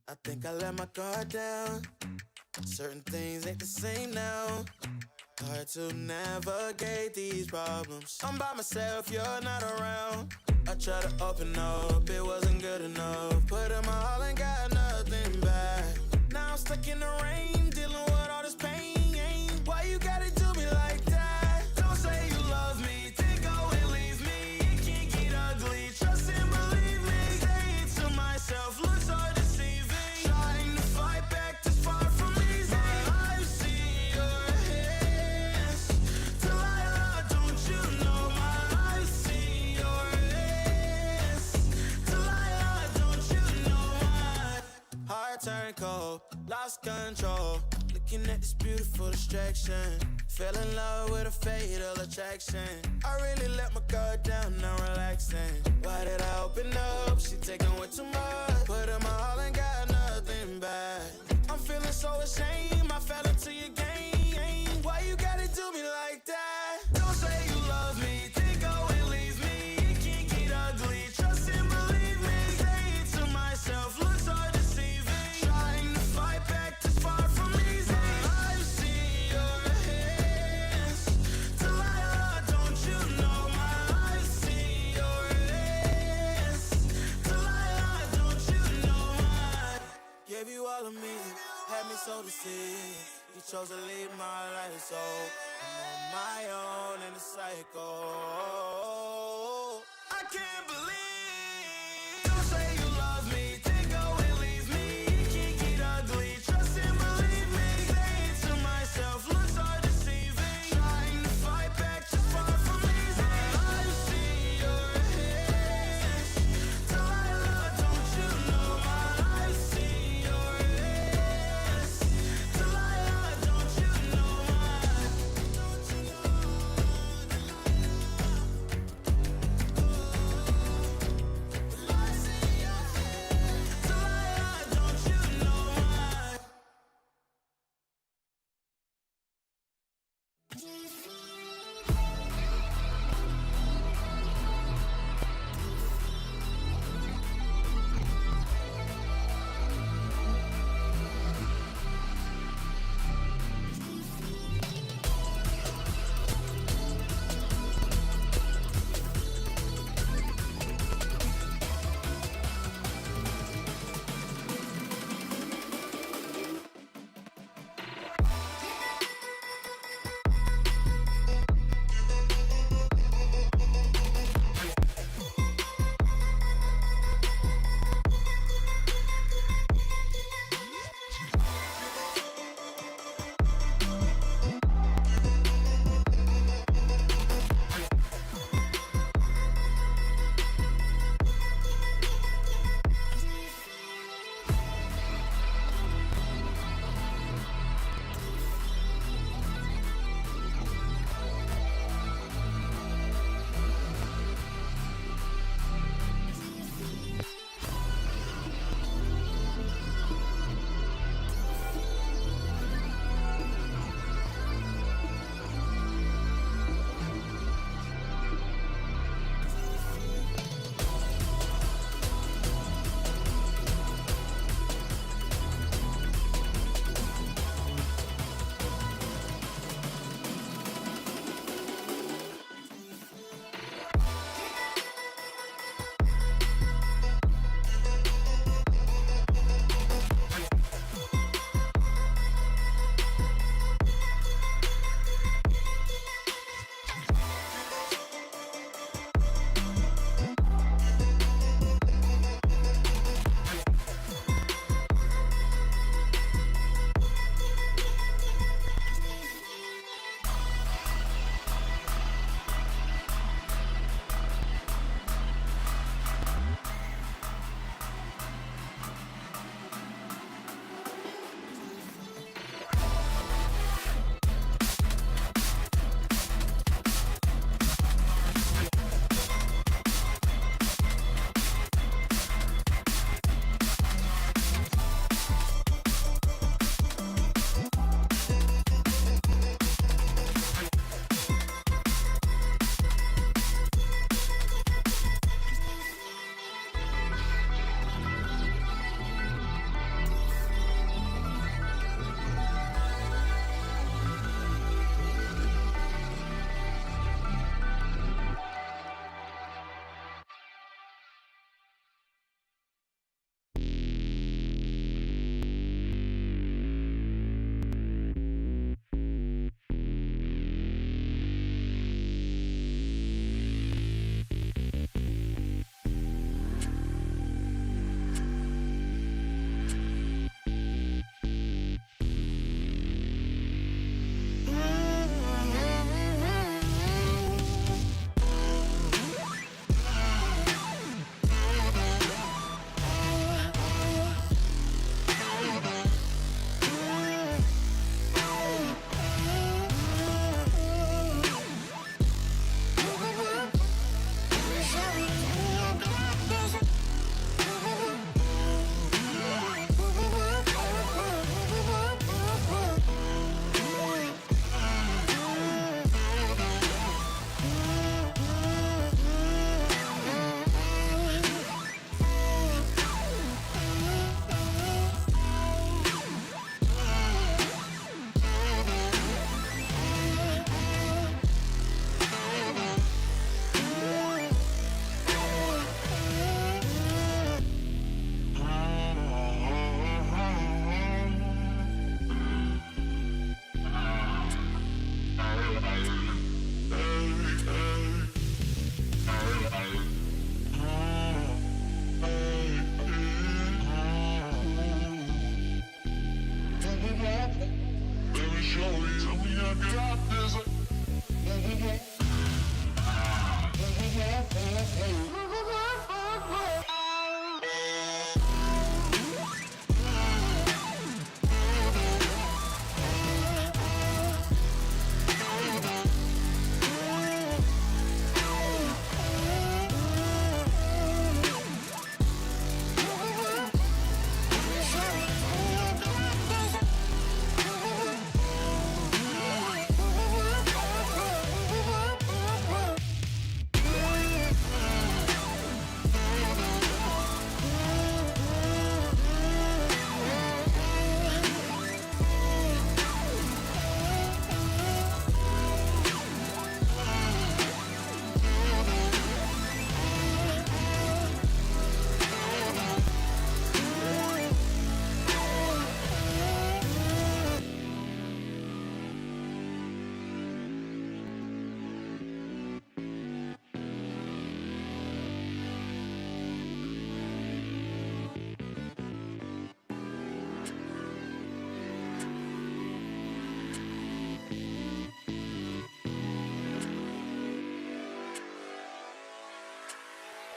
I think I let my guard down. Certain things ain't the same now. Hard to navigate these problems. I'm by myself, you're not around. I tried to open up, it wasn't good enough. Put in my all and got nothing back. Now I'm stuck in the rain, dealing with all this pain. Why you gotta do me like that? Don't say you love me, then go and leave me. It can get ugly, trust and believe me. Saying to myself, looks so deceiving. Trying to fight back this far from easy. I've seen your hands. Delilah, don't you know I've seen your hands. Delilah, don't you know my heart turned cold, lost control. Looking at this beautiful distraction. Fell in love with a fatal attraction. I really let my guard down, now relaxing. Why did I open up? She taking way too much. Put in my all and got nothing back. I'm feeling so ashamed, I fell into your game. Why you gotta do me like that? Don't say you love me, then go and leave me. It can get ugly, trust and believe me. Saying to myself, looks so deceiving. Trying to fight back this far from easy. I've seen your hands. Delilah, don't you know I've seen your hands. Delilah, don't you know gave you all of me, had me so deceived. You chose to leave my life, so I'm on my own in the cycle. I can't believe. Don't say you love me, then go and leave me. It can get ugly, trust and believe me. Saying to myself, looks so deceiving. Trying to fight back just far from easy. I've seen your hands. Delilah, don't you know I've seen your hands. Delilah, don't you know don't you know Delilah?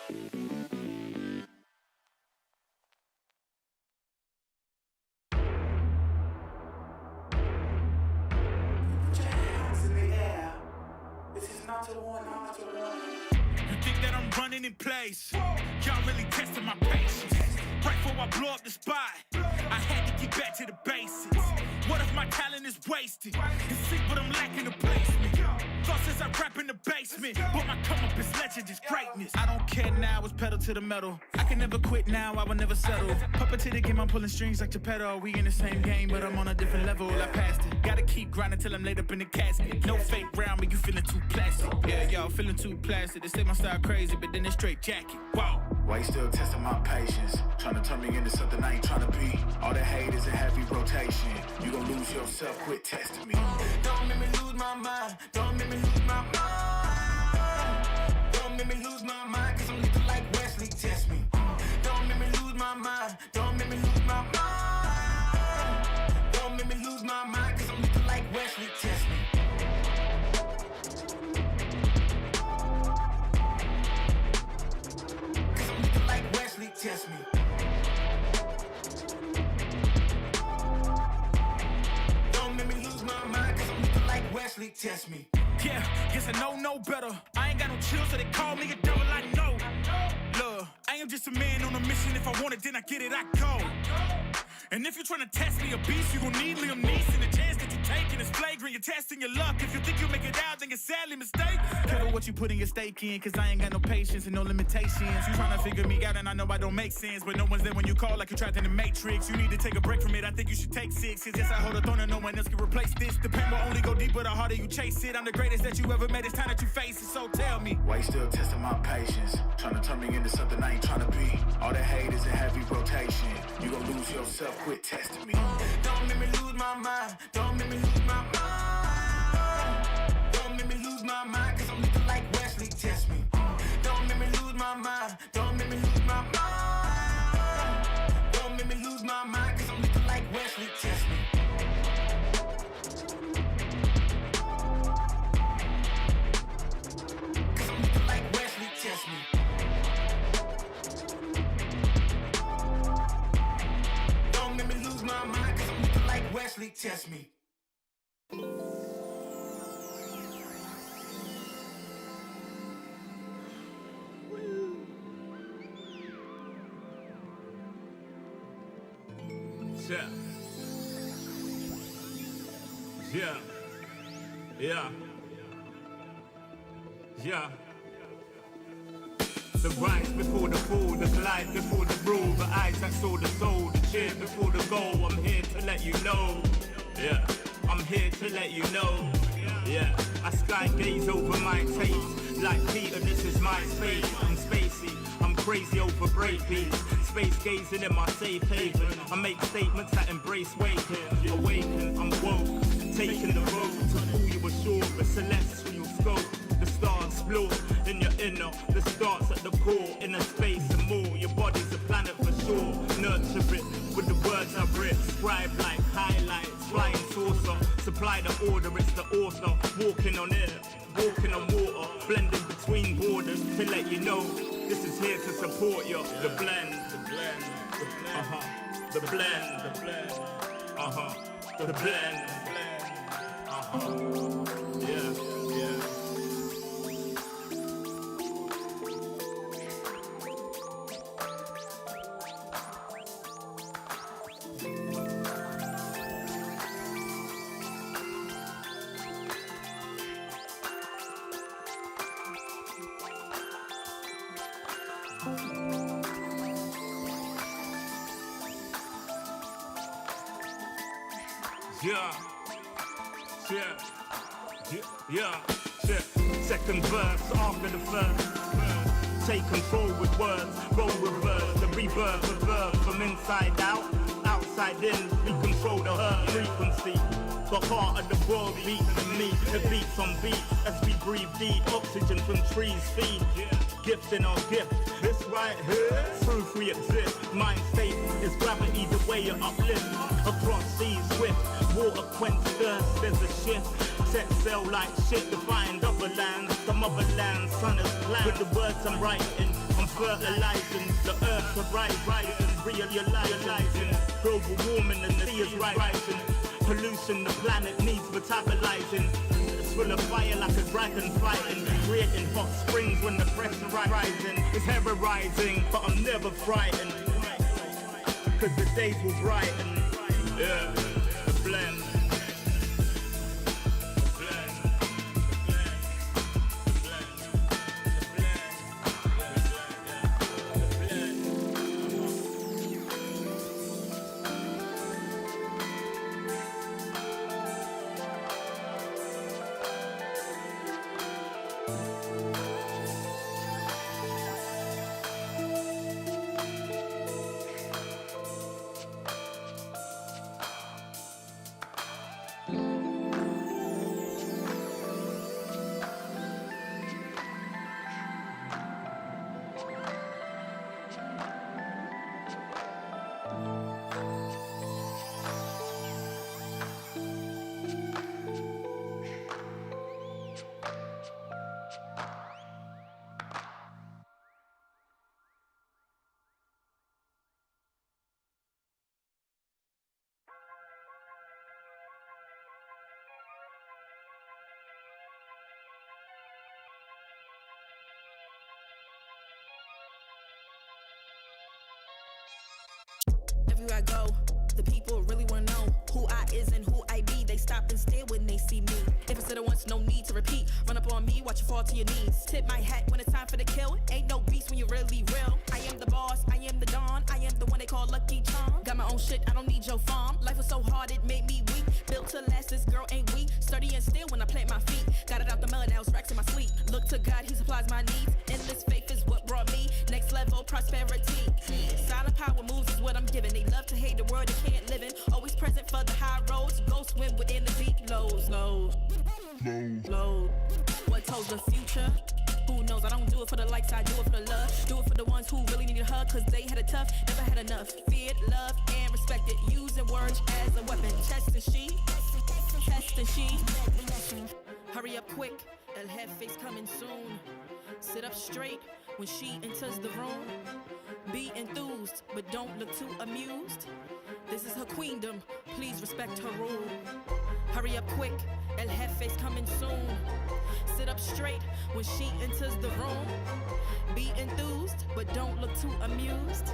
You think that I'm running in place? Y'all really testing my patience. Right before I blow up the spot, I had to get back to the basics. What if my talent is wasted? It's sick, but I'm lacking the placement. Thought since I rap in the basement, but my come up is legend, is greatness. I don't care now, it's pedal to the metal. I can never quit now, I will never settle. Puppet to the game, I'm pulling strings like Geppetto. We in the same game, but I'm on a different level. I passed it. Gotta keep grinding till I'm laid up in the casket. No fake round, but you feeling too plastic. Yeah, y'all feeling too plastic. They say my style crazy, but then it's straight jacket. Wow. Why you still testing my patience? Trying to turn me into something I ain't trying to be. All the hate is a heavy rotation. You gon' lose yourself, quit testing me. Don't make me lose my mind. Don't make me lose my mind. Don't make me lose my mind, cause I'm lethal like Wesley, test me. Don't make me lose my mind. Don't make me lose my mind. Don't make me lose my mind, cause I'm lethal like Wesley, test me. Cause I'm lethal like Wesley, test me. Wesley test me. Yeah, guess I know no better. I ain't got no chill, so they call me a devil. I know. Look, I am just a man on a mission. If I want it, then I get it, I go. And if you're trying to test me a beast, you gon' need Liam Neeson. The chance that you taking is flagrant. You're testing your luck. If you think you'll make it out, then you're sadly mistaken. Careful what you putting your stake in, cause I ain't got no patience and no limitations. You trying to figure me out, and I know I don't make sense, but no one's there when you call like you trapped in the Matrix. You need to take a break from it. I think you should take 6. Cause yes, I hold a throne and no one else can replace this. The pain will only go deeper the harder you chase it. I'm the greatest that you ever met. It's time that you face it, so tell me. Why you still testing my patience? Trying to turn me into something I ain't trying to be. All the hate is a heavy rotation. You gon' lose yourself, quit testing me. Don't make me lose my mind. Don't make me lose my mind. Don't make me lose my mind, cause I'm lethal like Wesley, test me. Don't make me lose my mind. Don't make me lose my mind. Don't make me lose my mind, cause I'm lethal like Wesley, test me. Cause I'm lethal like Wesley, test me. Don't make me lose my mind, cause I'm lethal like Wesley, test me. Yeah. The rise before the fall, the glide before the rule, the eyes that saw the soul, the cheer before the goal. I'm here to let you know. Yeah, I'm here to let you know. Yeah, I sky gaze over my taste. Like Peter, this is my space. I'm spacey, I'm crazy over breakbeats. Space gazing in my safe haven. I make statements that embrace waking. Awaken, I'm woke. Taking the road to pull you ashore. A celestial scope. The stars explore in your inner. The starts at the core. Inner space and more. Your body's a planet for sure. Nurture it with the words I writ. Scribe like highlights. Flying saucer. Supply the order, it's the author. Walking on air. Walking on water. Blending between borders to let you know. This is here to support you. The blend. The blend. The blend. The blend. Yeah. Second verse after the first. Take control with words, roll reverse, the rebirth of verb from inside out, outside in. We control the hurt frequency. The heart of the world beats in me. It beats on beats as we breathe deep. Oxygen from trees feed. Gift in our gift. This right here, proof we exist. Mind state is gravity, the way you uplift. Across seas swift, water quench thirst. There's a shift. Set sail like shit to find other lands. Some other lands, sun is planned. With the words I'm writing, I'm fertilizing the earth to rising, realizing global warming and the sea is rising. Pollution the planet needs metabolizing. It's full of fire like a dragon fighting, creating hot springs when the pressure rising. It's terrorizing, but I'm never frightened, cause the days will brighten. Yeah, the blend. Everywhere I go, the people really wanna know who I is and who I be. They stop and stare when they see me. If I said it once, no need to repeat. Run up on me, watch you fall to your knees. Tip my hat when it's time for the kill. Ain't no beast when you're really real. I am the boss, I am the Don. I am the one they call Lucky Charm. Got my own shit, I don't need your farm. Life was so hard, it made me weak. Built to last, this girl ain't weak. Sturdy and still when I plant my feet. Got it out the mud, now it's racks in my sleep. Look to God, he supplies my needs. Endless faith is what brought me next level prosperity. Silent power moves is what I'm giving. They love to hate the world they can't live in. Always present for the high roads. Go swim within the deep lows. What tells the future? Who knows? I don't do it for the likes, I do it for the love. Do it for the ones who really need a hug, cause they had it tough, never had enough. Feared, loved, and respected. Using words as a weapon. Test and she. Hurry up quick, El Jefe's coming soon. Sit up straight when she enters the room. Be enthused, but don't look too amused. This is her queendom, please respect her rule. Hurry up quick, El Jefe's coming soon. Sit up straight when she enters the room. Be enthused, but don't look too amused.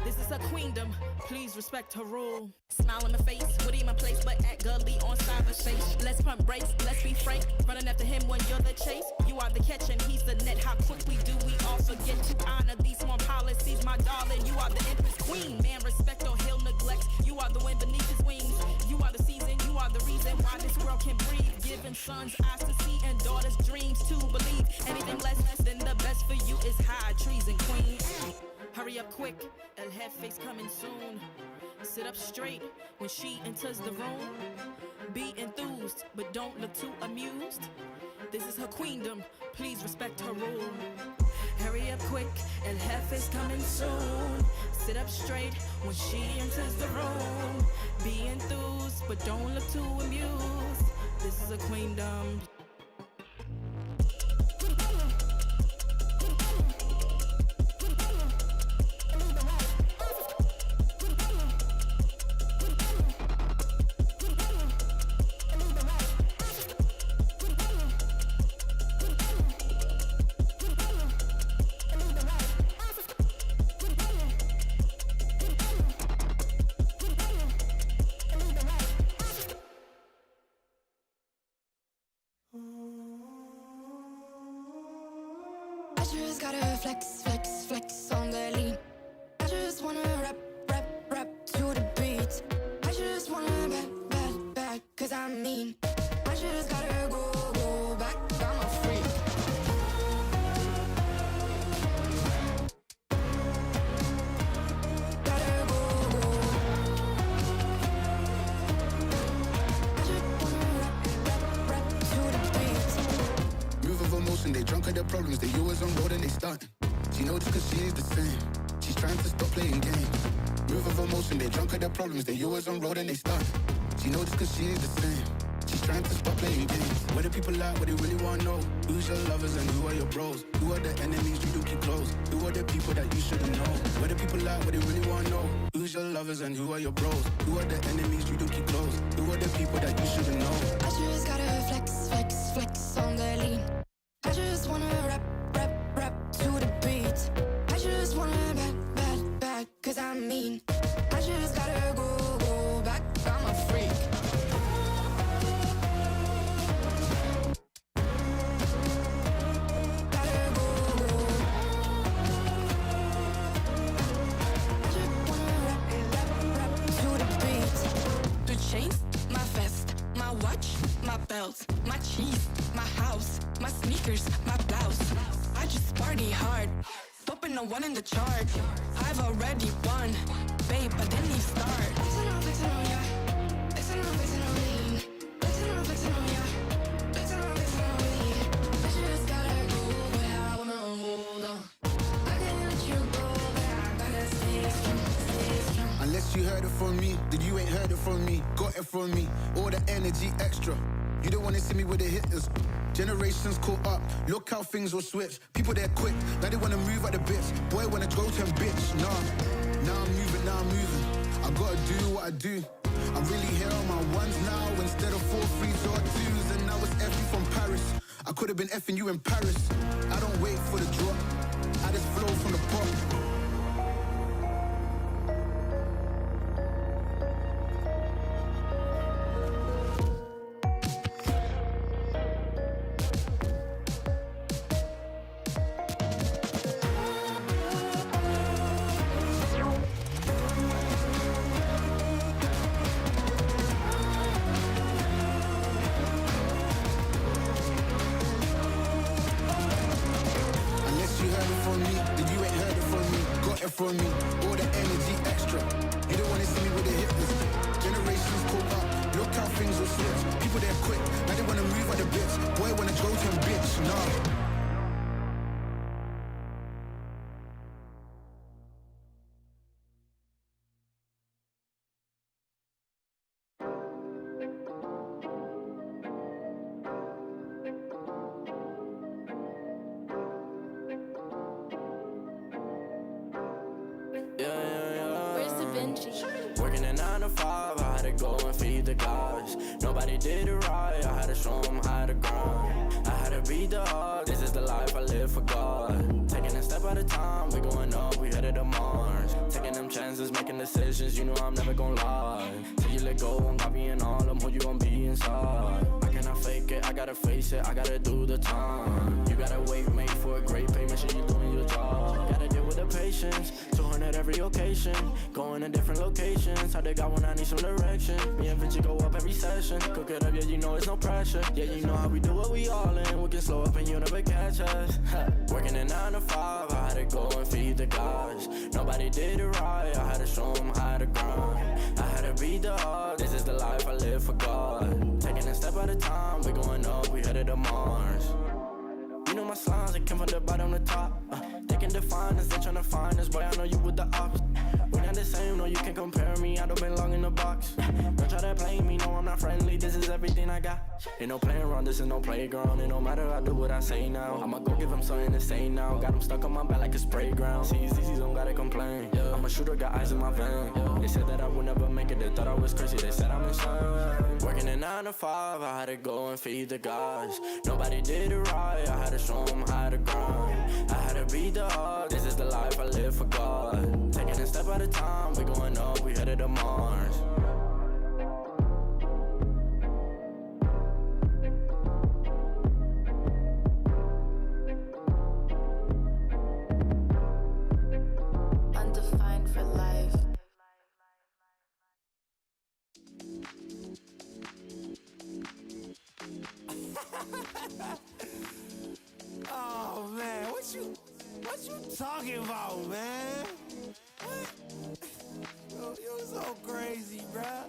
This is her queendom, please respect her rule. Smile in my face, what in my place, but act gully on cyberspace. Let's pump brakes, let's be frank. Running after him when you're the chase. You are the catch and he's the net. How quickly do we all forget to honor these small policies, my darling? You are the empress queen. Man, respect or he'll neglect. You are the wind beneath his wings. You are the season, you are the reason why this world can breathe. Giving sons eyes to see and daughters dreams to believe. Anything less than the best for you is high treason, queen. Hurry up quick, El Jefe's coming soon. Sit up straight when she enters the room. Be enthused, but don't look too amused. This is her queendom, please respect her rule. Hurry up quick, El Jefe's coming soon. Sit up straight when she enters the room. Be enthused, but don't look too amused. This is her queendom. I just gotta flex, flex, flex on the lean. I just wanna rap, rap, rap to the beat. I just wanna back, cause I'm mean. I just gotta go back, I'm a freak. Gotta go. I just wanna rap to the beat. Move of emotion, they drunk at their problems. They always on road and they starting. She knows cause she is the same. She's trying to stop playing games. Move of emotion, they drunk at their problems. They always on road and they starting. She knows cause she is the same. She's trying to stop playing games. Where the people at, what they really wanna know? Who's your lovers and who are your bros? Who are the enemies you do keep close? Who are the people that you shouldn't know? Where the people at, what they really wanna know? Who's your lovers and who are your bros? Who are the enemies you do keep close? Who are the people that you shouldn't know? I just gotta flex, flex, flex on the lean. I just wanna rap, rap, rap to the beat. I just wanna back, cause I'm mean. I just gotta go back, I'm a freak. Gotta go. I just wanna rap to the beat. The chains, my vest, my watch, my belt, my cheese, my house, my sneakers, my blouse. I just party hard, popping a one in the chart. I've already won, babe, I didn't even start. Flexing on, yeah. Flexing on lean. Flexing on, yeah. Flexing on lean. I just gotta go, but I wanna hold on. I can't let you go, but I gotta stay strong. Unless you heard it from me, then you ain't heard it from me. Got it from me, all the energy extra. You don't wanna see me with the hitters. Generations caught up, look how things will switch. People they're quick, now they wanna move at the bits. Boy wanna go to him, bitch, nah. Now I'm moving. I gotta do what I do. I'm really here on my ones now instead of 4 3s or 2s. And now it's F from Paris. I could've been effing you in Paris. I don't wait for the drop, I just flow from the pop. From me, all the energy extra. You don't wanna see me with the hitters. Generations caught up, look how things will switch. People they're quick, now they wanna move at the bits. Boy wanna go to him, bitch, nah. Working a 9 to 5, I had to go and feed the guys. Nobody did it right, I had to show them how to grind. I had to beat the odds, this is the life I live for God. Taking a step at a time, we going up, we headed to Mars. Taking them chances, making decisions, you know I'm never gonna lie. Till you let go, I'm copying all of who you gon' be inside. I cannot fake it, I gotta face it, I gotta do the time. You gotta wait, mate, for a great pay, make sure you're doing your job. Gotta deal with the patience, 200 every occasion. Going to different locations, how they got when I need some direction. Me and Vinci go up every session. Cook it up, yeah, you know it's no pressure. Yeah, you know how we do what we all in. We can slow up and you never catch us. Working a 9 to 5, I had to go and feed the guys. Nobody did it right, I had to show them how to grind. I had to beat the odds, this is the life I live for God. Taking a step at a time, we going up, we headed to Mars. You know my slimes, they came from the bottom to top. They can define us, they tryna find us. Boy, I know you with the ops. We're not the same, no, you can't compare me. I don't belong in the box. Don't try to play me, no, I'm not friendly. This is everything I got. Ain't no playing around, this is no playground. It no matter, I do what I say now. I'ma go give them something to say now. Got them stuck on my back like a spray ground. CZs don't gotta complain. I'm a shooter, got eyes in my vein. They said that I would never make it, they thought I was crazy. They said I'm insane. Working a 9 to 5, I had to go and feed the guys. Nobody did it right, I had to show them how to grind. I had to beat the odds, this is the life I live for God. Taking a step at a time, we going up, we headed to Mars. Undefined for life. Oh man, what you talking about, man? What? You so crazy, bruh.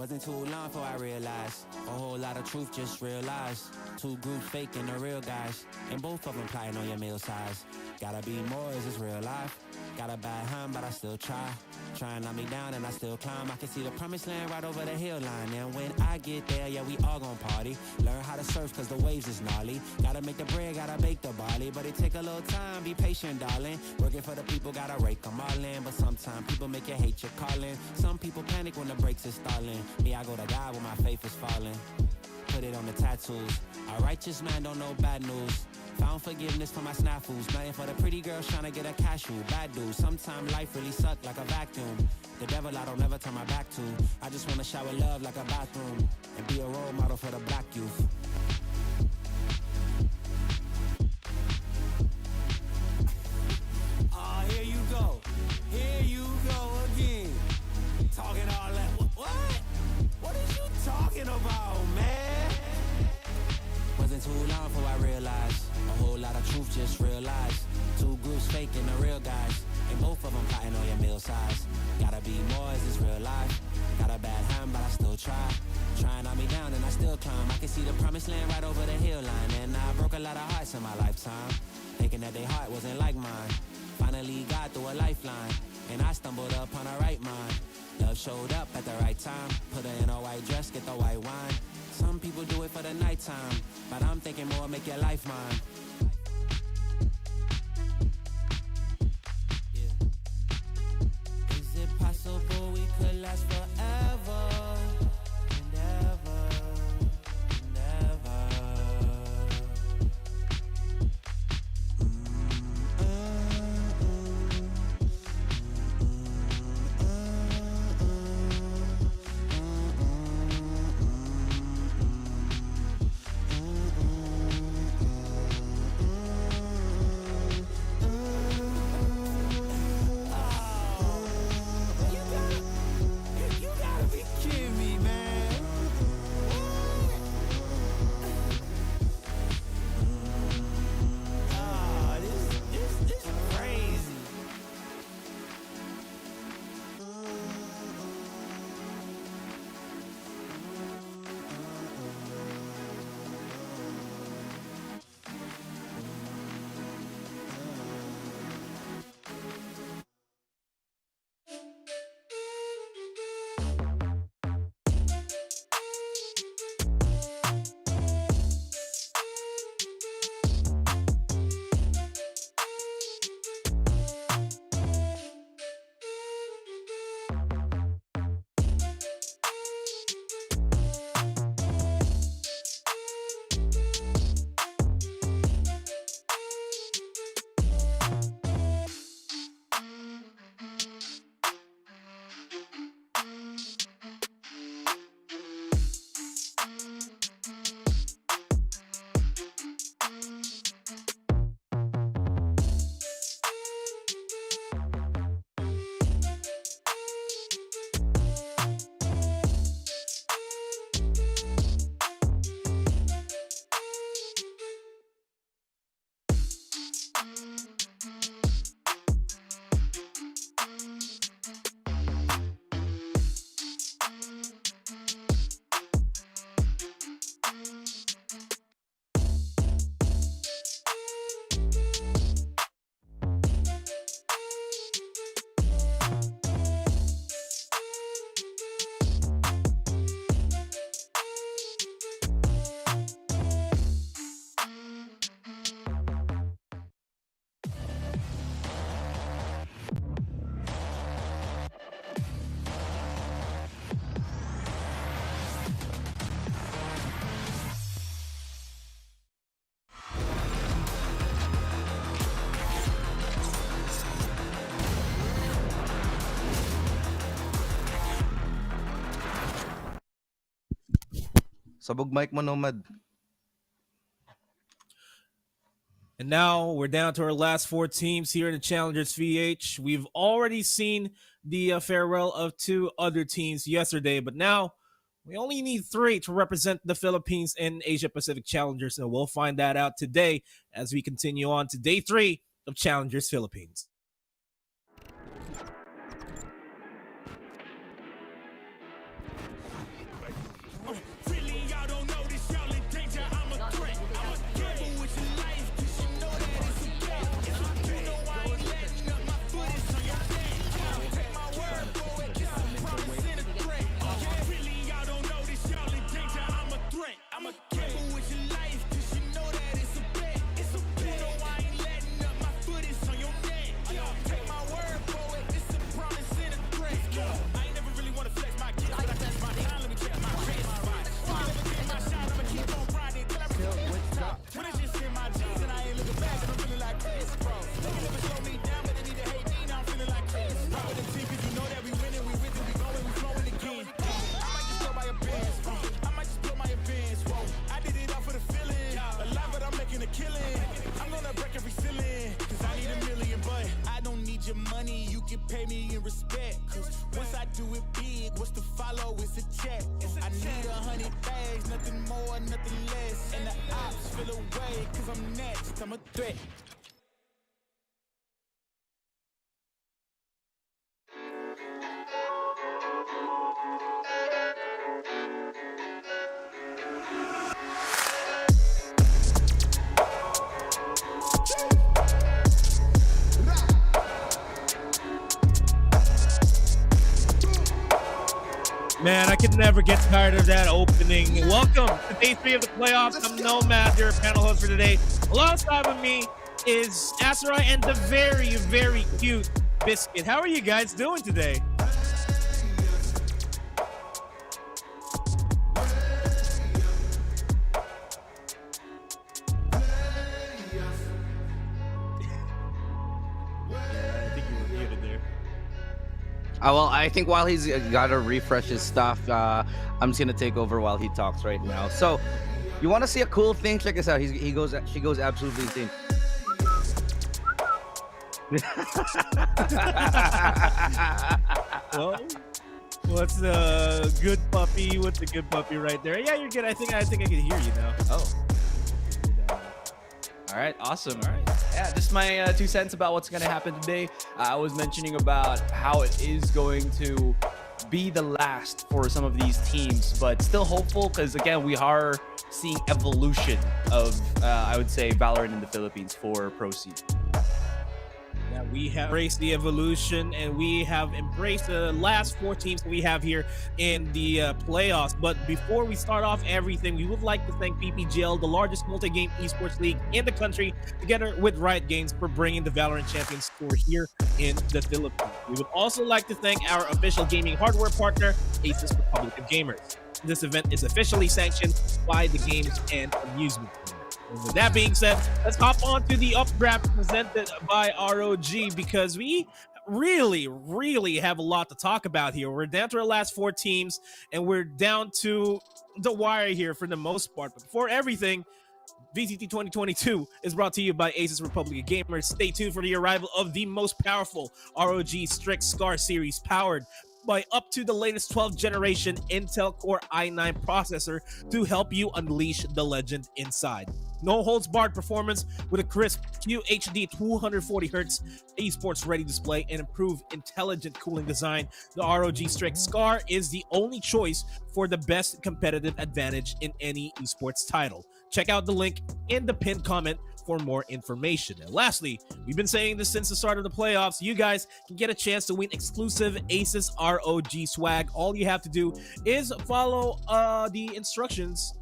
Wasn't too long before I realized a whole lot of truth just realized. Two groups faking the real guys, and both of them plotting on your meal size. Gotta be more, is this real life? Got a bad hand, but I still try. Try and knock me down and I still climb. I can see the promised land right over the hill line. And when I get there, yeah, we all gon' party. Learn how to surf cause the waves is gnarly. Gotta make the bread, gotta bake the barley. But it take a little time, be patient, darling. Working for the people, gotta rake them all in. But sometimes people make you hate your calling. Some people panic when the brakes is stalling. Me, I go to God when my faith is falling. Put it on the tattoos. A righteous man don't know bad news. Found forgiveness for my snafus. Nothing for the pretty girls trying to get a cashew. Bad dude. Sometimes life really suck like a vacuum. The devil I don't never turn my back to. I just want to shower love like a bathroom. And be a role model for the black youth. Here you go. Here you go again. Talking all that. What? What is you talking about, man? Wasn't too long before I realized a whole lot of truth just realized. Two groups faking the real guys, and both of them plotting on your meal size. Gotta be more, is this real life? Got a bad hand, but I still try. Try and knock me down and I still climb. I can see the promised land right over the hill line. And I broke a lot of hearts in my lifetime, thinking that their heart wasn't like mine. Finally got through a lifeline, and I stumbled upon a right mind. Love showed up at the right time. Put her in a white dress, get the white wine. Some people do it for the nighttime, but I'm thinking more, make your life mine. Yeah. Is it possible we could last forever and ever and ever? Sabog mic mo, Nomad. And now we're down to our last four teams here in the Challengers VH. We've already seen the farewell of two other teams yesterday, but now we only need three to represent the Philippines in Asia Pacific Challengers, and we'll find that out today as we continue on to day 3 of Challengers Philippines. do it big. What's to follow? It's a check. I need 100 bags, nothing more, nothing less. And the ops feel away, cause I'm next. I'm a threat. Man, I can never get tired of that opening. Welcome to day 3 of the playoffs. I'm Nomad, your panel host for today. Alongside with me is Asarai and the very, very cute Biscuit. How are you guys doing today? Well, I think while he's got to refresh his stuff, I'm just gonna take over while he talks right now. So, you want to see a cool thing? Check this out. She goes absolutely insane. Well, what's the good puppy? What's the good puppy right there? Yeah, you're good. I think I can hear you now. Oh. All right, awesome. All right. Yeah, just my 2 cents about what's going to happen today. I was mentioning about how it is going to be the last for some of these teams, but still hopeful because, again, we are seeing evolution of, I would say, Valorant in the Philippines for Pro Seed. Yeah, we have embraced the evolution, and we have embraced the last 4 teams that we have here in the playoffs. But before we start off everything, we would like to thank PPGL, the largest multi-game esports league in the country, together with Riot Games for bringing the Valorant Champions Tour here in the Philippines. We would also like to thank our official gaming hardware partner, ASUS Republic of Gamers. This event is officially sanctioned by the Games and Amusement. And with that being said, let's hop on to the updraft presented by ROG because we really have a lot to talk about here. We're down to our last 4 teams, and we're down to the wire here for the most part. But before everything, VCT 2022 is brought to you by ASUS Republic of Gamers. Stay tuned for the arrival of the most powerful ROG Strix Scar series, powered by up to the latest 12th generation Intel Core i9 processor to help you unleash the legend inside. No holds barred performance with a crisp QHD 240Hz esports ready display and improved intelligent cooling design. The ROG Strix Scar is the only choice for the best competitive advantage in any esports title. Check out the link in the pinned comment for more information. And lastly, we've been saying this since the start of the playoffs. You guys can get a chance to win exclusive ASUS ROG swag. All you have to do is follow the instructions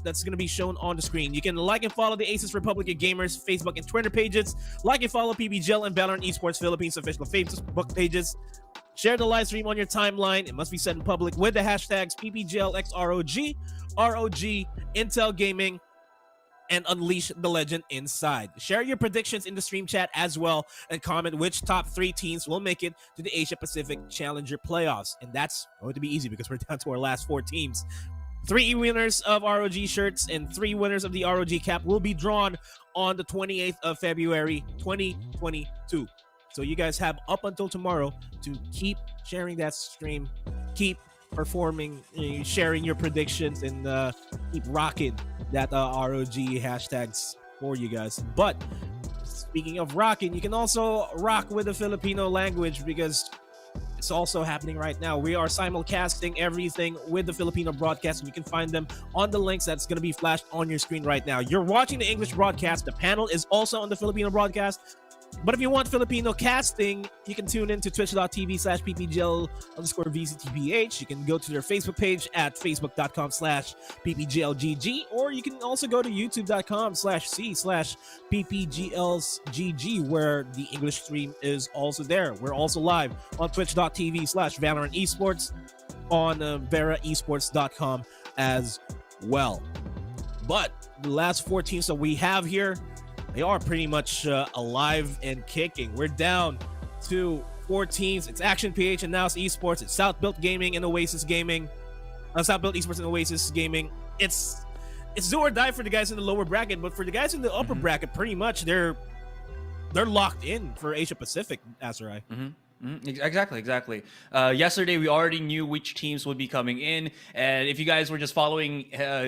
that's going to be shown on the screen. You can like and follow the ASUS Republic of Gamers Facebook and Twitter pages. Like and follow PPGL and Valorant Esports Philippines official Facebook pages. Share the live stream on your timeline. It must be said in public with the hashtags PPGLXROG, ROG, Intel Gaming, and unleash the legend inside. Share your predictions in the stream chat as well, and comment which top 3 teams will make it to the Asia Pacific Challenger Playoffs. And that's going to be easy because we're down to our last 4 teams. 3 winners of ROG shirts and 3 winners of the ROG cap will be drawn on the 28th of February 2022. So you guys have up until tomorrow to keep sharing that stream, keep performing, sharing your predictions, and keep rocking that ROG hashtags for you guys. But speaking of rocking, you can also rock with the Filipino language because it's also happening right now. We are simulcasting everything with the Filipino broadcast, and you can find them on the links that's going to be flashed on your screen right now. You're watching the English broadcast. The panel is also on the Filipino broadcast. But if you want Filipino casting, you can tune in to twitch.tv/PPGL_VCTPH. You can go to their Facebook page at facebook.com/PPGLGG, or you can also go to youtube.com/C/PPGLsGG, where the English stream is also there. We're also live on twitch.tv/Valorant Esports, on VeraEsports.com as well. But the last 4 teams that we have here, they are pretty much alive and kicking. We're down to 4 teams. It's Action PH and NAOS Esports. It's South Built Gaming and Oasis Gaming. South Built Esports and Oasis Gaming. It's do or die for the guys in the lower bracket, but for the guys in the upper bracket, pretty much they're locked in for Asia Pacific, Asarai. Exactly. Yesterday, we already knew which teams would be coming in, and if you guys were just following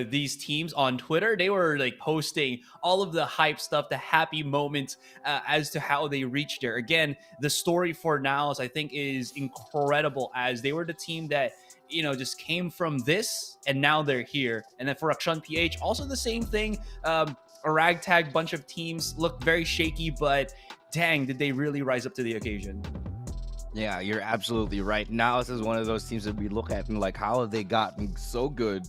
these teams on Twitter, they were like posting all of the hype stuff, the happy moments as to how they reached there. Again, the story for NAOS, I think, is incredible, as they were the team that just came from this, and now they're here. And then for Akshan PH, also the same thing. A ragtag bunch of teams looked very shaky, but dang, did they really rise up to the occasion. Yeah, you're absolutely right. Now this is one of those teams that we look at and like, how have they gotten so good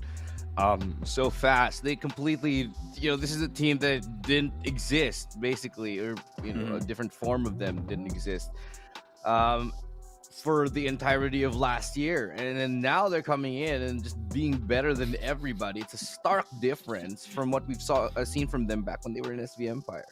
so fast? They completely, this is a team that didn't exist basically, or a different form of them didn't exist for the entirety of last year, and then now they're coming in and just being better than everybody. It's a stark difference from what we've seen from them back when they were in SV Empire.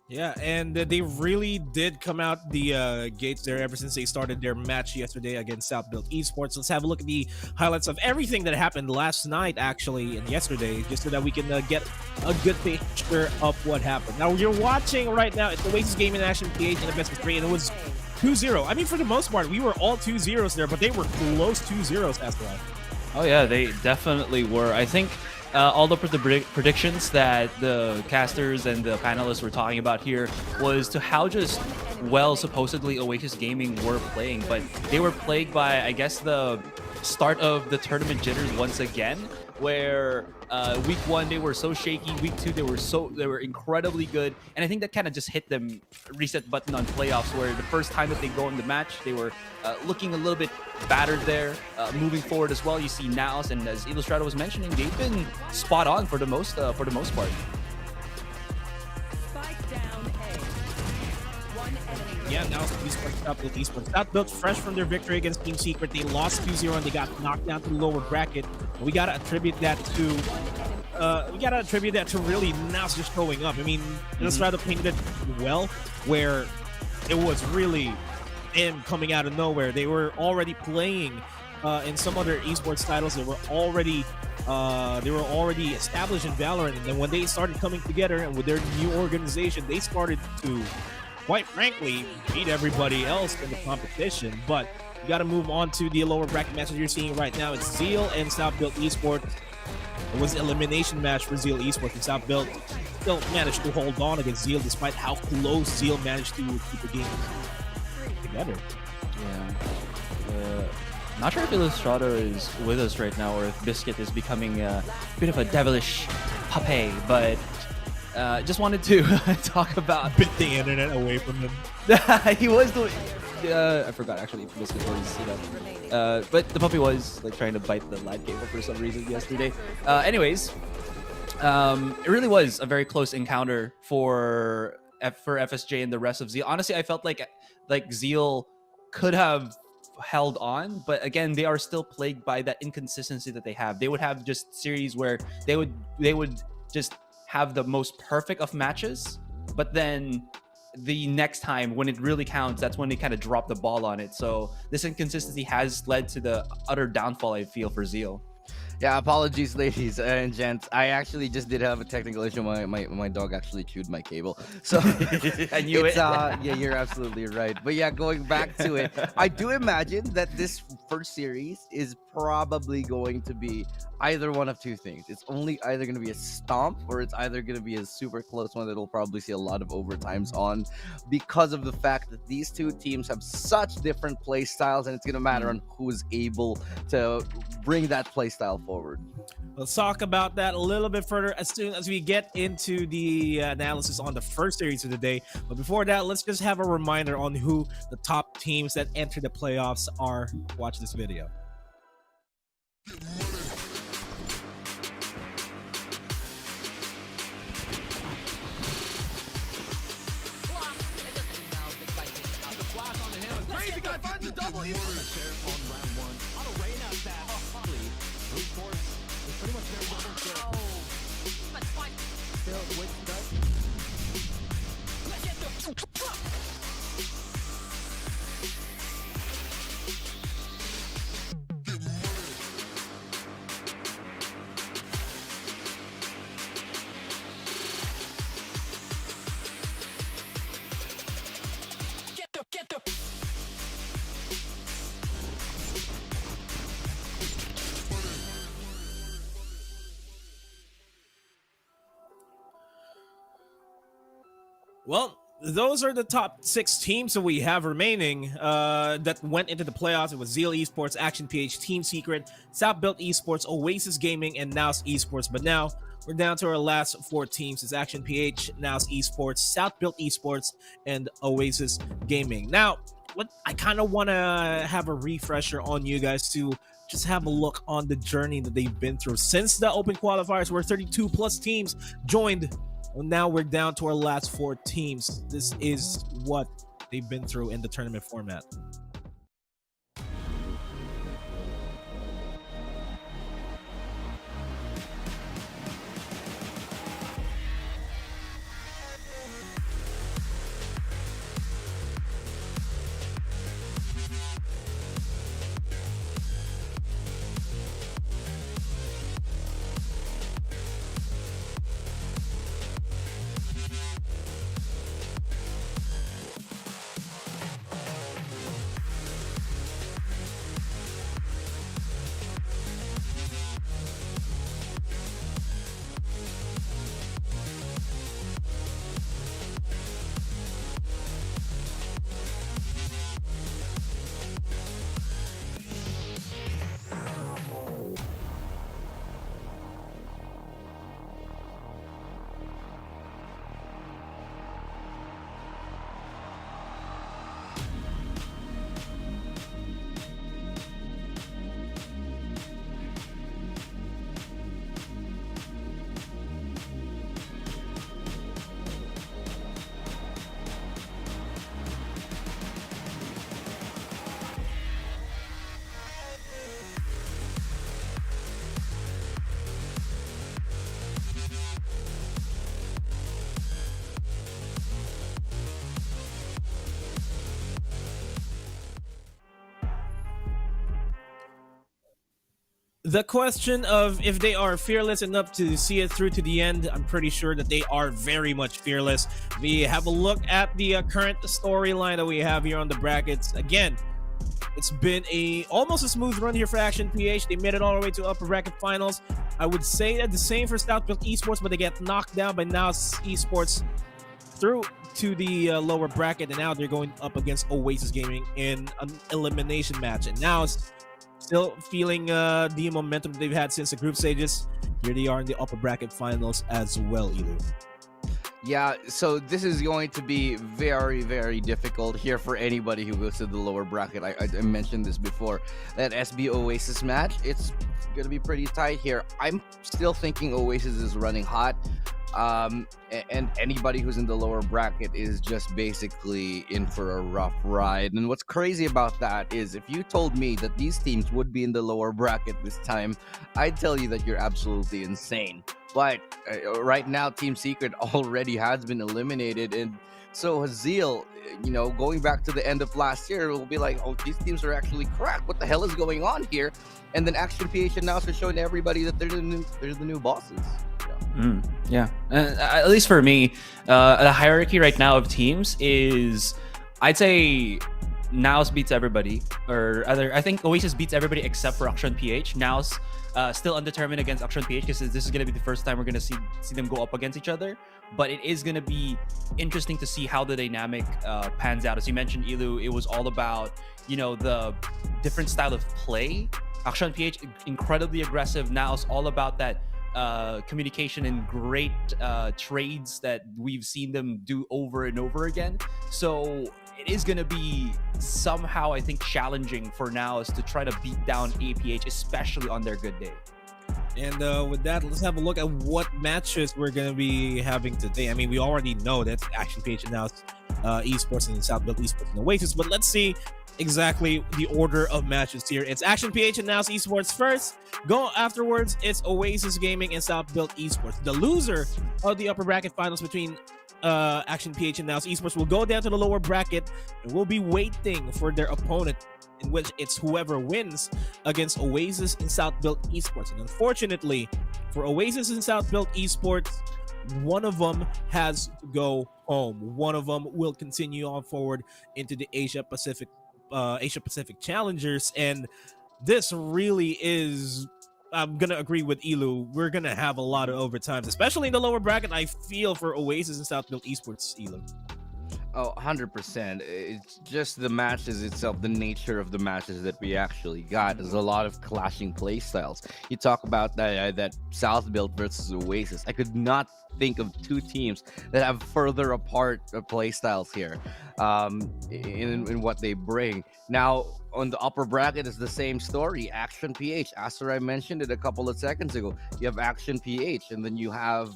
Yeah, and they really did come out the gates there ever since they started their match yesterday against South Built Esports. Let's have a look at the highlights of everything that happened last night, actually, and yesterday, just so that we can get a good picture of what happened. Now, you're watching right now, it's Oasis Gaming Action PH in the best of 3, and it was 2-0. I mean, for the most part, we were all 2-0s there, but they were close 2-0s as well. Oh, yeah, they definitely were. I think all the predictions that the casters and the panelists were talking about here was to how just well supposedly Oasis Gaming were playing, but they were plagued by, I guess, the start of the tournament jitters once again, where week 1 they were so shaky, week 2 they were incredibly good, and I think that kind of just hit them reset button on playoffs, where the first time that they go in the match they were looking a little bit battered there. Moving forward as well, you see NAOS, and as Illustrator was mentioning, they've been spot on for the most part. Yeah, now Esports Top Built Esports. Top Built fresh from their victory against Team Secret. They lost 2-0 and they got knocked down to the lower bracket. And we gotta attribute that to really NAOS just showing up. I mean, Illustrator painted it well, where it was really them coming out of nowhere. They were already playing in some other esports titles. They were already established in Valorant, and then when they started coming together and with their new organization, they started to, quite frankly, beat everybody else in the competition. But you got to move on to the lower bracket matches you're seeing right now. It's Zeal and South Built Esports. It was an elimination match for Zeal Esports, and South Built still managed to hold on against Zeal despite how close Zeal managed to keep the game together. Yeah. Not sure if Illustrator is with us right now or if Biscuit is becoming a bit of a devilish puppy, but just wanted to talk about... Bit the internet away from him. He was doing... I forgot actually if Biscuit was, but the puppy was like trying to bite the live cable for some reason yesterday. Anyways, it really was a very close encounter for FSJ and the rest of Zeal. Honestly, I felt like Zeal could have held on, but again, they are still plagued by that inconsistency that they have. They would have just series where they would just have the most perfect of matches, but then the next time when it really counts, that's when they kind of drop the ball on it. So this inconsistency has led to the utter downfall, I feel, for Zeal. Yeah, apologies, ladies and gents. I actually just did have a technical issue. My dog actually chewed my cable. So I knew it. Yeah, you're absolutely right. But yeah, going back to it, I do imagine that this first series is probably going to be either one of two things. It's only either going to be a stomp, or it's either going to be a super close one that'll probably see a lot of overtimes on, because of the fact that these two teams have such different play styles, and it's going to matter on who is able to bring that play style forward. Let's talk about that a little bit further as soon as we get into the analysis on the first series of the day. But before that, let's just have a reminder on who the top teams that enter the playoffs are. Watch this video. Crazy guy finds a double. He's on round one. On a rain out that. Brute force is pretty much very double kill. That's fine. Still, wait, Well, those are the top 6 teams that we have remaining that went into the playoffs. It was Zeal Esports, Action PH, Team Secret, South Built Esports, Oasis Gaming, and NAOS Esports. But now we're down to our last 4 teams. It's Action PH, NAOS Esports, South Built Esports, and Oasis Gaming. Now, what I kind of want to have a refresher on you guys to just have a look on the journey that they've been through since the open qualifiers, where 32 plus teams joined. Well, now we're down to our last 4 teams. This is what they've been through in the tournament format. The question of if they are fearless enough to see it through to the end, I'm pretty sure that they are very much fearless. We have a look at the current storyline that we have here on the brackets. Again, it's been almost a smooth run here for Action PH. They made it all the way to upper bracket finals. I would say that the same for South Built Esports, but they get knocked down by NAOS Esports through to the lower bracket, and now they're going up against Oasis Gaming in an elimination match. And now it's still feeling the momentum they've had since the group stages. Here they are in the upper bracket finals as well, Elu. Yeah, so this is going to be very, very difficult here for anybody who goes to the lower bracket. I mentioned this before. That SB Oasis match, it's going to be pretty tight here. I'm still thinking Oasis is running hot. And anybody who's in the lower bracket is just basically in for a rough ride. And what's crazy about that is if you told me that these teams would be in the lower bracket this time, I'd tell you that you're absolutely insane. But right now, Team Secret already has been eliminated, and so Zeal, you know, going back to the end of last year, will be like, oh, these teams are actually cracked. What the hell is going on here? And then Action PH and NAOS are showing everybody that they're the new bosses. Yeah, at least for me, the hierarchy right now of teams is, I'd say NAOS beats everybody, or other. I think Oasis beats everybody except for Action PH. NAOS still undetermined against Action PH because this is going to be the first time we're going to see them go up against each other. But it is going to be interesting to see how the dynamic pans out. As you mentioned, Elu, it was all about, you know, the different style of play. Action PH incredibly aggressive. NAOS all about that communication and great trades that we've seen them do over and over again. So it is going to be somehow, I think, challenging for NAOS to try to beat down APH, especially on their good day. And with that, let's have a look at what matches we're going to be having today. I mean, we already know that Action PH and NAOS Esports and South Built Esports and Oasis, but let's see exactly the order of matches here. It's Action PH and NAOS Esports first. Go afterwards, it's Oasis Gaming and South Built Esports. The loser of the upper bracket finals between Action PH and NAOS Esports will go down to the lower bracket and will be waiting for their opponent, in which it's whoever wins against Oasis and South Built Esports. And unfortunately for Oasis and South Built Esports, one of them has to go home. One of them will continue on forward into the Asia Pacific Challengers, and this really is I'm gonna agree with Elu. We're gonna have a lot of overtimes, especially in the lower bracket. I feel for Oasis and South Build Esports, Elu. Oh, 100%. It's just the matches itself, the nature of the matches that we actually got. There's a lot of clashing play styles. You talk about that South Build versus Oasis. I could not think of two teams that have further apart play styles here in what they bring. Now, on the upper bracket is the same story. Action PH. After I mentioned it a couple of seconds ago, you have Action PH, and then you have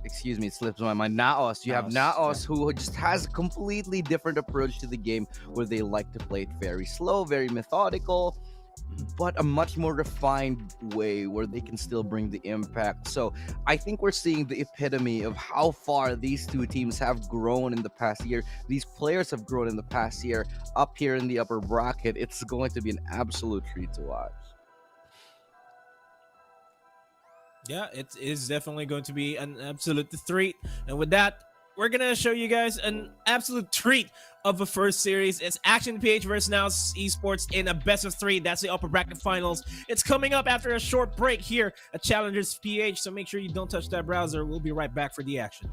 excuse me, it slips my mind. NAOS. You have NAOS, who just has a completely different approach to the game, where they like to play it very slow, very methodical, but a much more refined way where they can still bring the impact. So I think we're seeing the epitome of how far these two teams have grown in the past year. These players have grown in the past year up here in the upper bracket. It's going to be an absolute treat to watch. Yeah, it is definitely going to be an absolute treat. And with that, we're going to show you guys an absolute treat of a first series. It's Action PH versus NAOS Esports in a best of 3. That's the upper bracket finals. It's coming up after a short break here at Challengers PH, so make sure you don't touch that browser. We'll be right back for the action.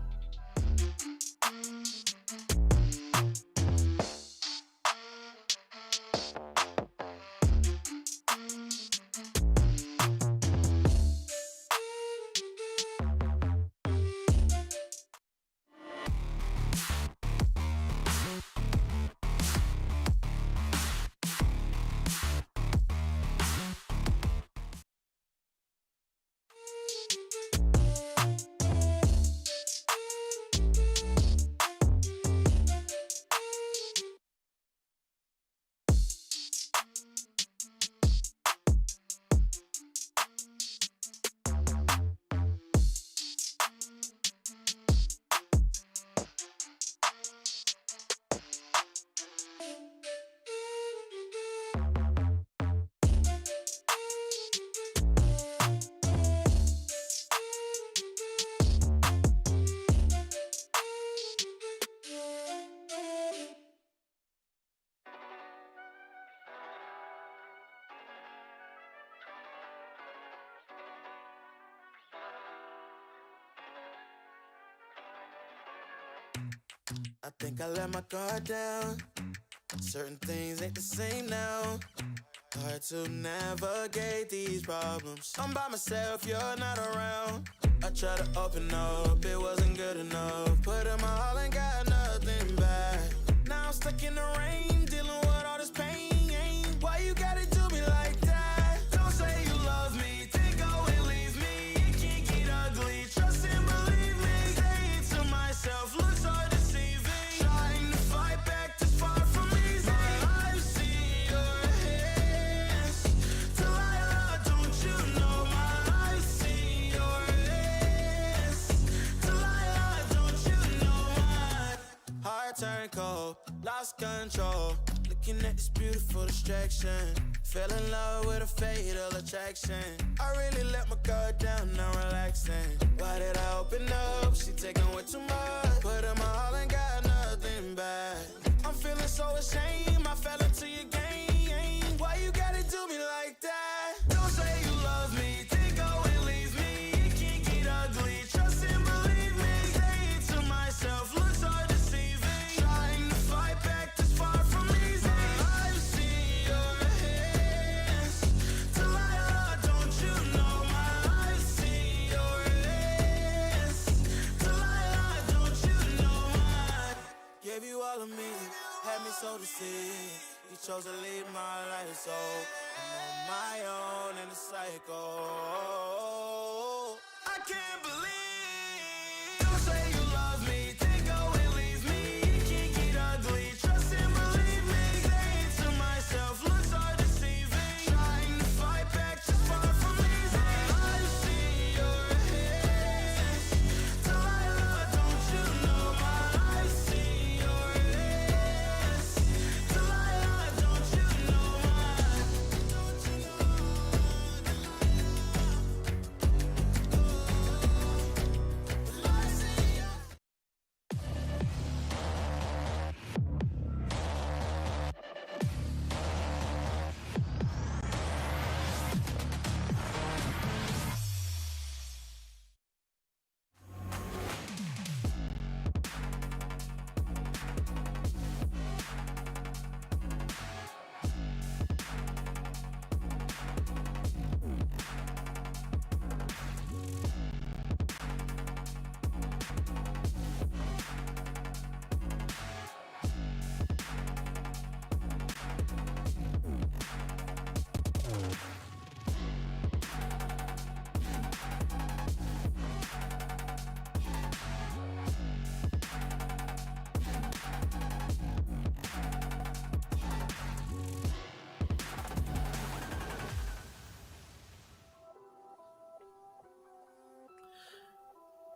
I think I let my guard down. Certain things ain't the same now. Hard to navigate these problems. I'm by myself, you're not around. I tried to open up, it wasn't good enough. Put in my all and got nothing back. Now I'm stuck in the rain, dealing with all this pain. Why you gotta do me like that? Don't say you love me, then go and leave me. It can't get ugly, trust and believe me. Say it to myself, looks so deceiving. Trying to fight back, this far from easy. I've seen your hands. Delilah, don't you know I've seen your hands. Delilah, don't you know heart turned cold, lost control. Looking at this beautiful distraction. Fell in love with a fatal attraction. I really let my guard down, now relaxing. Why did I open up? She taking way too much. Put in my all and got nothing back. I'm feeling so ashamed, I fell into your game. Why you gotta do me like that? Don't say you love me, then go and leave me. It can't get ugly, trust and believe me. Say it to myself, looks so deceiving. Trying to fight back, this far from easy. I've seen your hands. Delilah, don't you know I've seen your hands. Delilah, don't you know gave you all of me, had me so deceived. You chose to leave my life, so I'm on my own in the cycle. I can't believe. Don't say you love me, then go and leave me. It can't get ugly, trust and believe me. Say it to myself, looks so deceiving. Trying to fight back, just far from easy. I've seen your hands. Delilah, don't you know I've seen your hands. Delilah, don't you know don't you know?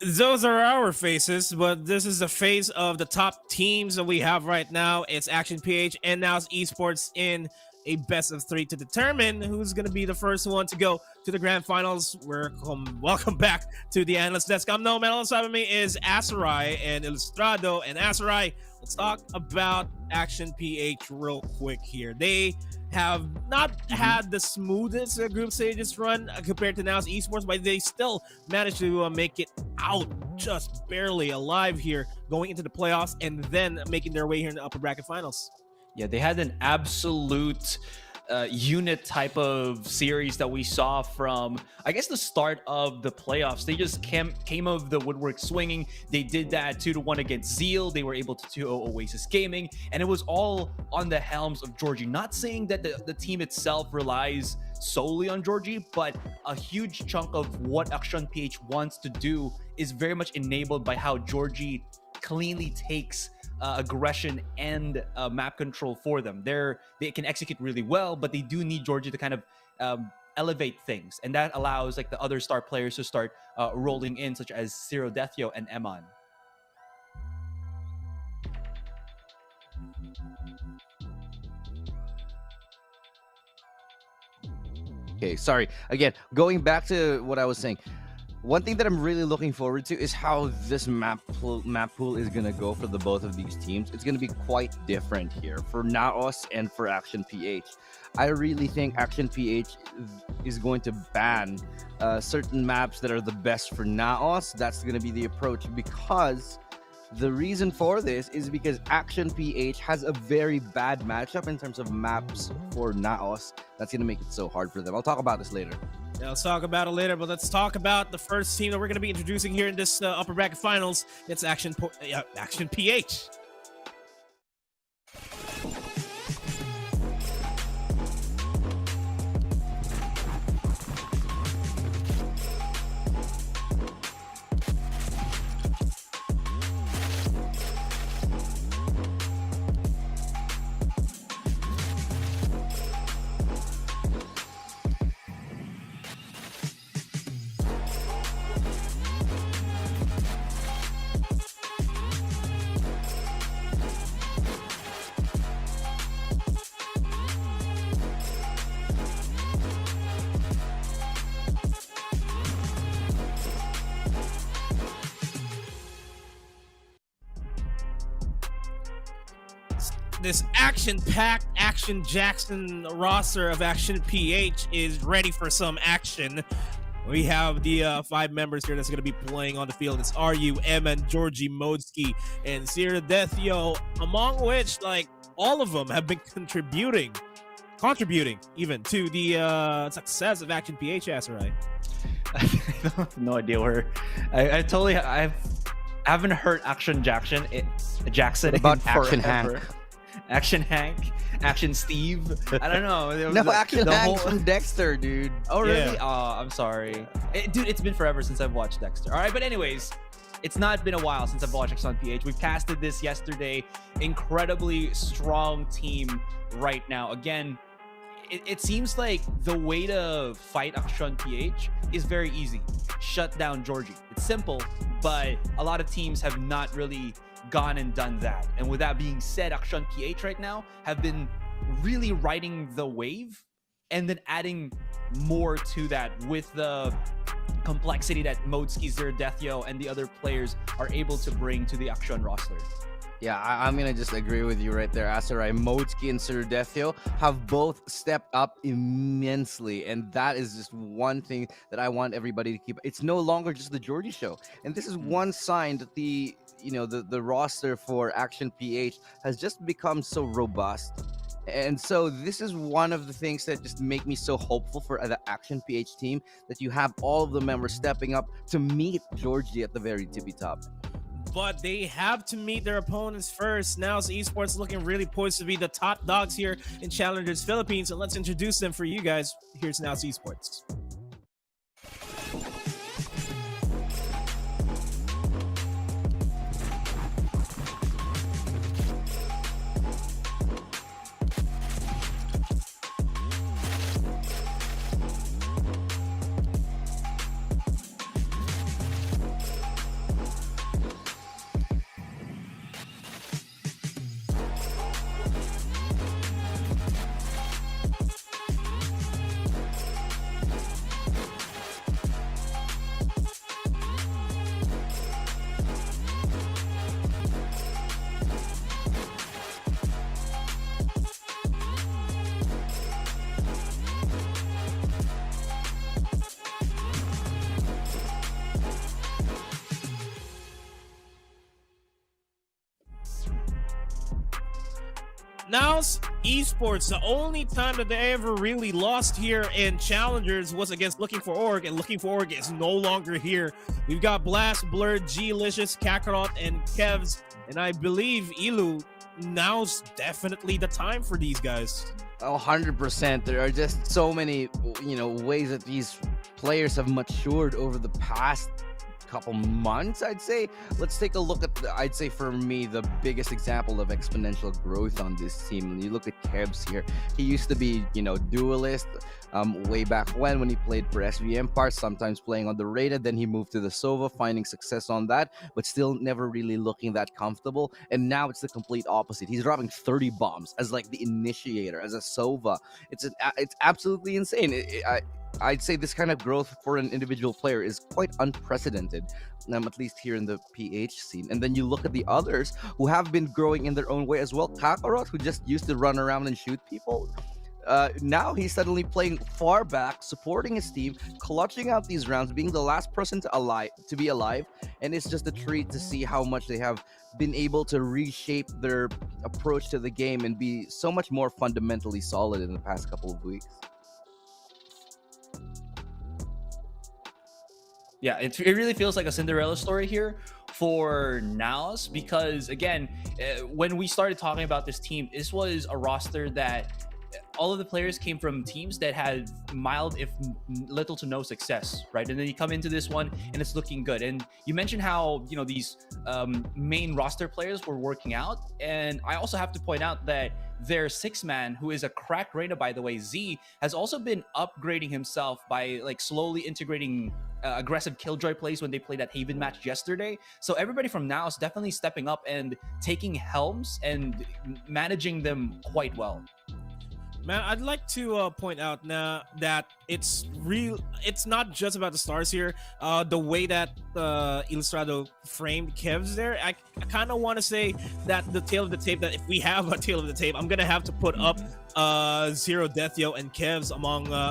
Those are our faces, but this is the face of the top teams that we have right now. It's Action PH and now it's Esports in a best of 3 to determine who's going to be the first one to go to the grand finals. Welcome back to the analyst desk. I'm Noam, and alongside with me is Asarai and Ilustrado. And Asarai, let's talk about Action PH real quick here. They have not had the smoothest group stages run compared to NAOS Esports, but they still managed to make it out just barely alive here, going into the playoffs and then making their way here in the upper bracket finals. Yeah, they had an absolute unit type of series that we saw from, I guess, the start of the playoffs. They just came of the woodwork swinging. They did that 2-1 against Zeal. They were able to 2-0 Oasis Gaming, and it was all on the helms of Georgie. Not saying that the team itself relies solely on Georgie, but a huge chunk of what Action PH wants to do is very much enabled by how Georgie cleanly takes aggression and map control for them. They can execute really well, but they do need Georgie to kind of elevate things, and that allows like the other star players to start rolling in, such as Zero Deathio and Eman. Okay, sorry. Again, going back to what I was saying. One thing that I'm really looking forward to is how this map pool is going to go for the both of these teams. It's going to be quite different here for NAOS and for Action PH. I really think Action PH is going to ban certain maps that are the best for NAOS. That's going to be the approach, because the reason for this is because Action PH has a very bad matchup in terms of maps for NAOS. That's going to make it so hard for them. I'll talk about this later. Yeah, let's talk about it later, but let's talk about the first team that we're going to be introducing here in this upper bracket finals. It's Action PH. This action-packed, Action-Jackson roster of Action PH is ready for some action. We have the 5 members here that's going to be playing on the field. It's RU, Eman, Georgie, Modski, and Zero Deathio, among which, like, all of them have been contributing even to the success of Action PH, Asarai. I have no idea where. I haven't heard Action Jackson. Jackson about Action Hank. Action Hank, Action Steve. I don't know. No, Action Hank from Dexter, dude. Oh, really? Yeah. Oh, I'm sorry. Dude, it's been forever since I've watched Dexter. All right, but anyways, it's not been a while since I've watched Action PH. We casted this yesterday. Incredibly strong team right now. Again, it seems like the way to fight Action PH is very easy. Shut down Georgie. It's simple, but a lot of teams have not really gone and done that. And with that being said, Action PH right now have been really riding the wave and then adding more to that with the complexity that Modski, Zero Deathio, and the other players are able to bring to the Action roster. Yeah, I'm going to just agree with you right there, Asarai. Modski and Zero Deathio have both stepped up immensely, and that is just one thing that I want everybody to keep. It's no longer just the Georgie show, and this is one sign that the roster for Action PH has just become so robust. And so this is one of the things that just make me so hopeful for the Action PH team, that you have all of the members stepping up to meet Georgie at the very tippy top. But they have to meet their opponents first. NAOS Esports looking really poised to be the top dogs here in Challengers Philippines. And let's introduce them for you guys. Here's NAOS Esports. NAOS Esports, the only time that they ever really lost here in Challengers was against Looking for Org, and Looking for Org is no longer here. We've got Blast, Blurred, G-Licious, Kakarot, and Kevs, and I believe Ilu, now's definitely the time for these guys. 100%. There are just so many, ways that these players have matured over the past couple months, I'd say. Let's take a look at I'd say for me the biggest example of exponential growth on this team. When you look at Kebs here, he used to be duelist way back when he played for SV Empire, sometimes playing on the rated. Then he moved to the Sova, finding success on that, but still never really looking that comfortable. And now it's the complete opposite. He's dropping 30 bombs as like the initiator, as a Sova. It's absolutely insane. I'd say this kind of growth for an individual player is quite unprecedented, at least here in the PH scene. And then you look at the others who have been growing in their own way as well. Kakarot, who just used to run around and shoot people, now he's suddenly playing far back, supporting his team, clutching out these rounds, being the last person to be alive. And it's just a treat to see how much they have been able to reshape their approach to the game and be so much more fundamentally solid in the past couple of weeks. Yeah, it really feels like a Cinderella story here for NAOS, because again, when we started talking about this team, this was a roster that all of the players came from teams that had mild, if little to no success, right? And then you come into this one and it's looking good. And you mentioned how, these main roster players were working out. And I also have to point out that their six-man, who is a cracked Reyna, by the way, Z, has also been upgrading himself by like slowly integrating aggressive killjoy plays when they played that Haven match yesterday. So everybody from now is definitely stepping up and taking helms and managing them quite well. Man, I'd like to point out now that it's not just about the stars here. The way that Ilustrado framed Kevs there, I kind of want to say that the tail of the tape, that if we have a tail of the tape, I'm going to have to put up Zero, Deathyo, and Kevs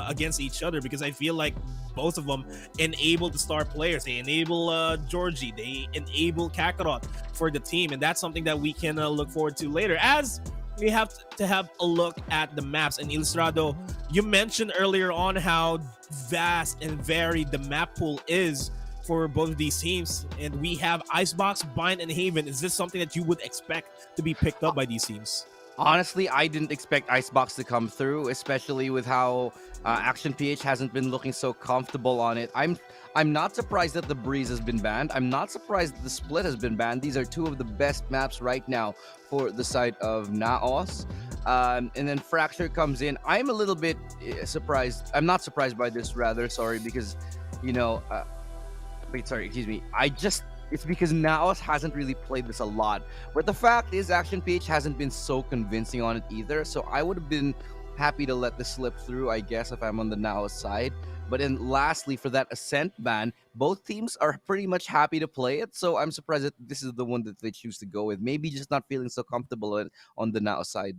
against each other, because I feel like both of them enable the star players. They enable Georgie. They enable Kakarot for the team, and that's something that we can look forward to later, as we have to have a look at the maps. And Ilustrado, you mentioned earlier on how vast and varied the map pool is for both of these teams, and we have Icebox, Bind, and Haven. Is this something that you would expect to be picked up by these teams? Honestly, I didn't expect Icebox to come through, especially with how Action PH hasn't been looking so comfortable on it. I'm not surprised that the Breeze has been banned. I'm not surprised that the Split has been banned. These are two of the best maps right now for the side of NAOS. And then Fracture comes in. I'm a little bit surprised. I'm not surprised by this, rather. Sorry, because, excuse me. It's because NAOS hasn't really played this a lot. But the fact is, Action PH hasn't been so convincing on it either. So I would have been happy to let this slip through, I guess, if I'm on the NAOS side. But then lastly, for that Ascent ban, both teams are pretty much happy to play it. So I'm surprised that this is the one that they choose to go with. Maybe just not feeling so comfortable on the NAOS side.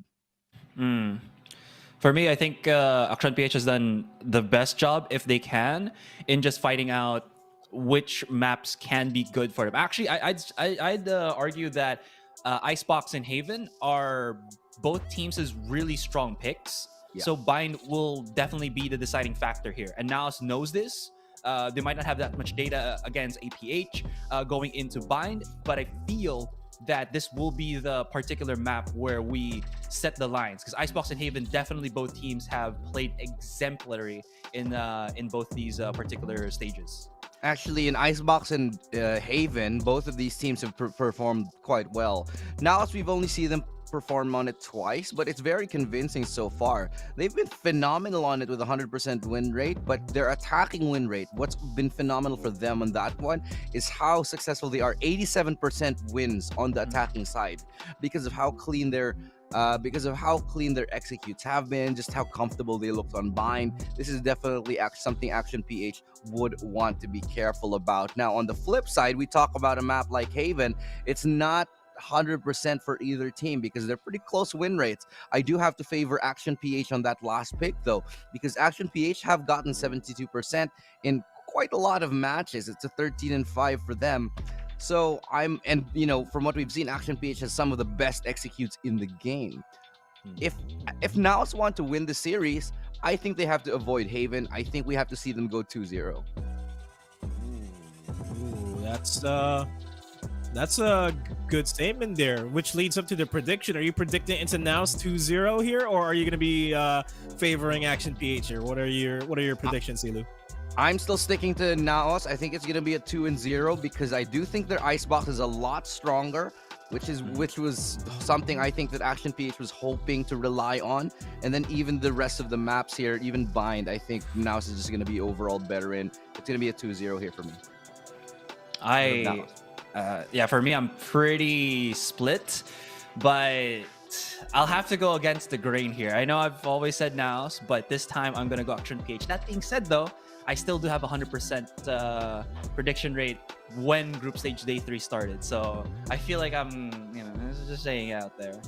For me, I think Action PH has done the best job, if they can, in just fighting out which maps can be good for them. Actually, I'd argue that Icebox and Haven are both teams' really strong picks. Yeah. So Bind will definitely be the deciding factor here. And NAOS knows this. They might not have that much data against APH going into Bind, but I feel that this will be the particular map where we set the lines, because Icebox and Haven, definitely both teams have played exemplary in both these particular stages. Actually, in Icebox and Haven, both of these teams have performed quite well. Now, as we've only seen them perform on it twice, but it's very convincing so far. They've been phenomenal on it with 100% win rate, but their attacking win rate, what's been phenomenal for them on that one is how successful they are. 87% wins on the attacking side because of how clean their executes have been, just how comfortable they looked on Bind. This is definitely something Action PH would want to be careful about. Now, on the flip side, we talk about a map like Haven. It's not 100% for either team because they're pretty close win rates. I do have to favor Action PH on that last pick, though, because Action PH have gotten 72% in quite a lot of matches. It's a 13-5 for them. So from what we've seen, Action PH has some of the best executes in the game. If NAOS want to win the series, I think they have to avoid Haven. I think we have to see them go 2-0. Ooh, that's a good statement there, which leads up to the prediction. Are you predicting into NAOS 2-0 here, or are you going to be favoring Action PH here? What are your predictions, Silu? I'm still sticking to NAOS. I think it's going to be a 2-0 because I do think their icebox is a lot stronger, which was something I think that Action PH was hoping to rely on. And then even the rest of the maps here, even Bind, I think NAOS is just going to be overall better in. It's going to be a 2-0 here for me. Yeah, for me, I'm pretty split, but I'll have to go against the grain here. I know I've always said NAOS, but this time I'm going to go Action PH. That being said, though, I still do have a 100% prediction rate when Group Stage Day 3 started. So I feel like I'm, just saying it out there.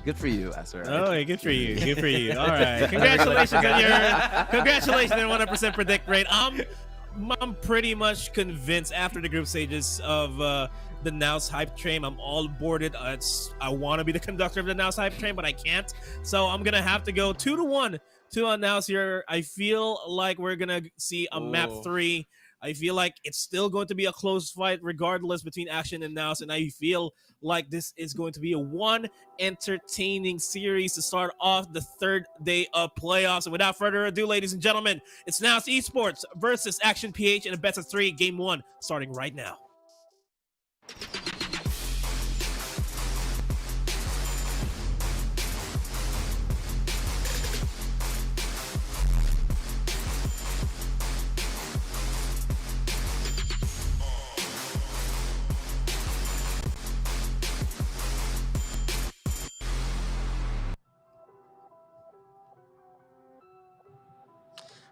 Good for you, Asura. Oh, good for you. Good for you. All right. Congratulations on your 100% predict rate. I'm pretty much convinced after the group stages of the NAOS hype train. I'm all boarded. I want to be the conductor of the NAOS hype train, but I can't. So I'm going to have to go 2-1 to NAOS here. I feel like we're going to see a map 3. I feel like it's still going to be a close fight regardless between Action and NAOS, and I feel like this is going to be one entertaining series to start off the third day of playoffs. And without further ado, ladies and gentlemen, it's NAOS Esports versus Action PH in a best of 3 game 1 starting right now.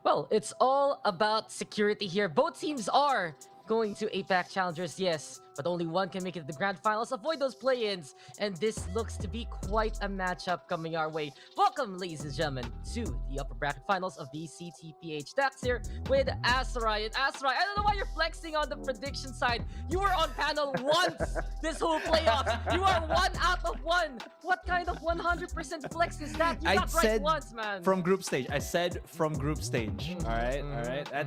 Well, it's all about security here. Both teams are going to APAC Challengers, yes, but only one can make it to the grand finals. Avoid those play-ins, and this looks to be quite a matchup coming our way. Welcome, ladies and gentlemen, to the upper bracket finals of VCTPH. That's here with Asarai. And Asarai, I don't know why you're flexing on the prediction side. You were on panel once this whole playoff. You are 1 out of 1. What kind of 100% flex is that? You got right once, man. From group stage. I said from group stage. All right.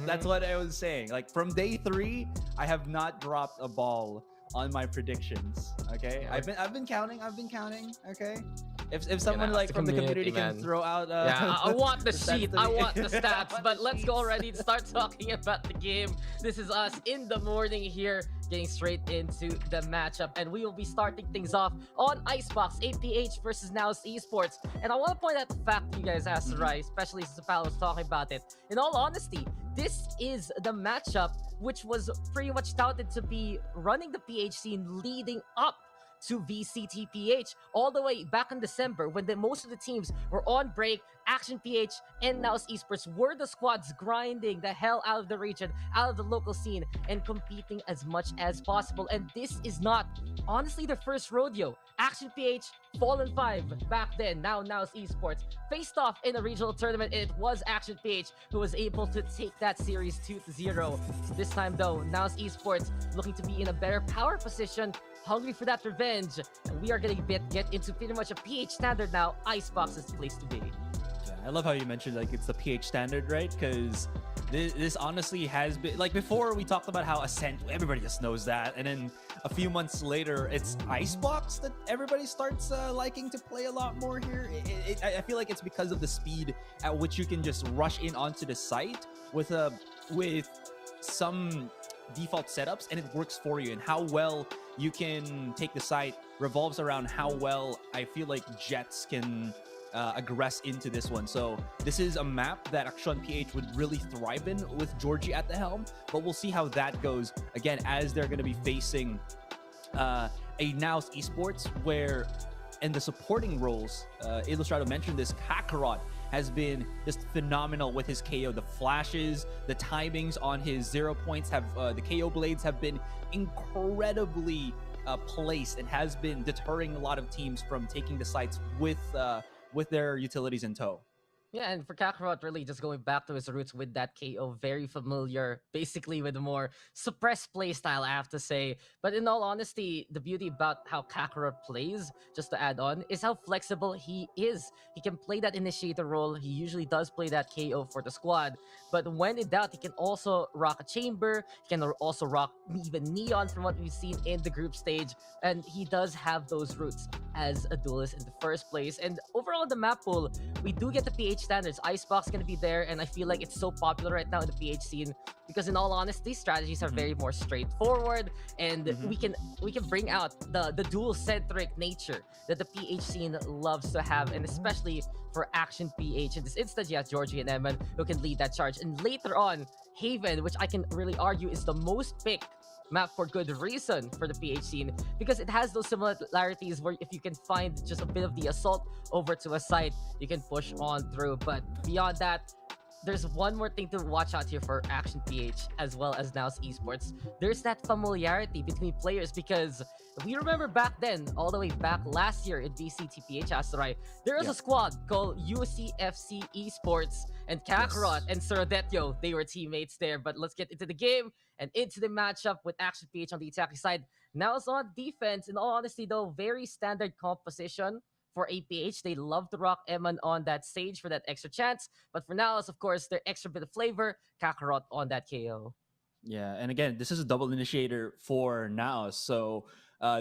That's what I was saying. Like from day 3, I have not dropped a ball on my predictions. Okay, I've been counting. Okay, if someone like from the community can throw out I want the sheet, I want the stats. But let's go already and start talking about the game. This is us in the morning here, getting straight into the matchup, and we will be starting things off on Icebox APH versus NAOS Esports. And I want to point out the fact that you guys asked Sarai, especially since Pal was talking about it. In all honesty, this is the matchup which was pretty much touted to be running the PH scene leading up to VCTPH all the way back in December when most of the teams were on break. Action PH and NAOS Esports were the squads grinding the hell out of the region, out of the local scene, and competing as much as possible. And this is not, honestly, their first rodeo. Action PH, Fallen 5 back then, now NAOS Esports, faced off in a regional tournament, and it was Action PH who was able to take that series 2-0. So this time, though, NAOS Esports looking to be in a better power position, hungry for that revenge, and we are going to get into pretty much a PH standard now. Icebox is the place to be. Yeah, I love how you mentioned like it's the PH standard, right? Because this honestly has been like before we talked about how Ascent, everybody just knows that, and then a few months later it's Icebox that everybody starts liking to play a lot more here. I feel like it's because of the speed at which you can just rush in onto the site with some default setups, and it works for you, and how well you can take the site revolves around how well I feel like Jets can aggress into this one. So this is a map that Action PH would really thrive in with Georgie at the helm, but we'll see how that goes again as they're going to be facing a NAOS Esports where in the supporting roles, Illustrato mentioned this, Kakarot has been just phenomenal with his KO. The flashes, the timings on his 0 points have the KO blades have been incredibly placed and has been deterring a lot of teams from taking the sites with their utilities in tow. Yeah, and for Kakarot, really just going back to his roots with that KO, very familiar, basically with a more suppressed playstyle, I have to say. But in all honesty, the beauty about how Kakarot plays, just to add on, is how flexible he is. He can play that initiator role. He usually does play that KO for the squad. But when in doubt, he can also rock a chamber. He can also rock even Neon from what we've seen in the group stage. And he does have those roots as a duelist in the first place. And overall in the map pool, we do get the PH standards. Icebox gonna be there, and I feel like it's so popular right now in the PH scene because in all honesty, strategies are very more straightforward, and we can bring out the duel-centric nature that the PH scene loves to have, and especially for Action PH. In this instance, you have Georgie and Eman who can lead that charge. And later on, Haven, which I can really argue is the most picked map for good reason for the PH scene, because it has those similarities where if you can find just a bit of the assault over to a site, you can push on through. But beyond that, there's one more thing to watch out here for Action PH as well as NAOS Esports. There's that familiarity between players, because if we remember back then, all the way back last year in VCTPH Asteroid, there was a squad called UCFC Esports, and Kakarot and Suradetyo, they were teammates there. But let's get into the game and into the matchup with Action PH on the attacking side. NAOS on defense. In all honesty though, very standard composition for APH. They love to rock Eman on that stage for that extra chance. But for NAOS, of course, their extra bit of flavor, Kakarot on that KO. Yeah, and again, this is a double initiator for NAOS. So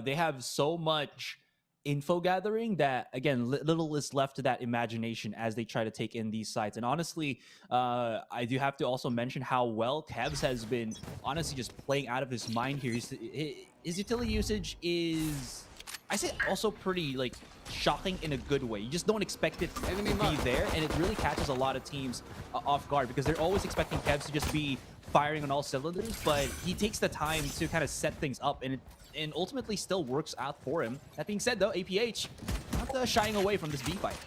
they have so much info gathering that, again, little is left to that imagination as they try to take in these sites. And honestly, I do have to also mention how well Kevs has been honestly just playing out of his mind here. His utility usage is, I say, also pretty like shocking in a good way. You just don't expect it to be there, and it really catches a lot of teams off guard, because they're always expecting Kevs to just be firing on all cylinders, but he takes the time to kind of set things up, and ultimately still works out for him. That being said though, APH not shying away from this B fight.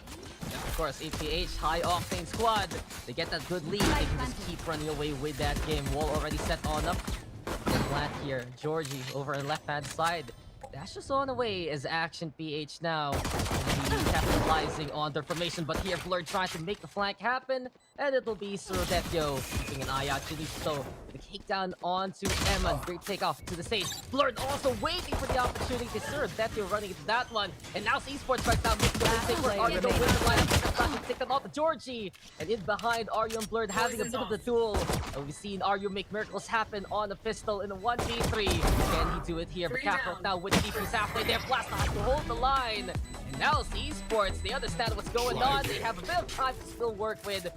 Yeah, of course, APH, high octane squad. They get that good lead. They can just keep running away with that game. Wall already set on up. And flat here. Georgie over on the left-hand side. That's just on the way as Action PH now. Capitalizing on their formation, but here Blur trying to make the flank happen, and it'll be Surodetyo keeping an eye out. Chilisto the kick down onto Eman. Great takeoff to the stage. Blur also waiting for the opportunity. Surodetyo running into that one, and now Esports right now making the mistake for Aryo to win the lineup. Take them off to Georgie, and in behind Aryo and Blur having a bit of the duel. And we've seen Aryo make miracles happen on the pistol in a 1v3. Can he do it here? But Kakarot now with DP's halfway there. Blast to hold the line. And now Esports, they understand what's going on. They have a bit of time to still work with.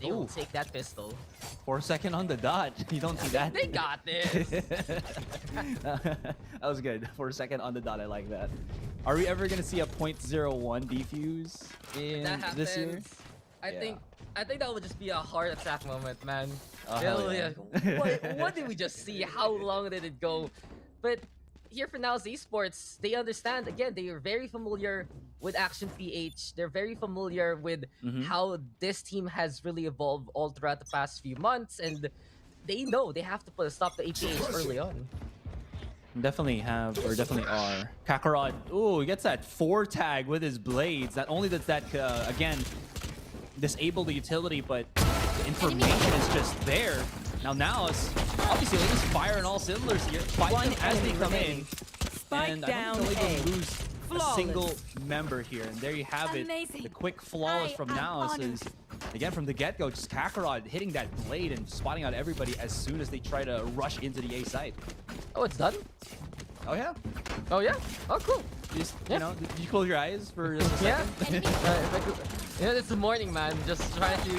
They will take that pistol. 4 seconds on the dot. You don't see that. They got this. That was good. 4 seconds on the dot. I like that. Are we ever gonna see a .01 defuse in this year? I think that would just be a heart attack moment, man. Yeah. What did we just see? How long did it go? But here for NAOS Esports, they understand, again, they are very familiar with Action PH. They're very familiar with how this team has really evolved all throughout the past few months, and they know they have to put a stop to APH early on. Definitely have, or definitely are. Kakarot, ooh, he gets that 4 tag with his blades. Not only does that, again, disable the utility, but the information is just there. Now NAOS, obviously, they just fire on all cylinders here. Fight them as they come in. And I don't think they'll lose a single member here. And there you have it. The quick flawless from NAOS is, again, from the get-go, just Kakarot hitting that blade and spotting out everybody as soon as they try to rush into the A site. Oh, it's done? Oh, yeah. Oh, yeah? Oh, cool. Just, you know, did you close your eyes for just a second? You know, it's the morning, man. Just trying to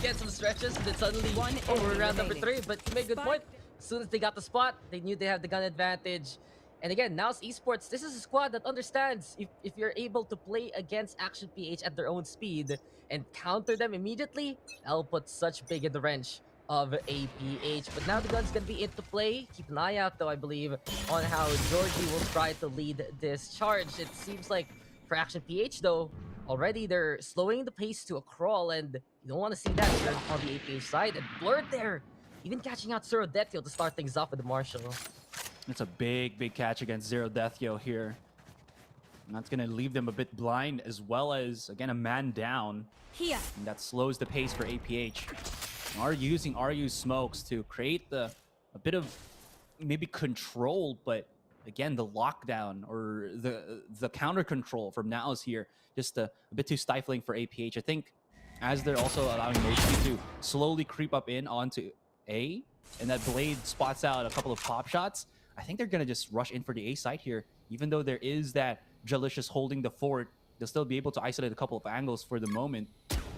get some stretches, and then suddenly we're around number 3. But you made a good point. As soon as they got the spot, they knew they have the gun advantage. And again, NAOS Esports, this is a squad that understands if you're able to play against Action PH at their own speed and counter them immediately, that'll put such big in the wrench of APH. But now the gun's gonna be into play. Keep an eye out, though, I believe, on how Georgie will try to lead this charge. It seems like for Action PH, though, already they're slowing the pace to a crawl, and you don't want to see that on the APH side. And Blurred there, even catching out Surodetyo to start things off with the Marshall. It's a big, big catch against Zerodetyo here. And that's going to leave them a bit blind, as well as, again, a man down. Here. And that slows the pace for APH. Are using RU smokes to create a bit of maybe control, but again, the lockdown or the counter control from NAOS here, just a bit too stifling for APH. I think as they're also allowing Mochi to slowly creep up in onto A, and that Blade spots out a couple of pop shots, I think they're going to just rush in for the A side here. Even though there is that Jalicious holding the fort, they'll still be able to isolate a couple of angles for the moment.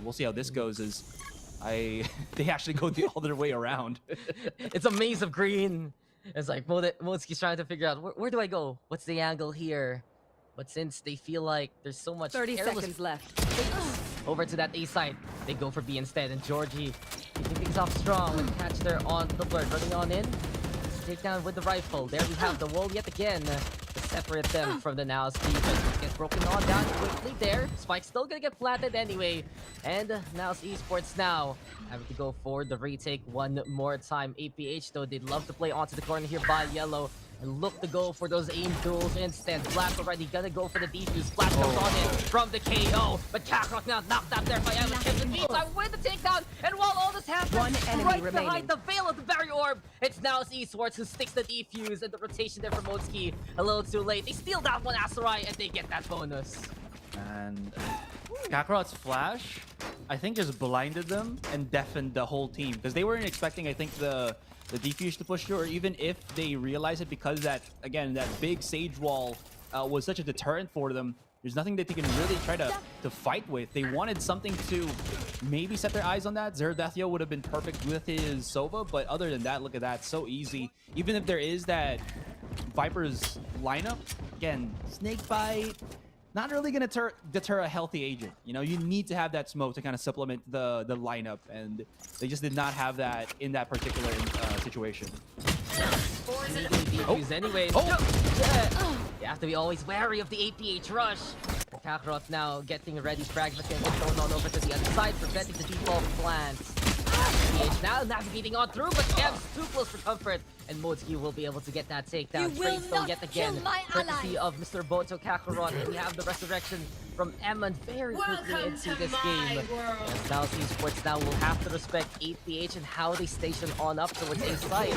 We'll see how this goes as they actually go the other way around. It's a maze of green. It's like Motsky's trying to figure out where do I go? What's the angle here? But since they feel like there's so much 30 seconds left. Over to that A side, they go for B instead, and Georgie keeping things off strong with catch there on the Blur, running on in. Take down with the rifle. There we have the wall yet again to separate them from the NAOS defense. Gets broken on down quickly there. Spike's still gonna get planted anyway. And NAOS Esports now having to go for the retake one more time. APH though, they'd love to play onto the corner here by Yellow and look to go for those aim duels instead. Blast already gonna go for the defuse. Blast comes on in from the KO, but Kakarot now knocked out there by Emma. In the meantime, with the takedown, and while all this happens, One enemy right remaining. behind the veil of the barrier orb, it's now Esports who sticks the defuse, and the rotation there for Motsky a little too late. They steal that one Asarai, and they get that bonus. And Kakarot's flash, I think, just blinded them and deafened the whole team, because they weren't expecting, I think, the defuse to push through, or even if they realize it, because that, again, that big Sage wall was such a deterrent for them. There's nothing that they can really try to fight with. They wanted something to maybe set their eyes on that. Zerathio would have been perfect with his Sova, but other than that, look at that, so easy. Even if there is that Viper's lineup, again, snake bite, not really going to deter a healthy agent. You know, you need to have that smoke to kind of supplement the lineup, and they just did not have that in that particular situation. Anyways, you have to be always wary of the APH rush. Kakarot now getting ready, fragment and thrown on over to the other side, preventing the default plants. APH now navigating on through, but Kev's too close for comfort, and Motsky will be able to get that takedown. Still yet again, courtesy of Mr. Boto Kakarot, and we have the resurrection from Emman very quickly into this game. As now Esports now will have to respect APH and how they station on up towards A side.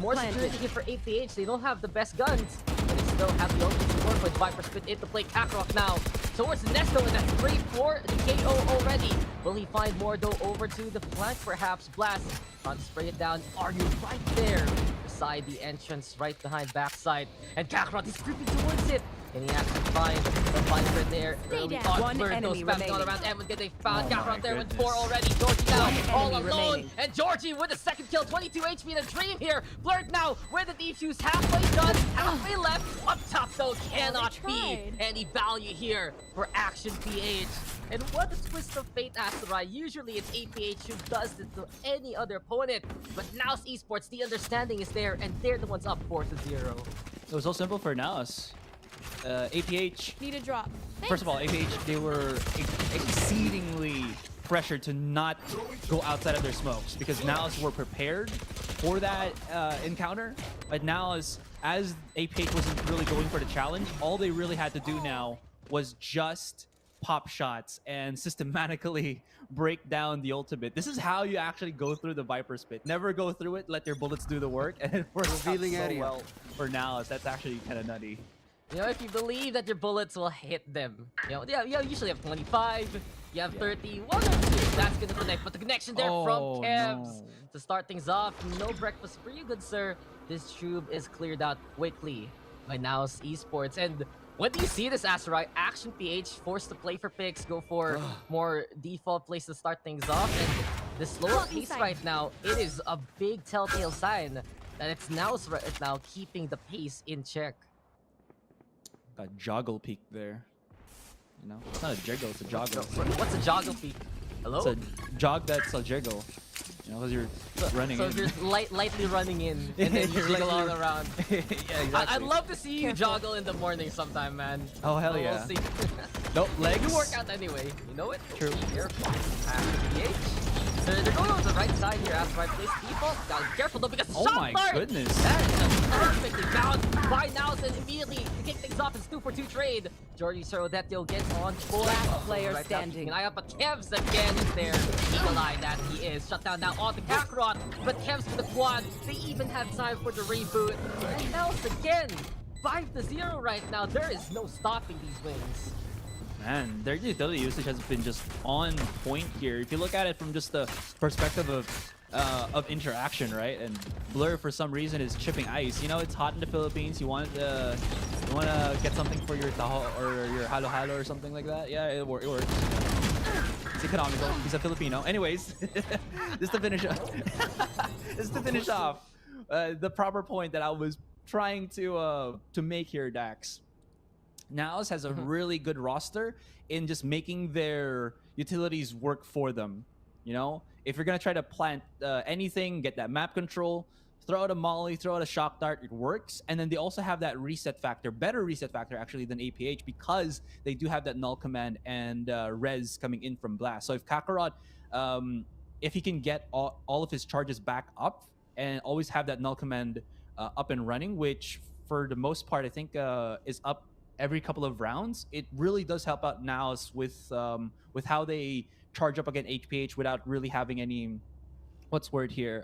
More security here for APH. They don't have the best guns, but they still have the ultimate to work with. Viper split into play. Kakarot now towards Nesto, and that's 3 for the KO already. Will he find more though over to the flank perhaps? Blast trying to spray it down. Are you right there beside the entrance, right behind backside, and Kakarot is creeping towards it. Can he actually find the Viper there early on? One enemy remaining. All around Emman, they found Kakarot there with 4 already. Georgie now all alone, remaining. and Georgie with a second kill, 22 HP in a dream here. Blurred now with the defuse, halfway done, halfway left. Up top though, cannot be any value here for Action PH. And what a twist of fate, Asarai. Usually it's APH who does it to any other opponent, but now Esports, the understanding is there, and they're the ones up 4-0. It was so simple for NAOS. APH, Need a drop. first of all, APH, they were exceedingly pressured to not go outside of their smokes, because NAOS were prepared for that encounter. But NAOS, as APH wasn't really going for the challenge, all they really had to do now was just pop shots and systematically break down the ultimate. This is how you actually go through the Viper spit. Never go through it, let your bullets do the work, and it works out so well for NAOS. That's actually kind of nutty. You know, if you believe that your bullets will hit them, you know, you usually have 25, you have 30, 1 or 2, that's gonna connect. But the connection there from Kevs to start things off. No breakfast for you, good sir. This tube is cleared out quickly by NAOS Esports. And when do you see this, Asarai? Action PH forced to play for picks, go for more default plays to start things off. And the slower pace right now, it is a big telltale sign that it's now keeping the pace in check. Got joggle peak there. You know, it's not a jiggle, it's a joggle. What's a joggle peak? Hello? It's a jog that's a jiggle. You know, because you're running in. So you're lightly running in, and then you jiggle all around. Yeah, exactly. I'd love to see you joggle in the morning sometime, man. Oh, hell yeah. We'll see. Nope, legs. You work out anyway. You know it? True. Careful. They're going on the right side here after I place default. Gotta be careful though because Oh shot my dart! goodness. That is just perfectly bounced by NAOS, and immediately to kick things off, it's 2-for-2 trade. Jordy Sorodetio gets on full. Last player right standing. Now, keeping an eye out, but Kevs again is there. Eagle Eye that he is. Shut down now on the Kakarot, but Kevs for the quad. They even have time for the reboot. And NAOS again, 5-0 right now. There is no stopping these wins. Man, their utility usage has been just on point here. If you look at it from just the perspective of interaction, right? And Blur, for some reason, is chipping ice. You know, it's hot in the Philippines. You want to get something for your taho or your halo halo or something like that. Yeah, it works. It's economical. He's a Filipino. Anyways, just to finish off, the proper point that I was trying to make here, Dax. NAOS has a really good roster in just making their utilities work for them. You know, if you're gonna try to plant anything, get that map control, throw out a molly, throw out a shock dart, it works. And then they also have that reset factor, better reset factor actually than APH, because they do have that null command and res coming in from blast. So if Kakarot, if he can get all of his charges back up and always have that null command up and running, which for the most part I think is up every couple of rounds, it really does help out NAOS with how they charge up against HPH without really having any, what's word here,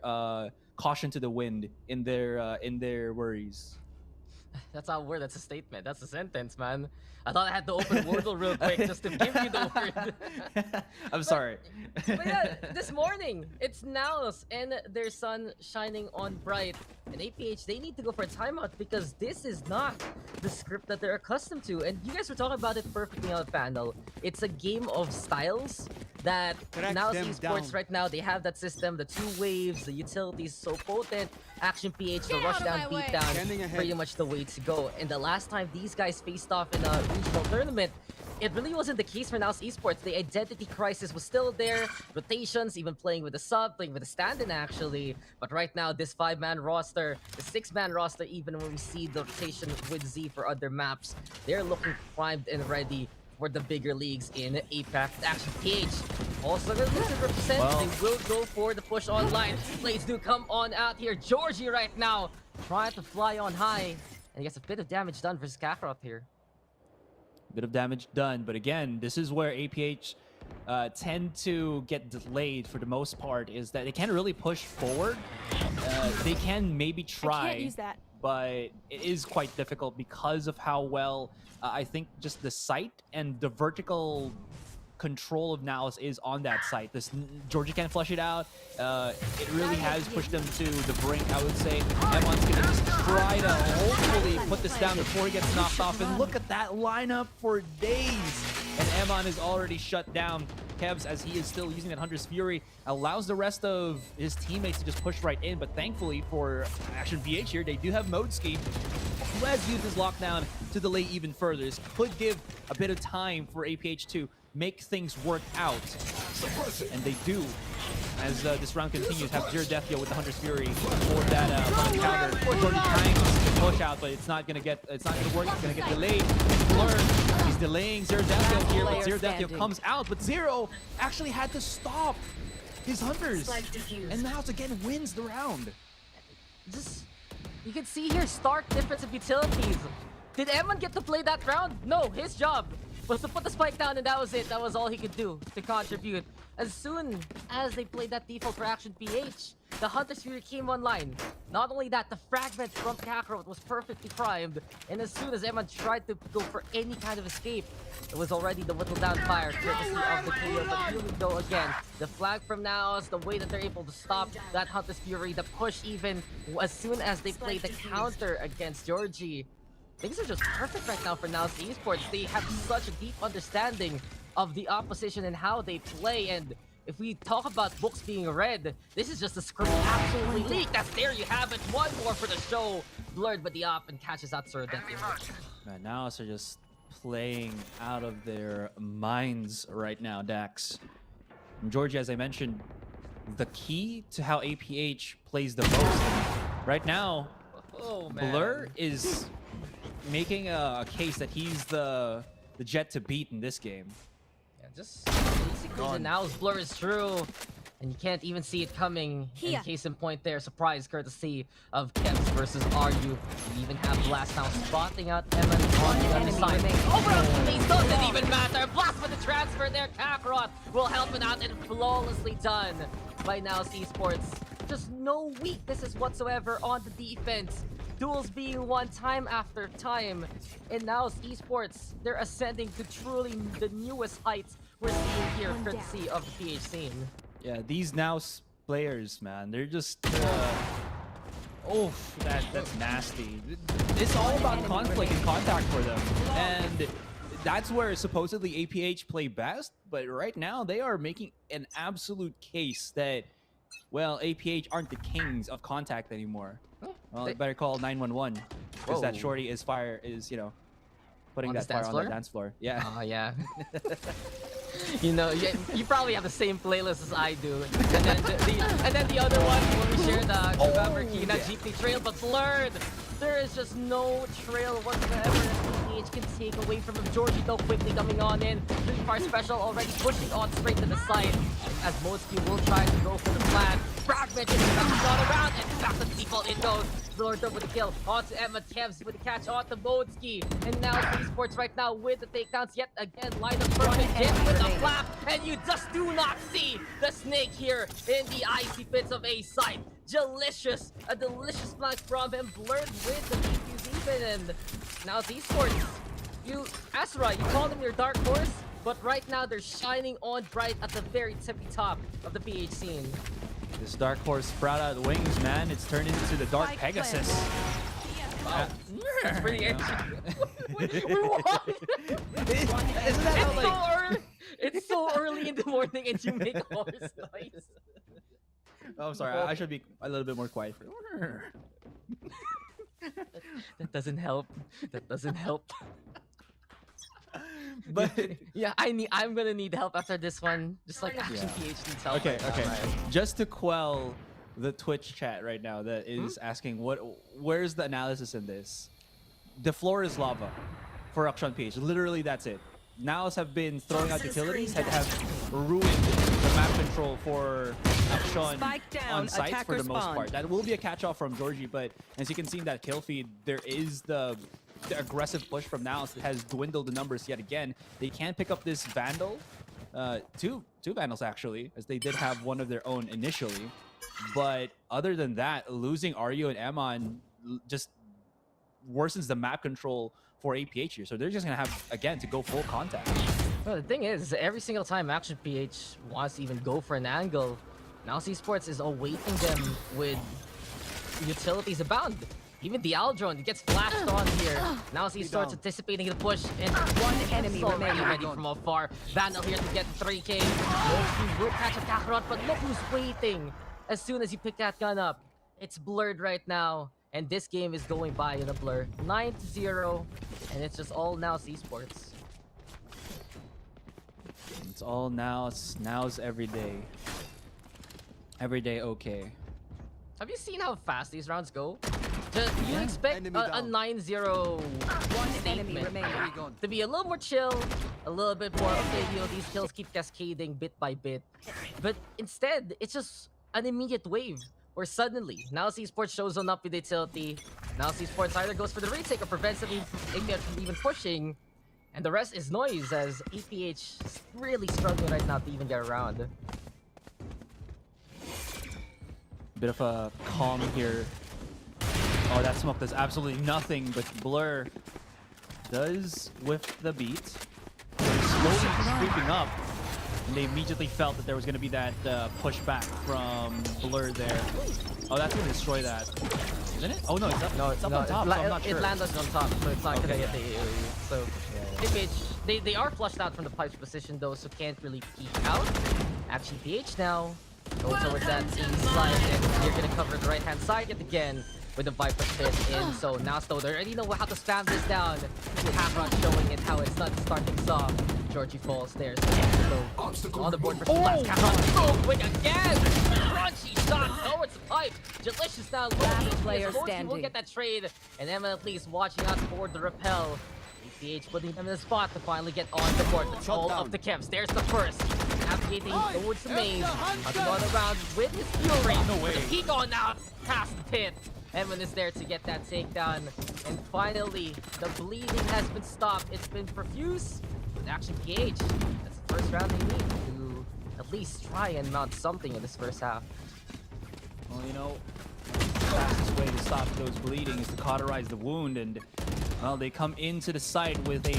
caution to the wind in their worries. That's not a word, that's a statement. That's a sentence, man. I thought I had to open Wordle real quick just to give you the word. I'm sorry. But yeah, this morning, it's NAOS and their sun shining on bright. And APH, they need to go for a timeout because this is not the script that they're accustomed to. And you guys were talking about it perfectly on the panel. It's a game of styles that NAOS Esports right now, they have that system, the 2 waves, the utilities so potent. Action PH, the rush down, beat down, pretty much the way to go. And the last time these guys faced off in a regional tournament, it really wasn't the case for NAOS Esports. The identity crisis was still there. Rotations, even playing with a sub, playing with a stand-in actually. But right now, this 5-man roster, the 6-man roster, even when we see the rotation with Z for other maps, they're looking primed and ready for the bigger leagues in APAC. Action PH also going to represent. They will go for the push online. Blades do come on out here. Georgie right now trying to fly on high. And he gets a bit of damage done versus Kakarot here. Bit of damage done, but again, this is where APH tend to get delayed for the most part, is that they can't really push forward. They can maybe try, I can't use that. but it is quite difficult because of how well I think just the sight and the vertical control of NAOS is on that site. Georgie can't flush it out. It really has pushed them to the brink, I would say. Emon's gonna just try to hopefully put this down before he gets knocked off. And look at that lineup for days. And Emon is already shut down. Kevs, as he is still using that Hunter's Fury, allows the rest of his teammates to just push right in. But thankfully for Action VH here, they do have Modeski, who has used his lockdown to delay even further. This could give a bit of time for APH to make things work out. And they do. As this round continues, have Zero Deathio with the Hunter's Fury for that counter. Jordy trying to push out, but it's not gonna work. It's gonna get delayed. Blur, he's delaying Zero Deathio here, but Zero Deathio comes out, but Zero actually had to stop his Hunters. And now again wins the round. You can see here stark difference of utilities. Did Emon get to play that round? No, his job was to put the spike down, and that was it. That was all he could do to contribute. As soon as they played that default for Action PH, the Hunter's Fury came online. Not only that, the fragment from Kakarot was perfectly primed, and as soon as Emon tried to go for any kind of escape, it was already the whittled down fire courtesy of the KO. But here we go again. The flag from NAOS, the way that they're able to stop that Hunter's Fury, the push even as soon as they play the counter against Georgie. Things are just perfect right now for NAOS Esports. They have such a deep understanding of the opposition and how they play. And if we talk about books being read, this is just a script absolutely leaked. That's there you have it. One more for the show. Blurred by the op and catches out Sir Death. Man, NAOS are just playing out of their minds right now, Dax. And Georgie, as I mentioned, the key to how APH plays the most. Right now, Blur is making a case that he's the jet to beat in this game. Yeah, just basically the NAOS Blur is true. And you can't even see it coming. In case in point there, surprise courtesy of Kems versus RU. You even have Blast now spotting out Emma on the other side. Overall space doesn't even matter. Blast with the transfer there. Kakarot will help it out and flawlessly done by NAOS Esports. Just no weaknesses whatsoever on the defense. Duels being won time after time. And NAOS Esports, they're ascending to truly the newest heights we're seeing here, courtesy of the PH scene. Yeah, these NAOS players, man, they're just... that's nasty. It's all about conflict and contact for them. And that's where supposedly APH play best. But right now, they are making an absolute case that, well, APH aren't the kings of contact anymore. Well, they better call 911. Because that shorty is putting that fire on the dance floor. Yeah. Oh, yeah. You know, you probably have the same playlist as I do. And then the other one, when we shared remember Kina Jeepney Trail, but blurred. There is just no trail whatsoever PH can take away from him. Georgie though quickly coming on in. 3-fire special already pushing on straight to the side. As Moski will try to go for the plan. Fragment is not around and back to the default it goes. Lord with the kill. On to Emma Kems with the catch on to Moski. And now Esports right now with the takedowns yet again. Line up perfect hit with a flap. And you just do not see the snake here in the icy pits of A side. Delicious. A delicious flank from him. Blurred with the defuse even. And now Esports. Asura, you call them your dark horse. But right now they're shining on bright at the very tippy top of the PH scene. This Dark Horse sprout out wings, man. It's turned into the Dark Pegasus. Wow. That's pretty edgy. We won! Isn't that so early? It's so early in the morning and you make horse noise. Oh, I'm sorry. I should be a little bit more quiet. That doesn't help. That doesn't help. But yeah, I'm gonna need help after this one. Just like Action PH needs help. Okay. Just to quell the Twitch chat right now that is asking where's the analysis in this? The floor is lava for Action PH. Literally, that's it. NAOS have been throwing out utilities that have ruined the map control for Action on site for the most part. That will be a catch-off from Georgie, but as you can see in that kill feed, there is the aggressive push from NAOS that has dwindled the numbers yet again. They can't pick up this Vandal. Two Vandals, actually, as they did have one of their own initially. But other than that, losing RU and Emon just worsens the map control for APH here. So they're just going to have, again, to go full contact. Well, the thing is, every single time Action PH wants to even go for an angle, NAOS Esports is awaiting them with utilities abound. Even the Aldrone gets flashed on here. NAOS Esports anticipating the push, and one enemy already ready from afar. Vandal here to get 3K. He will catch a Kakarot, but look who's waiting. As soon as you pick that gun up, it's blurred right now, and this game is going by in a blur. 9-0, and it's just all NAOS Esports. It's all NAOS every day. Every day, okay. Have you seen how fast these rounds go? Do you expect a 9-0 statement to be a little more chill, a little bit more, okay, these kills keep cascading bit by bit. But instead, it's just an immediate wave where suddenly, NAOS Esports shows on up with utility. NAOS Esports either goes for the retake or prevents them from even pushing. And the rest is noise as APH is really struggling right now to even get around. Bit of a calm here. Oh, that smoke does absolutely nothing, but Blur does whiff the beat. They're slowly creeping up, and they immediately felt that there was going to be that pushback from Blur there. Oh, that's going to destroy that. Isn't it? Oh, no, it's up on top, so I'm not sure. It landed on top, so it's not going to get the AoE. So, they are flushed out from the pipes position, though, so can't really peek out. Action PH now. Go towards that inside, and you're gonna cover the right-hand side yet again with the Viper Pit in. So now they already know how to spam this down. Kakarot showing it how it's not starting things off. Georgie falls there. So on the board for Splash. Kakarot so quick again! Crunchy shot towards the pipe. Delicious now. Last player standing. Will get that trade, and Emma at least watching out for the repel. APH putting them in the spot to finally get on the board. All of the camps. There's the first. After navigating towards the main. Another round with his Fury. No way. The peek on out past the pit. Edmund is there to get that takedown. And finally, the bleeding has been stopped. It's been profuse with Action PH. That's the first round they need to at least try and mount something in this first half. Well, you know, the fastest way to stop those bleeding is to cauterize the wound, and well, they come into the site with a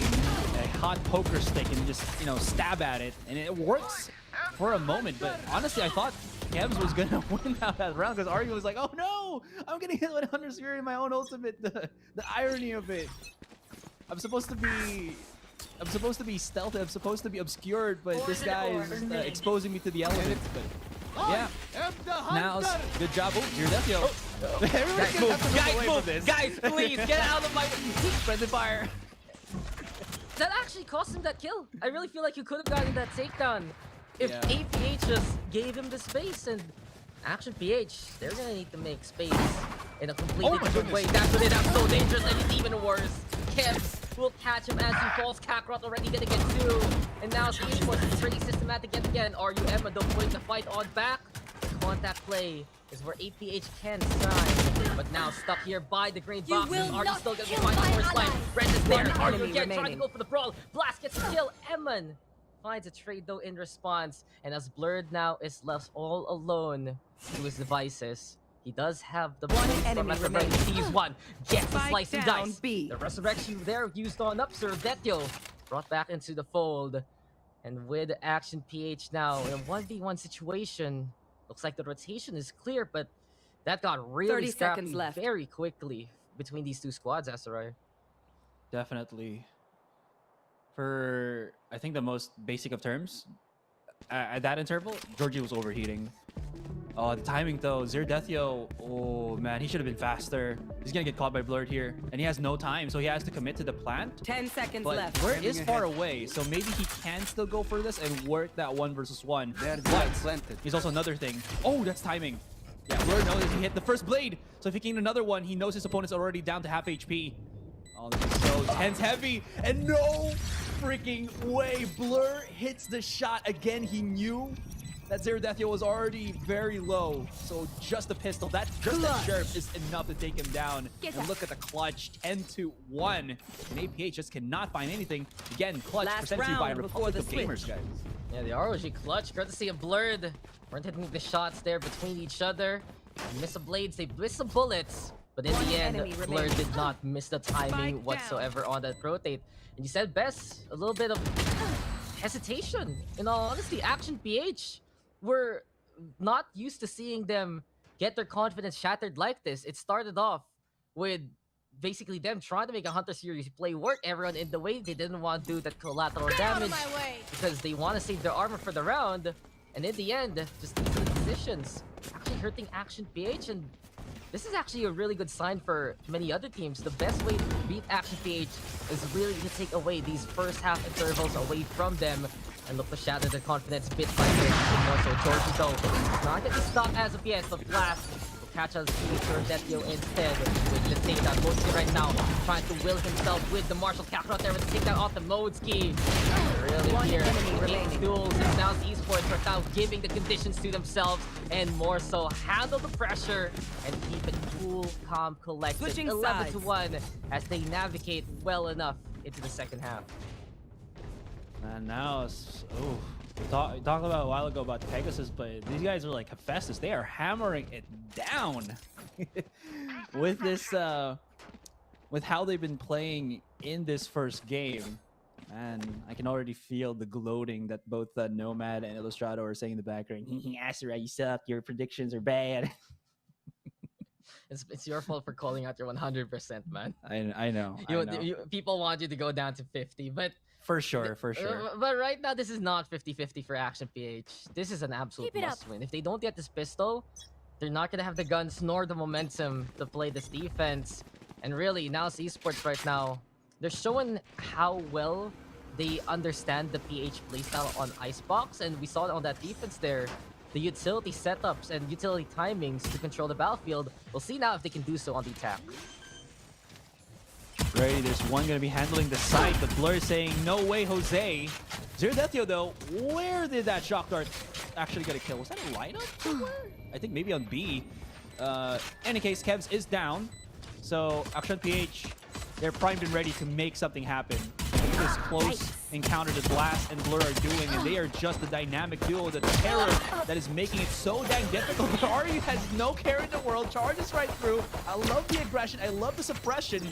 hot poker stick and just, you know, stab at it, and it works for a moment. But honestly, I thought Kevs was gonna win out that round because Argo was like, "Oh no, I'm getting hit with Hunter's Fury in my own ultimate." The irony of it. I'm supposed to be stealthy. I'm supposed to be obscured, but this guy is exposing me to the elements. But yeah, now good job. Oh, you're death, yo. Everyone's gonna have to move away from this. Guys, please get out of my Friendly fire. That actually cost him that kill. I really feel like you could have gotten that takedown if Yeah. APH just gave him the space. And Action PH, they're gonna need to make space in a completely different way. That's what it is. So dangerous, and it's even worse. Kevs will catch him as he falls. Kakarot already gonna get two. And now Esports is pretty systematic yet again. Are you Emma don't put the fight on back? The contact play is where APH can shine. But now stuck here by the green boxes. Are you still gonna find the first line? Red is there. Are you again trying to go for the brawl? Blast gets a kill. Emman finds a trade though in response. And as Blurred now is left all alone to his devices, he does have the enemy remaining. Sees one. Gets the Spike slice and down, dice. B. The resurrection there used on up Servetio. Brought back into the fold. And with Action PH now in a 1v1 situation, looks like the rotation is clear, but that got really 30 seconds scrappy left. very quickly between these two squads, Asarai. Definitely. For, I think, the most basic of terms, at that interval, Georgie was overheating. The timing though, Zerdethio, oh man, he should have been faster. He's gonna get caught by Blurred here, and he has no time, so he has to commit to the plant. 10 seconds But left. Blurred is far away, so maybe he can still go for this and work that 1 versus 1. But he's also another thing. Oh, that's timing. Yeah, Blurred knows he hit the first blade, so if he can get another one, he knows his opponent's already down to half HP. Oh, this is so tense heavy, and no freaking way. Blur hits the shot again. He knew that Zerdethio was already very low, so just a pistol, that sharp is enough to take him down. And look at the clutch, 10-1. And APH just cannot find anything. Again, clutch presented to you by Republic of Gamers, guys. Yeah, the ROG clutch, courtesy of Blurred. Weren't hitting the shots there between each other. They miss some blades, they miss some bullets. But in the end, Blurred did not miss the timing whatsoever on that rotate. And you said best, a little bit of hesitation. In all honesty, Action PH, we're not used to seeing them get their confidence shattered like this. It started off with basically them trying to make a Hunter series play work. Everyone in the way, they didn't want to do that collateral damage because they want to save their armor for the round. And in the end, just these positions actually hurting Action PH. And this is actually a really good sign for many other teams. The best way to beat Action PH is really to take away these first half intervals away from them and look to shatter their confidence bit by bit. More so, Georgie though, not going to stop as of yet. The Blast will catch us with Servetio instead with the takedown. Mostly right now, trying to will himself with the Marshall Kakarot there with the takedown off the Modesky. Really here, in duels, and now Esports are now giving the conditions to themselves and more so handle the pressure and keep it cool, calm, collected. Switching 11-1 as they navigate well enough into the second half. And now, oh, we talked about a while ago about Pegasus, but these guys are like Hephaestus. They are hammering it down with this, with how they've been playing in this first game. And I can already feel the gloating that both Nomad and Illustrato are saying in the background. Asura, you suck. Your predictions are bad. It's your fault for calling out your 100%, man. I know. People want you to go down to 50, but for sure. But right now, this is not 50-50 for Action PH. This is an absolute must-win. If they don't get this pistol, they're not gonna have the guns nor the momentum to play this defense. And really, now it's Esports right now. They're showing how well they understand the PH playstyle on Icebox, and we saw it on that defense there. The utility setups and utility timings to control the battlefield. We'll see now if they can do so on the attack. Ready, there's one going to be handling the site, but Blur saying, no way, Jose. Zerodethio, though, where did that shock dart actually get a kill? Was that a lineup somewhere? I think maybe on B. Any case, Kevs is down. So Action PH, they're primed and ready to make something happen. This close encounter that Blast and Blur are doing, and they are just the dynamic duo, the terror that is making it so dang difficult. But Ari has no care in the world, charges right through. I love the aggression, I love the suppression.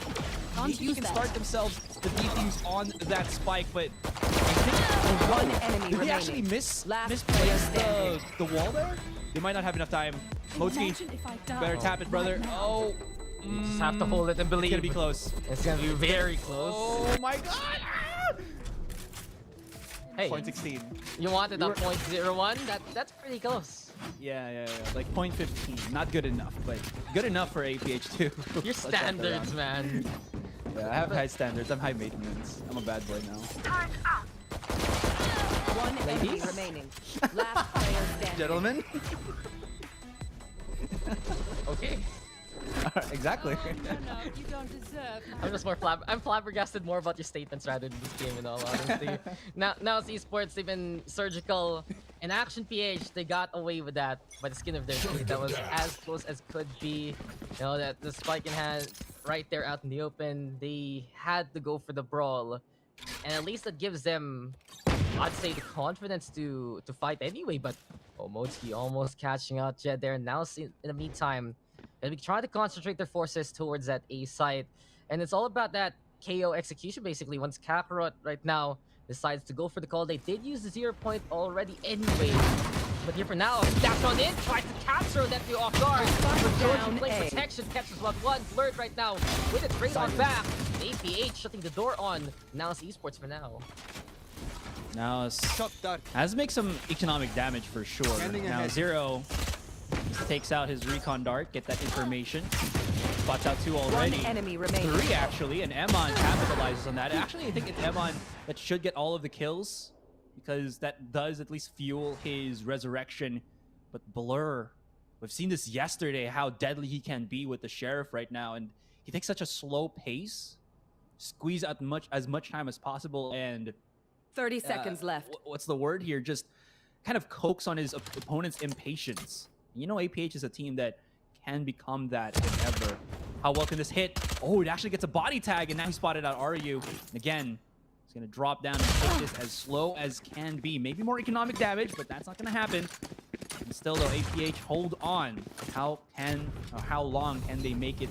Maybe he can start themselves the defuse on that spike, but I think one enemy did they actually misplace the wall there? They might not have enough time. Motsky, better tap it, brother. Oh. You just have to hold it and believe. It's gonna be close. It's gonna be very close. Oh my god! Ah! Hey, point 16. You wanted a point 01? That's pretty close. Yeah. Like point 15. Not good enough, but good enough for APH too. Your standards, man. Yeah, I have high standards. I'm high maintenance. I'm a bad boy now. One enemy remaining. Last player standing. Gentlemen. Okay. Exactly. No, you don't deserve. I'm just I'm flabbergasted more about your statements rather than this game, in all honesty. now it's Esports. They've been surgical. In Action PH, they got away with that by the skin of their teeth. That was as close as could be. You know, that the spike in hand right there out in the open. They had to go for the brawl, and at least that gives them, I'd say, the confidence to fight anyway. But Motsky almost catching out Jed there. Now in the meantime, they'll be trying to concentrate their forces towards that A site. And it's all about that KO execution, basically. Once Kakarot right now decides to go for the call, they did use the 0 point already anyway. But here for now, dash on in, tries to capture that off guard. But Georgie plays protection, catches one. Blurred right now with a trade on back. APH shutting the door on. Now it's Esports for now. Now has to make some economic damage for sure. Now Zero takes out his recon dart, get that information. Spots out 2 already. One enemy remaining. 3 actually, and Emon capitalizes on that. Actually, I think it's Emon that should get all of the kills because that does at least fuel his resurrection. But Blur, we've seen this yesterday, how deadly he can be with the Sheriff right now, and he takes such a slow pace, squeeze out as much time as possible, and 30 seconds left. What's the word here? Just kind of coax on his opponent's impatience. You know, APH is a team that can become that if ever. How well can this hit? Oh, it actually gets a body tag, and now he spotted out RU. And again, he's going to drop down and take this as slow as can be. Maybe more economic damage, but that's not going to happen. And still, though, APH hold on. How long can they make it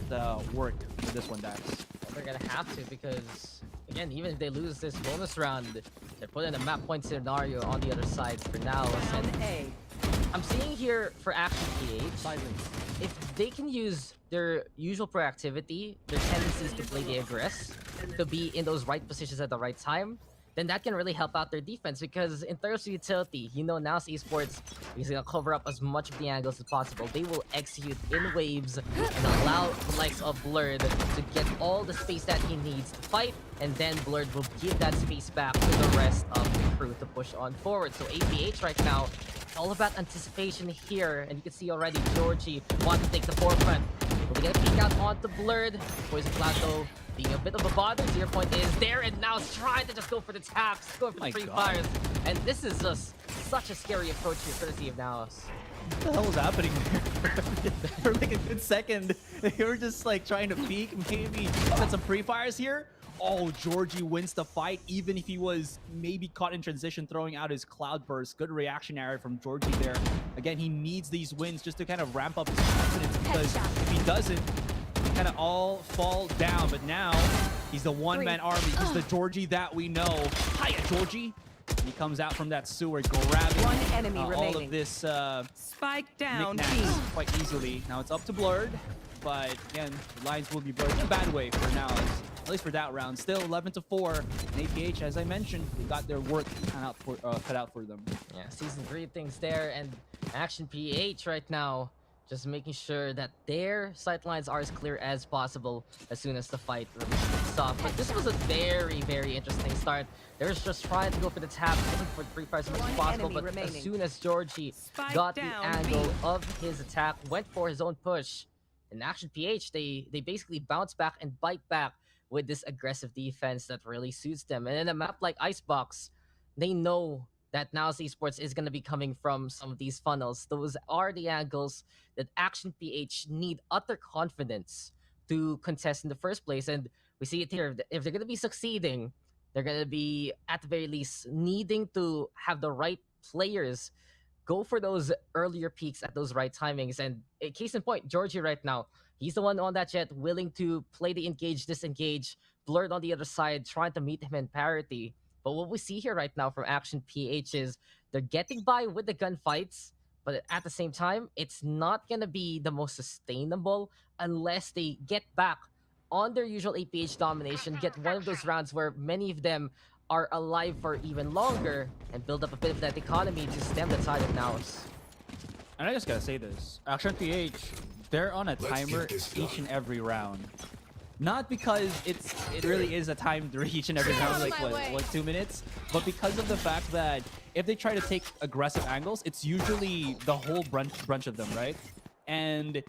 work with this one, Dax? Well, they're going to have to because, again, even if they lose this bonus round, they're put in a map point scenario on the other side for now. And I'm seeing here for Action PH, if they can use their usual proactivity, their tendencies to play the aggress, to be in those right positions at the right time, then that can really help out their defense because in terms of utility, you know, now Esports is going to cover up as much of the angles as possible. They will execute in waves and allow the likes of Blurred to get all the space that he needs to fight, and then Blurred will give that space back to the rest of the crew to push on forward. So APH right now, it's all about anticipation here, and you can see already Georgie wants to take the forefront. We're going to peek out onto Blurred. Poison Plateau being a bit of a bother. 0 point is there, and now it's trying to just go for the taps, go for the free fires. And this is just such a scary approach here courtesy of NAOS. What the hell was happening there? For like a good second, they were just like trying to peek, maybe set some free fires here. Oh, Georgie wins the fight, even if he was maybe caught in transition, throwing out his cloud burst. Good reactionary from Georgie there. Again, he needs these wins just to kind of ramp up his confidence, because if he doesn't, they kind of all fall down. But now, he's the one-man army. He's the Georgie that we know. Hiya, Georgie! He comes out from that sewer, grabbing one enemy all of this spike down quite easily. Now it's up to Blurred, but again, the lines will be blurred in a bad way for now. At least for that round. Still 11-4. And APH, as I mentioned, they got their work cut out for them. Yeah, season 3 things there, and Action PH right now just making sure that their sightlines are as clear as possible as soon as the fight really kicks off. But this was a very, very interesting start. They're just trying to go for the tap, looking for the free fire as much as possible, but as soon as Georgie got the angle of his attack, went for his own push, and Action PH, they basically bounce back and bite back with this aggressive defense that really suits them. And in a map like Icebox, they know that NAOS Esports is going to be coming from some of these funnels. Those are the angles that Action PH need utter confidence to contest in the first place. And we see it here. If they're going to be succeeding, they're going to be, at the very least, needing to have the right players go for those earlier peaks at those right timings. And case in point, Georgie right now, he's the one on that jet willing to play the engage, disengage, Blurred on the other side, trying to meet him in parity. But what we see here right now from Action PH is they're getting by with the gunfights, but at the same time, it's not going to be the most sustainable unless they get back on their usual APH domination, get one of those rounds where many of them are alive for even longer, and build up a bit of that economy to stem the tide of NAOS. And I just gotta say this, Action PH, they're on a timer each and every round. Not because it really is a time to each and every round, like what 2 minutes, but because of the fact that if they try to take aggressive angles, it's usually the whole bunch of them, right? And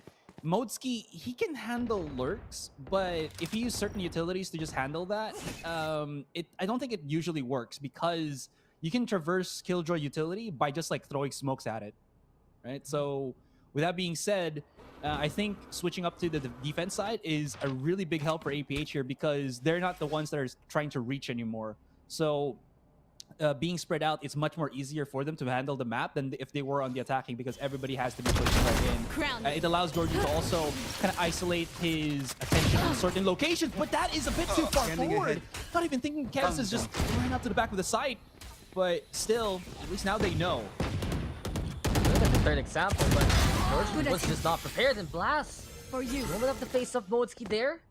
Modski, he can handle lurks, but if he uses certain utilities to just handle that, I don't think it usually works, because you can traverse Killjoy utility by just like throwing smokes at it, right? So with that being said, I think switching up to the defense side is a really big help for APH here, because they're not the ones that are trying to reach anymore. So being spread out, it's much more easier for them to handle the map than if they were on the attacking, because everybody has to be pushing right in. It allows Georgie to also kind of isolate his attention in certain locations, but that is a bit too far forward. Not even thinking Kevs is just running out to the back of the site, but still, at least now they know. Third example, but Georgie was just not prepared, and Blast for you. Moment up the face of Modski there,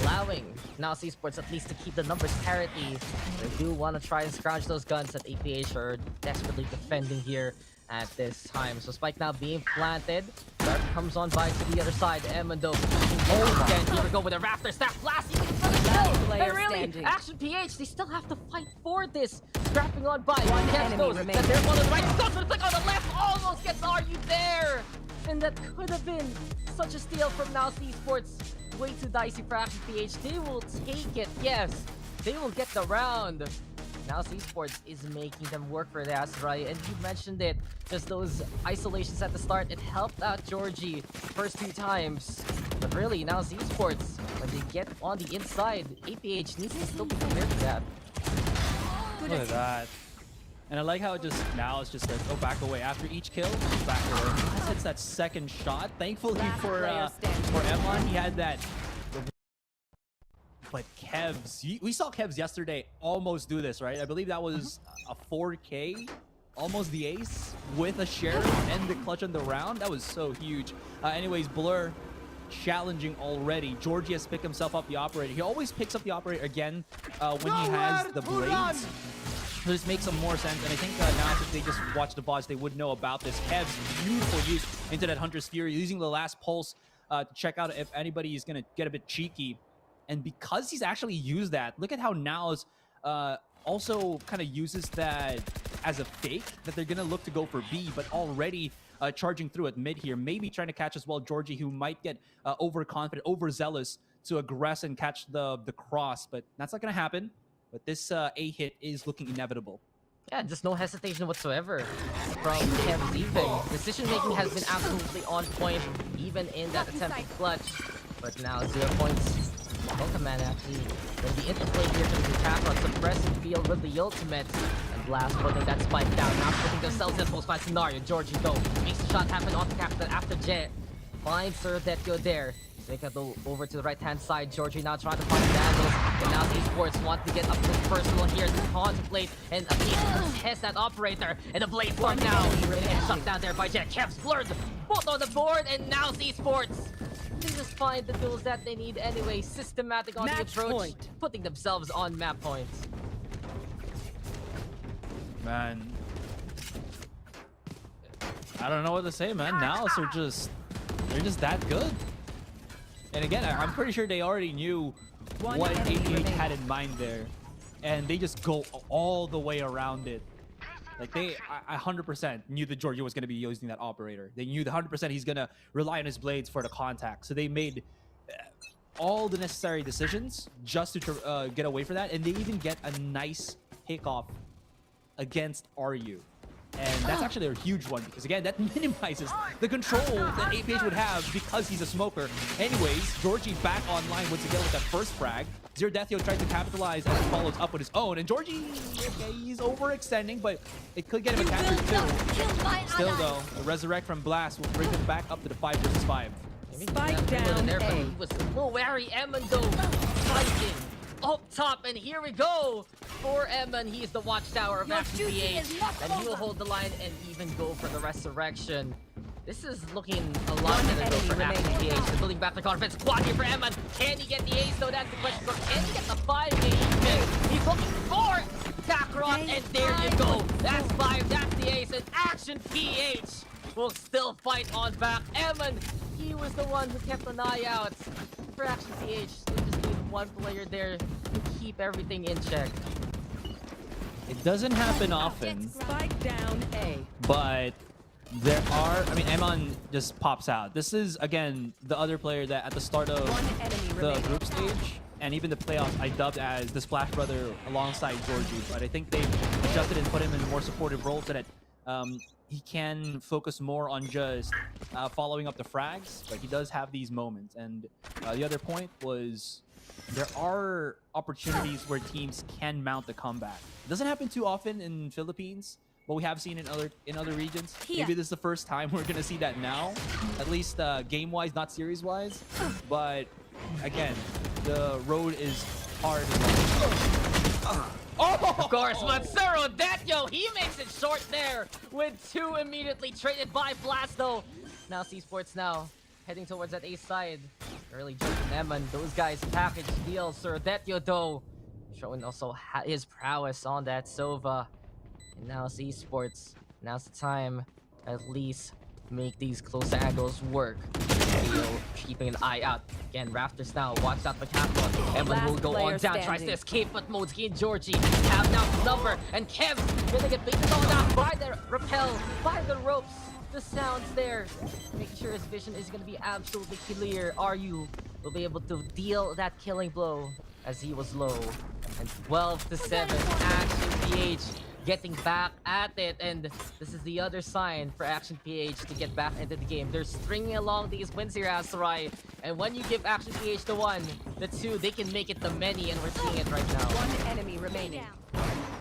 allowing NAOS Esports at least to keep the numbers parity. They do want to try and scrounge those guns that APH are desperately defending here at this time. So Spike now being planted. Dark comes on by to the other side. Emmondo. Oh, again, here we go with a Raptor staff. Blast, you can kill. And really, Action PH, they still have to fight for this. Scrapping on by. Catch those. That there's one on the right. Goes for the click on the left. Almost gets Are You There? And that could have been such a steal from NAOS Esports. Way too dicey for Action PH. They will take it. Yes, they will get the round. NAOS Esports is making them work for the Aserai, and you mentioned it. Just those isolations at the start, it helped out Georgie first few times. But really, NAOS Esports, when they get on the inside, APH needs to still be prepared for that. Look at that. And I like how it just now it's just like, oh, back away. After each kill, back away. He hits that second shot. Thankfully for Emon, he had that. But Kevs, we saw Kevs yesterday almost do this, right? I believe that was a 4K, almost the ace with a share and the clutch on the round. That was so huge. Anyways, Blur challenging already. Georgie has picked himself up the operator. He always picks up the operator again when he has the blades. So this makes some more sense, and I think now if they just watch the VODs, they would know about this. Kev's beautiful use into that Hunter's Fury, using the last pulse to check out if anybody is going to get a bit cheeky. And because he's actually used that, look at how NAOS also kind of uses that as a fake, that they're going to look to go for B, but already charging through at mid here, maybe trying to catch as well Georgie, who might get overconfident, overzealous to aggress and catch the cross, but that's not going to happen. But this A hit is looking inevitable. Yeah, just no hesitation whatsoever from Kev's even. Decision-making has been absolutely on point, even in that attempt to clutch. But now 0 points. No command actually. Then the interplay here from the attack on suppressive field with the ultimate. And Blast putting that spike down, now putting themselves in post-fight scenario. Georgie though makes the shot happen on the captain after Jet. Finds her that go there. They can go over to the right-hand side. Georgie now trying to find the angles. And now Esports want to get up close personal here to contemplate and test that operator. And the blade form now. Getting shut down there by Jet. Kev's blurred. Both on the board. And now Esports. They just find the tools that they need anyway. Systematic on the approach. Putting themselves on map points. Man. I don't know what to say, man. NAOS are just... They're just that good. And again, I'm pretty sure they already knew what APH had in mind there. And they just go all the way around it. Like they 100% knew that Georgie was going to be using that operator. They knew 100% he's going to rely on his blades for the contact. So they made all the necessary decisions just to get away from that. And they even get a nice takeoff against RU. And that's actually a huge one because, again, that minimizes the control that APH would have because he's a smoker. Anyways, Georgie back online once again with that first frag. Zerdethio tries to capitalize and follows up with his own. And Georgie, okay, he's overextending, but it could get him a capture too. Still, though, the resurrect from Blast will bring him back up to the 5 versus 5. Spike down there, but A. he was a little wary. Eman though fighting up top, and here we go for Eman. He is the watchtower of APAC, and he will hold the line and even go for the resurrection. This is looking a lot better though for APAC. They're building back the confidence. Squad here for Eman. Can he get the ace though? That's the question. But can he get the 5 ace? He's looking for Kakarot, and there you go. That's 5. That's the ace. And Action PH will still fight on back. Eman, he was the one who kept an eye out for Action PH. They just need one player there to keep everything in check. It doesn't happen often. Spike down A. But there are, I mean, Eman just pops out. This is, again, the other player that at the start of the group stage and even the playoffs I dubbed as the Splash Brother alongside Georgie. But I think they've adjusted and put him in a more supportive role so that he can focus more on just following up the frags, but he does have these moments. And the other point was there are opportunities where teams can mount the comeback. It doesn't happen too often in Philippines, but we have seen in other regions. Maybe this is the first time we're gonna see that now, at least game-wise, not series-wise. But again, the road is hard. Of course, Matsuro, he makes it short there with 2 immediately traded by Blasto. Now Esports now heading towards that ace side. Early jump from Eman. Those guys package deal. Zerdethio though showing also his prowess on that Sova. And now it's Esports. Now's the time to at least make these close angles work. Theo keeping an eye out. Again, Rafters now. Watch out for Kakarot. Eman will go on down. Tries to escape, but Modesky and Georgie have now the number. And Kev's gonna get baited on out by the rappel, by the ropes. The sounds there. Making sure his vision is gonna be absolutely clear. RU will be able to deal that killing blow as he was low. And 12-7. Action PH getting back at it, and this is the other sign for Action PH to get back into the game. They're stringing along these wins here, Asarai, and when you give Action PH the 1, the 2, they can make it the many, and we're seeing it right now. 1 enemy remaining.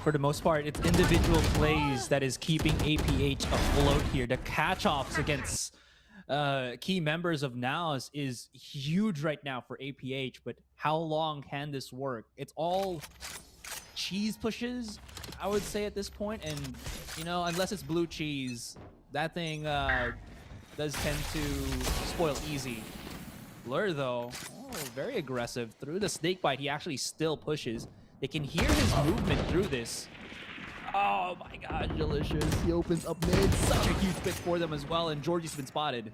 For the most part, it's individual plays that is keeping APH afloat here. The catch-offs against key members of NAOS is huge right now for APH, but how long can this work? It's all cheese pushes, I would say, at this point, and you know, unless it's blue cheese, that thing does tend to spoil easy. Blur though, very aggressive through the snake bite. He actually still pushes. They can hear his movement through this. Oh my god, delicious. He opens up mid. Such a huge pick for them as well, and Georgie's been spotted.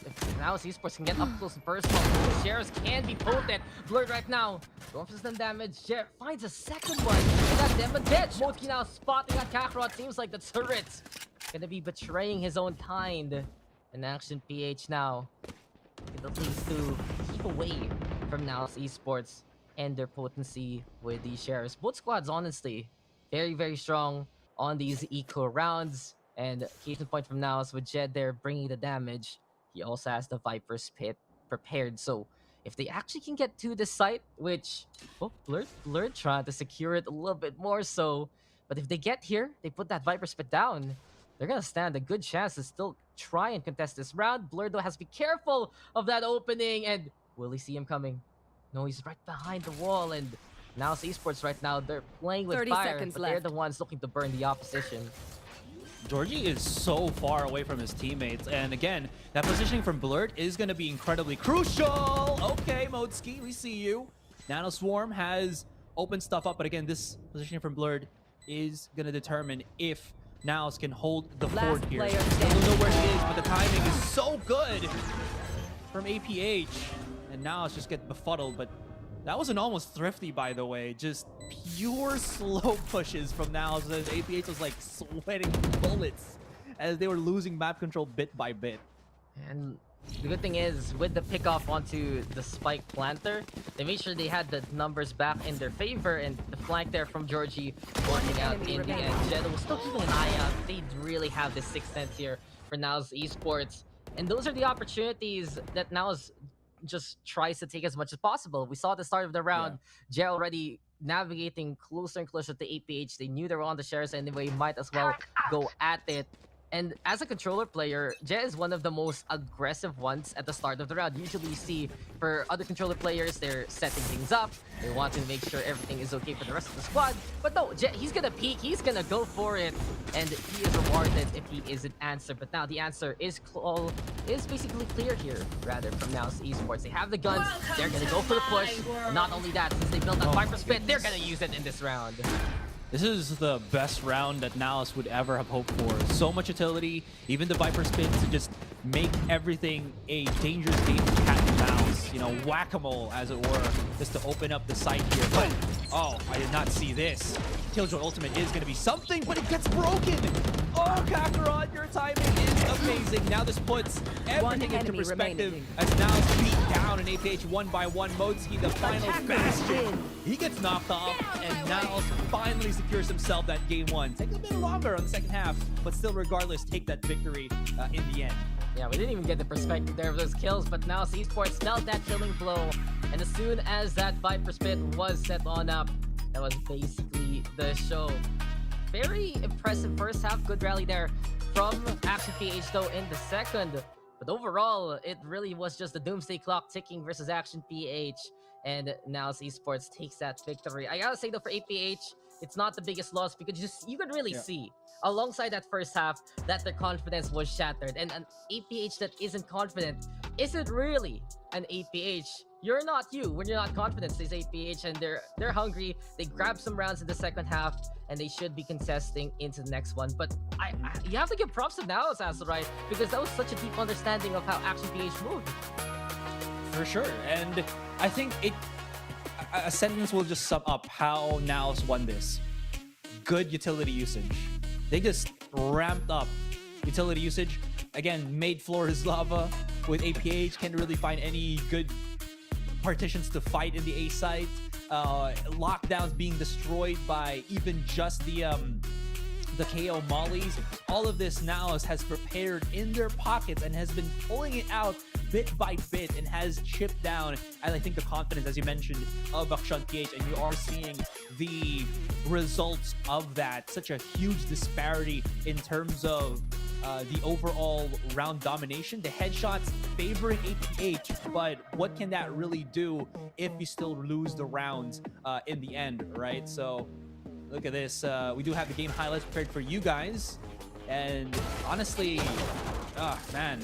If now Esports can get up close and personal, Shares can be potent. Blurred right now. Going for some damage. Share finds a second one. And that's them, but dead. Modesky now spotting that Kakarot. Seems like the turret's gonna be betraying his own kind. And Action PH now can at least to keep away from NAOS Esports and their potency with these shares. Both squads, honestly, very, very strong on these eco rounds. And case in point from NAOS with Jed there bringing the damage. He also has the Viper's Pit prepared. So if they actually can get to the site, which Blurred trying to secure it a little bit more so. But if they get here, they put that Viper's Pit down, they're gonna stand a good chance to still try and contest this round. Blurred though has to be careful of that opening, and will he see him coming? No, he's right behind the wall, and now it's Esports right now. They're playing with 30 fire, seconds but left. they're the ones looking to burn the opposition. Georgie is so far away from his teammates, and again, that positioning from Blurred is going to be incredibly crucial. Okay, Modesky, we see you. Nano Swarm has opened stuff up, but again, this positioning from Blurred is going to determine if NAOS can hold the fort here. I don't know where he is, but the timing is so good from APH, and NAOS just get befuddled. But that was an almost thrifty, by the way. Just pure slow pushes from NAOS, as APH was like sweating bullets as they were losing map control bit by bit. And The good thing is, with the pickoff onto the spike planter, they made sure they had the numbers back in their favor, and the flank there from Georgie working out in the end. Jed was still keeping an eye out. They really have this sixth sense here for NAOS Esports. And those are the opportunities that NAOS just tries to take as much as possible. We saw at the start of the round, Jed already navigating closer and closer to APH. They knew they were on the shares anyway, might as well go at it. And as a controller player, Jed is one of the most aggressive ones at the start of the round. Usually you see for other controller players, they're setting things up. They want to make sure everything is okay for the rest of the squad. But no, Jed, he's gonna peek, he's gonna go for it. And he is rewarded if he isn't answered. But now the answer is basically clear here, rather, from NAOS Esports. They have the guns, they're gonna go for the push. Not only that, since they built that Viper Spit, they're gonna use it in this round. This is the best round that NAOS would ever have hoped for. So much utility, even the Viper Spin to just make everything a dangerous game for cat and mouse. You know, whack-a-mole, as it were, just to open up the site here. But, oh, I did not see this. Killjoy Ultimate is going to be something, but it gets broken! Oh, Kakarot, your timing is amazing. Now this puts everything into perspective as NAOS beat down in APH 1-by-1. Modski, the final bastion. He gets knocked off, and NAOS finally secures himself that game one. Take a bit longer on the second half, but still, regardless, take that victory in the end. Yeah, we didn't even get the perspective there of those kills, but now Esports smelled that killing blow. And as soon as that Viper Spit was set on up, that was basically the show. Very impressive first half. Good rally there from Action PH though in the second. But overall, it really was just the doomsday clock ticking versus Action PH. And now Esports takes that victory. I gotta say though, for APH, it's not the biggest loss because you could really see alongside that first half that their confidence was shattered. And an APH that isn't confident isn't really an APH. You're not you when you're not confident, says APH, and they're hungry. They grab some rounds in the second half, and they should be contesting into the next one. But you have to give props to NAOS, right? Because that was such a deep understanding of how Action PH moved. For sure, and I think a sentence will just sum up how NAOS won this. Good utility usage. They just ramped up utility usage. Again, made floors lava with APH. Can't really find any good partitions to fight in the A site. Lockdowns being destroyed by even just the KO mollies. All of this NAOS has prepared in their pockets and has been pulling it out bit by bit and has chipped down, and I think the confidence, as you mentioned, of Action PH, and you are seeing the results of that. Such a huge disparity in terms of the overall round domination. The headshots favoring APH, but what can that really do if you still lose the rounds in the end, right? So look at this. We do have the game highlights prepared for you guys, and honestly, man,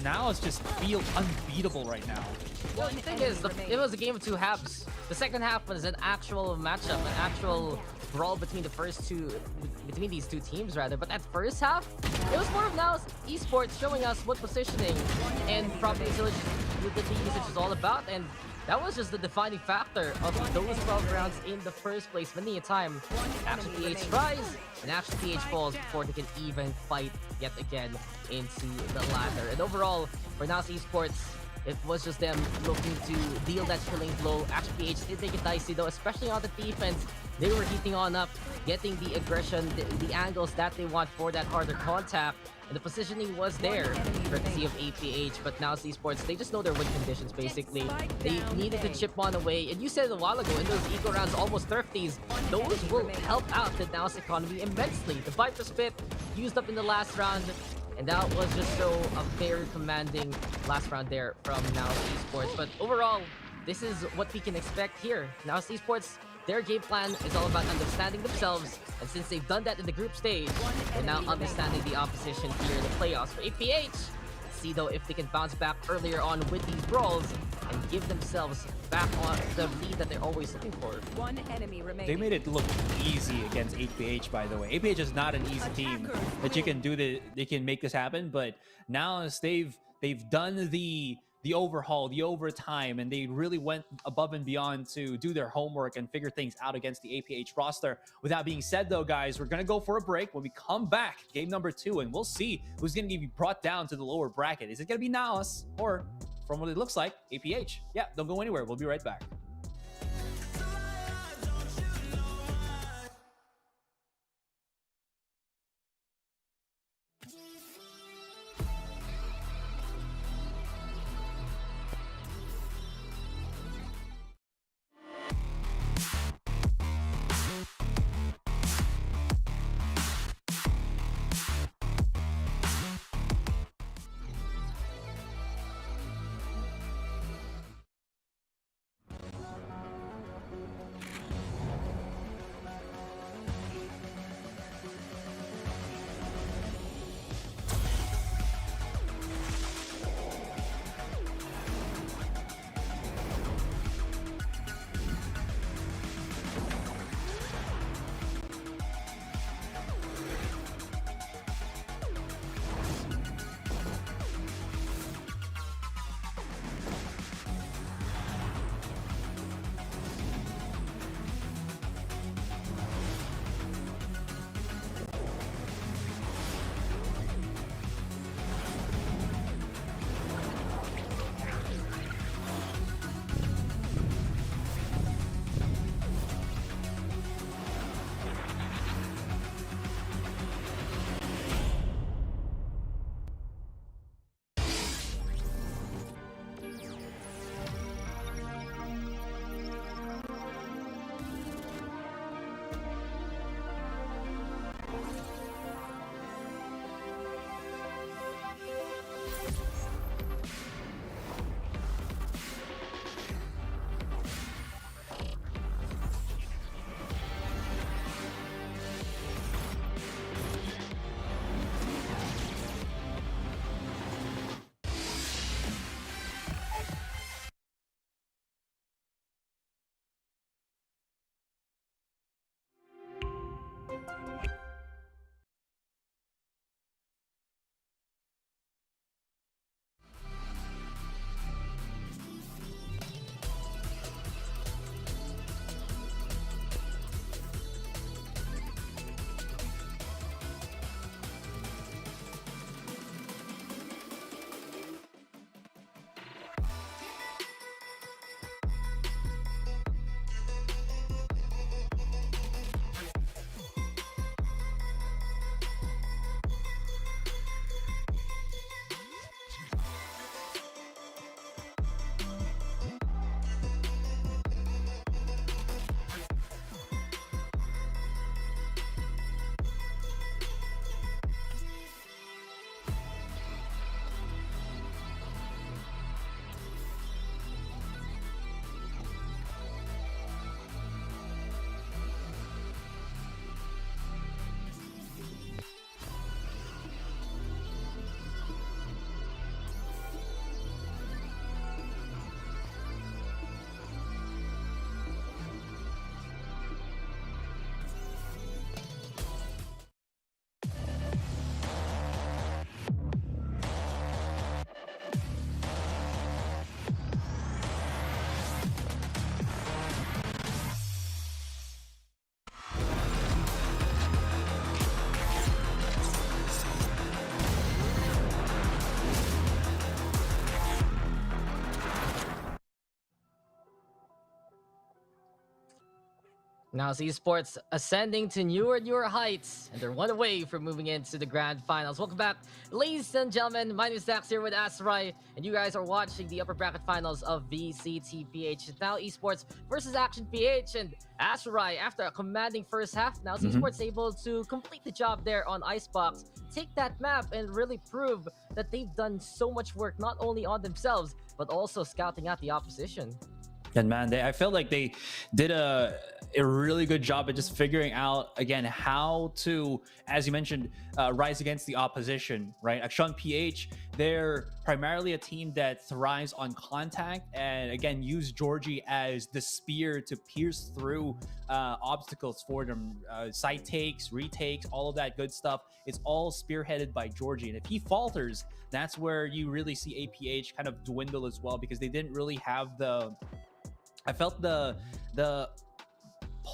now it's just feels unbeatable right now. Well, the thing is, it was a game of two halves. The second half was an actual matchup, an actual brawl between these two teams, rather. But that first half, it was more of NAOS Esports showing us what positioning and proper usage is all about, and that was just the defining factor of those 12 rounds in the first place. Many a time, Action PH tries, and Action PH falls before they can even fight yet again into the ladder. And overall, for NAOS Esports, it was just them looking to deal that killing blow. Action PH did take it dicey though, especially on the defense. They were heating on up, getting the aggression, the angles that they want for that harder contact. And the positioning was there, courtesy of APH, but now Esports, they just know their win conditions, basically. They needed to chip on away, and you said a while ago, in those eco rounds, almost 30s, those will help out the NAOS economy immensely. The Viper Spit used up in the last round, and that was just so a very commanding last round there from NAOS Esports. But overall, this is what we can expect here. NAOS Esports, their game plan is all about understanding themselves, and since they've done that in the group stage, they're now understanding the opposition here in the playoffs. For APH, let's see though if they can bounce back earlier on with these brawls and give themselves back on the lead that they're always looking for. One enemy remaining. They made it look easy against APH, by the way. APH is not an easy team that you can do they can make this happen, but now they've done the the overhaul, the overtime, and they really went above and beyond to do their homework and figure things out against the APH roster. With that being said, though, guys, we're going to go for a break. When we come back, game number 2, and we'll see who's going to be brought down to the lower bracket. Is it going to be NAOS or, from what it looks like, APH? Yeah, don't go anywhere. We'll be right back. NAOS Esports ascending to newer heights, and they're one away from moving into the grand finals. Welcome back, ladies and gentlemen. My name is Dax here with Asrai, and you guys are watching the upper bracket finals of VCTPH. It's now Esports versus Action PH, and Asrai, after a commanding first half, NAOS Esports able to complete the job there on Icebox, take that map, and really prove that they've done so much work, not only on themselves, but also scouting out the opposition. And man, I felt like they did a really good job at just figuring out, again, how to, as you mentioned, rise against the opposition, right? Action PH, they're primarily a team that thrives on contact and, again, use Georgie as the spear to pierce through obstacles for them. Side takes, retakes, all of that good stuff. It's all spearheaded by Georgie. And if he falters, that's where you really see APH kind of dwindle as well, because they didn't really have the... I felt the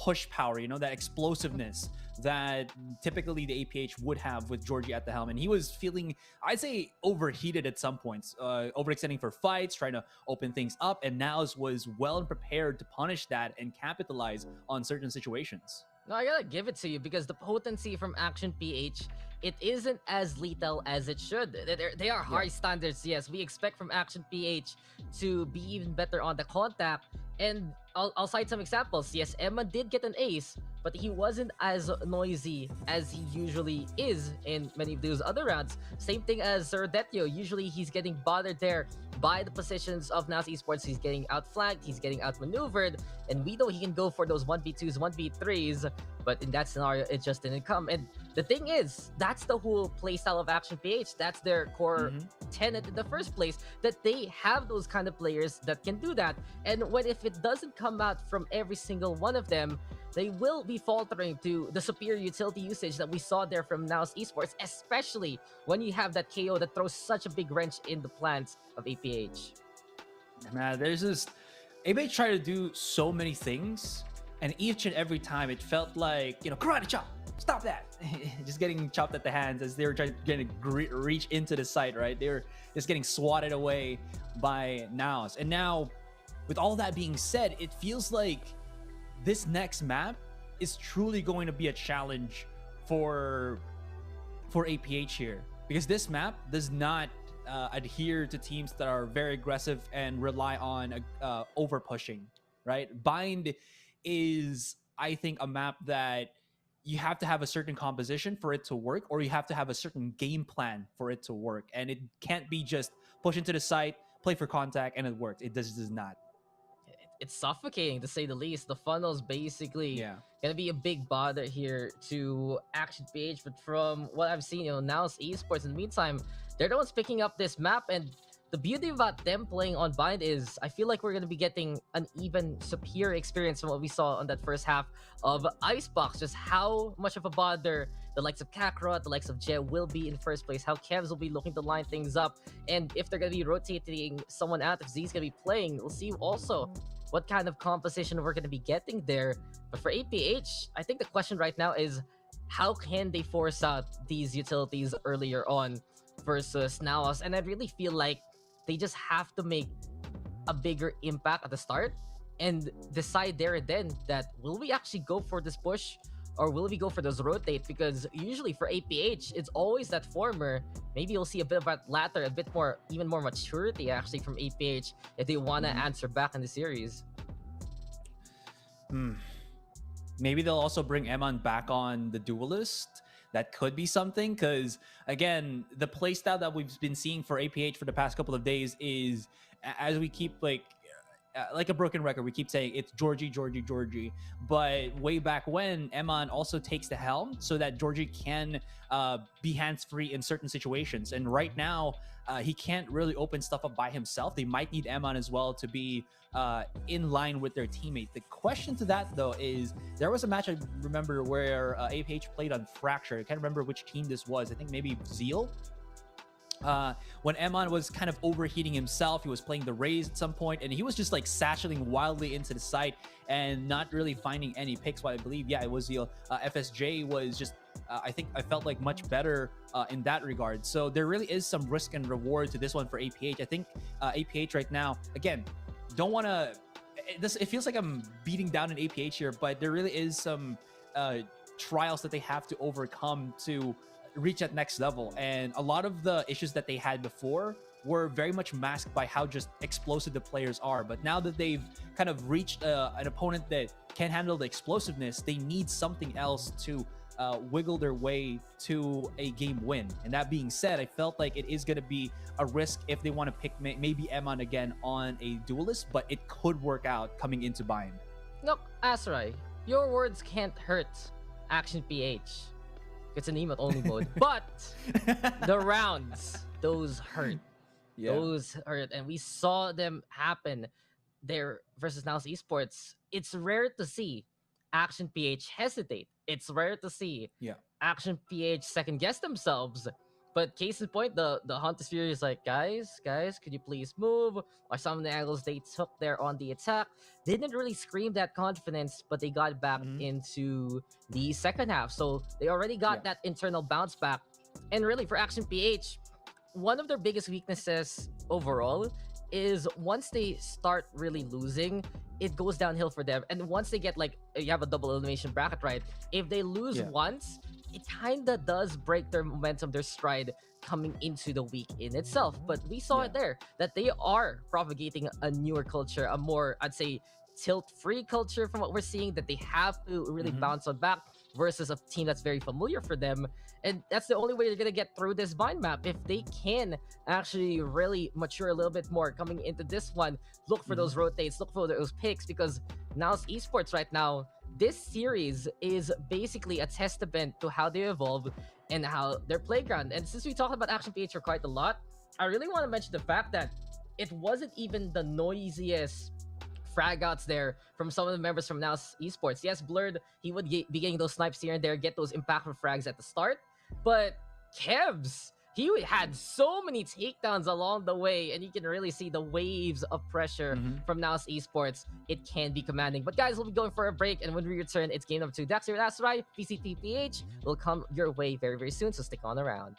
push power, you know, that explosiveness that typically the APH would have with Georgie at the helm. And he was feeling, I'd say, overheated at some points, overextending for fights, trying to open things up. And NAOS was well prepared to punish that and capitalize on certain situations. No, I gotta give it to you, because the potency from Action PH, it isn't as lethal as it should. They are high standards, yes. We expect from Action PH to be even better on the contact. And I'll cite some examples. Yes, Emma did get an ace, but he wasn't as noisy as he usually is in many of those other rounds. Same thing as Zerdetio. Usually he's getting bothered there by the positions of NAOS Esports. He's getting outflanked, he's getting outmaneuvered, and we know he can go for those 1v2s, 1v3s, but in that scenario, it just didn't come. And the thing is, that's the whole playstyle of Action PH. That's their core tenet in the first place, that they have those kind of players that can do that. And if it doesn't come out from every single one of them, they will be faltering to the superior utility usage that we saw there from NAOS Esports, especially when you have that KO that throws such a big wrench in the plans of APH. Man, there's just... APH tried to do so many things, and each and every time it felt like, you know, karate chop, stop that. Just getting chopped at the hands as they were trying to reach into the site, right? They were just getting swatted away by NAOS. And now, with all that being said, it feels like this next map is truly going to be a challenge for APH here, because this map does not adhere to teams that are very aggressive and rely on over pushing, right? Bind is, I think, a map that you have to have a certain composition for it to work, or you have to have a certain game plan for it to work, and it can't be just push into the site, play for contact, and it works. It does not. It's suffocating, to say the least. The funnel's basically gonna be a big bother here to Action PH, but from what I've seen, you know, NAOS Esports, in the meantime, they're the ones picking up this map. And the beauty about them playing on Bind is I feel like we're gonna be getting an even superior experience from what we saw on that first half of Icebox. Just how much of a bother the likes of Kakarot, the likes of Je will be in first place, how Kevs will be looking to line things up, and if they're gonna be rotating someone out, if Z's gonna be playing, we'll see also what kind of composition we're going to be getting there. But for APH, I think the question right now is, how can they force out these utilities earlier on versus NAOS? And I really feel like they just have to make a bigger impact at the start and decide there and then that, will we actually go for this push, or will we go for those rotate? Because usually for APH, it's always that former. Maybe you'll see a bit of that latter, a bit more, even more maturity actually from APH if they want to answer back in the series. Maybe they'll also bring Eman back on the duelist. That could be something, because again, the playstyle that we've been seeing for APH for the past couple of days is, as we keep like a broken record, we keep saying it's Georgie, Georgie, Georgie. But way back when, Eman also takes the helm so that Georgie can be hands-free in certain situations. And right now, he can't really open stuff up by himself. They might need Eman as well to be in line with their teammate. The question to that, though, is there was a match I remember where APH played on Fracture. I can't remember which team this was. I think maybe Zeal. When Eman was kind of overheating himself, he was playing the Raze at some point, and he was just like satcheling wildly into the site and not really finding any picks. Well, I believe, it was Zeal. FSJ was just, I felt like much better in that regard. So there really is some risk and reward to this one for APH. I think APH right now, again, don't want to... It feels like I'm beating down an APH here, but there really is some trials that they have to overcome to reach that next level. And a lot of the issues that they had before were very much masked by how just explosive the players are. But now that they've kind of reached an opponent that can handle the explosiveness, they need something else to wiggle their way to a game win. And that being said, I felt like it is going to be a risk if they want to pick maybe Eman again on a duelist, but it could work out coming into Bind. Look, Asrai, your words can't hurt Action PH. It's an emote only mode, but the rounds, those hurt. Yeah. Those hurt, and we saw them happen there versus NAOS Esports. It's rare to see Action PH hesitate. It's rare to see Action PH second guess themselves. But case in point, the Hunt is furious, like, guys, could you please move? Or some of the angles they took there on the attack. They didn't really scream that confidence, but they got back into the second half. So they already got that internal bounce back. And really, for Action PH, one of their biggest weaknesses overall is once they start really losing, it goes downhill for them. And once they get, like, you have a double elimination bracket, right? If they lose once, it kinda does break their momentum, their stride coming into the week in itself. But we saw it there, that they are propagating a newer culture, a more, I'd say, tilt-free culture from what we're seeing, that they have to really bounce on back versus a team that's very familiar for them. And that's the only way they're gonna get through this mind map. If they can actually really mature a little bit more coming into this one, look for those rotates, look for those picks, because NAOS Esports right now, this series is basically a testament to how they evolve and how their playground. And since we talked about Action PH for quite a lot, I really want to mention the fact that it wasn't even the noisiest frag outs there from some of the members from NAOS Esports. Yes, Blurred, he would be getting those snipes here and there, get those impactful frags at the start, but Kevs, he had so many takedowns along the way, and you can really see the waves of pressure from NAOS Esports. It can be commanding. But guys, we'll be going for a break, and when we return, it's game number 2. Dax here at ASUS, VCTPH will come your way very, very soon, so stick on around.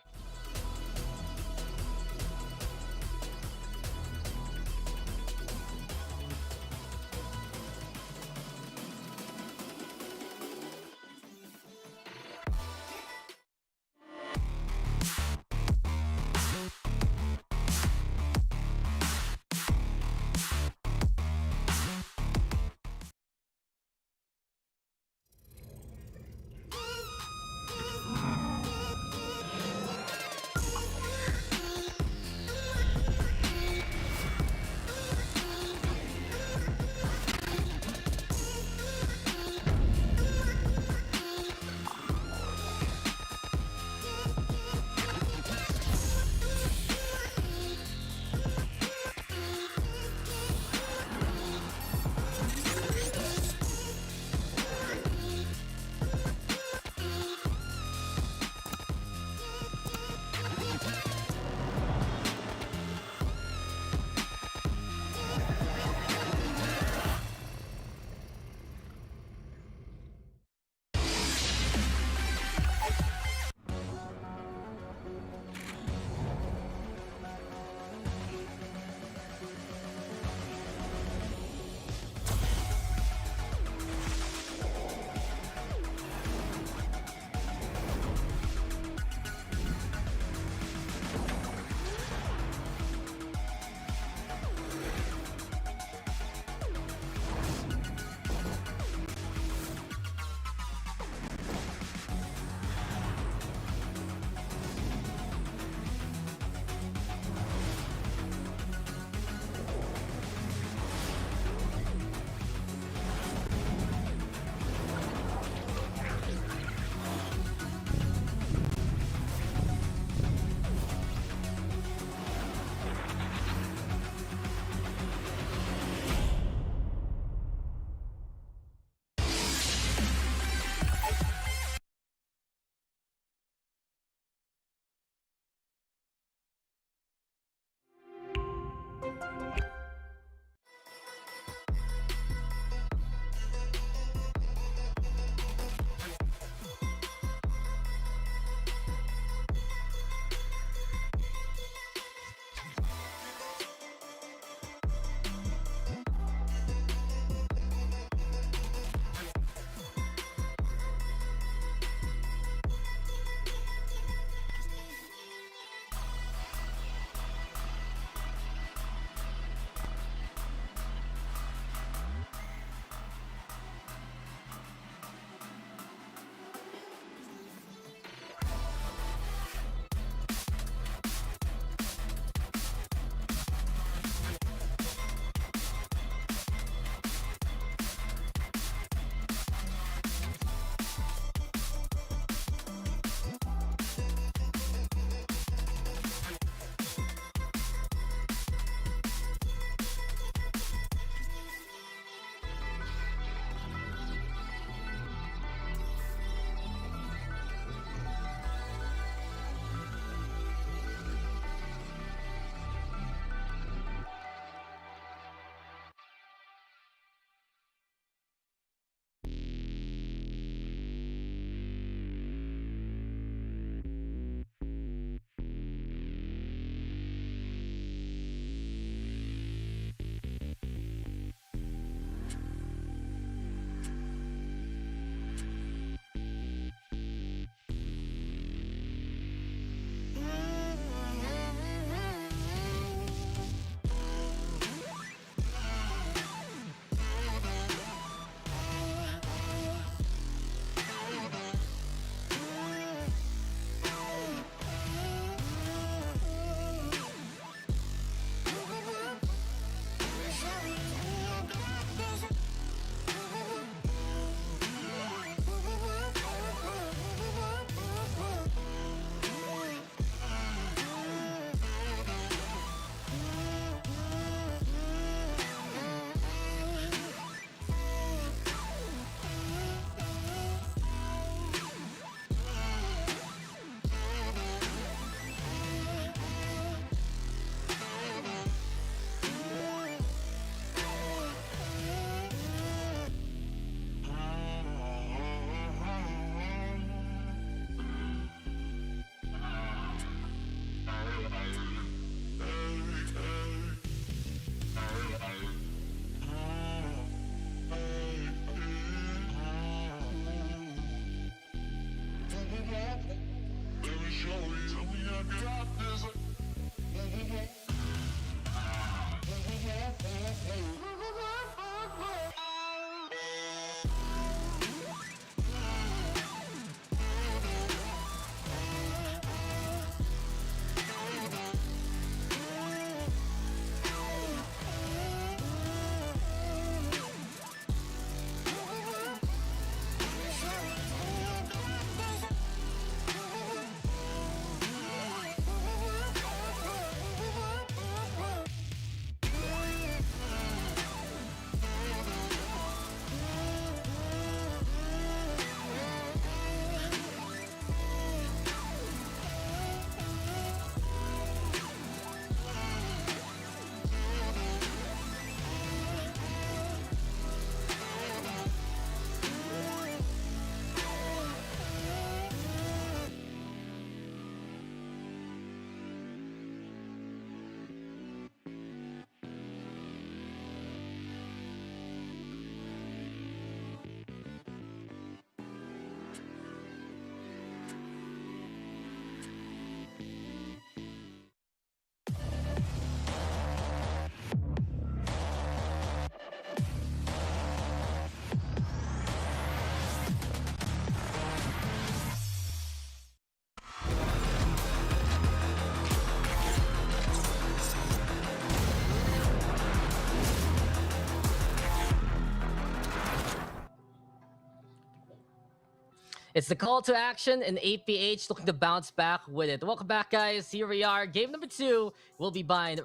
It's the call to action, and APH looking to bounce back with it. Welcome back, guys. Here we are. Game number 2 will be Bind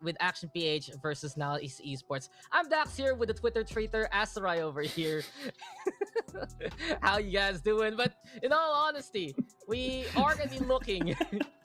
with Action PH versus NAOS Esports. I'm Dax here with the Twitter traitor Asarai over here. How you guys doing? But in all honesty, we are going to be looking...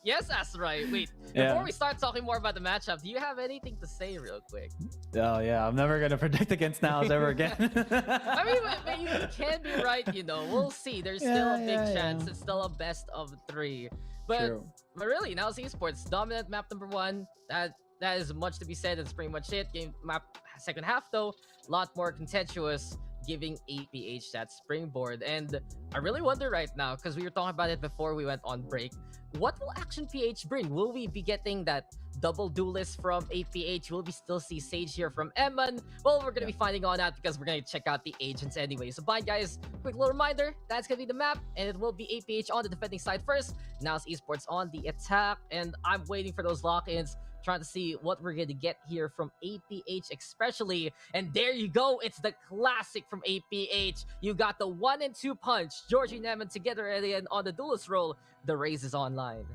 Yes, Asarai. Wait, before we start talking more about the matchup, do you have anything to say real quick? Oh, yeah. I'm never going to predict against NAOS ever again. I mean, you can be right, you know. We'll see. There's still a big chance. It's still a best of 3. But really, NAOS Esports, dominant map number 1. That is much to be said. That's pretty much it. Game map second half, though, a lot more contentious, giving APH that springboard. And I really wonder right now, because we were talking about it before we went on break, what will Action PH bring? Will we be getting that double duelist from APH? Will we still see Sage here from Eman? Well, we're going to be finding on that because we're going to check out the agents anyway. So bye, guys. Quick little reminder, that's going to be the map, and it will be APH on the defending side first. NAOS Esports on the attack, and I'm waiting for those lock-ins, trying to see what we're going to get here from APH especially. And there you go. It's the classic from APH. You got the 1 and 2 punch. Georgie and Eman together again on the duelist role. The race is online.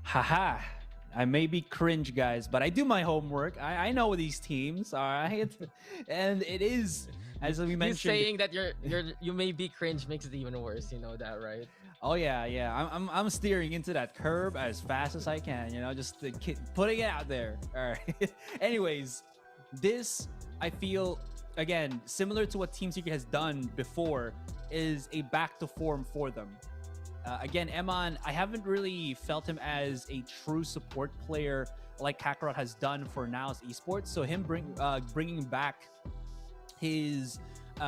Haha. I may be cringe, guys, but I do my homework. I know these teams, all right? And it is, as we mentioned... You saying that you may be cringe makes it even worse. You know that, right? Oh yeah. I'm steering into that curb as fast as I can, you know, just putting it out there. All right. Anyways, this, I feel, again, similar to what Team Secret has done before, is a back to form for them. Again, Eman, I haven't really felt him as a true support player like Kakarot has done for NAOS Esports. So him bringing back his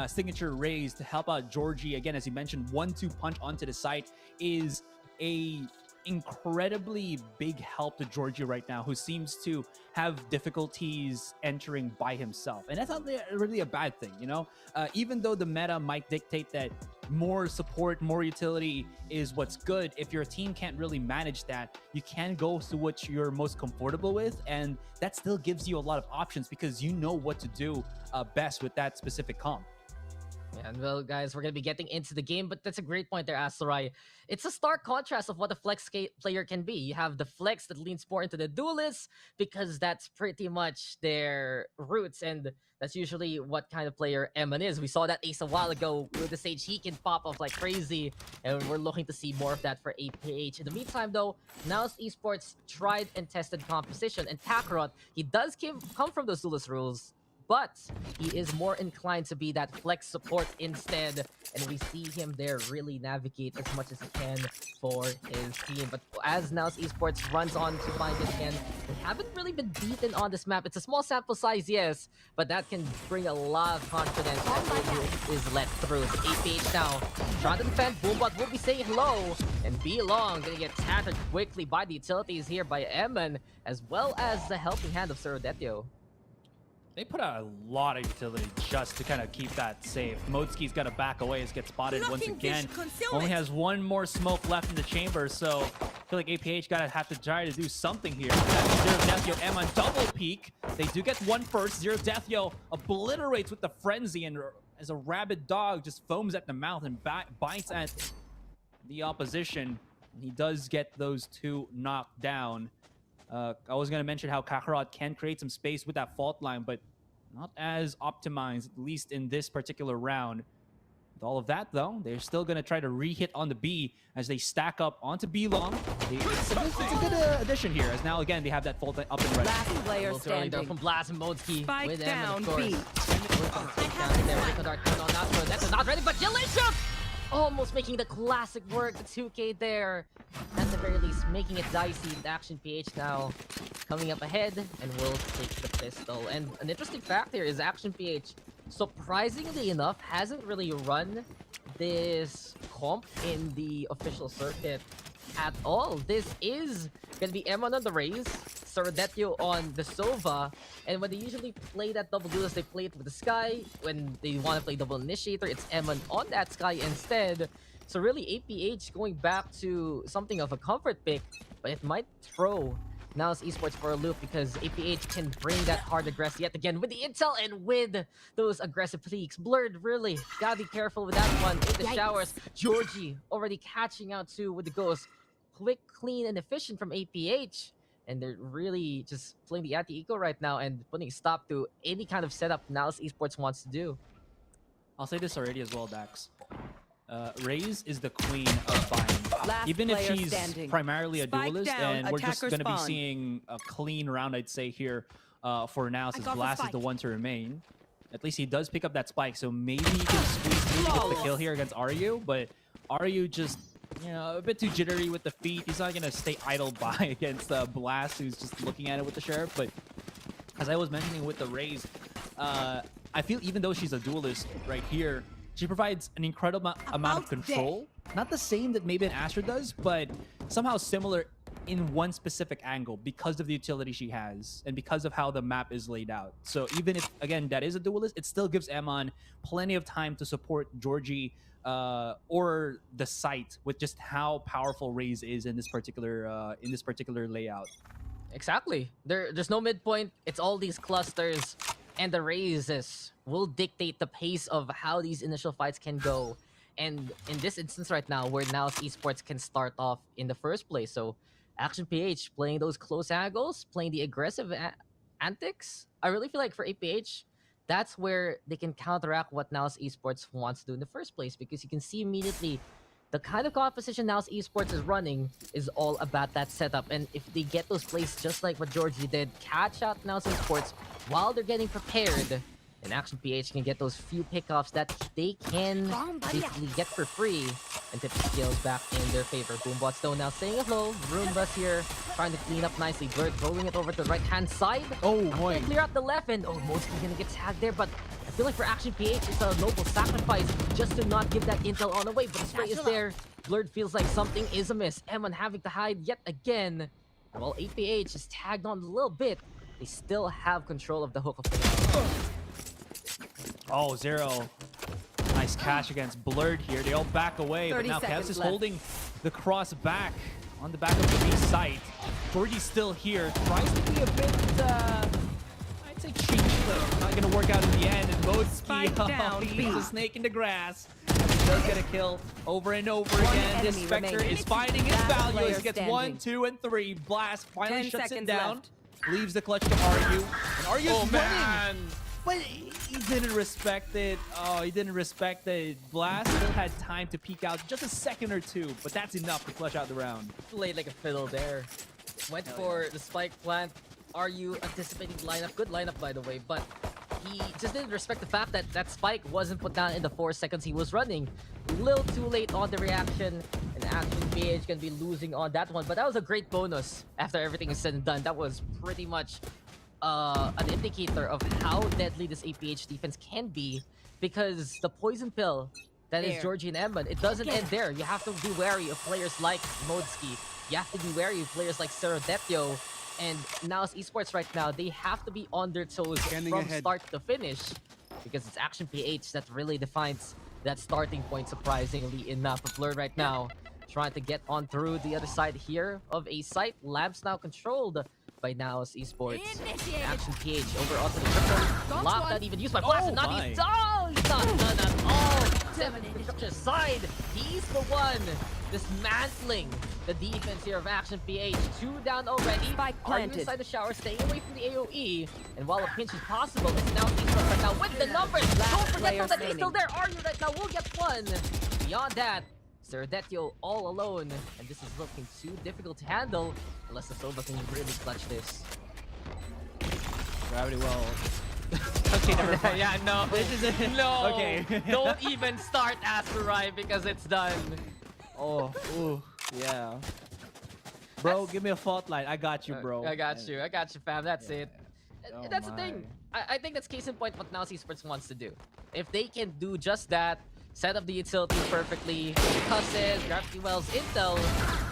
signature raise to help out Georgie, again, as you mentioned, 1-2 punch onto the side, is a incredibly big help to Georgie right now, who seems to have difficulties entering by himself. And that's not really a bad thing, you know? Even though the meta might dictate that more support, more utility is what's good, if your team can't really manage that, you can go to what you're most comfortable with, and that still gives you a lot of options because you know what to do best with that specific comp. And well, guys, we're going to be getting into the game, but that's a great point there, Asarai. It's a stark contrast of what a flex player can be. You have the flex that leans more into the duelist because that's pretty much their roots, and that's usually what kind of player Eman is. We saw that ace a while ago with the Sage. He can pop off like crazy, and we're looking to see more of that for APH. In the meantime, though, NAOS Esports tried and tested composition, and Kakarot, he does come from those duelist rules, but he is more inclined to be that flex support instead, and we see him there really navigate as much as he can for his team. But as NAOS Esports runs on to find it again, they haven't really been beaten on this map. It's a small sample size, yes, but that can bring a lot of confidence that is let through. So APH now trying to defend. Boombot will be saying hello, and B-Long gonna get tattered quickly by the utilities here by Eman, as well as the helping hand of Serodetio. They put out a lot of utility just to kind of keep that safe. Modski's got to back away as gets spotted once again. Only has one more smoke left in the chamber, so I feel like APH have to try to do something here. Zerodethio Eman double peek. They do get one first. Zerodethio obliterates with the frenzy, and as a rabid dog just foams at the mouth and bites at the opposition. And he does get those 2 knocked down. I was going to mention how Kakarot can create some space with that fault line, but not as optimized, at least in this particular round. With all of that, though, they're still going to try to re-hit on the B as they stack up onto B-Long. It's a good addition here, as now, again, they have that fault up and ready. Last player standing. From Blast and Modski. Spike with down, Eman, B. That's not ready, but Delicious! Almost making the classic work, the 2K there. At the very least, making it dicey. The Action PH now coming up ahead, and will take the pistol. And an interesting fact here is Action PH, surprisingly enough, hasn't really run this comp in the official circuit at all. This is gonna be Eman on the Raze, Serodetio on the Sova, and when they usually play that double duelist, they play it with the Sky. When they want to play double initiator, it's Eman on that Sky instead. So really, APH going back to something of a comfort pick, but it might throw NAOS Esports for a loop because APH can bring that hard aggressive yet again with the intel and with those aggressive peaks. Blurred, really gotta be careful with that one in the showers. Georgie already catching out too with the ghost. Quick, clean, and efficient from APH. And they're really just playing the anti-eco right now and putting a stop to any kind of setup NAOS Esports wants to do. I'll say this already as well, Dax. Raze is the queen of buying. Last Even if player she's standing. primarily a Spike duelist, down, and we're just attacker going to be spawn. seeing a clean round, I'd say, here for NAOS, as got the Blast is spike. the one to remain. At least he does pick up that spike, so maybe he can squeeze through to get the kill here against Ryu, but Ryu just, you know, a bit too jittery with the feet. He's not going to stay idle by against Blast, who's just looking at it with the Sheriff. But as I was mentioning with the Raze, I feel even though she's a duelist right here, she provides an incredible amount of control. Not the same that maybe an Astra does, but somehow similar in one specific angle because of the utility she has and because of how the map is laid out. So even if, again, that is a duelist, it still gives Emon plenty of time to support Georgie or the site with just how powerful Raze is in this particular layout. Exactly. There's no midpoint. It's all these clusters, and the Razes will dictate the pace of how these initial fights can go. And in this instance right now, where NAOS Esports can start off in the first place. So Action PH playing those close angles, playing the aggressive antics. I really feel like for APH, that's where they can counteract what NAOS Esports wants to do in the first place, because you can see immediately the kind of composition NAOS Esports is running is all about that setup. And if they get those plays just like what Georgie did, catch out NAOS Esports while they're getting prepared, and Action PH can get those few pickoffs that they can basically get for free and tip the skills back in their favor. Boombots though now saying hello. Roombas here trying to clean up nicely. Blurred rolling it over to the right-hand side. Oh boy. Clear out the left end. Oh, mostly gonna get tagged there, but I feel like for Action PH, it's a noble sacrifice just to not give that intel on away. But the spray is there. Blurred feels like something is amiss. Emon having to hide yet again. While APH is tagged on a little bit, they still have control of the hook of the Oh, Zero. Nice catch against Blurred here. They all back away, but now Kevs is holding the cross back on the back of the B site. Georgie's still here. Tries to be a bit, I'd say cheap, but not going to work out in the end. And Modeski, he's a snake in the grass. He does get a kill over and over again. This Spectre is finding his value as he gets 1, 2, and 3. Blast finally shuts it down. Leaves the clutch to Ryu. And Ryu's winning. But he didn't respect it. Oh, he didn't respect it. Blast still had time to peek out just a second or two, but that's enough to clutch out the round. Played like a fiddle there. Went for the spike plant. Are you anticipating the lineup? Good lineup, by the way, but he just didn't respect the fact that that spike wasn't put down in the 4 seconds he was running. A little too late on the reaction, and Action PH can be losing on that one, but that was a great bonus after everything is said and done. That was pretty much an indicator of how deadly this APH defense can be, because the poison pill that is Georgie and Emon, it doesn't end there. You have to be wary of players like Modeski. You have to be wary of players like Serodetio. And NAOS Esports right now, they have to be on their toes from start to finish, because it's Action PH that really defines that starting point, surprisingly enough. Blur right now trying to get on through the other side here of a site. Labs now controlled by NAOS Esports. Action PH over onto the triple. Lob not even used by Blast, and not even. Oh, he's not done at all. Seven construction side. He's the one dismantling the defense here of Action PH. 2 down already. Are you inside the shower, staying away from the AoE? And while a pinch is possible, it's NAOS Esports right now with the numbers. Don't forget that he's still there. Are you right now? We'll get one. Beyond that, Serodetio all alone, and this is looking too difficult to handle unless the Sova can really clutch this. Gravity well. Okay, never mind. Yeah, no. This is it. No. Okay. Don't even start Asteroid because it's done. Oh, ooh, yeah. Bro, give me a fault line. I got you, bro. I got you, fam. That's it. Oh That's the thing. I think that's case in point what NAOS Esports wants to do. If they can do just that, set up the utility perfectly, cusses, gravity wells, intel,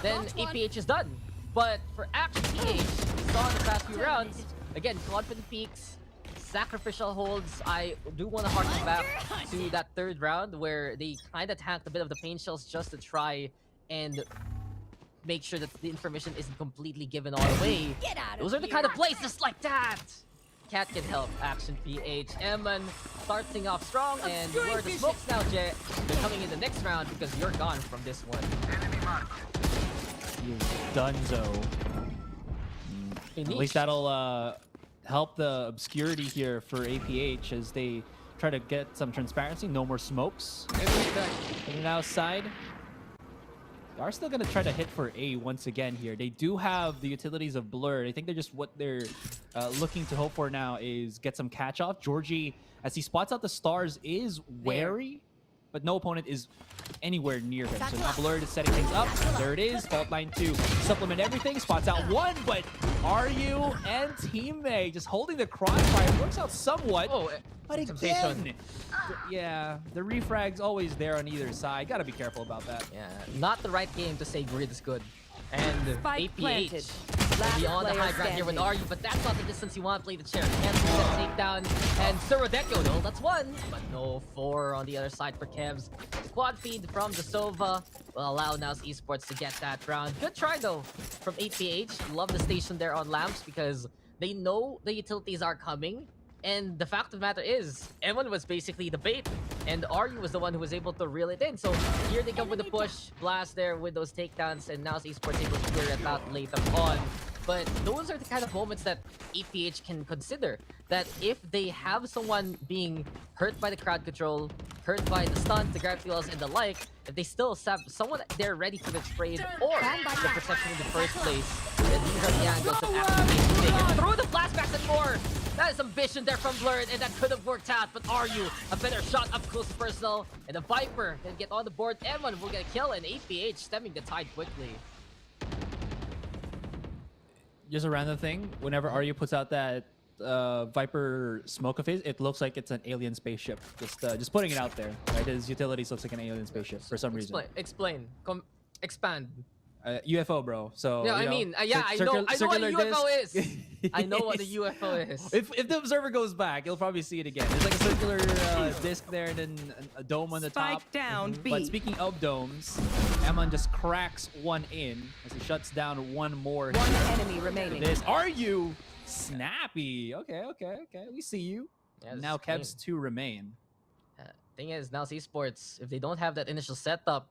then APH is done. But for Action PH, we saw in the past few rounds, again, confident peaks, sacrificial holds. I do want to harken back to that 3rd round where they kind of tanked a bit of the pain shells just to try and make sure that the information isn't completely given all away. Those are the kind of plays just like that. Cat can help. Action PH. Eman starting off strong, and where are the smokes now, Jet? They're coming in the next round because you're gone from this one. Dunzo. At least that'll help the obscurity here for APH as they try to get some transparency. No more smokes. Coming outside. They are still going to try to hit for A once again here. They do have the utilities of Blur. I think they're just what they're looking to hope for now is get some catch off. Georgie, as he spots out the stars, is wary, but no opponent is anywhere near him. So now Blur is setting things up. There it is. Fault line 2. Supplement everything. Spots out 1, but RU and teammate just holding the crossfire. Works out somewhat. But again, yeah, the refrag's always there on either side. Gotta be careful about that. Yeah, not the right game to say grid is good. And Spike planted. APH will be on the high ground here with RU, but that's not the distance you want to play the chair. Cancel that takedown, and Surodeko, no, that's 1, but no 4 on the other side for Kevs. Squad feed from the Sova will allow NAOS Esports to get that round. Good try though from APH. Love the station there on Lamps because they know the utilities are coming. And the fact of the matter is, Evan was basically the bait, and RU was the one who was able to reel it in. So here they come with the push, blast there with those takedowns, and now Esports able to clear it out later on. But those are the kind of moments that APH can consider. That if they have someone being hurt by the crowd control, hurt by the stunt, the grab fuels, and the like, if they still have someone there ready for the trade or the protection in the first place, then these are the angles that APH take. And through the flashbacks and more! That is some vision there from Blur, and that could have worked out, but RU, a better shot up close and personal, and the Viper can get on the board. Evan will get a kill, and APH stemming the tide quickly. Just a random thing, whenever RU puts out that Viper smoke of his, it looks like it's an alien spaceship. Just putting it out there. Right? His utilities looks like an alien spaceship for some reason. Expand. UFO, bro. So yeah, I mean, yeah, I know what a UFO is. I know what a UFO is. If the observer goes back, you'll probably see it again. There's like a circular disc there, and then a dome on the top. Spike down B. But speaking of domes, Eman just cracks 1 in as he shuts down 1 more. 1 enemy remaining. This are you snappy? Okay. We see you. Yeah, now Kevs 2 remain. Thing is, now Esports, if they don't have that initial setup,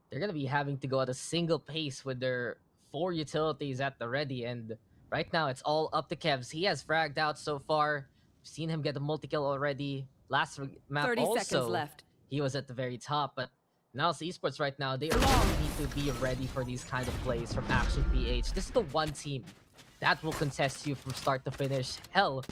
they're going to be having to go at a single pace with their 4 utilities at the ready. And right now, it's all up to Kevs. He has fragged out so far. We've seen him get a multi-kill already. Last map 30 also, seconds left. He was at the very top. But now Esports right now, they really need to be ready for these kind of plays from Action PH. This is the one team that will contest you from start to finish. Hell,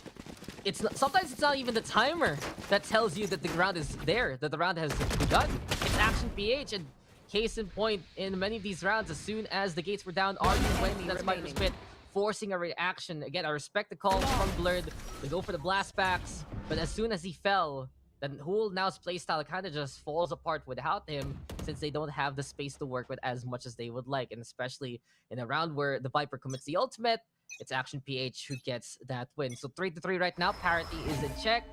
sometimes it's not even the timer that tells you that the round is there, that the round has begun. It's Action PH, and case in point, in many of these rounds, as soon as the gates were down, RU went to that Spider Spit, forcing a reaction. Again, I respect the call from Blurred. They go for the blast backs, but as soon as he fell, the whole NAOS playstyle kind of just falls apart without him, since they don't have the space to work with as much as they would like. And especially in a round where the Viper commits the ultimate, it's Action PH who gets that win. So 3-3 right now, parity is in check.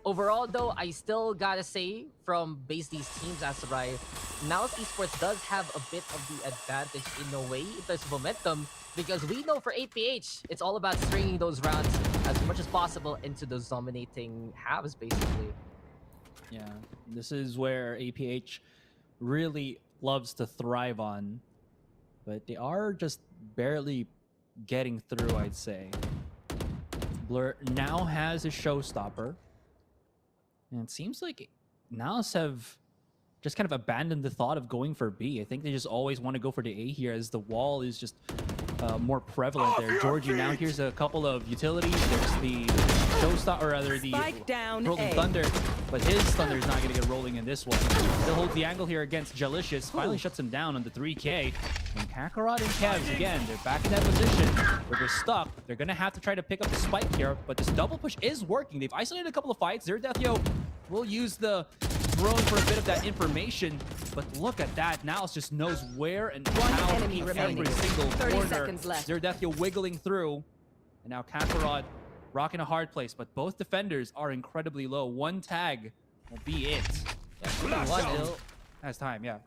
Overall, though, I still gotta say, from base these teams as of right, NAOS Esports does have a bit of the advantage in a way in terms of momentum, because we know for APH, it's all about stringing those rounds as much as possible into those dominating halves, basically. Yeah, this is where APH really loves to thrive on, but they are just barely getting through, I'd say. Blur now has a showstopper. And it seems like NAOS have just kind of abandoned the thought of going for B. I think they just always want to go for the A here, as the wall is just more prevalent there. Georgie now here's a couple of utilities. There's the showstopper, or rather the Rolling Thunder, but his Thunder is not going to get rolling in this one. Still holds the angle here against Jalicious. Finally shuts him down on the 3K. And Kakarot and Kevs, again, they're back in that position where they're stuck. They're going to have to try to pick up the spike here, but this double push is working. They've isolated a couple of fights. Zerdethio will use the drone for a bit of that information, but look at that. NAOS just knows where and how to keep every single corner. Zerdethio wiggling through, and now Kakarot rocking a hard place, but both defenders are incredibly low. 1 tag will be it. Yeah, Has time, yeah.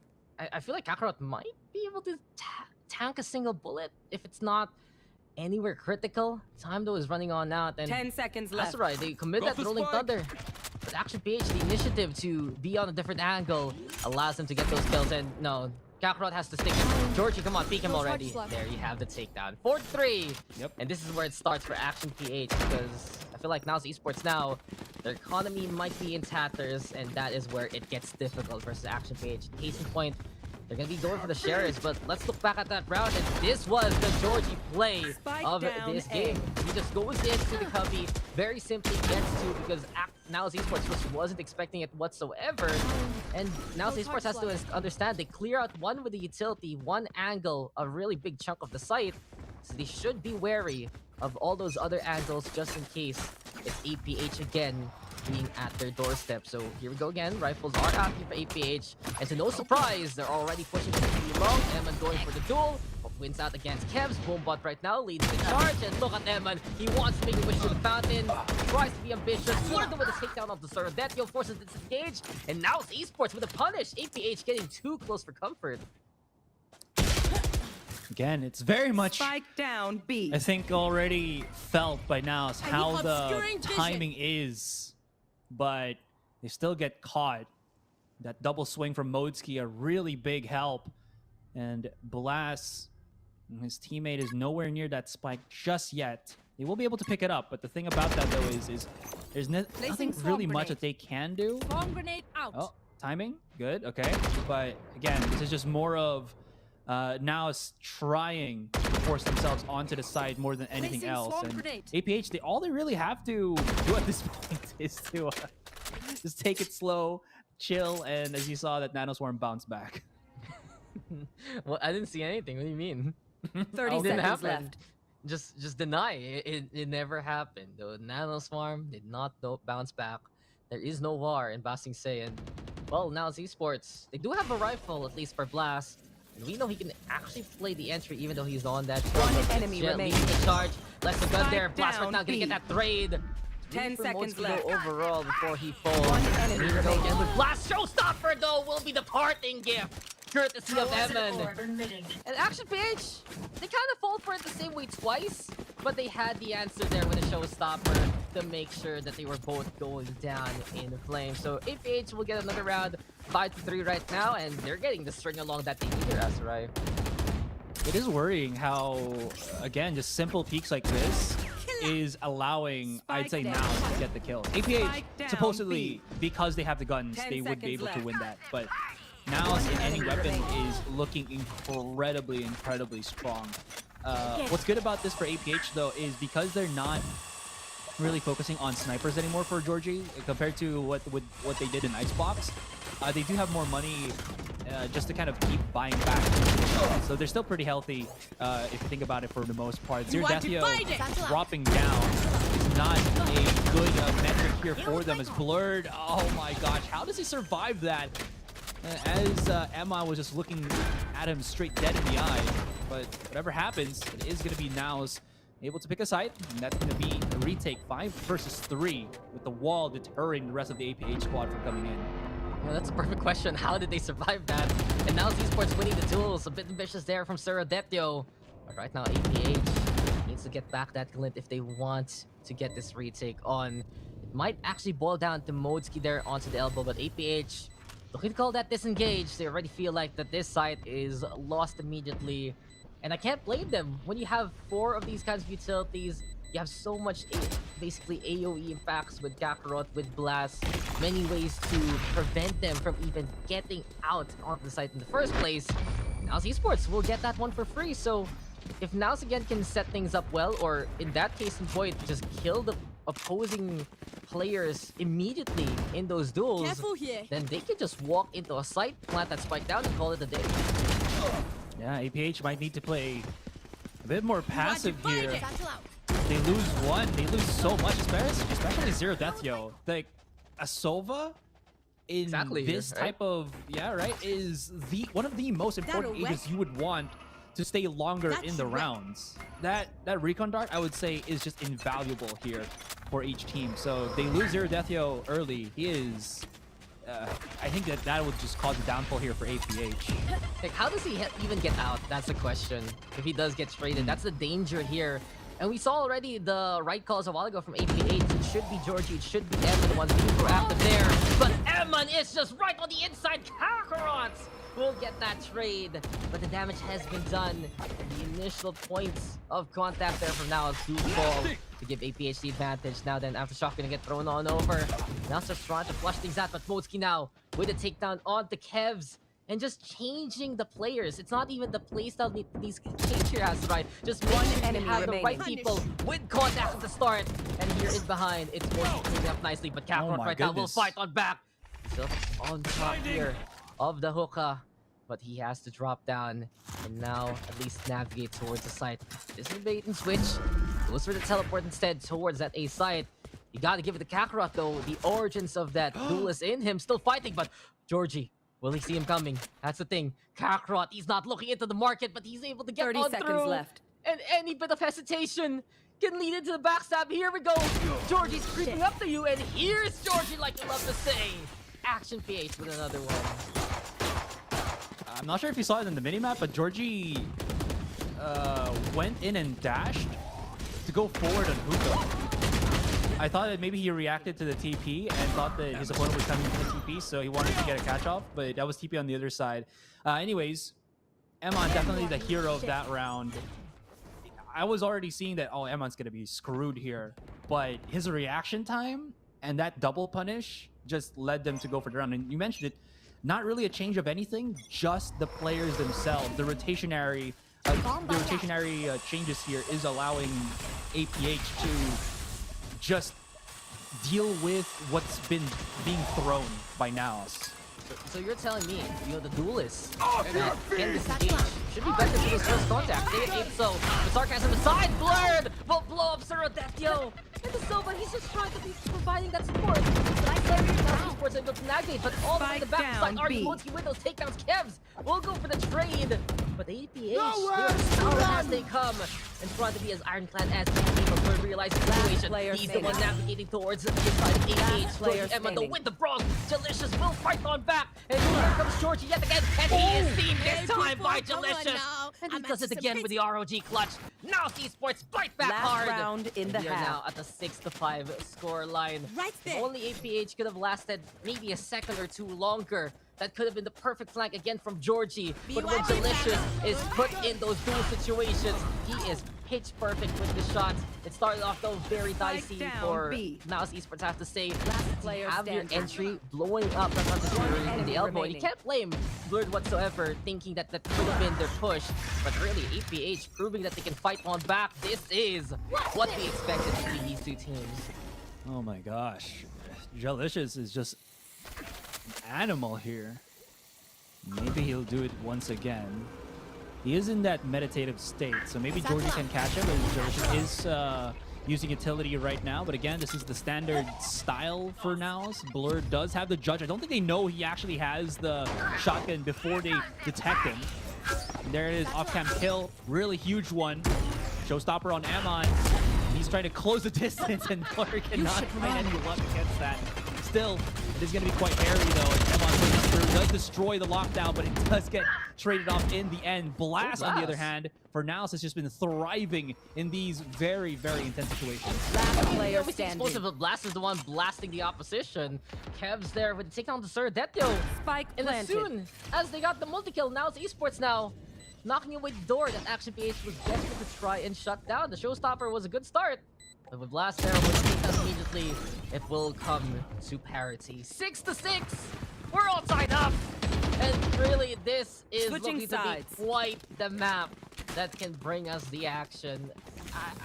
I feel like Kakarot might be able to tank a single bullet if it's not anywhere critical. Time though is running on out, and 10 seconds left. that's right. They commit that Rolling Thunder. But Action PH, the initiative to be on a different angle allows them to get those kills. And no, Kakarot has to stick him. Georgie, come on, peek him already. There you have the takedown. 4-3. Yep. And this is where it starts for Action PH, because I feel like NAOS Esports now, their economy might be in tatters, and that is where it gets difficult versus Action PH. Case in point, they're going to be going for the Sheriffs, but let's look back at that round, and this was the Georgie play of this game. He just goes into the cubby, very simply gets to, because NAOS Esports just wasn't expecting it whatsoever. And NAOS Esports has to understand, they clear out one with the utility, one angle, a really big chunk of the site, so they should be wary of all those other angles just in case it's APH again being at their doorstep. So here we go again. Rifles are active for APH, and to no surprise, they're already pushing to the long. Eman going for the duel, wins out against Kevs. Boombot right now leads the charge, and look at Eman. He wants to make a wish to the fountain, tries to be ambitious, flirted with a takedown of the Sorodetio, forces it to disengage, and now it's Esports with a punish. APH getting too close for comfort. Again, it's very much, Spike down B. I think, already felt by now is how the obscuring vision. timing is, but they still get caught. That double swing from Modsky, a really big help, and Blas, his teammate, is nowhere near that spike just yet. They will be able to pick it up, but the thing about that though is there's nothing really much that they can do. Bomb grenade out. Oh, timing, good, okay, but again, this is just more of now is trying to force themselves onto the side more than anything else. And APH, all they really have to do at this point is to just take it slow, chill, and as you saw, that Nanoswarm bounced back. Well, I didn't see anything. What do you mean? 30 seconds left. Just deny it. It never happened. The Nanoswarm did not bounce back. There is no war in Basing Se, and well, now it's Esports. They do have a rifle, at least for Blast. And we know he can actually play the entry even though he's on that. One enemy remaining. The charge. Lets the gun there. Blast right now gonna get that trade. 10 seconds left. Overall before he falls. One enemy remaining. With Blast Showstopper though will be the parting gift. Courtesy of Eman. And Action PH, they kind of fall for it the same way twice, but they had the answer there with a showstopper to make sure that they were both going down in flames. So APH will get another round, 5-3 right now, and they're getting the string along that they need, Azurai. It is worrying how, again, just simple peaks like this is allowing, I'd say, now to get the kill. APH, supposedly, because they have the guns, they would be able to win that, but NAOS in any weapon is looking incredibly strong. What's good about this for APH though is because they're not really focusing on snipers anymore for Georgie compared to what they did in Icebox. They do have more money just to kind of keep buying back. So they're still pretty healthy if you think about it for the most part. Zerodathio dropping down is not a good metric here for them. As Blurred, oh my gosh, how does he survive that? As Emma was just looking at him straight dead in the eye. But whatever happens, it is going to be NAOS able to pick a side, and that's going to be a retake 5 versus 3 with the wall deterring the rest of the APH squad from coming in. Well, that's a perfect question. How did they survive that? And now Esports winning the duels. A bit ambitious there from Sorodetio. But right now, APH needs to get back that glint if they want to get this retake on. It might actually boil down to Modsky there onto the elbow, but APH looking to call that disengage. They already feel like that this site is lost immediately. And I can't blame them. When you have 4 of these kinds of utilities, you have so much basically AoE impacts with Kakarot, with Blast, many ways to prevent them from even getting out onto the site in the first place. NAOS Esports will get that one for free. So if NAOS again can set things up well, or in that case in point, just kill the opposing players immediately in those duels, then they can just walk into a site, plant that spike down, and call it a day. Yeah, APH might need to play a bit more passive here. They lose one, they lose so much, especially Zerodathio. Like, a Sova in this type of, is one of the most important Aegis you would want to stay longer in the rounds. That recon dart, I would say, is just invaluable here for each team. So they lose Zerodathio early. He is I think that would just cause a downfall here for APH. Like, how does he even get out? That's the question. If he does get traded, that's the danger here. And we saw already the right calls a while ago from APH. It should be Georgie, it should be Eman, the ones being proactive there. But Eman is just right on the inside. Kakarot will get that trade. But the damage has been done. And the initial points of contact there from now do fall to give APH the advantage. Now then, Aftershock gonna get thrown on over. Now just trying to flush things out, but Motsky now with a takedown on the Kevs. And just changing the players. It's not even the playstyle these change here has, right? Just make sure you have the right people with contact at the start. And here in behind, it's Motsky cleaning up nicely, but Kakarot right now will fight on back. So on top here of the hookah. But he has to drop down and now at least navigate towards the site. This is a bait and switch. Goes for the teleport instead towards that A site. You gotta give it to Kakarot though. The origins of that duel is in him, still fighting, but Georgie, will he see him coming? That's the thing. Kakarot, he's not looking into the market, but he's able to get 30 on seconds through. left. And any bit of hesitation can lead into the backstab. Here we go. Georgie's creeping up to you, and here's Georgie, like you love to say. Action PH with another one. I'm not sure if you saw it in the minimap, but Georgie went in and dashed to go forward on hookah. I thought that maybe he reacted to the TP and thought that his opponent was coming to the TP, so he wanted to get a catch off, but that was TP on the other side. Anyways, Emon definitely the hero of that round. I was already seeing that, oh, Emon's going to be screwed here, but his reaction time and that double punish just led them to go for the round. And you mentioned it, not really a change of anything, just the players themselves. The rotationary changes here is allowing APH to just deal with what's been being thrown by NAOS. So you're telling me, the duelists that can disengage should be better to this first contact. They get 8 so the sarcasm aside, Blurred will blow up Surodetio. And the Silva, he's just trying to be providing that support. Nice player here, now Esports able to navigate, but all the way in the backside, Motsky with those takedowns. Kevs will go for the trade. But APH, they're as solid as they come. And trying to be as ironclad as they can, but Blurred realizes the situation. He's the one navigating towards the side of APH. Emma, though, with the Bronx, Delicious will fight on back. And here comes Georgie yet again, and he is seen this time by Delicious. And he does it again with the ROG clutch. Now Esports fight back hard. Last round in the we are half. now at the 6-5 score line. Right there. If only APH could have lasted maybe a second or two longer. That could have been the perfect flank again from Georgie. But when Delicious is put in those dual situations, he is pitch perfect with the shots. It started off though very dicey for NAOS Esports, I have to say. player Have your standing. entry blowing up in the elbow. And you can't blame Blurred whatsoever, thinking that that could have been their push. But really, APH proving that they can fight on back. This is what we expected between these two teams. Oh my gosh. Delicious is just animal here. Maybe he'll do it once again. He is in that meditative state, so maybe Georgie can catch him. Delicious is using utility right now, but again, this is the standard style for NAOS. Blur does have the judge. I don't think they know he actually has the shotgun before they detect him. And there it is, off-cam kill, really huge one. Showstopper on Amon. He's trying to close the distance, and Blur cannot find any luck against that. Still, it is going to be quite hairy though. And Emon does destroy the lockdown, but it does get traded off in the end. Blast, on the other hand, for NAOS has just been thriving in these very, very intense situations. Last player With the standing. explosive Blast is the one blasting the opposition. Kev's there with the takedown to Surodetio. Spike And as planted. soon as they got the multi-kill, now it's Esports now. Knocking away the door that Action PH was desperate to try and shut down. The Showstopper was a good start. But with Blast there, with takedown immediately, it will come to parity. 6-6! We're all tied up! And really, this is Switching looking sides. to be quite the map that can bring us the action.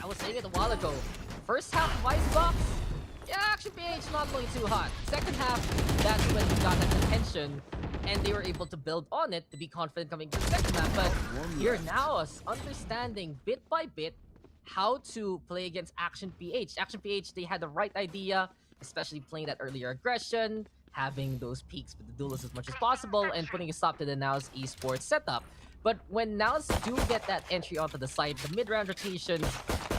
I was saying it a while ago. First half of Icebox, yeah, Action PH not looking too hot. Second half, that's when we got that attention, and they were able to build on it to be confident coming to the second half. But here now, us understanding bit by bit how to play against Action PH. Action PH, they had the right idea, especially playing that earlier aggression, having those peaks with the duelists as much as possible, and putting a stop to the NAOS Esports setup. But when NAOS do get that entry onto the site, the mid-round rotations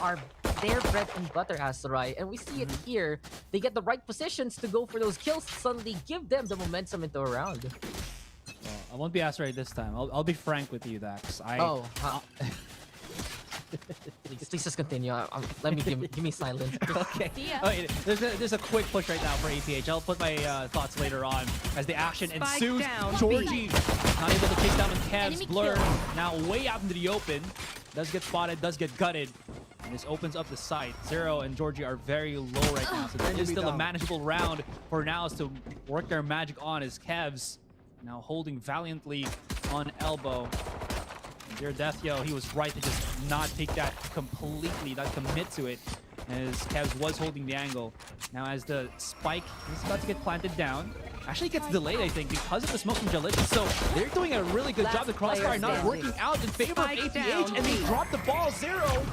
are their bread and butter, Asteroid. And we see it here. They get the right positions to go for those kills, suddenly give them the momentum into a round. Well, I won't be Asteroid this time. I'll be frank with you, Dax. Please just continue. Let me give me silence. Okay. Okay. There's a quick push right now for APH. I'll put my thoughts later on as the action ensues. Georgie not able to take down Kev's Blur. Now way out into the open. Does get spotted, does get gutted. And this opens up the site. Zero and Georgie are very low right now. So there is still a manageable round for NAOS to work their magic on as Kev's now holding valiantly on elbow. Dear Deathyo, he was right to just not take that completely, not commit to it, as Kevs was holding the angle. Now as the spike is about to get planted down, actually gets delayed, I think, because of the smoke from Jalicious. So they're doing a really good job. The crossfire not working out in favor of APH, and they drop the ball. Zero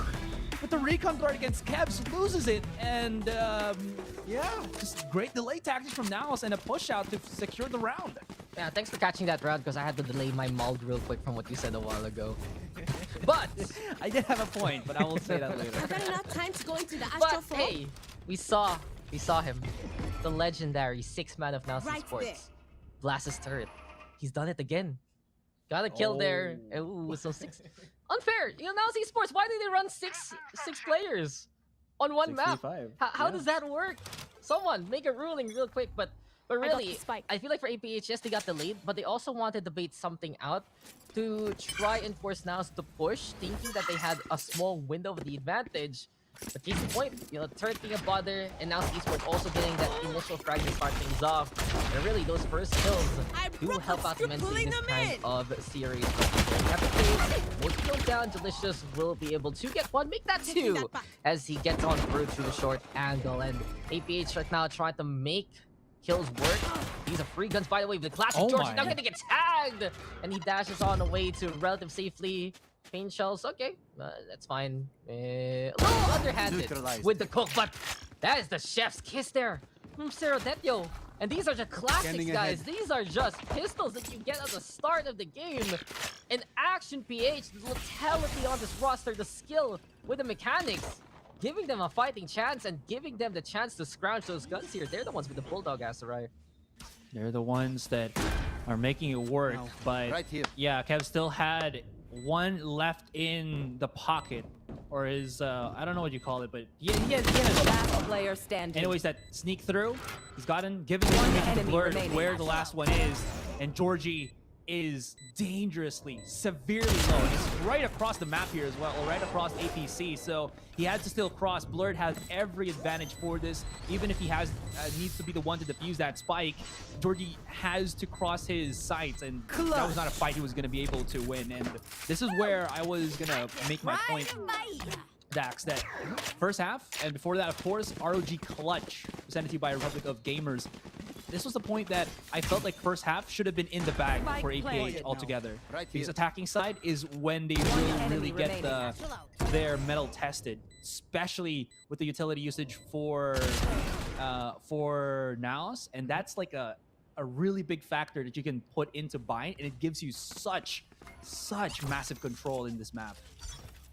with the recon threat against Kevs, loses it, and yeah, just great delay tactics from NAOS and a push out to secure the round. Yeah, thanks for catching that round because I had to delay my mold real quick from what you said a while ago. But I did have a point, but I will say that later. I've got enough time to go into the astral But hey, we saw him. The legendary 6-man of NAOS Esports. Blast his turret. He's done it again. Got a kill there. Ooh, so 6. Unfair. You know, NAOS Esports, why did they run six players on one map? How does that work? Someone make a ruling real quick, but really, I feel like for APH, yes, they got delayed, but they also wanted to bait something out to try and force NAOS to push, thinking that they had a small window of the advantage. But case in point, you know, turret being a bother, and NAOS Esports also getting that initial frag to start things off. And really, those first kills do help out immensely in this kind of series. Most kills down, Jalicious will be able to get one, make that 2, as he gets on through to the short angle. And APH right now trying to make kills work. These are free guns, by the way. The classic George now getting tagged, and he dashes on away to relative safely. Pain shells, okay, that's fine. A little underhanded with the cook, but that is the chef's kiss there from Serodetyo. And these are the classics, guys. These are just pistols that you get at the start of the game. And Action PH, the lethality on this roster, the skill with the mechanics, giving them a fighting chance and giving them the chance to scrounge those guns here. They're the ones with the Bulldog Asteroid. They're the ones that are making it work, but yeah, Kev still had one left in the pocket, or his I don't know what you call it, but he has last player standing. Anyways, that sneak through, he's gotten given the blur where the last one is, and Georgie is dangerously, severely low. And he's right across the map here as well, or right across APC, so he had to still cross. Blurred has every advantage for this, even if he has needs to be the one to defuse that spike. Georgie has to cross his sights, and that was not a fight he was going to be able to win. And this is where I was going to make my point, Dax, that first half, and before that, of course, ROG Clutch, presented to you by Republic of Gamers. This was the point that I felt like first half should have been in the bag for APH altogether. Because attacking side is when they really get their metal tested, especially with the utility usage for NAOS, and that's like a really big factor that you can put into bind, and it gives you such massive control in this map.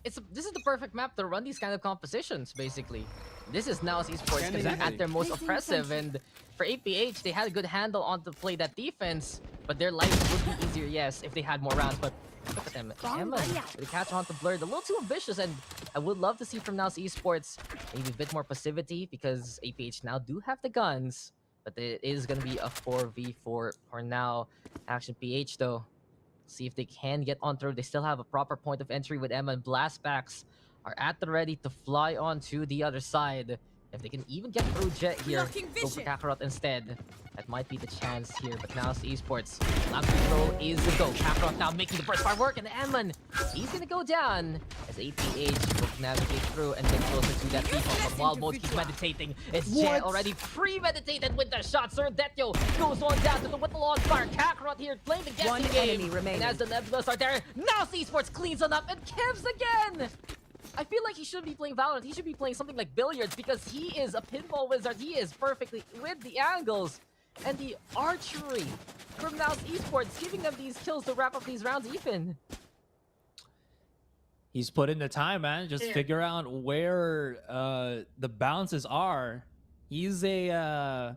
This is the perfect map to run these kind of compositions, basically. This is NAOS Esports at their most oppressive, and for APH, they had a good handle on to play that defense, but their life would be easier, yes, if they had more rounds, but look at them. Emma, they catch on to Blurred, a little too ambitious, and I would love to see from NAOS Esports maybe a bit more passivity, because APH now do have the guns, but it is going to be a 4v4 for now. Action PH, though, see if they can get on through. They still have a proper point of entry with Emma, and Blastbacks are at the ready to fly on to the other side. If they can even get through Jet here, go for Kakarot instead. That might be the chance here, but now it's Esports. Lab control is a go. Kakarot now making the burst fire work, and Emman, he's gonna go down as APH will navigate through and get closer to that default. But while Mode keeps meditating, it's Jet already premeditated with the shot. Serodetyo goes on down to the Whittle on fire. Kakarot here playing the guessing game. And as the Nebulas are there, now Esports cleans it up, and Kevs again! I feel like he shouldn't be playing Valorant. He should be playing something like Billiards, because he is a pinball wizard. He is perfectly with the angles and the archery from NAOS Esports, giving them these kills to wrap up these rounds even. He's put in the time, man. Just figure out where the bounces are. He's a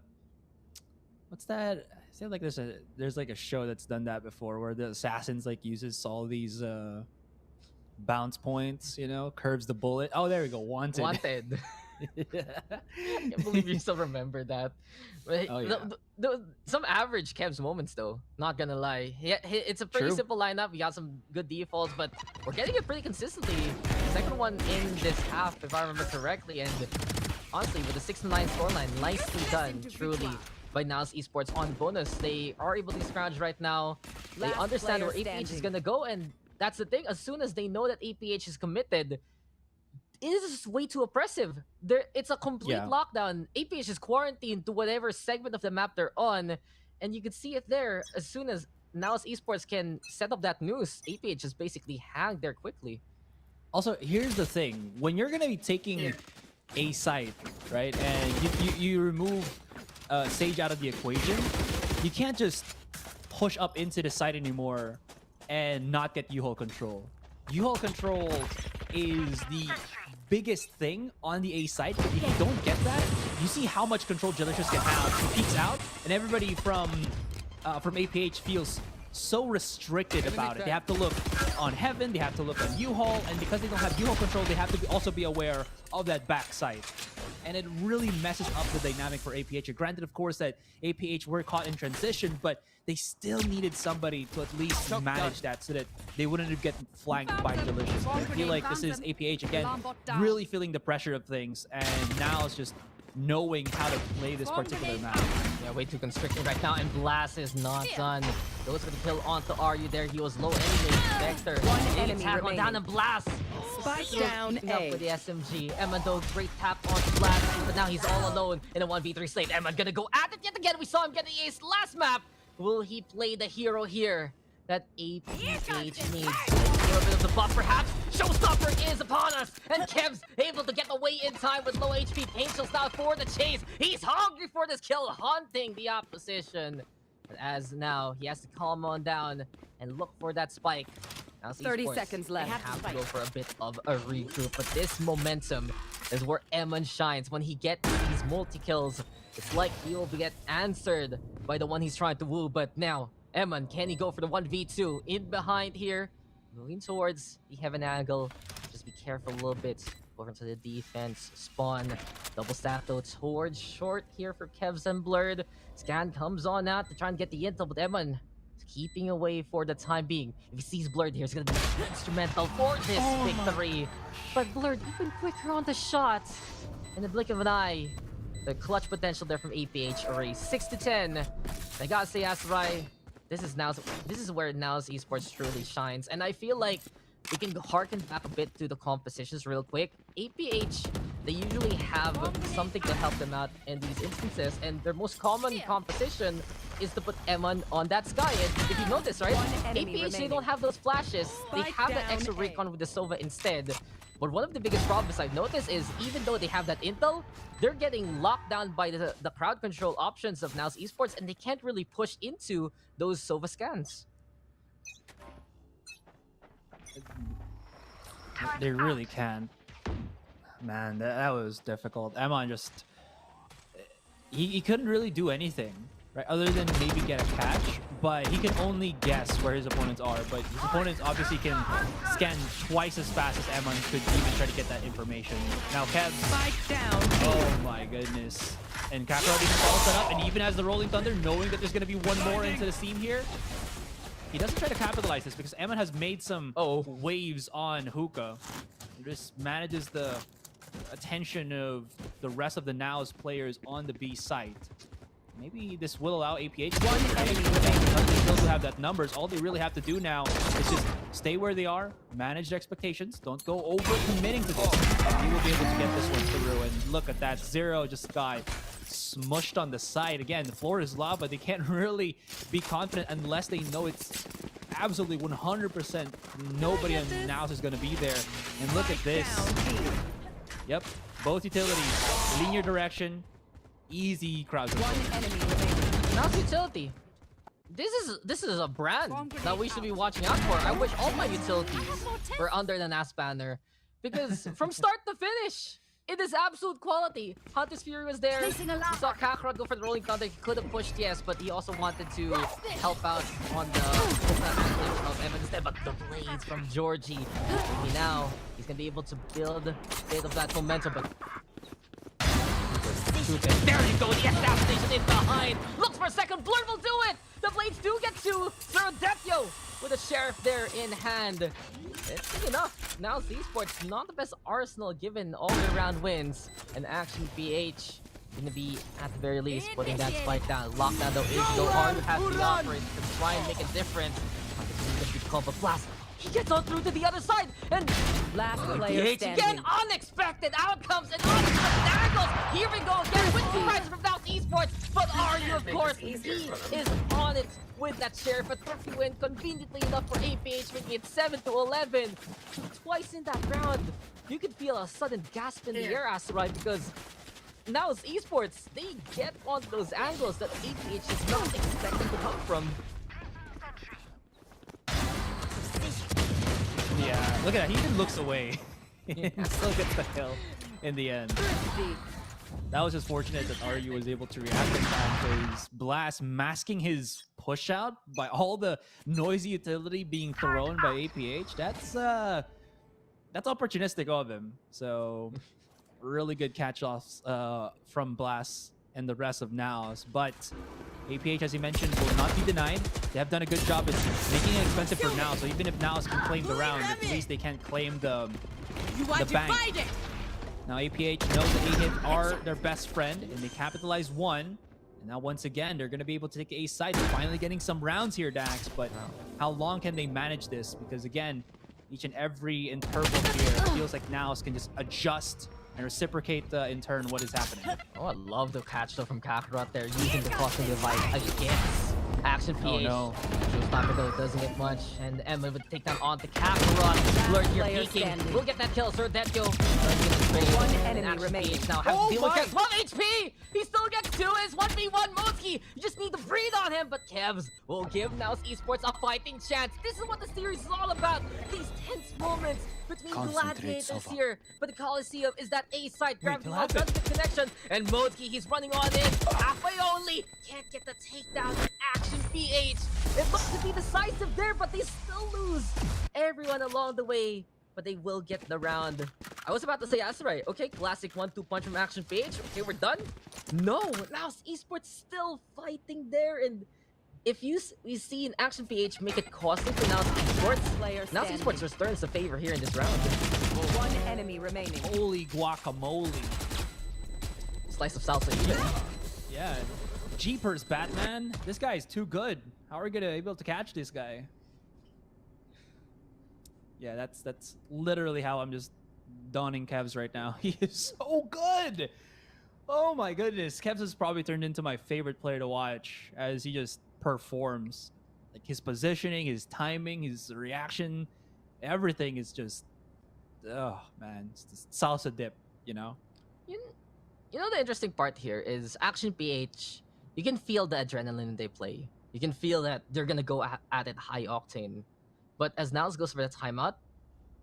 what's that? I say like there's like a show that's done that before where the assassins like uses all these bounce points, you know, curves the bullet. Oh, there we go. Wanted. Wanted. I can't believe you still remember that. But Oh, yeah. Some average Kev's moments though, not gonna lie. It's a pretty True. simple lineup. We got some good defaults, but we're getting it pretty consistently. Second one in this half, if I remember correctly. And honestly, with the 6-9 scoreline, nicely done, truly, by NAOS Esports on bonus. They are able to scrounge right now. They Last understand where player APH is standing. gonna go, and that's the thing. As soon as they know that APH is committed, it is just way too oppressive. It's a complete Yeah. lockdown. APH is quarantined to whatever segment of the map they're on, and you can see it there. As soon as NAOS Esports can set up that noose, APH is basically hanged there quickly. Also, here's the thing: when you're gonna be taking a site, right, and you remove Sage out of the equation, you can't just push up into the site anymore and not get U-Haul control. U-Haul control is the biggest thing on the A site. If you don't get that, you see how much control Jellyfish can have. He peeks out, and everybody from APH feels so restricted about it. They have to look on Heaven, they have to look on U-Haul, and because they don't have U-Haul control, they have to also be aware of that back site. And it really messes up the dynamic for APH. Granted, of course, that APH were caught in transition, but they still needed somebody to at least manage that so that they wouldn't get flanked by Delicious. I feel like this is APH, again, really feeling the pressure of things, and now it's just knowing how to play this particular map. Yeah, way too constricting right now, and Blast is not done. Goes for the kill onto Aryu there. He was low anyway. Vector. enemy Tag on remaining. down, and Blast. Spike Still down keeping up A. with the SMG. Emma though, great tap onto Blast, but now he's all alone in a 1v3 slate. Emma gonna go at it yet again. We saw him get the ace last map. Will he play the hero here that APH needs? A little bit of the buff perhaps. Showstopper is upon us, and Kev's able to get away in time with low HP. Painshell's now for the chase. He's hungry for this kill, haunting the opposition. But as now, he has to calm on down and look for that spike. Now 30 Esports, seconds they left. have to go for a bit of a regroup, but this momentum is where Eman shines. When he gets these multi-kills, it's like he will get answered by the one he's trying to woo. But now, Eman, can he go for the 1v2? In behind here, moving towards the Heaven angle. Just be careful a little bit. Over to the defense spawn. Double stack though towards short here for Kevs and Blurred. Scan comes on out to try and get the intel, but Eman keeping away for the time being. If he sees Blurred here, it's gonna be instrumental for this victory. But Blurred even quicker on the shot. In the blink of an eye, the clutch potential there from APH array 6-10. I gotta say, Asarai, this is where NAOS Esports truly shines, and I feel like we can harken back a bit to the compositions real quick. APH, they usually have something to help them out in these instances, and their most common composition is to put Eman on that Sky. And if you notice, right, APH, they don't have those flashes. They have that extra recon with the Sova instead. But one of the biggest problems I've noticed is even though they have that intel, they're getting locked down by the crowd control options of NAOS Esports, and they can't really push into those Sova scans. They really can. Man, that was difficult. Emon just... He couldn't really do anything, right? Other than maybe get a catch, but he can only guess where his opponents are. But his opponents obviously can scan twice as fast as Emon could even try to get that information. Now Kev... Spike down. Oh my goodness. And Kakarot even follows that up, and even has the Rolling Thunder, knowing that there's going to be one more into the seam here. He doesn't try to capitalize this because Eman has made some waves on Hookah. He just manages the attention of the rest of the NAOS players on the B site. Maybe this will allow APH to still have that numbers. All they really have to do now is just stay where they are, manage their expectations, don't go over committing to this. He will be able to get this one through. And look at that, Zero just got smushed on the side. Again, the floor is lava. They can't really be confident unless they know it's absolutely 100% nobody on NAOS is going to be there. And look at this. Yep, both utilities, linear direction, easy crowd control. NAOS utility. This is a brand that we should be watching out for. I wish all my utilities were under the NAOS banner, because from start to finish, it is absolute quality. Hunter's Fury was there. We saw Kakarot go for the rolling counter. He could have pushed, yes, but he also wanted to help out on the advantage of Evan instead. But the blades from Georgie. Maybe now he's gonna be able to build a bit of that momentum, but there you go, the assassination in behind. Looks for a second, Blur will do it! The blades do get to Zerodepio with a sheriff there in hand. It's big enough. Now Esports, not the best arsenal given all their round wins. And Action PH gonna be, at the very least, putting that spike down. Lockdown though is go hard, has the offer to try and make a difference. Gonna be called a blast. He gets on through to the other side, and last player PH standing. again, unexpected outcomes and unexpected angles. Here we go again with two rise from NAOS Esports, but Aryu, of course, he is on it with that sheriff. A trophy win, conveniently enough for APH, making it 7-11. Twice in that round, you could feel a sudden gasp in the air, Asteroid, because NAOS Esports, they get on those angles that APH is not expecting to come from. Yeah, look at that. He even looks away. Still gets the kill in the end. That was just fortunate that Aryu was able to react in time, because Blast masking his push out by all the noisy utility being thrown by APH. That's opportunistic of him. So really good catch-offs from Blast and the rest of NAOS. But APH, as you mentioned, will not be denied. They have done a good job at making it expensive for NAOS. So even if NAOS can claim the round, at least they can't claim the bank. Now APH knows that A-hits are their best friend, and they capitalize one. And now once again, they're going to be able to take A side. They're finally getting some rounds here, Dax. But how long can they manage this? Because again, each and every interval here, it feels like NAOS can just adjust and reciprocate in turn what is happening. Oh, I love the catch though from Kakarot there, using the costing device against Action PH. Oh no. Showstopper though doesn't get much, and Emma would take down onto Kakarot. Blur here peeking. We'll get that kill, sir. That kill. One enemy remaining. Now have to deal with Kevs. 1 HP! He still gets 2 is 1v1 Moski. You just need to breathe on him, but Kevs will give NAOS Esports a fighting chance. This is what the series is all about. These tense moments between gladiators here. But the Coliseum is that A side. Grabs the does the connection. And Moski, he's running on in. Halfway only. Can't get the takedown. Action PH. It looks to be decisive there, but they still lose everyone along the way. But they will get the round. I was about to say, that's right. Okay, classic 1-2 punch from Action PH. Okay, we're done. No, NAOS Esports still fighting there. And if we see an Action PH make it costly for NAOS Esports, NAOS Esports returns the favor here in this round. One enemy remaining. Holy guacamole. Slice of salsa. Yeah. Jeepers, Batman. This guy is too good. How are we gonna be able to catch this guy? Yeah, that's literally how I'm just donning Kevs right now. He is so good. Oh my goodness. Kevs has probably turned into my favorite player to watch as he just performs. Like his positioning, his timing, his reaction, everything is just, oh man, it's just salsa dip, you know? You know the interesting part here is Action PH, you can feel the adrenaline they play. You can feel that they're gonna go at it high octane. But as NAOS goes for the timeout,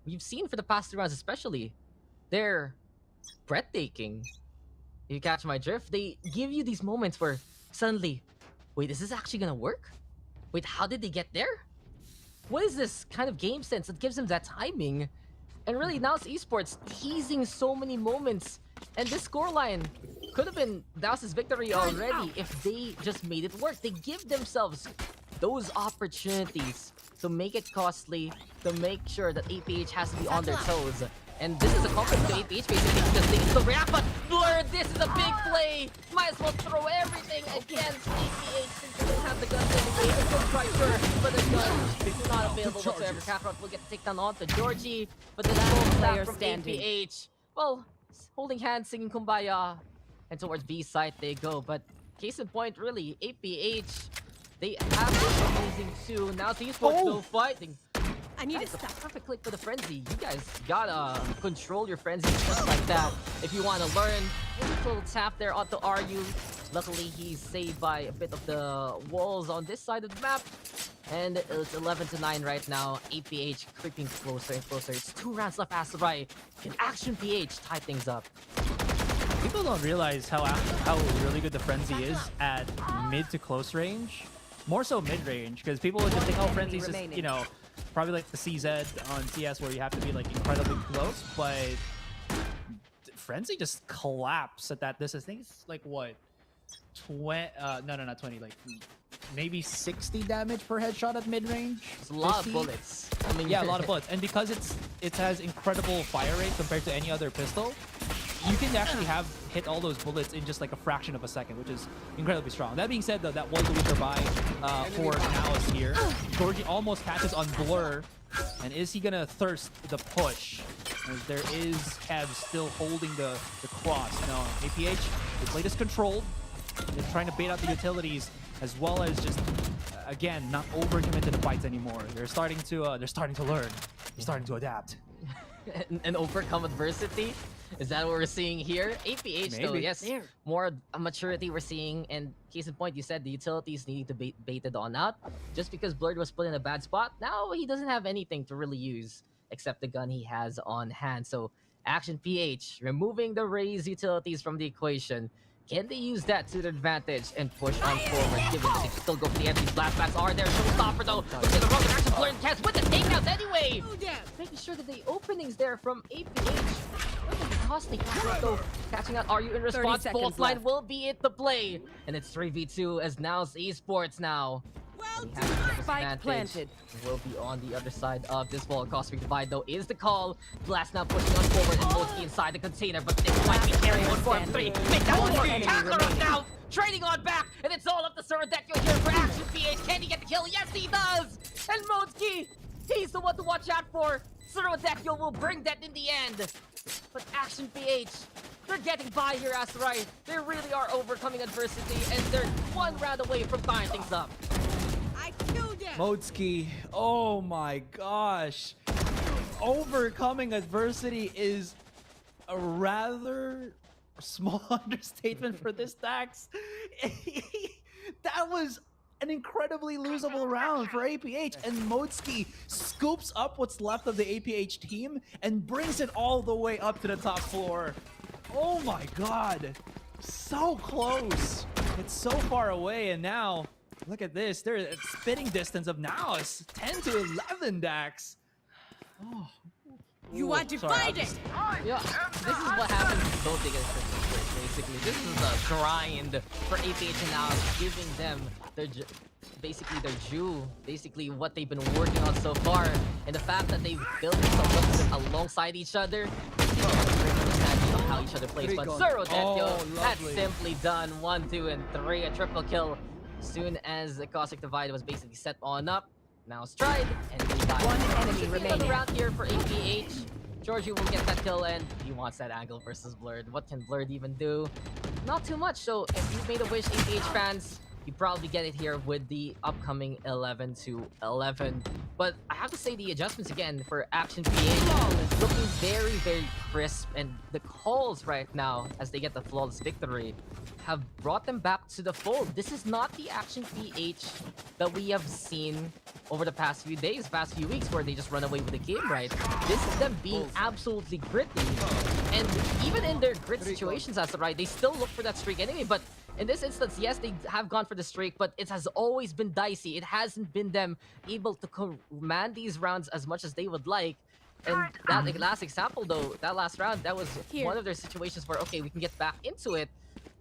we've seen for the past 2 rounds especially, they're breathtaking. If you catch my drift, they give you these moments where suddenly, wait, is this actually gonna work? Wait, how did they get there? What is this kind of game sense that gives them that timing? And really, NAOS Esports teasing so many moments. And this scoreline could have been NAOS's victory already if they just made it work. They give themselves those opportunities to make it costly, to make sure that APH has to be on their toes. And this is a compliment to APH basically because they still react, but Blur, this is a big play! Might as well throw everything against APH since they don't have the guns anyway. It's good try sure, but the guns is not available whatsoever. Kakarot will get the takedown onto Georgie, but the full player from APH. Well, holding hands, singing Kumbaya, and towards B side they go. But case in point, really, APH, they have this amazing too. Now the Esports still fighting. I need a perfect click for the frenzy. You guys gotta control your frenzy just like that. If you want to learn, a little tap there onto Aryu. Luckily, he's saved by a bit of the walls on this side of the map. And it's 11-9 right now. APH creeping closer and closer. It's 2 rounds left. Asarai can Action PH tie things up. People don't realize how really good the Frenzy is at mid to close range. More so mid range, because people would just think, oh, Frenzy's just, you know, probably like the CZ on CS where you have to be like incredibly close, but Frenzy just collapsed at that distance. I think it's like what? No, not 20, like maybe 60 damage per headshot at mid range. It's a lot of bullets. I mean, yeah, a lot of bullets. And because it has incredible fire rate compared to any other pistol, you can actually hit all those bullets in just like a fraction of a second, which is incredibly strong. That being said, though, that was a weaker buy for NAOS here. Georgie almost catches on Blur, and is he gonna thirst the push? As there is Kev still holding the cross. No, APH, they play this controlled. They're trying to bait out the utilities, as well as just again not overcommit to the fights anymore. They're starting to learn. They're starting to adapt and overcome adversity. Is that what we're seeing here? APH though, yes, more maturity we're seeing. And case in point, you said the utilities needed to be baited on out. Just because Blurred was put in a bad spot, now he doesn't have anything to really use except the gun he has on hand. So Action PH removing the Raze utilities from the equation. Can they use that to their advantage and push on forward, given that they can still go for the empty flashbacks are there. Showstopper though, looks at the road, Action Blurred Cats with the takeouts anyway! Making sure that the openings there from APH. Costly though, catching out. Are you in response? Fault line will be it to play, and it's 3v2 as NAOS Esports now. Spike planted. Will be on the other side of this wall. Cosmic Divide though is the call. Blast now pushing on forward and Moski inside the container, but this might be carrying 1-4-3. Make that one more. Kakarot now trading on back, and it's all up to Surodecchio here for Action PH. Can he get the kill? Yes, he does. And Moski, he's the one to watch out for. Surodecchio will bring that in the end. But Action PH, they're getting by here, Asarai. They really are overcoming adversity, and they're 1 round away from tying things up. I killed him. Moski, oh my gosh. Overcoming adversity is a rather small understatement for this Dax. That was an incredibly losable round for APH, and Moski scoops up what's left of the APH team and brings it all the way up to the top floor. Oh my god, so close. It's so far away, and now look at this. They're at spitting distance of NAOS, 10 to 11 Dax. Oh. You are divided. Yeah, this is what happens both against Christmas, basically. This is a grind for APH and NAOS, giving them their basically their due, basically what they've been working on so far, and the fact that they've built themselves alongside each other. Of how each other plays, but Surodecchio, that's simply done. 1, 2, and 3, a triple kill. Soon as the Cosmic Divide was basically set on up. Now Stride, and we got 1 enemy remaining. Round here for APH. Georgie will get that kill, and he wants that angle versus Blurred. What can Blurred even do? Not too much. So if you made a wish, APH fans, you probably get it here with the upcoming 11 to 11. But I have to say the adjustments again for Action PH looking very, very crisp, and the calls right now as they get the flawless victory have brought them back to the fold. This is not the Action PH that we have seen over the past few days, past few weeks, where they just run away with the game, right? This is them being absolutely gritty. And even in their grit situations, as right, they still look for that streak anyway. But in this instance, yes, they have gone for the streak, but it has always been dicey. It hasn't been them able to command these rounds as much as they would like. And that like, last example, though, that last round, that was one of their situations where, okay, we can get back into it.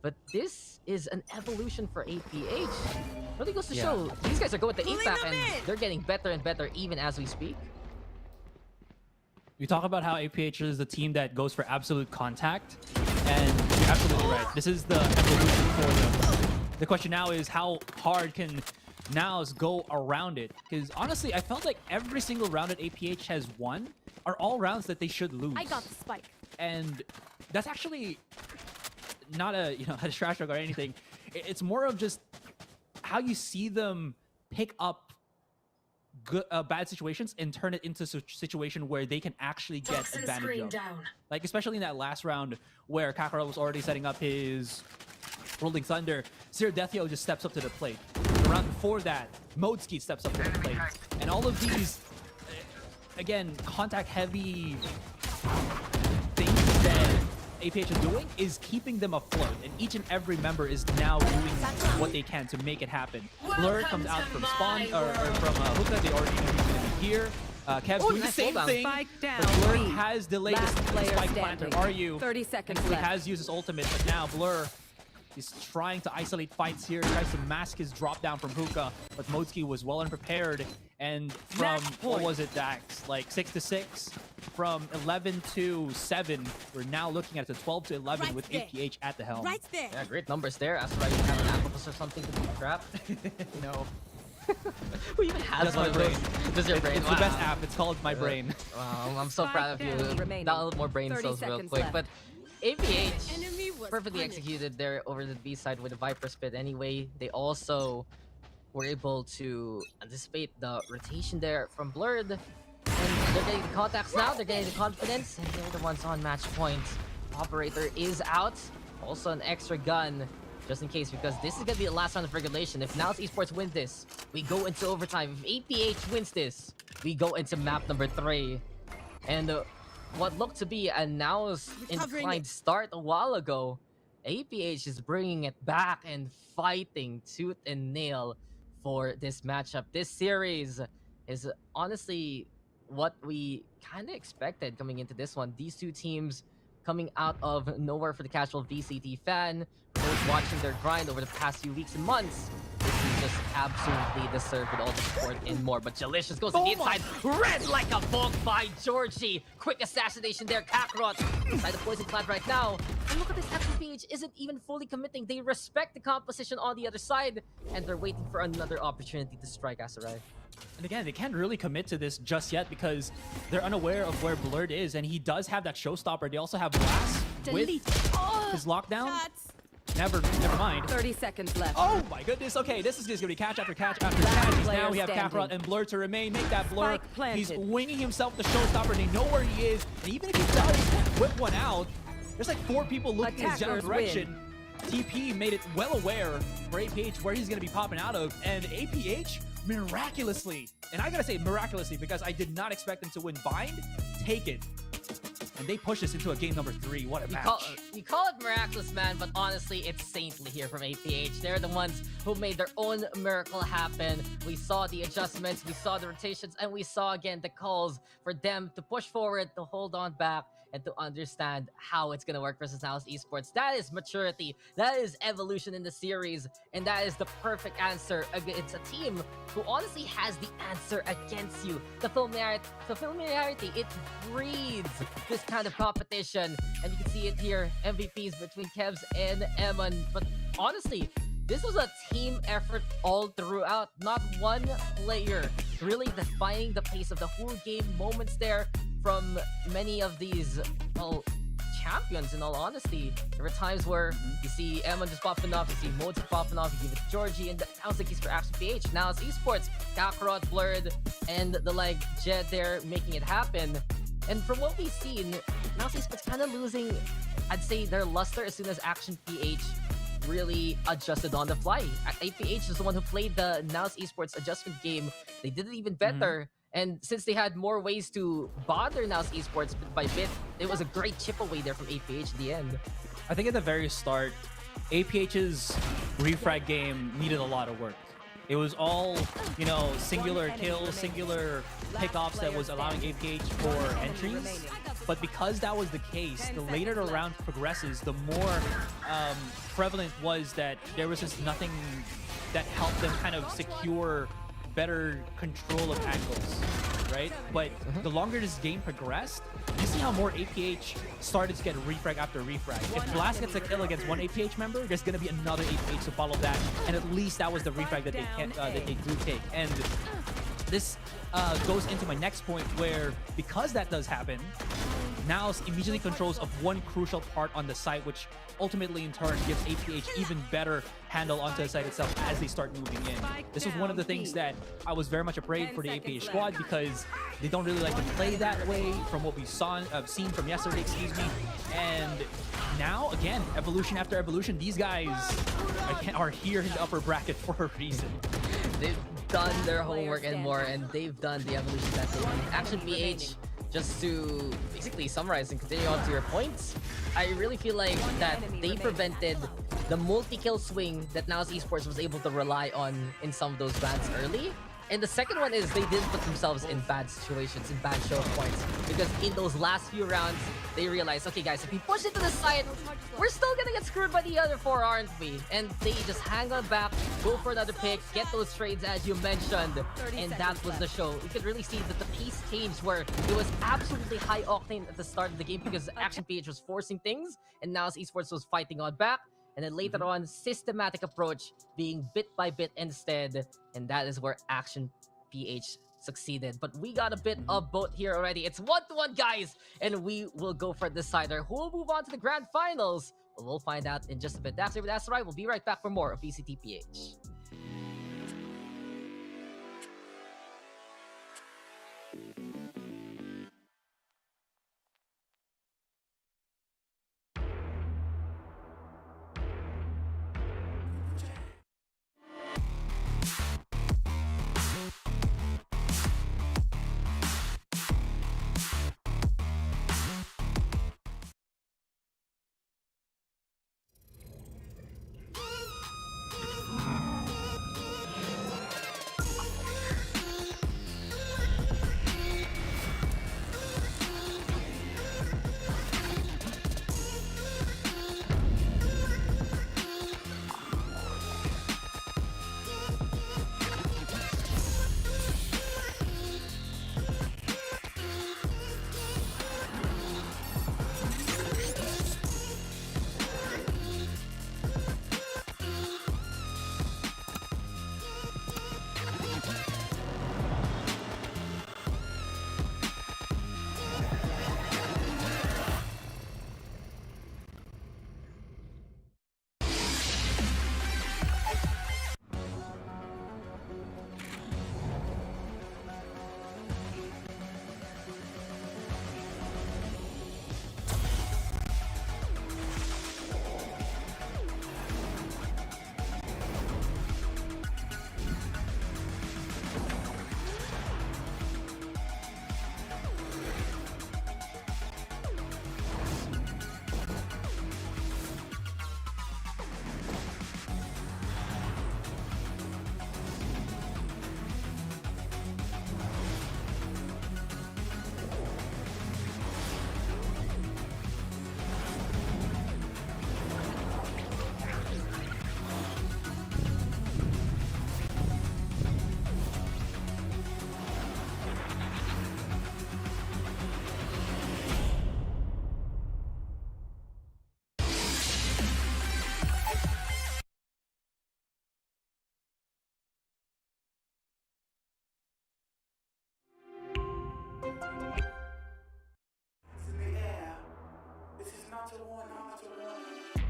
But this is an evolution for APH. Really goes to show these guys are going to APAC, and they're getting better and better even as we speak. We talk about how APH is the team that goes for absolute contact, and you're absolutely right. This is the evolution for them. The question now is how hard can NAOS go around it? Because honestly, I felt like every single round that APH has won are all rounds that they should lose. I got the spike. And that's actually not a a trash talk or anything. It's more of just how you see them pick up good bad situations and turn it into a situation where they can actually get advantage of. Like especially in that last round where Kakarot was already setting up his Rolling Thunder, Zero Deathio just steps up to the plate. The round before that, Modeski steps up to the plate. And all of these, again, contact-heavy things that APH is doing is keeping them afloat. And each and every member is now doing what they can to make it happen. Blur comes out from spawn, or from Hookah. They already know he's going to be here. Kev's doing the same thing, but Blur has delayed the spike planter. Are you? 30 seconds He left. has used his ultimate, but now Blur is trying to isolate fights here. Tries to mask his drop down from Hookah, but Modeski was well unprepared. And from, what was it, Dax? Like 6-6? From 11-7, we're now looking at the 12-11 with APH at the helm. Right there. Yeah, great numbers there. As right, you have an octopus or something to be trapped. No. Who even has one of those? Just your brain. It's the best app. It's called My Brain. Wow, I'm so proud of you. Remaining. Download more brain 30 cells real seconds quick. left. But APH Enemy was perfectly punished. executed there over the B side with the Viper Spit anyway. They also were able to anticipate the rotation there from Blurred. And they're getting the contacts now, they're getting the confidence, and they're the ones on match point. Operator is out. Also an extra gun, just in case, because this is going to be the last round of regulation. If NAOS Esports win this, we go into overtime. If APH wins this, we go into map number 3. And what looked to be a NAOS inclined start a while ago, APH is bringing it back and fighting tooth and nail for this matchup. This series is honestly what we kind of expected coming into this one. These two teams coming out of nowhere for the casual VCT fan. For those watching their grind over the past few weeks and months, this is just absolutely deserved with all the support and more. But Jalicious goes to the inside, red like a book by Georgie. Quick assassination there, Kakarot inside the poison plant right now. And look at this, APH isn't even fully committing. They respect the composition on the other side, and they're waiting for another opportunity to strike Asarai. And again, they can't really commit to this just yet because they're unaware of where Blurred is, and he does have that showstopper. They also have Blast with his lockdown. Never mind. 30 seconds left. Oh my goodness. Okay, this is just gonna be catch after catch after catch. Now we have Kakarot and Blur to remain. Make that Blur. He's winging himself the showstopper. They know where he is. And even if he does whip one out, there's like 4 people looking in his general direction. TP made it well aware for APH where he's gonna be popping out of. And APH miraculously, and I gotta say miraculously because I did not expect them to win Bind, take it. And they push us into a game number 3. What a match. You call it miraculous, man, but honestly, it's saintly here from APH. They're the ones who made their own miracle happen. We saw the adjustments, we saw the rotations, and we saw again the calls for them to push forward, to hold on back, and to understand how it's going to work versus NAOS Esports. That is maturity. That is evolution in the series. And that is the perfect answer. It's a team who honestly has the answer against you. The familiarity, it breeds this kind of competition. And you can see it here. MVPs between Kevs and Eman. But honestly, this was a team effort all throughout. Not one player really defining the pace of the whole game. Moments there from many of these, well, champions, in all honesty. There were times where you see Emma just popping off, you see Modes popping off, you give it to Georgie, and that was the case for ASUS PH. Now it's Esports, Kakarot, Blurred, and the like Jed there making it happen. And from what we've seen, now Esports kind of losing, I'd say, their luster as soon as Action PH really adjusted on the fly. APH is the one who played the NAOS Esports adjustment game. They did it even better. And since they had more ways to bother NAOS Esports bit by bit, it was a great chip away there from APH at the end. I think at the very start, APH's refrag game needed a lot of work. It was all, you know, singular kills, singular pickoffs that was allowing APH for entries. But because that was the case, the later the round progresses, the more prevalent was that there was just nothing that helped them kind of secure better control of angles, right? But the longer this game progressed, you see how more APH started to get refrag after refrag. If Blast gets a kill against one APH member, there's going to be another APH to follow that, and at least that was the refrag that they do take. And this goes into my next point, where because that does happen, NAOS immediately controls of one crucial part on the site, which ultimately in turn gives APH even better handle onto the site itself as they start moving in. This was one of the things that I was very much afraid for the APH squad, because they don't really like to play that way from what we seen from yesterday, excuse me. And now, again, evolution after evolution, these guys are here in the upper bracket for a reason. They've done their homework and more, and they've done the evolution that they need. Action PH, just to basically summarize and continue on to your points, I really feel like that they prevented the multi-kill swing that NAOS Esports was able to rely on in some of those bans early. And the second one is they didn't put themselves in bad situations, in bad show of points. Because in those last few rounds, they realized, okay guys, if we push it to the side, we're still gonna get screwed by the other four, aren't we? And they just hang on back, go for another pick, get those trades as you mentioned. And that was the show. You could really see that the peace teams were, it was absolutely high octane at the start of the game because Action PH was forcing things and NAOS Esports was fighting on back. And then later on, systematic approach being bit by bit instead. And that is where Action PH succeeded. But we got a bit of both here already. It's 1-1, guys. And we will go for a decider. Who will move on to the grand finals? Well, we'll find out in just a bit. That's right. We'll be right back for more of VCTPH.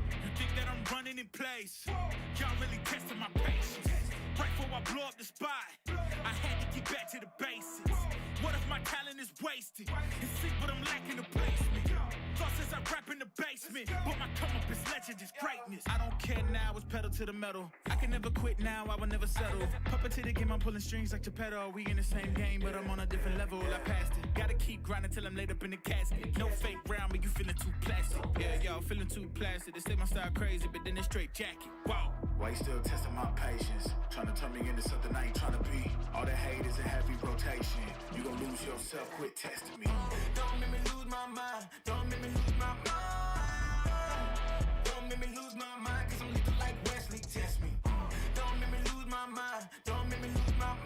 You think that I'm running in place? Y'all really testing my patience. Right before I blow up the spot, I had to get back to the basics. What if my talent is wasted? And see what I'm lacking to placement. Thought since I rap in the basement, but my come up is legend, is greatness. I don't care now, it's pedal to the metal. I can never quit now, I will never settle. Puppet to the game, I'm pulling strings like Geppetto. We in the same game, but I'm on a different level. I passed it. Gotta keep grinding till I'm laid up in the casket. No fake round, but you feeling too plastic. Yeah, y'all feeling too plastic. They say my style crazy, but then it's straight jacket. Wow. Why you still testing my patience? Trying to turn me into something I ain't trying to be. All the hate is a heavy rotation. You gon' lose yourself, quit testing me. Don't make me lose my mind. Don't make me lose my mind. Don't make me lose my mind, cause I'm lethal like Wesley, test me. Don't make me lose my mind. Don't make me lose my mind.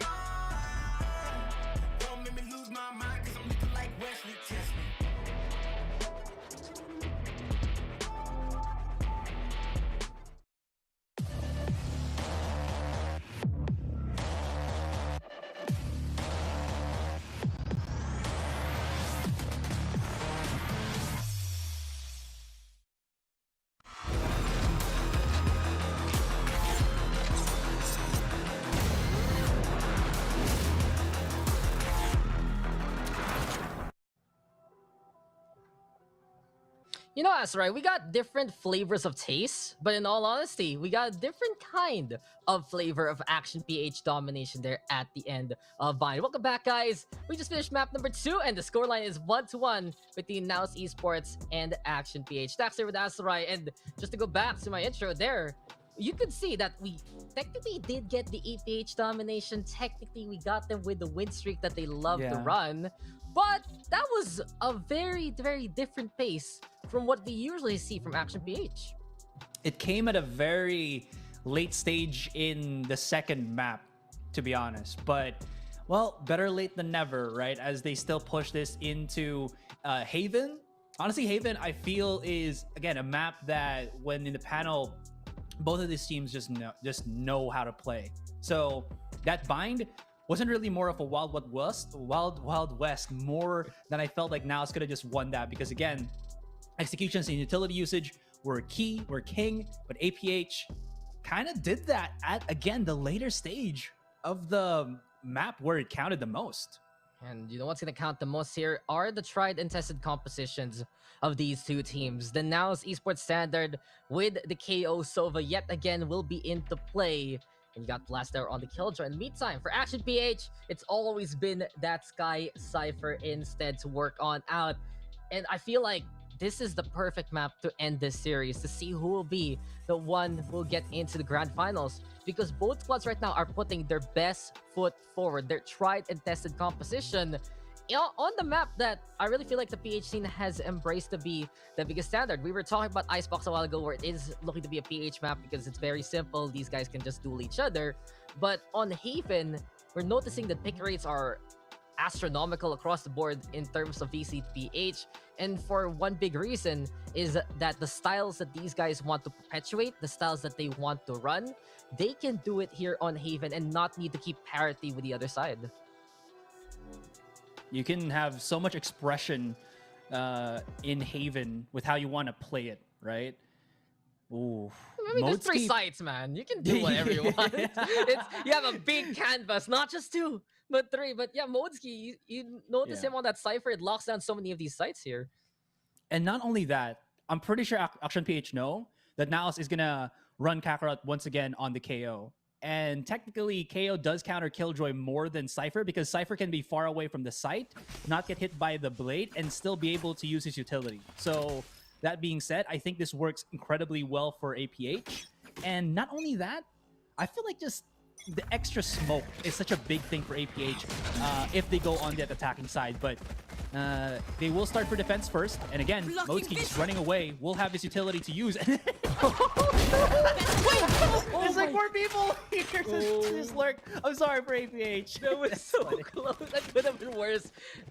Don't make me lose my mind, cause I'm lethal like Wesley, test me. You know, that's right. We got different flavors of taste, but in all honesty, we got a different kind of flavor of Action PH domination there at the end of Vine. Welcome back, guys. We just finished map number 2, and the scoreline is 1-1 between NAOS Esports and Action PH. Stacks here with Asarai, and just to go back to my intro there, you could see that we technically did get the APH domination. Technically, we got them with the win streak that they love to run. But that was a very, very different pace from what we usually see from Action PH. It came at a very late stage in the second map, to be honest. But, well, better late than never, right? As they still push this into Haven. Honestly, Haven, I feel, is, again, a map that when in the panel, both of these teams just know how to play. So that bind wasn't really more of a Wild West, more than I felt like NAOS could have just won that, because again, executions and utility usage were key, were king, but APH kind of did that at, again, the later stage of the map where it counted the most. And you know what's going to count the most here are the tried and tested compositions of these two teams. The NAOS Esports Standard with the KO Sova yet again will be into play. And you got Blast there on the Killjoy. In the meantime, for Action PH, it's always been that Sky Cypher instead to work on out. And I feel like this is the perfect map to end this series, to see who will be the one who will get into the grand finals. Because both squads right now are putting their best foot forward, their tried and tested composition on the map that I really feel like the PH scene has embraced to be the biggest standard. We were talking about Icebox a while ago, where it is looking to be a PH map because it's very simple. These guys can just duel each other. But on Haven, we're noticing that pick rates are astronomical across the board in terms of VCTPH. And for one big reason is that the styles that these guys want to perpetuate, the styles that they want to run, they can do it here on Haven and not need to keep parity with the other side. You can have so much expression in Haven with how you want to play it, right? Ooh. I mean, there's 3 sites, man. You can do whatever you want. You have a big canvas, not just 2, but 3. But yeah, Modesky, you notice him on that Cypher. It locks down so many of these sites here. And not only that, I'm pretty sure Action PH know that NAOS is going to run Kakarot once again on the KO. And technically, KO does counter Killjoy more than Cypher, because Cypher can be far away from the site, not get hit by the blade, and still be able to use his utility. So that being said, I think this works incredibly well for APH. And not only that, I feel like just the extra smoke is such a big thing for APH if they go on that attacking side. But they will start for defense first. And again, Modesky just running away will have his utility to use. There's like 4 people here. Just lurk. I'm sorry for APH. That was so close. That could have been worse.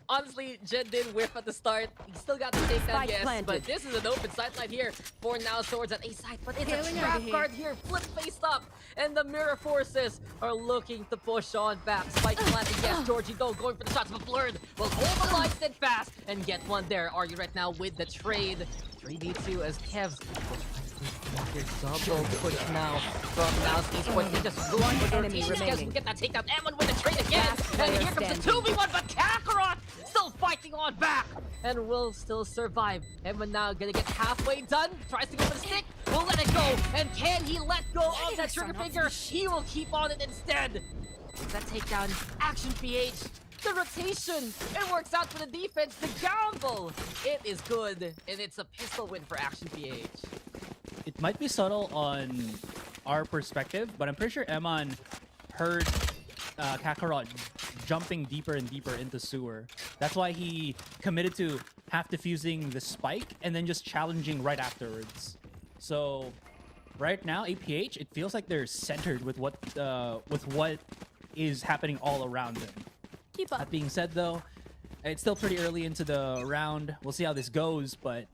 Honestly, Jed did whiff at the start. He still got the takedown, yes. But this is an open sideline here for now towards that A side. But it's a trap card here. Flip face up. And the Mirror Forces are looking to push on back. Spike planted. Yes, Georgie though going for the shots, but Blurred will hold the line steadfast and get one there. Are you right now with the trade? 3v2 as Kev's double push now from NAOS Esports. They just run with enemy remaining. Get that takedown. Emin with the trade again. And here comes the 2v1, but Kakarot still fighting on back and will still survive. Emin now gonna get halfway done. Tries to go for the stick. Will let it go. And can he let go of that trigger finger? He will keep on it instead. With that takedown, Action PH. The rotation, it works out for the defense. The gamble, it is good, and it's a pistol win for Action PH. It might be subtle on our perspective, but I'm pretty sure Eman heard Kakarot jumping deeper and deeper into sewer. That's why he committed to half defusing the spike and then just challenging right afterwards. So right now, APH, it feels like they're centered with what is happening all around them. Keep up. That being said, though, it's still pretty early into the round. We'll see how this goes, but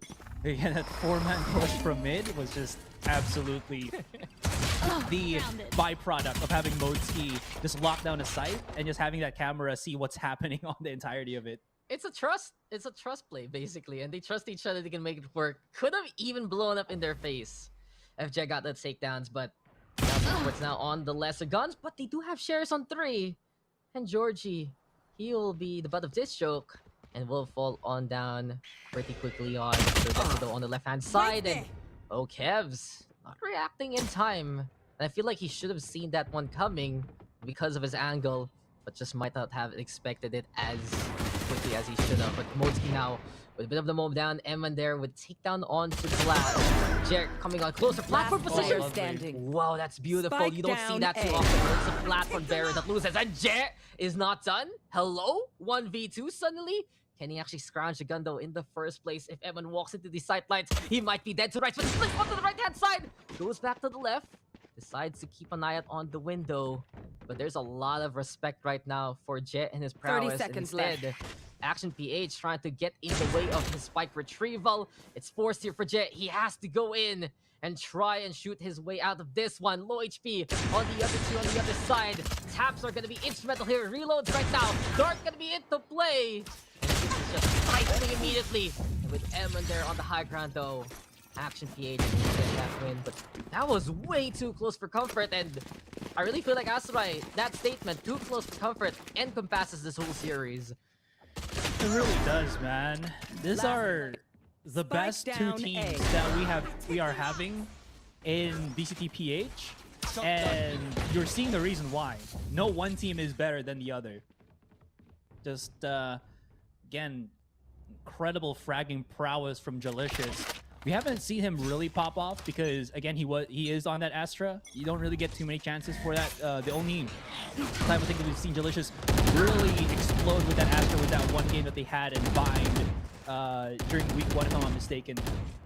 again, that 4-man push from mid was just absolutely the byproduct of having Modesky just lock down a site and just having that camera see what's happening on the entirety of it. It's a trust play, basically, and they trust each other. They can make it work. Could have even blown up in their face if Jay got the takedowns, but it's now on the lesser guns, but they do have shares on 3. And Georgie, he will be the butt of this joke. and will fall on down pretty quickly on Sir on the left-hand side. And Kevs not reacting in time. And I feel like he should have seen that one coming because of his angle, but just might not have expected it as quickly as he should have. But Modsky now with a bit of the mob down. Eman there with takedown onto Blast. Jer coming on closer platform position. Standing. Wow, that's beautiful. Spike you don't see that too down often. It's a platform barrier that loses. And Jer is not done. Hello? 1v2 suddenly? Can he actually scrounge the gun though in the first place? If Eman walks into the sight lines, he might be dead to right. But splits one to the right-hand side. Goes back to the left. Decides to keep an eye out on the window. But there's a lot of respect right now for Jet and his prowess. 30 seconds Instead, left. Action PH trying to get in the way of his spike retrieval. It's forced here for Jet. He has to go in and try and shoot his way out of this one. Low HP on the other two on the other side. Taps are going to be instrumental here. Reloads right now. Dart going to be into play. And this is just cycling immediately. And with Eman there on the high ground though, Action PH will get that win. But that was way too close for comfort. And I really feel like Asurai, that statement, too close for comfort, encompasses this whole series. It really does, man. These are the best two teams that we are having in VCTPH, and you're seeing the reason why. No one team is better than the other. Just again, incredible fragging prowess from Jalicious. We haven't seen him really pop off because again he is on that Astra. You don't really get too many chances for that. The only time I think that we've seen Jalicious really explode with that Astra was that one game that they had in Bind during week 1 if I'm not mistaken.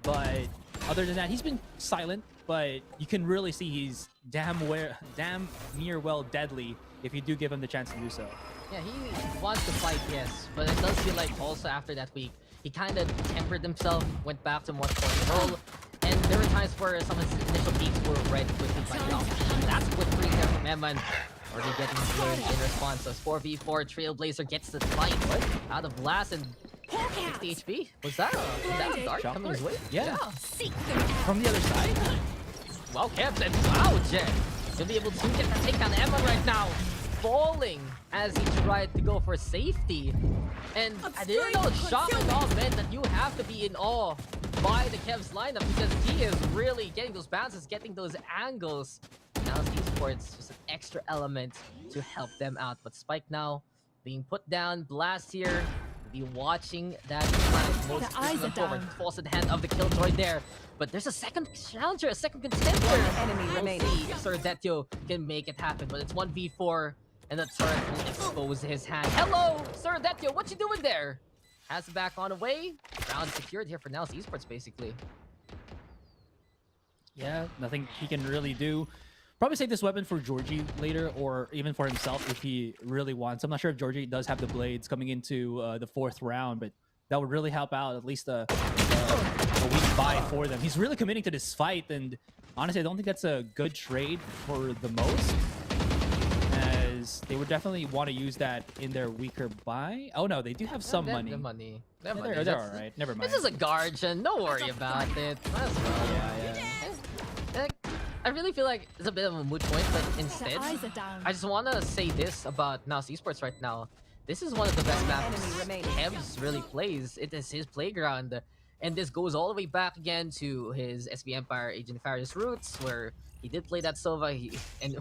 But other than that, he's been silent, but you can really see he's damn near well deadly if you do give him the chance to do so. Yeah, he wants to fight, yes, but it does feel like also after that week, he kind of tempered himself, went back to more scoring role, and there were times where some of his initial peaks were read quickly by the opposition. That's what free there from Eman. Already getting cleared in response. So 4v4, Trailblazer gets the fight out of Blast and 60 HP. Was that a dart coming his way? Yeah. From the other side? Well kept, and wow, Jet to be able to get that take on Eman right now. Falling as he tried to go for safety. And I didn't know shock and awe meant that you have to be in awe by the Kev's lineup because he is really getting those bounces, getting those angles. Now it's Esports, just an extra element to help them out. But Spike now being put down. Blast here. Be watching that most forward. Falls in the hand of the Killjoy there. But there's a second challenger, a second contender. Enemy remaining. See if Sir Detio can make it happen. But it's 1v4. And the turret will expose his hand. Hello, Sir Detio, what you doing there? Has it back on the way. Round secured here for now. It's Esports, basically. Yeah, nothing he can really do. Probably save this weapon for Georgie later, or even for himself if he really wants. I'm not sure if Georgie does have the blades coming into the 4th round, but that would really help out at least a week buy for them. He's really committing to this fight, and honestly, I don't think that's a good trade for the most. They would definitely want to use that in their weaker buy. Oh no, they do have some money. They're all right. Never mind. This is a Guardian. Don't worry about it. As well. Yeah. I really feel like it's a bit of a moot point, but instead, I just want to say this about NAOS Esports right now. This is one of the best maps Kevs really plays. It is his playground. And this goes all the way back again to his SB Empire Agent Nefarious roots, where he did play that Sova. And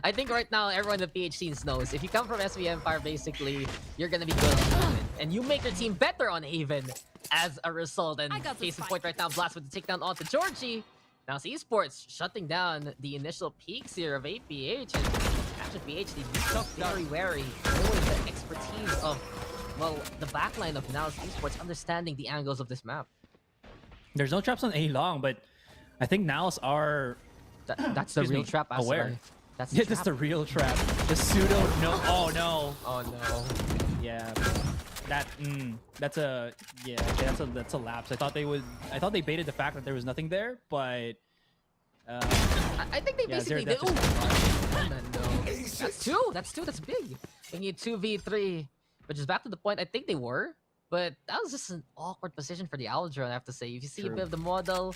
I think right now everyone in the PH scenes knows if you come from SB Empire, basically you're gonna be good on Haven, and you make your team better on Haven as a result. And case in point right now, Blast with the takedown onto Georgie. Now it's Esports shutting down the initial peaks here of APH, and Action PH they become very wary, knowing the expertise of the backline of NAOS Esports, understanding the angles of this map. There's no traps on A long, but I think NAOS are that's the real trap. Aware. That's that's the real trap. The pseudo no. Oh no. Oh no. Yeah. That's a lapse. I thought they baited the fact that there was nothing there, but I think they basically did. That's two. That's big. They need 2v3, which is back to the point. I think they were, but that was just an awkward position for the Aldra, I have to say. If you see a bit of the model,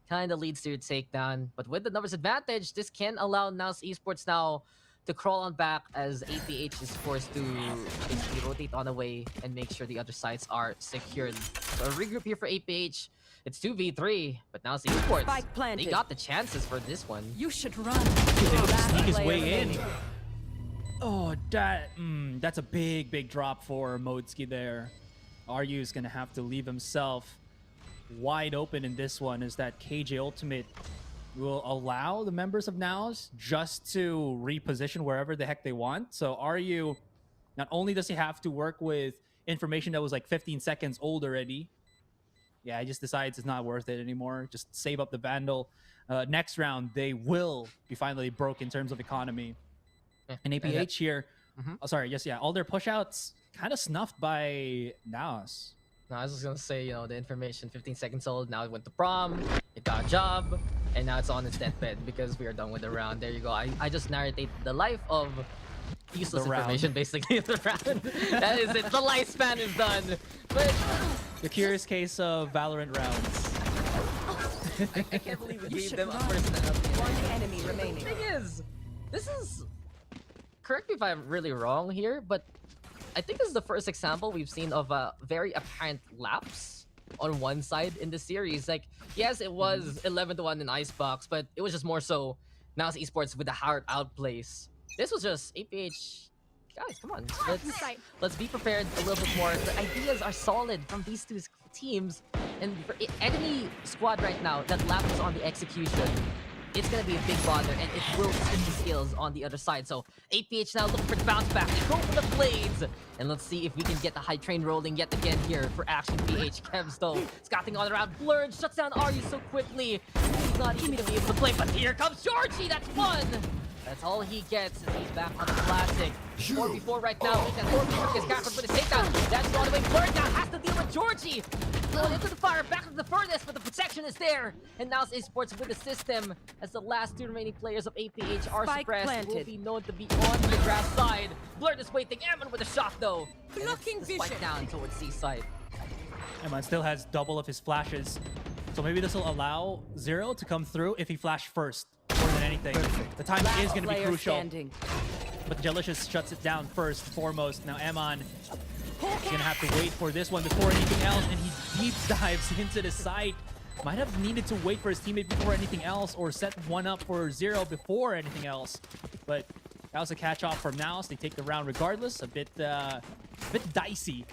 kind of leads to your takedown. But with the numbers advantage, this can allow NAOS Esports now to crawl on back as APH is forced to basically rotate on away and make sure the other sides are secured. So a regroup here for APH. It's 2v3, but now it's Esports. They got the chances for this one. You should run. Sneak his way in. Oh, that's a big drop for Modski there. RU is going to have to leave himself wide open in this one, as that KJ ultimate will allow the members of NAOS just to reposition wherever the heck they want. So RU, not only does he have to work with information that was like 15 seconds old already, yeah, he just decides it's not worth it anymore. Just save up the Vandal. Next round, they will be finally broke in terms of economy. And APH here, oh, sorry, yes, yeah, all their push-outs kind of snuffed by NAOS. No, I was just gonna say, you know, the information 15 seconds old, now it went to prom, it got a job, and now it's on its deathbed because we are done with the round. There you go. I just narrate the life of useless information, basically, in the round. That is it. The lifespan is done. But the curious case of Valorant rounds. I can't believe it gave them a personality. One enemy remaining. The thing is, this is... Correct me if I'm really wrong here, but I think this is the first example we've seen of a very apparent lapse on one side in the series. Like, yes, it was 11-1 in Icebox, but it was just more so NAOS Esports with the hard outplays. This was just APH. Guys, come on. Let's be prepared a little bit more. The ideas are solid from these two teams, and for any squad right now that lapses on the execution, it's going to be a big bother, and it will tip the scales on the other side. So APH now looking for the bounce back. They go for the blades. And let's see if we can get the high train rolling yet again here for Action PH. Kevs, though, scouting all around. Blurred shuts down Aryu so quickly. He's not even going to be able to play, but here comes Georgie. That's one. That's all he gets as he's back on the classic. 4v4 right now. He can 4v4 gets Gafford with his takedown. That's all the way. Blurred now has to deal with Georgie. Going into the fire, back to the furnace, but the protection is there. And now it's Esports with the system as the last two remaining players of APH are suppressed. Will be known to be on the grass side. Blurred is waiting. Ammon with a shot, though. Blocking vision. Down towards Seaside. Ammon still has double of his flashes. So maybe this will allow Zero to come through if he flashed first. More than anything. The time is going to be crucial. But Delicious shuts it down first, foremost. Now Ammon is going to have to wait for this one before anything else, and he deep dives into the site. Might have needed to wait for his teammate before anything else, or set one up for Zero before anything else. But that was a catch-off from NAOS. They take the round regardless. A bit dicey,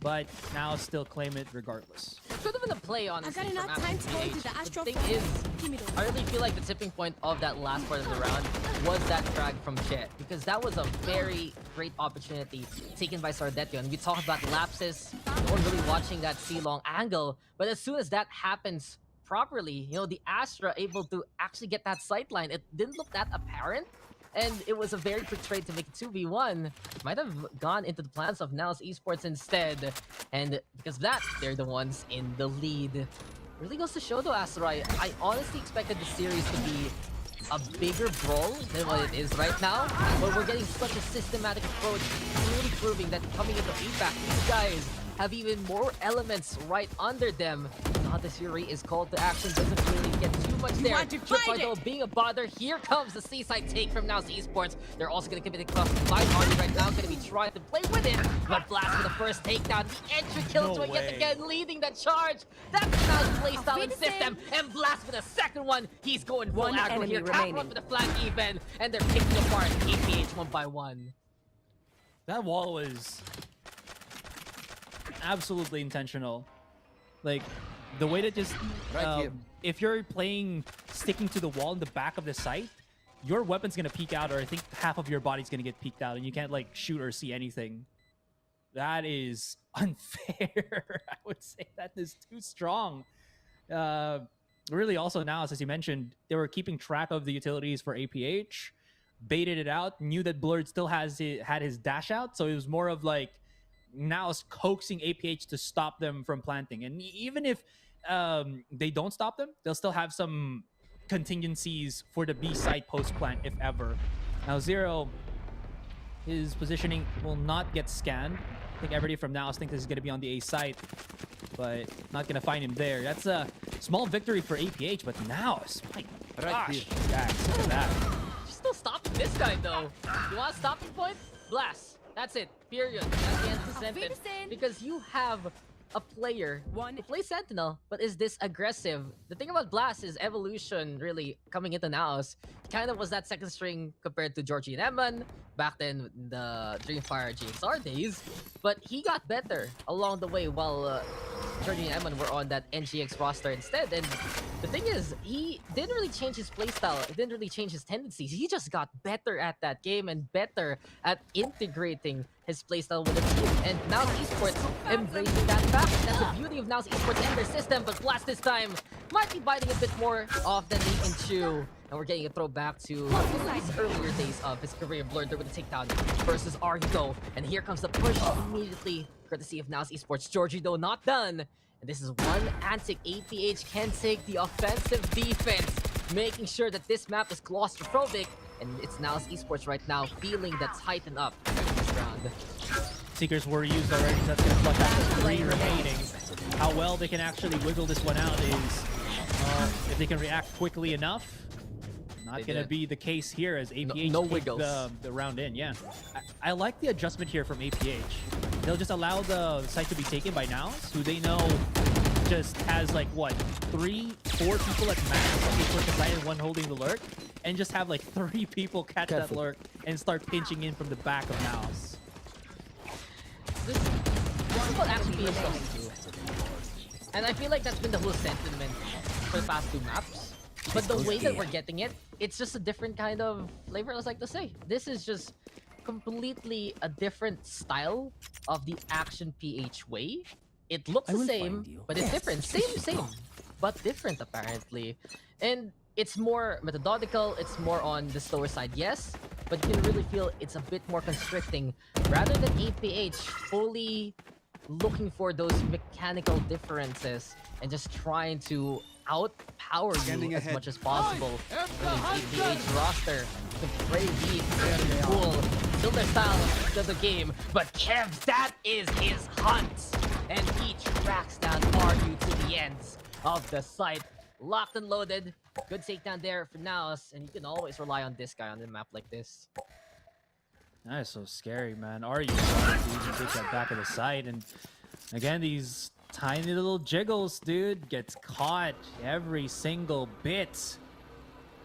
but NAOS still claim it regardless. Could have been a play, honestly. I got enough time to go into the Astro. The thing is, I really feel like the tipping point of that last part of the round was that frag from Chet, because that was a very great opportunity taken by Sardetio. And we talked about lapses, no one really watching that C-long angle, but as soon as that happens properly, you know, the Astra able to actually get that sightline, it didn't look that apparent. And it was a very quick trade to make it 2v1. Might have gone into the plans of NAOS Esports instead. And because of that, they're the ones in the lead. Really goes to show though, Asteroid, I honestly expected the series to be a bigger brawl than what it is right now. But we're getting such a systematic approach, really proving that coming into feedback, these guys have even more elements right under them. Now the Fury is called to action, doesn't really get too much there. Tripwire though being a bother. Here comes the Seaside take from NAOS Esports. They're also going to commit a custom fight. Arnie right now going to be trying to play with it, but Blast with the first takedown. The entry kill to it yet again, leading the charge. That's NAOS playstyle and system, and Blast with a second one. He's going full aggro here. Kakarot with the flag even, and they're picking apart APH one by one. That wall was absolutely intentional. Like, the way to just if you're playing sticking to the wall in the back of the site, your weapon's gonna peek out, or I think half of your body's gonna get peeked out, and you can't like shoot or see anything. That is unfair. I would say that is too strong. Really, also now, as you mentioned, they were keeping track of the utilities for APH, baited it out, knew that Blurred still had his dash out, so it was more of like now is coaxing APH to stop them from planting. And even if they don't stop them, they'll still have some contingencies for the B side post plant if ever. Now Zero, his positioning will not get scanned. I think everybody from NAOS thinks this is going to be on the A side, but not going to find him there. That's a small victory for APH, but NAOS, my gosh, Jax, look at that. Still stopping this guy though. You want a stopping point? Blast. That's it. Period. That's the end of the sentence. Because you have a player who plays Sentinel, but is this aggressive. The thing about Blast is evolution really coming into NAOS. Kind of was that second string compared to Georgie and Eman back then in the Dreamfire GXR days. But he got better along the way while Georgie and Eman were on that NGX roster instead. And the thing is, he didn't really change his playstyle. It didn't really change his tendencies. He just got better at that game and better at integrating his playstyle with the team. And now Esports embracing that fact. That's the beauty of NAOS Esports and their system. But Blast this time might be biting a bit more off than they can chew. And we're getting a throwback to his earlier days of his career. Blurred there with the takedown versus Argo. And here comes the push immediately, courtesy of NAOS Esports. Georgie though not done. And this is one antic APH can take the offensive defense, making sure that this map is claustrophobic. And it's NAOS Esports right now feeling that tighten up this round. Seekers were used already, so that's going to flush out the 3 remaining. How well they can actually wiggle this one out is if they can react quickly enough. Not going to be the case here as APH no takes wiggles. the round in. Yeah, I like the adjustment here from APH. They'll just allow the site to be taken by NAOS, who they know just has like what 3, 4 people at max on the side and one holding the lurk, and just have like 3 people catch that lurk and start pinching in from the back of NAOS. This is what actually PH loves to do. And I feel like that's been the whole sentiment for the past 2 maps. But the way that we're getting it, it's just a different kind of flavor, as I like to say. This is just completely a different style of the action PH way. It looks the same, but it's different. Same, but different apparently. And it's more methodical, it's more on the slower side, yes, but you can really feel it's a bit more constricting rather than APH fully looking for those mechanical differences and just trying to outpower you as much as possible. Really, APH roster, the brave deep, very cool, still their style of the game, but Kev's, that is his hunt, and he tracks down RU to the ends of the site. Locked and loaded. Good takedown there for NAOS, and you can always rely on this guy on a map like this. That is so scary, man. Are you trying to even take that back of the site? And again, these tiny little jiggles, dude, gets caught every single bit.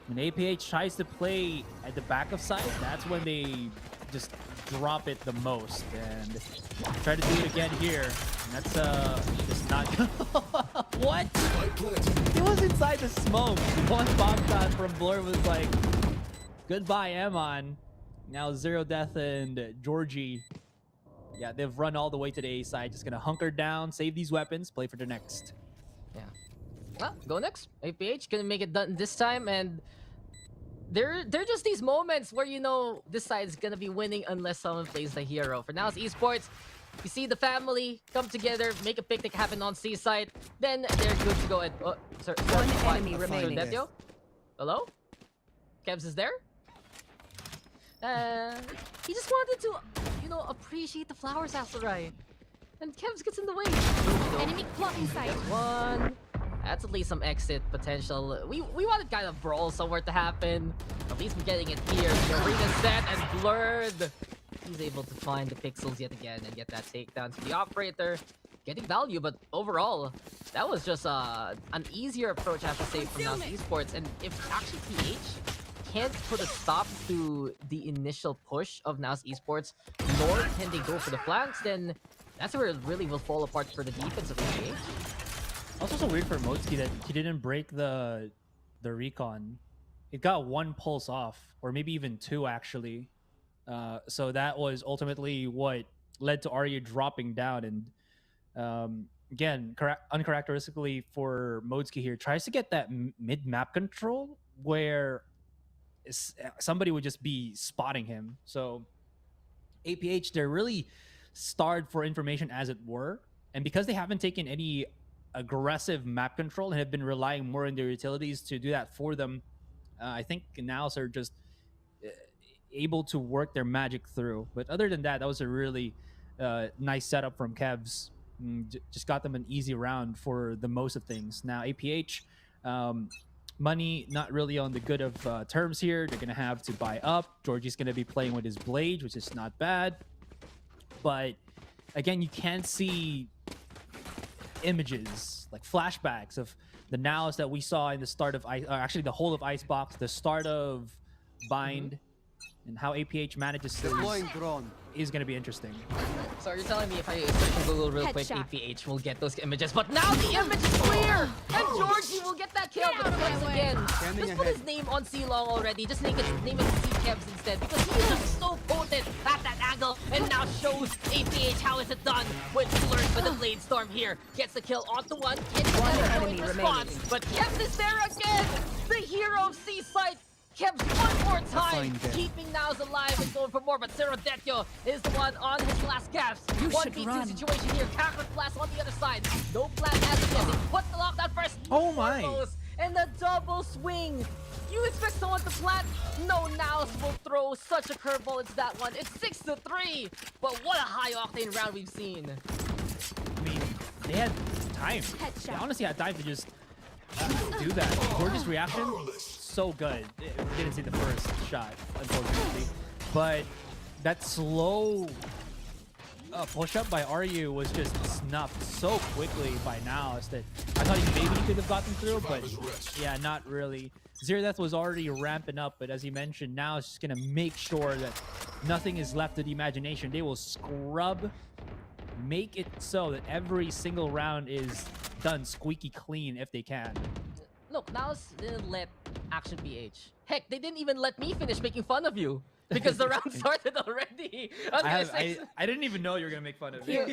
When APH tries to play at the back of site, that's when they just drop it the most. And try to do it again here. And that's just not what? He was inside the smoke. One bomb shot from Blur was like, goodbye, Emon. Now Zero Death and Georgie, yeah, they've run all the way to the A side. Just gonna hunker down, save these weapons, play for the next. Yeah. Well, go next. APH gonna make it done this time, and they're just these moments where you know this side's gonna be winning unless someone plays the hero. For NAOS Esports, you see the family come together, make a picnic happen on Seaside, then they're good to go. And sir, one enemy remaining. Detio? Hello? Kevs is there? He just wanted to, you know, appreciate the flowers, Asarai. And Kevs gets in the way. Enemy blocking sight. One. That's at least some exit potential. We wanted kind of brawl somewhere to happen. At least we're getting it here. The arena set and Blurred. He's able to find the pixels yet again and get that takedown to the operator. Getting value, but overall, that was just an easier approach, I have to say, from NAOS Esports. And if actually PH can't put a stop to the initial push of NAOS Esports, nor can they go for the flanks, then that's where it really will fall apart for the defense of PH. Also so weird for Motsky that he didn't break the recon. It got 1 pulse off, or maybe even 2 actually. So that was ultimately what led to Arya dropping down. And again, uncharacteristically for Modsky here, tries to get that mid-map control where somebody would just be spotting him. So APH, they're really starved for information, as it were. And because they haven't taken any aggressive map control and have been relying more on their utilities to do that for them, I think NAOS are just able to work their magic through. But other than that, that was a really nice setup from Kevs. Just got them an easy round for the most of things. Now APH Money not really on the good of terms here. They're gonna have to buy up. Georgie's gonna be playing with his blade, which is not bad. But again, you can't see images like flashbacks of the NAOS that we saw in the start of actually the whole of Icebox, the start of Bind, and how APH manages to is going to be interesting. So you're telling me if I search on Google real quick, APH will get those images, but now the image is clear, and Georgie will get that kill. But once again, just put his name on C-Long already. Just name it C-Kevs instead, because he is just so potent at that angle, and now shows APH how is it done with Flirt with the Blade Storm here. Gets the kill onto one, in response, but Kevs is there again. The hero of C-Site. Kevs one more time, keeping NAOS alive and going for more, but Zerodetyo is the one on his last gasp. 1v2 situation here, Cackled Blast on the other side. No plan as of yet. He puts the lockdown first. Oh my! And the double swing. You expect someone to plant? No, NAOS will throw such a curveball into that one. It's 6-3, but what a high octane round we've seen. I mean, they had time. They honestly had time to just do that. Gorgeous reaction. So good. We didn't see the first shot, unfortunately, but that slow push-up by RU was just snuffed so quickly by NAOS that I thought maybe he could have gotten through, but yeah, not really. Zerodeath was already ramping up, but as he mentioned, now it's just gonna make sure that nothing is left to the imagination. They will scrub, make it so that every single round is done squeaky clean if they can. Look, NAOS didn't let Action PH. Heck, they didn't even let me finish making fun of you because the round started already. I didn't even know you were gonna make fun of me. Yo,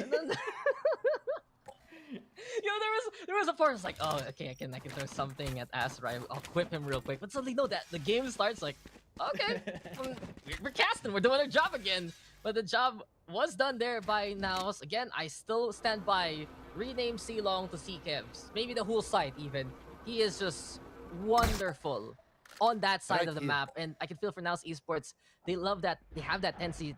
there was a part I was like, oh, okay, I can throw something at Asura. I'll quip him real quick. But suddenly, no, that the game starts like, okay, we're casting, we're doing our job again. But the job was done there by NAOS. Again, I still stand by rename C-Long to C-Kevs. Maybe the whole site even. He is just wonderful on that side of the map, and I can feel for NAOS Esports, they love that, they have that tendency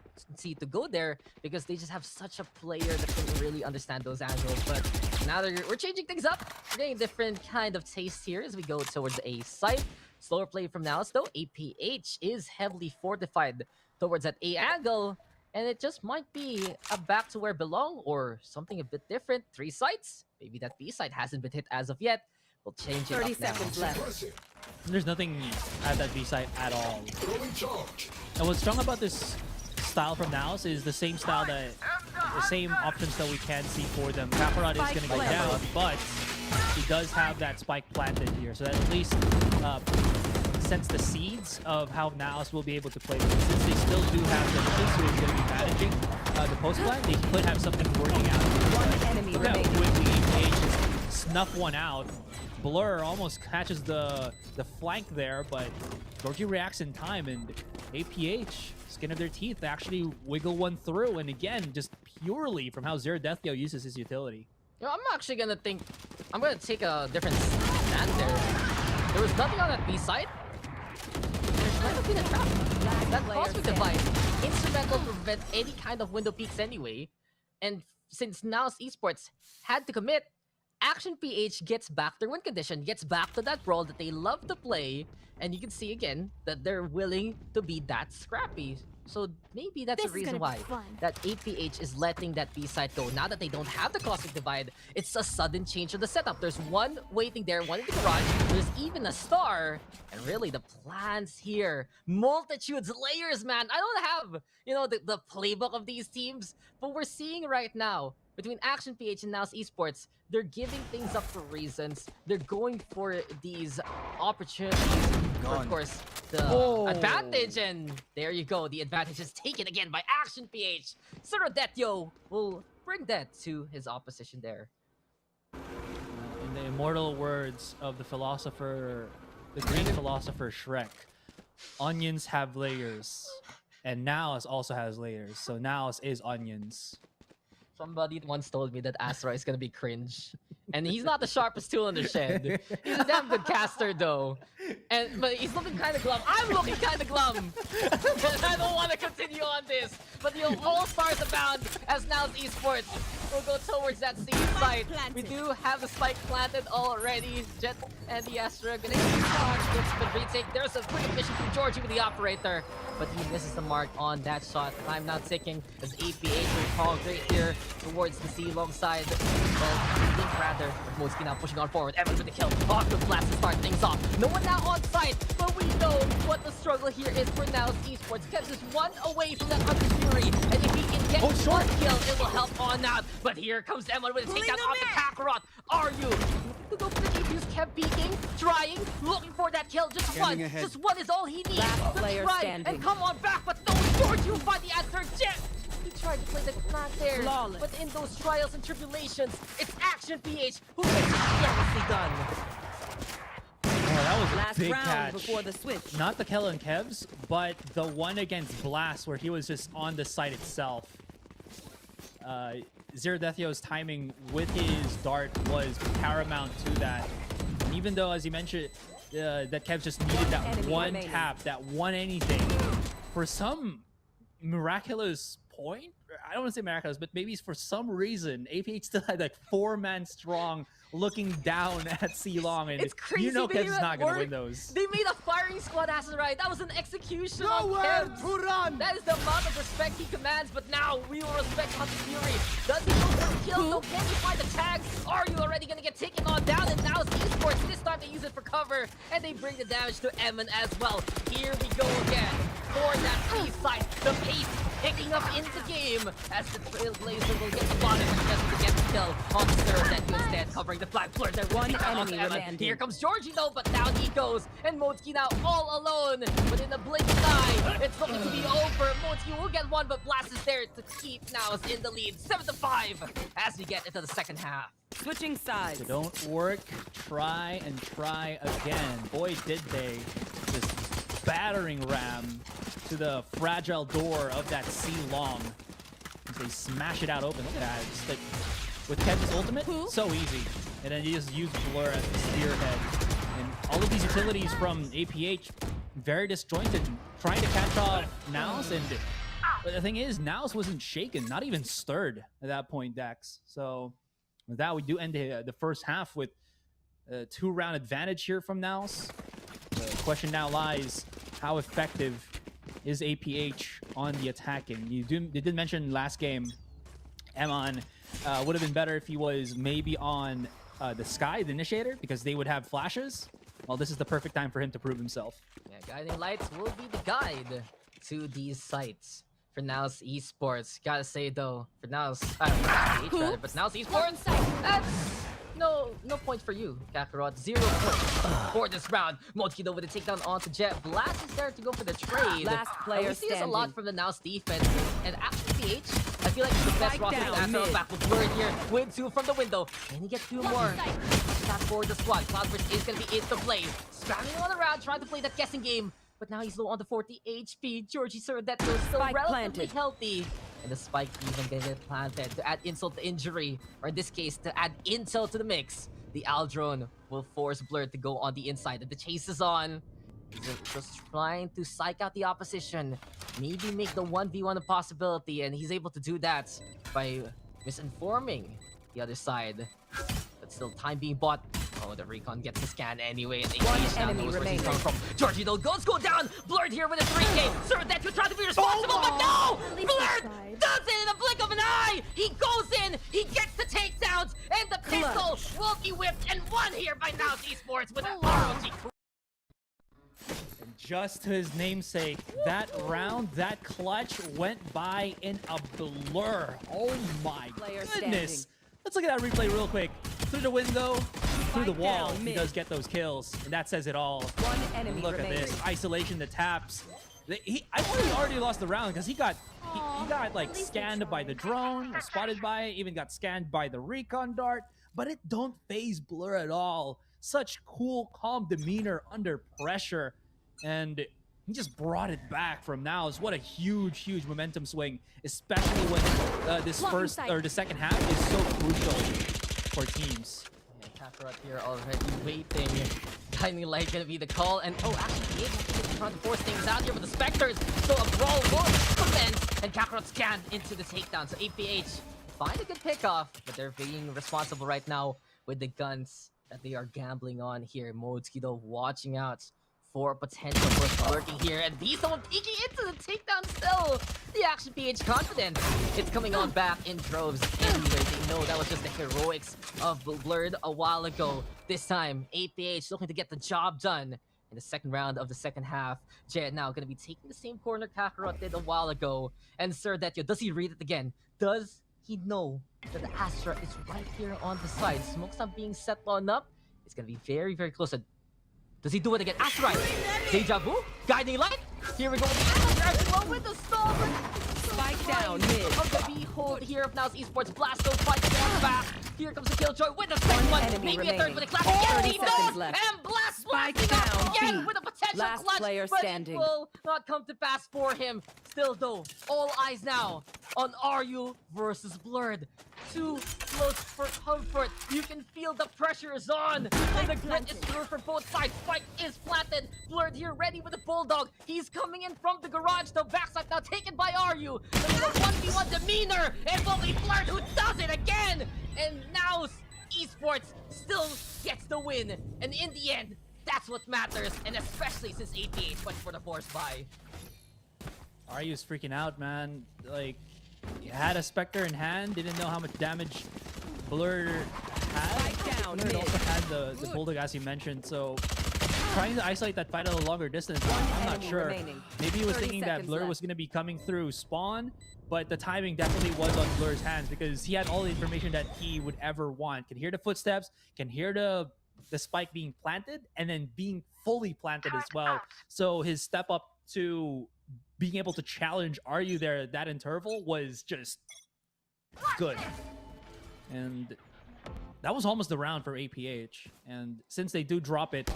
to go there because they just have such a player that can really understand those angles. But now we're changing things up. We're getting a different kind of taste here as we go towards the A side. Slower play from NAOS though. APH is heavily fortified towards that A angle, and it just might be a back to where it belong or something a bit different. 3 sites, maybe that B side hasn't been hit as of yet. We'll change it 30 seconds left. There's nothing at that B site at all. And what's strong about this style from NAOS is the same style that, the same options that we can see for them. Kakarot is going to go down, but he does have that spike planted here, so that at least sets the seeds of how NAOS will be able to play. Since they still do have the Chase who is going to be managing the post plant, they could have something working out. One enemy remaining. Quickly, APH just snuff one out. Blur almost catches the flank there, but Georgie reacts in time, and APH, skin of their teeth, actually wiggle one through, and again, just purely from how Zerodetyo uses his utility. You know, I'm actually gonna take a different stand there. There was nothing on that B side. There's might have been a trap. That Cosmic Device instrumental to prevent any kind of window peaks anyway, and since NAOS Esports had to commit, Action PH gets back their win condition, gets back to that brawl that they love to play, and you can see again that they're willing to be that scrappy. So maybe that's the reason why that APH is letting that B side go. Now that they don't have the Cosmic Divide, it's a sudden change of the setup. There's one waiting there, one in the garage, there's even a star, and really the plans here, multitudes, layers, man. I don't have, you know, the playbook of these teams, but we're seeing right now between Action PH and NAOS Esports, they're giving things up for reasons. They're going for these opportunities for, of course, the advantage. And there you go. The advantage is taken again by Action PH. Zerodetyo will bring that to his opposition there. In the immortal words of the philosopher, the Greek philosopher Shrek, onions have layers. And NAOS also has layers. So NAOS is onions. Somebody once told me that Asura is gonna be cringe, and he's not the sharpest tool in the shed. He's a damn good caster though, but he's looking kind of glum. I'm looking kind of glum, and I don't want to continue on this. But the all stars abound as NAOS Esports will go towards that C site. We do have the spike planted already. Jet and the Astra gonna looks for the retake. There's a quick mission from Georgie with the operator, but he misses the mark on that shot. Time now ticking as APAC will call great here towards the C long side. Well, Link rather, with Moski now pushing on forward. Evans with the kill. Off the blast to start things off. No one now on site, but we know what the struggle here is for NAOS Esports. Kept just one away from that Hunter Fury, and if he can get one kill, it will help on out. But here comes Emma with a takedown off the Kakarot. Are you? To go for the defuse, kept peeking, trying, looking for that kill. Just one is all he needs. Last player try standing. and come on back, but no, George, you find the answer. Jet! He tried to play the flat there, Flawless. but in those trials and tribulations, it's Action PH who gets it flawlessly done. Oh, that was a Last big round catch. before the switch. Not the kill on Kevs, but the one against Blast where he was just on the site itself. Zerodethio's timing with his dart was paramount to that. And even though, as you mentioned, that Kev just needed that Enemy one remaining. tap, that one anything, for some miraculous point, I don't want to say miraculous, but maybe for some reason, APH still had like 4-man strong looking down at C-Long, and It's crazy. you know they Kev's even not going to work. win those. They made a firing squad as right. That was an execution on Kevs. That is the amount of respect he commands, but now we will respect Hunter Fury. Does he go for the kill? No, can he find the tags? Are you already going to get taken on down? And now it's Esports. This time they use it for cover, and they bring the damage to Emin as well. Here we go again. For that B side, the pace picking up in the game as the Trailblazer will get the bottom and just to get the kill on the third. That you instead covering the flag. Blur there. One enemy remaining. Here comes Georgie though, but down he goes. And Motsky now all alone. But in the blink of an eye, it's looking to be over. Motsky will get one, but Blast is there to keep NAOS in the lead. 7-5 as we get into the second half. Switching sides. So don't work, try and try again. Boy, did they. Just battering ram to the fragile door of that C-Long. As they smash it out open. Look at that. Just like, with Kev's ultimate, so easy. And then you just use Blur as the spearhead. And all of these utilities from APH, very disjointed, trying to catch off NAOS. But the thing is, NAOS wasn't shaken, not even stirred at that point, Dex. So with that, we do end the first half with a 2-round advantage here from NAOS. The question now lies, how effective is APH on the attacking? They did mention last game, Emon would have been better if he was maybe on the Sky, the Initiator, because they would have flashes. Well, this is the perfect time for him to prove himself. Yeah, Guiding Lights will be the guide to these sites for NAOS Esports. Gotta say though, for NAOS, APH rather, but NAOS Esports, that's no points for you, Kakarot. 0 points for this round. Motsky though with a takedown onto Jet. Blast is there to go for the trade. Last player we see this a lot from the NAOS defense, and actually PH, I feel like it's the best roster after back with Blur here. Win 2 from the window, and he gets 2 more. That for the squad. Cloudbridge is gonna be in the play. Scrambling on around, trying to play that guessing game. But now he's low on the 40 HP. Georgie Zerodethio is still relatively healthy. And the spike even gonna get planted to add insult to injury. Or in this case, to add intel to the mix. The Aldrone will force Blur to go on the inside. And the chase is on. He's just trying to psych out the opposition. Maybe make the 1v1 a possibility. And he's able to do that by misinforming the other side. But still, time being bought. Oh, the recon gets the scan anyway, and APH now knows where he's coming from. Georgie though goes go down. Blurred here with a 3K. Zerodethio trying to be responsible, but no! Blurred does it in a blink of an eye. He goes in, he gets the takedowns, and the pistol will be whipped and won here by NAOS Esports with an ROG. And just to his namesake, that round, that clutch went by in a blur. Oh my goodness. Let's look at that replay real quick. Through the window, through the wall, he does get those kills. And that says it all. One enemy Look at this. Isolation, the taps. I thought he already lost the round because he got like scanned by the drone, or spotted by it, even got scanned by the recon dart. But it don't phase Blur at all. Such cool, calm demeanor under pressure. And he just brought it back from NAOS. What a huge, huge momentum swing, especially when this first or the second half is so crucial for teams. Yeah, Kakarot here already waiting. Guiding Light gonna be the call, and actually he's trying to force things out here with the Spectres. So a brawl will commence, and Kakarot scanned into the takedown. So APH find a good pickoff, but they're being responsible right now with the guns that they are gambling on here. Modesky though watching out for a potential push lurking here, and these someone peeking into the takedown still. The Action PH confidence, it's coming on back in droves anyway. They know that was just the heroics of Blurred a while ago. This time, APH looking to get the job done in the second round of the second half. Jet now going to be taking the same corner Kakarot did a while ago. And Sir Detyo, does he read it again? Does he know that the Astra is right here on the side? Smoke's not being set on up. It's going to be very, very close. Does he do it again? Astra! Deja vu? Guiding light? Here we go with the stall. Spike down mid. Of the behold here of NAOS Esports. Blasto fighting on back. Here comes the Killjoy with the second one. Maybe a third with a classic. Yes, he does! And Blast Spike down again B. with a potential Last clutch. player but standing. it will not come to pass for him. Still though, all eyes now on RU versus Blurred. Too close for comfort. You can feel the pressure is on. And the grit is through for both sides. Spike is flattened. Blurred here ready with the Bulldog. He's coming in from the garage. The backside now taken by RU. Look at the 1v1 demeanor. It's only Blurred who does it again. And now Esports still gets the win. And in the end, that's what matters. And especially since APH went for the force buy. RU's freaking out, man. Like, he had a Spectre in hand, didn't know how much damage Blur had. Blur also had the Bulldog, as you mentioned, so trying to isolate that fight at a longer distance, I'm not sure. Maybe he was thinking that Blur was going to be coming through spawn, but the timing definitely was on Blur's hands because he had all the information that he would ever want. Can hear the footsteps, can hear the spike being planted, and then being fully planted as well. So his step up to being able to challenge RU there at that interval was just good. And that was almost the round for APH. And since they do drop it,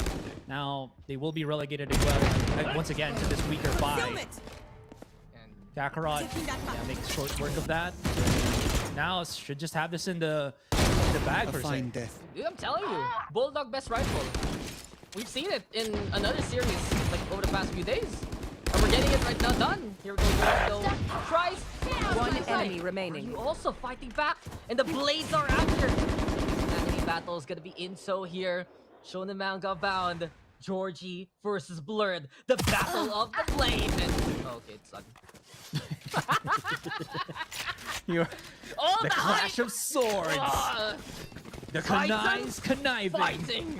now they will be relegated as well, once again, to this weaker bye. Kakarot makes short work of that. Now should just have this in the bag per se. Dude, I'm telling you, Bulldog best rifle. We've seen it in another series like over the past few days. And we're getting it right now done. Here we go. Tries. One enemy remaining. You also fighting back, and the blades are after. Enemy battle is gonna be Inso here. Shonen manga bound. Georgie versus Blurred. The battle of the blade. Okay, it's done. The clash of swords. The Kanai's conniving. Fighting.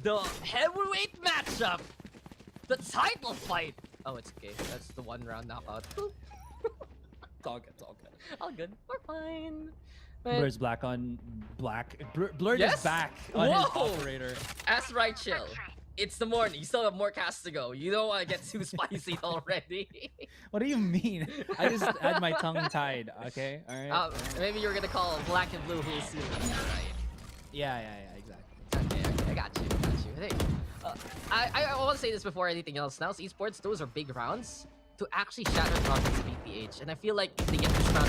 The heavyweight matchup. The title fight. Oh, it's okay. That's the one round knockout. It's all good. It's all good. All good. We're fine. Blur's black on black. Blur is back on his operator. That's right, chill. It's the morning. You still have more casts to go. You don't want to get too spicy already. What do you mean? I just had my tongue tied. Okay, all right. Maybe you were gonna call black and blue who's soon, right? Yeah, exactly. Okay, I got you. Hey, I want to say this before anything else. NAOS Esports, those are big rounds to actually shatter the rockets of APH, and I feel like if they get this round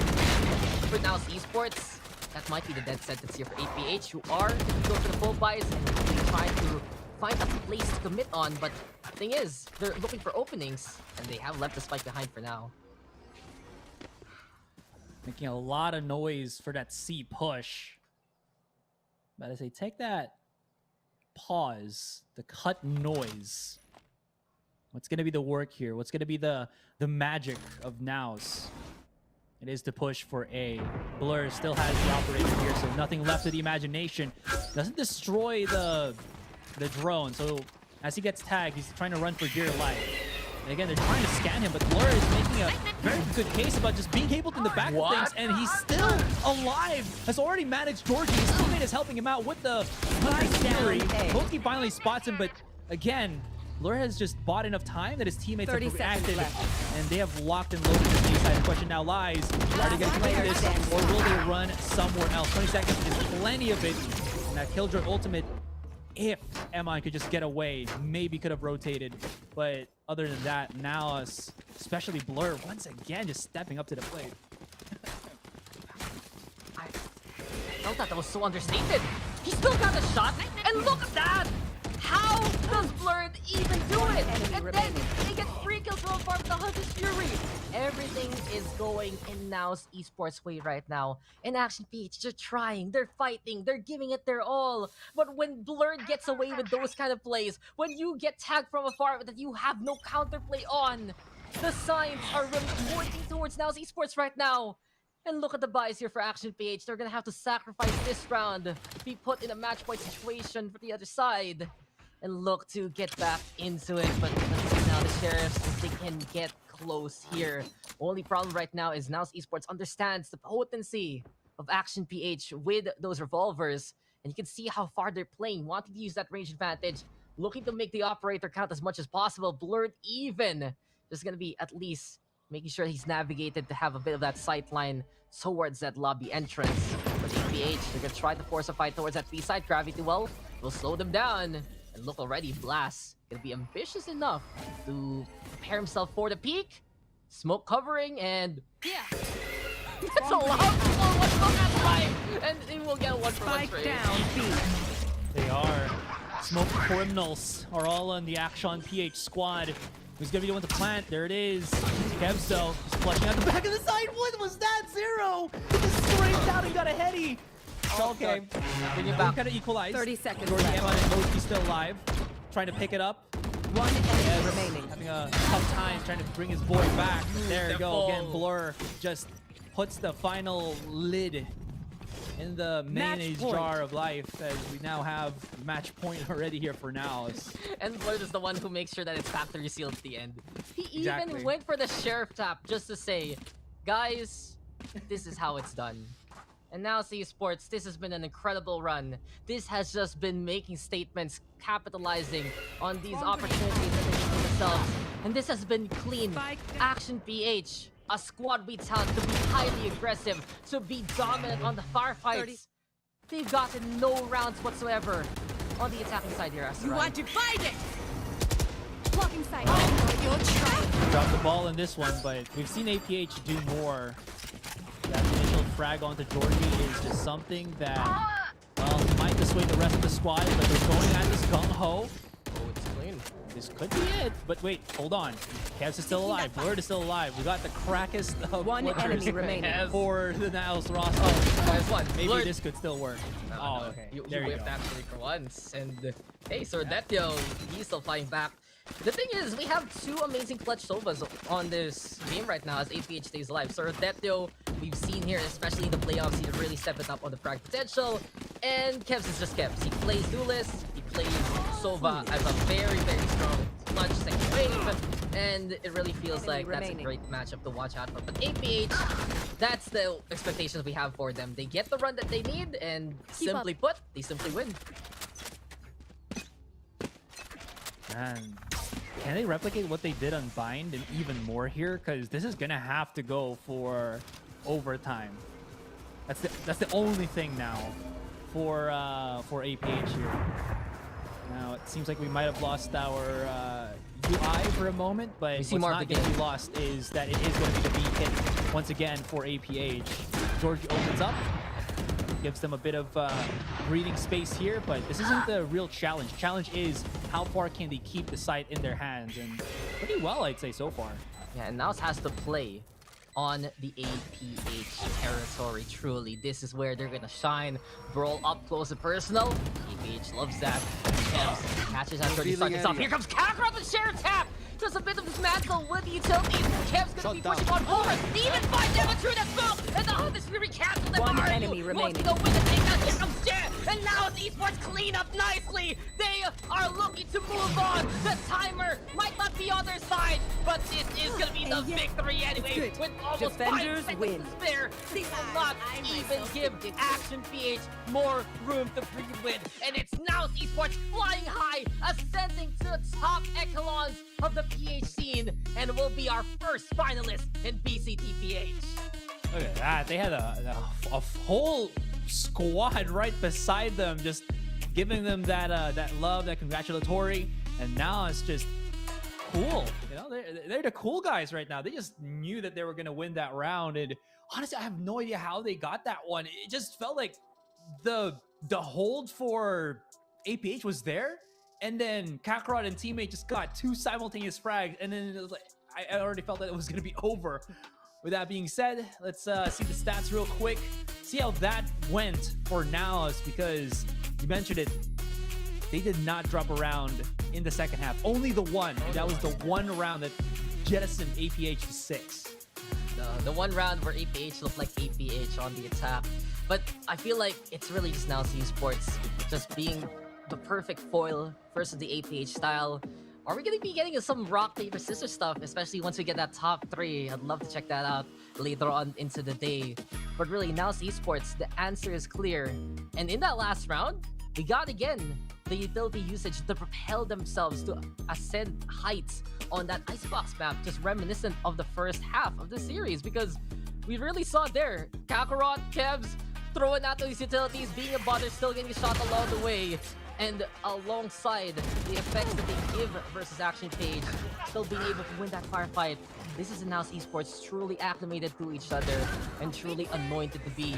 for NAOS Esports, that might be the dead sentence here for APH, who are going to go for the full buys and really try to find a place to commit on. But the thing is, they're looking for openings, and they have left the spike behind for now. Making a lot of noise for that C push. But as they take that pause, the cut noise, what's going to be the work here? What's going to be the magic of NAOS? It is to push for A. Blur still has the operator here, so nothing left of the imagination. Doesn't destroy the drone, so as he gets tagged, he's trying to run for dear life. And again, they're trying to scan him, but Blur is making a very good case about just being able to in the back of things, and he's still alive. Has already managed Georgie. His teammate is helping him out with the Fury. Monkey finally spots him, but again, Blur has just bought enough time that his teammates have reacted, and they have locked and loaded the B side. The question now lies, are they going to play this, or will they run somewhere else? 20 seconds is plenty of it. And that Killjoy ultimate, if Emon could just get away, maybe could have rotated. But other than that, NAOS, especially Blur, once again, just stepping up to the plate. I felt that was so understated. He still got a shot, and look at that! How does does Blurred even do it? enemy And then remaining. they get 3 kills from apart with the Hunter's Fury. Everything is going in NAOS Esports way right now. And Action PH, they're trying, they're fighting, they're giving it their all. But when Blurred gets away with those kind of plays, when you get tagged from afar that you have no counterplay on, the signs are really pointing towards NAOS Esports right now. And look at the buys here for Action PH. They're gonna have to sacrifice this round, be put in a match point situation for the other side, and look to get back into it. But let's see now the Sheriffs, if they can get close here. Only problem right now is NAOS Esports understands the potency of Action PH with those revolvers. And you can see how far they're playing, wanting to use that range advantage, looking to make the operator count as much as possible. Blurred even. There's gonna be at least making sure he's navigated to have a bit of that sight line towards that lobby entrance. But APH, they're gonna try to force a fight towards that B side. Gravity Well will slow them down. And look already, Blast gonna be ambitious enough to prepare himself for the peak. Smoke covering, and yeah. That's a lot of people in one smoke at a time. And they will get a 1-for-1 trade. Down B. They are. Smoke criminals are all on the Action PH squad. Who's gonna be the one to plant? There it is. Kevzo just flushing out the back of the side. What was that? Zero! He just scraped out and got a heady. It's okay. Bring it back. Kind of equalized. 30 seconds Jordy left. Emma and Mochi still alive. Trying to pick it up. One enemy remaining. Having a tough time trying to bring his boy back. There you go. Again, Blur just puts the final lid in the mayonnaise jar of life, as we now have match point already here for NAOS. And Blurred is the one who makes sure that it's factory sealed at the end. He Exactly. even went for the Sheriff tap just to say, guys, this is how it's done. And now Esports, this has been an incredible run. This has just been making statements, capitalizing on these opportunities that they give themselves. And this has been clean. Action PH, a squad we talent to be highly aggressive, to be dominant on the firefights. They've gotten no rounds whatsoever on the attacking side here. You want to fight it? Blocking sight. You're trapped. Dropped the ball in this one, but we've seen APH do more. That initial frag onto Georgie is just something that, well, might dissuade the rest of the squad, but they're going at this gung-ho. Oh, it's clean. This could be it, but wait, hold on. Kevs is still alive. Blurred is still alive. We got the crackest of One blitzers enemy remaining. for the NAOS roster. Minus one. Maybe Blurred. this could still work. No, Okay. You There you whiffed go. actually for once. And hey, Sordetio, he's still fighting back. The thing is, we have two amazing clutch Sovas on this game right now as APH stays alive. Sordetio, we've seen here, especially in the playoffs, he really stepped it up on the frag potential. And Kevs is just Kevs. He plays Duelist, he plays Sova as a very, very strong clutch second wave. And it really feels like that's a great matchup to watch out for. But APH, that's the expectations we have for them. They get the run that they need, and simply put, they simply win. Man, can they replicate what they did on Bind and even more here? Because this is gonna have to go for overtime. That's the only thing now for APH here. Now it seems like we might have lost our UI for a moment, but what's not going to be lost is that it is going to be the B hit once again for APH. Georgie opens up, gives them a bit of breathing space here, but this isn't the real challenge. Challenge is how far can they keep the site in their hands, and pretty well, I'd say, so far. Yeah, and NAOS has to play on the APH territory, truly. This is where they're gonna shine. Brawl up close and personal. APH loves that. Kevs catches out 30 seconds off. Here comes Kakarot with share tap! Just a bit of dismantle with the utilities. Kev's gonna be pushing on forward. Even find damage through that smoke! And the Hunter's Fury cancels the One bar. enemy remaining. Go with the takedown. Here comes Jet! And now the Esports clean up nicely! They are looking to move on! The timer might not be on their side, but this is gonna be the victory anyway! With almost 5 Defenders seconds win. to spare! They will not even give Action PH more room to breathe with! And it's now Esports flying high, ascending to the top echelons of the PH scene, and will be our first finalist in VCTPH. Look at that. They had a whole squad right beside them, just giving them that love, that congratulatory, and now it's just cool. You know, they're the cool guys right now. They just knew that they were gonna win that round, and honestly, I have no idea how they got that one. It just felt like the hold for APH was there, And then Kakarot and teammate just got 2 simultaneous frags, and then it was like I already felt that it was gonna be over. With that being said, let's see the stats real quick. See how that went for NAOS, because you mentioned it. They did not drop around in the second half. Only the one. And that was the one round that jettisoned APH to 6. The one round where APH looked like APH on the attack. But I feel like it's really just NAOS Esports just being the perfect foil versus the APH style. Are we going to be getting some rock, paper, scissors stuff, especially once we get that top 3? I'd love to check that out later on into the day. But really, NAOS Esports, the answer is clear. And in that last round, we got again the utility usage to propel themselves to ascend heights on that icebox map, just reminiscent of the first half of the series, because we really saw there Kakarot, Kevs throwing out those utilities, being a bother, still getting shot along the way. And alongside the effects that they give versus Action Page, still being able to win that firefight. This is NAOS Esports truly acclimated to each other and truly anointed to be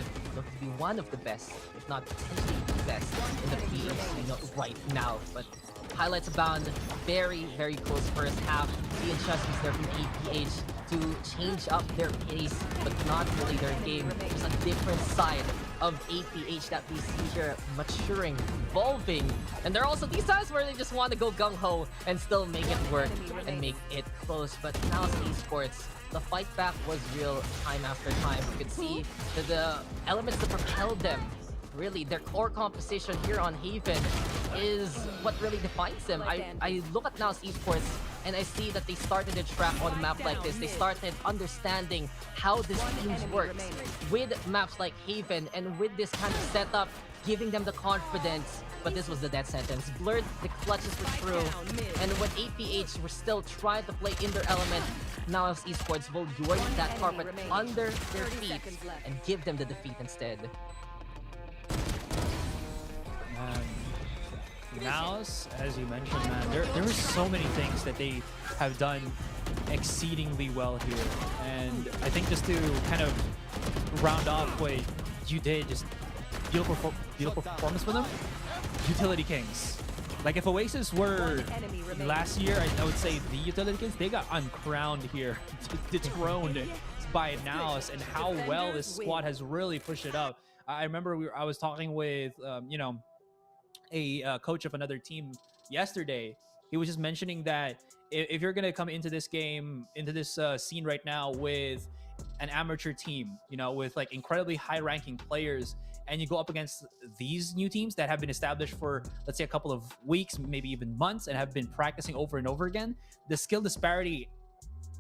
one of the best, if not potentially the best in the PPGL right now. But highlights abound. Very, very close first half. The adjustments there from APH to change up their pace, but not really their game. There's a different side of APH that we see here maturing, evolving. And there are also these times where they just want to go gung-ho and still make it work and make it close. But now it's Esports. The fight back was real time after time. You could see that the elements that propelled them, really, their core composition here on Haven is what really defines them. I look at NAOS Esports and I see that they started their track on a map like this. They started understanding how this team works with maps like Haven, and with this kind of setup, giving them the confidence. But this was the death sentence. Blurred, the clutches were through, and when APH were still trying to play in their element, NAOS Esports will yoink that carpet under their feet and give them the defeat instead. NAOS, as you mentioned, man, there were so many things that they have done exceedingly well here. And I think just to kind of round off what you did, just beautiful performance for them. Utility Kings. Like if Oasis were last year, I would say the Utility Kings, they got uncrowned here, dethroned by NAOS, and how well this squad has really pushed it up. I remember I was talking with, you know, a coach of another team yesterday. He was just mentioning that if you're gonna come into this game, into this scene right now with an amateur team, you know, with like incredibly high-ranking players, and you go up against these new teams that have been established for, let's say, a couple of weeks, maybe even months, and have been practicing over and over again, the skill disparity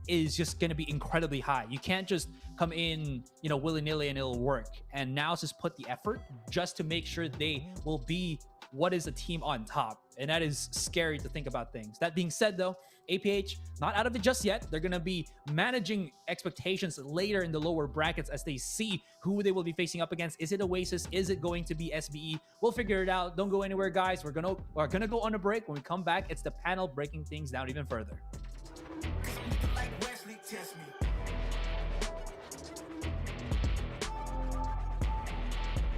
is just going to be incredibly high. You can't just come in, you know, willy-nilly and it'll work. And now it's just put the effort just to make sure they will be what is a team on top. And that is scary to think about things. That being said, though, APH, not out of it just yet. They're going to be managing expectations later in the lower brackets as they see who they will be facing up against. Is it Oasis? Is it going to be SBE? We'll figure it out. Don't go anywhere, guys. We're gonna go on a break. When we come back, it's the panel breaking things down even further. Test me.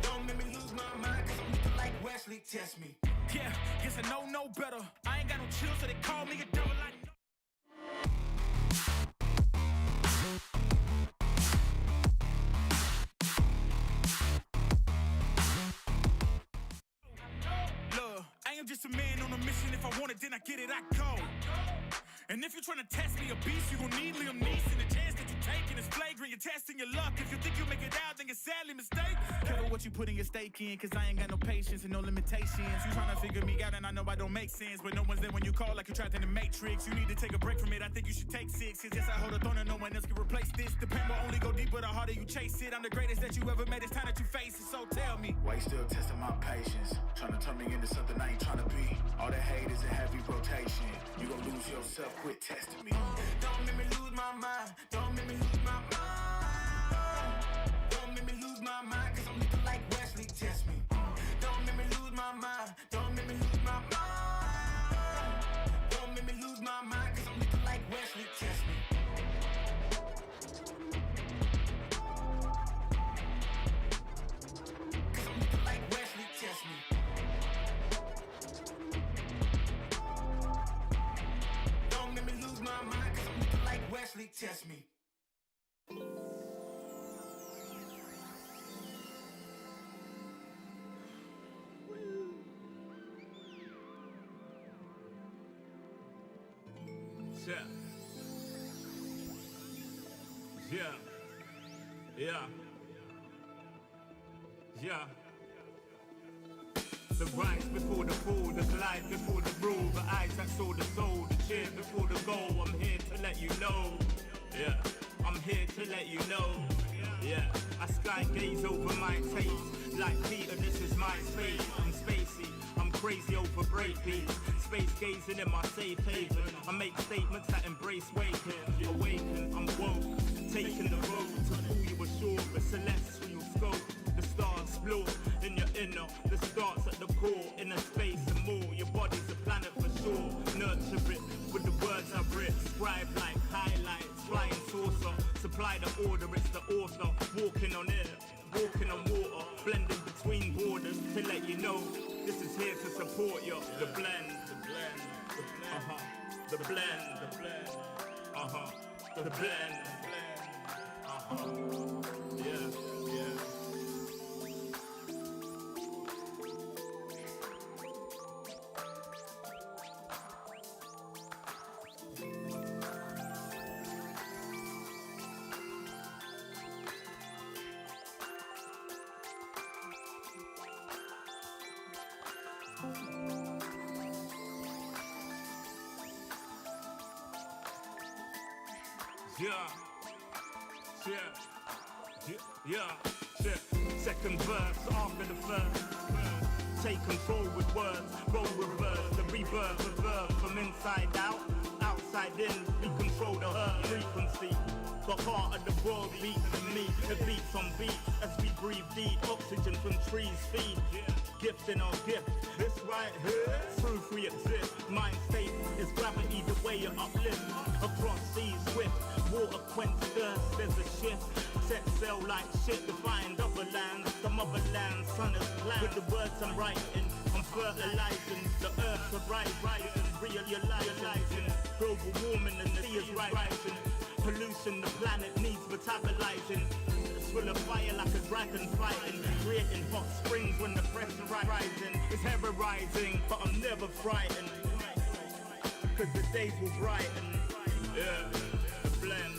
Don't make me lose my mind, cause I'm looking like Wesley. Test me. Yeah, guess I know no better. I ain't got no chill, so they call me a devil like. Look, I am just a man on a mission. If I want it, then I get it, I go. And if you're trying to test me a beast, you gon' need Liam Neeson. The chance that you're taking is flagrant. You're testing your luck. If you think you'll make it out, then you're sadly mistaken. Careful what you putting your stake in, cause I ain't got no patience and no limitations. You trying to figure me out, and I know I don't make sense, but no one's there when you call like you're trapped in the Matrix. You need to take a break from it. I think you should take 6. Cause yes, I hold a throne and no one else can replace this. The pain will only go deeper the harder you chase it. I'm the greatest that you ever made. It's time that you face it. So tell me, why you still testing my patience? Trying to turn me into something I ain't trying to be. All that hate is a heavy rotation. You gon' lose yourself. Quit testing me. Don't make me lose my mind. Don't make me lose my mind. Don't make me lose my mind, cause I'm looking like Wesley. Test me. Don't make me lose my mind. Don't make me lose my mind. Don't make me lose my mind, cause I'm looking like Wesley. Test me. Cause I'm looking like Wesley. Test me. can't test me. Yeah. The rise before the fall, the slide before the rule, the eyes that saw the soul, the cheer before the goal. I'm here to let you know. Yeah, I'm here to let you know. Yeah, I sky gaze over my taste. Like Peter, this is my space. I'm spacey, I'm crazy over breakbeats. Space gazing in my safe haven. I make statements that embrace waking. Awaken, I'm woke. Taking the road to who you ashore. A celestial scope. The stars explore in your inner. The starts at the core. Inner space and more. Your body's a planet for sure. Nurture it with the words I've written. Scribe like highlights. Flying saucer. Supply the order, it's the author. Walking on air. Walking on water. Blending between borders to let you know. This is here to support you. The blend. The blend. The blend. Yeah. Second verse after the first. Take control with words, roll reverse, the rebirth of verb from inside out, outside in. We control the earth frequency. The heart of the world beats in me. It beats on beats as we breathe deep. Oxygen from trees feed. Gift in our gift. This right here, proof we exist. Mind state is gravity, the way you uplift. Across seas swift, water quench thirst. There's a shift. Set sail like shit to find other lands. The motherland, sun is planned. With the words I'm writing, I'm fertilizing. The earth's a rising, realizing. Global warming and the sea is rising. Pollution, the planet needs metabolizing. It's full of fire like a dragon fighting. Creating hot springs when the pressure rising. It's ever rising, but I'm never frightened. Cause the days will brighten. Yeah, the blend.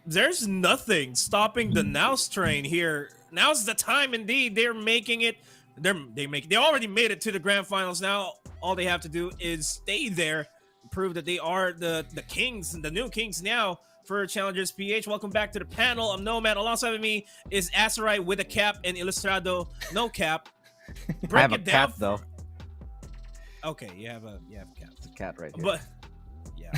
There's nothing stopping the NAOS train here. Now's the time indeed. They're making it. They already made it to the grand finals. Now all they have to do is stay there, prove that they are the kings, the new kings now for Challengers PH. Welcome back to the panel. I'm Nomad. Alongside of me is Asarai with a cap and Illustrado no cap. I have a cap though. Okay, you have a cap. It's a cat right here. But yeah.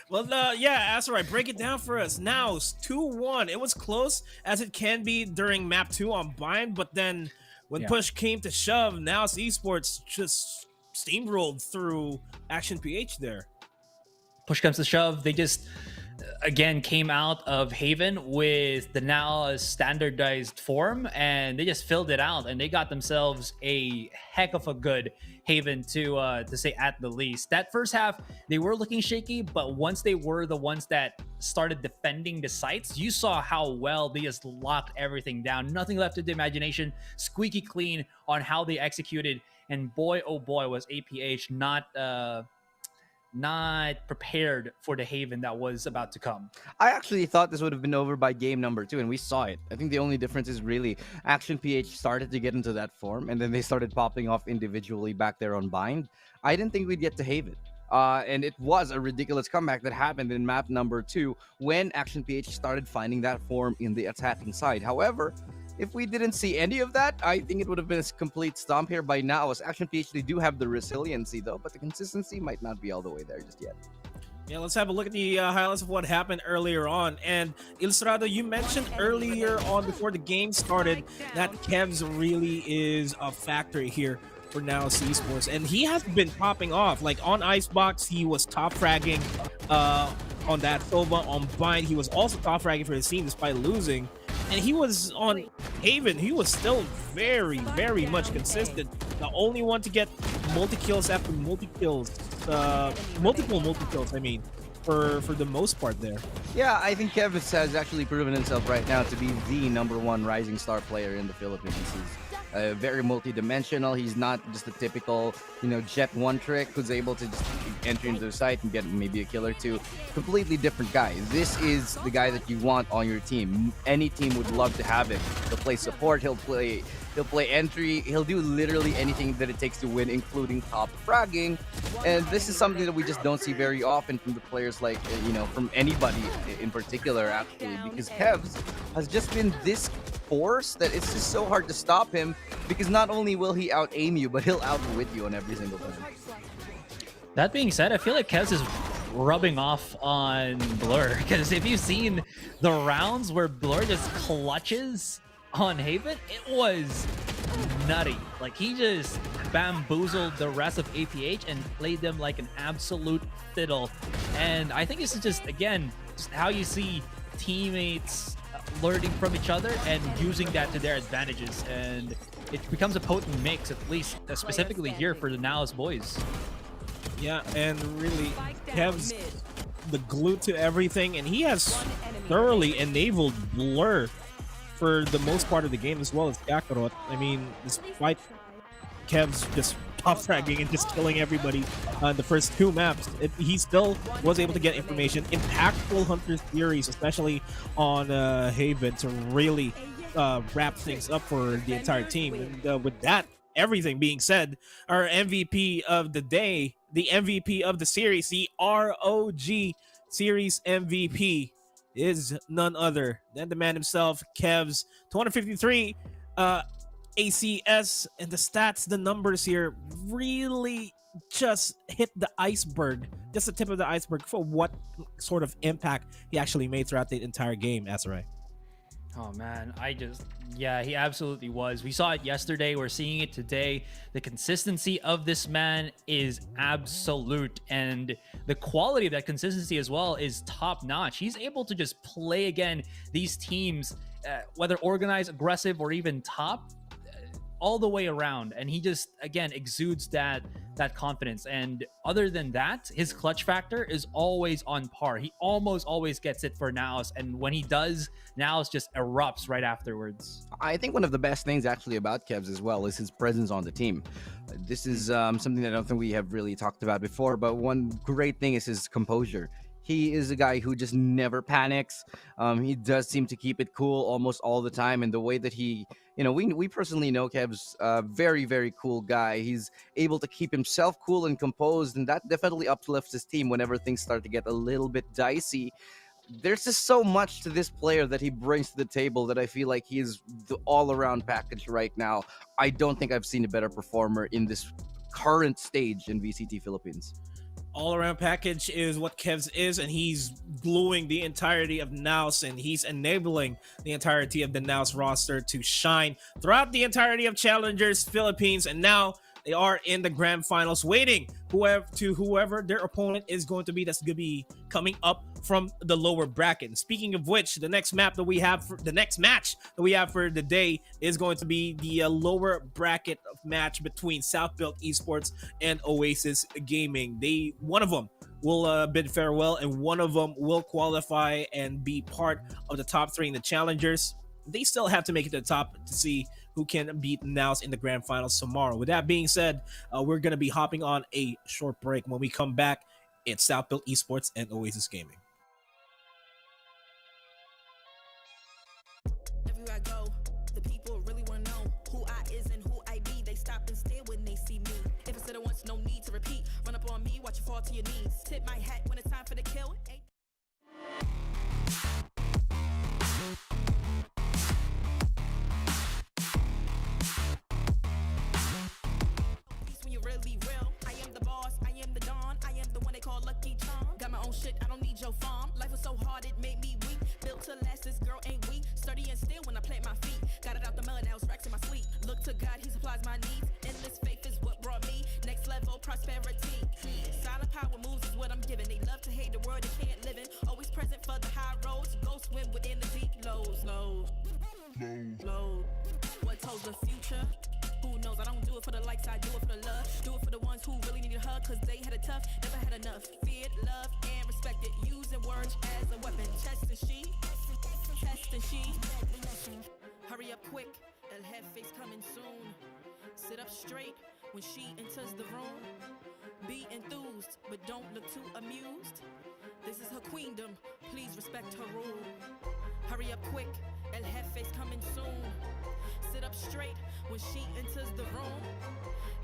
Well, Asarai, break it down for us. Now, it's 2-1. It was close as it can be during map 2 on Bind, but then when push came to shove, now it's Esports just steamrolled through Action PH there. Push comes to shove, they just again came out of Haven with the now standardized form, and they just filled it out, and they got themselves a heck of a good Haven to say at the least. That first half they were looking shaky, but once they were the ones that started defending the sites, you saw how well they just locked everything down. Nothing left to the imagination, squeaky clean on how they executed, and boy oh boy was APH not prepared for the Haven that was about to come. I actually thought this would have been over by game number 2, and we saw it. I think the only difference is really Action PH started to get into that form, and then they started popping off individually back there on Bind. I didn't think we'd get to Haven. And it was a ridiculous comeback that happened in map number 2 when Action PH started finding that form in the attacking side. However, if we didn't see any of that, I think it would have been a complete stomp here by now. As Action PH, they do have the resiliency though, but the consistency might not be all the way there just yet. Yeah, let's have a look at the highlights of what happened earlier on. And Illustrado, you mentioned earlier on before the game started that Kevs really is a factor here for NAOS Esports, and he has been popping off. Like on Icebox, he was top fragging on that Sova. On Bind, he was also top fragging for his team despite losing. And he was on Haven. He was still very, very much consistent. The only one to get multi-kills after multi-kills. Multiple multi-kills, I mean, for the most part there. Yeah, I think Kevs has actually proven himself right now to be the #1 rising star player in the Philippines. He's very multi-dimensional. He's not just a typical, Jet one trick who's able to just enter into the site and get maybe a kill or two. Completely different guy. This is the guy that you want on your team. Any team would love to have him. He'll play support. He'll play entry. He'll do literally anything that it takes to win, including top fragging. And this is something that we just don't see very often from the players, like, from anybody in particular, actually, because Kevs has just been this force that it's just so hard to stop him, because not only will he out-aim you, but he'll outwit you on every single time. That being said, I feel like Kevs is rubbing off on Blur, because if you've seen the rounds where Blur just clutches on Haven, it was nutty. Like, he just bamboozled the rest of APH and played them like an absolute fiddle. And I think this is just, again, just how you see teammates learning from each other and using that to their advantages, and it becomes a potent mix, at least specifically here for the NAOS boys. Yeah, and really, Kev's the glue to everything, and he has thoroughly enabled Blur for the most part of the game, as well as Kakarot. I mean, despite Kev's just top fragging and just killing everybody on the first 2 maps, he still was able to get information, impactful Hunter theories, especially on Haven, to really wrap things up for the entire team. And with that, everything being said, our MVP of the day, the MVP of the series, the ROG Series MVP, is none other than the man himself, Kevs. 253 ACS, and the stats, the numbers here really just hit the iceberg, just the tip of the iceberg for what sort of impact he actually made throughout the entire game, Asarai. Oh man, yeah, he absolutely was. We saw it yesterday, we're seeing it today. The consistency of this man is absolute, and the quality of that consistency as well is top notch. He's able to just play again these teams, whether organized, aggressive, or even top, all the way around, and he just, again, exudes that confidence. And other than that, his clutch factor is always on par. He almost always gets it for NAOS, and when he does, NAOS just erupts right afterwards. I think one of the best things actually about Kevs as well is his presence on the team. This is something that I don't think we have really talked about before, but one great thing is his composure. He is a guy who just never panics. He does seem to keep it cool almost all the time. And the way that he, we personally know Kev's a very, very cool guy. He's able to keep himself cool and composed, and that definitely uplifts his team whenever things start to get a little bit dicey. There's just so much to this player that he brings to the table that I feel like he is the all-around package right now. I don't think I've seen a better performer in this current stage in VCT Philippines. All-around package is what Kevs is, and he's gluing the entirety of NAOS, and he's enabling the entirety of the NAOS roster to shine throughout the entirety of Challengers Philippines. And now They are in the grand finals, waiting whoever their opponent is going to be. That's going to be coming up from the lower bracket. And speaking of which, the next match that we have for the day is going to be the lower bracket match between South Built Esports and Oasis Gaming. One of them will bid farewell, and one of them will qualify and be part of the top 3 in the challengers. They still have to make it to the top to see who can beat NAOS in the grand finals tomorrow. With that being said, we're going to be hopping on a short break. When we come back, it's South Built Esports and Oasis Gaming. Everywhere I go, the people really want to know who I is and who I be. They stop and stare when they see me. If I said it once, no need to repeat. Run up on me, watch you fall to your knees. Tip my hat when it's time for the kill. When you're really real, I am the boss, I am the dawn, I am the one they call Lucky Charm. Got my own shit, I don't need your farm. Life was so hard, it made me weak. Built to last, this girl ain't weak. Sturdy and still when I plant my feet. Got it out the mud, now it's racks in my sleep. Look to God, he supplies my needs. Endless faith is what brought me next level prosperity. Silent power moves is what I'm giving. They love to hate the world they can't live in. Always present for the high roads. Go swim within the deep lows. Low. What tells the future? Who knows? I don't do it for the likes, I do it for the love. Do it for the ones who really need a hug, cause they had it tough, never had enough. Feared, loved, and respected. Using words as a weapon. Test and she. Hurry up quick, El Jefe's coming soon. Sit up straight when she enters the room. Be enthused, but don't look too amused. This is her queendom, please respect her rule. Hurry up quick, El Jefe's coming soon. Sit up straight when she enters the room.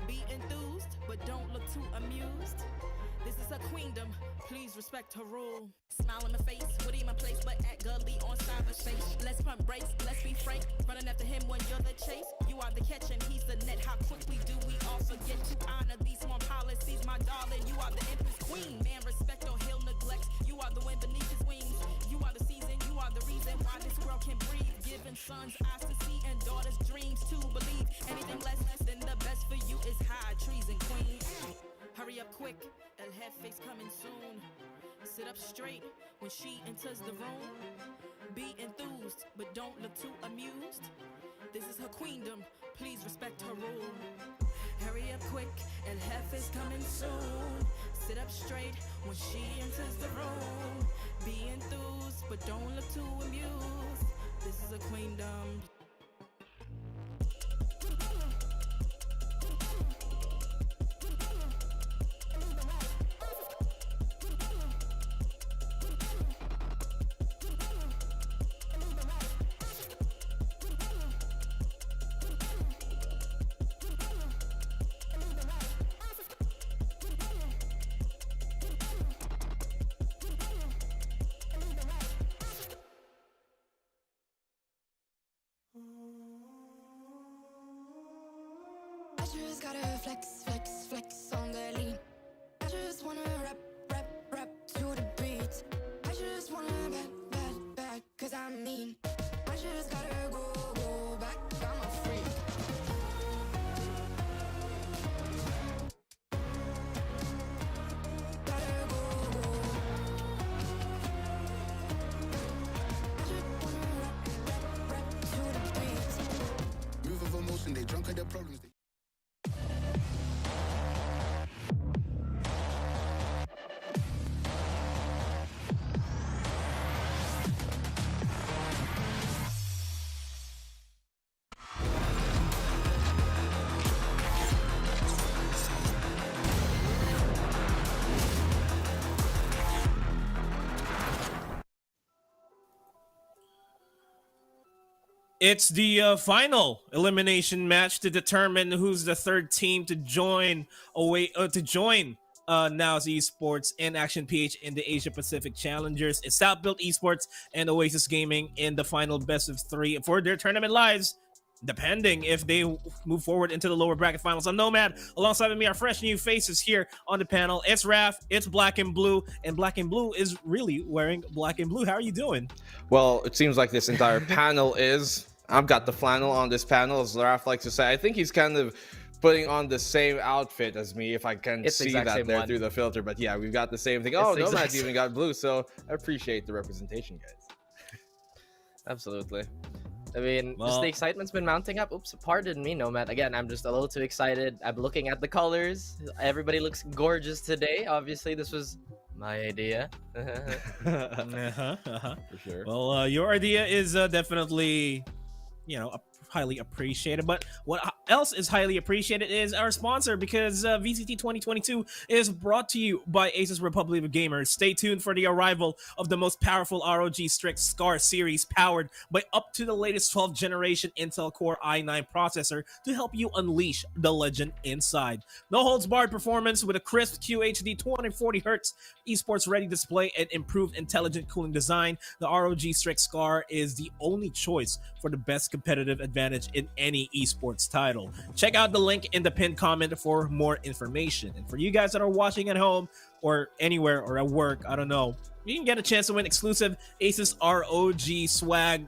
Be enthused, but don't look too amused. This is her queendom, please respect her rule. Smile in my face, what in my place, but act gully on cyberspace. Let's pump brakes, let's be frank. Running after him when you're the chase. You are the catch and he's the net. How quickly do we all forget to honor these small policies, my darling? You are the empress queen. Man, respect or he'll neglect. You are the wind beneath his wings. You are the season, you are the reason why this world can breathe. Giving sons eyes to see and daughters dreams to believe. Anything less than the best for you is high treason, queen. Hurry up quick, El Jefe's coming soon. Sit up straight when she enters the room. Be enthused, but don't look too amused. This is her queendom, please respect her rule. Hurry up quick, El Jefe's coming soon. Sit up straight when she enters the room. Be enthused, but don't look too amused. This is her queendom. I just gotta flex, flex, flex on the lean. I just wanna rap, rap, rap to the beat. I just wanna back, cause I'm mean. I just gotta go back, I'm a freak. Gotta go. I just wanna rap to the beat. Move of emotion, they drunk at their problems. It's the final elimination match to determine who's the third team to join NAOS Esports and Action PH in the Asia Pacific Challengers. It's South Built Esports and Oasis Gaming in the final best of 3 for their tournament lives, depending if they move forward into the lower bracket finals. I'm Nomad. Alongside of me are fresh new faces here on the panel. It's Raph, it's Black and Blue, and Black and Blue is really wearing black and blue. How are you doing? Well, it seems like this entire panel is. I've got the flannel on this panel, as Raph likes to say. I think he's kind of putting on the same outfit as me if I can It's the see exact that same there one. through the filter. But yeah, we've got the same thing. It's Oh, the exact Nomad's same. even got blue, so I appreciate the representation, guys. Absolutely. I mean, just Well- the excitement's been mounting up. Oops, pardon me, Nomad. Again, I'm just a little too excited. I'm looking at the colors. Everybody looks gorgeous today. Obviously, this was my idea. For sure. Well, your idea is definitely, highly appreciated. But what else is highly appreciated is our sponsor, because VCT 2022 is brought to you by ASUS Republic of Gamers. Stay tuned for the arrival of the most powerful ROG Strix SCAR series, powered by up to the latest 12th generation Intel Core i9 processor to help you unleash the legend inside. No holds barred performance with a crisp QHD 2040Hz esports ready display and improved intelligent cooling design. The ROG Strix SCAR is the only choice for the best competitive advantage in any esports title. Check out the link in the pinned comment for more information. And for you guys that are watching at home or anywhere or at work, I don't know, you can get a chance to win exclusive ASUS ROG swag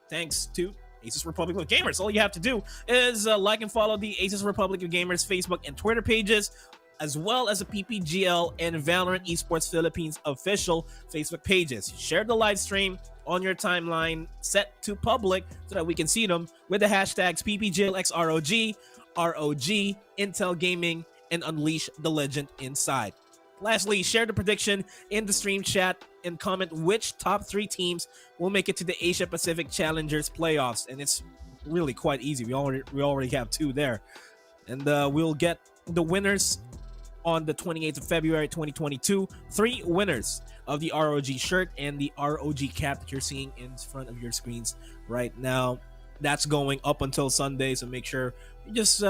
thanks to ASUS Republic of Gamers. All you have to do is like and follow the ASUS Republic of Gamers Facebook and Twitter pages, as well as the PPGL and Valorant Esports Philippines official Facebook pages. Share the live stream on your timeline set to public so that we can see them with the hashtags PPGLXROG, ROG, Intel Gaming, and Unleash the Legend inside. Lastly, share the prediction in the stream chat and comment which top 3 teams will make it to the Asia Pacific Challengers Playoffs. And it's really quite easy. We already have 2 there. And we'll get the winners on the 28th of February 2022. 3 winners of the ROG shirt and the ROG cap that you're seeing in front of your screens right now. That's going up until Sunday, so make sure you just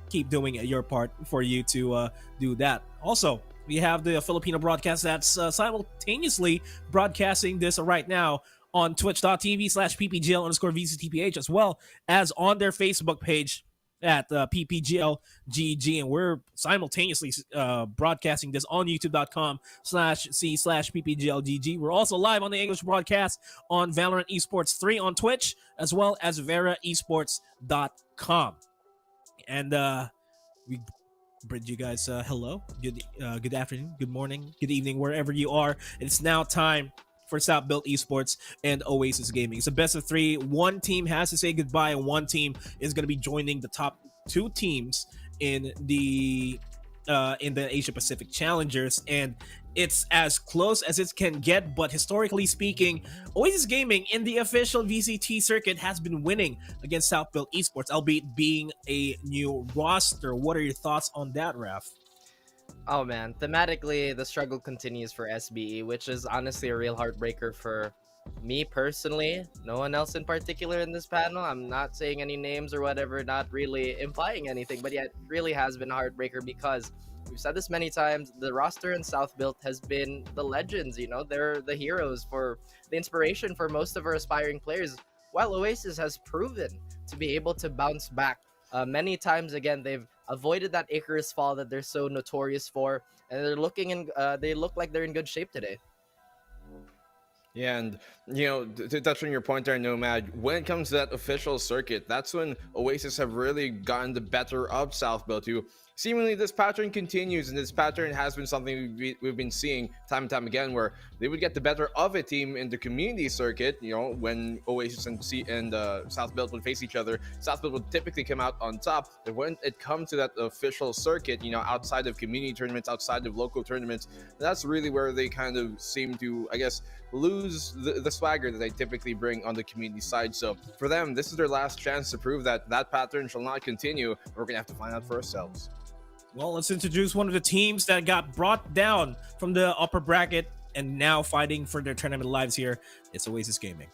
keep doing your part for you to do that. Also, we have the Filipino broadcast that's simultaneously broadcasting this right now on twitch.tv/ppgl_VCTPH, as well as on their Facebook page at PPGLGG, and we're simultaneously broadcasting this on youtube.com/c/PPGLGG. We're also live on the English broadcast on Valorant Esports 3 on Twitch, as well as VeraEsports.com. And we bid you guys hello, good afternoon, good morning, good evening, wherever you are. It's now time for South Built Esports and Oasis Gaming. It's a best of 3. One team has to say goodbye, and one team is going to be joining the top 2 teams in the Asia Pacific Challengers, and it's as close as it can get. But historically speaking, Oasis Gaming in the official VCT circuit has been winning against South Built Esports, albeit being a new roster. What are your thoughts on that, Raf? Oh man, thematically, the struggle continues for SBE, which is honestly a real heartbreaker for me personally. No one else in particular in this panel. I'm not saying any names or whatever, not really implying anything, but yet really has been a heartbreaker because we've said this many times. The roster in South Built has been the legends, they're the heroes, for the inspiration for most of our aspiring players, while Oasis has proven to be able to bounce back many times. Again, they've avoided that Icarus fall that they're so notorious for, and they look like they're in good shape today. Yeah, and to touch on your point there, Nomad, when it comes to that official circuit, that's when Oasis have really gotten the better of South Built, who seemingly this pattern continues, and this pattern has been something we've been seeing time and time again, where they would get the better of a team in the community circuit. When Oasis and South Built would face each other, South Built would typically come out on top. But when it comes to that official circuit, outside of community tournaments, outside of local tournaments, that's really where they kind of seem to, I guess, lose the swagger that they typically bring on the community side. So for them, this is their last chance to prove that pattern shall not continue. We're gonna have to find out for ourselves. Well, let's introduce one of the teams that got brought down from the upper bracket and now fighting for their tournament lives here. It's Oasis Gaming.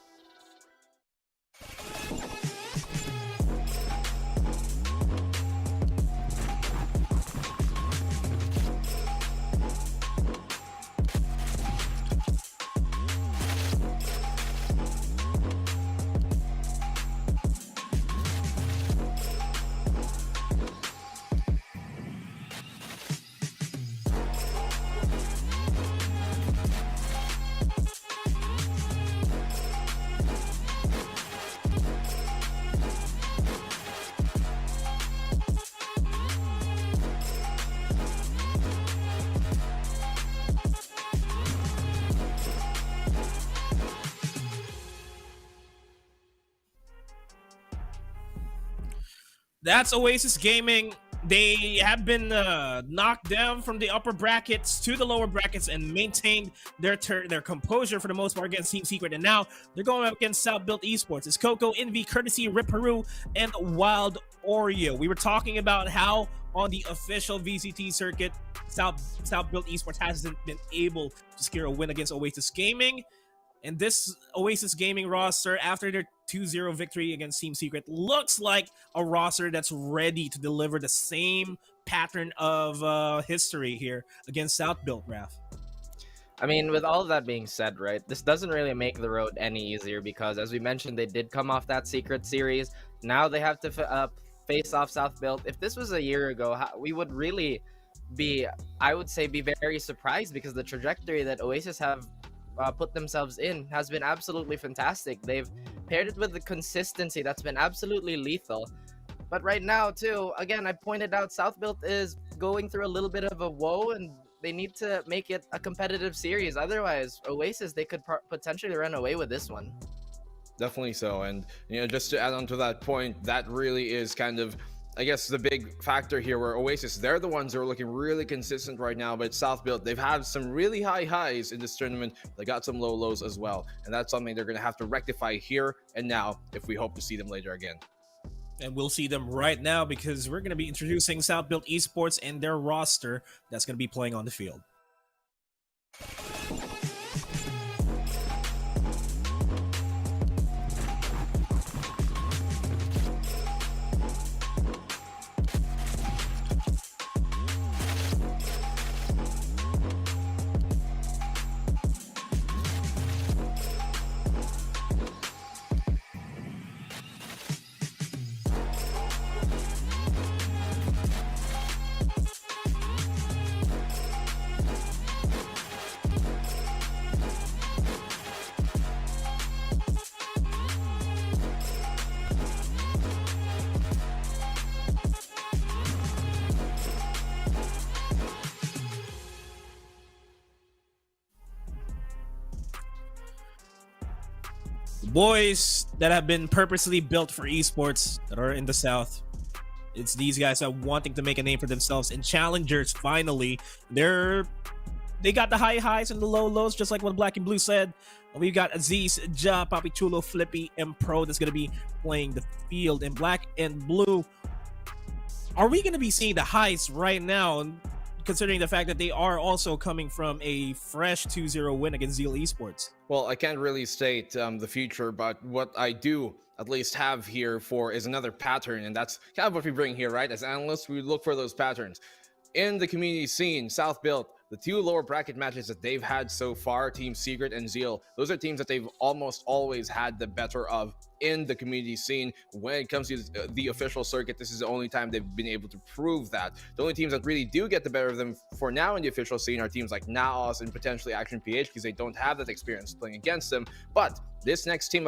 That's Oasis Gaming. They have been knocked down from the upper brackets to the lower brackets and maintained their composure for the most part against Team Secret. And now they're going up against South Built Esports. It's Coco, Envy, Courtesy, Rip Peru, and Wild Oreo. We were talking about how on the official VCT circuit, South Built Esports hasn't been able to secure a win against Oasis Gaming. And this Oasis Gaming roster, after their 2-0 victory against Team Secret, looks like a roster that's ready to deliver the same pattern of history here against South Built, Raph. I mean, with all of that being said, right, this doesn't really make the road any easier because, as we mentioned, they did come off that Secret series. Now they have to face off South Built. If this was a year ago, we would really be, I would say, be very surprised because the trajectory that Oasis have put themselves in has been absolutely fantastic. They've paired it with the consistency that's been absolutely lethal. But right now, too, again, I pointed out South Built is going through a little bit of a woe, and they need to make it a competitive series. Otherwise, Oasis, they could potentially run away with this one. Definitely so. And, just to add on to that point, that really is kind of, I guess, the big factor here where Oasis, they're the ones who are looking really consistent right now, but South Built, they've had some really high highs in this tournament. They got some low lows as well. And that's something they're going to have to rectify here and now if we hope to see them later again. And we'll see them right now because we're going to be introducing South Built Esports and their roster that's going to be playing on the field. Boys that have been purposely built for esports that are in the South. It's these guys that are wanting to make a name for themselves in challengers. Finally, they got the high highs and the low lows, just like what Black and Blue said. We've got Aziz, Ja, Papi Chulo, Flippy, and Pro that's going to be playing the field. In Black and Blue, are we going to be seeing the highs right now, considering the fact that they are also coming from a fresh 2-0 win against Zeal Esports? Well, I can't really state the future, but what I do at least have here for is another pattern, and that's kind of what we bring here, right? As analysts, we look for those patterns. In the community scene, South Built, the two lower bracket matches that they've had so far, Team Secret and Zeal, those are teams that they've almost always had the better of in the community scene. When it comes to the official circuit, this is the only time they've been able to prove that. The only teams that really do get the better of them for now in the official scene are teams like NAOS and potentially Action PH, because they don't have that experience playing against them. But this next team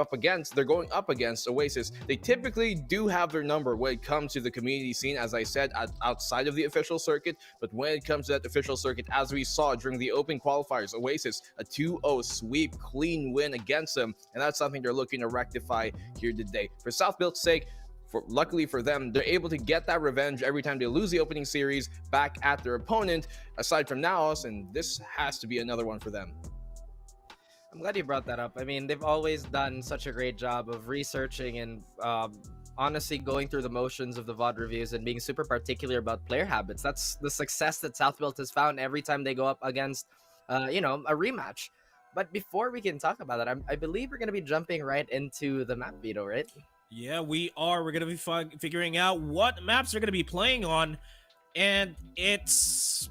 they're going up against Oasis. They typically do have their number when it comes to the community scene, as I said, outside of the official circuit. But when it comes to that official circuit, as we saw during the open qualifiers, Oasis, a 2-0 sweep, clean win against them. And that's something they're looking to rectify here today. For South Built's sake, luckily for them, they're able to get that revenge every time they lose the opening series back at their opponent, aside from NAOS, and this has to be another one for them. I'm glad you brought that up. I mean, they've always done such a great job of researching and honestly going through the motions of the VOD reviews and being super particular about player habits. That's the success that South Built has found every time they go up against, a rematch. But before we can talk about that, I believe we're going to be jumping right into the map veto, right? Yeah, we are. We're going to be figuring out what maps they're going to be playing on. And it's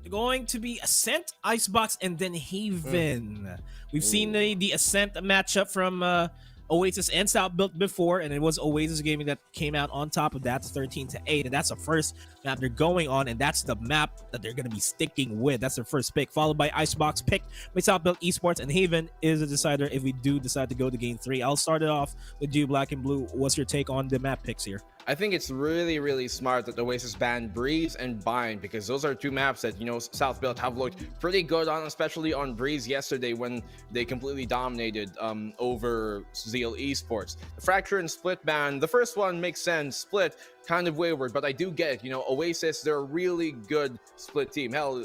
going to be Ascent, Icebox, and then Haven. We've seen the Ascent matchup from Oasis and South Built before, and it was Oasis Gaming that came out on top of that, 13-8, and that's the first map they're going on, and that's the map that they're going to be sticking with. That's their first pick, followed by Icebox, picked by South Built Esports, and Haven is a decider if we do decide to go to Game 3. I'll start it off with you, Black and Blue. What's your take on the map picks here? I think it's really, really smart that Oasis banned Breeze and Bind, because those are two maps that, South Built have looked pretty good on, especially on Breeze yesterday when they completely dominated over Zeal Esports. The Fracture and Split ban, the first one makes sense. Split, kind of wayward, but I do get it. Oasis, they're a really good split team. Hell,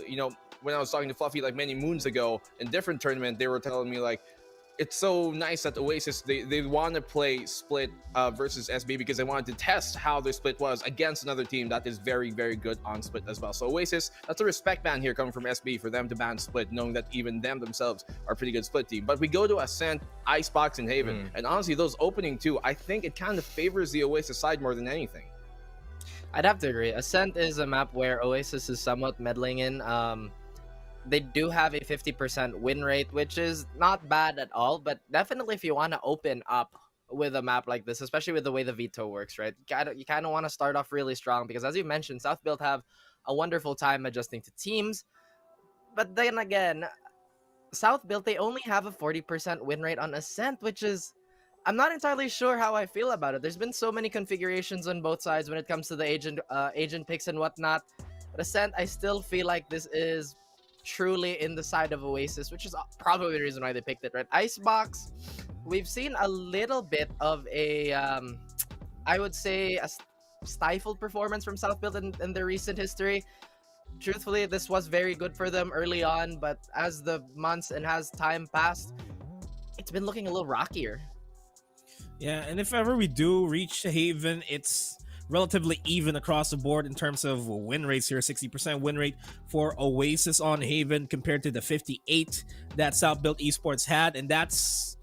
when I was talking to Fluffy like many moons ago in different tournament, they were telling me like, it's so nice that Oasis, they want to play split versus SB because they wanted to test how their split was against another team that is very, very good on split as well. So Oasis, that's a respect ban here coming from SB for them to ban split, knowing that even them themselves are a pretty good split team. But we go to Ascent, Icebox, and Haven, and honestly, those opening two, I think it kind of favors the Oasis side more than anything. I'd have to agree. Ascent is a map where Oasis is somewhat meddling in. They do have a 50% win rate, which is not bad at all, but definitely if you want to open up with a map like this, especially with the way the veto works, right? You kind of want to start off really strong because, as you mentioned, South Built have a wonderful time adjusting to teams. But then again, South Built, they only have a 40% win rate on Ascent, which is... I'm not entirely sure how I feel about it. There's been so many configurations on both sides when it comes to the agent picks and whatnot. But Ascent, I still feel like this is truly in the side of Oasis, which is probably the reason why they picked it, right? Icebox, we've seen a little bit of a, I would say, a stifled performance from South Built in their recent history. Truthfully, this was very good for them early on, but as the months and as time passed, it's been looking a little rockier. Yeah, and if ever we do reach Haven, it's relatively even across the board in terms of win rates here. 60% win rate for Oasis on Haven compared to the 58 that South Built Esports had, and that's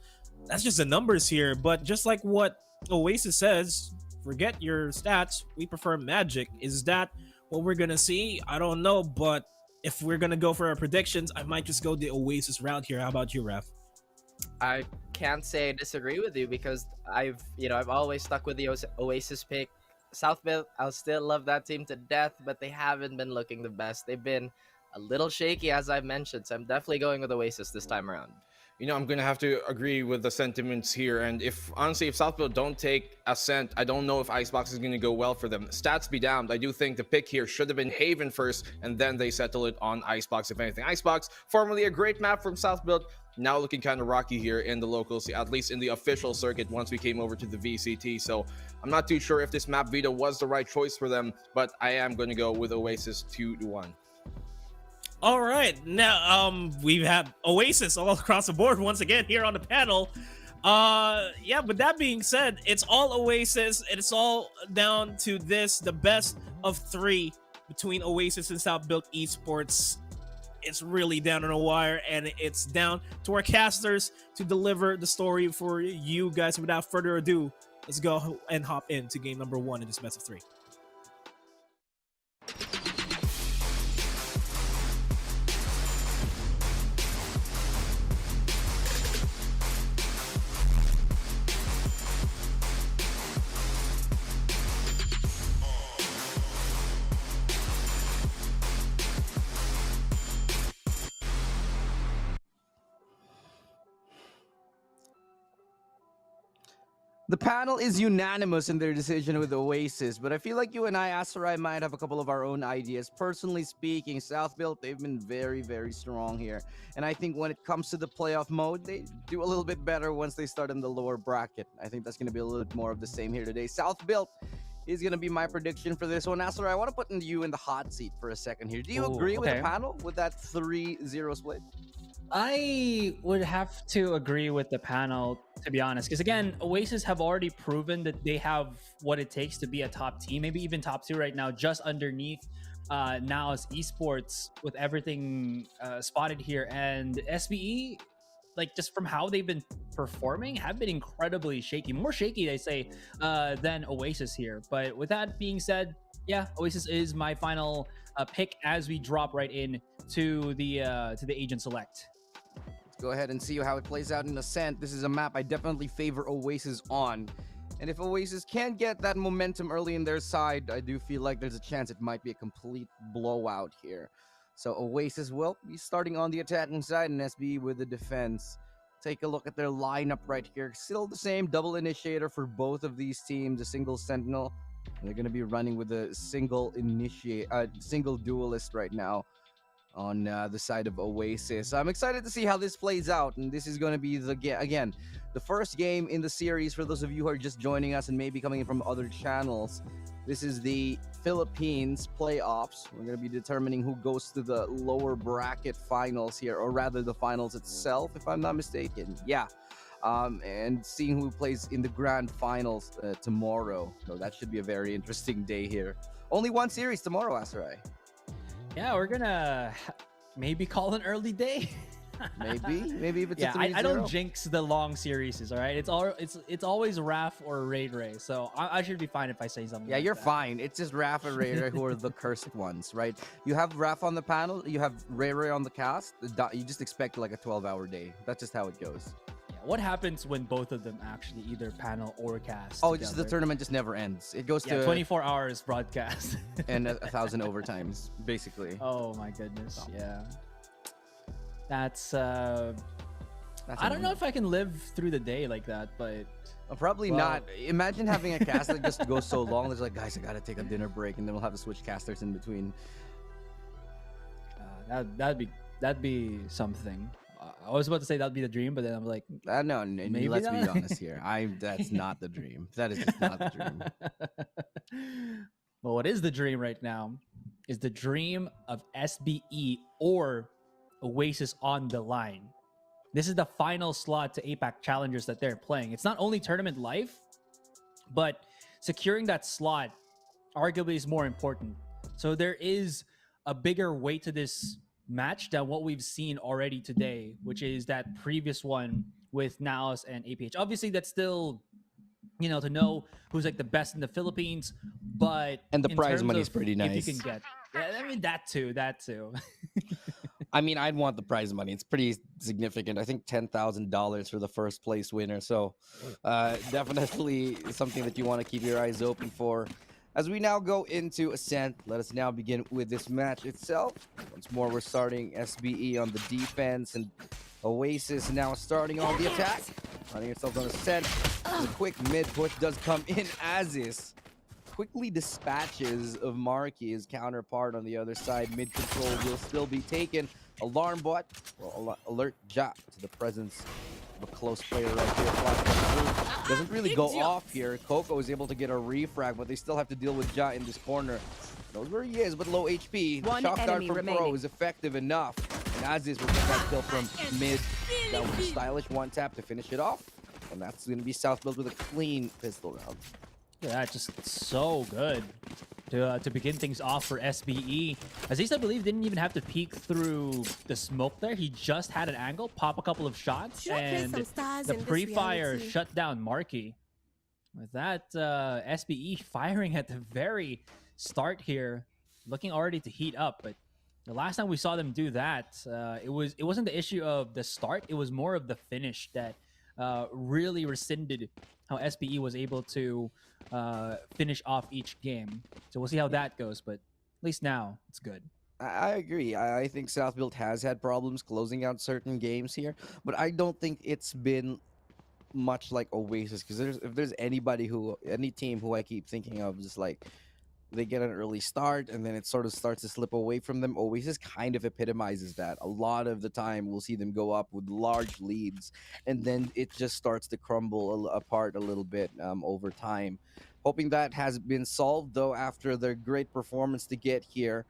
just the numbers here. But just like what Oasis says, forget your stats, we prefer magic. Is that what we're gonna see? I don't know, but if we're gonna go for our predictions, I might just go the Oasis route here. How about you, Raf? I can't say I disagree with you because I've always stuck with the Oasis pick. South Built, I'll still love that team to death, but they haven't been looking the best. They've been a little shaky, as I've mentioned, so I'm definitely going with Oasis this time around. I'm going to have to agree with the sentiments here. And honestly, if South Built don't take Ascent, I don't know if Icebox is going to go well for them. Stats be damned. I do think the pick here should have been Haven first, and then they settle it on Icebox, if anything. Icebox, formerly a great map from South Built, now looking kind of rocky here in the locals, at least in the official circuit once we came over to the VCT. So I'm not too sure if this map veto was the right choice for them, but I am going to go with Oasis 2-1. All right, now we've had Oasis all across the board once again here on the panel. Yeah, but that being said, it's all Oasis, and it's all down to this, the best of three between Oasis and South Built Esports. It's really down on a wire, and it's down to our casters to deliver the story for you guys. Without further ado, let's go and hop into game number one in this best of three. The panel is unanimous in their decision with Oasis, but I feel like you and I, Asarai, might have a couple of our own ideas. Personally speaking, South Built, they've been very, very strong here. And I think when it comes to the playoff mode, they do a little bit better once they start in the lower bracket. I think that's going to be a little bit more of the same here today. South Built is going to be my prediction for this one. Asarai, I want to put you in the hot seat for a second here. Do you agree with the panel with that 3-0 split? I would have to agree with the panel, to be honest, because again, Oasis have already proven that they have what it takes to be a top team, maybe even top two right now, just underneath NAOS Esports with everything spotted here. And SBE, like just from how they've been performing, have been incredibly shaky, more shaky, they say, than Oasis here. But with that being said, yeah, Oasis is my final pick as we drop right in to the agent select. Go ahead and see how it plays out in Ascent. This is a map I definitely favor Oasis on. And if Oasis can't get that momentum early in their side, I do feel like there's a chance it might be a complete blowout here. So Oasis will be starting on the attacking side and SBE with the defense. Take a look at their lineup right here. Still the same double initiator for both of these teams, a single sentinel. They're going to be running with a single single duelist right now on the side of Oasis. I'm excited to see how this plays out, and this is going to be the first game in the series for those of you who are just joining us and maybe coming in from other channels. This is the Philippines playoffs. We're going to be determining who goes to the lower bracket finals here, or rather the finals itself, if I'm not mistaken. Yeah. And seeing who plays in the grand finals tomorrow. So that should be a very interesting day here. Only one series tomorrow, Asarai. Yeah, we're gonna maybe call an early day. maybe if it's yeah, a 3-0. I don't jinx the long series, all right? It's always Raph or Ray Ray, so I should be fine if I say something. Yeah, like you're that. fine. It's just Raph and Ray Ray who are the cursed ones, right? You have Raph on the panel, you have Ray Ray on the cast. You just expect like a 12-hour day. That's just how it goes. Yeah, what happens when both of them actually either panel or cast? Oh, together? just the tournament just never ends. It goes to 24 hours broadcast and 1,000 overtimes, basically. Oh my goodness, yeah. That's I don't know if I can live through the day like that, but probably not. Imagine having a cast that just goes so long. There's like, guys, I gotta take a dinner break, and then we'll have to switch casters in between. That'd be something. I was about to say that'd be the dream, but then I'm like, no, maybe let's not. be honest here. That's not the dream. That is just not the dream. Well, what is the dream right now is the dream of SBE or Oasis on the line. This is the final slot to APAC Challengers that they're playing. It's not only tournament life, but securing that slot arguably is more important. So there is a bigger weight to this match than what we've seen already today, which is that previous one with NAOS and APH. Obviously, that's still, to know who's like the best in the Philippines, but and the prize money is pretty nice. If you can get, I mean that too. I mean, I'd want the prize money. It's pretty significant. I think $10,000 for the first place winner. So definitely something that you want to keep your eyes open for. As we now go into Ascent, let us now begin with this match itself. Once more, we're starting SBE on the defense, and Oasis now starting on the attack. Finding yourselves on Ascent. A quick mid push does come in. ASUS quickly dispatches of Marky, his counterpart on the other side. Mid control will still be taken. Alarm bot will alert Ja to the presence of a close player right here. Doesn't really go off here. Coco is able to get a refrag, but they still have to deal with Ja in this corner. Knows where he is, but low HP. The shock dart from Pro is effective enough. And ASUS will get that kill from mid. That was a stylish one tap to finish it off. And that's going to be South Build with a clean pistol round. Yeah, just so good to begin things off for SBE. Aziz, I believe, didn't even have to peek through the smoke there. He just had an angle, pop a couple of shots, and the pre-fire shut down Marky. With that, SBE firing at the very start here, looking already to heat up. But the last time we saw them do that, it wasn't the issue of the start. It was more of the finish that really rescinded how SBE was able to finish off each game. So we'll see how that goes, but at least now it's good. I agree. I think South Build has had problems closing out certain games here, but I don't think it's been much like Oasis, because if there's any team who I keep thinking of, just like they get an early start and then it sort of starts to slip away from them. Oasis kind of epitomizes that. A lot of the time we'll see them go up with large leads and then it just starts to crumble apart a little bit over time. Hoping that has been solved though after their great performance to get here,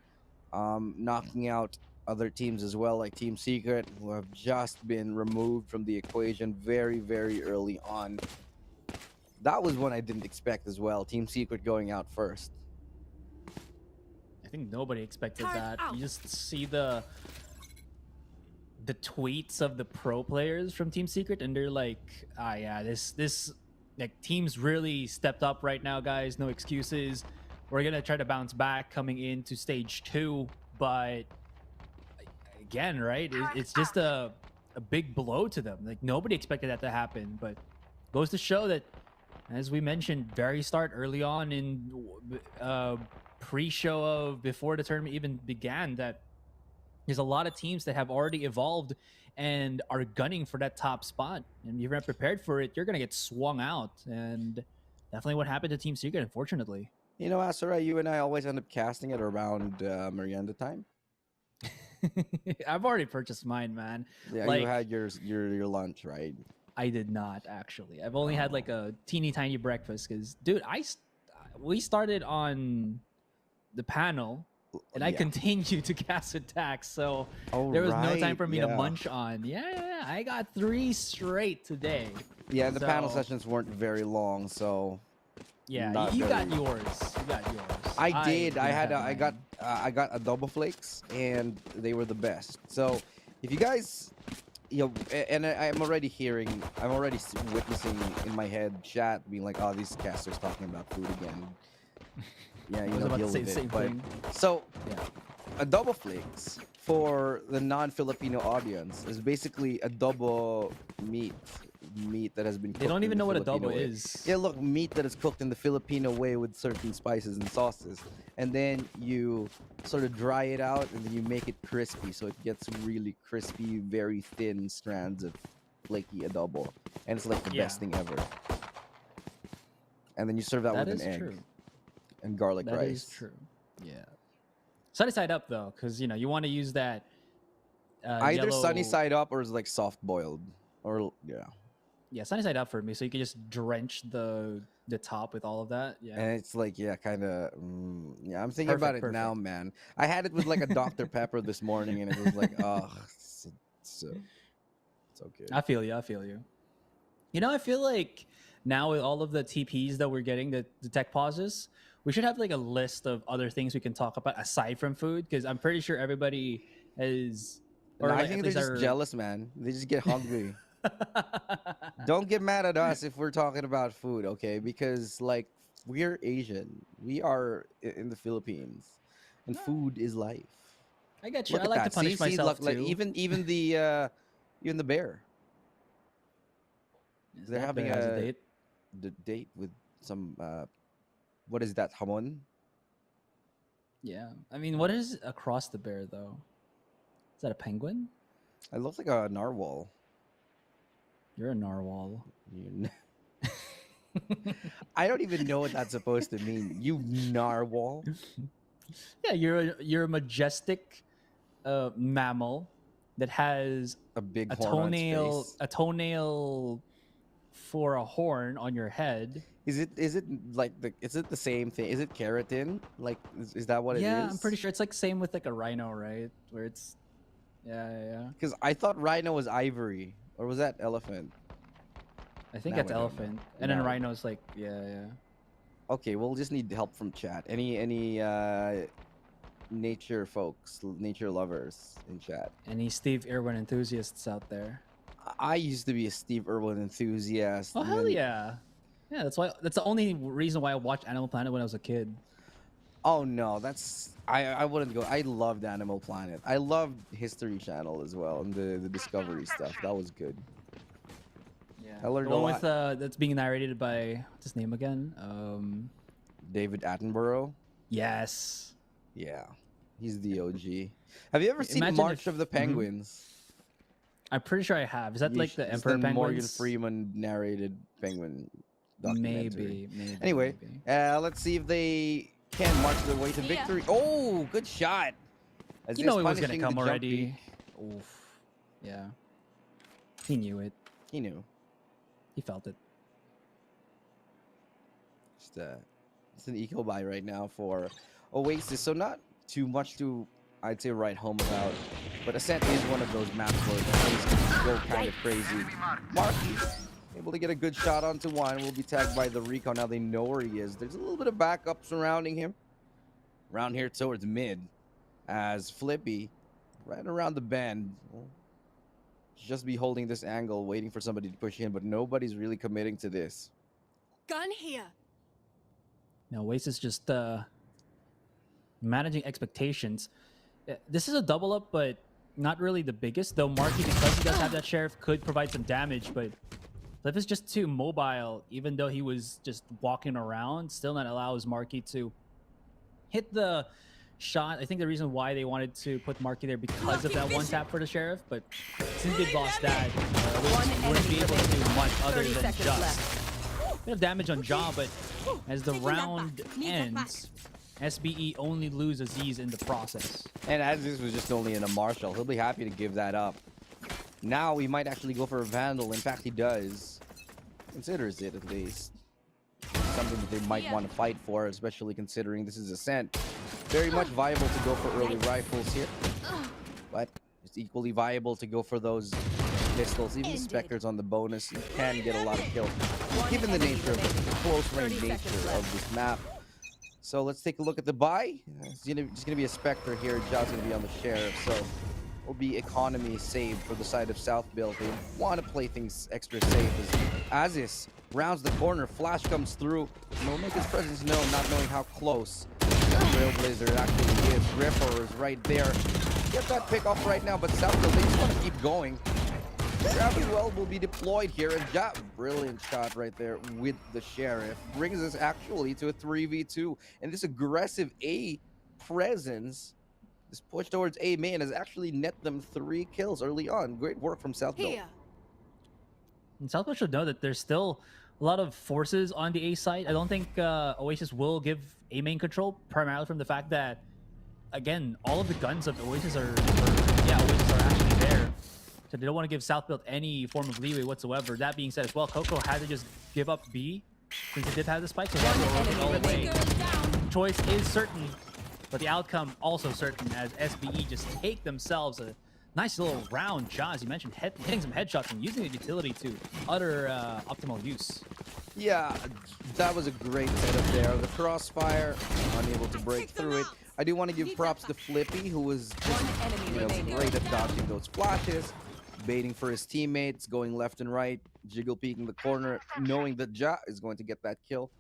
knocking out other teams as well, like Team Secret, who have just been removed from the equation very, very early on. That was one I didn't expect as well. Team Secret going out first. I think nobody expected that. You just see the tweets of the pro players from Team Secret, and they're like, "Ah, yeah, this like team's really stepped up right now, guys. No excuses. We're gonna try to bounce back coming into stage 2, but again, right? It's just a big blow to them. Like nobody expected that to happen, but goes to show that, as we mentioned, very start early on in pre-show of before the tournament even began, that there's a lot of teams that have already evolved and are gunning for that top spot, and if you're not prepared for it, you're gonna get swung out. And definitely what happened to Team Secret, unfortunately. You know, Asura, you and I always end up casting it around merienda time. I've already purchased mine, man. Yeah, like, you had your lunch, right? I did not actually. I've only had like a teeny tiny breakfast because, dude, we started on the panel and I continued to cast attacks, so there was no time for me to munch on. Yeah, I got 3 straight today. Yeah, the panel sessions weren't very long, so yeah, you got yours. You got yours. I did. I got a double flakes, and they were the best. So, if you guys, and I'm already witnessing in my head chat being like, "Oh, these casters talking about food again." Yeah, you know, deal with it. But so, a double flakes for the non-Filipino audience is basically a double meat that has been cooked. They don't even know what a Filipino double way. is. Yeah, look, meat that is cooked in the Filipino way with certain spices and sauces, and then you sort of dry it out and then you make it crispy, so it gets really crispy, very thin strands of flaky adobo, and it's like the best thing ever. And then you serve that with an egg. True. And garlic rice. That is true. Yeah. Sunny side up though, because you want to use that. Either yellow... sunny side up or it's like soft boiled, or Yeah, sunny side up for me, so you can just drench the top with all of that. Yeah. And it's like kind of I'm thinking about it now, man. I had it with like a Dr. Pepper this morning, and it was like, oh, it's okay. I feel you. You know, I feel like now with all of the TPs that we're getting, the tech pauses, we should have like a list of other things we can talk about aside from food, because I'm pretty sure everybody is. Or I think they're just jealous, man. They just get hungry. Don't get mad at us if we're talking about food, okay? Because like we're Asian, we are in the Philippines, and food is life. I get you. I like to punish myself too. Like even the bear. They're having a date with some what is that, hamon? Yeah, I mean, what is across the bear though? Is that a penguin? It looks like a narwhal. You're a narwhal. I don't even know what that's supposed to mean. You narwhal. Yeah, you're a majestic mammal that has a big toenail for a horn on your head. Is it like is it the same thing? Is it keratin? Like is that what it is? Yeah, I'm pretty sure it's like same with like a rhino, right? Where it's yeah. Because I thought rhino was ivory, or was that elephant? I think that's elephant, and then rhino's like yeah. Okay, we'll just need help from chat. Any nature folks, nature lovers in chat. Any Steve Irwin enthusiasts out there? I used to be a Steve Irwin enthusiast. Oh hell yeah! Yeah, that's the only reason why I watched Animal Planet when I was a kid. Oh no, I wouldn't go. I loved Animal Planet. I loved History Channel as well, and the Discovery stuff. That was good. Yeah, I learned the a one lot. with that's being narrated by what's his name again? David Attenborough. Yes. Yeah, he's the OG. Have you ever seen March of the Penguins? I'm pretty sure I have. Is that like the Emperor Penguins? Morgan Freeman narrated penguin documentary. Maybe. Anyway, let's see if they can march their way to victory. Oh, good shot. As you know it was gonna come already. Oof. Yeah. He knew it. He knew. He felt it. Just it's an eco buy right now for Oasis, so not too much to, I'd say, write home about. But Ascent is one of those maps where things can go kind of crazy. Marky able to get a good shot onto one. Will be tagged by the recon. Now they know where he is. There's a little bit of backup surrounding him. Around here towards mid, as Flippy, right around the bend, just be holding this angle, waiting for somebody to push in, but nobody's really committing to this. Gun here. Now Oasis just managing expectations. This is a double up, but not really the biggest, though Marky, because he does have that sheriff, could provide some damage, but Flip is just too mobile. Even though he was just walking around, still not allows Marky to hit the shot. I think the reason why they wanted to put Marky there because of that one tap for the sheriff, but since they lost that, we wouldn't be able to do much other than just. We have damage on Jaw, but As the round ends, SBE only lose Aziz in the process. And as this was just only in a Marshall, he'll be happy to give that up. Now he might actually go for a Vandal. In fact, he does. Considers it at least. Something that they might want to fight for, especially considering this is Ascent. Very much viable to go for early rifles here. But it's equally viable to go for those pistols. Even the Spectres on the bonus, you can get a lot of kills. Given the nature of the close range nature of this map. So let's take a look at the buy. It's just gonna be a Spectre here. Jaw's gonna be on the Sheriff. So will be economy saved for the side of South Build. They want to play things extra safe as ASUS rounds the corner. Flash comes through. No, make his presence known, not knowing how close Trailblazer actually is. Gripper is right there. Get that pick off right now, but South Build, they just want to keep going. Gravity Well will be deployed here, and that brilliant shot right there with the Sheriff brings us actually to a 3v2. And this aggressive A presence, this push towards A main, has actually net them 3 kills early on. Great work from South Build. And South Build should know that there's still a lot of forces on the A side. I don't think Oasis will give A main control, primarily from the fact that, again, all of the guns of Oasis are actually there. So they don't want to give South Build any form of leeway whatsoever. That being said as well, Coco had to just give up B since he did have the spike, so that's working all the way. Choice is certain, but the outcome also certain as SBE just take themselves a nice little round shot, as you mentioned, hitting some headshots and using the utility to utter optimal use. Yeah, that was a great setup there. The crossfire, unable to break through it. I do want to give props to Flippy, who was just great at dodging those flashes, baiting for his teammates, going left and right, jiggle peeking the corner, knowing that Ja is going to get that kill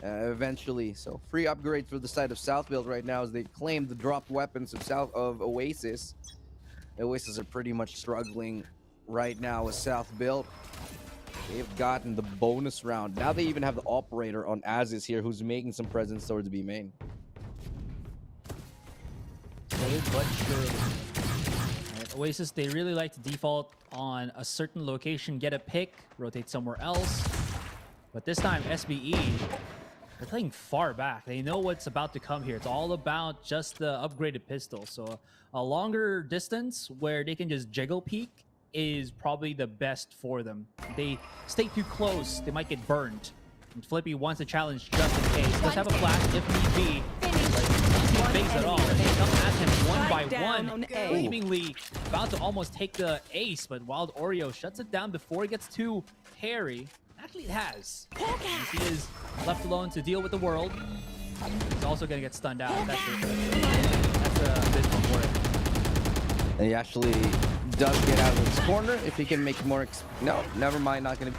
eventually. So free upgrade for the side of South Build right now as they claim the dropped weapons of Oasis. Oasis are pretty much struggling right now with South Build. They've gotten the bonus round. Now they even have the operator on ASUS here, who's making some presence towards B main. Slowly but surely. Right, Oasis, they really like to default on a certain location, get a pick, rotate somewhere else. But this time, SBE, they're playing far back. They know what's about to come here. It's all about just the upgraded pistol. So a longer distance where they can just jiggle peek is probably the best for them. If they stay too close, they might get burned. And Flippy wants a challenge just in case. Does have a flash if need be. Things at all. They come at him one by one, seemingly about to almost take the ace, but Wild Oreo shuts it down before it gets to Harry. Actually, it has. As he is left alone to deal with the world. He's also going to get stunned out. That's a bit for it. And he actually does get out of this corner if he can make more. No, never mind. Not going to.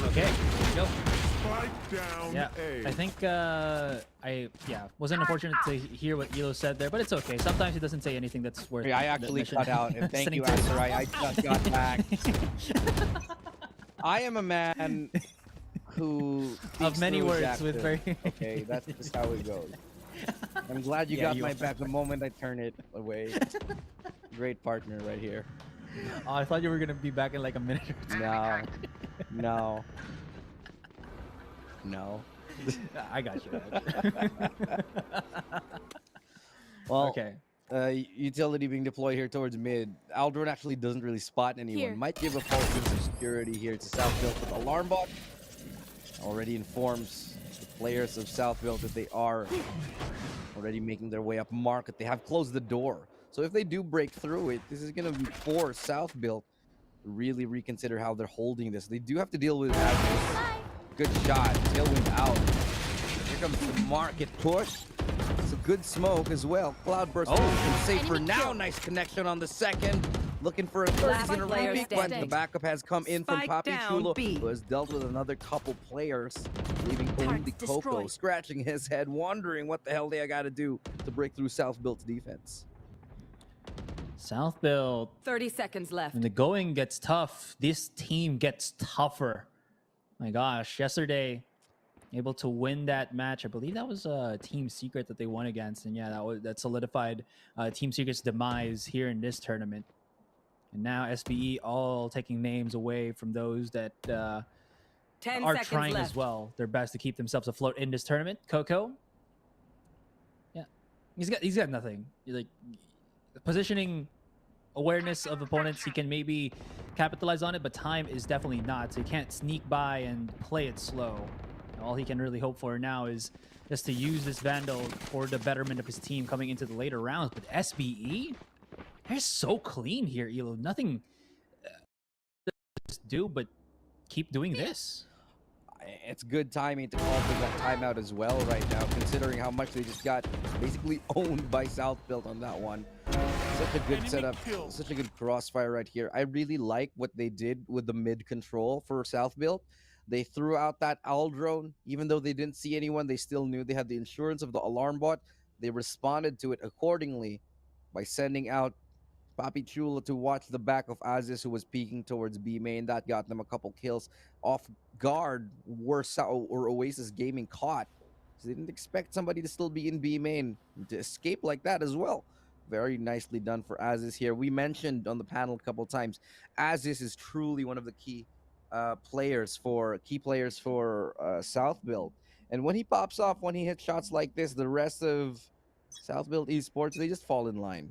Okay, go. Yeah, I think I wasn't unfortunate to hear what Elo said there, but it's okay. Sometimes he doesn't say anything that's worth. I actually cut out, and thank you, Asarai. I just got back. I am a man who of many words after. with very. Okay, that's just how it goes. I'm glad you got my back the moment I turn it away. Great partner right here. Oh, I thought you were gonna be back in like a minute or two. No. No. I got you. Well, okay. Utility being deployed here towards mid. Aldrin actually doesn't really spot anyone. Here. Might give a false sense of security here to South Build, but Alarm Bot already informs the players of South Build that they are already making their way up market. They have closed the door. So if they do break through it, this is going to be for South Build to really reconsider how they're holding this. They do have to deal with that. Good shot. Tailwind out. Here comes the market push. It's a good smoke as well. Cloudburst safe for now. Nice connection on the second. Looking for a third. He's gonna repeat when the backup has come in from Papi Chulo, who has dealt with another couple players, leaving only Coco scratching his head, wondering what the hell they got to do to break through South Build's defense. South Build. 30 seconds left. When the going gets tough, this team gets tougher. My gosh, yesterday able to win that match. I believe that was Team Secret that they won against, and yeah, that solidified Team Secret's demise here in this tournament. And now SBE all taking names away from those that 10 are seconds trying left. as well their best to keep themselves afloat in this tournament. Coco, yeah, he's got nothing. Like positioning awareness of opponents, he can maybe capitalize on it, but time is definitely not. So he can't sneak by and play it slow. All he can really hope for now is just to use this Vandal for the betterment of his team coming into the later rounds. But SBE, they're so clean here, Elo. Nothing just do but keep doing this. It's good timing to call for that timeout as well right now, considering how much they just got basically owned by South Built on that one. Such a good setup, such a good crossfire right here. I really like what they did with the mid control for South Built. They threw out that owl drone, even though they didn't see anyone. They still knew they had the insurance of the alarm bot. They responded to it accordingly by sending out Papi Chulo to watch the back of ASUS, who was peeking towards B main. That got them a couple kills off guard. Or Oasis Gaming caught. So they didn't expect somebody to still be in B main to escape like that as well. Very nicely done for ASUS here. We mentioned on the panel a couple times, ASUS is truly one of the key players for South Build. And when he pops off, when he hits shots like this, the rest of South Build Esports, they just fall in line.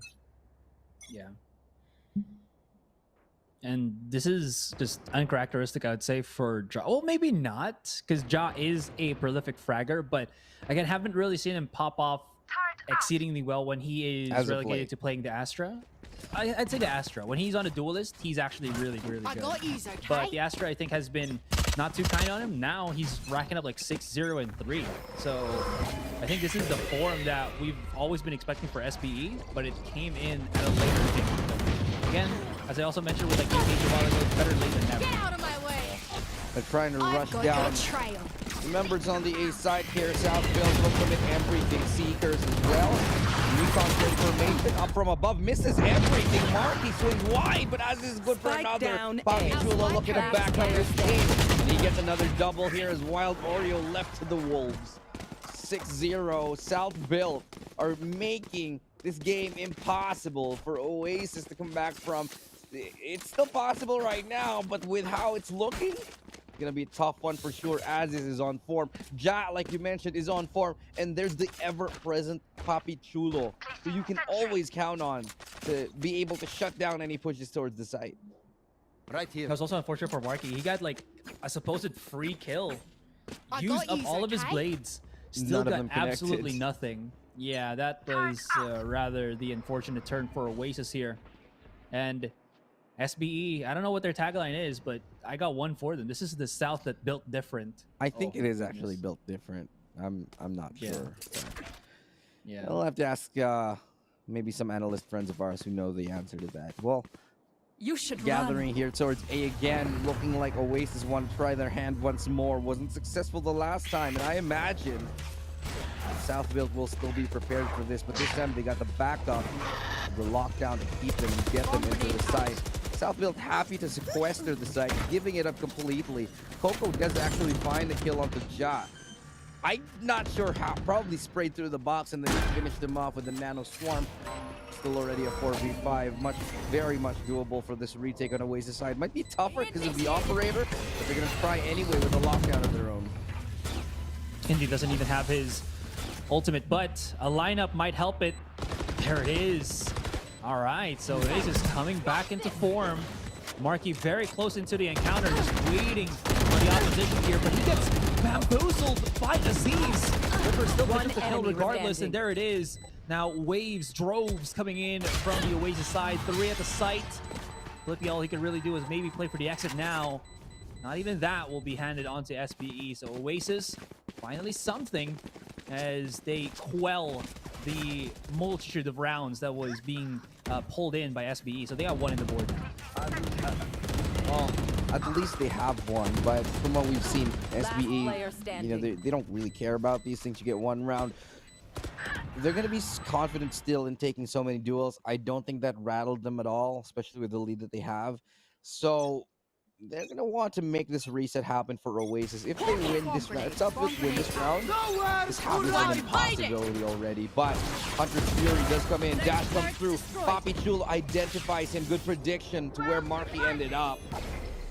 Yeah. And this is just uncharacteristic, I would say, for Ja. Well, maybe not, because Ja is a prolific fragger, but again, haven't really seen him pop off exceedingly well when he is relegated to playing the Astra. I'd say the Astra. When he's on a duelist, he's actually really, really good. But the Astra, I think, has been not too kind on him. Now he's racking up like 6-0 and 3. So I think this is the form that we've always been expecting for SBE, but it came in at a later date. Again, as I also mentioned with like APAC a while ago, it's better late than never. Get out of my way. They're trying to rush down. Remember, it's on the A side here. South Build will commit everything. Seekers as well. Recon information up from above. Misses everything. Marky swings wide, but as is good for another. Papi Chulo looking to back on his team. And he gets another double here as Wild Oreo left to the Wolves. 6-0. South Build are making this game impossible for Oasis to come back from. It's still possible right now, but with how it's looking, it's gonna be a tough one for sure. ASUS is on form. Ja, like you mentioned, is on form, and there's the ever-present Papi Chulo, who you can always count on to be able to shut down any pushes towards the site. Right here. That was also unfortunate for Marky. He got like a supposed free kill. Used up all of his blades. Still got absolutely nothing. Yeah, that was rather the unfortunate turn for Oasis here. And SBE, I don't know what their tagline is, but I got one for them. This is the South that built different. I think it is actually built different. I'm not sure. Yeah. I'll have to ask maybe some analyst friends of ours who know the answer to that. Well, you should gathering here towards A again, looking like Oasis want to try their hand once more. Wasn't successful the last time, and I imagine South Build will still be prepared for this, but this time they got the backup, the lockdown to keep them and get them into the site. South Build happy to sequester the site, giving it up completely. Coco does actually find the kill onto Ja. I'm not sure how. Probably sprayed through the box and then finished him off with the Nano Swarm. Still already a 4v5. Very much doable for this retake on Oasis side. Might be tougher because of the operator, but they're going to try anyway with a lockdown of their own. Indy doesn't even have his ultimate, but a lineup might help it. There it is. All right, so Oasis coming back into form. Marky very close into the encounter, just waiting on the opposition here, but he gets bamboozled by Aziz. Ripper still pitches the kill regardless, and there it is. Now waves, droves coming in from the Oasis side. 3 at the site. Flippy, all he can really do is maybe play for the exit now. Not even that will be handed onto SBE. So Oasis, finally something, as they quell the multitude of rounds that was being pulled in by SBE. So they got 1 in the board. Well, at least they have one, but from what we've seen, SBE, you know, they don't really care about these things. You get 1 round. They're going to be confident still in taking so many duels. I don't think that rattled them at all, especially with the lead that they have. So they're gonna want to make this reset happen for Oasis. If they win this round, if Southfield win this round, this happens an impossibility already. But Hunter's Fury does come in, Dash comes through, Poppy Chula identifies him, good prediction to where Marky ended up.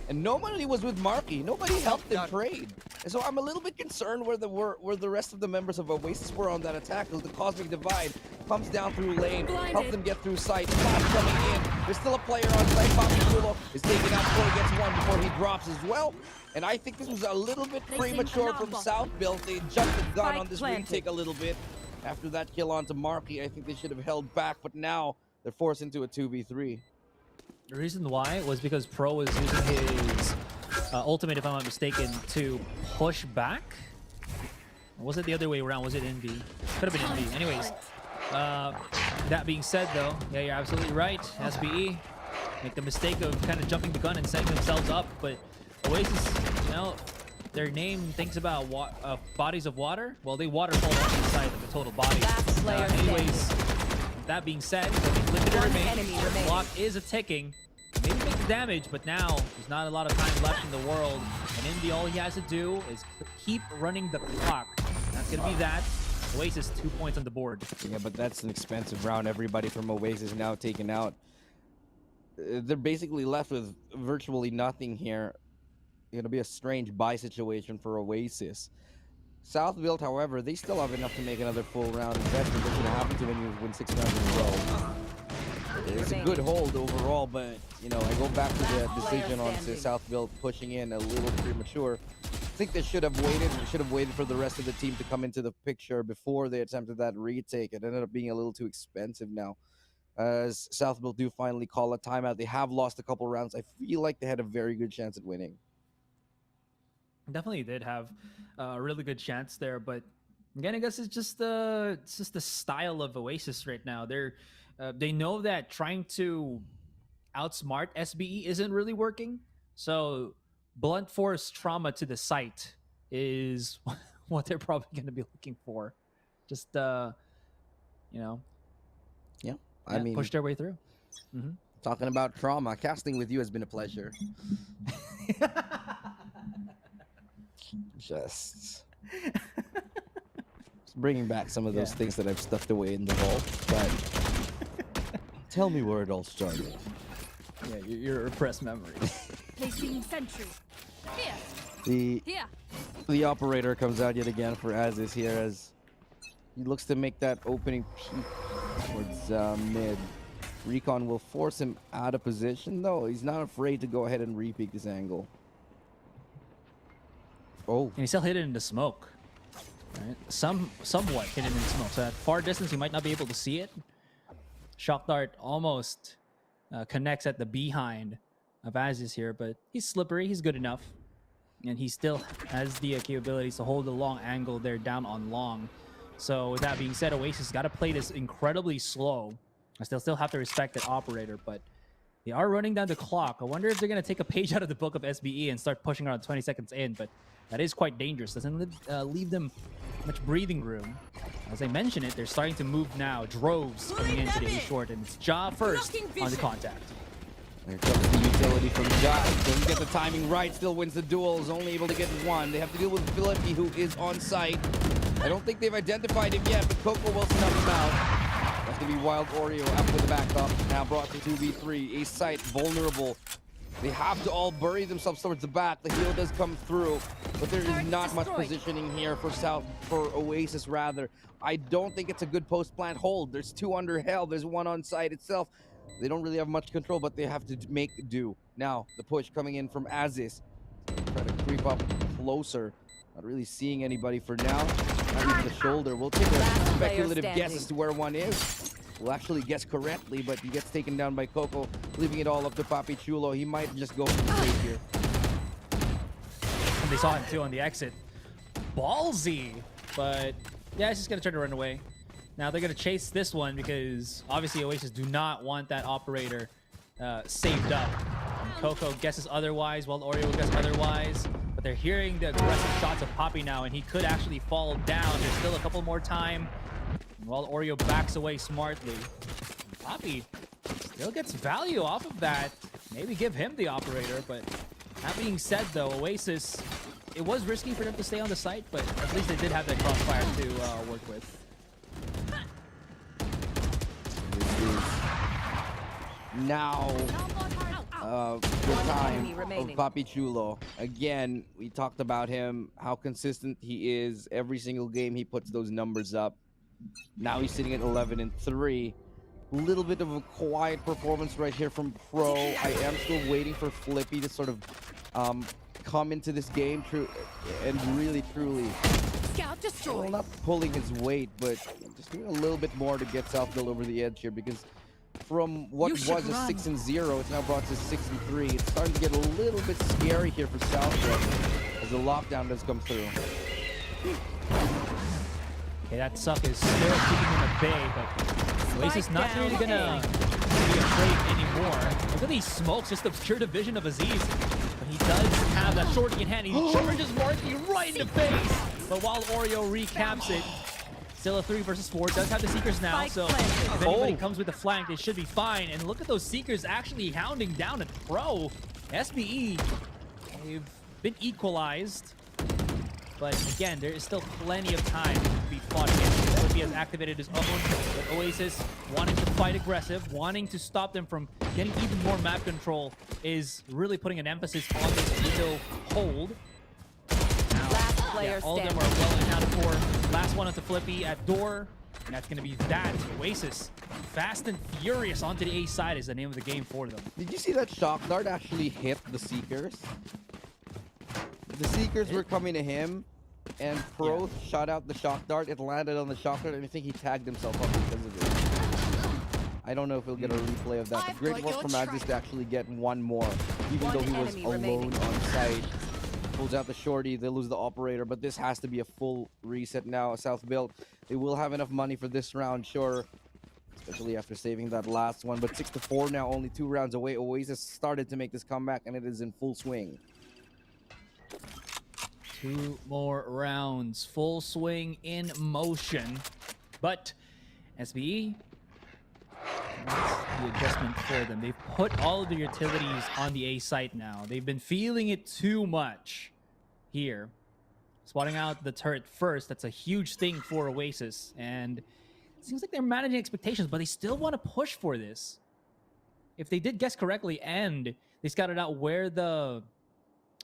And nobody was with Marky. Nobody helped him trade. And so I'm a little bit concerned where the rest of the members of Oasis were on that attack. Because the Cosmic Divide comes down through lane, helps them get through sight. Flash coming in. There's still a player on site. Poppy Chula is taken out before he gets one, before he drops as well. And I think this was a little bit premature from Southfield. They jumped the gun on this retake a little bit. After that kill onto Marky, I think they should have held back. But now they're forced into a 2v3. The reason why was because Pro was using his ultimate, if I'm not mistaken, to push back. Or was it the other way around? Was it NB? Could have been NB. Anyways, that being said, though, yeah, you're absolutely right. SBE make the mistake of kind of jumping the gun and setting themselves up, but Oasis, you know, their name thinks about bodies of water. Well, they waterfall on the side of the total body. Anyways, that being said, limited remains. Block is a ticking. Maybe make the damage, but now there's not a lot of time left in the world. And Indy, all he has to do is keep running the clock. That's gonna be that. Oasis 2 points on the board. Yeah, but that's an expensive round. Everybody from Oasis now taken out. They're basically left with virtually nothing here. It's gonna be a strange buy situation for Oasis. Southfield, however, they still have enough to make another full round investment. That's gonna happen to when you win 6 rounds in a row. It's a good hold overall, but you know, I go back to the decision on Southfield pushing in a little premature. I think they should have waited. They should have waited for the rest of the team to come into the picture before they attempted that retake. It ended up being a little too expensive now. As Southfield do finally call a timeout, they have lost a couple rounds. I feel like they had a very good chance at winning. Definitely did have a really good chance there, but again, I guess it's just the style of Oasis right now. They know that trying to outsmart SBE isn't really working, so blunt force trauma to the site is what they're probably going to be looking for. Just you know, yeah, I mean, push their way through. Talking about trauma, casting with you has been a pleasure. Just bringing back some of those things that I've stuffed away in the vault. But tell me where it all started. Yeah, your repressed memories. Placing sentry. Here. The operator comes out yet again for ASUS here as he looks to make that opening peek towards mid. Recon will force him out of position though. He's not afraid to go ahead and re-peek this angle. Oh. And he's still hidden in the smoke. Right? Somewhat hidden in the smoke. So at far distance, you might not be able to see it. Shock Dart almost connects at the behind of ASUS here, but he's slippery. He's good enough. And he still has the capabilities to hold the long angle there down on long. So with that being said, Oasis got to play this incredibly slow. I still have to respect that operator, but they are running down the clock. I wonder if they're going to take a page out of the book of SBE and start pushing around 20 seconds in, but that is quite dangerous. Doesn't leave them much breathing room. As I mentioned it, they're starting to move now. Droves coming into the A short, and it's Ja first on the contact. There comes the utility from Ja. Doesn't get the timing right, still wins the duel, is only able to get one. They have to deal with Philippi, who is on site. I don't think they've identified him yet, but Coco will snuff him out. Has to be Wild Oreo after the backup. Now brought to 2v3. A site vulnerable. They have to all bury themselves towards the back. The heal does come through, but there is not much positioning here for Oasis rather. I don't think it's a good post-plant hold. There's two under hell. There's one on site itself. They don't really have much control, but they have to make do. Now, the push coming in from ASUS. Try to creep up closer. Not really seeing anybody for now. Not even the shoulder. We'll take a speculative guess as to where one is. We'll actually guess correctly, but he gets taken down by Coco, leaving it all up to Poppy Chulo. He might just go for the trade here. And they saw him too on the exit. Ballsy! But yeah, he's just going to try to run away. Now they're going to chase this one because obviously Oasis do not want that operator saved up. And Coco guesses otherwise, while Oreo guesses otherwise. But they're hearing the aggressive shots of Poppy now, and he could actually fall down. There's still a couple more time. While Oreo backs away smartly. Poppy still gets value off of that. Maybe give him the operator, but That being said, though, Oasis, it was risky for them to stay on the site, but at least they did have that crossfire to work with. This is now the time of Papi Chulo. Again, we talked about him, how consistent he is. Every single game he puts those numbers up. Now he's sitting at 11-3. Little bit of a quiet performance right here from Pro. I am still waiting for Flippy to sort of come into this game and really truly not pulling his weight, but just doing a little bit more to get South Build over the edge here, because from what was a 6-0, it's now brought to 6-3. It's starting to get a little bit scary here for South Build as the lockdown does come through. Okay, that suck is still keeping him at bay, but Oasis not really gonna be afraid anymore. Look at these smokes, just obscure vision of Aziz. But he does have that shorty in hand. He charges Marky right in the face. But while Oreo recaps it, still a 3 versus 4. Does have the Seekers now, so if anybody comes with the flank, they should be fine. And look at those Seekers actually hounding down at Pro. SBE, they've been equalized. But again, there is still plenty of time to be fought against. Flippy has activated his own, but Oasis wanting to fight aggressive, wanting to stop them from getting even more map control, is really putting an emphasis on this window hold. Now, all of them are well accounted for. Last one onto Flippy at door, and that's going to be that. Oasis, fast and furious onto the A side is the name of the game for them. Did you see that shock dart actually hit the Seekers? The Seekers were coming to him, and Pro shot out the shock dart. It landed on the shock dart, and I think he tagged himself up because of it. I don't know if he'll get a replay of that. But great work from Aziz to actually get one more, even though he was alone on site. Pulls out the shorty, they lose the operator, but this has to be a full reset now. South Build, they will have enough money for this round, sure. Especially after saving that last one. But 6-4 now, only 2 rounds away. Oasis started to make this comeback, and it is in full swing. 2 more rounds, full swing in motion, but SBE, that's the adjustment for them. They've put all of the utilities on the A site now. They've been feeling it too much here. Spotting out the turret first, that's a huge thing for Oasis, and it seems like they're managing expectations, but they still want to push for this. If they did guess correctly and they scouted out where the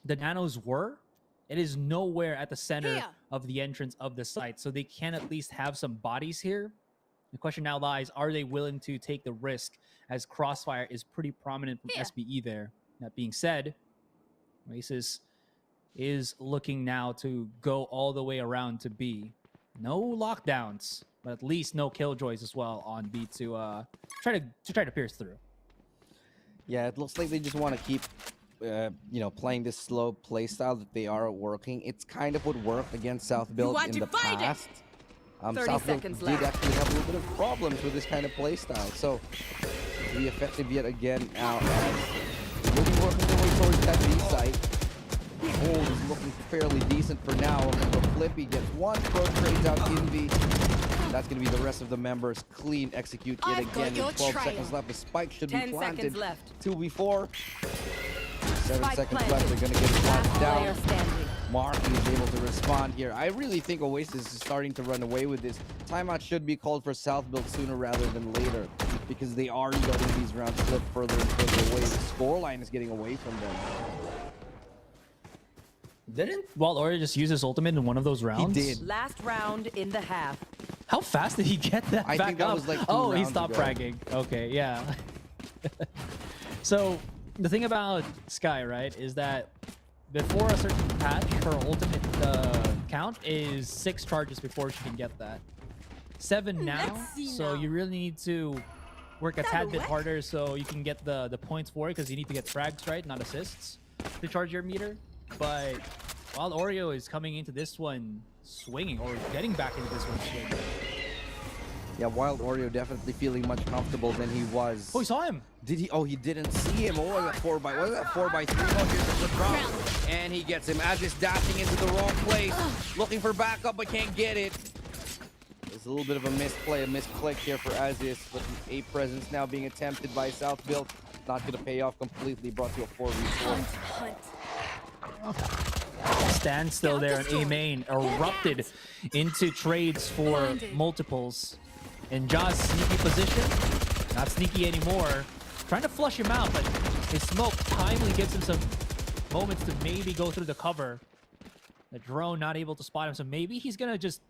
nanos were, it is nowhere at the center of the entrance of the site, so they can at least have some bodies here. The question now lies, are they willing to take the risk, as Crossfire is pretty prominent from SBE there. That being said, Oasis is looking now to go all the way around to B. No lockdowns, but at least no killjoys as well on B to try to pierce through. Yeah, it looks like they just want to keep you know, playing this slow play style that they are working. It's kind of what worked against South Build in the past. South Build did actually have a little bit of problems with this kind of play style, so to be effective yet again now. We'll be working their way towards that B site. Hold is looking fairly decent for now. But Flippy gets one, Pro trades out Envy. That's going to be the rest of the members. Clean execute yet again with 12 seconds left. The spike should be planted. 2v4. 7 seconds left. They're going to get it planted down. Marky is able to respond here. I really think Oasis is starting to run away with this. Timeout should be called for South Build sooner rather than later, because they are letting these rounds slip further and further away. The scoreline is getting away from them. Didn't Oreo just use his ultimate in one of those rounds? He did. Last round in the half. How fast did he get that I back think that up? was like 2 oh, he rounds stopped ago. fragging. Okay, yeah. So the thing about Sky, right, is that before a certain patch, her ultimate count is 6 charges before she can get that. 7 now, so you really need to work a tad bit harder so you can get the points for it, because you need to get frags, right, not assists, to charge your meter. But while Oreo is coming into this one swinging, or getting back into this one swinging. Yeah, Wild Oreo definitely feeling much comfortable than he was. Oh, he saw him. Did he? Oh, he didn't see him. Oh, that 4x. What is that 4x3? Oh, here's the drop. And he gets him. Aziz dashing into the wrong place. Looking for backup, but can't get it. There's a little bit of a misplay, a misclick here for Aziz. But a presence now being attempted by South Build. Not going to pay off completely. Brought to a 4v4. Stand still there, and A main erupted into trades for multiples. And Jaws sneaky position, not sneaky anymore. Trying to flush him out, but his smoke timely gives him some moments to maybe go through the cover. The drone not able to spot him, so maybe he's gonna just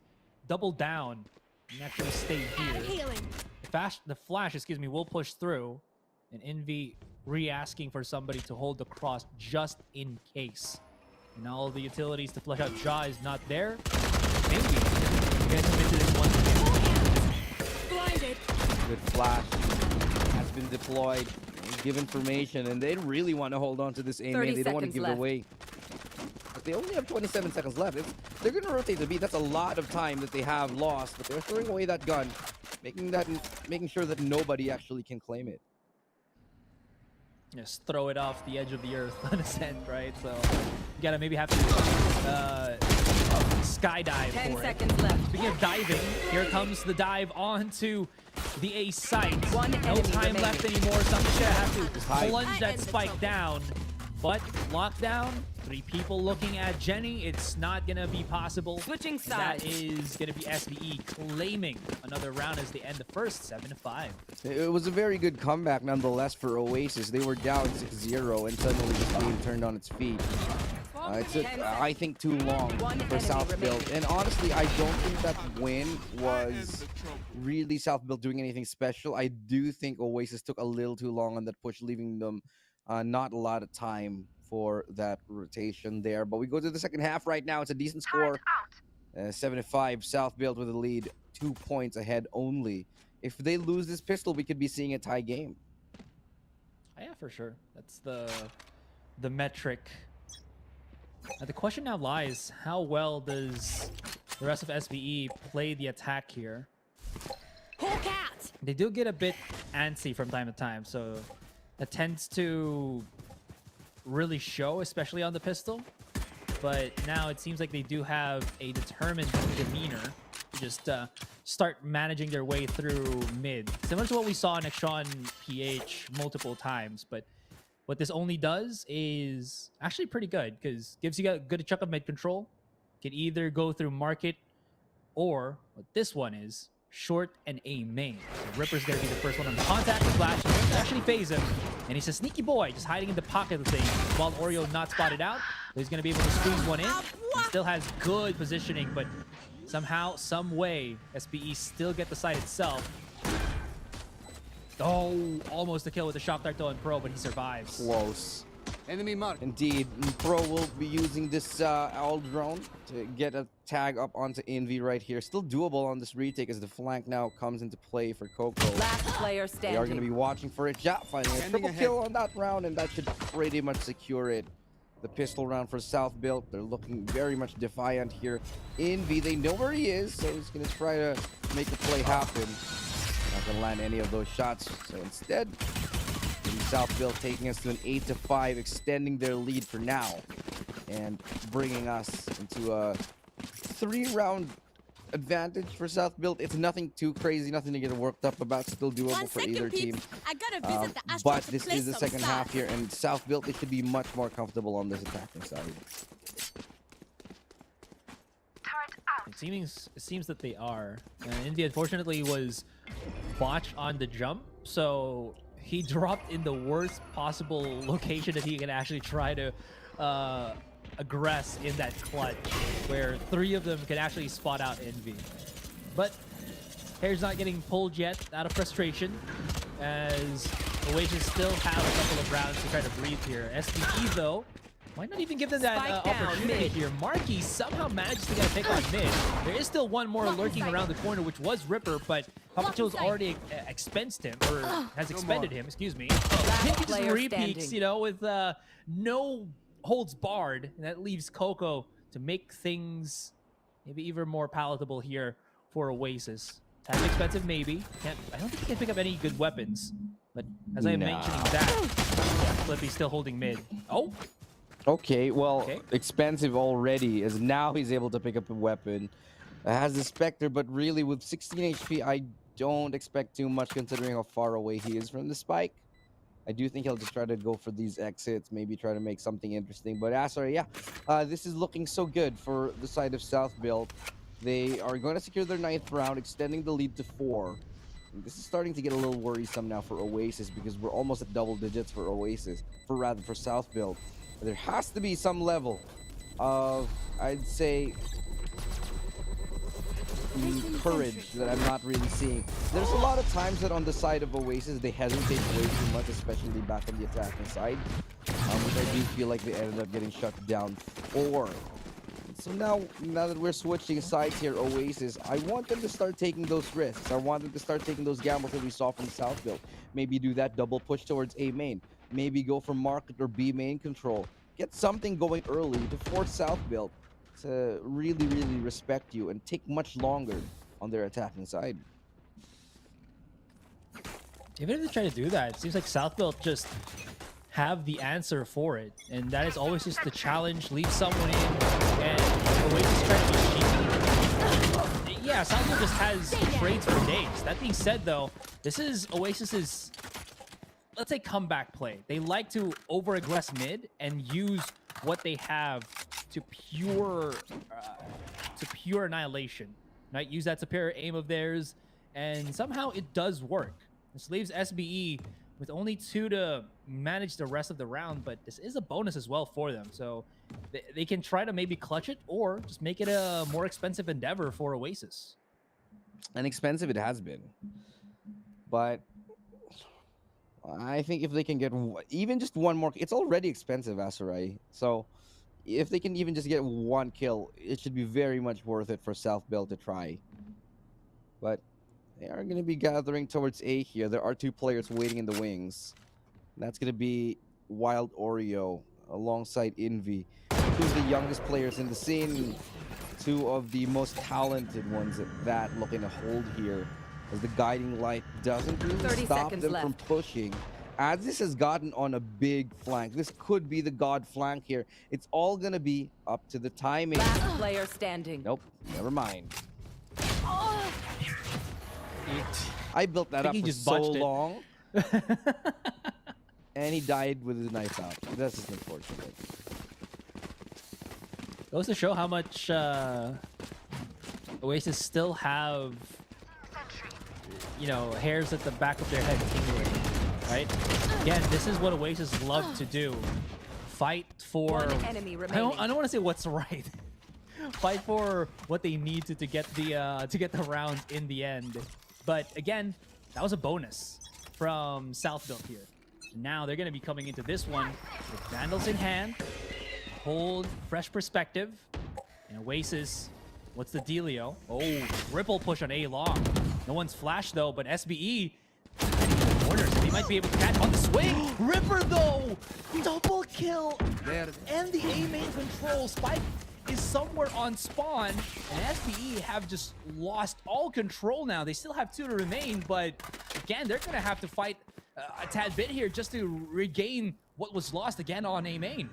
double down and actually stay here. The flash, excuse me, will push through, and Envy re-asking for somebody to hold the cross just in case. And all the utilities to flush out Jaw is not there. Maybe we're gonna commit to this one again. Blinded. Good flash has been deployed. Give information, and they really want to hold on to this aim. They don't want to give it away. But they only have 27 seconds left. They're going to rotate the B. That's a lot of time that they have lost, but they're throwing away that gun, making sure that nobody actually can claim it. Just throw it off the edge of the earth on ascent, right? So you gotta maybe have to skydive 10 for seconds it. left. Speaking of diving, here comes the dive onto the A site. No enemy time remaining. left anymore. Somebody's gonna have to plunge that spike down. But lockdown, 3 people looking at Jenny. It's not gonna be possible. Switching That sides. is gonna be SBE claiming another round as they end the first 7-5. It was a very good comeback nonetheless for Oasis. They were down 6-0 and suddenly this game turned on its feet. It took, I think, too long for South Build. And honestly, I don't think that win was really South Build doing anything special. I do think Oasis took a little too long on that push, leaving them not a lot of time for that rotation there. But we go to the second half right now. It's a decent score. 7-5, South Build with a lead, 2 points ahead only. If they lose this pistol, we could be seeing a tie game. Yeah, for sure. That's the metric. The question now lies, how well does the rest of SBE play the attack here? They do get a bit antsy from time to time, so that tends to really show, especially on the pistol. But now it seems like they do have a determined demeanor to just start managing their way through mid. Similar to what we saw in Exxon PH multiple times, but what this only does is actually pretty good because gives you a good chunk of mid control. Can either go through market or what this one is, short and A main. So Ripper's going to be the first one on the contact. The flash doesn't actually phase him. And he's a sneaky boy, just hiding in the pocket of the thing. While Oreo not spotted out, so he's going to be able to squeeze one in. He still has good positioning, but somehow, some way, SBE still get the site itself. Oh, almost a kill with the shock dart though in Pro, but he survives. Close. Enemy mark. Indeed, Pro will be using this owl drone to get a tag up onto Envy right here. Still doable on this retake as the flank now comes into play for Coco. Last player standing. They are going to be watching for it. Ja finding a triple kill on that round, and that should pretty much secure it. The pistol round for South Built. They're looking very much defiant here. Envy, they know where he is, so he's going to try to make the play happen. Not going to land any of those shots, so instead, South Built taking us to an 8-5, extending their lead for now, and bringing us into a 3-round advantage for South Built. It's nothing too crazy, nothing to get worked up about. Still doable for either team. I gotta visit the Astros But to this play is the some second half soccer. here, and South Built, they should be much more comfortable on this attacking side. It seems that they are. And India, unfortunately, was botched on the jump, so he dropped in the worst possible location that he can actually try to aggress in that clutch, where 3 of them can actually spot out Envy. But Hair's not getting pulled yet out of frustration, as Oasis still have a couple of rounds to try to breathe here. SDE, though, might not even give them that opportunity here. Marky somehow managed to get a pick on mid. There is still one more lurking around the corner, which was Ripper, but Papacho's already expensed him, or has expended him, excuse me. He just repeats, you know, with no holds barred, and that leaves Coco to make things maybe even more palatable here for Oasis. That's expensive, maybe. I don't think he can pick up any good weapons, but as I am mentioning that, Flippy's still holding mid. Oh! Okay, well, expensive already, as now he's able to pick up a weapon. Has the Spectre, but really with 16 HP, I don't expect too much considering how far away he is from the spike. I do think he'll just try to go for these exits, maybe try to make something interesting. But sorry, yeah, this is looking so good for the side of South Build. They are going to secure their 9th round, extending the lead to 4. And this is starting to get a little worrisome now for Oasis because we're almost at double digits for Oasis, for South Build. But there has to be some level of, I'd say, courage that I'm not really seeing. There's a lot of times that on the side of Oasis they hesitate way too much, especially back on the attacking side, which I do feel like they ended up getting shut down 4. So now that we're switching sides here, Oasis, I want them to start taking those risks. I want them to start taking those gambles that we saw from South Build. Maybe do that double push towards A main. Maybe go for market or B main control. Get something going early to force South Build to really, really respect you and take much longer on their attacking side. Even if they try to do that, it seems like South Build just have the answer for it, and that is always just the challenge. Leave someone in, and Oasis try to be cheeky. Yeah, South Build just has trades for days. That being said, though, this is Oasis's, let's say, comeback play. They like to over-aggress mid and use what they have to pure annihilation, right? Use that superior aim of theirs, and somehow it does work. This leaves SBE with only 2 to manage the rest of the round, but this is a bonus as well for them. So they can try to maybe clutch it or just make it a more expensive endeavor for Oasis. And expensive it has been. But I think if they can get even just one more, it's already expensive, Asarai. So if they can even just get 1 kill, it should be very much worth it for South Build to try. But they are going to be gathering towards A here. There are 2 players waiting in the wings. That's going to be Wild Oreo alongside Envy. 2 of the youngest players in the scene. 2 of the most talented ones at that, looking to hold here. As the guiding light doesn't really stop them from pushing. ASUS has gotten on a big flank. This could be the god flank here. It's all going to be up to the timing. Last player standing. Nope, never mind. I built that up for so long. And he died with his knife out. That's just unfortunate. Goes to show how much Oasis still have, you know, hairs at the back of their head tingling, right? Again, this is what Oasis love to do. Fight for... One enemy remaining. I don't want to say what's right. Fight for what they need to get the round in the end. But again, that was a bonus from South Build here. Now they're going to be coming into this one with Vandals in hand, hold fresh perspective, and Oasis. What's the dealio? Oh, triple push on A long. No one's flashed though, but SBE corners. He might be able to catch on the swing. Ripper though, double kill, and the A main control. Spike is somewhere on spawn, and SBE have just lost all control now. They still have 2 to remain, but again, they're gonna have to fight a tad bit here just to regain what was lost again on A main.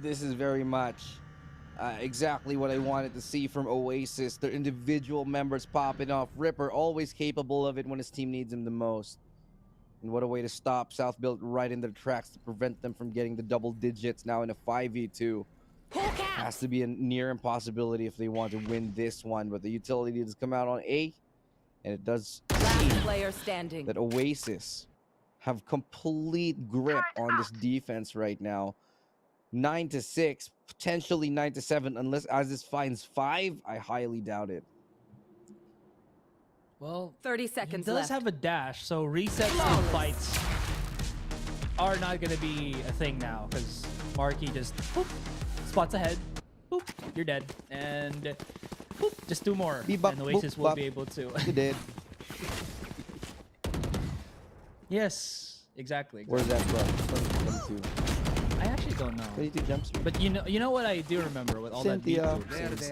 This is very much exactly what I wanted to see from Oasis. Their individual members popping off. Ripper always capable of it when his team needs him the most. And what a way to stop South Build right in their tracks to prevent them from getting the double digits now in a 5v2. Has to be a near impossibility if they want to win this one, but the utility does come out on A, and it does seem player standing that Oasis have complete grip on this defense right now. 9-6, potentially 9-7, unless ASUS finds 5. I highly doubt it. Well, 30 seconds he does left. have a dash, so resets and fights are not going to be a thing now, because Marky just boop, spots ahead, boop, you're dead, and boop, just 2 more, and Oasis will be able to. You did. Yes, exactly. Where's that from? I actually don't know. 22 Jump Street. But you know what I do remember with all Cynthia. that beat groups is...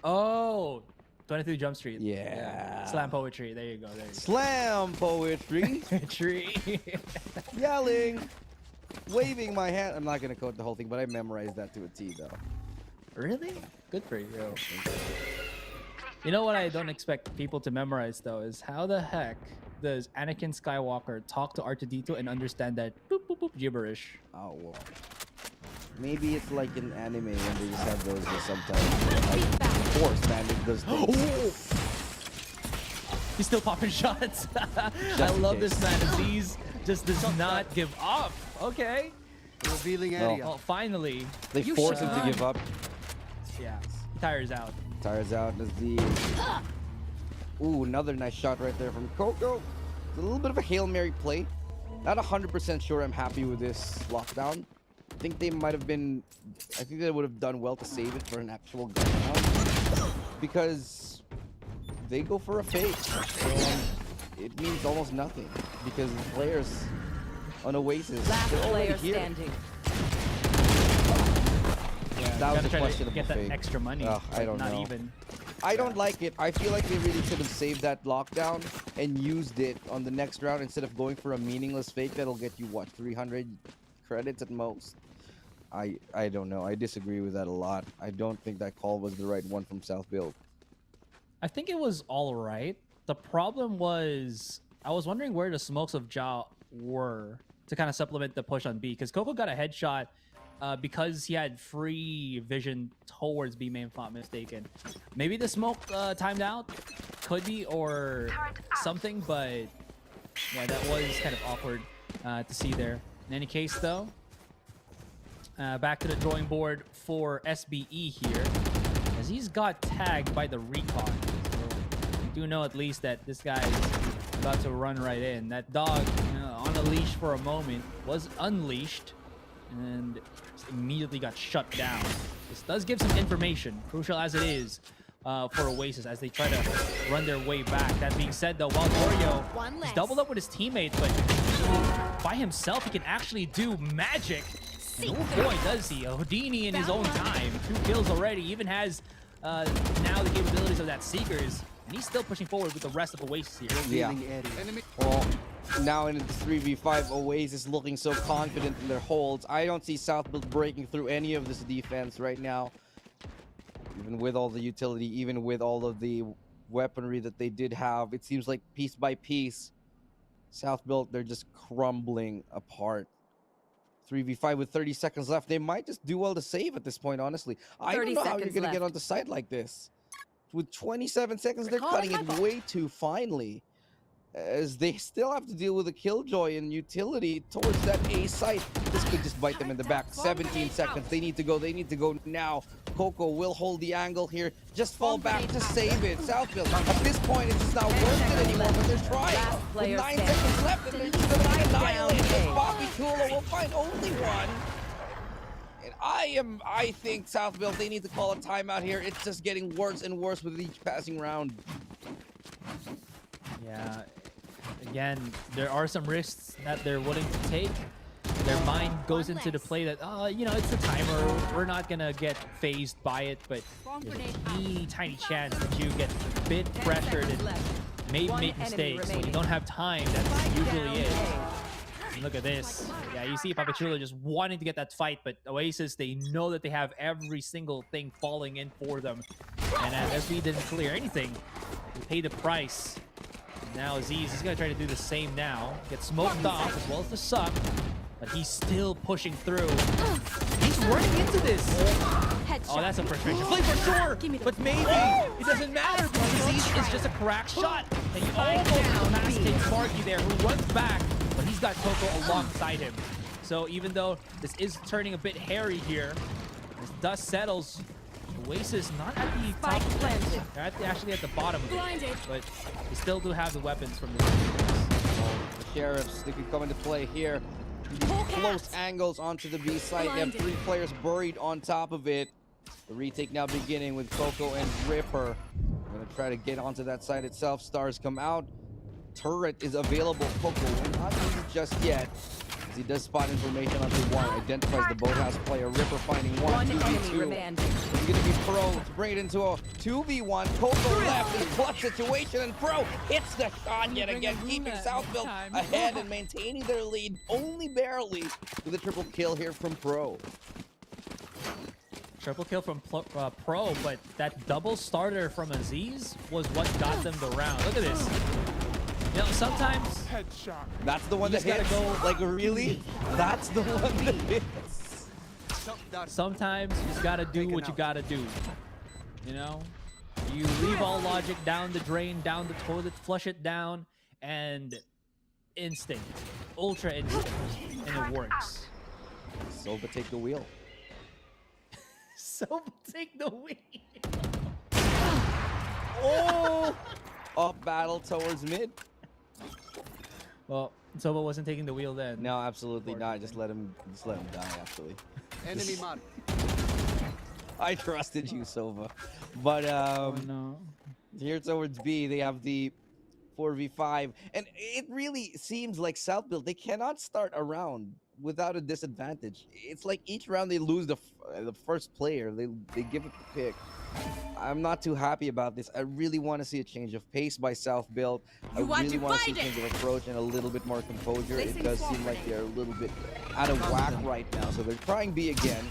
Oh, 23 Jump Street. Yeah. Slam poetry. There you go. There you go. Slam poetry. Yelling. Waving my hand. I'm not going to quote the whole thing, but I memorized that to a T, though. Really? Good for you. You know what I don't expect people to memorize though is how the heck does Anakin Skywalker talk to R2-D2 and understand that boop boop boop gibberish? Oh well. Maybe it's like in anime when they just have those sometimes. Like, of course, man, it does things. He's still popping shots. I love this man. Aziz just does not give up. Okay. Revealing area. Well, finally. They force him to give up. Yeah. He tires out. Tires out. Aziz. Ooh, another nice shot right there from Coco. It's a little bit of a Hail Mary play. Not 100% sure I'm happy with this lockdown. I think they might have been... I think they would have done well to save it for an actual gun round. Because they go for a fake. And it means almost nothing. Because the players on Oasis, they're already here. Standing. Yeah, That was a try question to of get a that fake. extra money. I don't not know. Even. I don't like it. I feel like they really should have saved that lockdown and used it on the next round instead of going for a meaningless fake that'll get you, what, 300 credits at most? I don't know. I disagree with that a lot. I don't think that call was the right one from South Build. I think it was all right. The problem was I was wondering where the smokes of Ja were to kind of supplement the push on B, because Coco got a headshot because he had free vision towards B main, if I'm not mistaken. Maybe the smoke timed out, could be, or something, but yeah, that was kind of awkward to see there. In any case, though, back to the drawing board for SBE here, as he's got tagged by the recon. So we do know at least that this guy is about to run right in. That dog, on a leash for a moment, was unleashed and immediately got shut down. This does give some information, crucial as it is for Oasis as they try to run their way back. That being said, though, while Dorio is doubled up with his teammates, but by himself, he can actually do magic. And oh boy, does he. A Houdini in his own time. 2 kills already. Even has now the capabilities of that Seekers. And he's still pushing forward with the rest of Oasis here. Yeah. Well, now in the 3v5, Oasis looking so confident in their holds. I don't see South Build breaking through any of this defense right now. Even with all the utility, even with all of the weaponry that they did have, it seems like piece by piece, South Build, they're just crumbling apart. 3v5 with 30 seconds left. They might just do well to save at this point, honestly. I don't know how you're going to get onto site like this. With 27 seconds, they're cutting it way too finely. As they still have to deal with a Killjoy and utility towards that A site. This could just bite them in the back. 17 seconds. They need to go. They need to go now. Coco will hold the angle here. Just fall back to save it. Southfield. At this point, it's just not worth it anymore, but they're trying. With 9 seconds left, and they're just going to annihilate this. Bobby Tula will find only one. And I think South Build, they need to call a timeout here. It's just getting worse and worse with each passing round. Yeah. Again, there are some risks that they're willing to take. Their mind goes into the play that, it's a timer. We're not going to get phased by it, but there's a teeny tiny chance that you get a bit pressured and maybe make mistakes. When you don't have time, that's usually it. And look at this. Yeah, you see Papachula just wanting to get that fight, but Oasis, they know that they have every single thing falling in for them. And as we didn't clear anything, we pay the price. Now Aziz is going to try to do the same now. Get smoked off as well as the suck, but he's still pushing through. He's running into this. Oh, that's a frustration. Play for sure, but maybe it doesn't matter because Aziz is just a crack shot. And you almost fast take Sparky there, who runs back, but he's got Coco alongside him. So even though this is turning a bit hairy here, as dust settles, Oasis not at the top of the list. They're actually at the bottom of it, but they still do have the weapons from the The Sheriffs, they could come into play here. Close angles onto the B site. They have 3 players buried on top of it. The retake now beginning with Coco and Ripper. Gonna try to get onto that site itself. Stars come out. Turret is available. Coco will not use it just yet. As he does spot information onto 1. Identifies the boathouse player. Ripper finding 1. 2v2. It's gonna be Pro to bring it into a 2v1. Coco left in a clutch situation, and Pro hits the shot yet again, keeping Southfield ahead and maintaining their lead only barely with a triple kill here from Pro. Triple kill from Pro, but that double starter from Aziz was what got them the round. Look at this. You know, sometimes That's the one that gotta hits. go. Like, really? That's the one that hits. Sometimes you just gotta do what you gotta do. You know, you leave all logic down the drain, down the toilet, flush it down, and instinct, ultra instinct, and it works. Sova take the wheel. So take the wheel. Oh! Up battle towards mid. Well, Sova wasn't taking the wheel then. No, absolutely not. Just let him die. Actually. Enemy mark. I trusted you, Sova. But no. Here towards B, they have the 4v5, and it really seems like South Build, they cannot start a round without a disadvantage. It's like each round they lose the first player. They give it the pick. I'm not too happy about this. I really want to see a change of pace by South Build. I really want to see a change of approach and a little bit more composure. It does seem like they're a little bit out of whack right now. So they're trying B again.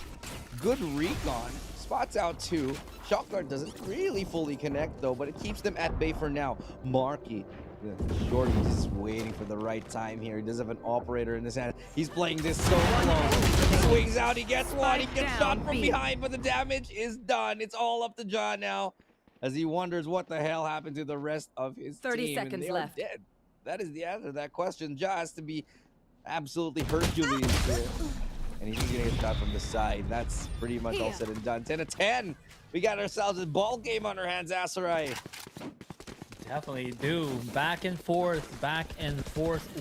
Good recon. Spots out too. Shock Guard doesn't really fully connect though, but it keeps them at bay for now. Marky, Shorty just waiting for the right time here. He does have an operator in his hand. He's playing this so close. He swings out, he gets one, he gets shot from behind, but the damage is done. It's all up to John now, as he wonders what the hell happened to the rest of his 30 team. seconds And they left. are dead. That is the answer to that question. Ja has to be absolutely Hercules here. And he's gonna get shot from the side. That's pretty much all said and done. 10-10. We got ourselves a ball game on our hands, Asarai. Definitely do. Back and forth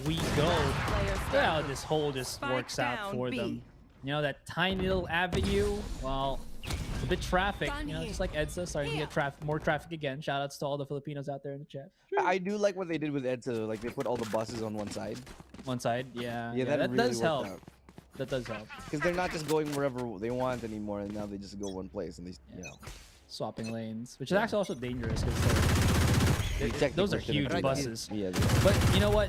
we go. Yeah, this hole just works out for them. You know, that tiny little avenue, well, it's a bit traffic. You know, just like EDSA starting to get more traffic again. Shout outs to all the Filipinos out there in the chat. I do like what they did with EDSA. Like, they put all the buses on one side. One side, yeah. Yeah, that really does help. worked out. That does help. Because they're not just going wherever they want anymore, and now they just go one place, and they, you know. Swapping lanes, which is actually also dangerous because those are huge buses. Yeah, but you know what?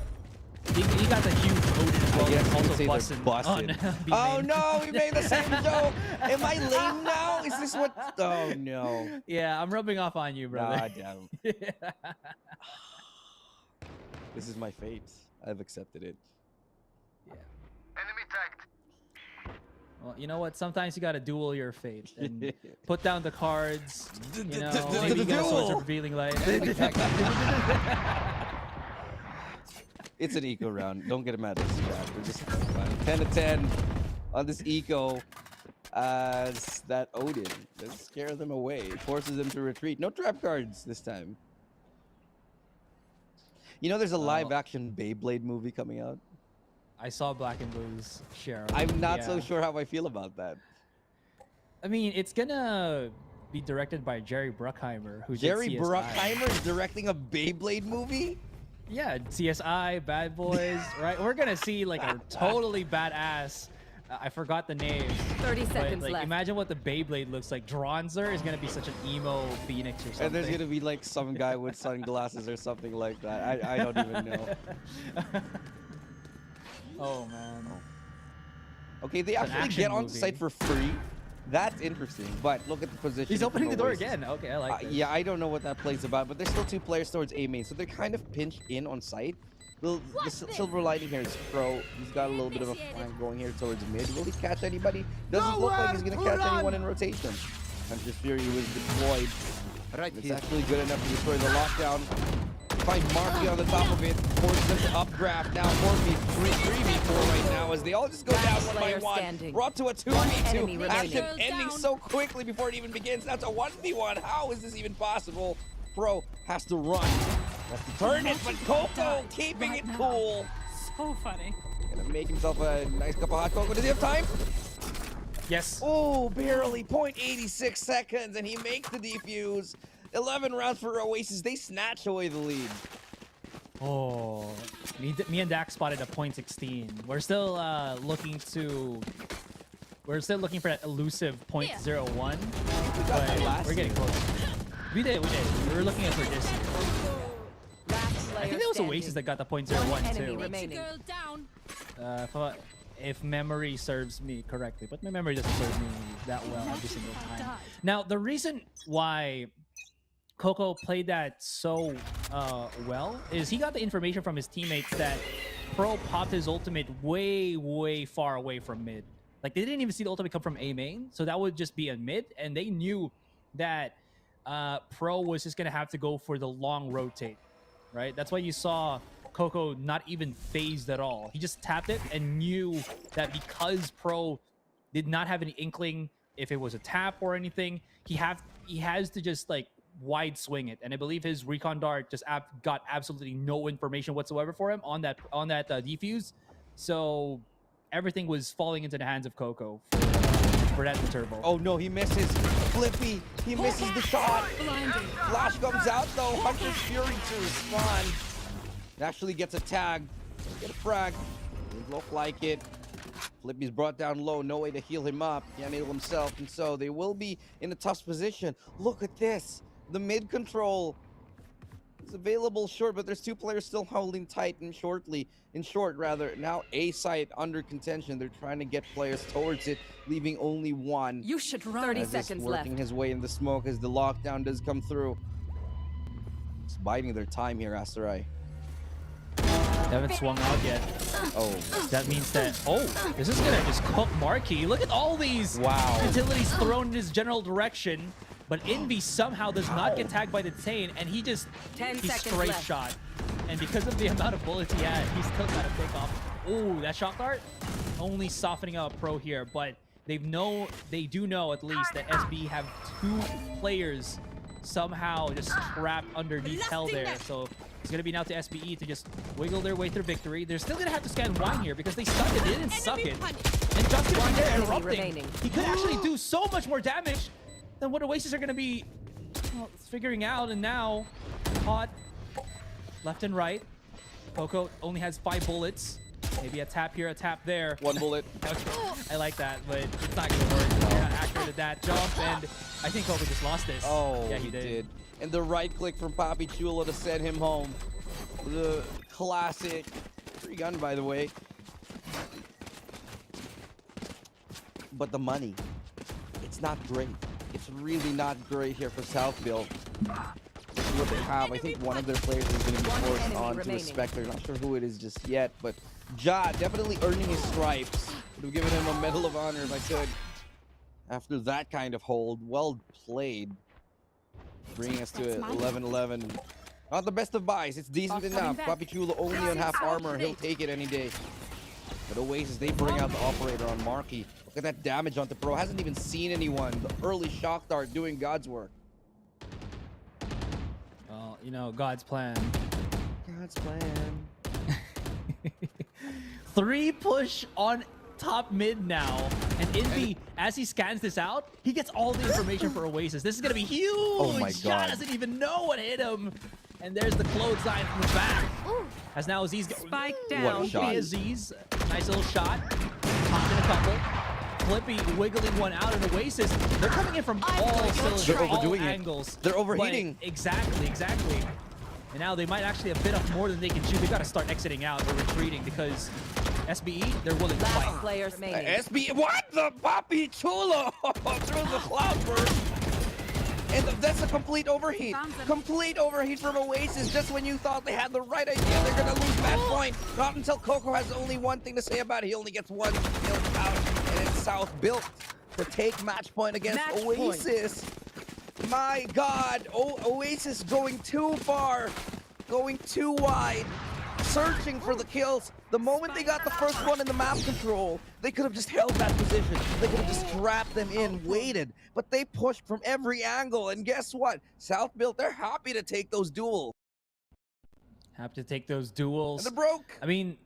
He got the huge Odin as well. Yes, Also busting. Oh no, we made the same joke. Am I lame now? Is this what? Oh no. Yeah, I'm rubbing off on you, brother. Nah, damn. Yeah. This is my fate. I've accepted it. Yeah. Enemy tagged. Well, you know what? Sometimes you gotta duel your fate and put down the cards. You know, maybe you get a Swords of Revealing Light. It's an eco round. Don't get mad at this chat. We're just having fun. 10-10 on this eco. That Odin doesn't scare them away. It forces them to retreat. No trap cards this time. You know, there's a live-action Beyblade movie coming out. I saw Black and Blue's share. I'm not so sure how I feel about that. I mean, it's gonna be directed by Jerry Bruckheimer, who Jerry did CSI. Bruckheimer is directing a Beyblade movie? Yeah, CSI, Bad Boys, right? We're gonna see like a totally badass. I forgot the name. 30 seconds like, left. Imagine what the Beyblade looks like. Dronzer is gonna be such an emo Phoenix or something. And there's gonna be like some guy with sunglasses or something like that. I don't even know. Oh man. Okay, they It's an actually action get on movie. site for free. That's interesting. But look at the position. He's opening the door Oasis. again. Okay, I like this. Yeah, I don't know what that play's about, but there's still 2 players towards A main, so they're kind of pinched in on site. The silver lining here is Pro. He's got a little bit of a flank going here towards mid. Will he catch anybody? Doesn't look like he's gonna catch anyone in rotation. Hunter's Fury was deployed. It's actually good enough to destroy the lockdown. Find Marky on the top of it, forces them to updraft. Now 3v4 right now as they all just go down one by one. Brought to a 2v2. Action ending so quickly before it even begins. That's a 1v1. How is this even possible? Pro has to run. Has to turn it, but Coco keeping it cool. So funny. Gonna make himself a nice cup of hot cocoa. Does he have time? Yes. Oh, barely 0.86 seconds, and he makes the defuse. 11 rounds for Oasis. They snatch away the lead. Oh, me and Dak spotted a .16. We're still looking for that elusive .01, but we're getting close. We did. We were looking at for this year. I think it was Oasis that got the .01 too. Girl down. if memory serves me correctly, but my memory doesn't serve me that well every single time. Now, the reason why Coco played that so well is he got the information from his teammates that Pro popped his ultimate way far away from mid. Like, they didn't even see the ultimate come from A main, so that would just be a mid, and they knew that Pro was just gonna have to go for the long rotate, right? That's why you saw Coco not even phased at all. He just tapped it and knew that because Pro did not have any inkling if it was a tap or anything, he has to just like wide swing it. And I believe his recon dart just got absolutely no information whatsoever for him on that defuse. So everything was falling into the hands of Coco for that turbo. Oh no, he misses. Flippy, he misses the shot. Flash comes out though. Hunter's Fury to respond. It actually gets a tag. Get a frag. Didn't look like it. Flippy's brought down low. No way to heal him up. Can't heal himself. And so they will be in a tough position. Look at this. The mid control is available short, but there's two players still holding tight and in short rather. Now A site under contention. They're trying to get players towards it, leaving only one. You should run. 30 seconds working left. his way in the smoke as the lockdown does come through. It's biding their time here, Asterai. They haven't swung out yet. Oh. That means that, oh, this is gonna just cook Marky. Look at all these utilities thrown in his general direction. But Envy somehow does not get tagged by the Detain, and he straight shot. And because of the amount of bullets he had, he's still got to pick off. Oh, that shock dart only softening up Pro here, but they do know at least that SB have 2 players somehow just trapped underneath hell there. So it's gonna be now to SBE to just wiggle their way through victory. They're still gonna have to scan wine here because they stuck it. They didn't suck it. And Justin there interrupting. He could actually do so much more damage than what Oasis are going to be figuring out. And now, caught left and right. Coco only has 5 bullets. Maybe a tap here, a tap there. 1 bullet. I like that, but it's not going to work. They're not accurate at that jump, and I think Coco just lost this. Oh, yeah, he did. And the right click from Papi Chulo to send him home. The classic free gun, by the way. But the money, it's not great. It's really not great here for Southville. This is what they have. I think one of their players is going to be forced on to a Spectre. Not sure who it is just yet, but Ja definitely earning his stripes. Would have given him a Medal of Honor if I could. After that kind of hold, well played. Bringing us to 11-11. Not the best of buys. It's decent enough. Papi Chulo only on half armor. He'll take it any day. But Oasis, they bring out the operator on Marky. Look at that damage onto Pro. Hasn't even seen anyone. The early shock dart doing God's work. Well, you know, God's plan. God's plan. 3 push on top mid now. And Envy, as he scans this out, he gets all the information for Oasis. This is going to be huge. Oh my God. Doesn't even know what hit him. And there's the clothesline from the back. As now Aziz Spike down. What a shot. Aziz, nice little shot. Popped in a couple. Flippy wiggling one out in Oasis. They're coming in from all cylinders, They're overdoing all it. angles. They're overheating. But exactly. And now they might actually have bit off more than they can chew. They got to start exiting out or retreating because SBE, they're willing to fight. Last player remaining. SBE, what the Papi Chulo through the cloudburst. And that's a complete overheat. Complete overheat from Oasis. Just when you thought they had the right idea, they're going to lose match point. Not until Coco has only one thing to say about it. He only gets 1 kill out. And it's South built to take match point against Oasis. My God. Oasis going too far. Going too wide. Searching for the kills. The moment they got the first one in the map control, they could have just held that position. They could have just trapped them in, waited. But they pushed from every angle. And guess what? South built, they're happy to take those duels. Happy to take those duels. And they're broke. I mean,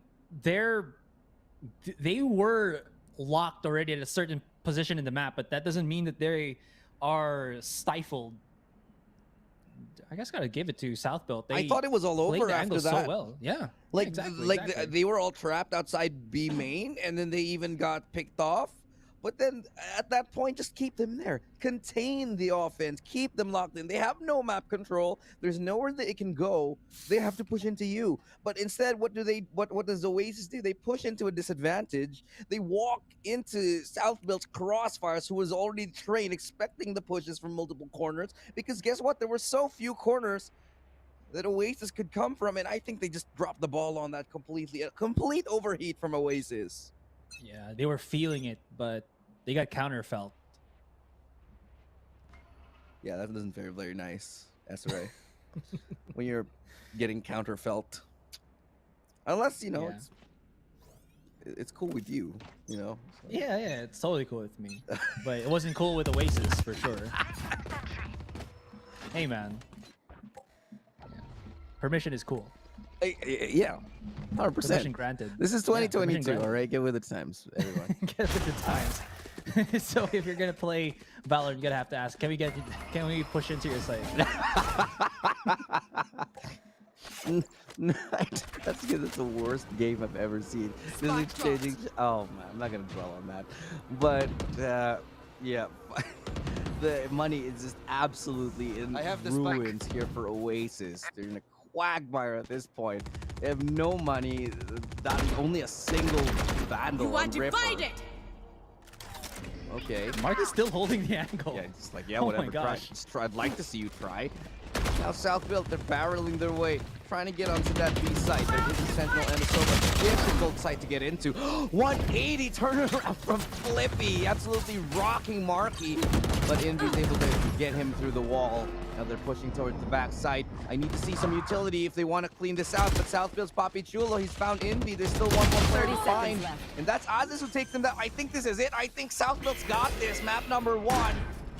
they were locked already at a certain position in the map, but that doesn't mean that they are stifled. I guess gotta give it to South Built. I thought it was all over after that. So well, yeah. Like, they were all trapped outside B main, and then they even got picked off But then at that point, just keep them there. Contain the offense. Keep them locked in. They have no map control. There's nowhere that it can go. They have to push into you. But instead, what does Oasis do? They push into a disadvantage. They walk into Southbuild's crossfires, who was already trained, expecting the pushes from multiple corners. Because guess what? There were so few corners that Oasis could come from, and I think they just dropped the ball on that completely. A complete overheat from Oasis. Yeah, they were feeling it, but they got counterfelt. Yeah, that doesn't feel very nice, SRA. When you're getting counterfelt. Unless, you know, it's cool with you, you know? So. Yeah, it's totally cool with me. But it wasn't cool with Oasis, for sure. Hey, man. Permission is cool. Yeah, 100%. Permission granted. This is 2022, all right? Get with the times, everyone. Get with the times. So if you're gonna play Valorant, you're gonna have to ask, can we push into your site? That's the worst game I've ever seen. This is exchanging. Oh man, I'm not gonna dwell on that. But yeah, the money is just absolutely in ruins here for Oasis. They're in a quagmire at this point. They have no money. That is only a single vandal. You are on Ripper. divided. Okay. Mark is still holding the angle. Yeah, just like, yeah, Oh whatever. my Try. gosh. Just try. I'd like to see you try. Now Southbuild, they're barreling their way, trying to get onto that B site. There is a Sentinel and a Sova. Difficult site to get into. 180 turnaround from Flippy. Absolutely rocking Marky. But Envy's able to get him through the wall. Now they're pushing towards the back side. I need to see some utility if they want to clean this out. But Southbuild's Papi Chulo, he's found Envy. There's still one more player to find. And that's ASUS who takes them down. I think this is it. I think Southbuild's got this. Map number 1.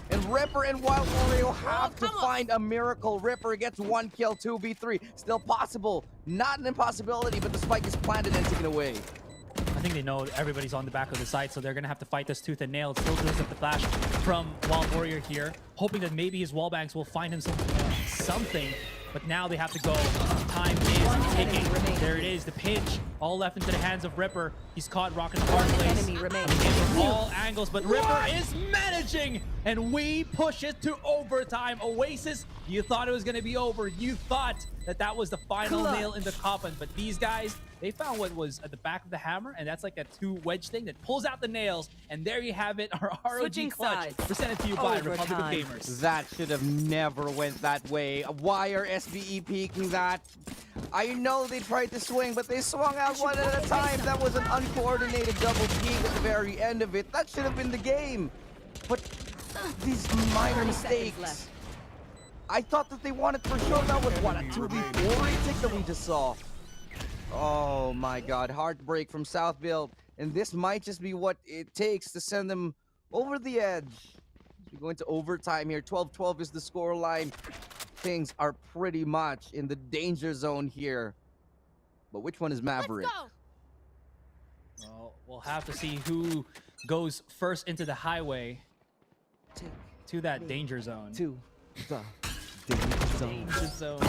And Ripper and Wild Warrior have to find a miracle. Ripper gets 1 kill, 2v3. Still possible. Not an impossibility, but the spike is planted and taken away. I think they know everybody's on the back of the site, so they're going to have to fight this tooth and nail. Still goes up the flash from Wild Warrior here, hoping that maybe his wallbangs will find him something. But now they have to go. Time is ticking. There it is, the pinch. All left into the hands of Ripper. He's caught rocking the hard place. From all angles, but Ripper is managing. And we push it to overtime. Oasis, you thought it was going to be over. You thought that was the final nail in the coffin. But these guys, they found what was at the back of the hammer, and that's like a 2-wedge thing that pulls out the nails. And there you have it, our ROG clutch, presented to you by Republic of Gamers. That should have never went that way. Why are SBE peeking that? I know they tried to swing, but they swung out one at a time. That was an uncoordinated double peek at the very end of it. That should have been the game. But these minor mistakes. I thought that they wanted for sure. That was what, a 2v4 retake that we just saw. Oh my god, heartbreak from Southbuild. And this might just be what it takes to send them over the edge. We're going to overtime here. 12-12 is the scoreline. Things are pretty much in the danger zone here. But which one is Maverick? Well, we'll have to see who goes first into the highway to that danger zone. To the danger zone. Danger zone.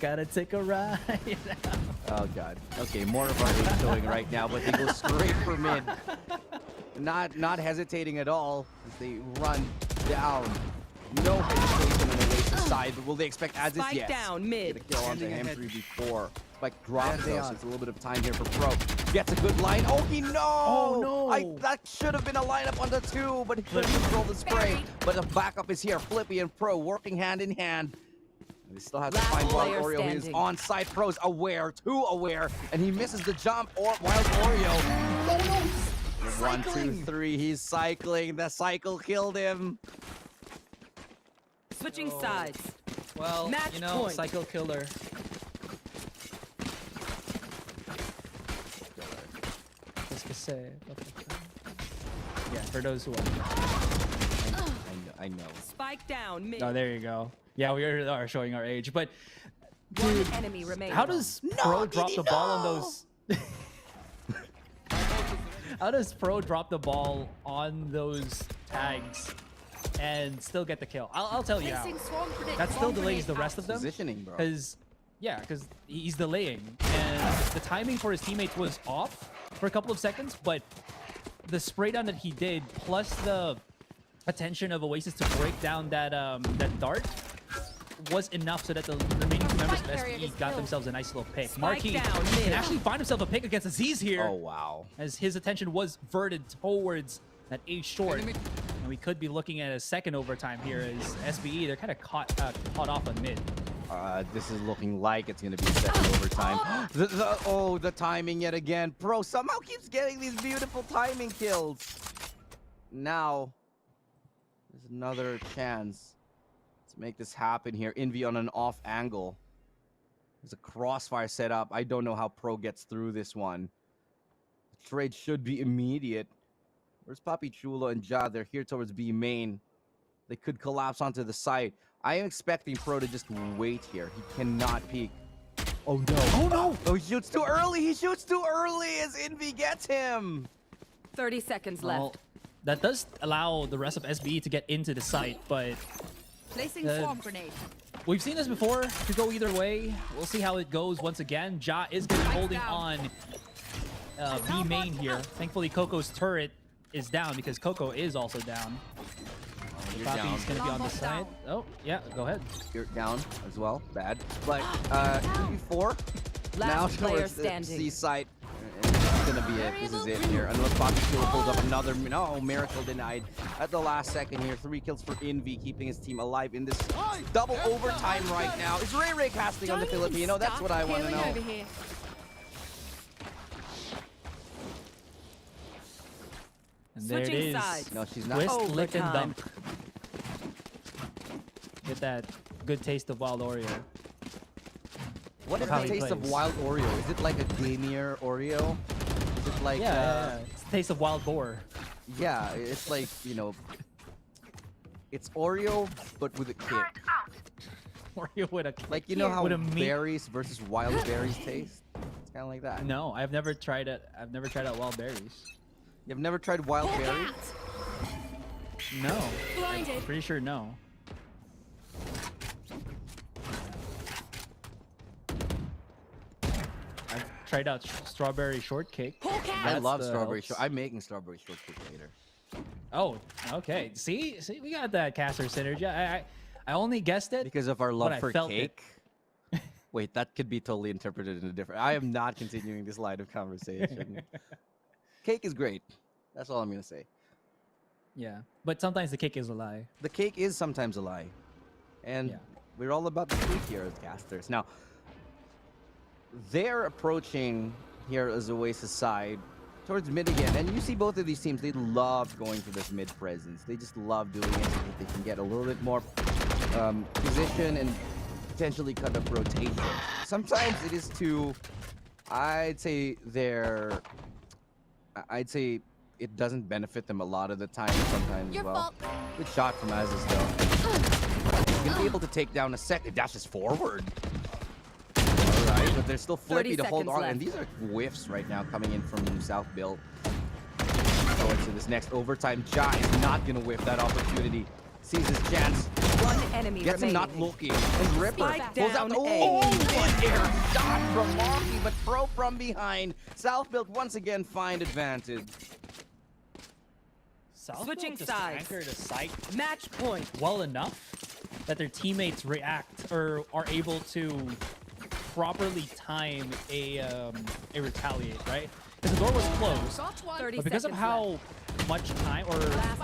Gotta take a ride. Oh god. Okay, more of our hate showing right now, but they go straight for mid. Not hesitating at all as they run down. No hesitation on the Oasis side, but will they expect ASUS? Spike Yes. down mid. Get a kill onto him 3v4. Spike drops though, so it's a little bit of time here for Pro. Gets a good line. Oh, he no! Oh no! That should have been a lineup on the 2, but he couldn't control the spray. But the backup is here. Flippy and Pro working hand in hand. He still has to find Wild Oreo. He is on site. Pro's aware, too aware, and he misses the jump. Or Wild Oreo. Oh no! 1, 2, 3. He's cycling. The cycle killed him. Switching sides. Well, Match you know, point. cycle killer. Yeah, for those who are. I know. Spike down mid. Oh, there you go. Yeah, we are showing our age, but One dude, enemy remaining. how does Pro drop the ball on those? How does Pro drop the ball on those tags and still get the kill? I'll tell you how. That still delays the rest of them. Positioning, bro. Because he's delaying, and the timing for his teammates was off for a couple of seconds, but the spray down that he did, plus the attention of Oasis to break down that that dart, was enough so that the remaining two members of SPE got themselves a nice little pick. Marquis can actually find himself a pick against Aziz here. Oh, wow. As his attention was verted towards that A short. And we could be looking at a second overtime here as SPE, they're kind of caught off on mid. This is looking like it's going to be a second overtime. The timing yet again. Pro somehow keeps getting these beautiful timing kills. Now, there's another chance to make this happen here. Envy on an off angle. There's a crossfire set up. I don't know how Pro gets through this one. The trade should be immediate. Where's Papi Chulo and Ja? They're here towards B main. They could collapse onto the site. I am expecting Pro to just wait here. He cannot peek. Oh no. Oh no! Oh, he shoots too early! He shoots too early as Envy gets him! 30 seconds Well, left. that does allow the rest of SBE to get into the site, but Placing swarm grenade. we've seen this before. Could go either way. We'll see how it goes once again. Ja is going to be holding on B main here. Thankfully, Coco's turret is down because Coco is also down. You're down. Papi's going to be on the side. Oh, yeah, go ahead. You're down as well. Bad. But 2v4. Now Last player towards the standing. C site. And this is going to be it. This is it here. Unless Papi Chulo pulls up another. No, miracle denied at the last second here. 3 kills for Envy, keeping his team alive in this double overtime right now. Is Ray casting on the Filipino? That's what I want to know. Over here. And there it Switching is. sides. No, she's not. Twist, lick, and Overtime. dump. Get that good taste of Wild Oreo. What is How the he taste of plays. wild Oreo? Is it like a gamier Oreo? Is it like Yeah, it's the taste of wild boar. yeah, it's like, you know, it's Oreo but with a kick. Oreo with a Like, you know how with a meat. berries versus wild berries taste? It's kind of like that. No, I've never tried it. I've never tried out wild berries. You've never tried wild berries? No. Blinded. Pretty sure no. I've tried out strawberry shortcake. I That's love the strawberry helps. short. I'm making strawberry shortcake later. Oh, okay. See, we got that caster synergy. I only guessed it Because of our but love I for felt it. cake. Wait, that could be totally interpreted in a different. I am not continuing this line of conversation. Cake is great. That's all I'm gonna say. Yeah, but sometimes the cake is a lie. The cake is sometimes a lie, and Yeah. we're all about the truth here as casters. Now, they're approaching here as Oasis side towards mid again, and you see both of these teams. They love going for this mid presence. They just love doing it so that they can get a little bit more position and potentially cut up rotation. Sometimes it is too. I'd say it doesn't benefit them a lot of the time sometimes as well. Good shot from ASUS though. He's gonna be able to take down a second. Dashes forward. Alright, but they're still flippy 30 to hold seconds on. left. And these are whiffs right now coming in from South Bill. Going to this next overtime. Ja is not gonna whiff that opportunity. Sees his chance. One enemy Gets him remaining. not looking. And Ripper Spike pulls out down the A. good air shot from Marky, but Pro from behind. South Built once again find advantage. Switching just sides. anchored a site Match point. well enough that their teammates react or are able to properly time a retaliate, right? Because the door was closed, 30 but because of seconds how much time, or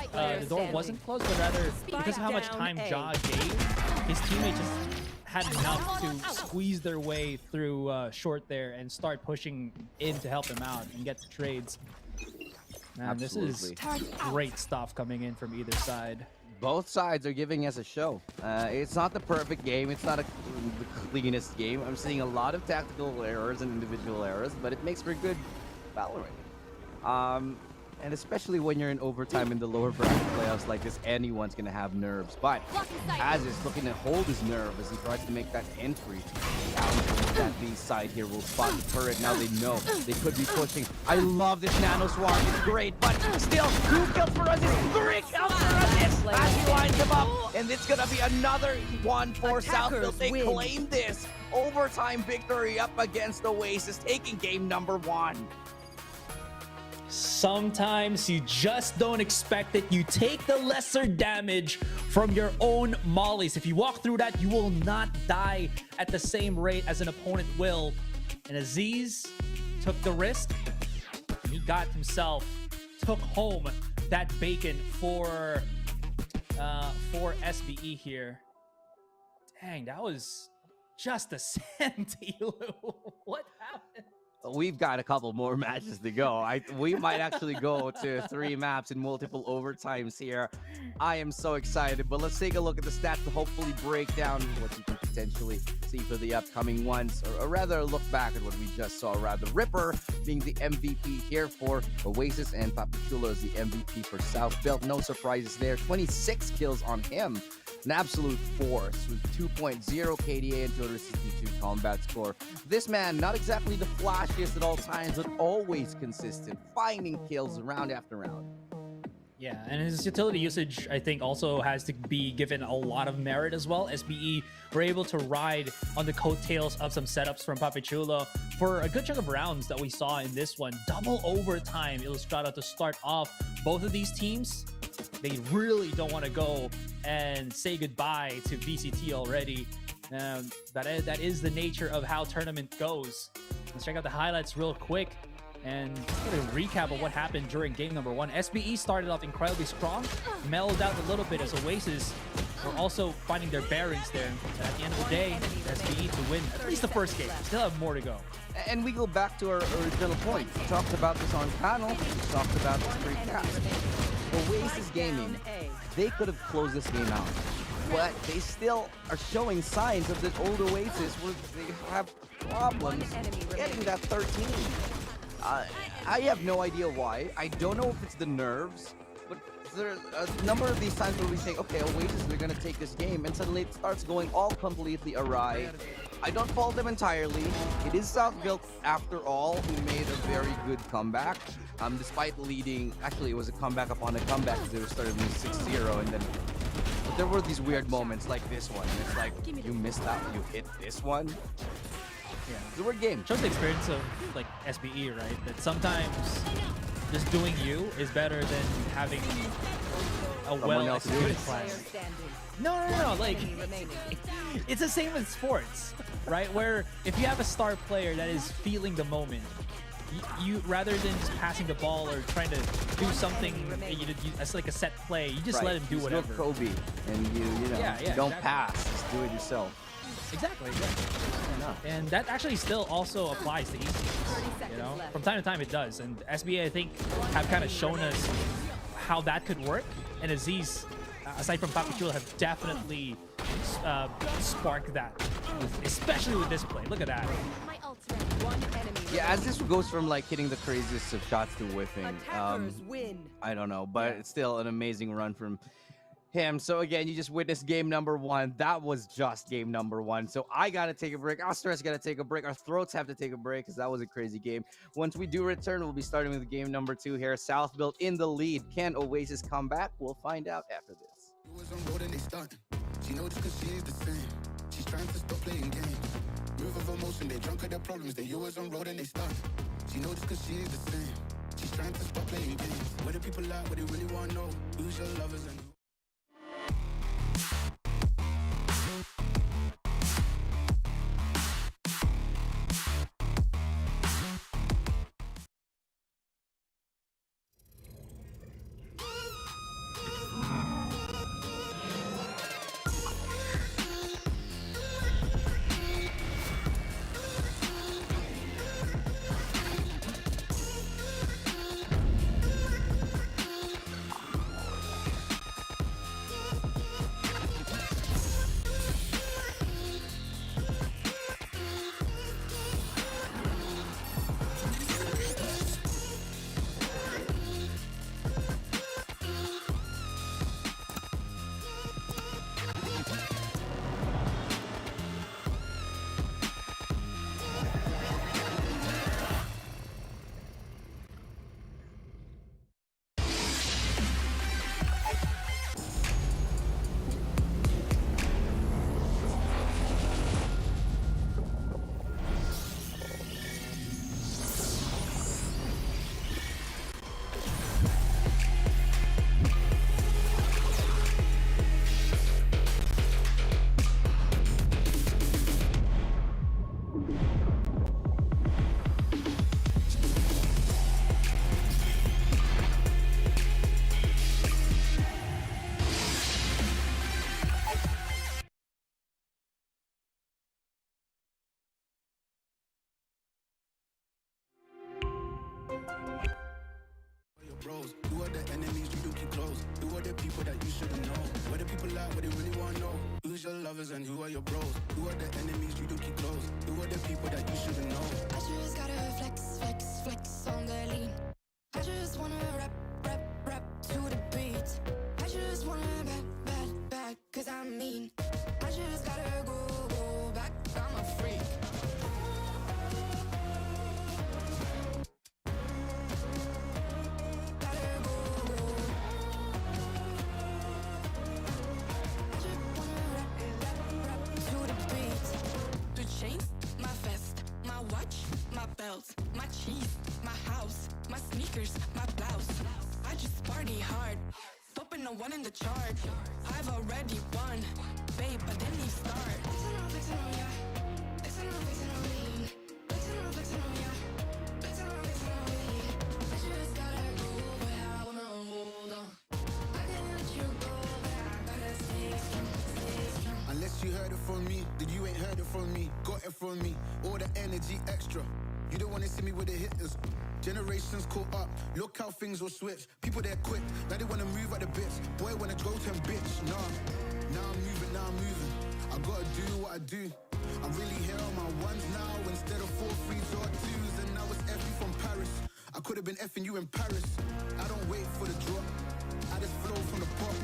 player the door standing. wasn't closed, but rather because of how much down time A. Ja gave, his teammates just had enough to squeeze their way through short there and start pushing in to help them out and get the trades. Man, this is great stuff coming in from either side. Both sides are giving us a show. It's not the perfect game. It's not the cleanest game. I'm seeing a lot of tactical errors and individual errors, but it makes for good Valorant. And especially when you're in overtime in the lower bracket playoffs like this, anyone's gonna have nerves. But ASUS looking to hold his nerve as he tries to make that entry down towards that B side here. Will spot the turret. Now they know they could be pushing. I love this nano swarm. It's great, but still 2 kills for us. 3 kills for us as he lines him up. And it's gonna be another one for Southfield. They claim this overtime victory up against Oasis, taking game number 1. Sometimes you just don't expect it. You take the lesser damage from your own mollies. If you walk through that, you will not die at the same rate as an opponent will. And Aziz took the risk. He got himself, took home that bacon for SBE here. Dang, that was just a cent, Elu. What happened? We've got a couple more matches to go. We might actually go to 3 maps in multiple overtimes here. I am so excited, but let's take a look at the stats to hopefully break down what you can potentially see for the upcoming ones, or rather look back at what we just saw. Rather, Ripper being the MVP here for Oasis, and Papachulo is the MVP for South Belt. No surprises there. 26 kills on him. An absolute force with 2.0 KDA and 262 combat score. This man, not exactly the flashiest at all times, but always consistent, finding kills round after round. Yeah, and his utility usage, I think, also has to be given a lot of merit as well. SBE were able to ride on the coattails of some setups from Papachulo for a good chunk of rounds that we saw in this one. Double overtime Illustrata to start off both of these teams. They really don't want to go and say goodbye to VCT already. That is the nature of how tournament goes. Let's check out the highlights real quick and get a recap of what happened during game number 1. SBE started off incredibly strong, mellowed out a little bit as Oasis were also finding their bearings there. And at the end of the day, SBE to win at least the first game. Still have more to go. And we go back to our original point. We talked about this on panel. We talked about this pre-cast. Oasis Gaming, they could have closed this game out, but they still are showing signs of this old Oasis where they have problems getting that 13. I have no idea why. I don't know if it's the nerves, but there are a number of these times where we say, okay, Oasis, they're going to take this game, and suddenly it starts going all completely awry. I don't fault them entirely. It is South Built, after all, who made a very good comeback. Despite leading, actually it was a comeback upon a comeback because they were starting with 6-0, and then but there were these weird moments like this one. And it's like, you missed out, you hit this one. Yeah, it's a weird game. Shows the experience of like SBE, right? That sometimes just doing you is better than having a well-executed plan. No. Like, it's the same with sports, right? Where if you have a star player that is feeling the moment, you rather than just passing the ball or trying to do something, it's like a set play. You just let him do whatever. You're Kobe, and you don't pass. Just do it yourself. Exactly. And that actually still also applies to esports. You know, from time to time it does. And SBA, I think, have kind of shown us how that could work. And Aziz, aside from Papachulo, have definitely sparked that, especially with this play. Look at that. Yeah, as this goes from like hitting the craziest of shots to whiffing, I don't know, but it's still an amazing run from him. So again, you just witnessed game number 1. That was just game number 1. So I gotta take a break. Our stress gotta take a break. Our throats have to take a break because that was a crazy game. Once we do return, we'll be starting with game number 2 here. South Built in the lead. Can Oasis come back? We'll find out after this. She knows because she's the same. She's trying to stop playing games. Move of emotion, they drunk at their problems. They always on road and they stuck. She knows because she's the same. She's trying to stop playing games. Where the people at? What they really want to know? Who's your lovers and close? Who are the people that you shouldn't know? Where the people at, what they really want to know? Who's your lovers and who are your bros? Who are the enemies you don't keep close? Who are the people that you shouldn't know? I just gotta flex, flex, flex on the lean. I just wanna rap, rap, rap to the beat. I just wanna back, cause I'm mean. I just gotta go back, I'm a freak. The chains, my vest, my watch, my belt, my cheese, my house, my sneakers, my blouse. I just party hard, popping a one in the chart. I've already won, babe, but then you start. Flexing on ya, flexing on me. Flexing on ya, flexing on me. I just gotta go where I wanna hold on. I can't let you go, but I gotta stay strong. Unless you heard it from me, then you ain't heard it from me. Got it from me, all the energy extra. You don't wanna see me with the hitters. Generations caught up, look how things will switch. People they're quick, now they wanna move at the bits. Boy wanna go to bitch, nah. Now I'm moving. I gotta do what I do. I'm really here on my ones now instead of 4 3s or 2s. And now it's F from Paris. I could have been effing you in Paris. I don't wait for the drop, I just flow from the pop.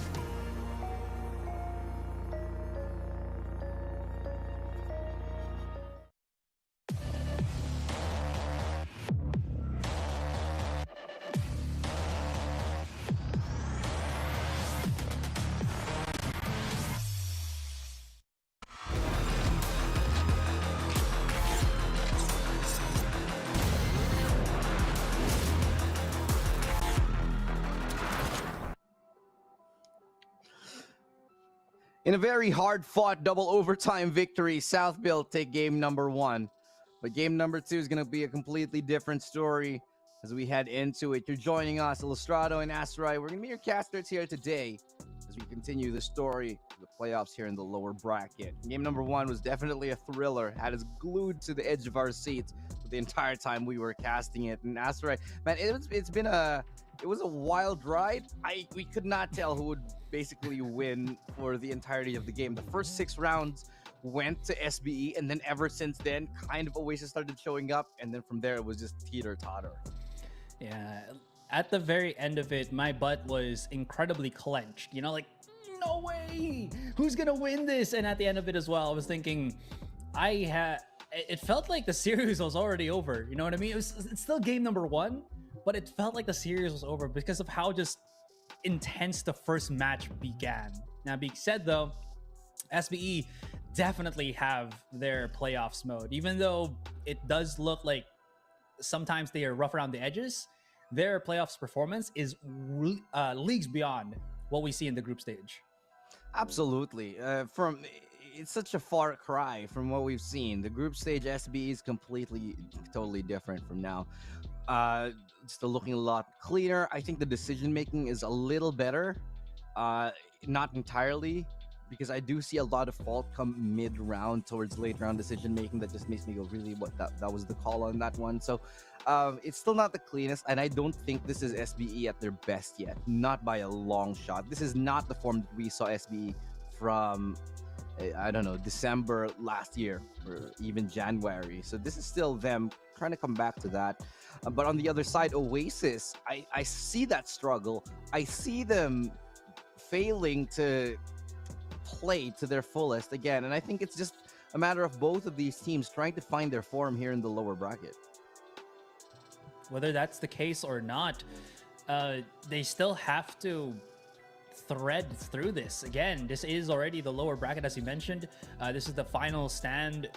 In a very hard-fought double overtime victory, South Built take game number 1. But game number 2 is going to be a completely different story as we head into it. You're joining us, Illustrado and Asteroid. We're going to be your casters here today as we continue the story of the playoffs here in the lower bracket. Game number 1 was definitely a thriller, had us glued to the edge of our seats the entire time we were casting it. And Asteroid, man, it was a wild ride. We could not tell who would basically win for the entirety of the game. The first 6 rounds went to SBE, and then ever since then, kind of Oasis started showing up, and then from there it was just teeter-totter. Yeah, at the very end of it, my butt was incredibly clenched. You know, like, no way! Who's gonna win this? And at the end of it as well, I was thinking, it felt like the series was already over. You know what I mean? It's still game number 1, but it felt like the series was over because of how just intense the first match began. Now, being said though, SBE definitely have their playoffs mode. Even though it does look like sometimes they are rough around the edges, their playoffs performance is leagues beyond what we see in the group stage. Absolutely. It's such a far cry from what we've seen. The group stage SBE is totally different from now. Still looking a lot cleaner. I think the decision making is a little better, not entirely, because I do see a lot of fault come mid-round towards late round decision making that just makes me go, really, what, that was the call on that one. So it's still not the cleanest, and I don't think this is SBE at their best yet, not by a long shot. This is not the form that we saw SBE from I don't know, December last year or even January. So this is still them trying to come back to that. But on the other side, Oasis, I see that struggle. I see them failing to play to their fullest again. And I think it's just a matter of both of these teams trying to find their form here in the lower bracket. Whether that's the case or not, they still have to thread through this. Again, this is already the lower bracket, as you mentioned. This is the final stand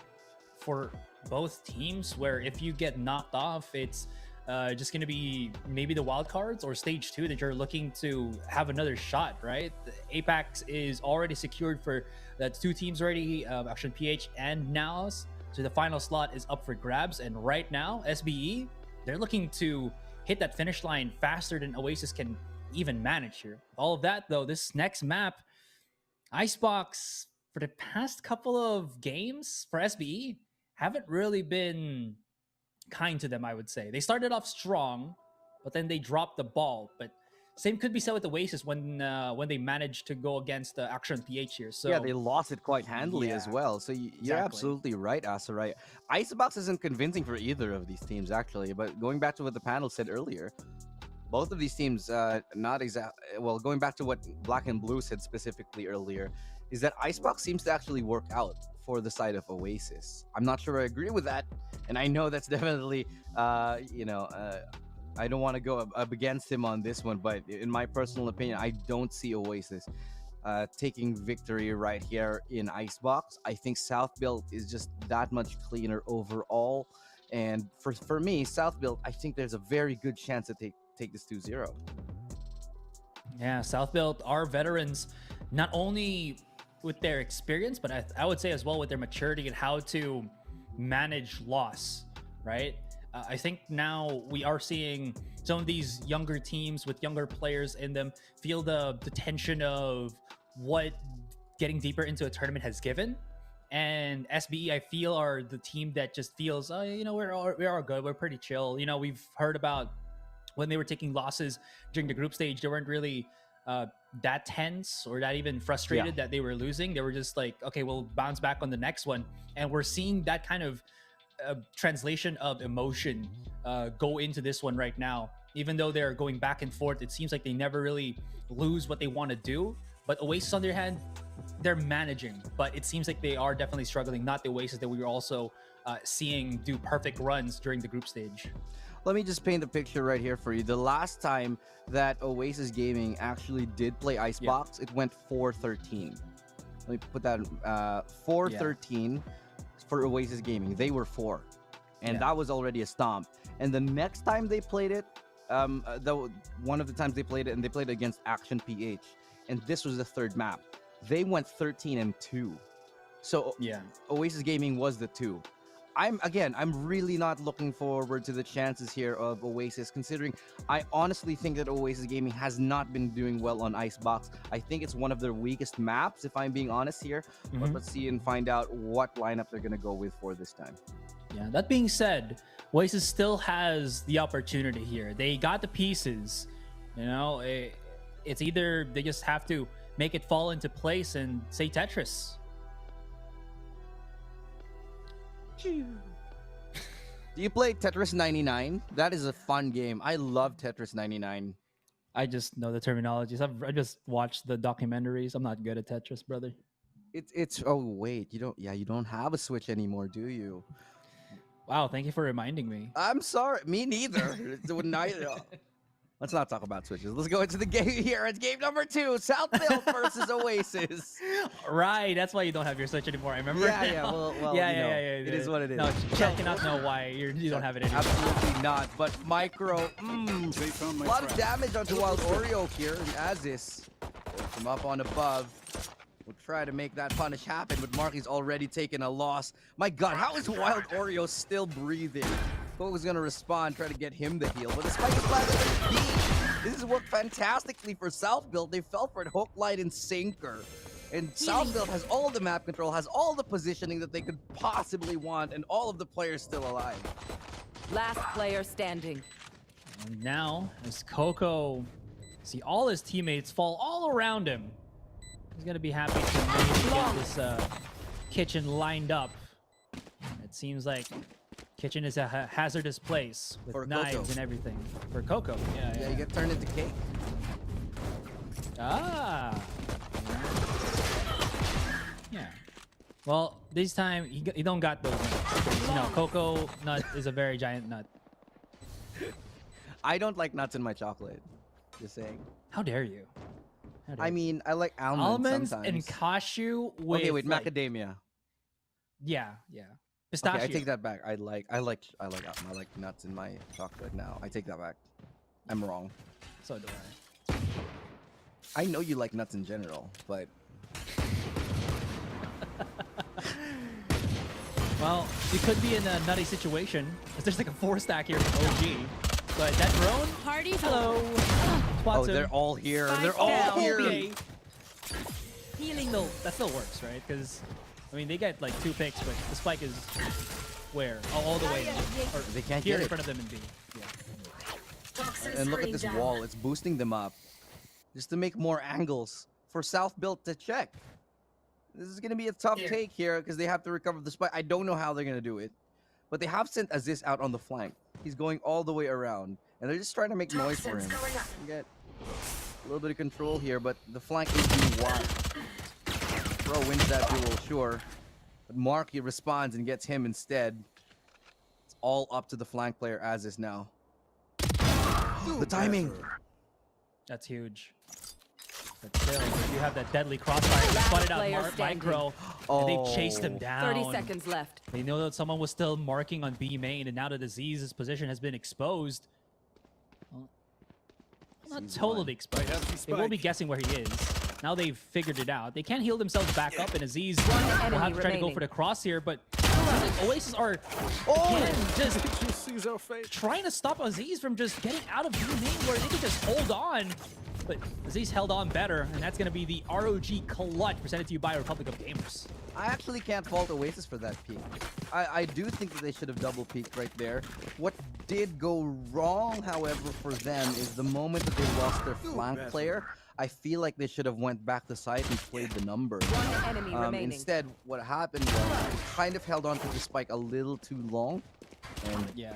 for both teams, where if you get knocked off, it's just going to be maybe the wild cards or stage 2 that you're looking to have another shot, right? The APAC is already secured for the 2 teams already, actually PH and NAOS. So the final slot is up for grabs. And right now, SBE, they're looking to hit that finish line faster than Oasis can even manage here. All of that though, this next map, Icebox, for the past couple of games for SBE, haven't really been kind to them, I would say. They started off strong, but then they dropped the ball. But Same could be said with Oasis when they managed to go against the Action PH here. So yeah, they lost it quite handily as well. So you're exactly. absolutely right, Asarai. Icebox isn't convincing for either of these teams, actually. But going back to what the panel said earlier, both of these teams, not exact. Well, going back to what Black and Blue said specifically earlier, is that Icebox seems to actually work out for the side of Oasis. I'm not sure I agree with that, and I know that's definitely, I don't want to go up against him on this one, but in my personal opinion, I don't see Oasis taking victory right here in Icebox. I think South Build is just that much cleaner overall, and for me, South Build, I think there's a very good chance to take this 2-0. Yeah, South Build are veterans, not only with their experience, but I would say as well with their maturity and how to manage loss, right? I think now we are seeing some of these younger teams with younger players in them feel the tension of what getting deeper into a tournament has given. And SBE, I feel, are the team that just feels, we're all good. We're pretty chill. We've heard about when they were taking losses during the group stage, they weren't really that tense or that even frustrated that they were losing. They were just like, okay, we'll bounce back on the next one. And we're seeing that kind of translation of emotion go into this one right now. Even though they're going back and forth, it seems like they never really lose what they want to do. But Oasis, on their hand, they're managing, but it seems like they are definitely struggling. Not the Oasis that we were also seeing do perfect runs during the group stage. Let me just paint the picture right here for you. The last time that Oasis Gaming actually did play Icebox, it went 4-13. Let me put that 4-13 for Oasis Gaming. They were 4, and that was already a stomp. And the next time they played it, one of the times they played it, and they played against Action PH, and this was the third map. They went 13-2. So Oasis Gaming was the 2. I'm really not looking forward to the chances here of Oasis, considering I honestly think that Oasis Gaming has not been doing well on Icebox. I think it's one of their weakest maps, if I'm being honest here. But let's see and find out what lineup they're going to go with for this time. Yeah, that being said, Oasis still has the opportunity here. They got the pieces. It's either they just have to make it fall into place and say Tetris. Do you play Tetris 99? That is a fun game. I love Tetris 99. I just know the terminologies. I just watched the documentaries. I'm not good at Tetris, brother. It's oh wait, you don't have a Switch anymore, do you? Wow, thank you for reminding me. I'm sorry, me neither. Let's not talk about Switches. Let's go into the game here. It's game number 2, South Build versus Oasis. Right, that's why you don't have your Switch anymore. I remember. Well, it is what it is. No, Chet cannot know why you don't have it anymore. Absolutely not. But Micro, a lot of damage onto Wild Oreo here, and ASUS from up on above will try to make that punish happen, but Marky's already taken a loss. My God, how is Wild Oreo still breathing? Coco's gonna respond, try to get him the heal, but the spike is planted on B. This has worked fantastically for South Build. They fell for it hook, line, and sinker. And South Build has all the map control, has all the positioning that they could possibly want, and all of the players still alive. Last player standing. And now, as Coco see all his teammates fall all around him, he's gonna be happy to maybe get this kitchen lined up. It seems like kitchen is a hazardous place with for knives Coco. and everything. For Coco, yeah. You get turned into cake. Ah. Yeah. Well, this time he don't got those nuts. Coco nut is a very giant nut. I don't like nuts in my chocolate. Just saying. How dare you? I mean, I like almonds sometimes. And cashew with macadamia. Yeah. Pistachio. Okay, I take that back. I like nuts in my chocolate now. I take that back. I'm wrong. So do I. I know you like nuts in general, but well, you could be in a nutty situation. There's like a 4-stack here from OG. But that drone, hello. Oh, they're all here. They're all here. Okay. Healing though, that still works, right? Because I mean, they get like 2 picks, but the spike is where? All the way. Or they can't here get in it. front of them in B. Yeah. And look at this wall. It's boosting them up. Just to make more angles for South Built to check. This is going to be a tough take here because they have to recover the spike. I don't know how they're going to do it. But they have sent ASUS out on the flank. He's going all the way around. And they're just trying to make noise for him. Get a little bit of control here, but the flank is being watched. Pro wins that duel, sure. But Marky responds and gets him instead. It's all up to the flank player ASUS now. The timing. That's huge. But still, you have that deadly crossfire. He spotted out Micro, and they chased him down. 30 seconds left. They know that someone was still marking on B main, and now that Aziz's position has been exposed. Well, not totally exposed. They will be guessing where he is. Now they've figured it out. They can't heal themselves back up, and Aziz will have to try to go for the cross here, but Oasis are again, just trying to stop Aziz from just getting out of B main where they could just hold on. But Aziz held on better, and that's going to be the ROG clutch presented to you by Republic of Gamers. I actually can't fault Oasis for that peek. I do think that they should have double peeked right there. What did go wrong, however, for them is the moment that they lost their flank player, I feel like they should have went back to site and played the number. One enemy remaining. Instead, what happened was they kind of held on to the spike a little too long. And yeah,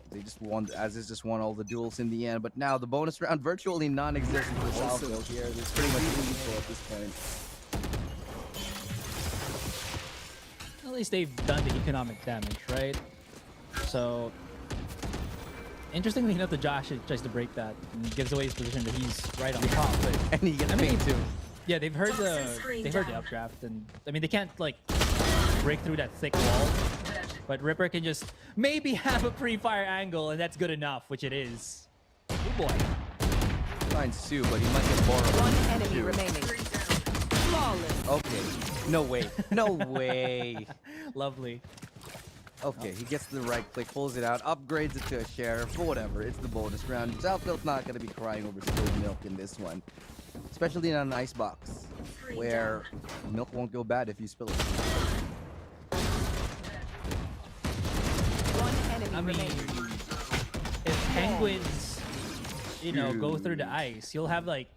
they just won, ASUS just won all the duels in the end. But now the bonus round virtually non-existent for Southfield here. It's pretty much lethal at this point. At least they've done the economic damage, right? So, interestingly enough, the Josh tries to break that and gives away his position that he's right on top. But and he gets paid too. Yeah, they've heard the updraft, and I mean they can't like break through that thick wall. But Ripper can just maybe have a pre-fire angle, and that's good enough, which it is. Oh boy. Finds Sue, but he might get borrowed. One enemy remaining. Flawless. Okay. No way. No way. Lovely. Okay, he gets the right click, pulls it out, upgrades it to a sheriff, but whatever. It's the bonus round. Southfield's not going to be crying over spilled milk in this one. Especially in an ice box, where milk won't go bad if you spill it. I mean, if penguins, you know, go through the ice, you'll have like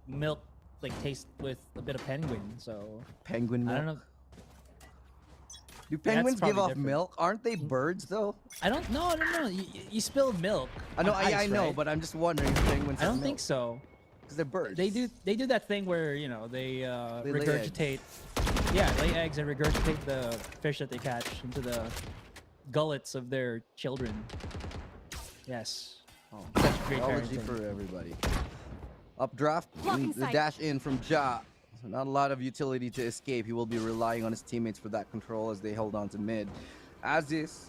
milk, like taste with a bit of penguin. So penguin milk. I don't know. Do penguins give off milk? Aren't they birds though? I don't know. You spilled milk. I know. on ice, I know, right? but I'm just wondering if penguins. I don't think so. Because they're birds. They do that thing where you know they lay regurgitate. Yeah, lay eggs and regurgitate the fish that they catch into the gullets of their children. Yes. Oh, such great technology parenting. for everybody. Updraft, the dash in from Ja. So not a lot of utility to escape. He will be relying on his teammates for that control as they hold on to mid. ASUS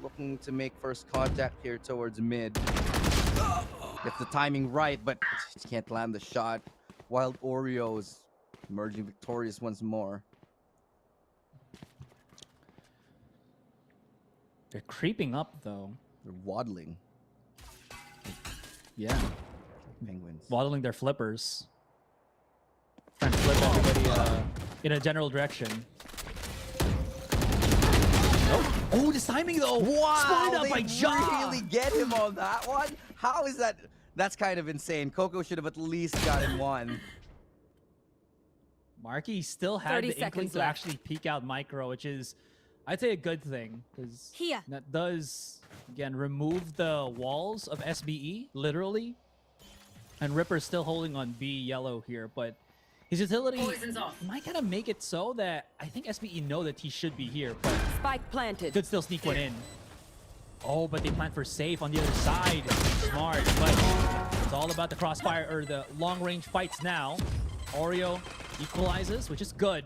looking to make first contact here towards mid. Gets the timing right, but just can't land the shot. Wild Oreo is emerging victorious once more. They're creeping up though. They're waddling. Yeah. Penguins. Waddling their flippers. Trying to flip everybody in a general direction. Oh, this timing though! Wow! Spotted up They by Ja! really get him on that one? How is that? That's kind of insane. Coco should have at least gotten one. Marky still had 30 the inkling seconds to left. actually peek out Micro, which is, I'd say, a good thing. Because that does, again, remove the walls of SBE, literally. And Ripper's still holding on B yellow here, but his utility might kind of make it so that I think SBE know that he should be here, but Spike planted. could still sneak one in. Oh, but they plant for safe on the other side. Smart, but it's all about the crossfire or the long-range fights now. Oreo equalizes, which is good,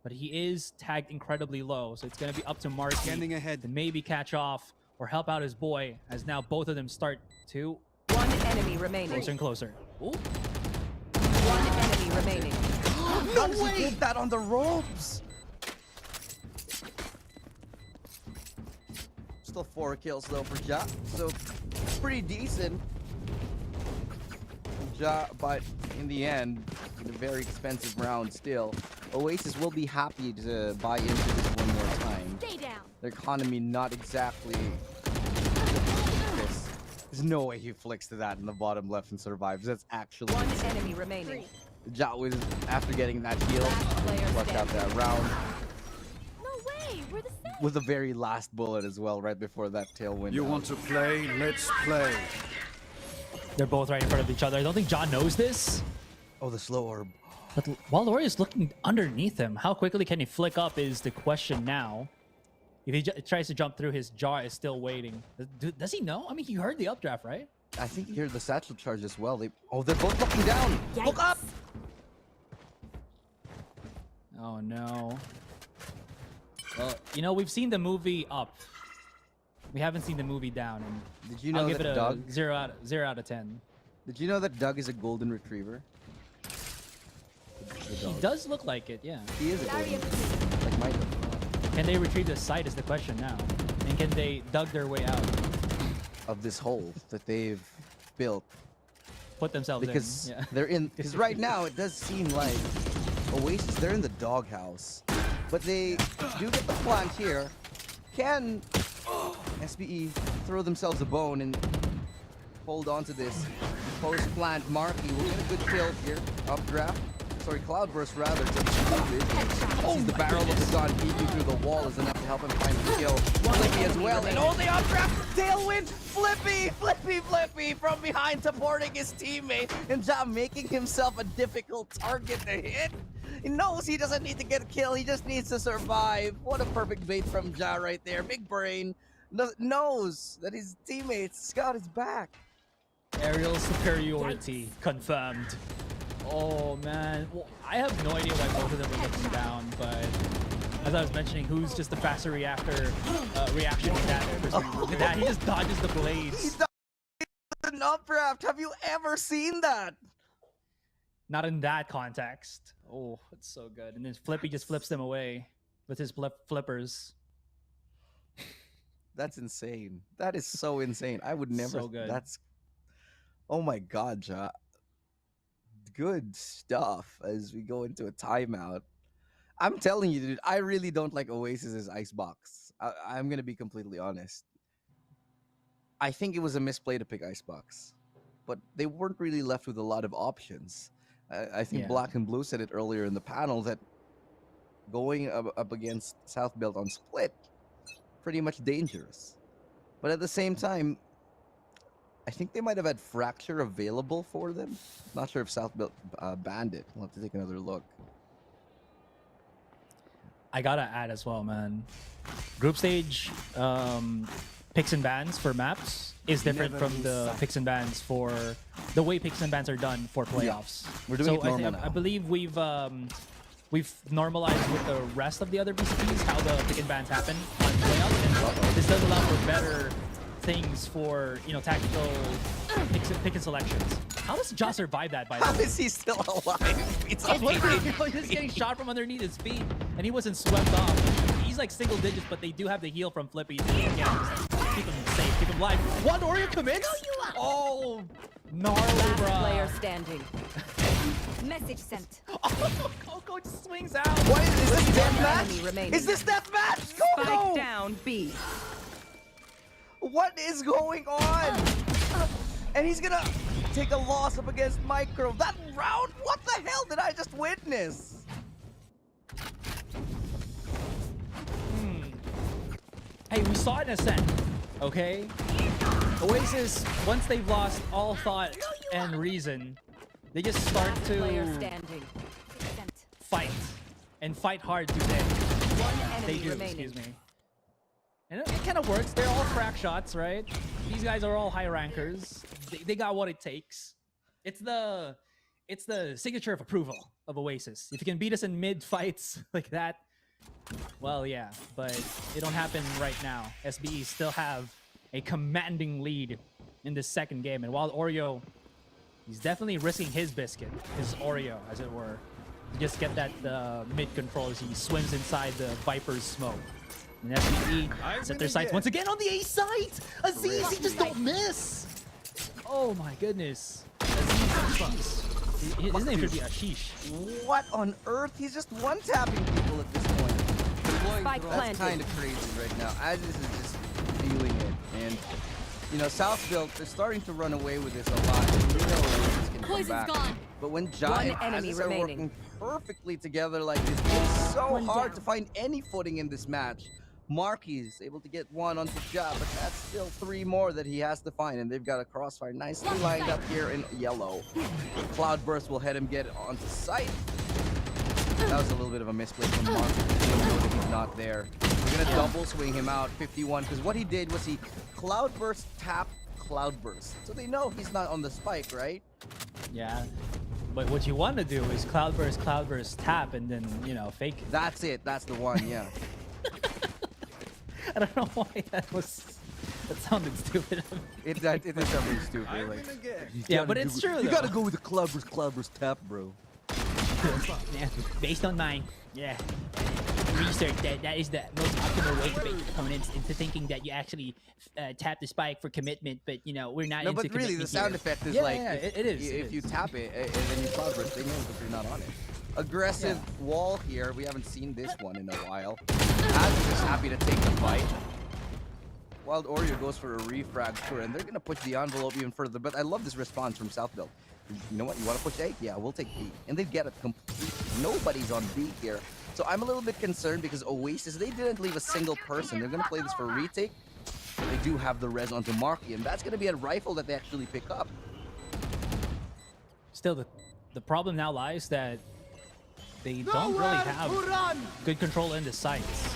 but he is tagged incredibly low, so it's going to be up to Marky to maybe catch off or help out his boy, as now both of them start to One enemy remaining. closer and closer. Ooh. One enemy remaining. How does he get that on the ropes? Still 4 kills though for Ja, so pretty decent. Ja, but in the end, in a very expensive round still, Oasis will be happy to buy into this one more time. Stay down. Their economy not exactly this. There's no way he flicks to that in the bottom left and survives. That's actually One insane. enemy remaining. Ja was, after getting that heal, flushed out that round No way, we're the same. with the very last bullet as well, right before that tailwind. You want to play? Let's play. They're both right in front of each other. I don't think John knows this. Oh, the slow orb. But while Ori is looking underneath him, how quickly can he flick up is the question now. If he tries to jump through, his jaw is still waiting. Does he know? I mean, he heard the updraft, right? I think he heard the satchel charge as well. Oh, they're both looking down. Yikes. Look up. Oh, no. Well, you know, we've seen the movie Up. We haven't seen the movie Down. And Did you know I'll give that it a Doug? 0 out of 10. Did you know that Doug is a golden retriever? He does look like it, yeah. He is a golden retriever. Like Michael. Can they retrieve the site is the question now. And can they dug their way out? Of this hole that they've built. Put themselves because in. Yeah. they're in. Because right now it does seem like Oasis, they're in the doghouse. But they do get the plant here. Can SBE throw themselves a bone and hold on to this post-plant Marky? Will get a good kill here. Updraft. Sorry, Cloudburst rather. Sees the barrel of the gun peeking through the wall is enough to help him find the kill. Flippy as well. And oh, the updraft! Tailwind! Flippy from behind supporting his teammate. And Ja making himself a difficult target to hit. He knows he doesn't need to get a kill. He just needs to survive. What a perfect bait from Ja right there. Big brain. Knows that his teammates got his back. Aerial superiority confirmed. Oh man, well, I have no idea why both of them were looking down, but as I was mentioning, who's just the faster reaction with that? Look at that, he just dodges the blades. He dodges an updraft. Have you ever seen that? Not in that context. Oh, it's so good. And then Flippy just flips them away with his flippers. That's insane. That is so insane. I would never. So good. That's. Oh my God, Ja. Good stuff as we go into a timeout. I'm telling you, dude, I really don't like Oasis's Icebox. I'm going to be completely honest. I think it was a misplay to pick Icebox, but they weren't really left with a lot of options. I think Black and Blue said it earlier in the panel that going up against South Belt on split, pretty much dangerous. But at the same time, I think they might have had Fracture available for them. Not sure if South Belt banned it. We'll have to take another look. I gotta add as well, man. Group stage picks and bans for maps is different from the picks and bans for the way picks and bans are done for playoffs. Yeah. We're doing it normal now. I believe we've normalized with the rest of the other VCTs how the pick and bans happen on playoffs, and this does allow for better things for, you know, tactical pick and selections. How does Ja survive that, by the way? How is he still alive? I was wondering, he's getting shot from underneath his feet, and he wasn't swept off. He's like single digits, but they do have the heal from Flippy to keep him safe, keep him alive. One Oreo commits? Oh, gnarly, bro. Last player standing. Message sent. Oh, Coco just swings out. What is this Enemy deathmatch? remaining. Is this deathmatch? Spike Coco! down B. What is going on? And he's gonna take a loss up against Micro. That round? What the hell did I just witness? Hey, we saw an ascent, okay? Oasis, once they've lost all thought and reason, they just start Player to standing. fight. And fight hard today. One enemy They do, remaining. excuse me. And it kind of works. They're all crack shots, right? These guys are all high rankers. They got what it takes. It's the signature of approval of Oasis. If you can beat us in mid fights like that, well, yeah. But it don't happen right now. SBE still have a commanding lead in this second game. And while Oreo, he's definitely risking his biscuit, his Oreo, as it were, to just get that mid control as he swims inside the Viper's smoke. And SBE set their sights once again on the A site. Aziz, he just don't miss. Oh my goodness. Aziz, his name should be Ashish. What on earth? He's just one-tapping people at this point. Spike That's planted. kind of crazy right now. Aziz is just feeling it. And You know, South Built, they're starting to run away with this a lot. And we know Oasis can come Poison's back. gone. But when Ja and enemy ASUS are remaining. working perfectly together like this, it's so One hard down. to find any footing in this match. Marky's able to get one onto Ja, but that's still 3 more that he has to find, and they've got a crossfire nicely lined up here in yellow. Cloudburst will head him get onto sight. That was a little bit of a misplay from Mark. He didn't know that he's not there. We're gonna double swing him out 51, because what he did was he Cloudburst tapped Cloudburst. So they know he's not on the spike, right? Yeah. But what you want to do is Cloudburst, tap, and then, you know, fake it. That's it. That's the one, yeah. I don't know why that sounded stupid. It is something stupid. Like, yeah, but it's true. You gotta go with the Cloudburst tap, bro. Yeah, based on my research, that is the most optimal way to bait opponents into thinking that you actually tap the spike for commitment, but you know we're not. No, into but really, the sound effect is like it is. If you tap it and then you Cloudburst, they know that you're not on it. Aggressive wall here. We haven't seen this one in a while. ASUS is happy to take the fight. Wild Oreo goes for a refrag, sure, and they're gonna push the envelope even further. But I love this response from South Build. You know what? You want to push A? Yeah, we'll take B. And they get it completely. Nobody's on B here. So I'm a little bit concerned because Oasis, they didn't leave a single person. They're going to play this for retake. They do have the res onto Marky, and that's going to be a rifle that they actually pick up. Still, the problem now lies that they don't really have good control in the sights.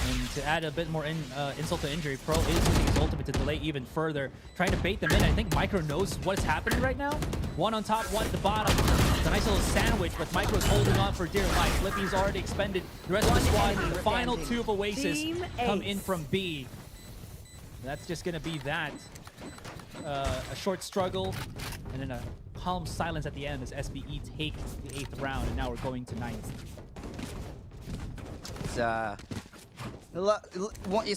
And to add a bit more insult to injury, Pro is using his ultimate to delay even further, trying to bait them in. I think Micro knows what's happening right now. One on top, one at the bottom. It's a nice little sandwich, but Micro's holding on for dear life. Flippy's already expended. The rest of the squad, the final 2 of Oasis come in from B. That's just going to be that. A short struggle, and then a calm silence at the end as SBE take the 8th round, and now we're going to 9th. It's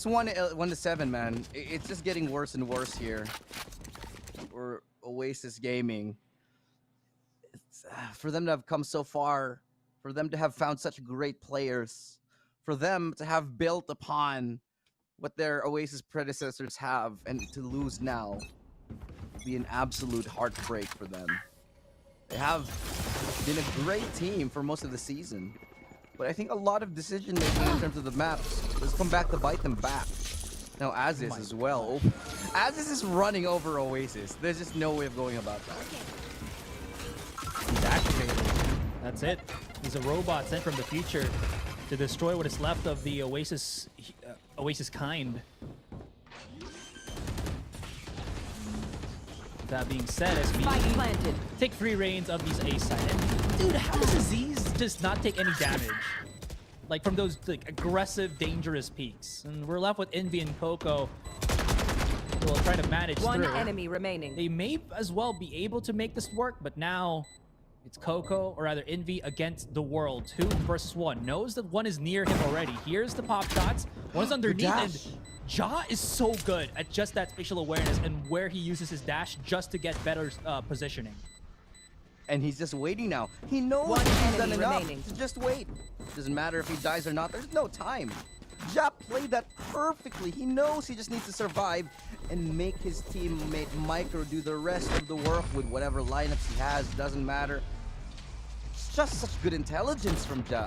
1-7, man. It's just getting worse and worse here. For Oasis Gaming. It's, for them to have come so far, for them to have found such great players, for them to have built upon what their Oasis predecessors have, and to lose now would be an absolute heartbreak for them. They have been a great team for most of the season. But I think a lot of decision-making in terms of the maps has come back to bite them back. Now, ASUS as well. ASUS is running over Oasis. There's just no way of going about that. He's activated. That's it. He's a robot sent from the future to destroy what is left of the Oasis kind. That being said, as we take free reigns of these A side. And dude, how does Aziz just not take any damage? Like from those like aggressive, dangerous peaks. And we're left with Envy and Coco. We'll try to manage One through. enemy remaining. They may as well be able to make this work, but now it's Coco, or rather Envy, against the world. 2 versus 1. Knows that one is near him already. Here's the pop shots. One's underneath, and Ja is so good at just that spatial awareness and where he uses his dash just to get better positioning. And he's just waiting now. He knows he's done enough to just wait. Doesn't matter if he dies or not. There's no time. Ja played that perfectly. He knows he just needs to survive and make his teammate Micro do the rest of the work with whatever lineups he has. Doesn't matter. It's just such good intelligence from Ja.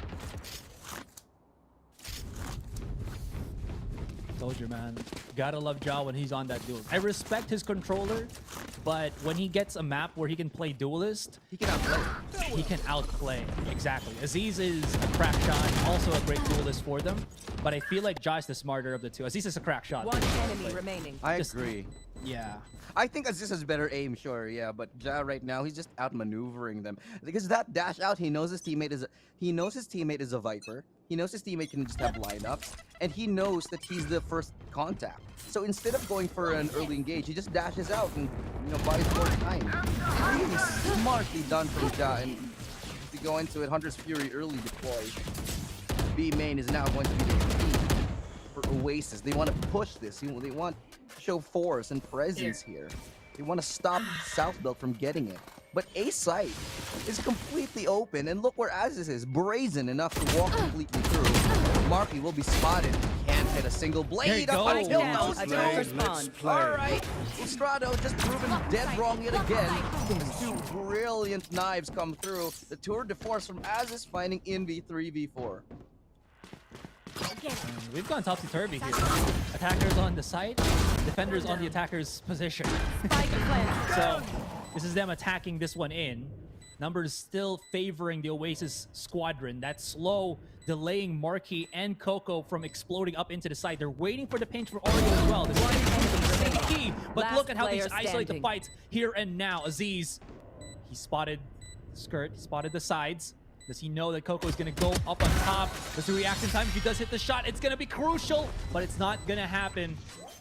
Told you, man. Gotta love Ja when he's on that duel. I respect his controller, but when he gets a map where he can play duelist, he can outplay. He can outplay. Exactly. Aziz is a crack shot, also a great duelist for them, but I feel like Ja is the smarter of the two. Aziz is a crack shot. One enemy remaining. I agree. Yeah. I think Aziz has better aim, sure, yeah, but Ja right now, he's just outmaneuvering them. Because that dash out, he knows his teammate is a Viper. He knows his teammate can just have lineups, and he knows that he's the first contact. So instead of going for an early engage, he just dashes out and, you know, buys more time. Really smartly done from Ja, and to go into it, Hunter's Fury early deploy. B main is now going to be the key for Oasis. They want to push this. They want to show force and presence here. They want to stop South Build from getting it. But A site is completely open, and look where ASUS is, brazen enough to walk completely through. Marky will be spotted. Can't hit a single blade up until those two. All right, Estrado just proven dead wrong yet again. These two brilliant knives come through. The tour de force from ASUS finding Envy 3v4. We've gone topsy-turvy here. Attackers on the site, defenders on the attacker's position. So this is them attacking this one in. Numbers still favoring the Oasis squadron. That's slow, delaying Marky and Coco from exploding up into the site. They're waiting for the pinch for Oreo as well. This is key, but look at how these isolate the fights here and now. Aziz, he spotted the skirt, he spotted the sides. Does he know that Coco is going to go up on top? Does the reaction time, if he does hit the shot, it's going to be crucial, but it's not going to happen.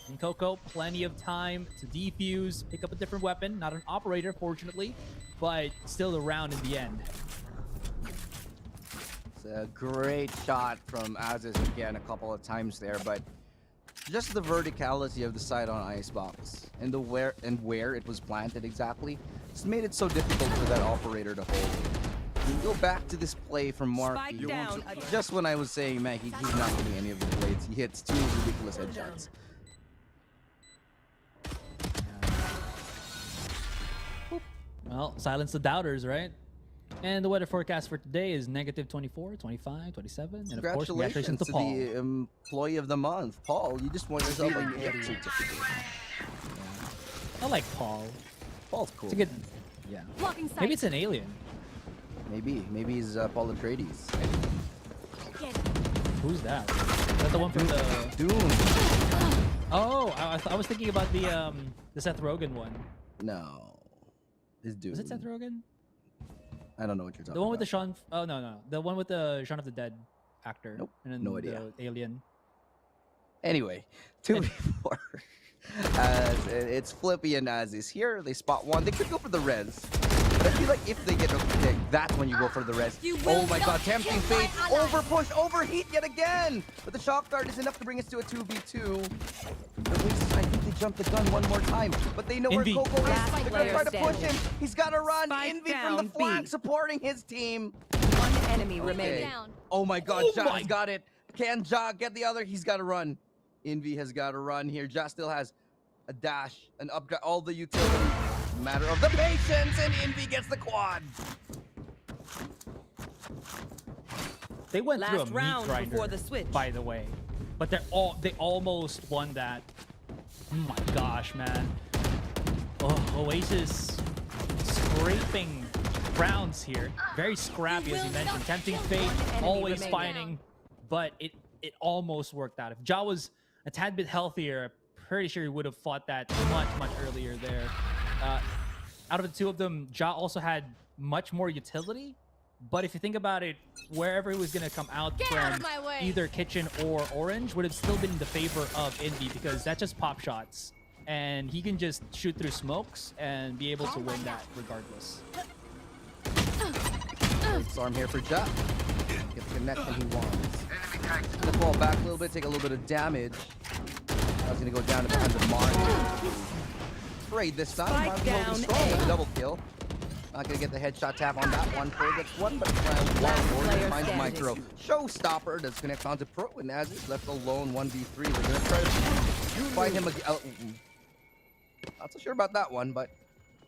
And Coco, plenty of time to defuse, pick up a different weapon. Not an operator, fortunately, but still the round in the end. It's a great shot from ASUS again a couple of times there, but just the verticality of the side on Icebox and the where it was planted exactly, it's made it so difficult for that operator to hold. You go back to this play from Marky. Just when I was saying, man, he's not getting any of the blades. He hits two ridiculous headshots. Well, silence the doubters, right? And the weather forecast for today is -24, 25, 27. And of course, congratulations to Paul. The employee of the month. Paul, you just won yourself a gift certificate. I like Paul. Paul's cool. It's a good, yeah. Maybe it's an alien. Maybe he's Paul Atreides. Who's that? Is that the one from the Doom? Oh, I was thinking about the Seth Rogen one. No, it's Doom. Was it Seth Rogen? I don't know what you're talking about. The one with the Shaun. Oh no, the one with the Shaun of the Dead actor. Nope. And then No idea. The alien. Anyway, 2v4. It's Flippy and Aziz here. They spot one. They could go for the res. But I feel like if they get a pick, that's when you go for the res. Oh my god, tempting fate. Over push, overheat yet again. But the shock guard is enough to bring us to a 2v2. I think they jumped the gun one more time. But they know Envy. where Coco is. They're going to try to push standing. him. He's got to run. Spike Envy from down the flank B. supporting his team. One enemy remaining. Oh my god, Oh Ja's my- got it. Can Ja get the other? He's got to run. Envy has got to run here. Ja still has a dash, an upgrade, all the utility. Matter of the patience, and Envy gets the quad. They went through a Last meat round grinder, before the switch. by the way. But they almost won that. Oh my gosh, man. Oh, Oasis scraping rounds here. Very scrappy, as you mentioned. Tempting fate, always remaining. fighting. But it almost worked out. If Ja was a tad bit healthier, I'm pretty sure he would have fought that much earlier there. Out of the two of them, Ja also had much more utility. But if you think about it, wherever he was going to come out from, either Kitchen or Orange, would have still been in the favor of Envy, because that's just pop shots. And he can just shoot through smokes and be able to win that regardless. Arm here for Ja. Get the connection he wants. Gonna fall back a little bit, take a little bit of damage. I was gonna go down to behind the mark. Trade this time. Spike Mark down holding strong with A. a double kill. Not gonna get the headshot tap on that one. Pro gets one, but Last one player finds standing. micro. Showstopper does connect onto Pro, and as he's left alone 1v3. They're gonna try to fight him again. Not so sure about that one, but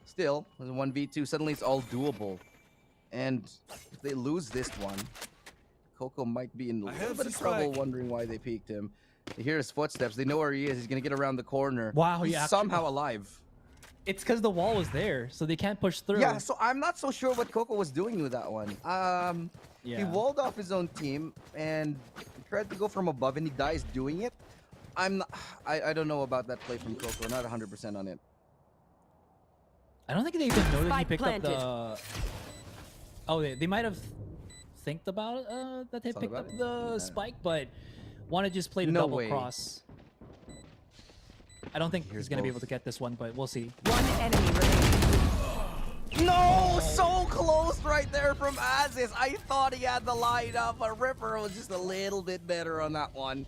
still, with a 1v2, suddenly it's all doable. And if they lose this one, Coco might be in a little bit of trouble, wondering why they peeked him. They hear his footsteps. They know where he is. He's gonna get around the corner. Wow, he's yeah, somehow alive. It's because the wall was there, so they can't push through. Yeah, so I'm not so sure what Coco was doing with that one. He Yeah. walled off his own team and tried to go from above, and he dies doing it. I don't know about that play from Coco. Not 100% on it. I don't think they even noticed he Spike picked planted. up the... Oh, they might have think about that they Thought picked about up it? the Yeah. spike, but want to just play the No double way. cross. I don't think he's going to be able to get this one, but we'll see. One enemy remaining. No, so close right there from Aziz. I thought he had the line up, but Ripper was just a little bit better on that one.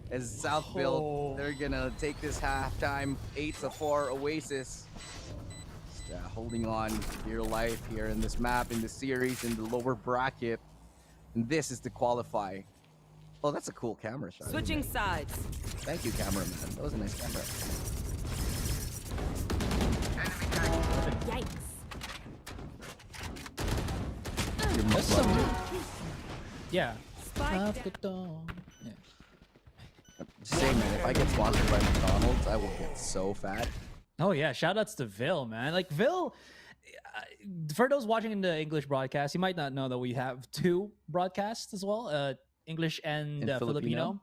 As Southville, they're gonna take this halftime 8-4 Oasis. holding on dear life here in this map, in the series, in the lower bracket. And this is to qualify. Oh, that's a cool camera shot. Switching sides. Thank you, cameraman. That was a nice camera. Yikes. That's some... Yeah. Spike Yeah. Same man, if I get sponsored by McDonald's, I will get so fat. Oh yeah, shoutouts to Vil, man. Like Vil, for those watching in the English broadcast, you might not know that we have 2 broadcasts as well, English and Filipino.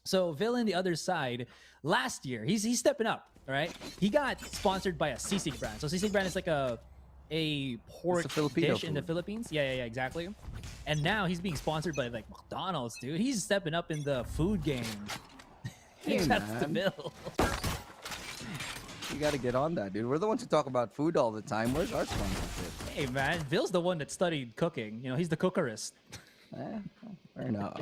So Vil on the other side, last year, he's stepping up, right? He got sponsored by a sisig brand. So sisig brand is like a pork dish in the Philippines. Yeah, exactly. And now he's being sponsored by like McDonald's, dude. He's stepping up in the food game. Hey, That's the man. Vil. You gotta get on that, dude. We're the ones who talk about food all the time. Where's our sponsorship? Hey, man. Vil's the one that studied cooking. You know, he's the cookerist. Fair enough.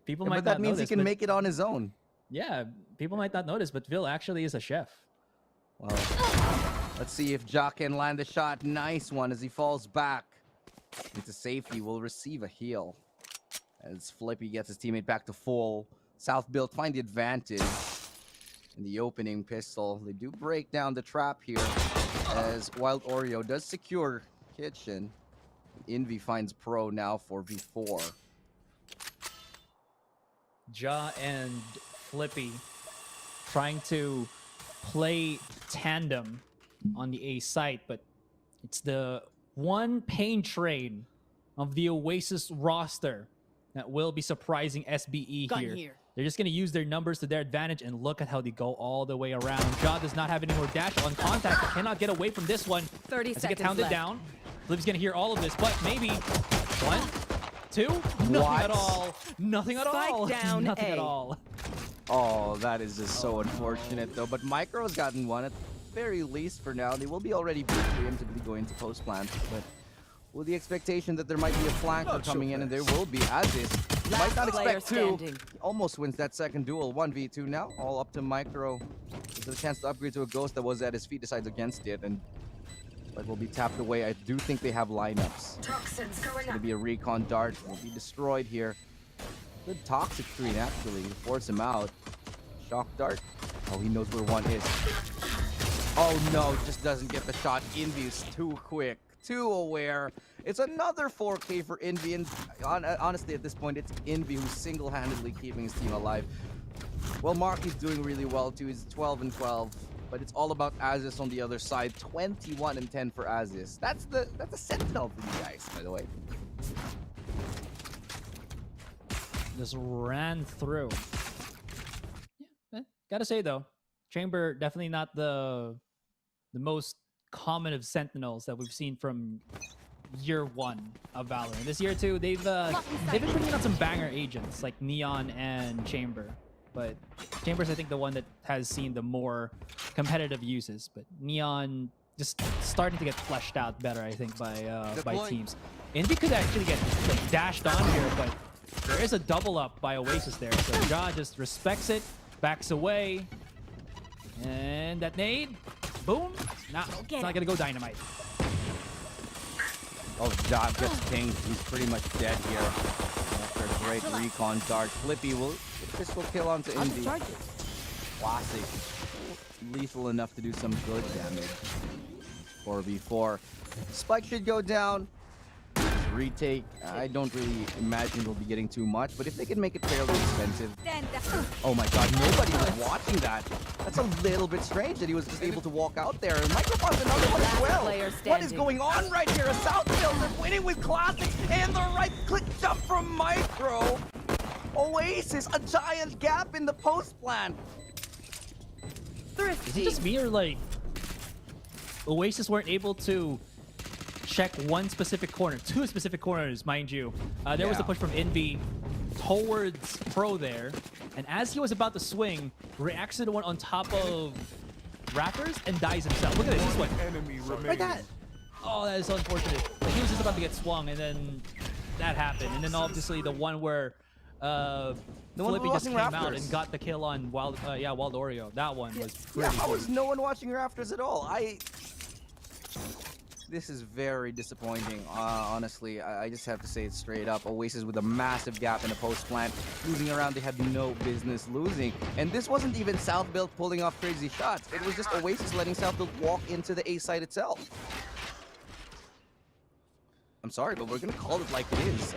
People Yeah, might but that not means notice, he can but- make it on his own. Yeah, people might not notice, but Vil actually is a chef. Well, let's see if Ja can land the shot. Nice one as he falls back into safety. Will receive a heal as Flippy gets his teammate back to full. South Build find the advantage in the opening pistol. They do break down the trap here as Wild Oreo does secure Kitchen. Envy finds Pro now for V4. Ja and Flippy trying to play tandem on the A site, but it's the one pain train of the Oasis roster that will be surprising SBE Gun here. here. They're just going to use their numbers to their advantage, and look at how they go all the way around. Ja does not have any more dash on contact, but cannot get away from this one. 30 as he seconds gets hounded left. down. Flippy's going to hear all of this, but maybe 1, 2, nothing What? at all. Nothing at Spike all. down Nothing A. at all. Oh, that is just so unfortunate, though. But Micro's gotten one at the very least for now. They will be already preemptively going to post plant, but with the expectation that there might be a flanker coming in, and there will be, ASUS might not player expect two. standing. Almost wins that second duel. 1v2 now, all up to Micro. There's a chance to upgrade to a Ghost that was at his feet, decides against it, and but will be tapped away. I do think they have lineups. Toxins going It's going to be a recon dart. Will be destroyed here. Good toxic screen, actually. Force him out. Shock dart. Oh, he knows where one is. Oh, no. Just doesn't get the shot. Envy is too quick. Too aware. It's another 4K for Envy. And honestly, at this point, it's Envy who's single-handedly keeping his team alive. Well, Marky's doing really well, too. He's 12 and 12. But it's all about ASUS on the other side. 21 and 10 for ASUS. That's a sentinel for you guys, by the way. Just ran through. Yeah, gotta say though, Chamber definitely not the most common of sentinels that we've seen from year 1 of Valorant. This year too, they've been bringing out some banger agents like Neon and Chamber, but Chamber's I think the one that has seen the more competitive uses. But Neon just starting to get fleshed out better, I think, by teams. Envy could actually get like, dashed on here, but there is a double up by Oasis there. So Ja just respects it, backs away. And that nade, boom. Nah, it's not gonna go dynamite. Oh, Ja gets pinged. He's pretty much dead here. After a great recon dart. Flippy will pistol kill onto Envy. Classic. Lethal enough to do some good damage. 4v4. Spike should go down. Retake, I don't really imagine we'll be getting too much, but if they can make it fairly expensive. Oh my god, nobody was watching that. That's a little bit strange that he was just able to walk out there. And Microphone's another one as well. What is going on right here? A Southfield is winning with classics and the right click jump from Micro. Oasis, a giant gap in the post plan. Is it just me or like Oasis weren't able to check one specific corner, 2 specific corners, mind you. There was the push from Envy towards Pro there, and as he was about to swing, reacts to the one on top of Rappers and dies himself. Look at this, this one. Like that. Oh, that is so unfortunate. Like, he was just about to get swung, and then that happened. And then obviously the one where No one Flippy just watching came out Raptors. and got the kill on Wild Oreo. That one was Yeah, pretty how cool. is no one watching Raptors at all? This is very disappointing, honestly. I just have to say it straight up. Oasis with a massive gap in the post plant, losing around they had no business losing. And this wasn't even South Build pulling off crazy shots. It was just Oasis letting South Build walk into the A site itself. I'm sorry, but we're gonna call it like it is.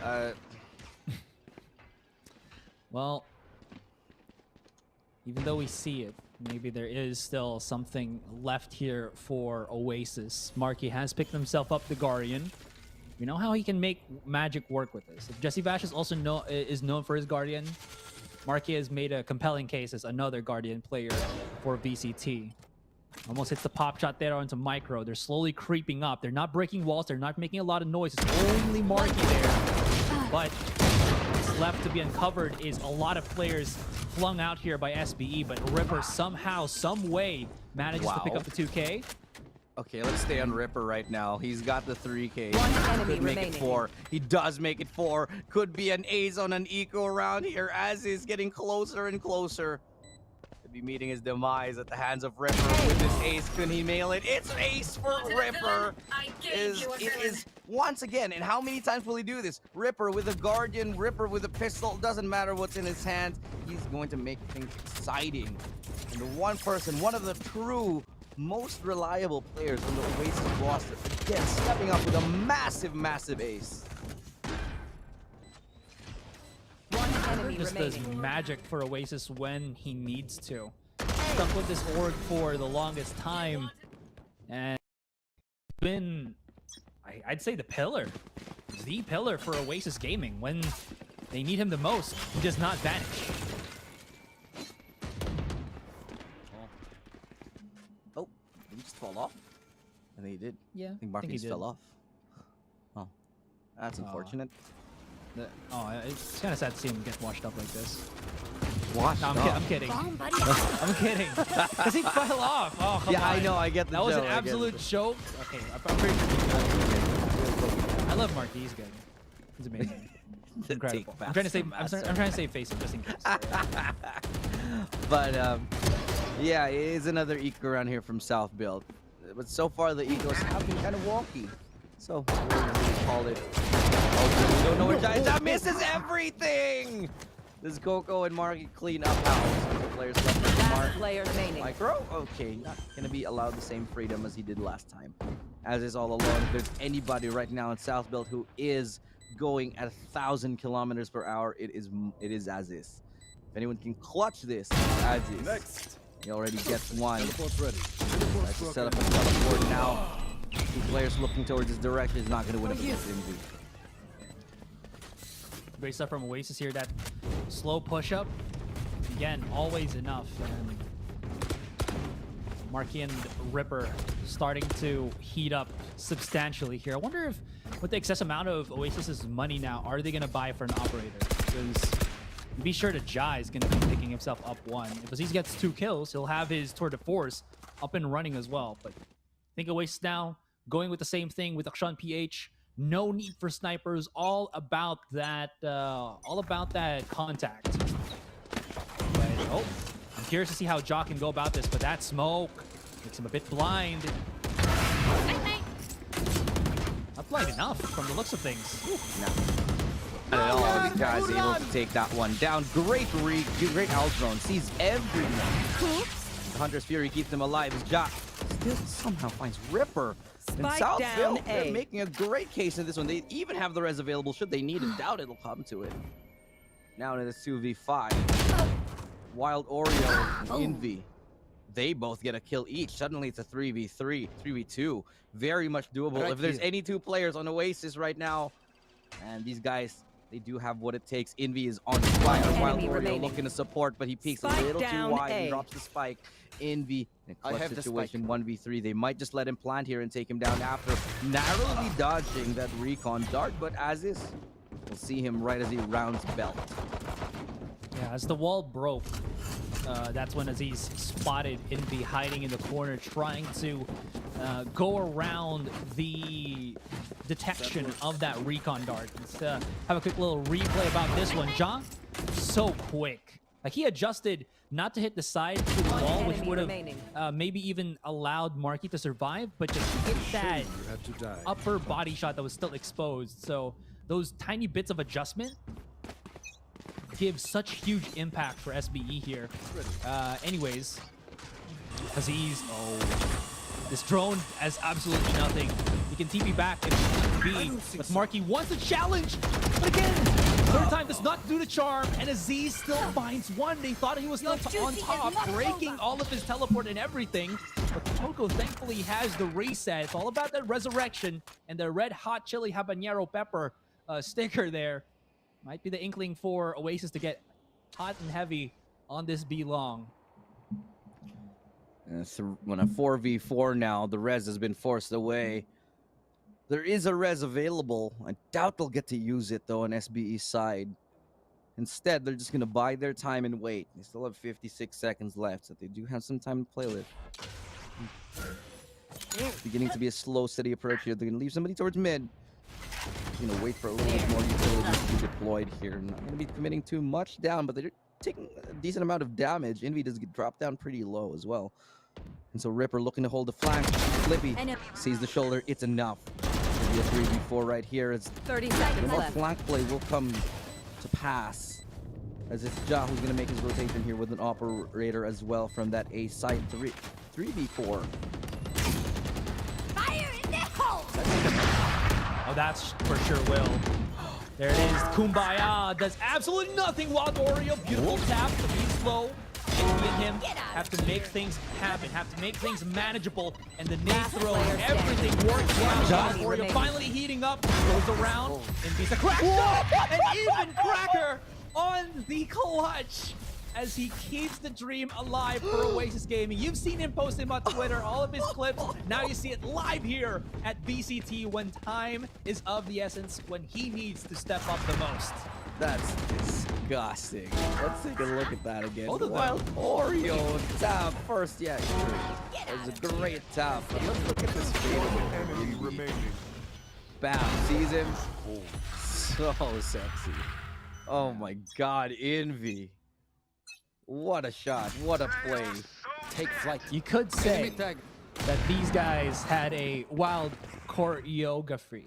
Well, even though we see it, maybe there is still something left here for Oasis. Marky has picked himself up the Guardian. We know how he can make magic work with this. If Jesse Vash is also is known for his Guardian, Marky has made a compelling case as another Guardian player for VCT. Almost hits the pop shot there onto Micro. They're slowly creeping up. They're not breaking walls. They're not making a lot of noise. It's only Marky there. But what's left to be uncovered is a lot of players flung out here by SBE, but Ripper somehow, some way manages to pick up the 2K. Okay, let's stay on Ripper right now. He's got the 3K. One enemy Could make remaining. it 4. He does make it 4. Could be an ace on an eco around here as he's getting closer and closer. Could be meeting his demise at the hands of Ripper with this ace. Can he nail it? It's ace for Ripper. It is once again, and how many times will he do this? Ripper with a Guardian, Ripper with a pistol. Doesn't matter what's in his hands. He's going to make things exciting. And the one person, one of the true most reliable players on the Oasis roster, again stepping up with a massive, massive ace. One enemy Just remaining. does magic for Oasis when he needs to. Stuck with this org for the longest time, and been, I'd say, the pillar for Oasis Gaming. When they need him the most, he does not vanish. Oh, did he just fall off? I think he did. Yeah, I think he Marquez did. fell off. Oh, that's unfortunate. It's kind of sad to see him get washed up like this. Washed No, up? I'm kidding. I'm kidding. Because he fell off. Oh, come Yeah, on. I know, I get the That was an joke, I get absolute it. joke. Okay, I'm pretty sure he's good. I love Marky. He's good. He's amazing. Incredible. I'm trying to say face it just in case. But yeah, it is another eco around here from South Build. But so far the ecos have been kind of wonky. So we're gonna call it. Oh, we don't know where Giants. That misses everything. Does Coco and Marky clean up house? Players left with Mark. Player remaining. Micro? Okay, not gonna be allowed the same freedom as he did last time. As is all alone, if there's anybody right now in South Build who is going at 1,000 kilometers per hour, it is ASUS. If anyone can clutch this, ASUS. Next. He already gets one. Teleport's ready. Tries to set up a teleport now. Two players looking towards his direction is not going to win against Envy. Great stuff from Oasis here. That slow push-up, again, always enough. And Marky and Ripper starting to heat up substantially here. I wonder if, with the excess amount of Oasis's money now, are they going to buy for an operator? Because be sure that Jai is going to be picking himself up one. If he gets 2 kills, he'll have his tour de force up and running as well. But I think Oasis now going with the same thing with Akshan PH. No need for snipers. All about that contact. But, oh, I'm curious to see how Ja can go about this. But that smoke makes him a bit blind. Not blind enough from the looks of things. No. Not at all. These guys are able to take that one down. Great read, great out drone. Sees everyone. Hunter's Fury keeps them alive as Ja still somehow finds Ripper. And Spike South down Build, A. they're making a great case in this one. They even have the res available should they need it. Doubt it'll come to it. Now in the 2v5. Wild Oreo and Envy. They both get a kill each. Suddenly it's a 3v3, 3v2. Very much doable. Right if there's here. any 2 players on Oasis right now, and these guys, they do have what it takes. Envy is on fire. Wild Oreo remaining. looking to support, but he peeks Spike a little too down wide A. and drops the spike. Envy in a I clutch have the situation, 1v3. They might just let him plant here and take him down after narrowly dodging that recon dart, but ASUS, we'll see him right as he rounds belt. Yeah, as the wall broke, that's when Aziz spotted Envy hiding in the corner, trying to go around the detection of that recon dart. Let's have a quick little replay about this one. John, so quick. Like, he adjusted not to hit the side to the wall, which would have maybe even allowed Marky to survive, but just hit that upper body shot that was still exposed. So those tiny bits of adjustment give such huge impact for SBE here. Anyways, Aziz, this drone has absolutely nothing. He can TP back if need be, but Marky wants a challenge. But again, third time does not do the charm, and Aziz still finds one. They thought he was still on top, breaking all of his teleport and everything. But Coco thankfully has the reset. It's all about that resurrection and the red hot chili habanero pepper sticker there. Might be the inkling for Oasis to get hot and heavy on this B long. When a 4v4 now, the res has been forced away. There is a res available. I doubt they'll get to use it though on SBE's side. Instead, they're just going to buy their time and wait. They still have 56 seconds left, so they do have some time to play with. Beginning to be a slow, steady approach here. They're going to leave somebody towards mid. Going to wait for a little bit more utilities to be deployed here. Not going to be committing too much down, but they're taking a decent amount of damage. Envy does get dropped down pretty low as well. And so Ripper looking to hold the flank. Flippy sees the shoulder. It's enough. It'll be a 3v4 right here. As 30 seconds more left. flank play will come to pass. As it's Ja who's going to make his rotation here with an operator as well from that A side. 3v4. Fire in the hole! Oh, that's for sure will. There it is. Kumbaya does absolutely nothing. Wild Oreo, beautiful tap to be slow. Envy and him have to make things happen, have to make things manageable, and the nade throw, everything works out. Oreo finally heating up, goes around, Envy's a crack shot, and even Cracker on the clutch as he keeps the dream alive for Oasis Gaming. You've seen him post him on Twitter, all of his clips. Now you see it live here at VCT when time is of the essence, when he needs to step up the most. That's disgusting. Let's take a look at that again. Both of them. Wild Oreo tap first. Yeah, it was a great tap. But let's look at this enemy remaining. Bam, sees him. So sexy. Oh my God, Envy. What a shot. What a play. Take flight. You could say that these guys had a wild choreography.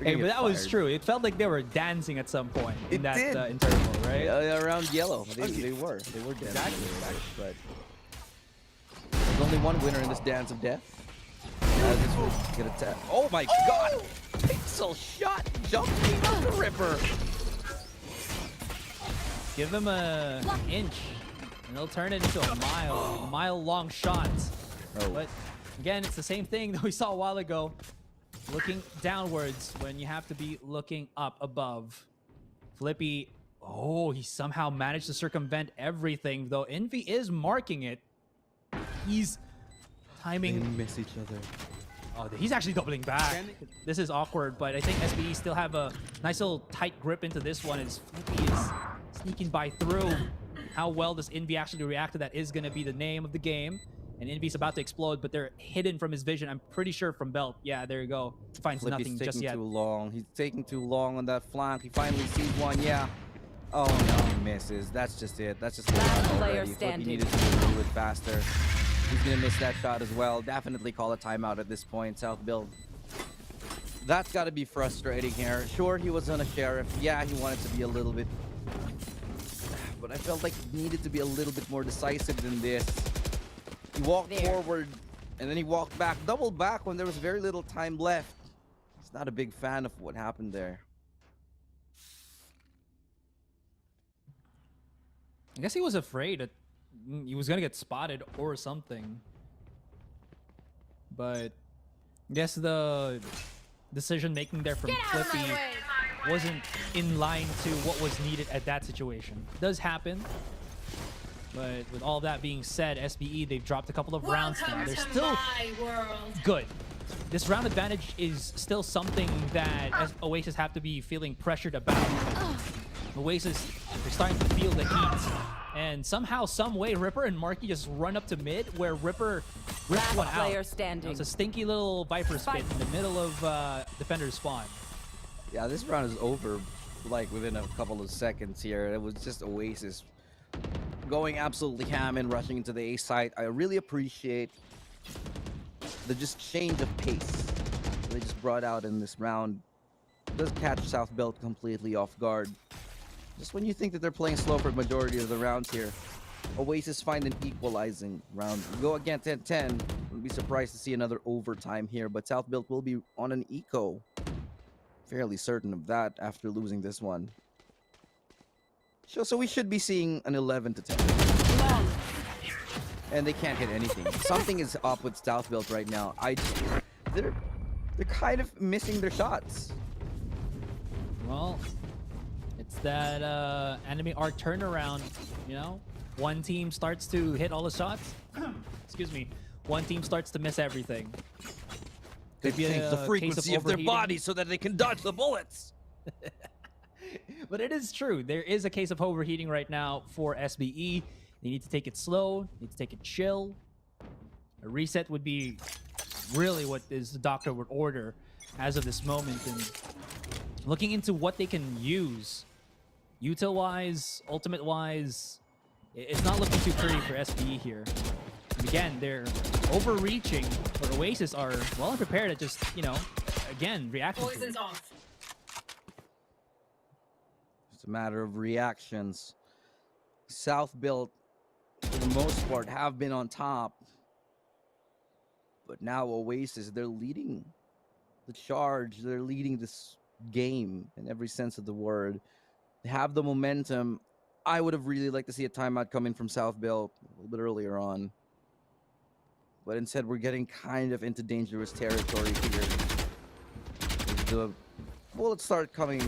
Hey, but that was true. It felt like they were dancing at some point in that interval, right? Around yellow. They were dancing. But there's only one winner in this dance of death. This will get a tap. Oh my God! Pixel shot jumping on the Ripper. Give him a inch, and they'll turn it into a mile-long shot. But again, it's the same thing that we saw a while ago. Looking downwards when you have to be looking up above. Flippy, he somehow managed to circumvent everything, though Envy is marking it. He's timing. They miss each other. Oh, he's actually doubling back. This is awkward, but I think SBE still have a nice little tight grip into this one as Flippy is sneaking by through. How well does Envy actually react to that is going to be the name of the game. And Envy's about to explode, but they're hidden from his vision. I'm pretty sure from Belt. Yeah, there you go. Finds Flippy's nothing just yet. Too long. He's taking too long on that flank. He finally sees one. Yeah. Oh no, he misses. That's just it. That's just it. Player standing. Flippy needed to do it faster. He's gonna miss that shot as well. Definitely call a timeout at this point. South Build. That's got to be frustrating here. Sure, he was on a sheriff. Yeah, he wanted to be a little bit, but I felt like he needed to be a little bit more decisive than this. He walked forward, and then he walked back, double back when there was very little time left. He's not a big fan of what happened there. I guess he was afraid that he was gonna get spotted or something. But I guess the decision making there from Flippy wasn't in line to what was needed at that situation. It does happen. But with all that being said, SBE, they've dropped a couple of rounds now. They're still good. This round advantage is still something that Oasis have to be feeling pressured about. Oasis, they're starting to feel the heat. And somehow, some way, Ripper and Marky just run up to mid, where Ripper rips one out. Player standing. It's a stinky little Viper spit in the middle of defender's spawn. Yeah, this round is over like within a couple of seconds here. It was just Oasis going absolutely ham and rushing into the A site. I really appreciate the just change of pace they just brought out in this round. It does catch South Belt completely off guard. Just when you think that they're playing slow for the majority of the rounds here, Oasis find an equalizing round. Go again 10-10. Wouldn't be surprised to see another overtime here, but South Belt will be on an eco. Fairly certain of that after losing this one. So we should be seeing an 11-10. And they can't hit anything. Something is up with South Belt right now. They're kind of missing their shots. Well, it's that enemy art turnaround, you know? One team starts to hit all the shots. Excuse me. One team starts to miss everything. They change the frequency of their body so that they can dodge the bullets. But it is true. There is a case of overheating right now for SBE. They need to take it slow. Need to take it chill. A reset would be really what the doctor would order as of this moment. And looking into what they can use, util-wise, ultimate-wise, it's not looking too pretty for SBE here. And again, they're overreaching, but Oasis are well prepared to just, you know, again, react. Poison's off. It's a matter of reactions. South Built, for the most part, have been on top. But now Oasis, they're leading the charge. They're leading this game in every sense of the word. They have the momentum. I would have really liked to see a timeout come in from South Built a little bit earlier on. But instead, we're getting kind of into dangerous territory here. The bullets start coming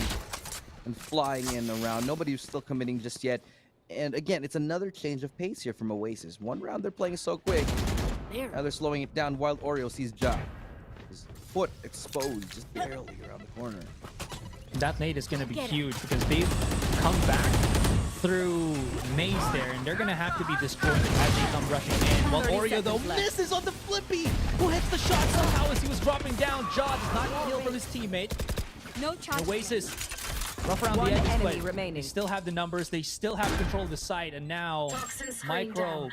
and flying in around. Nobody's still committing just yet. And again, it's another change of pace here from Oasis. One round they're playing so quick. Now they're slowing it down while Oreo sees Ja. His foot exposed just barely around the corner. That nade is going to be huge because they've come back through maze there, and they're going to have to be disjointed as they come rushing in. While Oreo, though, misses on the flippy, who hits the shot somehow as he was dropping down. Ja does not heal from his teammate. No charge. Oasis rough around the edges, but they still have the numbers. They still have control of the site, and now Micro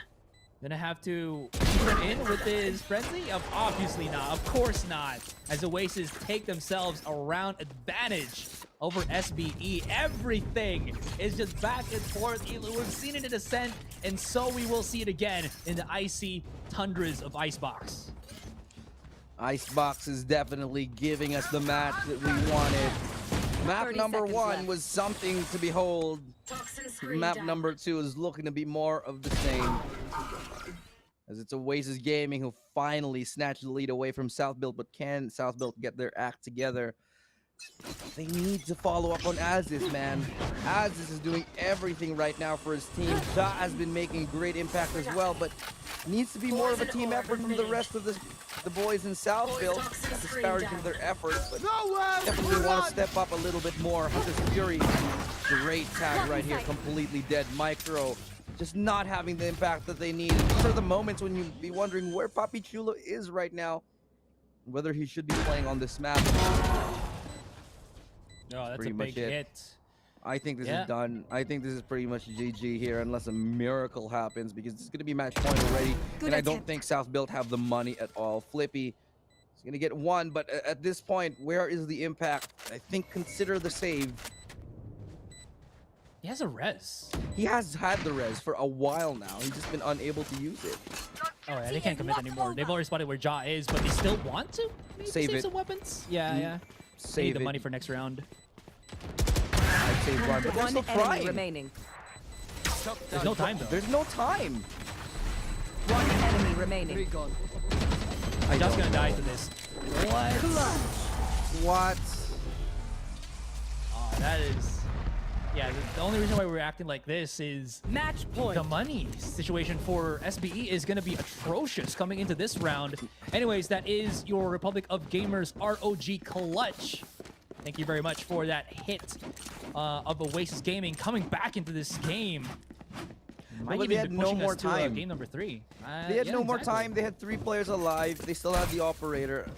gonna have to turn in with his frenzy? Obviously not. Of course not. As Oasis take themselves a round advantage over SBE. Everything is just back and forth. We've seen it in Ascent, and so we will see it again in the icy tundras of Icebox. Icebox is definitely giving us the match that we wanted. Map number 1 was something to behold. Map number 2 is looking to be more of the same. As it's Oasis Gaming who finally snatched the lead away from South Built, but can South Built get their act together? They need to follow up on ASUS, man. ASUS is doing everything right now for his team. Ja has been making a great impact as well, but needs to be more of a team effort from the rest of the boys in South Built. Not disparaging their efforts, but definitely want to step up a little bit more. Hunter's Fury, great tag right here, completely dead. Micro just not having the impact that they need. And these are the moments when you'd be wondering where Papi Chulo is right now, whether he should be playing on this map. Oh, that's a big hit. I think this is done. I think this is pretty much GG here unless a miracle happens, because this is going to be match point already. And I don't think South Built have the money at all. Flippy is going to get one, but at this point, where is the impact? I think consider the save. He has a res. He has had the res for a while now. He's just been unable to use it. Oh yeah, they can't commit anymore. They've already spotted where Ja is, but they still want to maybe save some weapons. Yeah, yeah. They need the money for next round. I'd say run, but they're still trying. Remaining. There's no time though. There's no time. One enemy remaining. I'm just gonna die to this. What? Oh, that is... Yeah, the only reason why we're acting like this is match point. The money situation for SBE is going to be atrocious coming into this round. Anyways, that is your Republic of Gamers ROG clutch. Thank you very much for that hit of Oasis Gaming coming back into this game. Might But even they had be no pushing more us to, time. game number 3. They had yeah, no more exactly. time. They had 3 players alive. They still had the operator.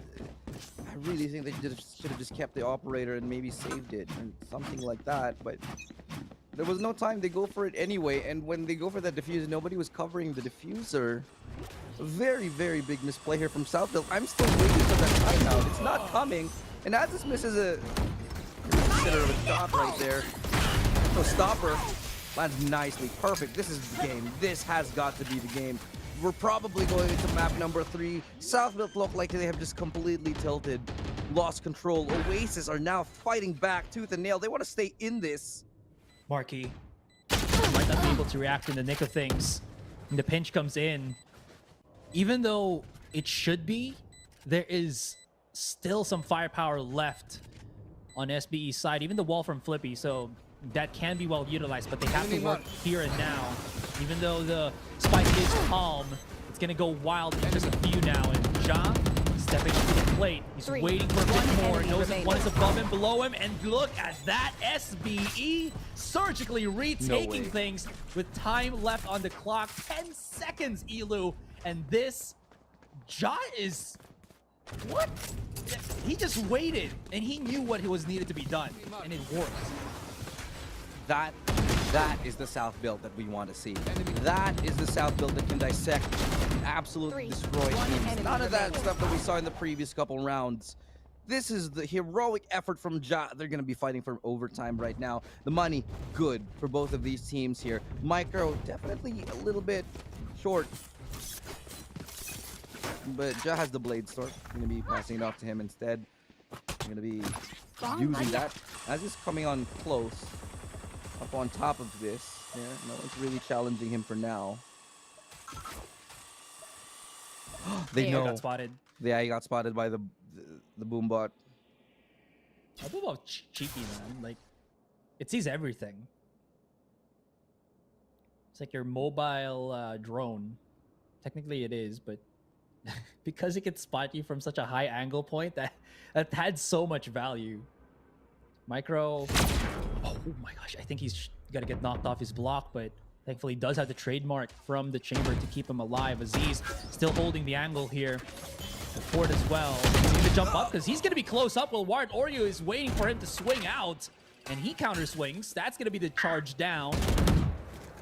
I really think they should have just kept the operator and maybe saved it or something like that. But there was no time. They go for it anyway. And when they go for that diffuser, nobody was covering the diffuser. A very, very big misplay here from Southville. I'm still waiting for that timeout. It's not coming. And ASUS misses a consider of a shot right there. So stopper lands nicely. Perfect. This is the game. This has got to be the game. We're probably going into map number 3. Southville look like they have just completely tilted, lost control. Oasis are now fighting back tooth and nail. They want to stay in this. Marquee might not be able to react in the nick of things. And the pinch comes in. Even though it should be, there is still some firepower left on SBE's side. Even the wall from Flippy, so that can be well utilized, but they have to work here and now. Even though the spike is calm, it's gonna go wild in just a few now. And Ja stepping up to the plate. He's waiting for a bit more. Knows one is above him, below him, and look at that. SBE surgically retaking things with time left on the clock. 10 seconds, Elu. And this, Ja is... What? He just waited, and he knew what was needed to be done, and it worked. That is the South build that we want to see. That is the South build that can dissect and absolutely destroy teams. None of that stuff that we saw in the previous couple rounds. This is the heroic effort from Ja. They're going to be fighting for overtime right now. The money, good for both of these teams here. Micro, definitely a little bit short. But Ja has the Blade Sword. I'm going to be passing it off to him instead. I'm going to be using that. As he's coming on close. Up on top of this. Yeah, no one's really challenging him for now. They know. Got spotted. Yeah, he got spotted by the boom bot. A boom bot's cheeky, man. Like, it sees everything. It's like your mobile drone. Technically it is, but because it can spot you from such a high angle point, that had so much value. Micro. Oh my gosh, I think he's got to get knocked off his block, but thankfully he does have the trademark from the chamber to keep him alive. Aziz still holding the angle here. The fort as well. He's going to jump up because he's going to be close up while Ward Oreo is waiting for him to swing out. And he counter swings. That's going to be the charge down.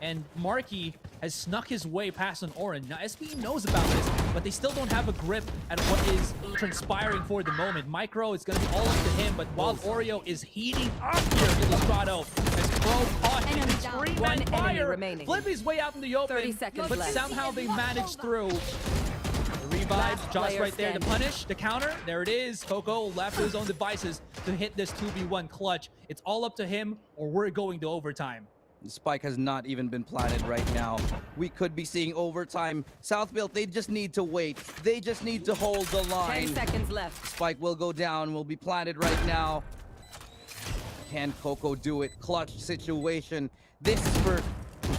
And Markey has snuck his way past an Orin. Now, SB knows about this, but they still don't have a grip at what is transpiring for the moment. Micro is going to be all up to him, but while Oreo is heating up here in the Strado, as Pro caught in the three-man fire, Flippy's way out in the open, 30 seconds but left. somehow they managed through. The revive, Josh right there to punish, the counter, there it is. Coco left to his own devices to hit this 2v1 clutch. It's all up to him, or we're going to overtime. The spike has not even been planted right now. We could be seeing overtime. Southville, they just need to wait. They just need to hold the line. 10 seconds left. Spike will go down, will be planted right now. Can Coco do it? Clutch situation. This is for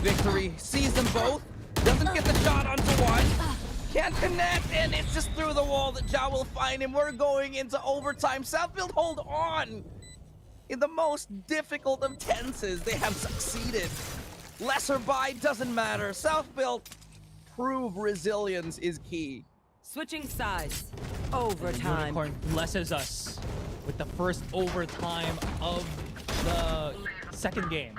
victory. Sees them both. Doesn't get the shot onto one. Can't connect, and it's just through the wall that Ja will find him. We're going into overtime. Southville, hold on. In the most difficult of tenses, they have succeeded. Lesser buy doesn't matter. Southville, prove resilience is key. Switching sides. Overtime. Unicorn blesses us with the first overtime of the second game.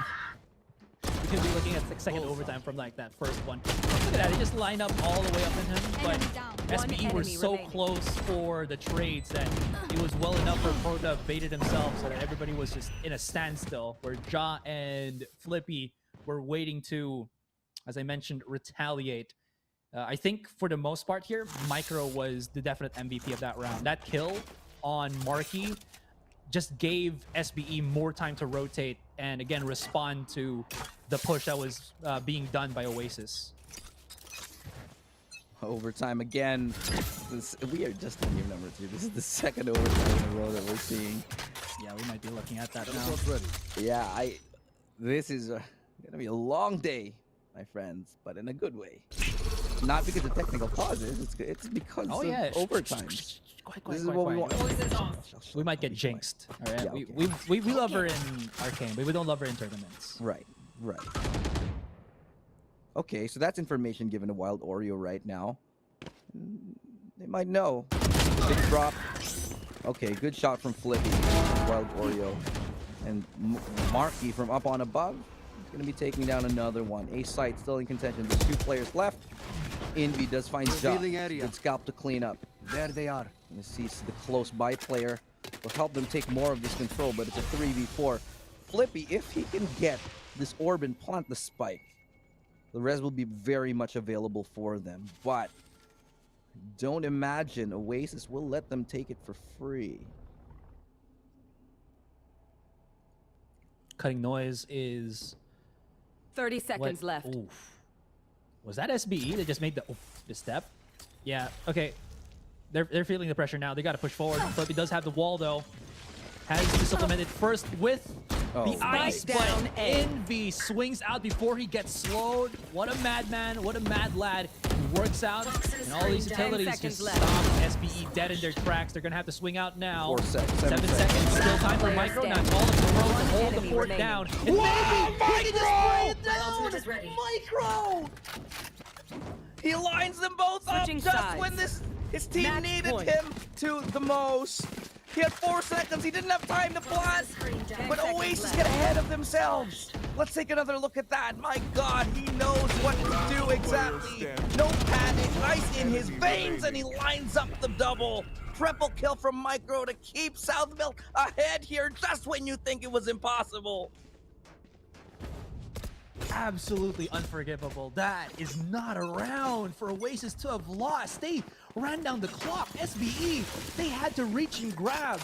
We could be looking at the second overtime from like that first one. Look at that, they just line up all the way up in him, but SBE were so close for the trades that it was well enough for Pro to have baited himself so that everybody was just in a standstill, where Ja and Flippy were waiting to, as I mentioned, retaliate. I think for the most part here, Micro was the definite MVP of that round. That kill on Markey just gave SBE more time to rotate and again respond to the push that was being done by Oasis. Overtime again. We are just in game number 2. This is the second overtime in a row that we're seeing. Yeah, we might be looking at that now. Yeah, this is gonna be a long day, my friends, but in a good way. Not because of technical causes, it's because of overtime. This is what we want. We might get jinxed. All right, yeah, we love her in Arcane, but we don't love her in tournaments. Right. Okay, so that's information given to Wild Oreo right now. They might know. Big drop. Okay, good shot from Flippy. Wild Oreo. And Marky from up on above is going to be taking down another one. A site still in contention. There's 2 players left. Envy does find Jot. Good scalp to clean up. There they are. And sees the close by player will help them take more of this control, but it's a 3v4. Flippy, if he can get this orb and plant the spike, the res will be very much available for them. But don't imagine Oasis will let them take it for free. Cutting noise is 30 seconds left. Oof. Was that SBE that just made the step? Yeah. Okay. They're feeling the pressure now. They got to push forward. Flippy does have the wall though. Has to supplement it first with the ice, but Envy swings out before he gets slowed. What a madman! What a mad lad! He works out, and all these utilities just stop SBE dead in their tracks. They're gonna have to swing out now. 4 seconds. 7 seconds. Still time for Micro. Now it's all in the road to hold the fort down. And maybe Micro! Micro! He lines them both up just when his team needed him to the most. He had 4 seconds. He didn't have time to plant. But Oasis get ahead of themselves. Let's take another look at that. My God, he knows what to do exactly. No panic. Ice in his veins, and he lines up the double. Triple kill from Micro to keep South Milk ahead here just when you think it was impossible. Absolutely unforgivable. That is not around for Oasis to have lost. They ran down the clock. SBE, they had to reach and grab.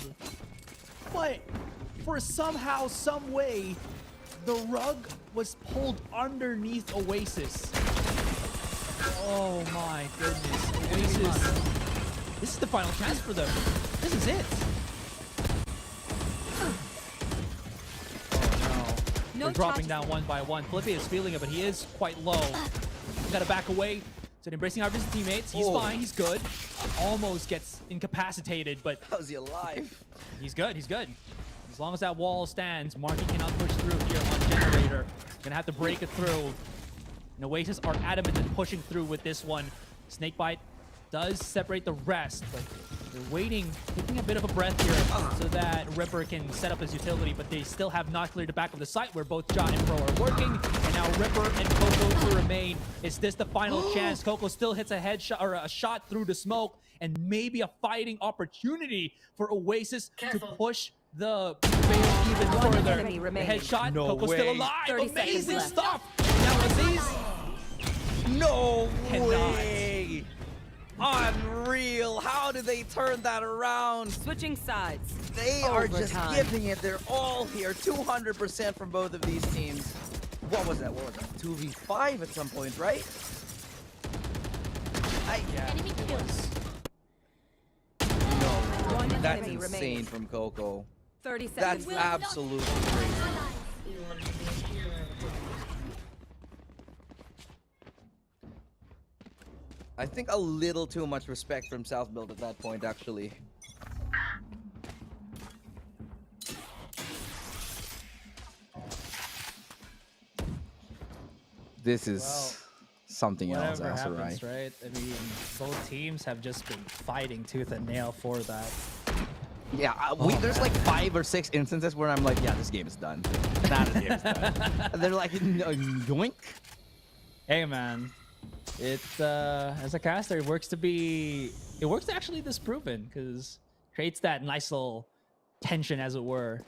But for somehow, some way, the rug was pulled underneath Oasis. Oh my goodness. Oasis, this is the final chance for them. This is it. We're dropping down one by one. Flippy is feeling it, but he is quite low. He's got to back away. So embracing our his teammates. He's fine. He's good. Almost gets incapacitated, but how's he alive? He's good. He's good. As long as that wall stands, Marky cannot push through here on Generator. Gonna have to break it through. And Oasis are adamant in pushing through with this one. Snakebite does separate the rest, but they're waiting, taking a bit of a breath here so that Ripper can set up his utility, but they still have not cleared the back of the site where both Jot and Pro are working, and now Ripper and Coco to remain. Is this the final chance? Coco still hits a headshot or a shot through the smoke, and maybe a fighting opportunity for Oasis to push the veil even further. The headshot, Coco's still alive. Amazing stuff. Now Aziz. No way. Unreal. How did they turn that around? Switching sides. They are just giving it their all here. 200% from both of these teams. What was that? 2v5 at some point, right? Enemy kills. No, that's insane from Coco. 30 seconds. That's absolutely crazy. I think a little too much respect from South Build at that point, actually. This is something else, Whatever happens, right? I mean, both teams have just been fighting tooth and nail for that. Yeah, there's like 5 or 6 instances where I'm like, yeah, this game is done. Nah, this game is done. And they're like, yoink. Hey, man. It as a caster, it works to actually disproven because creates that nice little tension, as it were.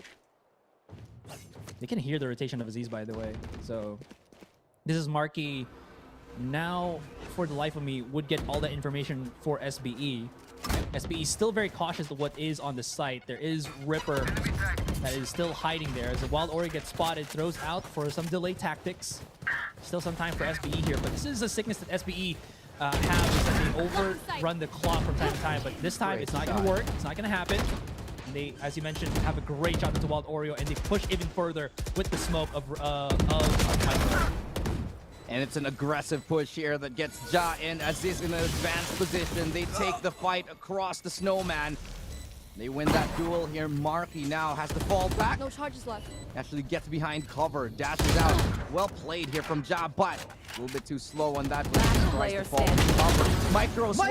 They can hear the rotation of Aziz, by the way. So this is Marky. Now, for the life of me, would get all that information for SBE. SBE is still very cautious of what is on the site. There is Ripper that is still hiding there. As the Wild Ori gets spotted, throws out for some delay tactics. Still some time for SBE here, but this is a sickness that SBE have, is that they overrun the clock from time to time, but this time it's not going to work. It's not going to happen. And they, as you mentioned, have a great shot into Wild Oreo, and they push even further with the smoke of Micro. And it's an aggressive push here that gets Ja in. Aziz in an advanced position. They take the fight across the snowman. They win that duel here. Marky now has to fall back. No charges left. Actually gets behind cover, dashes out. Well played here from Ja, but a little bit too slow on that. Tries to fall into cover. Micro swing.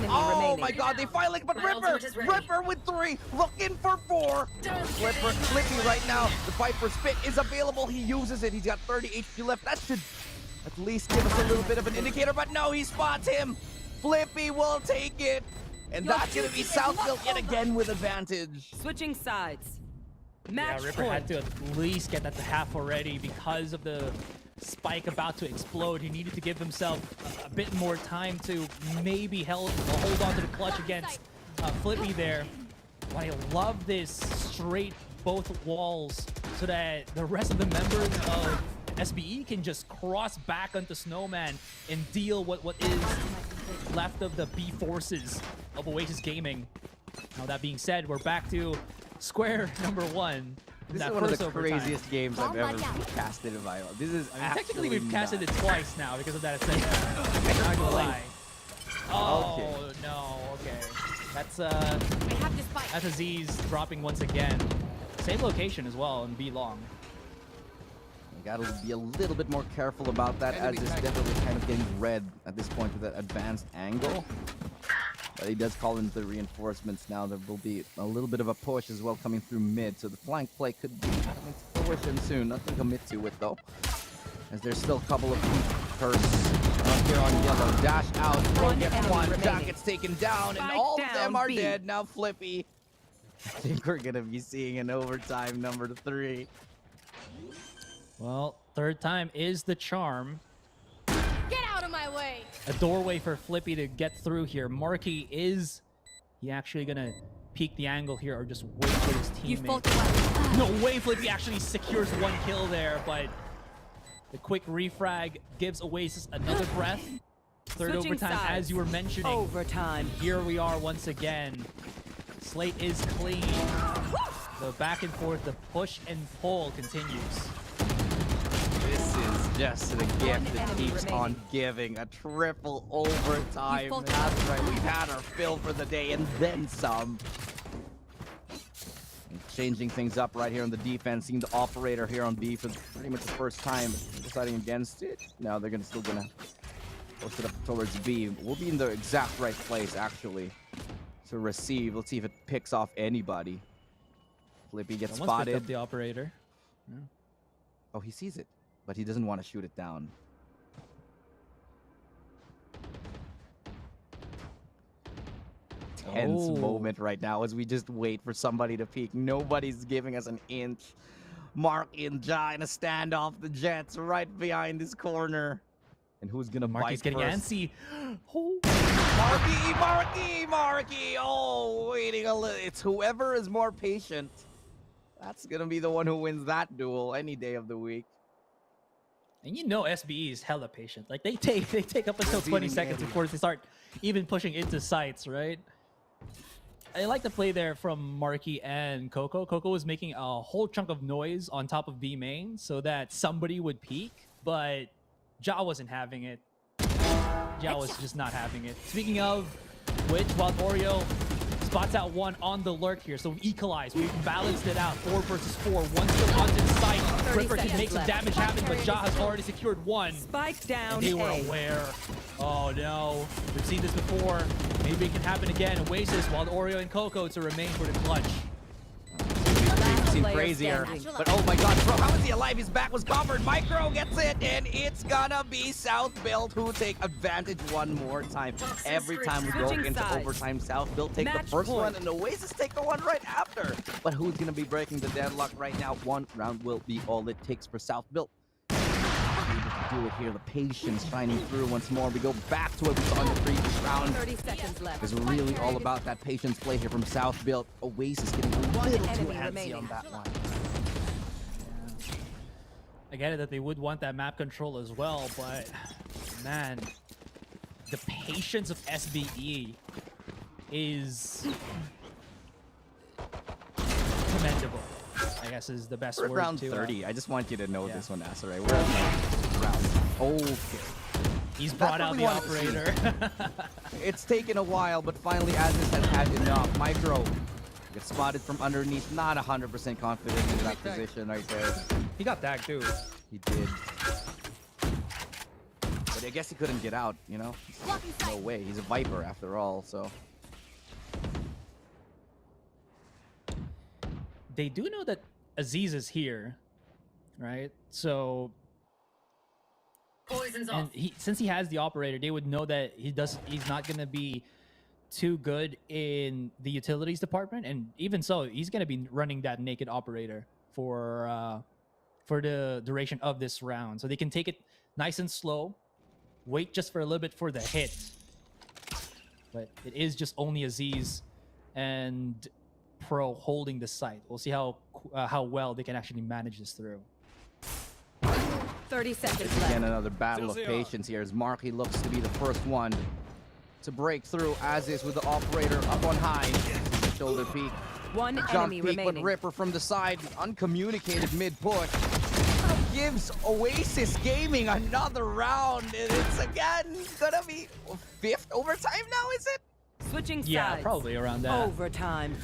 Oh my god, they finally, but Ripper with 3, looking for 4. Flippy right now. The Viper Spit is available. He uses it. He's got 30 HP left. That should at least give us a little bit of an indicator, but no, he spots him. Flippy will take it. And that's going to be Southfield yet again with advantage. Switching sides. Match Yeah, Ripper had to at least get that to half already because of the spike about to explode. He needed to give himself a bit more time to maybe hold on to the clutch against Flippy there. But I love this straight both walls so that the rest of the members of SBE can just cross back onto Snowman and deal what is left of the B forces of Oasis Gaming. Now that being said, we're back to square number 1. This is one of the craziest games I've ever casted in my life. This is technically we've casted it twice now because of that ascension. I'm not gonna lie. Oh Okay. no, okay. That's Aziz dropping once again. Same location as well in B long. You gotta be a little bit more careful about that, as it's definitely kind of getting red at this point with that advanced angle. But he does call in the reinforcements now. There will be a little bit of a push as well coming through mid, so the flank play could be coming to fruition soon. Nothing to commit to it though, as there's still a couple of curse here on yellow. Dash out, Pro gets 1, Jack gets taken down, and all of them are dead. Now Flippy. I think we're gonna be seeing an overtime number 3. Well, third time is the charm. Get out of my way. A doorway for Flippy to get through here. Marky, is he actually gonna peek the angle here or just wait for his teammate? No way, Flippy actually secures 1 kill there, but the quick refrag gives Oasis another breath. Third overtime, as you were mentioning. Overtime. Here we are once again. Slate is clean. The back and forth, the push and pull continues. This is just the gift that keeps on giving. A triple overtime. That's right. We've had our fill for the day and then some. And changing things up right here on the defense. Seeing the operator here on B for pretty much the first time deciding against it. Now they're still gonna push it up towards B. We'll be in the exact right place actually to receive. Let's see if it picks off anybody. Flippy gets spotted. Up the operator. Yeah. Oh, he sees it, but he doesn't want to shoot it down. Tense moment right now as we just wait for somebody to peek. Nobody's giving us an inch. Mark and Ja in a standoff. The Jets right behind this corner. And who's gonna Marky's bite getting first? antsy. Marky! Oh, waiting a little. It's whoever is more patient. That's gonna be the one who wins that duel any day of the week. And you know SBE is hella patient. Like they take up until 20 seconds before they start even pushing into sites, right? I like the play there from Marky and Coco. Coco was making a whole chunk of noise on top of B main so that somebody would peek, but Ja wasn't having it. Ja was just not having it. Speaking of which, while Oreo spots out 1 on the lurk here, so we equalize. We've balanced it out. 4 versus 4. 1 still onto the site. Ripper can make some damage happen, but Ja has already secured 1. Spike down. And they were aware. Oh no. We've seen this before. Maybe it can happen again. Oasis, while Oreo and Coco to remain for the clutch. Seen crazier, but oh my god, bro, how is he alive? His back was covered. Micro gets it, and it's gonna be South Build who take advantage one more time. Every time we go into overtime, South Build take the first one, and Oasis take the one right after. But who's gonna be breaking the deadlock right now? 1 round will be all it takes for South Build. Do it here. The patience shining through once more. We go back to what we saw in the previous round. 30 seconds left. It's really all about that patience play here from South Build. Oasis getting a little too antsy on that one. Yeah. I get it that they would want that map control as well, but man, the patience of SBE is commendable, I guess is the best We're word. round 30. I just want you to know this one, Asarai. We're at round. Okay. He's brought out the operator. It's taken a while, but finally ASUS has had enough. Micro Gets spotted from underneath. Not 100% confident in that position right there. He got tagged too. He did. But I guess he couldn't get out, you know? No way. He's a Viper after all, so. They do know that Aziz is here, right? So, and since he has the operator, they would know that he's not gonna be too good in the utilities department, and even so, he's gonna be running that naked operator for the duration of this round. So they can take it nice and slow, wait just for a little bit for the hit. But it is just only Aziz and Pro holding the site. We'll see how well they can actually manage this through. 30 seconds It's left. again another battle of patience here as Marky looks to be the first one to break through, as is with the operator up on high. Shoulder peek. One Jump enemy peek, remaining. but Ripper from the side, uncommunicated mid-push. Gives Oasis Gaming another round, and it's again gonna be 5th overtime now, is it? Switching Yeah, sides. probably around that. Overtime.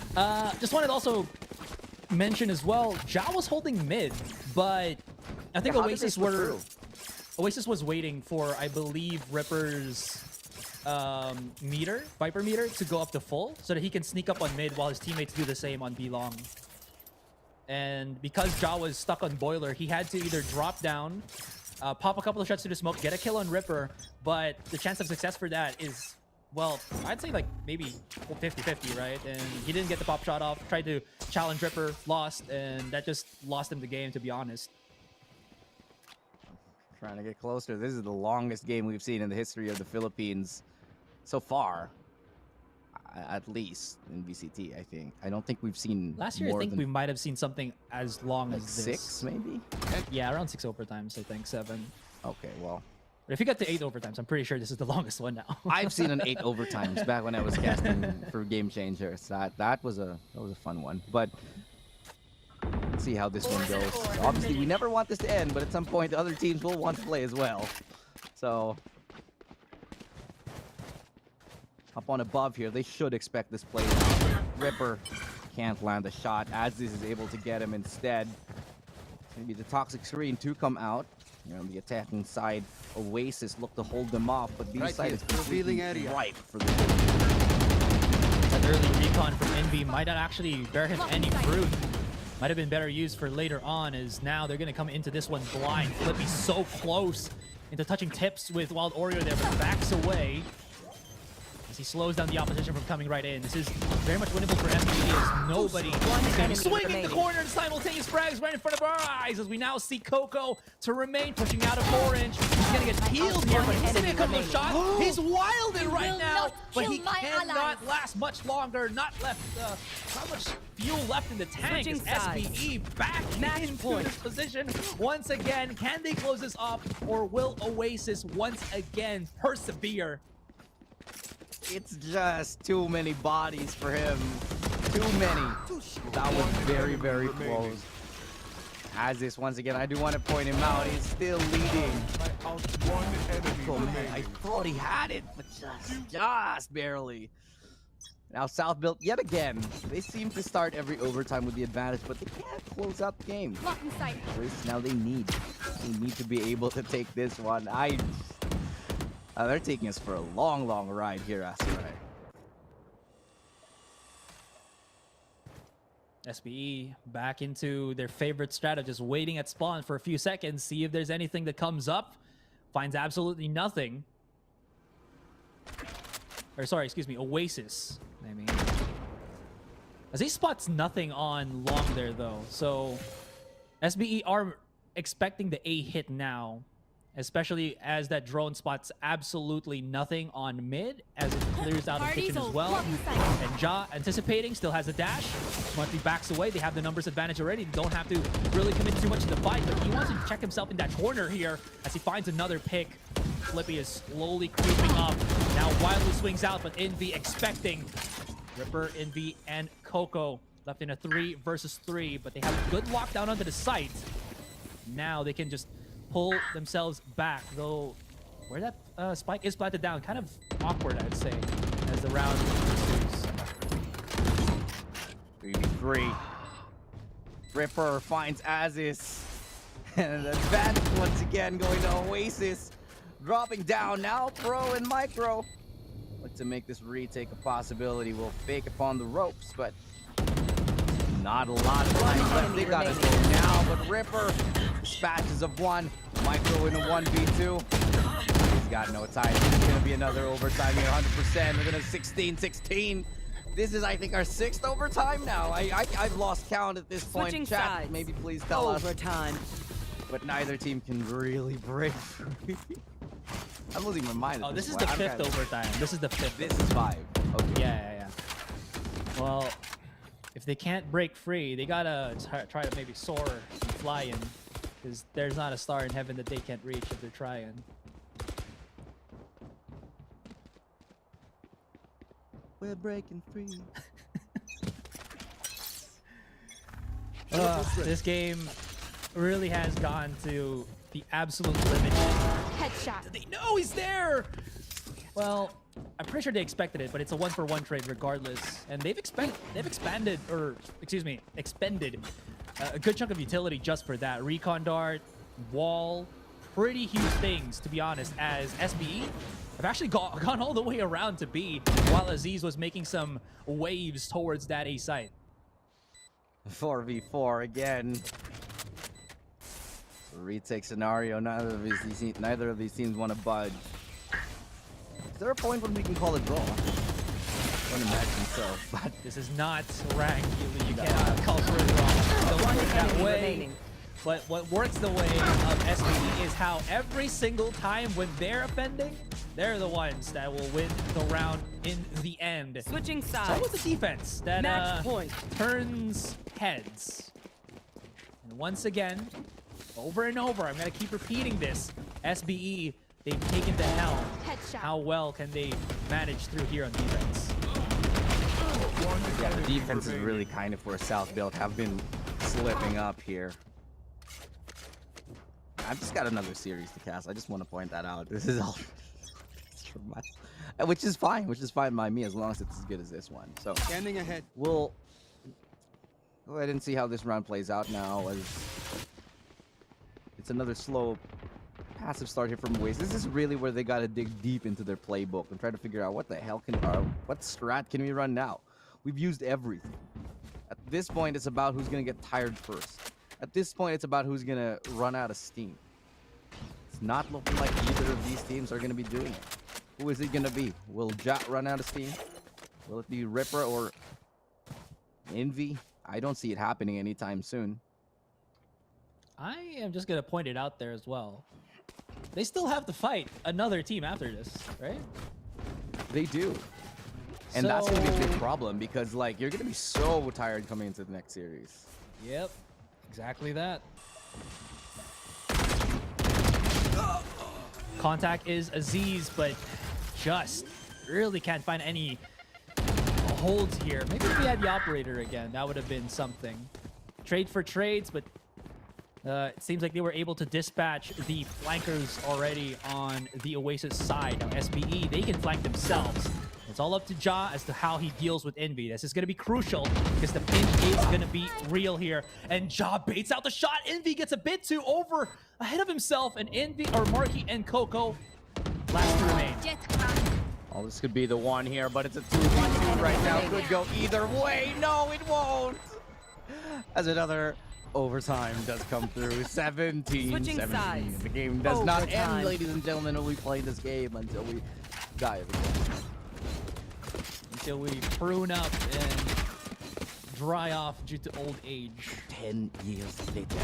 Just wanted to also mention as well, Ja was holding mid, but I think Yeah, how did they Oasis slip through? Oasis was waiting for, I believe, Ripper's Viper meter to go up to full so that he can sneak up on mid while his teammates do the same on B long. And because Ja was stuck on Boiler, he had to either drop down, pop a couple of shots to the smoke, get a kill on Ripper, but the chance of success for that is, well, I'd say like maybe 50-50, right? And he didn't get the pop shot off, tried to challenge Ripper, lost, and that just lost him the game, to be honest. Trying to get closer. This is the longest game we've seen in the history of the Philippines so far. At least in VCT, I think. I don't think we've seen Last year, I more think than we might have seen something as long like as this. 6, maybe? Yeah, around 6 overtimes, I think, 7. Okay, well. But if you got to 8 overtimes, I'm pretty sure this is the longest one now. I've seen an 8 overtimes back when I was casting for Game Changers. That was a fun one. But let's see how this one goes. Obviously, we never want this to end, but at some point, the other teams will want to play as well. So up on above here, they should expect this play now. Ripper can't land a shot. Aziz is able to get him instead. It's going to be the toxic screen to come out. Here on the attacking side, Oasis look to hold them off, but B side is completely ripe for the That early recon from NB might not actually bear him any fruit. Might have been better used for later on, as now they're going to come into this one blind. Flippy so close into touching tips with Wild Oreo there, but backs away as he slows down the opposition from coming right in. This is very much winnable for MBE as nobody is going to be swinging the corner and simultaneous frags right in front of our eyes as we now see Coco to remain pushing out of orange. He's going to get peeled here, but he's going to come to the shot. He's wilded right now, but he cannot last much longer. Not much fuel left in the tank. As SBE back into this position once again. Can they close this up, or will Oasis once again persevere? It's just too many bodies for him. Too many. That was very, very close. As this, once again, I do want to point him out. He's still leading. Oh, man, I thought he had it, but just barely. Now South Built yet again. They seem to start every overtime with the advantage, but they can't close out the game. Now they need to be able to take this one. They're taking us for a long, long ride here, Asurai. SBE back into their favorite strategist, waiting at spawn for a few seconds, see if there's anything that comes up. Finds absolutely nothing. Or sorry, excuse me, Oasis. I mean, as he spots nothing on long there though, so SBE are expecting the A hit now. Especially as that drone spots absolutely nothing on mid as it clears out of kitchen as well. And Ja, anticipating, still has a dash. Smartly backs away. They have the numbers advantage already. They don't have to really commit too much to the fight, but he wants to check himself in that corner here as he finds another pick. Flippy is slowly creeping up. Now wildly swings out, but Envy expecting. Ripper, Envy, and Coco left in a 3 versus 3, but they have a good lockdown onto the site. Now they can just pull themselves back, though where that spike is planted down, kind of awkward, I'd say, as the round pursues. 3v3. Ripper finds ASUS. And an advantage once again going to Oasis. Dropping down now, Pro and Micro. Look to make this retake a possibility. Will fake upon the ropes, but not a lot of time left. They gotta go now, but Ripper dispatches of one. Micro in a 1v2. He's got no time. It's gonna be another overtime here, 100%. We're gonna 16-16. This is, I think, our 6th overtime now. I've lost count at this point. Switching Chat, sides. maybe please tell us. Overtime. But neither team can really break free. I'm losing my mind. Oh, this is the 5th overtime. This is the 5th. This is 5. Okay. Yeah. Well, if they can't break free, they gotta try to maybe soar and fly in, because there's not a star in heaven that they can't reach if they're trying. We're breaking free. This game really has gone to the absolute limit. Headshot. They know he's there! Well, I'm pretty sure they expected it, but it's a 1-for-1 trade regardless. And they've expended a good chunk of utility just for that. Recon dart, wall, pretty huge things, to be honest, as SBE have actually gone all the way around to B, while Aziz was making some waves towards that A site. 4v4 again. Retake scenario. Neither of these teams want to budge. Is there a point when we can call a draw? I don't imagine so. But this is not rank. You cannot call for a draw. Don't work that way. Remaining. But what works the way of SBE is how every single time when they're offending, they're the ones that will win the round in the end. Switching sides. So with the defense that Match point. turns heads. And once again, over and over, I'm going to keep repeating this. SBE, they've taken the helm. Headshot. How well can they manage through here on defense? yeah, the defense is really kind of for South Build. Have been slipping up here. I've just got another series to cast. I just want to point that out. This is all which is fine by me as long as it's as good as this one. So Standing ahead. We'll go ahead and see how this round plays out now, as it's another slow passive start here from Oasis. This is really where they got to dig deep into their playbook and try to figure out what the hell what strat can we run now. We've used everything. At this point, it's about who's going to get tired first. At this point, it's about who's going to run out of steam. It's not looking like either of these teams are going to be doing it. Who is it going to be? Will Jat run out of steam? Will it be Ripper or Envy? I don't see it happening anytime soon. I am just going to point it out there as well. They still have to fight another team after this, right? They do. And that's going to be a big problem because, like, you're going to be so tired coming into the next series. Yep. Exactly that. Contact is Aziz, but just really can't find any holds here. Maybe if we had the operator again, that would have been something. Trade for trades, but it seems like they were able to dispatch the flankers already on the Oasis side. Now SBE, they can flank themselves. It's all up to Ja as to how he deals with Envy. This is going to be crucial because the pinch is going to be real here. And Ja baits out the shot. Envy gets a bit too over ahead of himself. And Envy, or Marky and Coco, last to remain. Oh, this could be the one here, but it's a 2v2 right now. Could go either way. No, it won't. As another overtime does come through. 17-17. The game does not end, ladies and gentlemen. We play this game until we die. Until we prune up and dry off due to old age. 10 years later.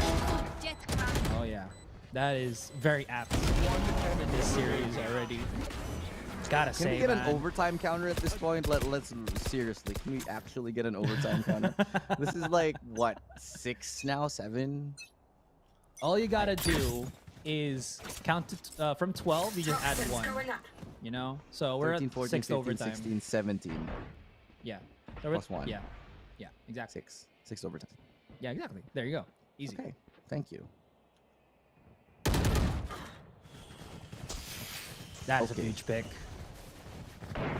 Oh yeah, that is very apt in this series already. Gotta say, can we get an overtime counter at this point? Let's seriously, can we actually get an overtime counter? This is like what, 6 now, 7? All you gotta do is count to, from 12. You just add 1. You know, so we're 13, at 14, 6th 15, overtime. 16, 17. Yeah. Plus 1. Yeah. Yeah. Exactly. 6 overtime. Yeah. Exactly. There you go. Easy. Okay. Thank you. That is a huge pick.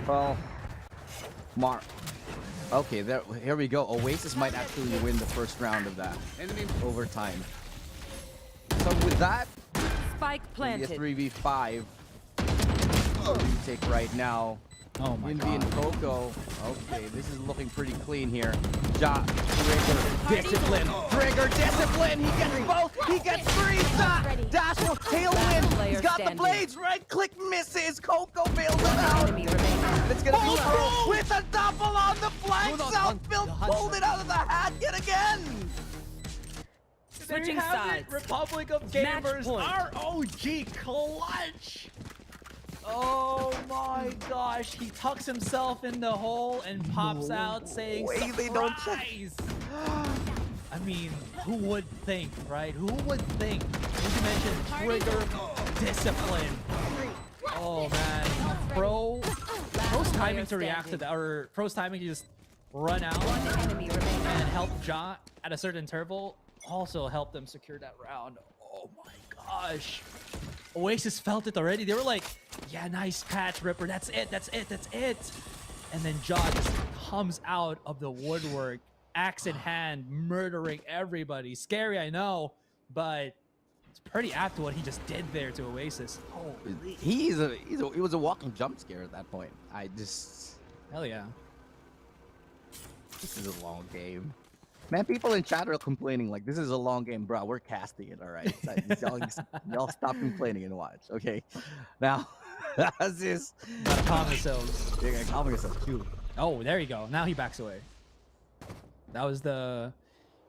Well, Okay, here we go. Oasis might actually win the first round of that. Overtime. So with that, Spike planted. a 3v5. Take right now. Oh my Invi god. and Coco. Okay, this is looking pretty clean here. Trigger, discipline. Trigger, discipline. He gets both. He gets three. Dash will tailwind. He's got the blades. Right click misses. Coco bails him out. And it's gonna be Pro with a double on the flank. Southfield pulled it out of the hat yet again. Switching sides. Republic of Gamers. ROG clutch. Oh my gosh, he tucks himself in the hole and pops out saying surprise! I mean, who would think, right? Who would think? As you mentioned, trigger, discipline. Oh man, Pro's timing to react to that, or Pro's timing to just run out and help Ja at a certain interval also helped them secure that round. Oh my gosh. Oasis felt it already. They were like, yeah, nice catch, Ripper. That's it, that's it, that's it. And then Ja just comes out of the woodwork, axe in hand, murdering everybody. Scary, I know, but it's pretty apt to what he just did there to Oasis. Holy. He was a walking jump scare at that point. Hell yeah. This is a long game. Man, people in chat are complaining like this is a long game, bro. We're casting it, all right? Y'all stop complaining and watch, okay? Now, ASUS. Gotta calm yourselves. You're gonna calm yourself too. Oh, there you go. Now he backs away. That was the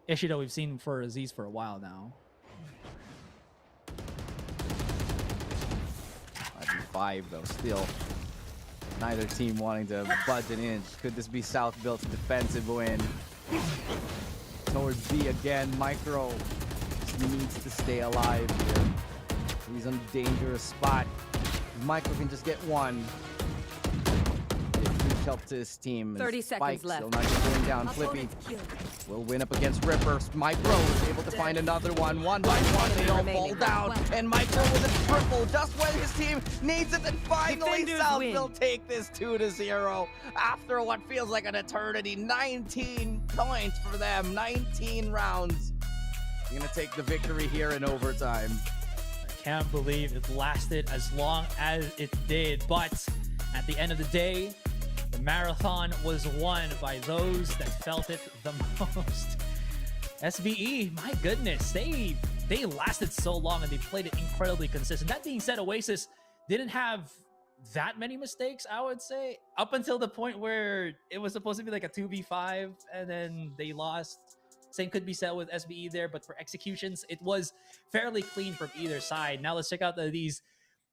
issue that we've seen for Aziz for a while now. 5 though, still. Neither team wanting to budge an inch. Could this be South Built's defensive win? Towards B again. Micro needs to stay alive here. He's in a dangerous spot. Micro can just get one. Huge help to his team. 30 seconds left. Still not going down. Flippy will win up against Ripper. Micro is able to find another one. One by one, they all fall down. And Micro with a triple just when his team needs it. And finally, South will take this 2-0 after what feels like an eternity. 19 points for them. 19 rounds. They're gonna take the victory here in overtime. I can't believe it lasted as long as it did, but at the end of the day, the marathon was won by those that felt it the most. SBE, my goodness, they lasted so long and they played it incredibly consistent. That being said, Oasis didn't have that many mistakes, I would say, up until the point where it was supposed to be like a 2v5 and then they lost. Same could be said with SBE there, but for executions, it was fairly clean from either side. Now let's check out these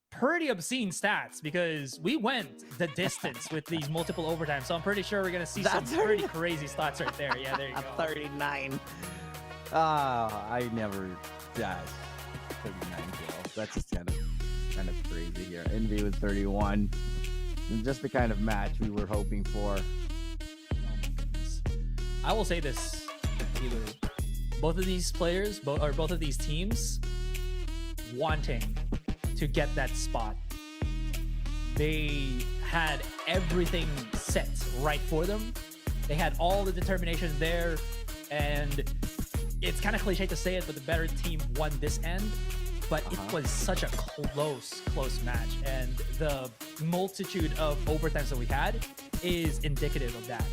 pretty obscene stats because we went the distance with these multiple overtimes. So I'm pretty sure we're going to see some pretty crazy stats right there. Yeah, there you go. 39. I never dash 39 kills. That's just kind of crazy here. Envy with 31. Just the kind of match we were hoping for. Oh my goodness. I will say this. Either both of these players, both of these teams wanting to get that spot. They had everything set right for them. They had all the determination there, and it's kind of cliche to say it, but the better team won this end. But it was such a close match, and the multitude of overtimes that we had is indicative of that.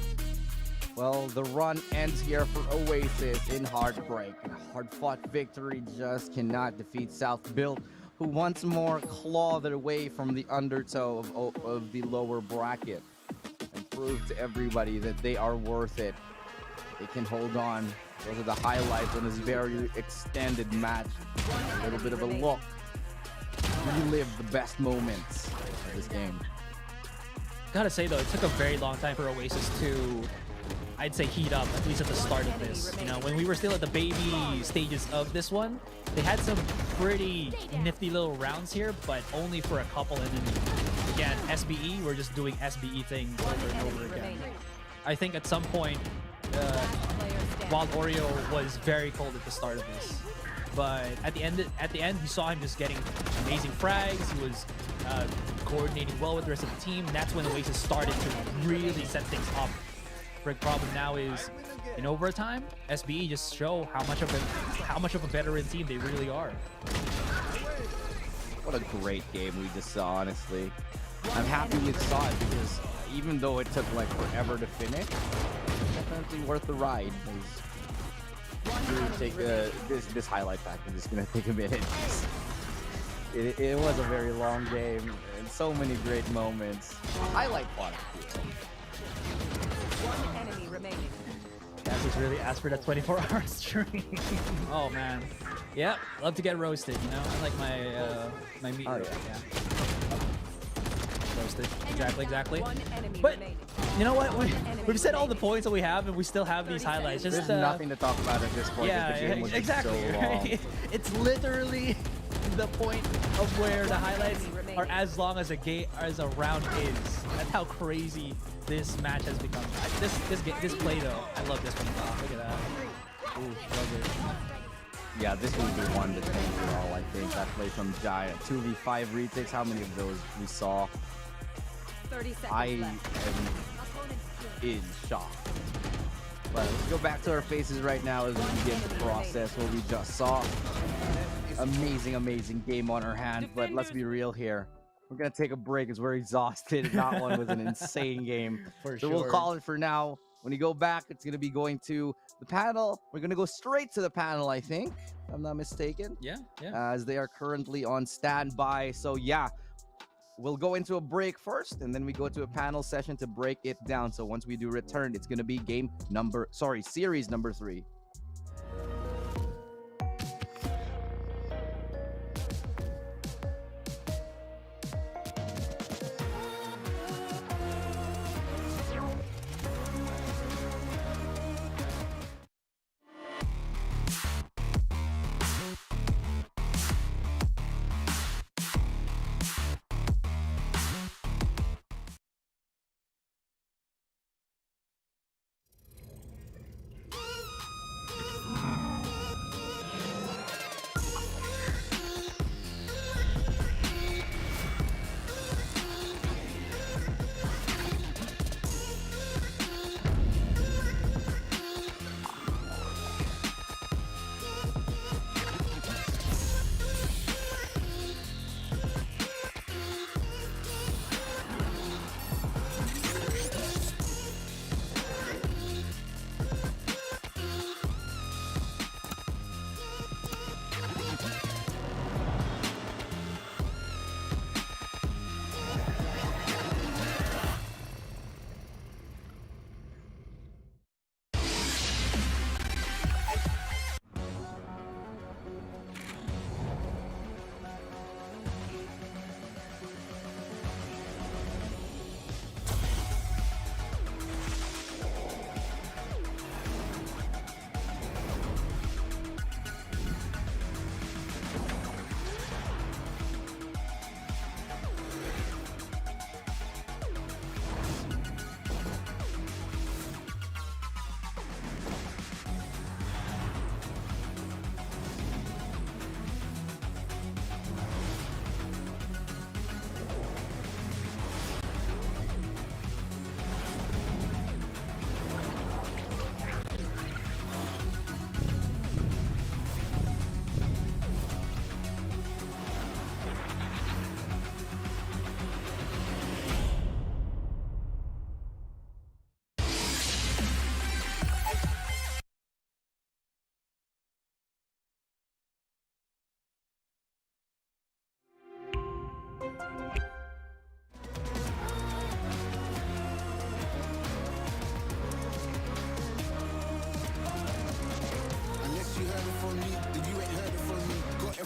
Well, the run ends here for Oasis in heartbreak. A hard-fought victory just cannot defeat South Built, who once more claw their way from the undertow of the lower bracket and prove to everybody that they are worth it. They can hold on. Those are the highlights on this very extended match. A little bit of a look. Relive the best moments of this game. Gotta say though, it took a very long time for Oasis to, I'd say, heat up, at least at the start of this. You know, when we were still at the baby stages of this one, they had some pretty nifty little rounds here, but only for a couple. And then again, SBE, we're just doing SBE things over and over again. I think at some point, Wild Oreo was very cold at the start of this, but at the end, we saw him just getting amazing frags. He was coordinating well with the rest of the team. And that's when Oasis started to really set things up big problem now is in overtime, SBE just show how much of a veteran team they really are. What a great game we just saw, honestly. I'm happy we saw it because even though it took like forever to finish, it's definitely worth the ride. Really take this highlight package is gonna take a minute. It was a very long game and so many great moments. Highlight part. One enemy remaining. Cassie's really asked for that 24-hour stream. Oh man. Yep, love to get roasted, you know? I like my meat roast, yeah. Roasted. Exactly. But you know what? We've said all the points that we have and we still have these highlights. Just There's nothing to talk about at this point. Yeah, the game was exactly. So long. Right? It's literally the point of where the highlights are as long as a round is. That's how crazy this match has become. This play though, I love this one. Oh, look at that. Ooh, love it. Yeah, this will be one to change it all, I think. That play from Giant. 2v5 retakes, how many of those we saw? 30 seconds I left. am in shock. But let's go back to our faces right now as we begin to process what we just saw. Amazing game on our hands, but let's be real here. We're gonna take a break as we're exhausted. That one was an insane game. So we'll call it for now. When you go back, it's gonna be going to the panel. We're gonna go straight to the panel, I think, if I'm not mistaken. Yeah. As they are currently on standby. So yeah, we'll go into a break first, and then we go to a panel session to break it down. So once we do return, it's gonna be series number 3.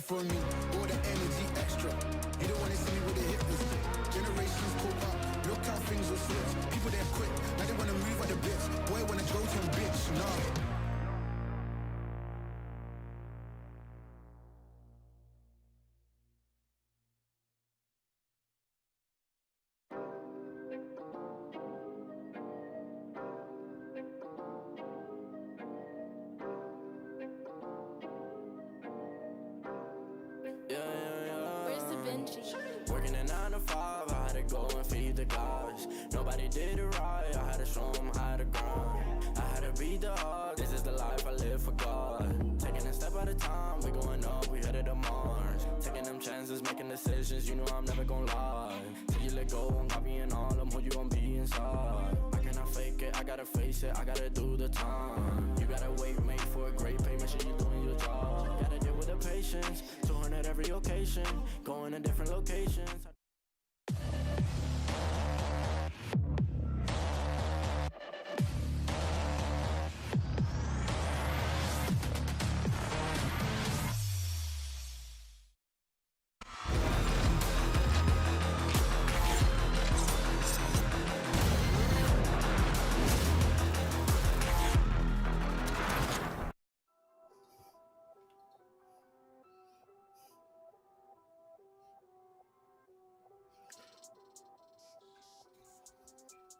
From me, all the energy extra. You don't wanna see me with the hitters. Generations caught up, look how things will switch. People they're quick, now they wanna move on the bits. Boy wanna go to a bitch, nah. Working a 9 to 5, I had had to go and feed the gods. Nobody did it right, I had to show them how to grind. I had to beat the odds, this is the life I live for God. Taking a step at a time, we going up, we headed to Mars. Taking them chances, making decisions, you know I'm never gonna lie. Till you let go, I'm copying all them, who you gon' be inside. I cannot fake it, I gotta face it, I gotta do the time. You gotta wait, make for a great pay, make sure you're doing your job. Gotta deal with the patience, 200 every occasion, going to different locations.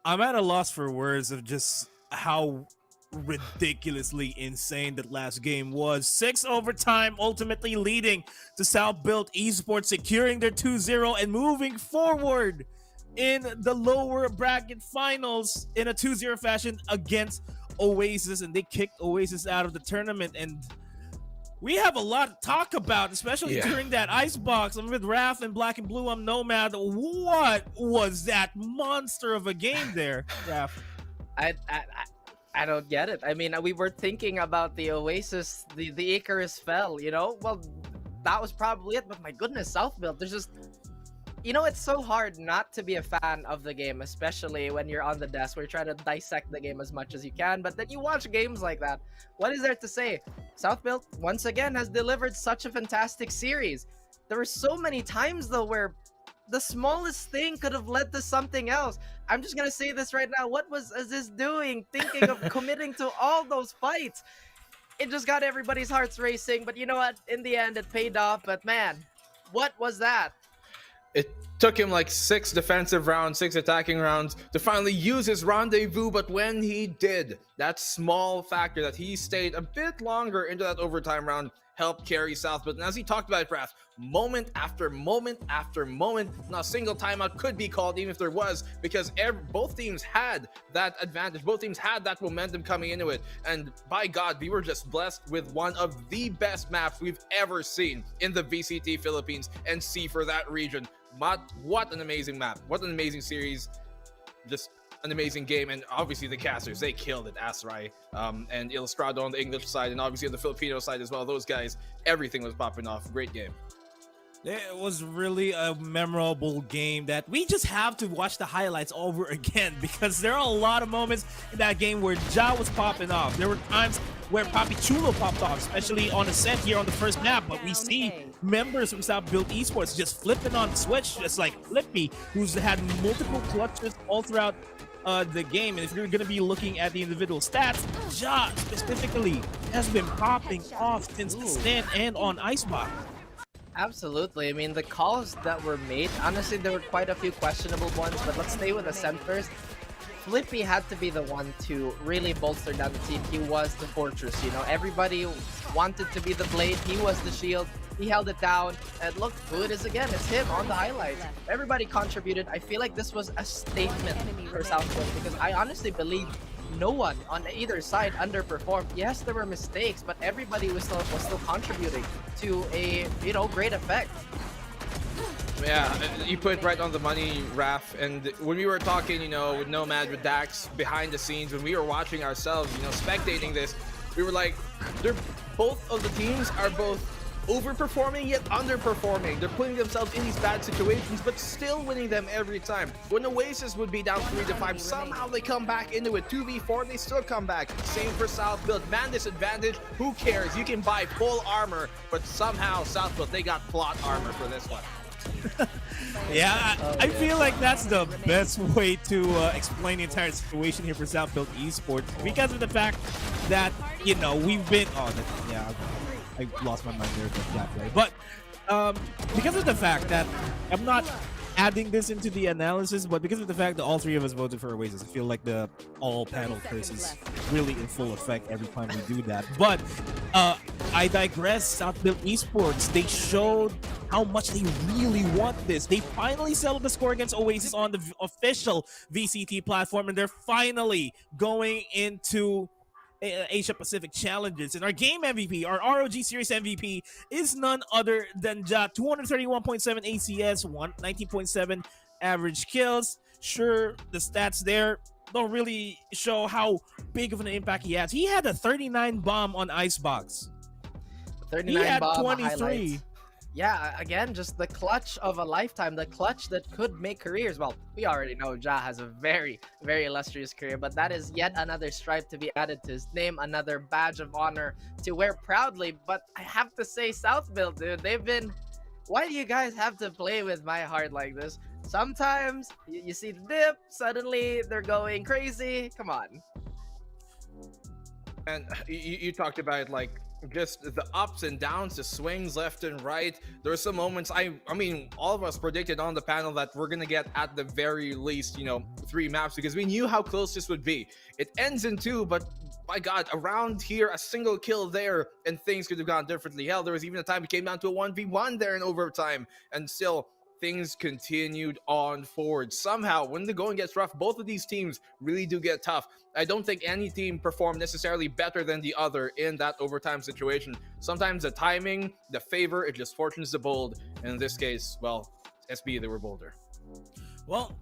I'm at a loss for words of just how ridiculously insane that last game was. 6 overtime, ultimately leading to South Built Esports securing their 2-0 and moving forward in the lower bracket finals in a 2-0 fashion against Oasis, and they kicked Oasis out of the tournament. And we have a lot to talk about, especially during that ice box. I'm with Raph and Black and Blue. I'm Nomad. What was that monster of a game there, Raph? I don't get it. I mean, we were thinking about the Oasis, the Icarus fell, you know? Well, that was probably it, but my goodness, South Built, there's just... You know, it's so hard not to be a fan of the game, especially when you're on the desk where you're trying to dissect the game as much as you can, but then you watch games like that. What is there to say? South Built, once again, has delivered such a fantastic series. There were so many times, though, where the smallest thing could have led to something else. I'm just going to say this right now. What was ASUS doing, thinking of committing to all those fights? It just got everybody's hearts racing, but you know what? In the end, it paid off, but man, what was that? It took him like 6 defensive rounds, 6 attacking rounds to finally use his rendezvous, but when he did, that small factor that he stayed a bit longer into that overtime round helped carry South. But as he talked about it, Raph, moment after moment after moment, not a single timeout could be called, even if there was, because both teams had that advantage. Both teams had that momentum coming into it. And by God, we were just blessed with one of the best maps we've ever seen in the VCT Philippines and C for that region. What an amazing map. What an amazing series. Just an amazing game. And obviously the casters, they killed it. Asrai and Ilustrado on the English side, and obviously on the Filipino side as well. Those guys, everything was popping off. Great game. It was really a memorable game that we just have to watch the highlights over again, because there are a lot of moments in that game where Ja was popping off. There were times where Papi Chulo popped off, especially on the set here on the first map, but we see members from South Built Esports just flipping on the switch, just like Flippy, who's had multiple clutches all throughout the game. And if you're going to be looking at the individual stats, Ja specifically has been popping off since the stand and on Icebox. Absolutely. I mean, the calls that were made, honestly, there were quite a few questionable ones, but let's stay with Ascent first. Flippy had to be the one to really bolster down the team. He was the fortress, you know. Everybody wanted to be the blade. He was the shield. He held it down. And look who it is again. It's him on the highlights. Everybody contributed. I feel like this was a statement for Southwood, because I honestly believe no one on either side underperformed. Yes, there were mistakes, but everybody was still contributing to a, you know, great effect. Yeah, you put it right on the money, Raph. And when we were talking, you know, with Nomad, with Dax behind the scenes, when we were watching ourselves, you know, spectating this, we were like, both of the teams are both overperforming yet underperforming. They're putting themselves in these bad situations, but still winning them every time. When Oasis would be down 3-5, somehow they come back into it. 2v4, they still come back. Same for South Built. Man disadvantage, who cares? You can buy full armor, but somehow South Built, they got plot armor for this one. Yeah, I feel like that's the best way to explain the entire situation here for South Built Esports, because of the fact that, you know, we've been... I lost my mind there with that play. But because of the fact that I'm not adding this into the analysis, but because of the fact that all three of us voted for Oasis, I feel like the all-panel curse is really in full effect every time we do that. But I digress. South Built Esports, they showed how much they really want this. They finally settled the score against Oasis on the official VCT platform, and they're finally going into Asia Pacific Challengers. And our game MVP, our ROG Series MVP, is none other than Ja. 231.7 ACS, 19.7 average kills. Sure, the stats there don't really show how big of an impact he has. He had a 39 bomb on Icebox. 39 he had bomb 23. highlights. Yeah, again, just the clutch of a lifetime, the clutch that could make careers. Well, we already know Ja has a very, very illustrious career, but that is yet another stripe to be added to his name, another badge of honor to wear proudly. But I have to say, Southville, dude, they've been... Why do you guys have to play with my heart like this? Sometimes you see the dip, suddenly they're going crazy. Come on. And you talked about like just the ups and downs, the swings left and right. There are some moments I mean, all of us predicted on the panel that we're gonna get at the very least, 3 maps because we knew how close this would be. It ends in 2, but my God, around here, a single kill there, and things could have gone differently. Hell, there was even a time it came down to a 1v1 there in overtime, and still things continued on forward. Somehow, when the going gets rough, both of these teams really do get tough. I don't think any team performed necessarily better than the other in that overtime situation. Sometimes the timing, the favor, it just fortunes the bold. And in this case, well, SB, they were bolder. Well,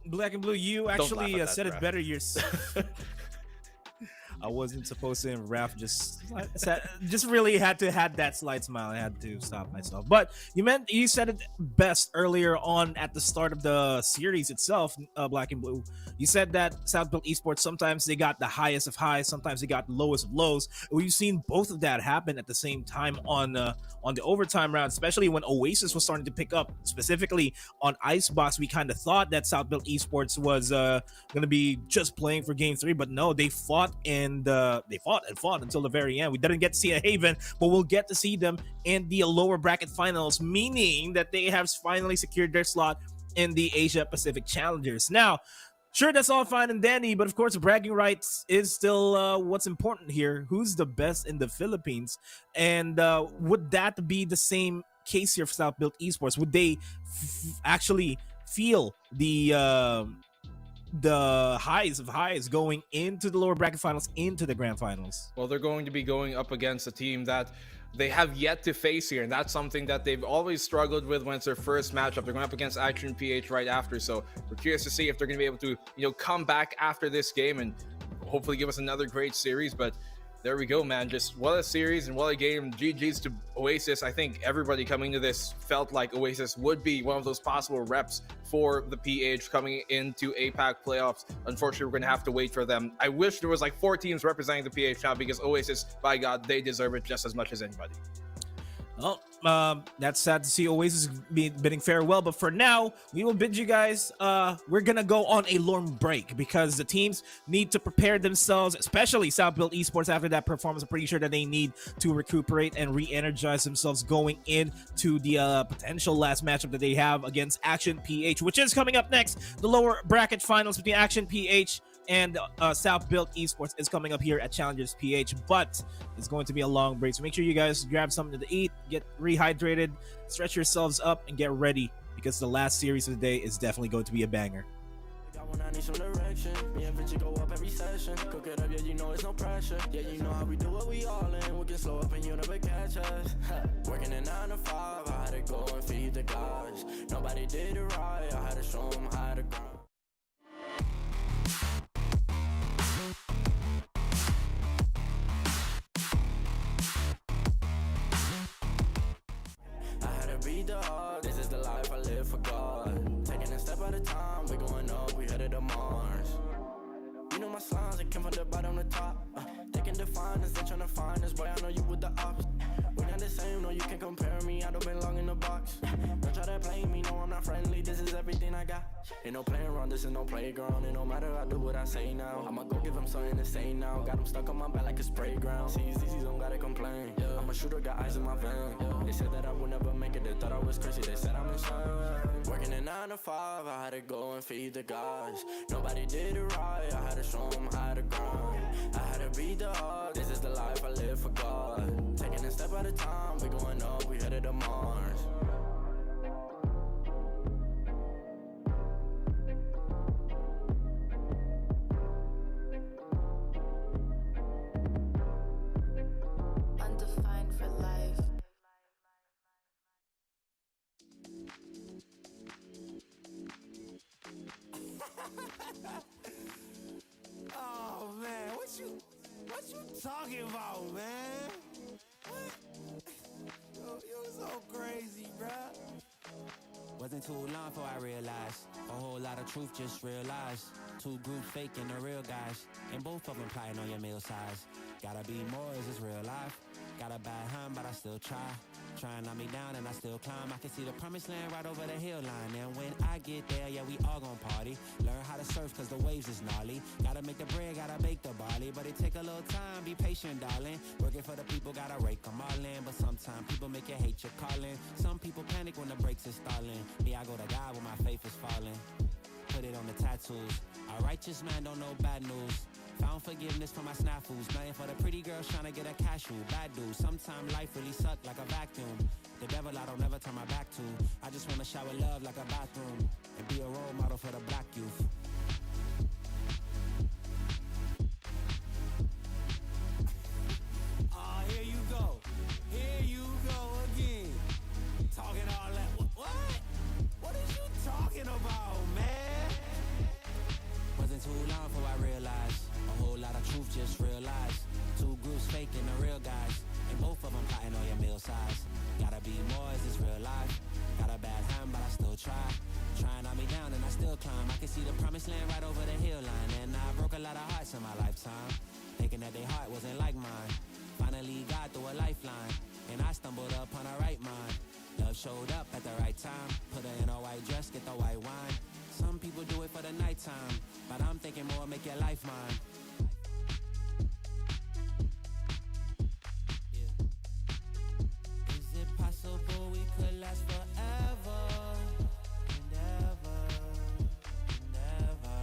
Black and Blue, you actually said it better yourself. I wasn't supposed to, and Raph just really had to have that slight smile. I had to stop myself. But you said it best earlier on at the start of the series itself, Black and Blue. You said that Southville Esports, sometimes they got the highest of highs, sometimes they got the lowest of lows. We've seen both of that happen at the same time on the overtime round, especially when Oasis was starting to pick up, specifically on Icebox. We kind of thought that Southville Esports was going to be just playing for game 3, but no, they fought and fought until the very end. We didn't get to see a Haven, but we'll get to see them in the lower bracket finals, meaning that they have finally secured their slot in the Asia Pacific Challengers. Now, sure, that's all fine and dandy, but of course, bragging rights is still what's important here. Who's the best in the Philippines? And would that be the same case here for Southville Esports? Would they actually feel the highs of highs going into the lower bracket finals, into the grand finals? Well, they're going to be going up against a team that they have yet to face here, and that's something that they've always struggled with when it's their first matchup. They're going up against Action PH right after, so we're curious to see if they're going to be able to come back after this game and hopefully give us another great series. But there we go, man. Just what a series and what a game. GG's to Oasis. I think everybody coming to this felt like Oasis would be one of those possible reps for the PH coming into APAC playoffs. Unfortunately, we're going to have to wait for them. I wish there was like 4 teams representing the PH now, because Oasis, by God, they deserve it just as much as anybody. Well, that's sad to see Oasis bidding farewell, but for now, we will bid you guys. We're gonna go on a long break because the teams need to prepare themselves, especially Southville Esports after that performance. I'm pretty sure that they need to recuperate and re-energize themselves going into the potential last matchup that they have against Action PH, which is coming up next. The lower bracket finals between Action PH and Southville Esports is coming up here at Challengers PH, but it's going to be a long break. So make sure you guys grab something to eat, get rehydrated, stretch yourselves up, and get ready, because the last series of the day is definitely going to be a banger. When I need some direction, me and Vinci go up every session. Cook it up, yeah, you know it's no pressure. Yeah, you know how we do it, we all in. We can slow up and you never catch us. Working at 9 to 5, I had to go and feed the guys. Nobody did it right, I had to show them how to grind. Be dog. This is the life I live for God. Taking a step at a time, we going up, we headed to Mars. You know my slimes, they came from the bottom to top. Taking the finest, they tryna find us. Boy, I know you with the ops. We're not the same, no, you can't compare me. I don't belong in the box. Don't try to play me, no, I'm not friendly. This is everything I got. Ain't no playing around, this is no playground. It no matter, I do what I say now. I'ma go give them something to say now. Got them stuck on my back like a spray ground. See, these don't gotta complain. I'm a shooter, got eyes in my van. They said that I would never make it, they thought I was crazy. They said I'm insane. Working at 9 to 5, I had to go and feed the guys. Nobody did it right, I had to show them how to grind. I had to be dog, this is the life I live for God. Taking a step at a time, we going up, we headed to Mars. talking about, man? What? You're so crazy, bruh. Wasn't too long before I realized a whole lot of truth just realized. Two groups faking the real guys, and both of them plotting on your meal size. Gotta be more, is this real life? Got a bad hand, but I still try. Try and knock me down and I still climb. I can see the promised land right over the hill line. And when I get there, yeah, we all gon' party. Learn how to surf cause the waves is gnarly. Gotta make the bread, gotta bake the barley. But it take a little time, be patient, darling. Working for the people, gotta rake them all in. But sometimes people make you hate your calling. Some people panic when the brakes is stalling. Me, I go to God when my faith is falling. Put it on the tattoos. A righteous man don't know bad news. Found forgiveness for my snafus. Nothing for the pretty girls trying to get a cashew. Bad dude. Sometimes life really suck like a vacuum. The devil I don't never turn my back to. I just wanna shower love like a bathroom. And be a role model for the black youth. Here you go. Here you go again. Talking all that. What? What is you talking about, man? Wasn't too long before I realized a whole lot of truth just realized. Two groups faking the real guys, and both of them plotting on your meal size. Gotta be more, is this real life? Got a bad hand, but I still try. Trying on me down and I still climb. I can see the promised land right over the hill line. And I broke a lot of hearts in my lifetime, thinking that their heart wasn't like mine. Finally got through a lifeline, and I stumbled upon a right mind. Love showed up at the right time. Put her in a white dress, get the white wine. Some people do it for the nighttime, but I'm thinking more, make your life mine. Yeah. Is it possible we could last forever and ever and ever?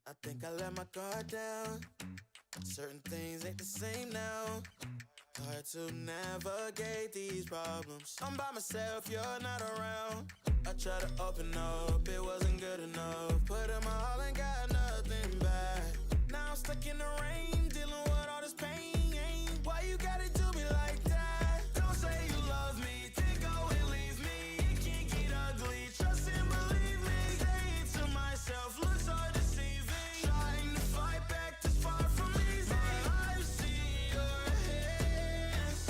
I think I let my guard down. Certain things ain't the same now. Hard to navigate these problems. I'm by myself, you're not around. I tried to open up, it wasn't good enough. Put in my all and got nothing back. Now I'm stuck in the rain, dealing with all this pain. Why you gotta do me like that? Don't say you love me, then go and leave me. It can get ugly, trust and believe me. Saying to myself, looks so deceiving. Trying to fight back, this far from easy. I've seen your hands.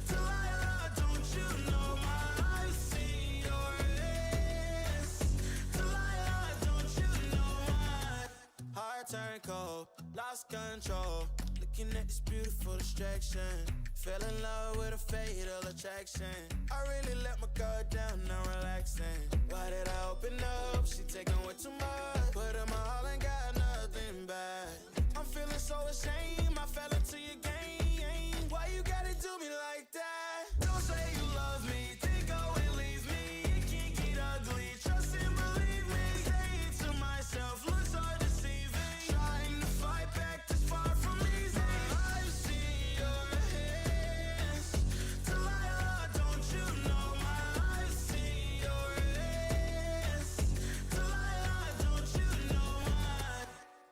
Delilah, don't you know I've seen your hands. Delilah, don't you know my heart turned cold, lost control. Looking at this beautiful distraction. Fell in love with a fatal attraction. I really let my guard down, now relaxing. Why did I open up? She taking way too much. Put in my all and got nothing back. I'm feeling so ashamed, I fell into your game. Why you gotta do me like that? Don't say you love me, then go and leave me. It can get ugly, trust and believe me. Saying to myself, looks so deceiving. Trying to fight back, this far from easy. I've seen your hands. Delilah, don't you know I've seen your hands. Delilah, don't you know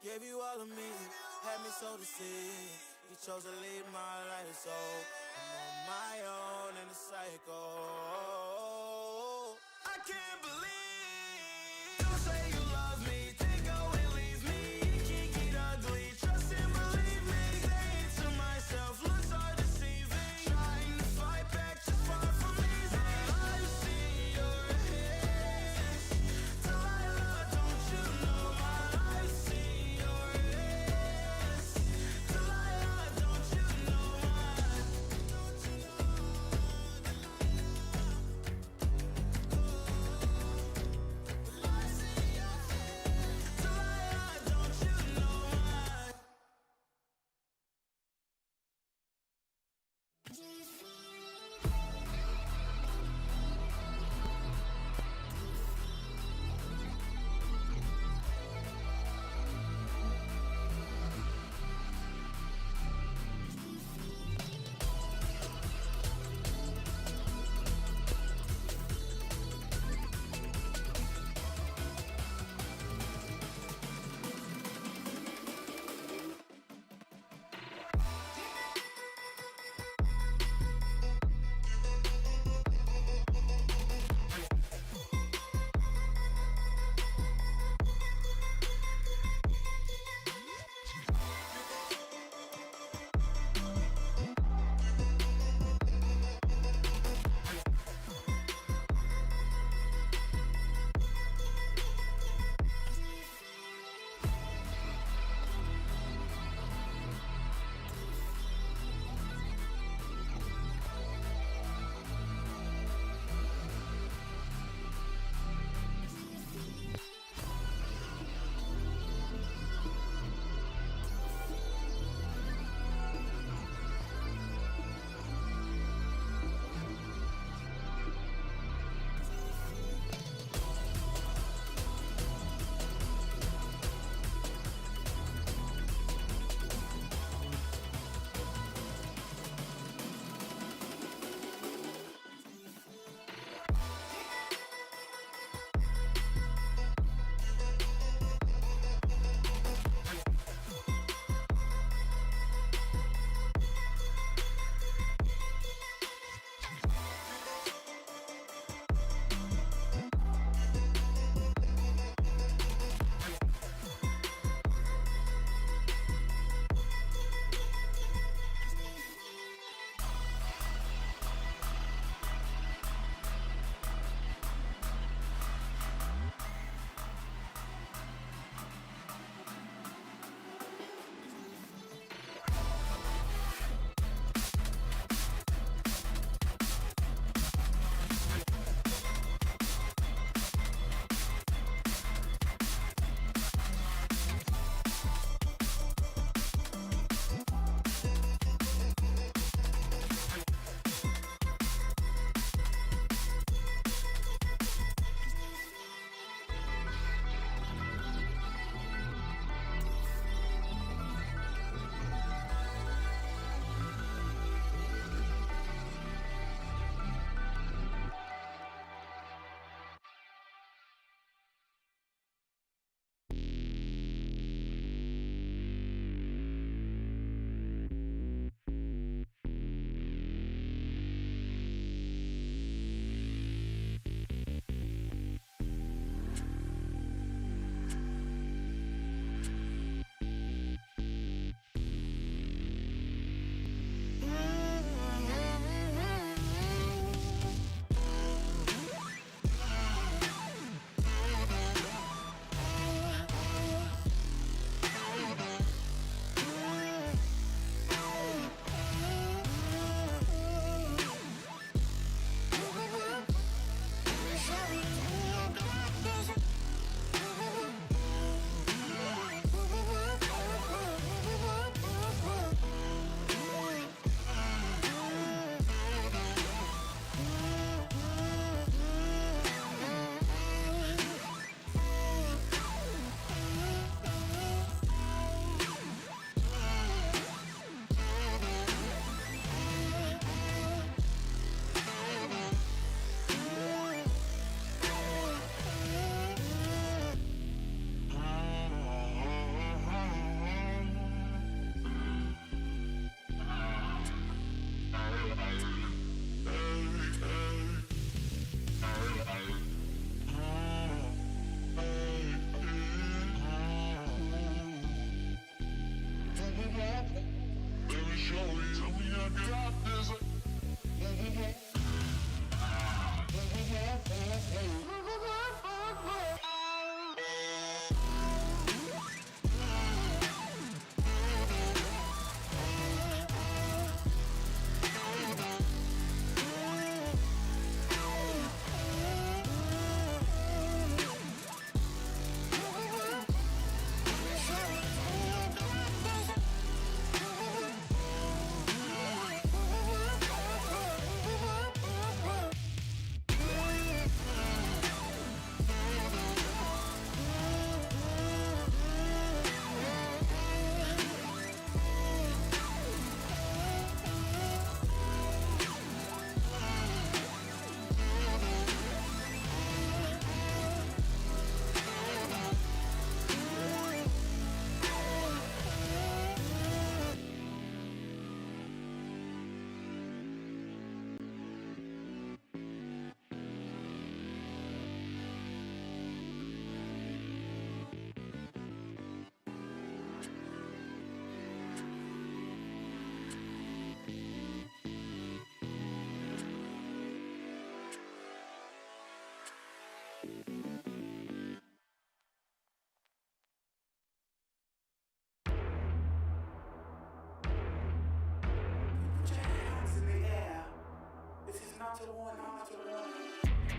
gave you all of me, had me so deceived. You chose to leave my life, so I'm on my own in the cycle. I can't believe. Don't say you love me, then go and leave me. It can get ugly, trust and believe me. Saying to myself, looks so deceiving. Trying to fight back, just far from easy. I've seen your hands. Delilah, don't you know I've seen your hands. Delilah, don't you know don't you know?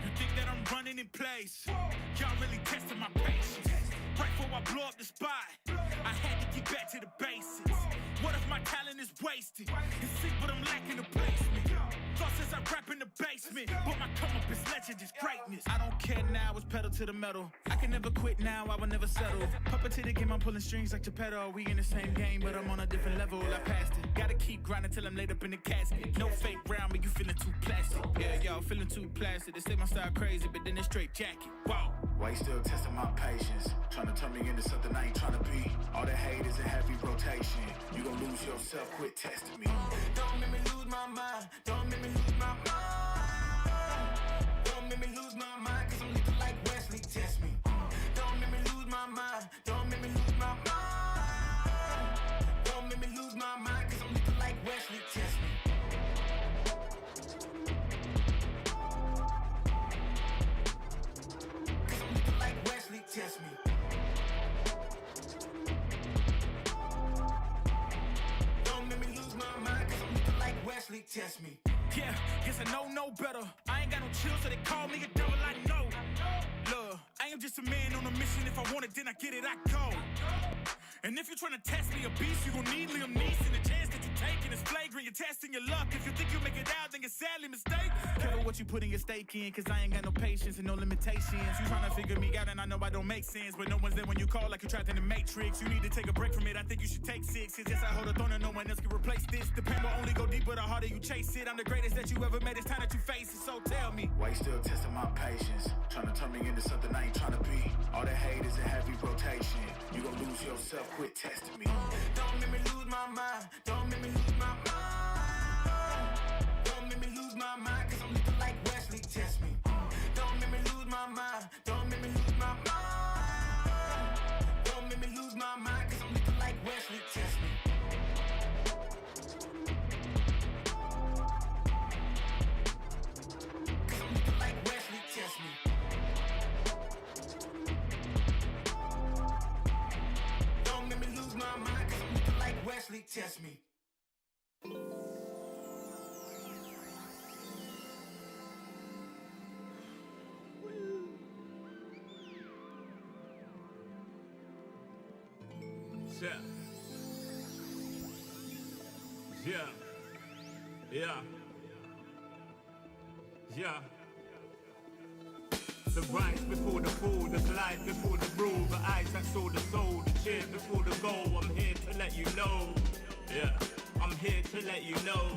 You think that I'm running in place? Y'all really testing my patience. Right before I blow up the spot, I had to get back to the basics. What if my talent is wasted? And see what I'm lacking the placement. Thought since I rap in the basement, but my come up is legend, is greatness. I don't care now, it's pedal to the metal. I can never quit now, I will never settle. Puppet to the game, I'm pulling strings like Geppetto. We in the same game, but I'm on a different level. I passed it. Gotta keep grinding till I'm laid up in the casket. No fake round, but you feeling too plastic. Yeah, y'all feeling too plastic. They say my style crazy, but then it's straight jacket. Wow. Why you still testing my patience? Trying to turn me into something I ain't trying to be. All the hate is in heavy rotation. You gon' lose yourself, quit testing me. Don't make me lose my mind. Don't make me lose my mind. Don't make me lose my mind, cause I'm looking like Wesley, test me. Don't make me lose my mind. Don't make me lose my mind. Don't make me lose my mind, cause I'm looking like Wesley, test me. Cause I'm looking like Wesley, test me. Don't make me lose my mind, cause I'm looking like Wesley, test me. Yeah, guess I know no better. I ain't got no chill, so they call me a devil, I know. Look, I am just a man on a mission. If I want it, then I get it, I go. And if you're trying to test me a beast, you gon' need Liam Neeson. The chance that you taking is flagrant. You're testing your luck. If you think you make it out, then you're sadly mistaken. Careful what you putting your stake in, cause I ain't got no patience and no limitations. You trying to figure me out, and I know I don't make sense, but no one's there when you call like you're trapped in the Matrix. You need to take a break from it. I think you should take 6. Cause yes, I hold a throne and no one else can replace this. The pain will only go deeper the harder you chase it. I'm the greatest that you ever made. It's time that you face it. So tell me, Why you still testing my patience? Trying to turn me into something I ain't trying to be. All the hate is in heavy rotation. You gon' lose yourself, quit testing me. don't make me lose my mind. Don't make me lose my mind. Don't make me lose my mind, cause I'm looking like Wesley, test me. Don't make me lose my mind. Don't make me lose my mind. Don't make me lose my mind, cause I'm looking like Wesley, test me. Cause I'm looking like Wesley, test me. Don't make me lose my mind, cause I'm looking like Wesley, test me. Yeah. Yeah. Yeah. Yeah. The rise before the fall, the glide before the rule, the eyes that saw the soul, the cheer before the goal. I'm here to let you know. Yeah. I'm here to let you know.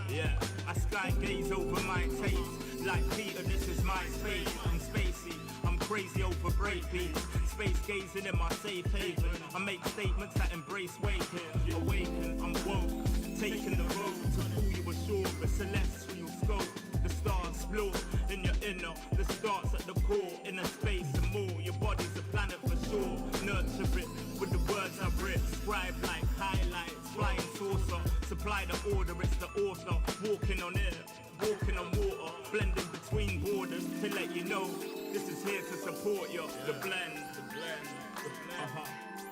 Yeah. I sky gaze over my taste. Like Peter, this is my space. I'm spacey. I'm crazy over breakbeats. Space gazing in my safe haven. I make statements that embrace waking. Awaken, I'm woke. Taking the road to pull you ashore. The celestial scope. The stars explore in your inner. The starts at the core. Inner space and more. Your body's a planet for sure. Nurture it with the words I've written. Scribe like highlights. Flying saucer. Supply the order, it's the author. Walking on air. Walking on water, blending between borders to let you know this is here to support you. The blend, the blend,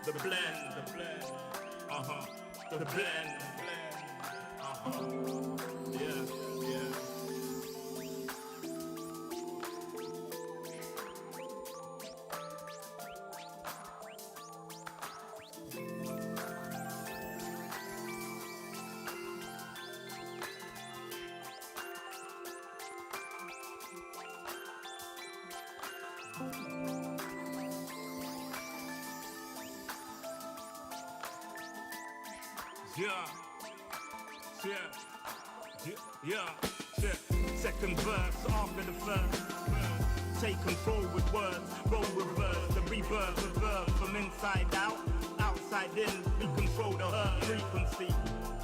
the blend, yeah. Yeah. Second verse after the first. Take control with words, roll reverse, the reverb, reverb from inside out, outside in. We control the earth frequency.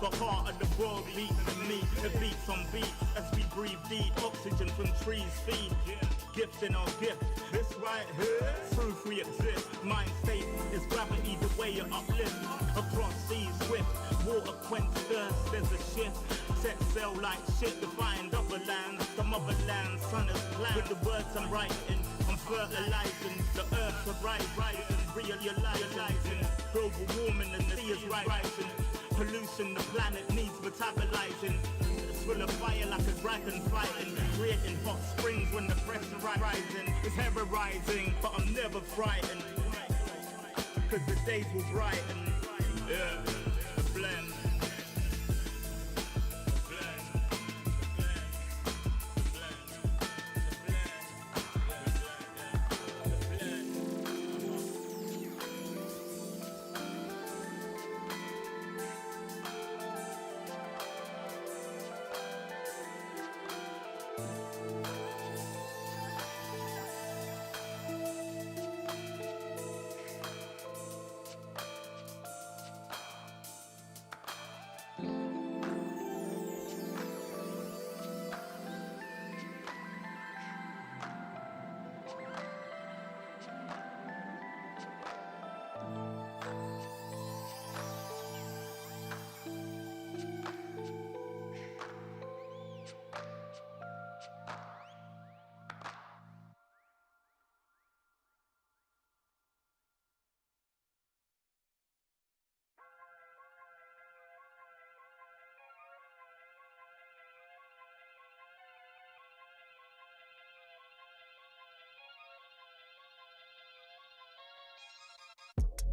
The heart of the world beats in me. It beats on beats as we breathe deep. Oxygen from trees feed. Gift in our gift. This right here, proof we exist. Mind state is gravity, the way you uplift. Across seas swift, water quench thirst. There's a shift. Set sail like shit to find other lands. The motherland, son is planned. With the words I'm writing, I'm fertilizing. The earth's a rising, realizing. Global warming and the sea is rising. Pollution, the planet needs metabolizing. It's full of fire like a dragon fighting. Creating hot springs when the pressure rising. It's ever rising, but I'm never frightened. Cause the days will brighten. Yeah, the blend.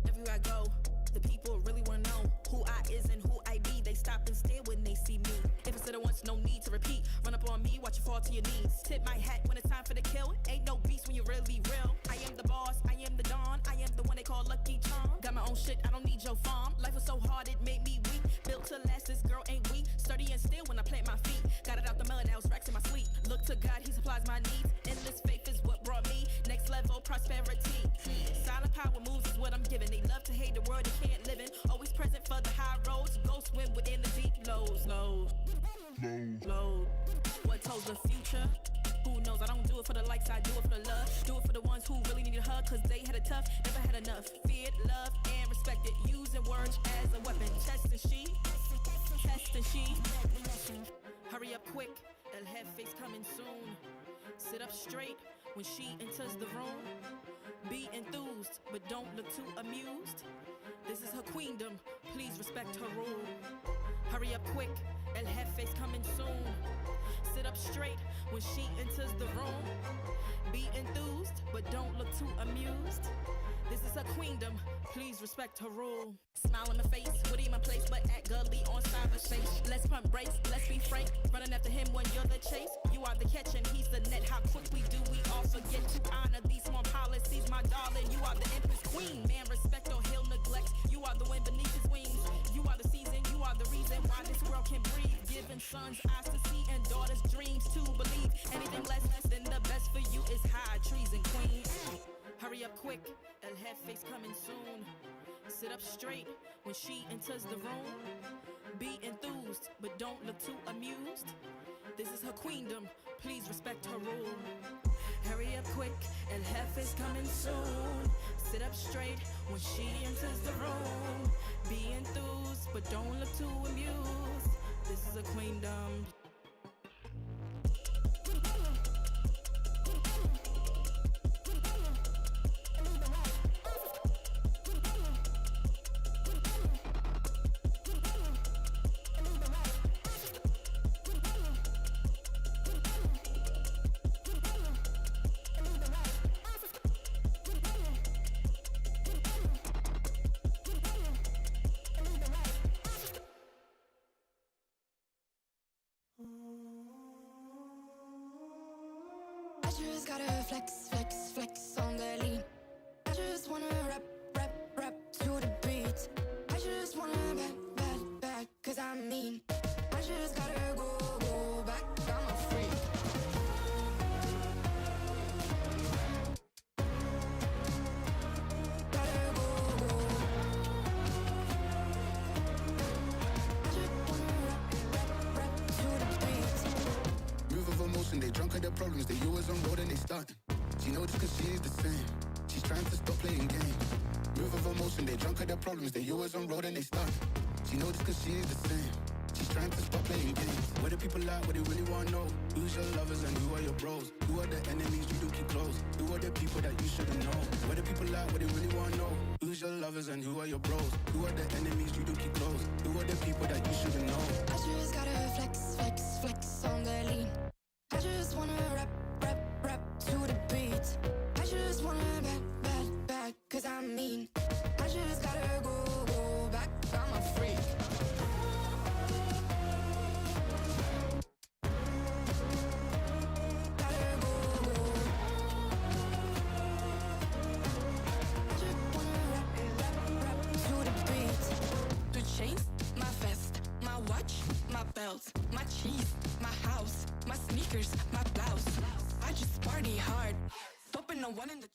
Everywhere I go, the people really wanna know who I is and who I be. They stop and stare when they see me. If I said it once, no need to repeat. Run up on me, watch you fall to your knees. Tip my hat when it's time for the kill. Ain't no beast when you're really real. I am the boss, I am the dawn. I am the one they call Lucky Charm. Got my own shit, I don't need your farm. Life was so hard, it made me weak. Built to last, this girl ain't weak. Sturdy and still when I plant my feet. Got it out the mud, now it's racks in my sleep. Look to God, he supplies my needs. Endless faith is what brought me next level prosperity. Silent power moves is what I'm giving. They love to hate the world they can't live in. Always present for the high roads. Go swim within the deep lows. What told the future? Who knows? I don't do it for the likes, I do it for the love. Do it for the ones who really need a hug, cause they had it tough, never had enough. Feared, loved, and respected. Using words as a weapon. Test and she. Hurry up quick, El Jefe's coming soon. Sit up straight when she enters the room. Be enthused, but don't look too amused. This is her queendom, please respect her rule. Hurry up quick, El Jefe's coming soon. Sit up straight when she enters the room. Be enthused, but don't look too amused. This is her queendom, please respect her rule. Smile in my face, would in my place, but act gully on cyberspace. Let's pump brakes, let's be frank. Running after him when you're the chase. You are the catch and he's the net. How quickly do we all forget to honor these small policies, my darling? You are the empress queen. Man, respect or he'll neglect. You are the wind beneath his wings. You are the season, you are the reason why this world can breathe. Giving sons eyes to see and daughters dreams to believe. Anything less than the best for you is high treason, queen. Hurry up quick, El Jefe's coming soon. Sit up straight when she enters the room. Be enthused, but don't look too amused. This is her queendom, please respect her rule. Hurry up quick, El Jefe's coming soon. Sit up straight when she enters the room. Be enthused, but don't look too amused. This is a queendom. I just gotta flex, flex, flex on the lean. I just wanna rap, rap, rap to the beat. I just wanna back, cause I'm mean. I just gotta go back, I'm a freak. Gotta go. I just wanna rap to the beat. Move of emotion, they drunk at their problems. They always on road and they starting. She knows cause she's the same. She's trying to stop playing games. Move of emotion, they drunk at their problems. They always on road and they starting. She knows cause she's the same. She's trying to stop playing games. Where the people at, what they really want to know. Who's your lovers and who are your bros? Who are the enemies you do keep close? Who are the people that you shouldn't know? Where the people at, what they really want to know. Who's your lovers and who are your bros? Who are the enemies you do keep close? Who are the people that you shouldn't know? I just gotta flex, flex, flex on the lean. I just wanna rap, rap, rap to the beat. I just wanna back, cause I'm mean. I just gotta go back, I'm a freak. Chains, my vest, my watch, my belt, my cheese, my house, my sneakers, my blouse. I just party hard, popping the one in the.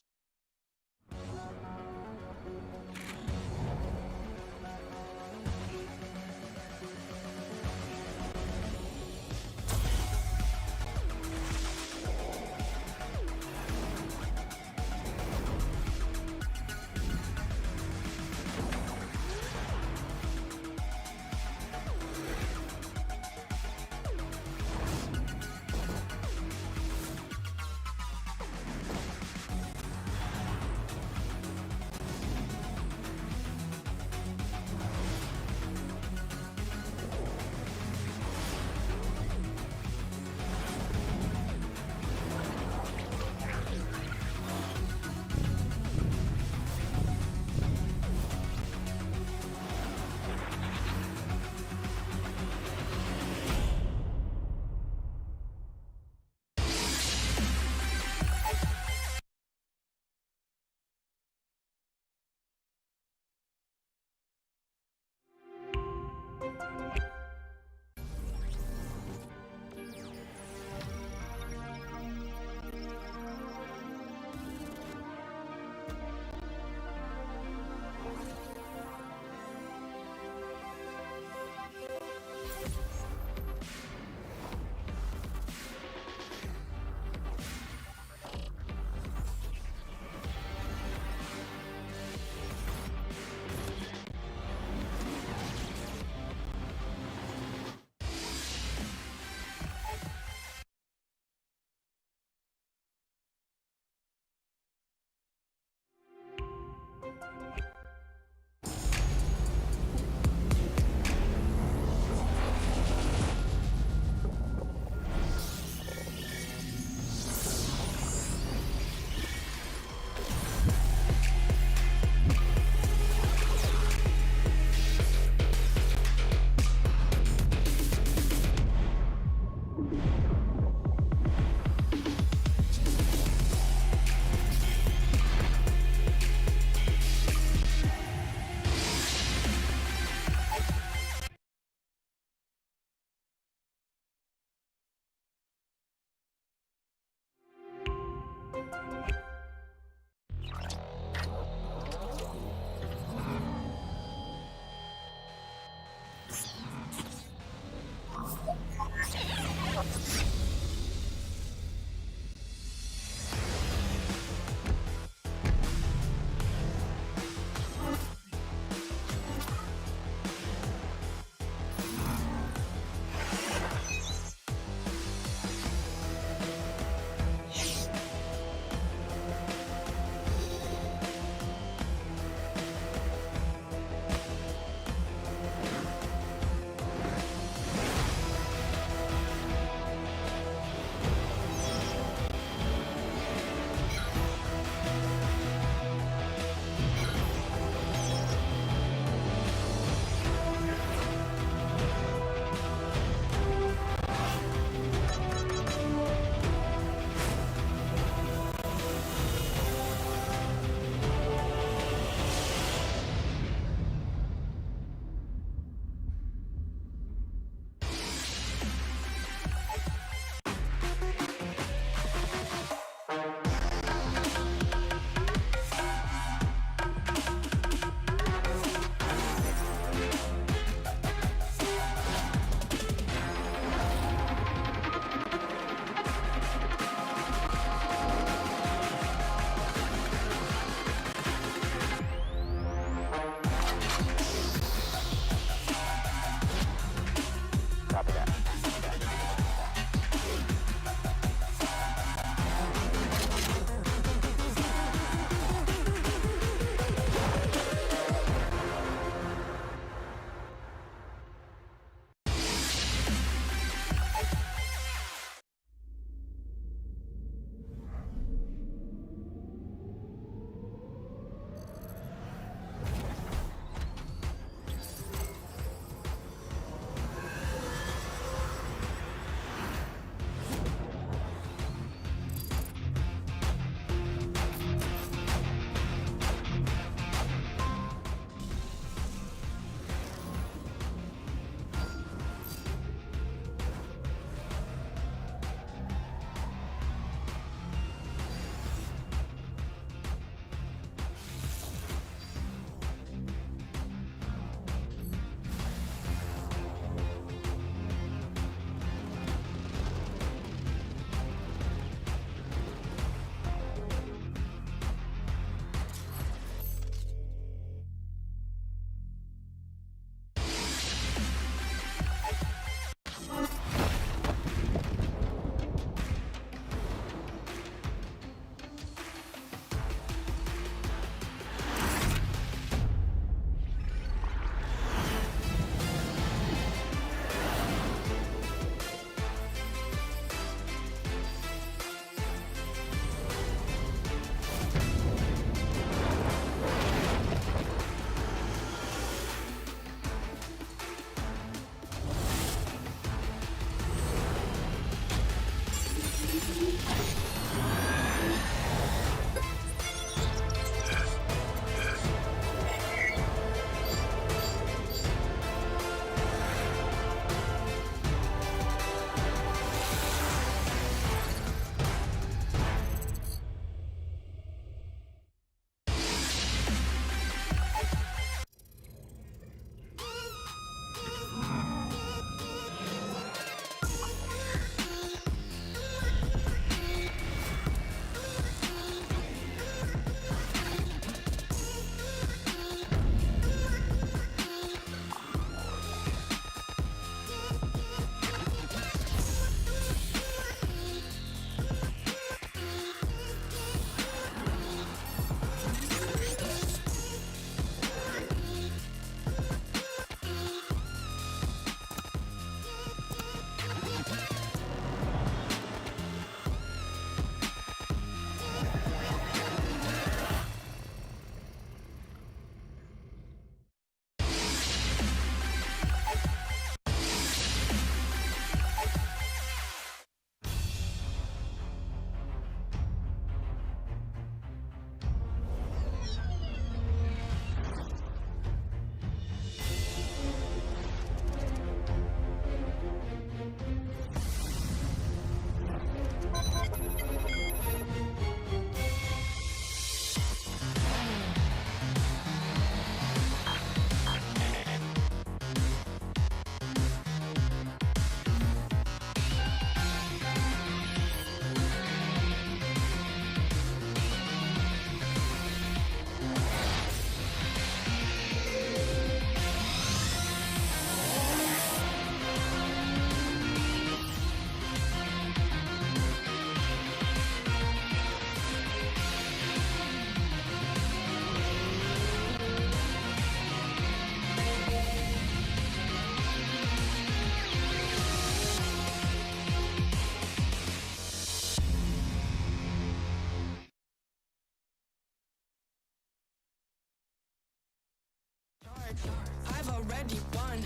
I've already won,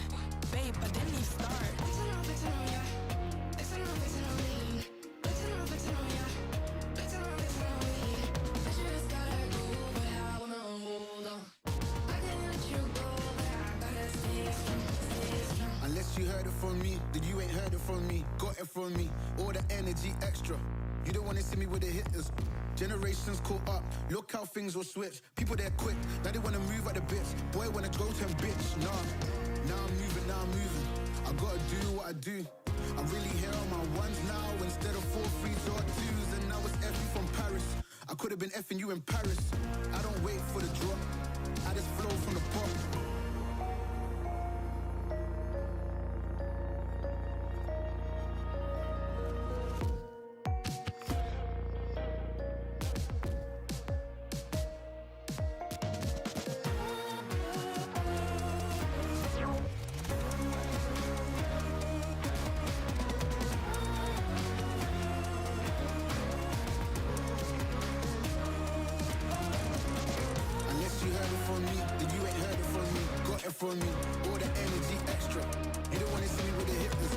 babe, but then you start. Unless you heard it from me, then you ain't heard it from me. Got it from me, all the energy extra. You don't wanna see me with the hitters. Generations caught up, look how things will switch. People they're quick, now they wanna move at the bits. Boy wanna go to bitch, nah. Now I'm moving. I gotta do what I do. I'm really here on my ones now instead of 4 3s or 2s. And now it's F from Paris. I could have been effing you in Paris. I don't wait for the drop, I just flow from the pop. From me, all the energy extra. You don't wanna see me with the hitters.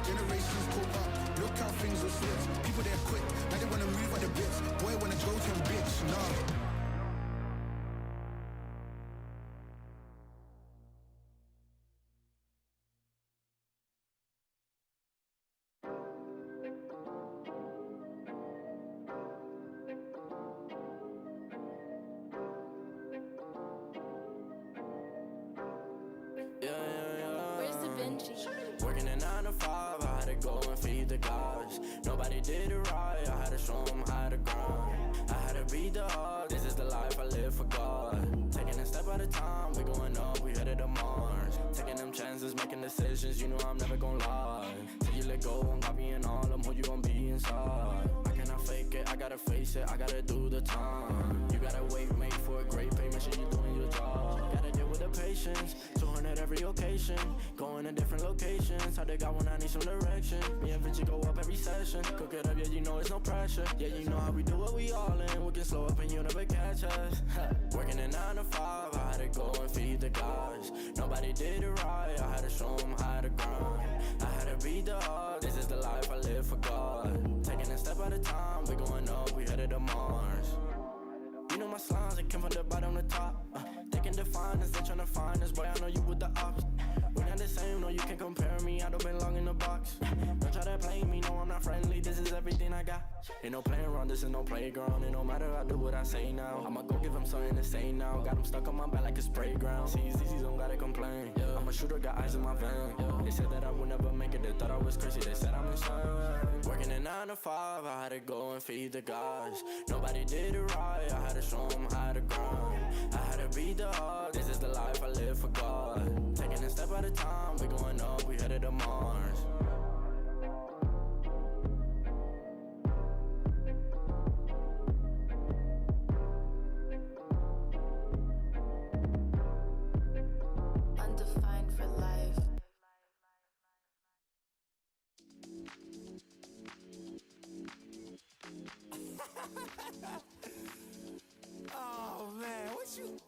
Generations caught up, look how things will switch. People they're quick, now they wanna move at the bits. Boy wanna go to bitch, nah. Working a 9 to 5, I had to go and feed the guys. Nobody did it right, I had to show them how to grind. I had to beat the odds, this is the life I live for God. Taking a step at a time, we going up, we headed to Mars. Taking them chances, making decisions, you know I'm never gonna lie. Till you let go, I'm copying all them, who you gon' be inside. I cannot fake it, I gotta face it, I gotta do the time. You gotta wait, make for a great pay, make sure you're doing your job. Gotta deal with the patience, 200 every occasion. Going to different locations, how they got when I need some direction. Me and Vinci go up every session. Cook it up, yeah, you know it's no pressure. Yeah, you know how we do it, we all in. We can slow up and you never catch us. Working at 9 to 5, I had to go and feed the guys. Nobody did it right, I had to show them how to grind. I had to beat the odds, this is the life I live for God. Taking a step at a time, we going up, we headed to Mars. You know my slimes, they came from the bottom to top. They can define us, they tryna find us. Boy, I know you with the ops. We're not the same, no, you can't compare me. I don't belong in the box. Don't try to play me, no, I'm not friendly. This is everything I got. Ain't no playing around, this is no playground. It no matter, I do what I say now. I'ma go give them something to say now. Got them stuck on my back like a spray ground. See, these don't gotta complain. I'm a shooter, got eyes in my van. They said that I would never make it, they thought I was crazy. They said I'm insane. Working at 9 to 5, I had to go and feed the guys. Nobody did it right, I had to show them how to grind. I had to beat the odds, this is the life I live for God. Taking a step at a time, we going up, we headed to Mars. Undefined for life. Oh man, what you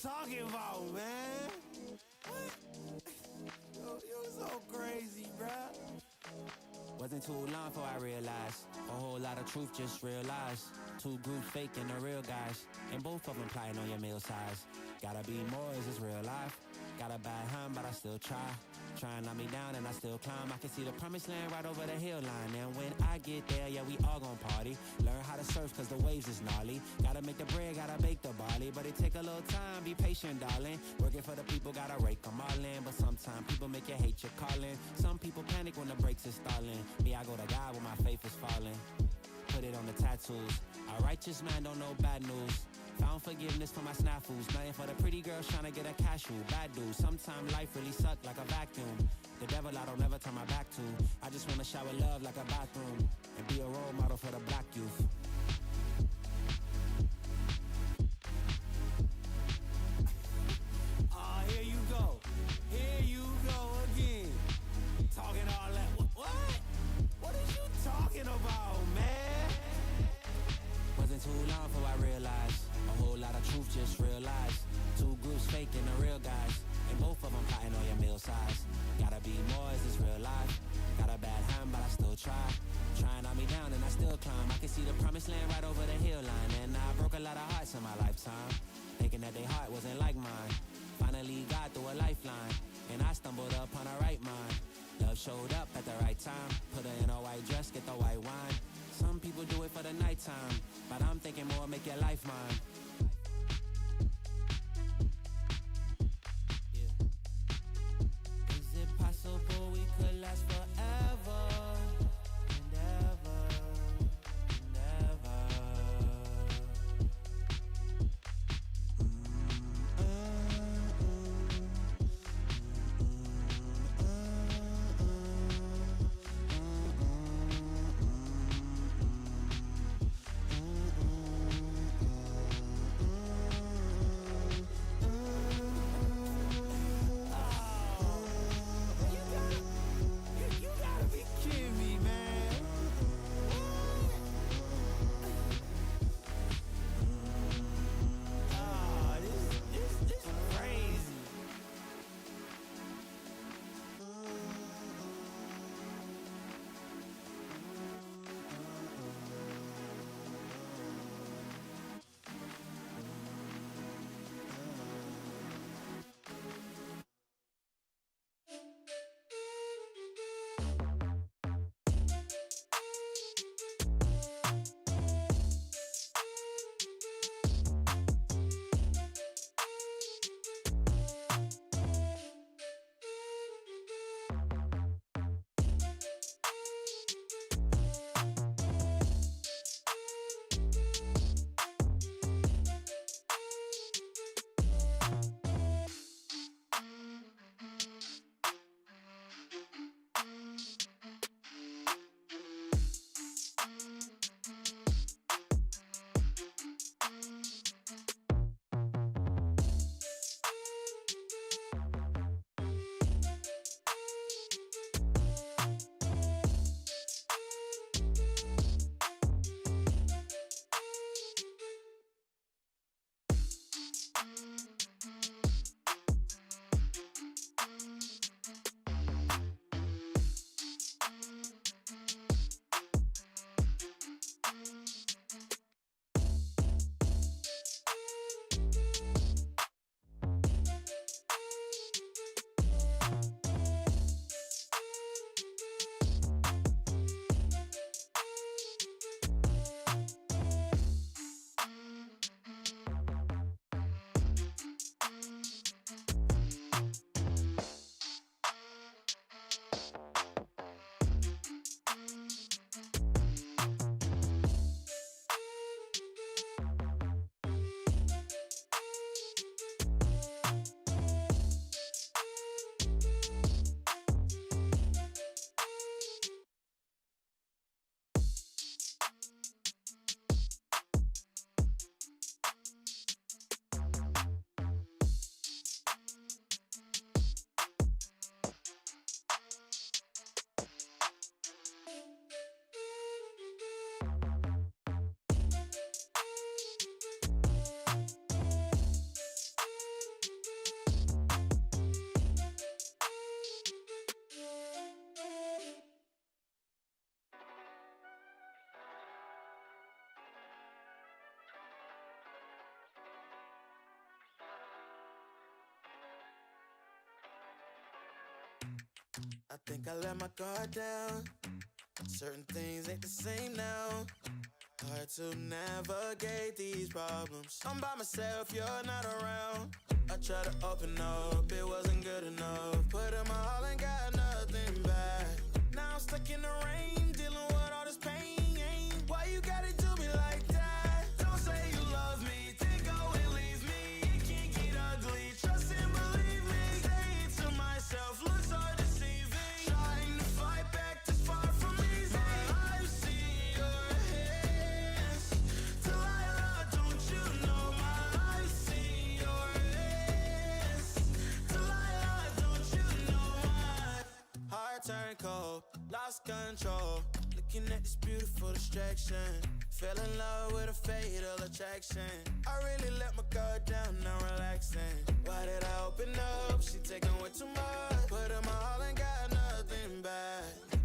talking about, man? What? You're so crazy, bruh. Wasn't too long before I realized a whole lot of truth just realized. Two groups faking the real guys, and both of them plotting on your meal size. Gotta be more, is this real life? Got a bad hand, but I still try. Trying to knock me down and I still climb. I can see the promised land right over the hill line. And when I get there, yeah, we all gon' party. Learn how to surf cause the waves is gnarly. Gotta make the bread, gotta bake the barley. But it take a little time, be patient, darling. Working for the people, gotta rake them all in. But sometimes people make you hate your calling. Some people panic when the brakes is stalling. Me, I go to God when my faith is falling. Put it on the tattoos. A righteous man don't know bad news. Found forgiveness for my snafus. Nothing for the pretty girls trying to get a cashew. Bad dude. Sometimes life really suck like a vacuum. The devil I don't ever turn my back to. I just wanna shower love like a bathroom. And be a role model for the black youth. Oh, here you go. Here you go again. Talking all that. What? What is you talking about, man? Wasn't too long before I realized a whole lot of truth just realized. Two groups faking the real guys, and both of them plotting on your meal size. Gotta be more, is this real life? Got a bad hand, but I still try. Trying on me down and I still climb. I can see the promised land right over the hill line. And I broke a lot of hearts in my lifetime, thinking that their heart wasn't like mine. Finally got through a lifeline, and I stumbled upon a right mind. Love showed up at the right time. Put her in a white dress, get the white wine. Some people do it for the nighttime, but I'm thinking more, make your life mine. Is it possible we could last forever and ever and ever? think I let my guard down. Certain things ain't the same now. Hard to navigate these problems. I'm by myself, you're not around. I tried to open up, it wasn't good enough. Put in my all and got nothing back. Now I'm stuck in the rain, dealing with all this pain. Why you gotta do me like that? Don't say you love me, then go and leave me. It can get ugly, trust and believe me. Say to myself, looks so deceiving. Trying to fight back this far from easy. My life's in your hands. Delilah, don't you know my life's in your hands? Delilah, don't you know my heart turned cold, lost control. Looking at this beautiful distraction. Fell in love with a fatal attraction. I really let my guard down, now relaxing. Why did I open up? She taking way too much. Put in my all and got nothing back.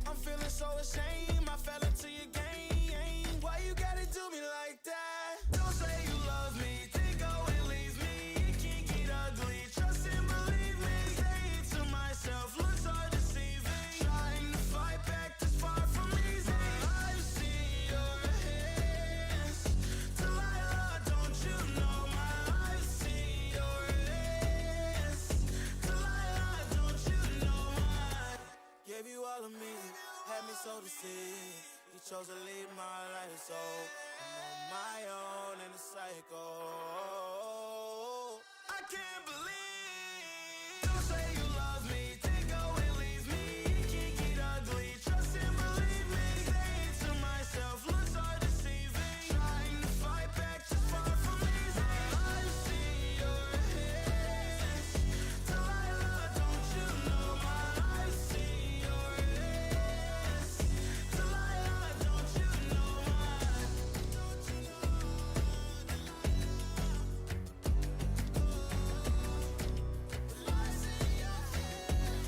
I'm feeling so ashamed, I fell into your game. Why you gotta do me like that? Don't say you love me, then go and leave me. It can get ugly, trust and believe me. Say to myself, looks so deceiving. Trying to fight back this far from easy. Life's in your hands. Delilah, don't you know my life's in your hands? Delilah, don't you know my gave you all of me, had me so deceived. You chose to leave my life, so I'm on my own in the cycle. I can't believe. Don't say you love me, then go and leave me. It can get ugly, trust and believe me. Say to myself, looks so deceiving. Trying to fight back just far from easy. Life's in your hands. Delilah, don't you know my life's in your hands? Delilah, don't you know my, don't you know? Life's in your hands.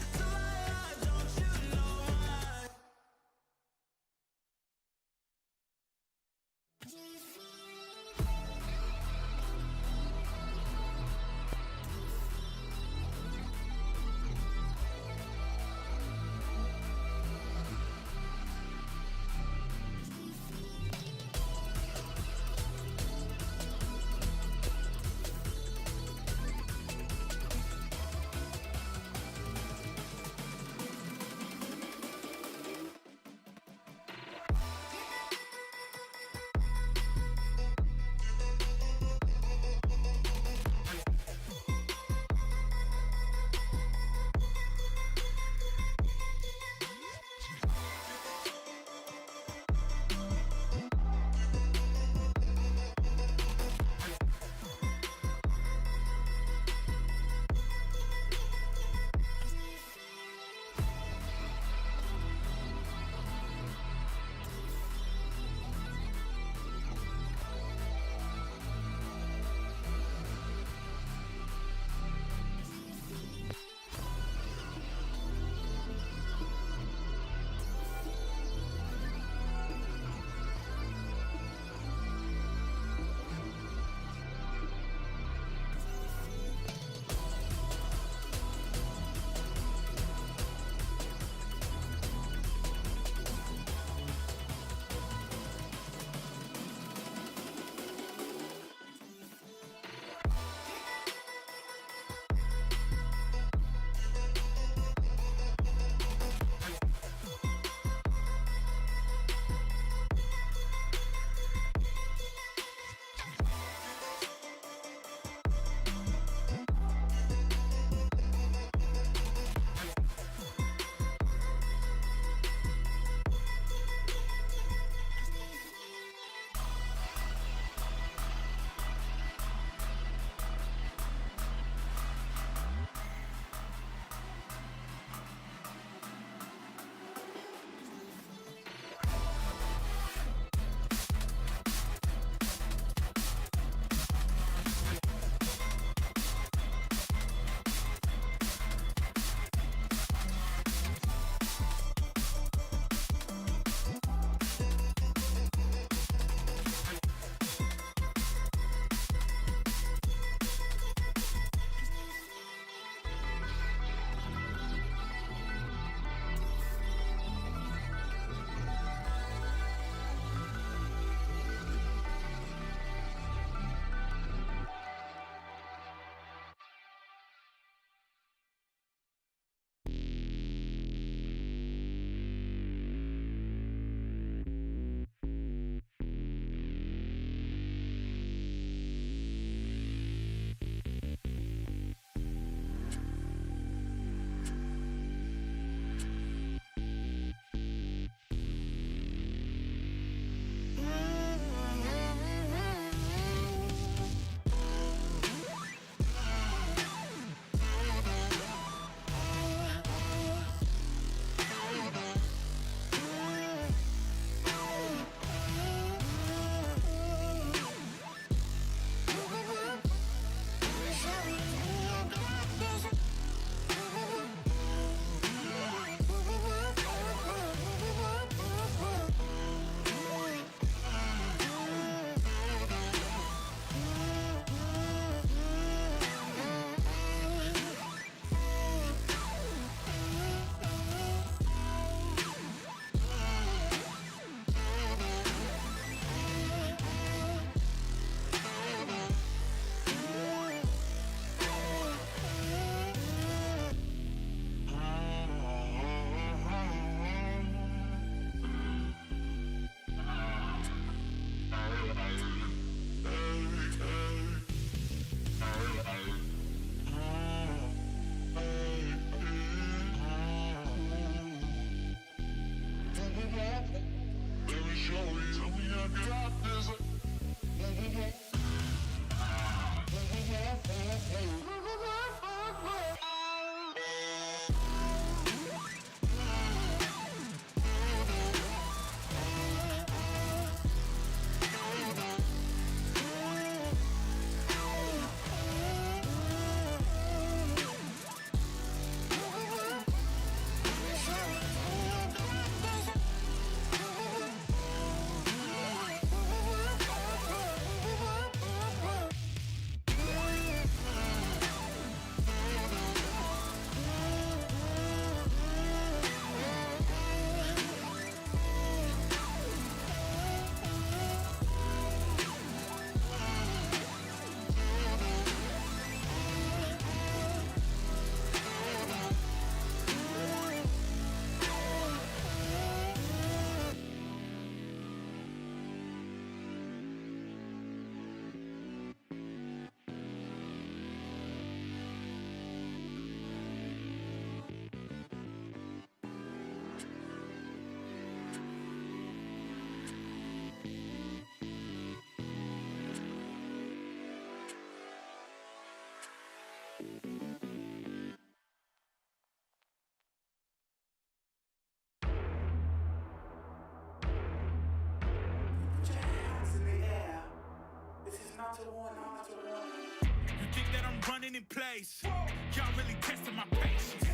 place. Y'all really testing my patience.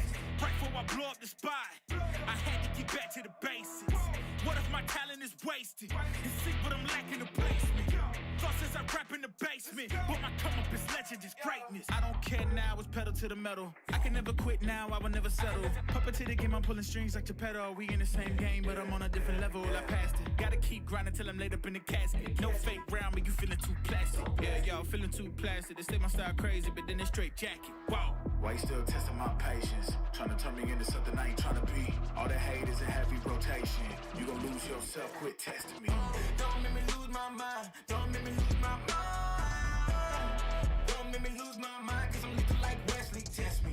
Right before I blow up the spot, I had to get back to the basics. What if my talent is wasted? And see what I'm lacking the placement. Thought since I rap in the basement, but my come up is legend, is greatness. I don't care now, it's pedal to the metal. I can never quit now, I will never settle. Puppet to the game, I'm pulling strings like Geppetto. We in the same game, but I'm on a different level. I passed it. Gotta keep grinding till I'm laid up in the casket. No fake round, but you feeling too plastic. Yeah, y'all feeling too plastic. They say my style crazy, but then they straight jacket. Wow. Why you still testing my patience? Trying to turn me into something I ain't trying to be. All the hate is a heavy rotation. You gon' lose yourself, quit testing me. Don't make me lose my mind. Don't make me lose my mind. Don't make me lose my mind, cause I'm looking like Wesley, test me.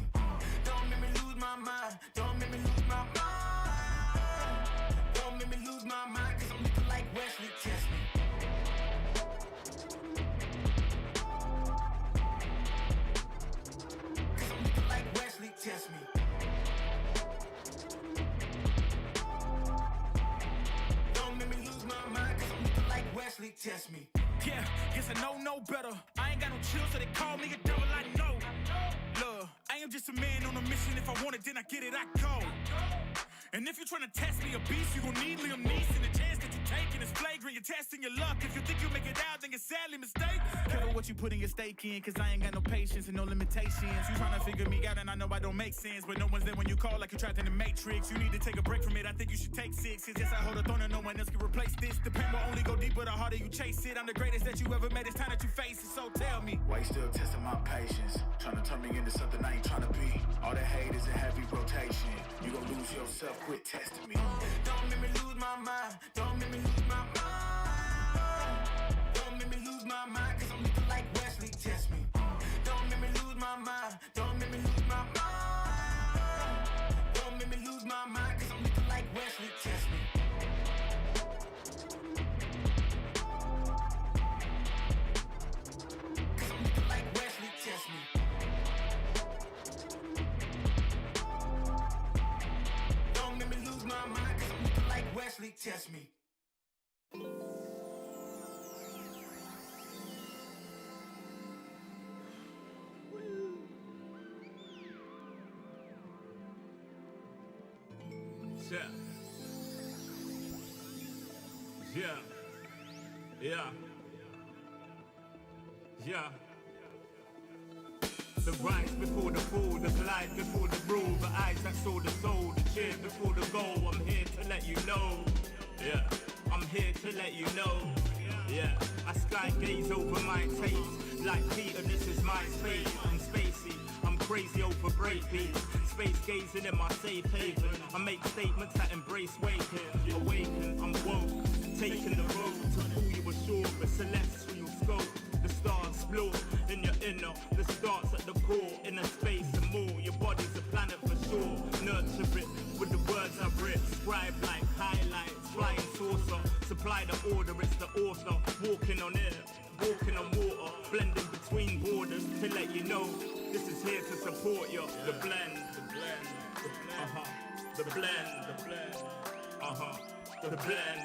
Don't make me lose my mind. Don't make me lose my mind. Don't make me lose my mind, cause I'm looking like Wesley, test me. Cause I'm looking like Wesley, test me. Wesley, test me. Yeah, guess I know no better. I ain't got no chill, so they call me a devil, I know. Look, I am just a man on a mission. If I want it, then I get it, I go. And if you're trying to test me a beast, you gon' need Liam Neeson. The chance that you're taking is flagrant. You're testing your luck. If you think you make it out, then you're sadly mistaken. Careful what you putting your stake in, cause I ain't got no patience and no limitations. You trying to figure me out, and I know I don't make sense. But no one's there when you call like you're trapped in the Matrix. You need to take a break from it. I think you should take 6. Cause yes, I hold a throne and no one else can replace this. The pain will only go deeper the harder you chase it. I'm the greatest that you ever met. It's time that you face it. So tell me, why you still testing my patience? Trying to turn me into something I ain't trying to be. All the hate is a heavy rotation. You gon' lose yourself, quit testing me. don't make me lose my mind. Don't make me lose my mind. Don't make me lose my mind, cause I'm looking like Wesley, test me. Don't make me lose my mind. Don't make me lose my mind. Don't make me lose my mind, cause I'm looking like Wesley, test me. Cause I'm looking like Wesley, test me. Don't make me lose my mind, cause I'm looking like Wesley, test me. Yeah. The rise before the fall, the glide before the rule, the eyes that saw the soul, the cheer before the goal. I'm here to let you know. Yeah, I'm here to let you know. Yeah, I sky gaze over my taste. Like Peter, this is my space. I'm spacey, I'm crazy over breakbeats. Space gazing in my safe haven. I make statements that embrace waking. Awaken, I'm woke. Taking the road to pull you ashore. The celestial scope. The stars explore in your inner. The starts at the core. Inner space and more. Your body's a planet for sure. Nurture it with the words I've written. Scribe like highlights. Flying saucer. Supply the order, it's the author. Walking on air. Walking on water. Blending between borders to let you know. This is here to support you. The blend. The blend. The blend. The blend. The blend.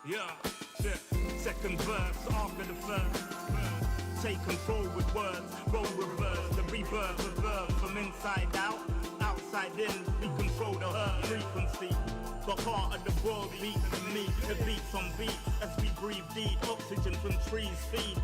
Yeah. Second verse after the first. Take control with words, roll reverse, the rebirth of verb from inside out, outside in. We control the earth frequency. The heart of the world beats in me. It beats on beats as we breathe deep. Oxygen from trees feed.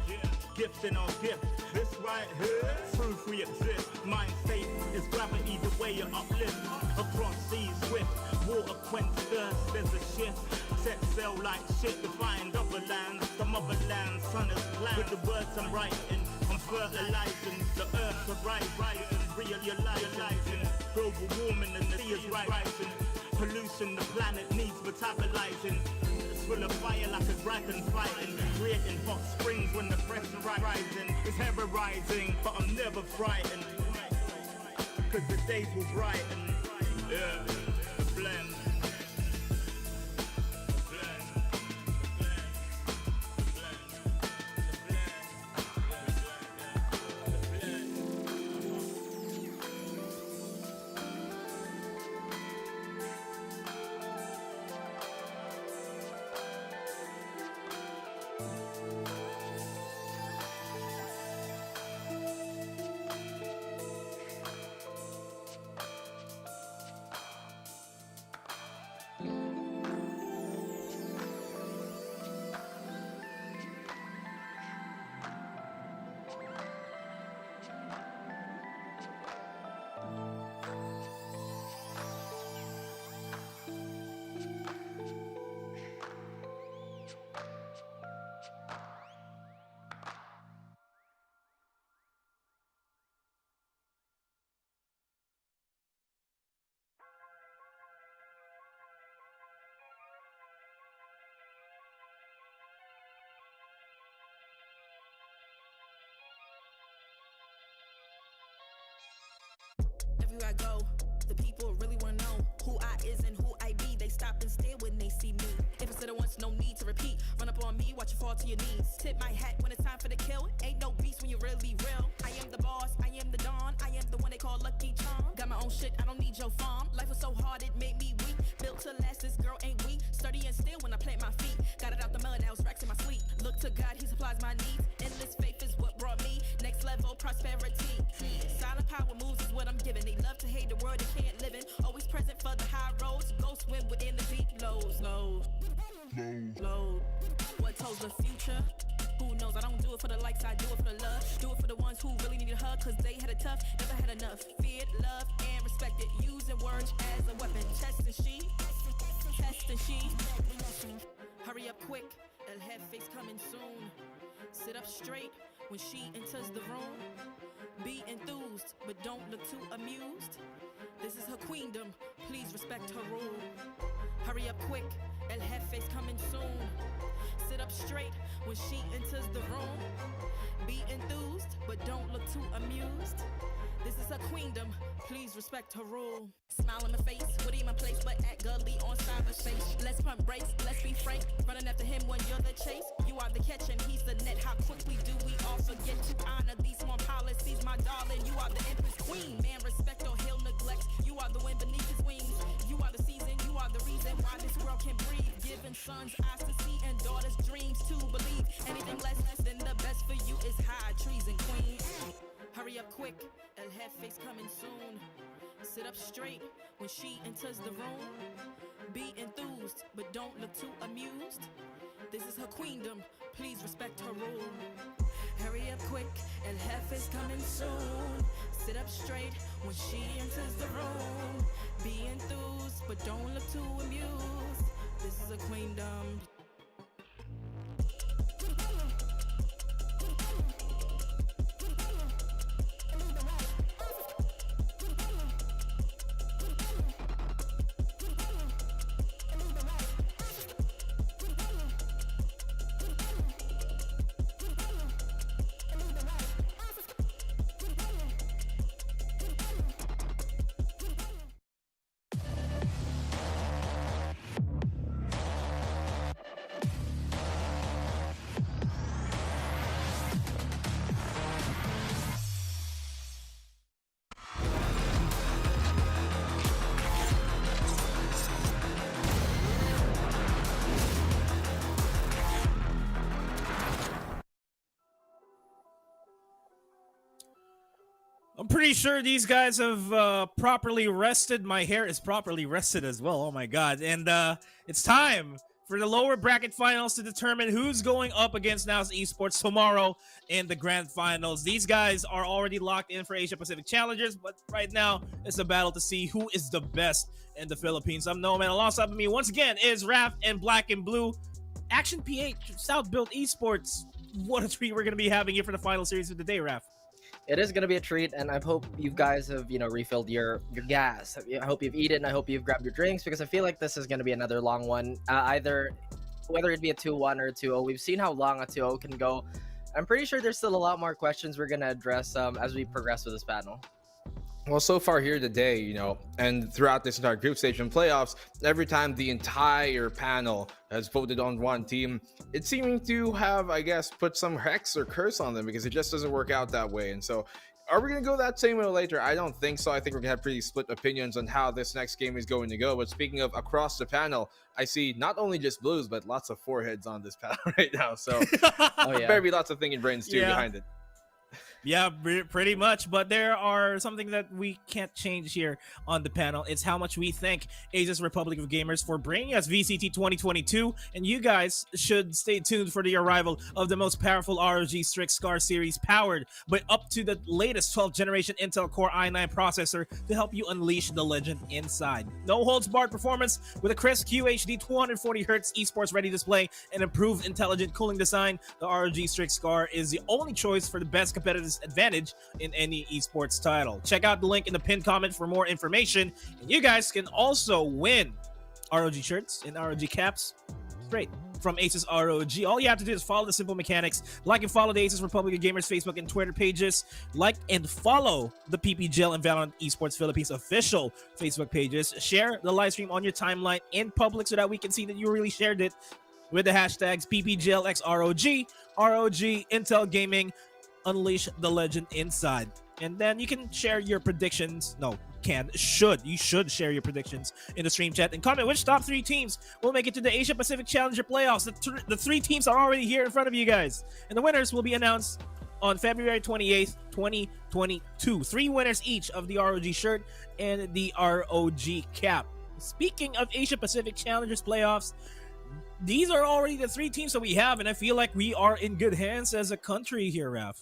Gift in our gift. This right here, proof we exist. Mind state is gravity, the way you uplift. Across seas swift, water quench thirst. There's a shift. Set sail like shit to find other lands. Some other lands, sun is planned. With the words I'm writing, I'm fertilizing. The earth to rising, realizing. Global warming and the sea is rising. Pollution, the planet needs metabolizing. full of fire like a dragon fighting, creating hot springs when the pressure rising. It's ever rising, but I'm never frightened, cause the days will brighten. Yeah, the blend. Everywhere I go, the people really wanna know who I is and who I be. They stop and stare when they see me. If it's said it once, no need to repeat. Run up on me, watch you fall to your knees. Tip my hat when it's time for the kill. Ain't no beast when you're really real. I am the boss, I am the dawn. I am the one they call Lucky Charm. Got my own shit, I don't need your farm. Life was so hard, it made me weak. Built to last, this girl ain't weak. Sturdy and still when I plant my feet. Got it out the mud, now it's racks in my sleep. Look to God, he supplies my needs. Endless faith is what brought me next level prosperity. Silent power moves is what I'm giving. They love to hate the world they can't live in. Always present for the high roads. Go swim within the deep lows. Low. What tells the future? Who knows? I don't do it for the likes, I do it for the love. Do it for the ones who really need a hug, cause they had it tough, never had enough. Feared, loved, and respected. Using words as a weapon. Test and she. Hurry up quick, El Jefe's coming soon. Sit up straight when she enters the room. Be enthused, but don't look too amused. This is her queendom, please respect her rule. Hurry up quick, El Jefe's coming soon. Sit up straight when she enters the room. Be enthused, but don't look too amused. This is her queendom, please respect her rule. Smile in my face, would in my place, but act gully on cyberspace. Let's pump brakes, let's be frank. Running after him when you're the chase. You are the catch and he's the net. How quickly do we all forget to honor these small policies, my darling? You are the empress queen. Man, respect or he'll neglect. You are the wind beneath his wings. You are the season, you are the reason why this world can breathe. Giving sons eyes to see and daughters dreams to believe. Anything less than the best for you is high treason, queen. Hurry up quick, El Jefe's coming soon. Sit up straight when she enters the room. Be enthused, but don't look too amused. This is her queendom, please respect her rule. Hurry up quick, El Jefe's coming soon. Sit up straight when she enters the room. Be enthused, but don't look too amused. This is a queendom. I'm pretty sure these guys have properly rested. My hair is properly rested as well. Oh my god. And it's time for the lower bracket finals to determine who's going up against NAOS Esports tomorrow in the grand finals. These guys are already locked in for Asia Pacific Challengers, but right now it's a battle to see who is the best in the Philippines. I'm Noman. Alongside with me once again is Raph and Black and Blue. Action PH, South Built Esports. What a treat we're going to be having here for the final series of the day, Raph. It is going to be a treat, and I hope you guys have, refilled your gas. I hope you've eaten. I hope you've grabbed your drinks, because I feel like this is going to be another long one. Either whether it be a 2-1 or a 2-0. We've seen how long a 2-0 can go. I'm pretty sure there's still a lot more questions we're going to address as we progress with this panel. Well, so far here today, you know, and throughout this entire group stage and playoffs, every time the entire panel has voted on one team, it's seeming to have, I guess, put some hex or curse on them because it just doesn't work out that way. And so, are we going to go that same way later? I don't think so. I think we're going to have pretty split opinions on how this next game is going to go. But speaking of across the panel, I see not only just blues, but lots of foreheads on this panel right now. So, there better be lots of thinking brains too behind it. Yeah, pretty much. But there are something that we can't change here on the panel. It's how much we thank ASUS Republic of Gamers for bringing us VCT 2022. And you guys should stay tuned for the arrival of the most powerful ROG Strix Scar series, powered by up to the latest 12th generation Intel Core i9 processor to help you unleash the legend inside. No holds barred performance with a crisp QHD 240Hz esports ready display and improved intelligent cooling design. The ROG Strix Scar is the only choice for the best competitive advantage in any esports title. Check out the link in the pinned comment for more information, and you guys can also win ROG shirts and ROG caps straight from ASUS ROG. All you have to do is follow the simple mechanics. Like and follow the ASUS Republic of Gamers Facebook and Twitter pages. Like and follow the PPGL and Valorant Esports Philippines official Facebook pages. Share the live stream on your timeline in public so that we can see that you really shared it with the hashtags PPGLXROG, ROG, Intel Gaming, Unleash the legend inside. And then you can share your predictions. You should share your predictions in the stream chat and comment which top 3 teams will make it to the Asia Pacific Challenger Playoffs. The 3 teams are already here in front of you guys, and the winners will be announced on February 28th, 2022. 3 winners each of the ROG shirt and the ROG cap. Speaking of Asia Pacific Challengers Playoffs, these are already the 3 teams that we have, and I feel like we are in good hands as a country here, Raf.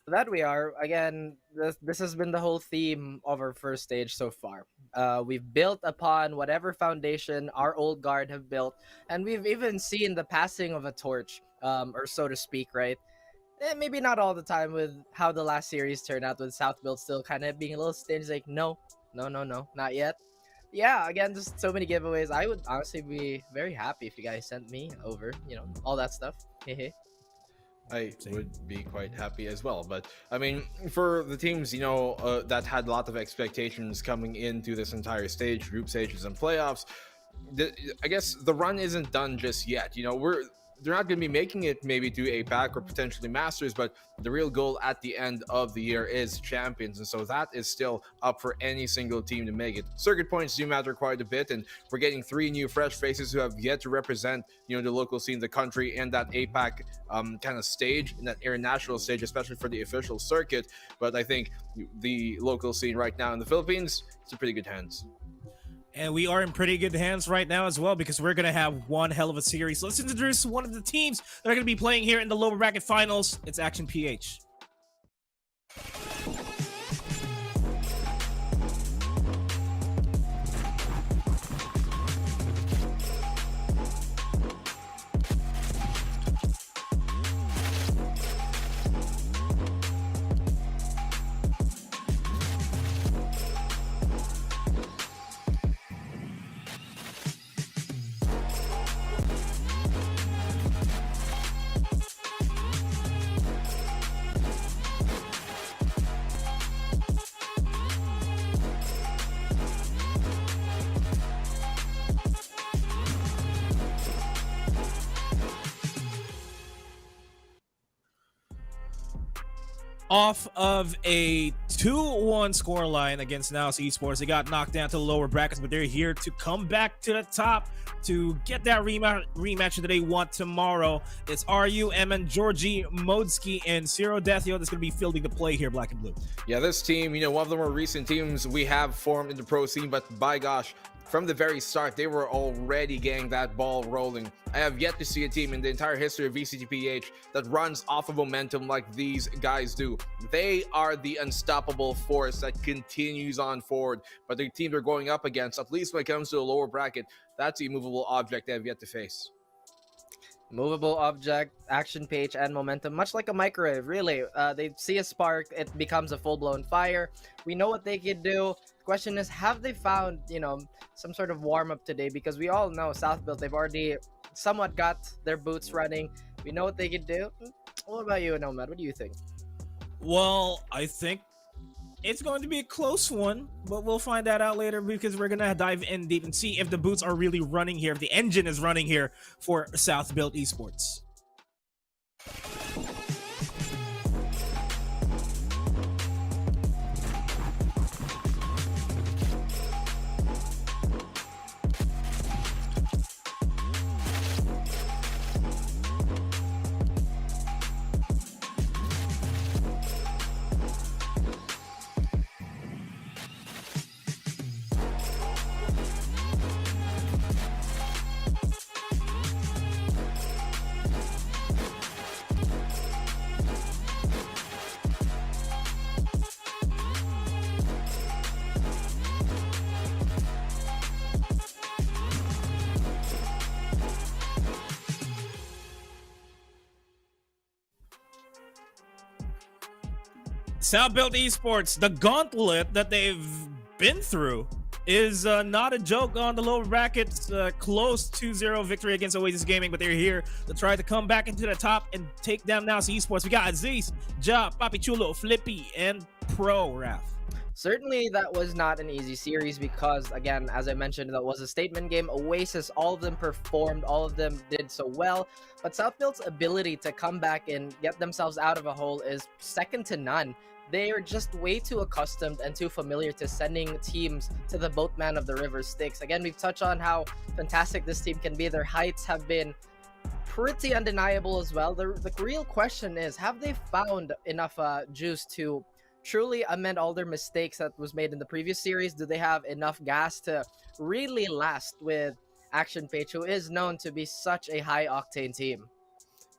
That we are. Again, this has been the whole theme of our first stage so far. We've built upon whatever foundation our old guard have built, and we've even seen the passing of a torch, or so to speak, right? Maybe not all the time with how the last series turned out, with South Build still kind of being a little stingy, like, no, not yet. Yeah, again, just so many giveaways. I would honestly be very happy if you guys sent me over, all that stuff. Hehe. I would be quite happy as well. But I mean, for the teams, that had a lot of expectations coming into this entire stage, group stages and playoffs, I guess the run isn't done just yet. They're not going to be making it maybe to APAC or potentially Masters, but the real goal at the end of the year is champions. And so that is still up for any single team to make it. Circuit points do matter quite a bit, and we're getting 3 new fresh faces who have yet to represent, the local scene, the country, and that APAC kind of stage, and that international stage, especially for the official circuit. But I think the local scene right now in the Philippines, it's in pretty good hands. And we are in pretty good hands right now as well, because we're going to have one hell of a series. So let's introduce one of the teams that are going to be playing here in the lower bracket finals. It's Action PH. Off of a 2-1 scoreline against NAOS Esports, they got knocked down to the lower brackets, but they're here to come back to the top to get that rematch that they want tomorrow. It's RUM and Georgie Modsky and Ciro Deathio that's going to be fielding the play here, Black and Blue. Yeah, this team, one of the more recent teams we have formed in the pro scene, but by gosh, from the very start, they were already getting that ball rolling. I have yet to see a team in the entire history of VCTPH that runs off of momentum like these guys do. They are the unstoppable force that continues on forward. But the team they're going up against, at least when it comes to the lower bracket, that's the immovable object they have yet to face. Movable object, action page, and momentum, much like a microwave, really. They see a spark, it becomes a full-blown fire. We know what they can do. Question is, have they found some sort of warm-up today? Because we all know South Build, they've already somewhat got their boots running. We know what they can do. What about you, Nomad? What do you think? Well, I think it's going to be a close one, but we'll find that out later because we're going to dive in deep and see if the boots are really running here, if the engine is running here for South Built Esports. South Built Esports, the gauntlet that they've been through is not a joke on the lower brackets. Close 2-0 victory against Oasis Gaming, but they're here to try to come back into the top and take down NAOS Esports. We got Aziz, Ja, Papi Chulo, Flippy, and Pro Raf. Certainly, that was not an easy series because, again, as I mentioned, that was a statement game. Oasis, all of them performed, all of them did so well. But South Built's ability to come back and get themselves out of a hole is second to none. They are just way too accustomed and too familiar to sending teams to the boatman of the river Styx. Again, we've touched on how fantastic this team can be. Their heights have been pretty undeniable as well. The real question is, have they found enough juice to truly amend all their mistakes that was made in the previous series? Do they have enough gas to really last with Action PH, who is known to be such a high-octane team?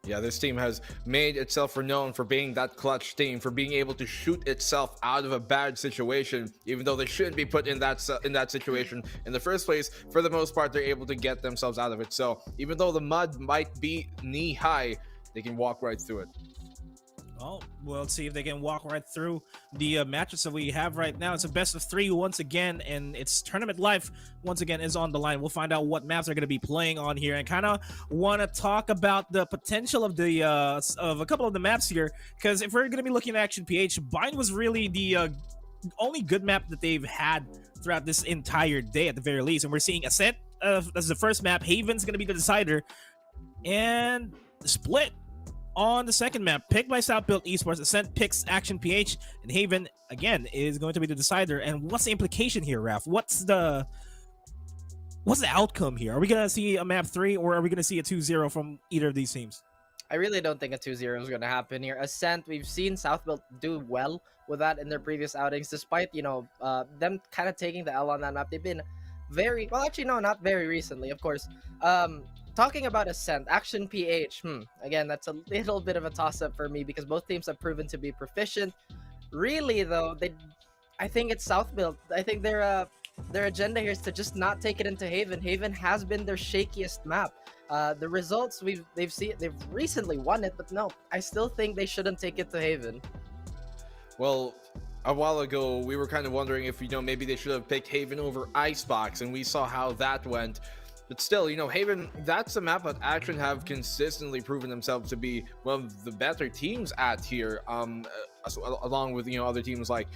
Yeah, this team has made itself renowned for being that clutch team, for being able to shoot itself out of a bad situation, even though they shouldn't be put in that situation in the first place. For the most part, they're able to get themselves out of it. So even though the mud might be knee high, they can walk right through it. Well, we'll see if they can walk right through the matches that we have right now. It's a best of 3 once again, and it's tournament life once again is on the line. We'll find out what maps they're going to be playing on here, and kind of want to talk about the potential of the of a couple of the maps here, because if we're going to be looking at Action PH, Bind was really the only good map that they've had throughout this entire day at the very least, and we're seeing Ascent as the first map. Haven's going to be the decider, and Split on the second map, picked by South Built Esports. Ascent picks Action PH, and Haven again is going to be the decider. And what's the implication here, Raf? What's the outcome here? Are we gonna see a map 3, or are we gonna see a 2-0 from either of these teams? I really don't think a 2-0 is going to happen here. Ascent, we've seen South Built do well with that in their previous outings, despite, you know, them kind of taking the L on that map. They've been very well, actually no, not very recently, of course. Talking about Ascent, Action PH, again, that's a little bit of a toss-up for me because both teams have proven to be proficient. Really, though, I think it's South Built. I think their agenda here is to just not take it into Haven. Haven has been their shakiest map. The results they've recently won it, but no, I still think they shouldn't take it to Haven. Well, a while ago, we were kind of wondering if, maybe they should have picked Haven over Icebox, and we saw how that went. But still, Haven, that's a map that Action have consistently proven themselves to be one of the better teams at here, along with, other teams like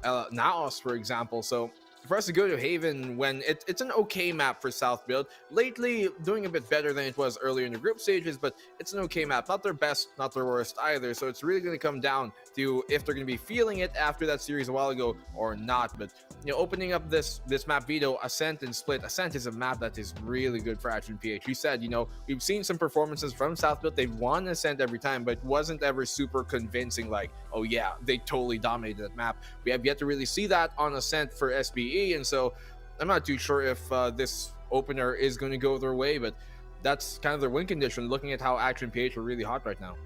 NAOS, for example. So for us to go to Haven when it's an okay map for South Build, lately doing a bit better than it was earlier in the group stages, but it's an okay map, not their best, not their worst either. So it's really going to come down to if they're going to be feeling it after that series a while ago or not. But opening up this map, Vito, Ascent and Split. Ascent is a map that is really good for Action PH. We said, we've seen some performances from South Build. They've won Ascent every time, but it wasn't ever super convincing, like, oh yeah, they totally dominated that map. We have yet to really see that on Ascent for SBE, and so I'm not too sure if this opener is going to go their way, but that's kind of their win condition, looking at how Action PH are really hot right now.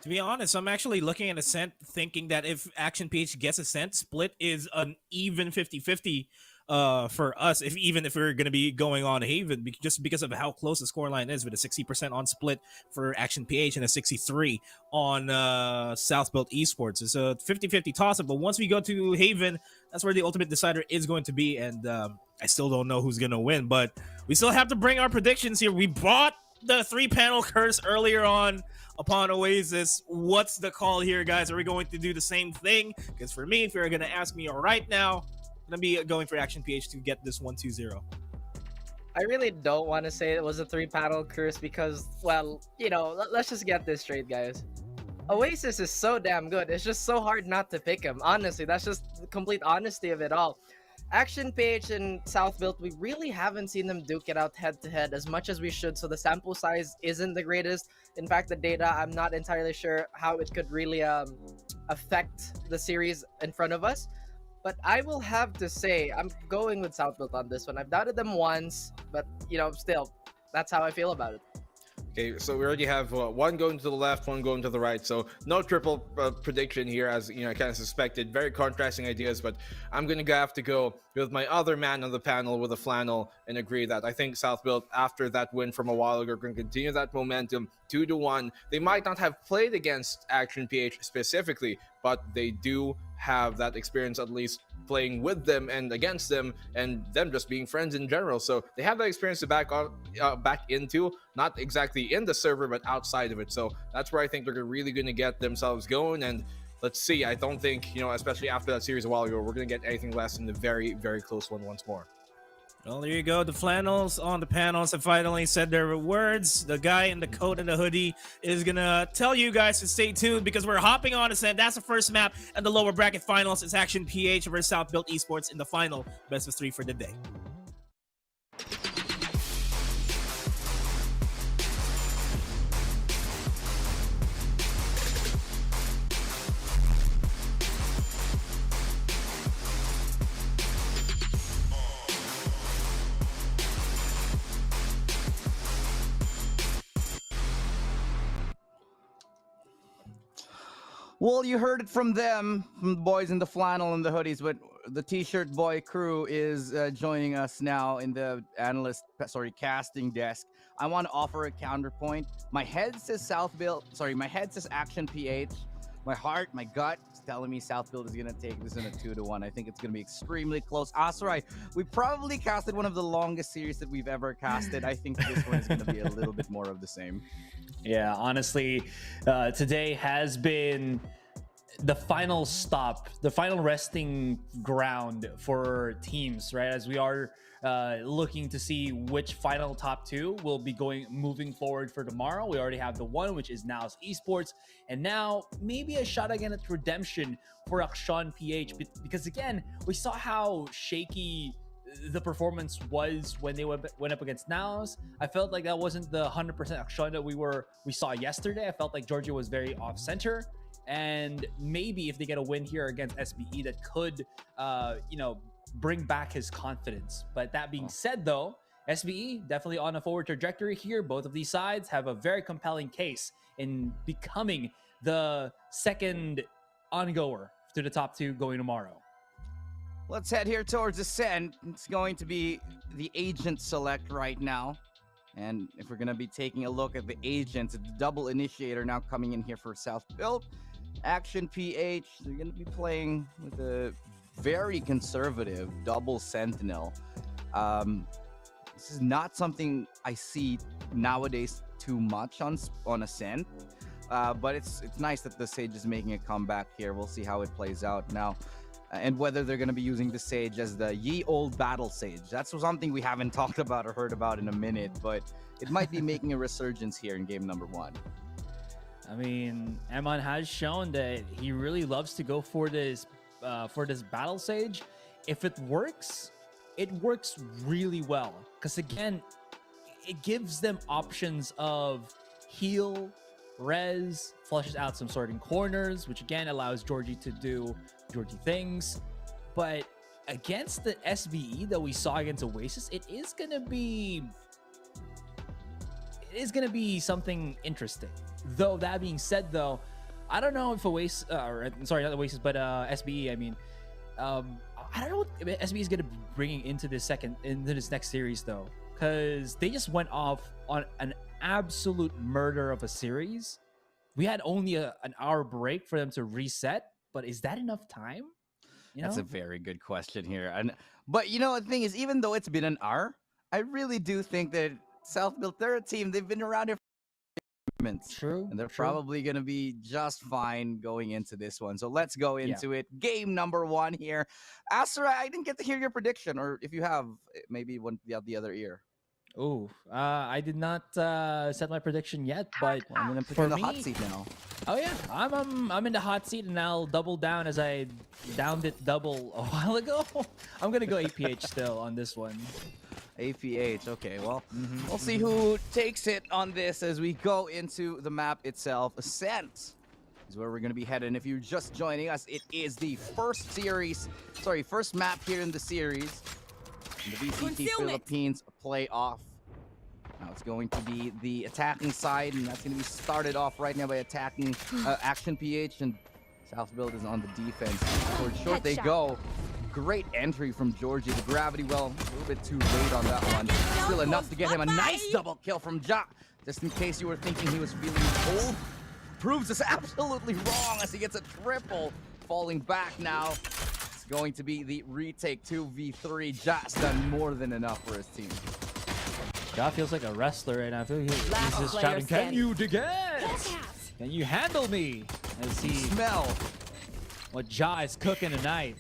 To be honest, I'm actually looking at Ascent thinking that if Action PH gets Ascent, Split is an even 50-50 for us, even if we're going to be going on Haven, just because of how close the scoreline is, with a 60% on split for Action PH and a 63 on South Built Esports. It's a 50-50 toss-up, but once we go to Haven, that's where the ultimate decider is going to be, and I still don't know who's going to win, but we still have to bring our predictions here. We bought the 3-panel curse earlier on upon Oasis. What's the call here, guys? Are we going to do the same thing? Because for me, if you're going to ask me right now, I'm going to be going for Action PH to get this 1-2-0. I really don't want to say it was a 3-panel curse because, well, you know, let's just get this straight, guys. Oasis is so damn good. It's just so hard not to pick him. Honestly, that's just the complete honesty of it all. Action PH and South Built, we really haven't seen them duke it out head-to-head as much as we should, so the sample size isn't the greatest. In fact, the data, I'm not entirely sure how it could really affect the series in front of us. But I will have to say, I'm going with South Built on this one. I've doubted them once, but, you know, still, that's how I feel about it. Okay, so we already have one going to the left, one going to the right. So no triple prediction here, as you know, I kind of suspected. Very contrasting ideas, but I'm gonna have to go with my other man on the panel with a flannel and agree that I think South Built, after that win from a while ago, can continue that momentum 2-1. They might not have played against Action PH specifically, but they do have that experience, at least playing with them and against them, and them just being friends in general. So they have that experience to back into, not exactly in the server, but outside of it. So that's where I think they're really going to get themselves going. And let's see, I don't think, you know, especially after that series a while ago, we're going to get anything less than the very, very close one once more. Well, there you go. The flannels on the panels have finally said their words. The guy in the coat and the hoodie is going to tell you guys to stay tuned because we're hopping on Ascent. That's the first map, and the lower bracket finals is Action PH versus South Built Esports in the final. Best of 3 for the day. Well, you heard it from them, from the boys in the flannel and the hoodies, but the t-shirt boy crew is joining us now in the casting desk. I want to offer a counterpoint. My head says my head says Action PH. My heart, my gut is telling me South Built is going to take this in a 2-1. I think it's going to be extremely close. Asrai, we probably casted one of the longest series that we've ever casted. I think this one is going to be a little bit more of the same. Yeah, honestly, today has been the final stop, the final resting ground for teams, right? As we are looking to see which final top 2 will be moving forward for tomorrow. We already have the one, which is NAOS Esports, and now maybe a shot again at redemption for Action PH, because again, we saw how shaky the performance was when they went up against NAOS. I felt like that wasn't the 100% Action that we saw yesterday. I felt like Georgia was very off center, and maybe if they get a win here against SBE, that could you know, bring back his confidence. But that being said, though, SBE definitely on a forward trajectory here. Both of these sides have a very compelling case in becoming the second ongoer to the top 2 going tomorrow. Let's head here towards Ascent. It's going to be the agent select right now. And if we're going to be taking a look at the agents, it's the double initiator now coming in here for South Built. Action PH, they're going to be playing with a very conservative double sentinel. This is not something I see nowadays too much on Ascent. But it's nice that the Sage is making a comeback here. We'll see how it plays out now. And whether they're going to be using the Sage as the ye old battle Sage. That's something we haven't talked about or heard about in a minute, but it might be making a resurgence here in game number 1. I mean, Emon has shown that he really loves to go for this battle Sage. If it works really well. Because again, it gives them options of heal, res, flushes out some sorting corners, which again allows Georgie to do Georgie things. But against the SBE that we saw against Oasis, it is gonna be something interesting. Though that being said, though, I don't know if Oasis, sorry, not Oasis, but SBE. I mean, I don't know what SBE is gonna bringing into this next series though, because they just went off on an absolute murder of a series. We had only an hour break for them to reset, but is that enough time? That's a very good question here. But you know, the thing is, even though it's been an hour, I really do think that South Built, they're a team. They've been around here for months. True. And they're probably going to be just fine going into this one. So let's go into it. Game number 1 here. Asura, I didn't get to hear your prediction, or if you have, maybe the other ear. Oh, I did not set my prediction yet, but I'm going to put you in the hot seat now. Oh yeah, I'm in the hot seat, and I'll double down as I downed it double a while ago. I'm gonna go APH still on this one. APH, okay, well, we'll see who takes it on this as we go into the map itself. Ascent is where we're gonna be headed. And if you're just joining us, it is the first map here in the series. The VCT Philippines playoff. Now it's going to be the attacking side, and that's going to be started off right now by attacking Action PH, and South Build is on the defense. Towards short they go. Great entry from Georgie. The gravity well, a little bit too late on that one. Still enough to get him a nice double kill from Ja. Just in case you were thinking he was feeling cold, proves us absolutely wrong as he gets a triple. Falling back now. It's going to be the retake 2v3. Ja's done more than enough for his team. Ja feels like a wrestler right now. I feel like he's just shouting, "Can you dance? Can you handle me?" As he smell what Ja is cooking tonight.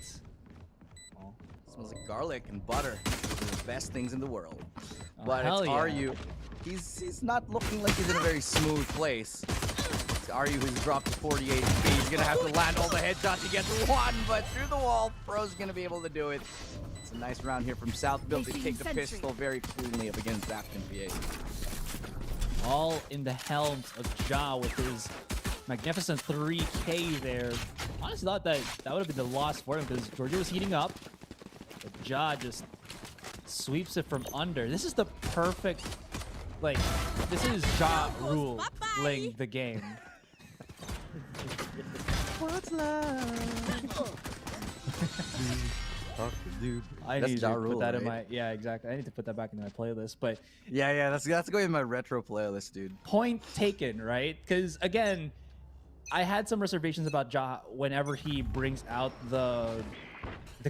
Smells like garlic and butter. They're the best things in the world. Oh, But hell it's yeah. Ryu. He's not looking like he's in a very smooth place. It's Ryu who's dropped to 48 HP. He's gonna have to land all the headshots to get to one, but through the wall, Pro's gonna be able to do it. It's a nice round here from South Build. They take the pistol very cleanly up against Action PH. All in the helms of Ja with his magnificent 3K there. Honestly thought that would have been the loss for him because Georgia was heating up. But Ja just sweeps it from under. This is the perfect, like, this is Ja ruling the game. What's love? Dude. I That's need Ja to Rule, put that right? in my, yeah, exactly. I need to put that back into my playlist, but Yeah, that's going in my retro playlist, dude. point taken, right? Because again, I had some reservations about Ja whenever he brings out the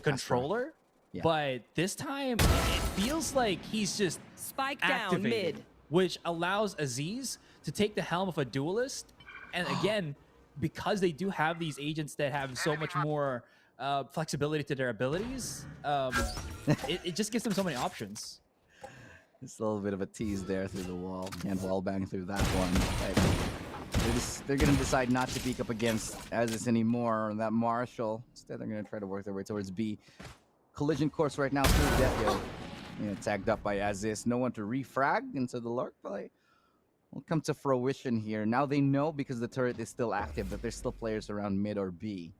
controller, but this time it feels like he's just Spike down activated, mid. which allows Aziz to take the helm of a duelist. And again, because they do have these agents that have so much more flexibility to their abilities, it just gives them so many options. Just a little bit of a tease there through the wall. Can't wallbang through that one. They're going to decide not to peek up against ASUS anymore, or that Marshall. Instead, they're going to try to work their way towards B. Collision course right now through Deathyo. Tagged up by ASUS. No one to refrag into the Lark play. Will come to fruition here. Now they know, because the turret is still active, that there's still players around mid or B.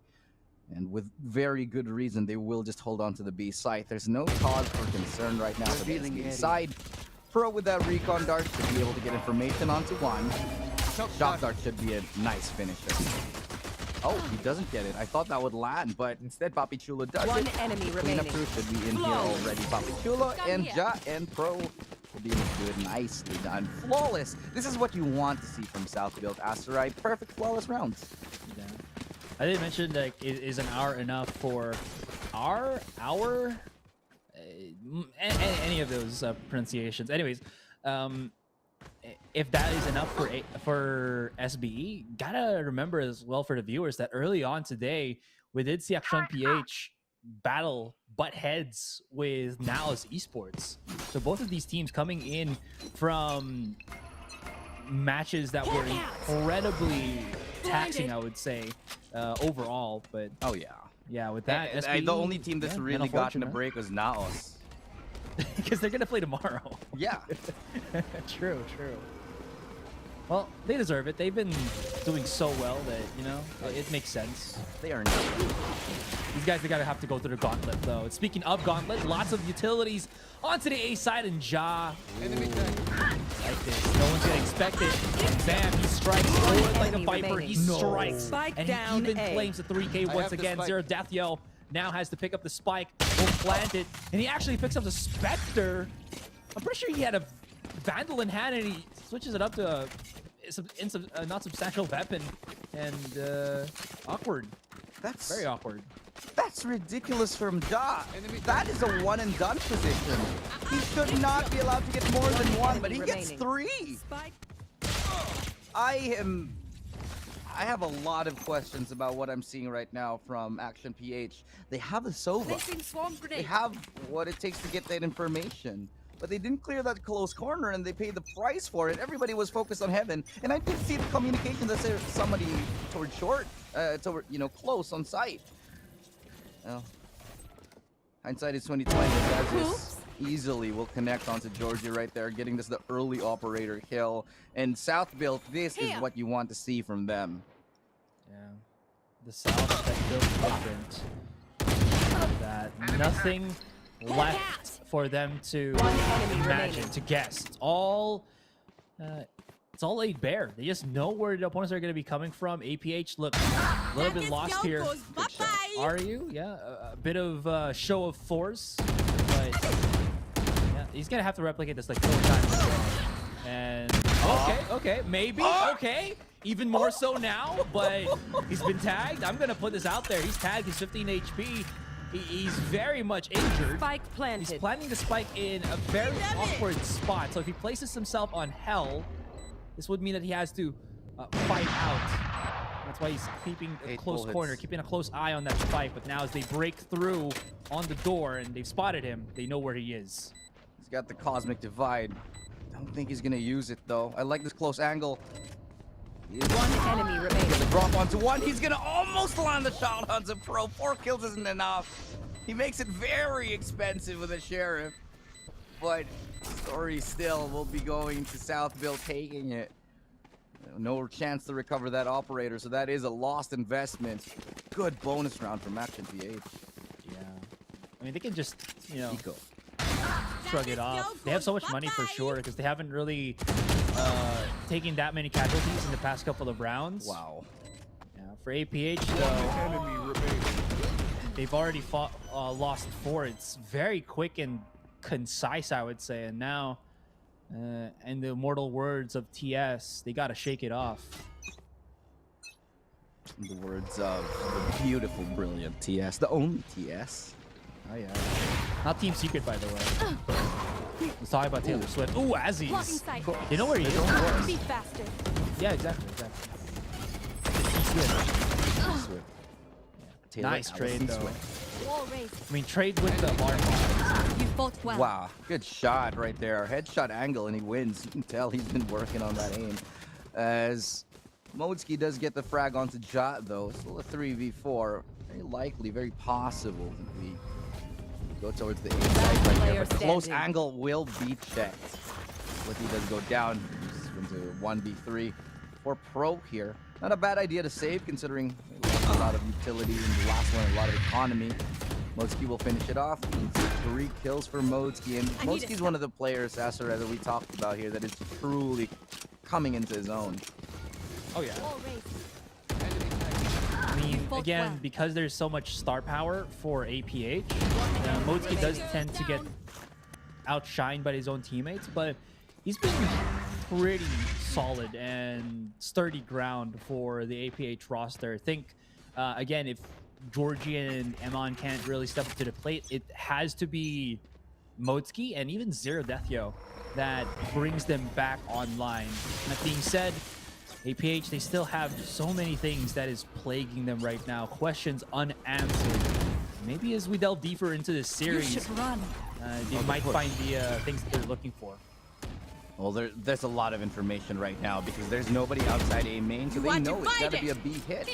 And with very good reason, they will just hold on to the B site. There's no cause for concern right now for the SB side. Pro with that recon dart should be able to get information onto one. Shot dart should be a nice finisher. Oh, he doesn't get it. I thought that would land, but instead Papi Chulo does One it. enemy Cleanup remaining. crew should be in here already. Papi Chulo and Ja and Pro will be able to do it. Nicely done. Flawless. This is what you want to see from South Build Asteroid. Perfect flawless rounds. Yeah. I did mention, like, is an hour enough for hour? Any of those pronunciations. Anyways, if that is enough for SBE, gotta remember as well for the viewers that early on today, we did see Action PH butt heads with NAOS Esports. So both of these teams coming in from matches that were incredibly taxing, I would say, overall. But oh yeah, with that, SBE, the only team that's really gotten a break was NAOS. Because they're gonna play tomorrow. Yeah. True. Well, they deserve it. They've been doing so well that, it makes sense. They are. These guys, they gotta have to go through the gauntlet, though. Speaking of gauntlet, lots of utilities onto the A side, and Ja. Enemy tag. Like this. No one's gonna expect it. And bam, he strikes forward like a Viper. He strikes. Spike And down he even A. claims the 3K once again. Zero Deathyo. now has to pick up the spike, will plant it, and he actually picks up the Spectre. I'm pretty sure he had a Vandal in hand, and he switches it up to a not substantial weapon, and awkward. That's very awkward. That's ridiculous from Ja. That is a one and done position. He should not be allowed to get more than one, but he gets 3. I have a lot of questions about what I'm seeing right now from Action PH. They have a Sova. They have what it takes to get that information. But they didn't clear that close corner, and they paid the price for it. Everybody was focused on Heaven, and I did see the communication that said somebody towards short, toward, you know, close on site. Well, hindsight is 2020. ASUS easily will connect onto Georgia right there, getting this the early operator kill. And South built, this is what you want to see from them. Yeah, the South that built different. That nothing left for them to imagine, to guess. It's all laid bare. They just know where the opponents are going to be coming from. APH look a little bit lost here. Are you? Yeah, a bit of show of force, but yeah, he's going to have to replicate this like 4 times. And okay, maybe, okay. Even more so now, but he's been tagged. I'm going to put this out there. He's tagged, he's 15 HP. He's very much injured. Spike planted. He's planting the spike in a very awkward spot. So if he places himself on Hell, this would mean that he has to fight out. That's why he's keeping a close corner, keeping a close eye on that spike. But now as they break through on the door and they've spotted him, they know where he is. He's got the Cosmic Divide. Don't think he's gonna use it though. I like this close angle. One enemy remaining. The drop onto one. He's gonna almost land the shot onto Pro. 4 kills isn't enough. He makes it very expensive with a Sheriff. But story still will be going to South Bill taking it. No chance to recover that operator, so that is a lost investment. Good bonus round from Action PH. Yeah. I mean, they can just, you know, shrug it off. They have so much money for sure because they haven't really taken that many casualties in the past couple of rounds. Wow. Yeah, for APH though, they've already lost 4. It's very quick and concise, I would say. And now, in the immortal words of TS, they gotta shake it off. In the words of the beautiful, brilliant TS, the only TS. Oh yeah. Not Team Secret, by the way. Let's talk about Taylor Swift. Ooh, Aziz. You know where he is? Be faster. Yeah, exactly. Swift. Yeah. Nice trade, though. Wall raised. I mean, trade with the alarm. You fought well. Wow, good shot right there. Headshot angle, and he wins. You can tell he's been working on that aim. As Modesky does get the frag onto Jot, though. Still a 3v4. Very likely, very possible that we go towards the inside right there. But close angle will be checked. What he does go down. He's into 1v3 for Pro here. Not a bad idea to save, considering a lot of utility and the last one, a lot of economy. Modesky will finish it off. 3 kills for Modesky. And Modesky's one of the players, Asura, that we talked about here that is truly coming into his own. Oh, yeah. I mean, again, because there's so much star power for APH, Modesky does tend to get outshined by his own teammates, but he's been pretty solid and sturdy ground for the APH roster. I think, again, if Georgie and Emon can't really step up to the plate, it has to be Modesky and even Zero Deathyo that brings them back online. That being said, APH, they still have so many things that is plaguing them right now. Questions unanswered. Maybe as we delve deeper into this series, they might find the things that they're looking for. Well, there's a lot of information right now because there's nobody outside A main, so they know it's got to be a B hit.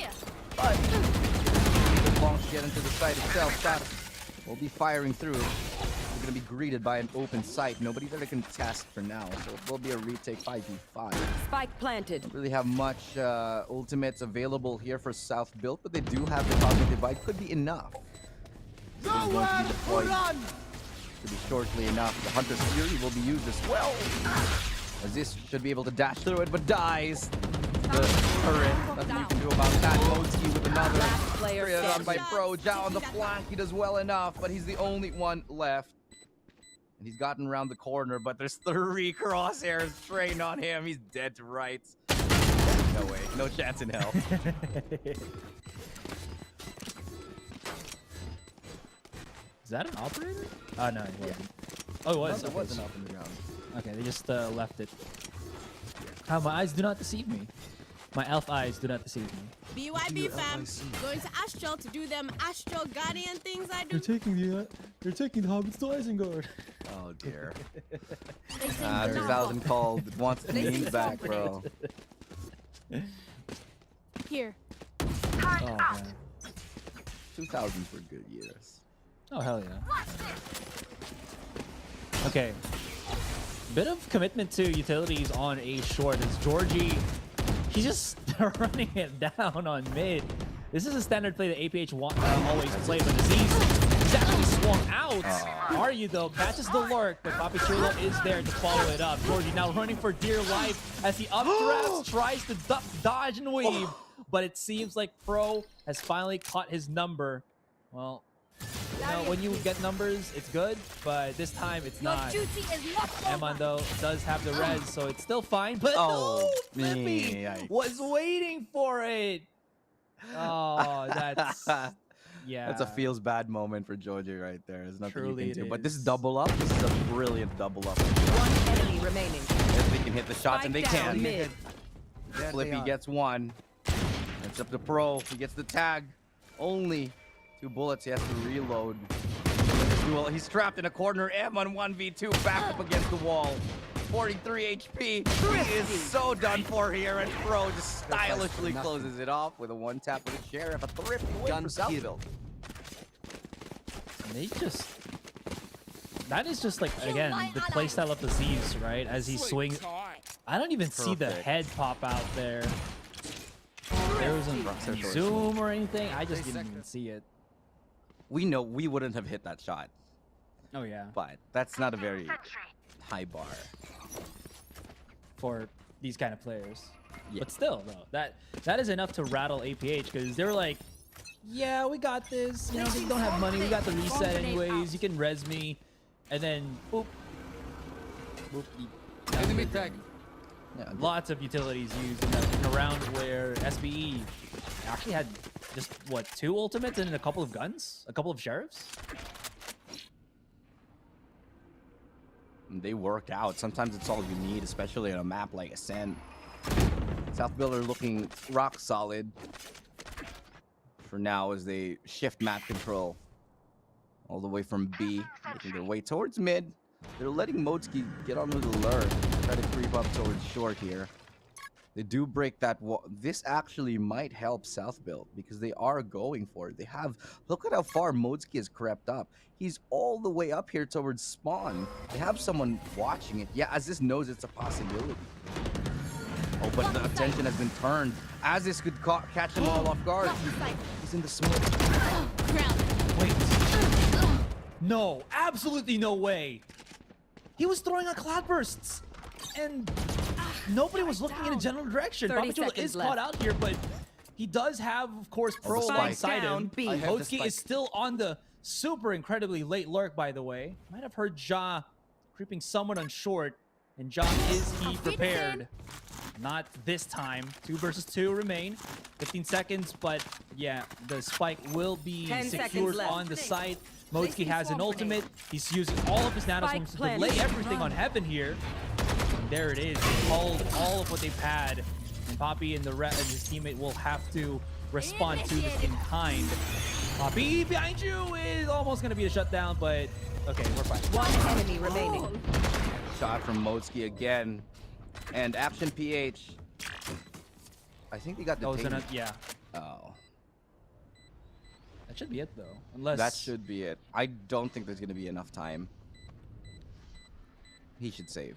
But as long as you get into the site itself, that will be firing through. We're going to be greeted by an open site. Nobody there to contest for now, so it will be a retake 5v5. Spike planted. Don't really have much ultimates available here for South built, but they do have the Cosmic Divide. Could be enough. Nowhere to run! Should be shortly enough. The Hunter's Fury will be used as well. As this should be able to dash through it, but dies. The turret. Nothing you can do about that. Moski with another. player Straight on by standing. Pro. Zhao on the flank. He does well enough, but he's the only one left. And he's gotten around the corner, but there's 3 crosshairs trained on him. He's dead to rights. No way. No chance in hell. Is that an operator? Oh, no, it wasn't. Oh, it was. It wasn't up in the ground. Okay, they just left it. My eyes do not deceive me. My elf eyes do not deceive me. BYB fam, going to Astral to do them Astral Guardian things I do. You're taking the hobbits to Isengard. Oh dear. 2000 called. Wants the names back, bro. Here. Oh man. 2000s were good years. Oh hell yeah. Okay. Bit of commitment to utilities on a short as Georgie, he's just running it down on mid. This is a standard play that APH always play, but he's actually swung out. Are you though? Catches the lurk, but Papi Chulo is there to follow it up. Georgie now running for dear life as he updrafts, tries to dodge and weave, but it seems like Pro has finally caught his number. Well, you know, when you get numbers, it's good, but this time it's not. Eman, though, does have the res, so it's still fine. But no, Flippy was waiting for it. Oh, that's... Yeah. That's a feels bad moment for Georgie right there. There's nothing Truly you can do. it But this is. double up, this is a brilliant double up. One enemy remaining. If they can hit the shots, and they Spike down can. mid. Flippy gets one. It's up to Pro. He gets the tag. Only 2 bullets. He has to reload. He's trapped in a corner. M on 1v2, back up against the wall. 43 HP. He is so done for here, and Pro just stylishly closes it off with a 1-tap with a sheriff. A thrifty win for Southville. And they just... That is just like, again, the playstyle of the Z's, right? As he swings... I don't even see the head pop out there. There wasn't any zoom or anything. I just didn't even see it. We know we wouldn't have hit that shot. Oh, yeah. But that's not a very high bar for these kind of players. Yeah. But still, though, that is enough to rattle APH because they're like, yeah, we got this. You know, they don't have money. We got the reset anyways. You can res me. And then, boop. Boop. Enemy tag. Yeah, lots of utilities used in a round where SBE actually had just, what, 2 ultimates and a couple of guns? A couple of sheriffs? They work out. Sometimes it's all you need, especially on a map like Ascent. Southville are looking rock solid for now as they shift map control all the way from B, making their way towards mid. They're letting Modsky get on with the lure, try to creep up towards short here. They do break that wall. This actually might help Southville because they are going for it. They have, look at how far Modsky has crept up. He's all the way up here towards spawn. They have someone watching it. Yeah, Aziz knows it's a possibility. Oh, but the attention has been turned. Aziz could catch them all off guard. He's in the smoke. Wait. No, absolutely no way. He was throwing on cloudbursts, and nobody was looking in a general direction. 30 Papichulo seconds is left. caught out here, but he does have, of course, Pro spike. alongside Down, him. B. Motsky is still on the super incredibly late lurk, by the way. Might have heard Ja creeping someone on short, and Ja, is he prepared? Not this time. 2 versus 2 remain. 15 seconds, but yeah, the spike will be 10 seconds secured left. on the site. Motsky has an ultimate. He's using all of his nanoswarms to planted. delay everything on Heaven here. And there it is. They called all of what they've had. And Poppy and his teammate will have to respond to this in kind. Poppy behind you is almost going to be a shutdown, but okay, we're fine. One enemy remaining. Shot from Modsky again. And Action PH. I think they got the yeah. Oh. That should be it, though. Unless... That should be it. I don't think there's going to be enough time. He should save.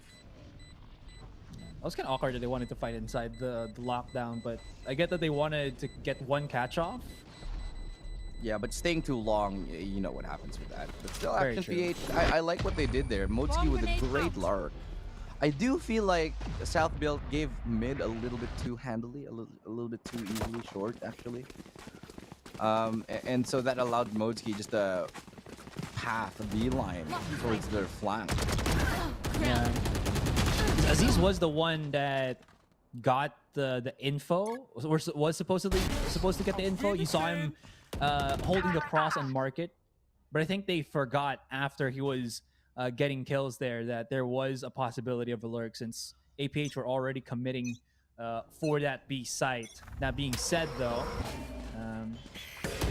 It was kind of awkward that they wanted to fight inside the lockdown, but I get that they wanted to get one catch off. Yeah, but staying too long, you know what happens with that. But still, Very Action true. PH, I like what they did there. Modsky with a great lurk. I do feel like South Build gave mid a little bit too handily, a little bit too easily short, actually. And so that allowed Modesky just a path, a beeline towards their flank. Yeah. Aziz was the one that got the info, was supposed to get the info. You saw him holding the cross on market, but I think they forgot after he was getting kills there that there was a possibility of a lurk, since APH were already committing for that B site. That being said, though,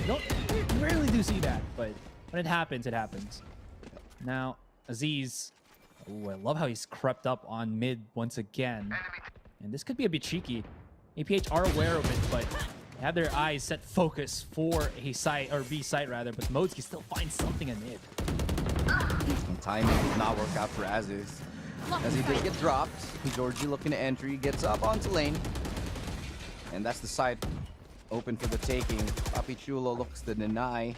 we rarely do see that, but when it happens, it happens. Now, Aziz, ooh, I love how he's crept up on mid once again. And this could be a bit cheeky. APH are aware of it, but they have their eyes set focus for a site, or B site rather, but Modes can still find something in mid. And timing did not work out for Aziz. As he did get dropped, Georgie looking to entry, gets up onto lane. And that's the site open for the taking. Papi Chulo looks to deny.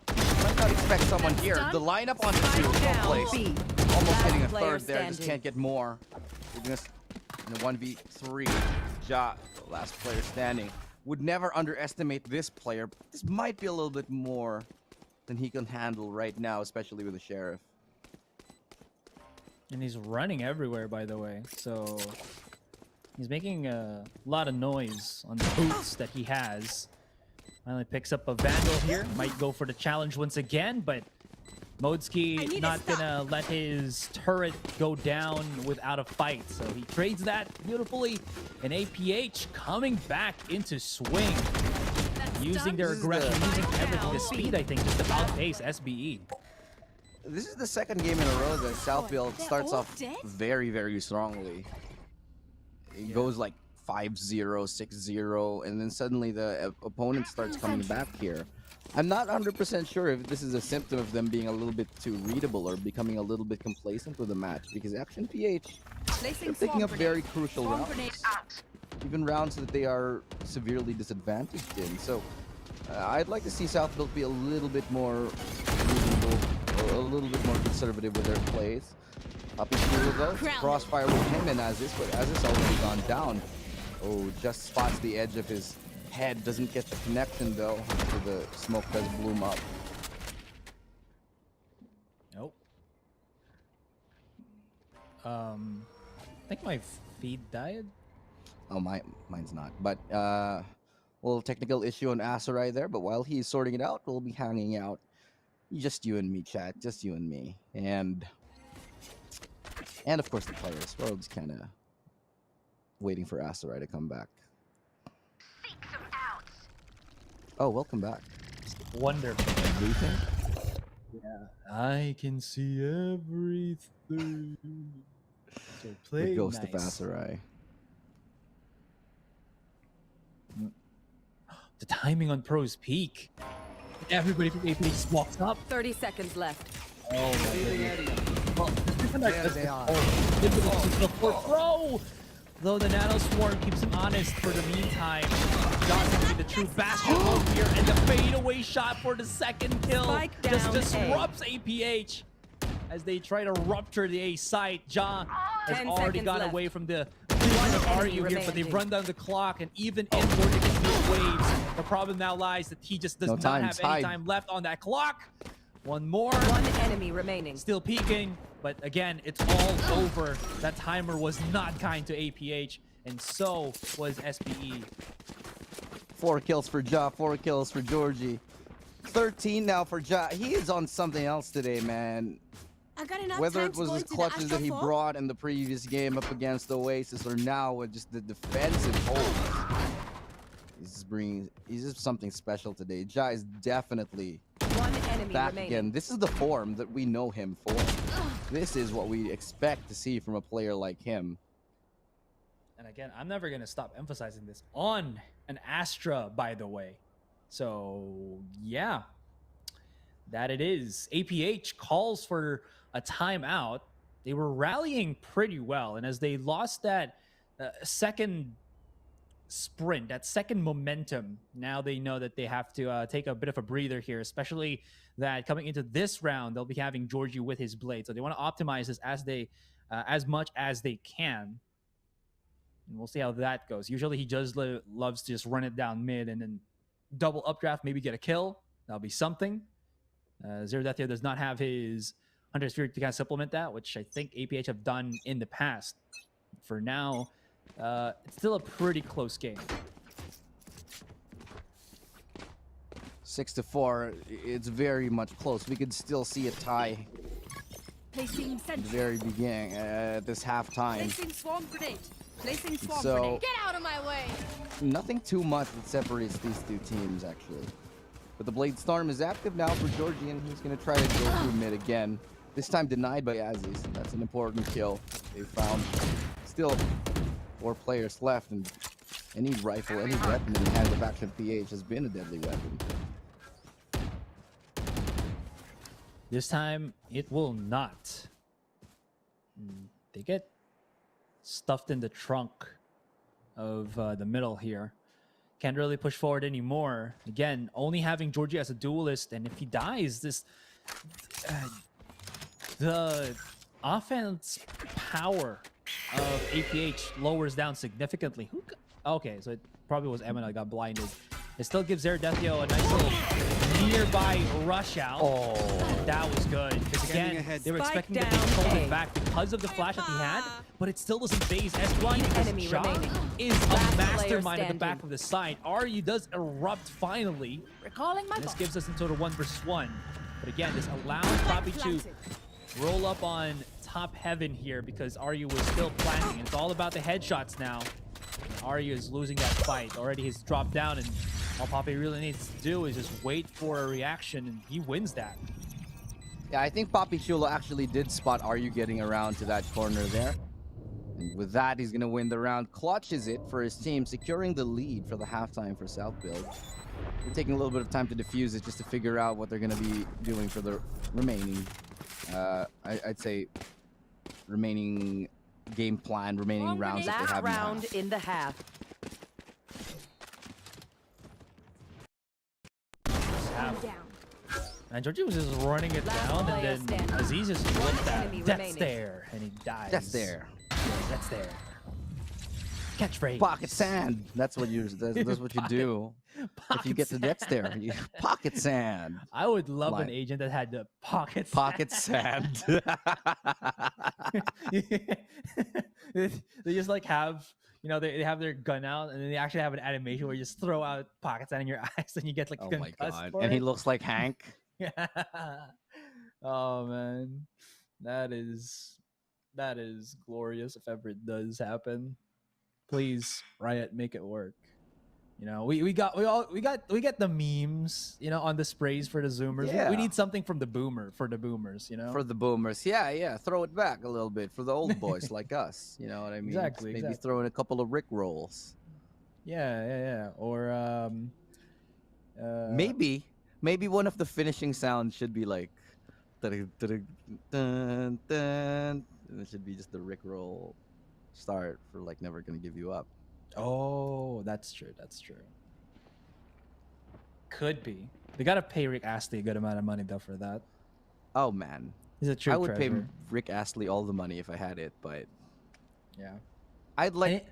Might not expect someone here. The lineup on the two, well placed. Almost hitting a third there, just can't get more. We're gonna in a 1v3. Ja, the last player standing. Would never underestimate this player. This might be a little bit more than he can handle right now, especially with the Sheriff. And he's running everywhere, by the way. So he's making a lot of noise on the boots that he has. Finally picks up a Vandal here. Might go for the challenge once again, but Modesky not gonna let his turret go down without a fight. So he trades that beautifully. And APH coming back into swing. Using their aggression, using everything. The speed, I think, just to outpace SBE. This is the second game in a row that South Build starts off very, very strongly. It goes like 5-0, 6-0, and then suddenly the opponent starts coming back here. I'm not 100% sure if this is a symptom of them being a little bit too readable or becoming a little bit complacent with the match, because Action PH are picking up very crucial rounds. Even rounds that they are severely disadvantaged in. So I'd like to see South Build be a little bit more reasonable, or a little bit more conservative with their plays. Papi Chulo though, crossfire with him and Aziz, but Aziz already gone down. Oh, just spots the edge of his head, doesn't get the connection though, after the smoke does bloom up. Nope. I think my feed died. Oh, mine's not. But little technical issue on Asarai there, but while he's sorting it out, we'll be hanging out. Just you and me, chat. Just you and me. And of course the players. We're all just kind of waiting for Asarai to come back. Oh, welcome back. Wonderful. Everything? Yeah. I can see everything. So play The ghost nice. of Asarai. The timing on Pro's peak. Everybody from AP just walks up. 30 seconds left. Oh my goodness. Well, There they are. Pro! Though the Nano Swarm keeps him honest for the meantime. Johnson will be the true bastion mode here, and the fadeaway shot for the second kill just disrupts APH as they try to rupture the A site. John has 10 already seconds got left. away from the RU here, but they run down the clock, and even inboard against these waves. The problem now lies that he just does not have any time left on that clock. One more. One enemy remaining. Still peeking, but again, it's all over. That timer was not kind to APH, and so was SBE. 4 kills for Ja, 4 kills for Georgie. 13 now for Ja. He is on something else today, man. I got enough Whether time it to was go his into the clutches that he Astro brought in the previous game up against Oasis, or now with just the defensive hold. He's just something special today. Ja is definitely One enemy back remaining. again. This is the form that we know him for. This is what we expect to see from a player like him. And again, I'm never going to stop emphasizing this on an Astra, by the way. So, yeah, that it is. APH calls for a timeout. They were rallying pretty well, and as they lost that second sprint, that second momentum, now they know that they have to take a bit of a breather here, especially that coming into this round, they'll be having Georgie with his blade. So they want to optimize this as they as much as they can. And we'll see how that goes. Usually he just loves to just run it down mid and then double updraft, maybe get a kill. That'll be something. Zero Death here does not have his Hunter Spirit to kind of supplement that, which I think APH have done in the past. For now, it's still a pretty close game. 6-4. It's very much close. We could still see a tie Placing at the sentry. very beginning, at this halftime. Placing swarm grenade. Placing swarm So- grenade. Get out of my way. Nothing too much that separates these two teams, actually. But the Blade Storm is active now for Georgian. He's going to try to go through mid again. This time denied by ASUS. That's an important kill. They found still 4 players left, and any rifle, any weapon in the hands of Action PH has been a deadly weapon. This time, it will not. They get stuffed in the trunk of the middle here. Can't really push forward anymore. Again, only having Georgie as a duelist, and if he dies, this the offense power of APH lowers down significantly. Okay, so it probably was Emma that got blinded. It still gives Zeradethio a nice little nearby rush out. Oh, that was good. Because again, they were expecting to be folded back because of the flash that he had, but it still doesn't phase S1 because Shaw is a mastermind at the back of the side. RU does erupt finally. Recalling my This gives us into the 1 versus 1. But again, this allows Poppy to roll up on top heaven here because RU was still planting. It's all about the headshots now. RU is losing that fight. Already he's dropped down, and all Poppy really needs to do is just wait for a reaction, and he wins that. Yeah, I think Poppy Chulo actually did spot RU getting around to that corner there. And with that, he's going to win the round. Clutches it for his team, securing the lead for the halftime for South Build. We're taking a little bit of time to defuse it just to figure out what they're going to be doing for the remaining, I'd say, remaining game plan, remaining rounds that they have Last round in the half. And Georgie was just running it down, and then Aziz just looked at Death Stare, and he dies. Death Stare. Death Stare. Catchphrase. Pocket sand. That's what you. That's what you do. If you get to Death Stare, you pocket sand. I would love an agent that had the pocket sand. They just like have, you know, they have their gun out, and then they actually have an animation where you just throw out pocket sand in your eyes, and you get like Oh my concussed god! for And it. he looks like Hank. Yeah. Oh man, that is glorious if ever it does happen. Please, Riot, make it work. You know, we get the memes, you know, on the sprays for the Zoomers. Yeah. We need something from the boomers, you know. For the boomers, yeah. Throw it back a little bit for the old boys like us. You know what I mean? Exactly, Maybe exactly. throw in a couple of Rick rolls. Yeah. Or Maybe one of the finishing sounds should be like, dun, dun, dun, dun, and it should be just the Rick roll start for like Never Gonna Give You Up. oh, that's true. Could be. They gotta pay Rick Astley a good amount of money though for that. Oh man, He's a true I would pay treasure. Rick Astley all the money if I had it, but Yeah. I'd like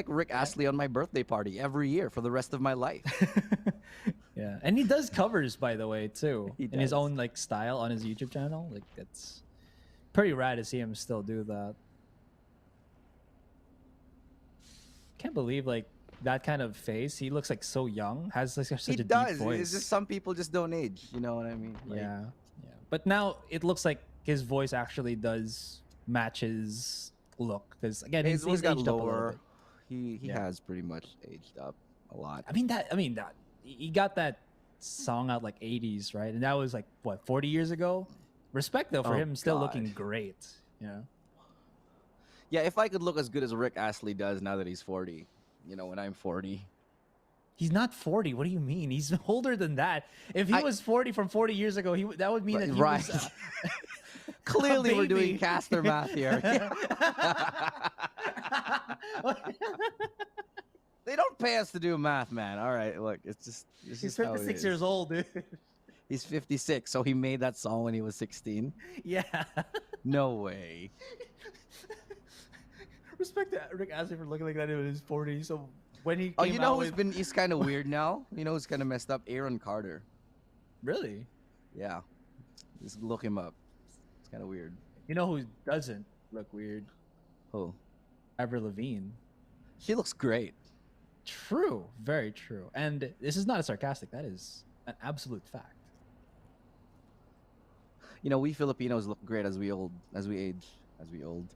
Rick Astley on my birthday party every year for the rest of my life. Yeah, and he does covers, by the way, too, He in his does. own like style on his YouTube channel. Like, it's pretty rad to see him still do that. Can't believe like that kind of face. He looks like so young. Has like such He a does. deep voice. It's just some people just don't age. You know what I mean? Like, Yeah. But now it looks like his voice actually does match his look. Because again, his voice got aged up a little lower. bit. He Yeah. has pretty much aged up a lot. I mean that he got that song out like 80s, right? And that was like what, 40 years ago? Respect though for Oh, him still God. looking great, you know. Yeah, if I could look as good as Rick Astley does now that he's 40, you know, when I'm 40. He's not 40. What do you mean? He's older than that. If he was 40 from 40 years ago, that would mean that he Right. was Clearly, we're doing baby. caster math here. They don't pay us to do math, man. All right, look, it's just He's how it 56 is. years old, dude. He's 56, so he made that song when he was 16. Yeah. No way. Respect to Rick Astley for looking like that in his 40s. So when he Oh, came you know out who's with... he's kind of weird now? You know who's kind of messed up? Aaron Carter. Really? Yeah. Just look him up. It's kind of weird. You know who doesn't look weird? Who? Avril Lavigne. She looks great. True. Very true. And this is not a sarcastic. That is an absolute fact. You know, we Filipinos look great as we age. As we older.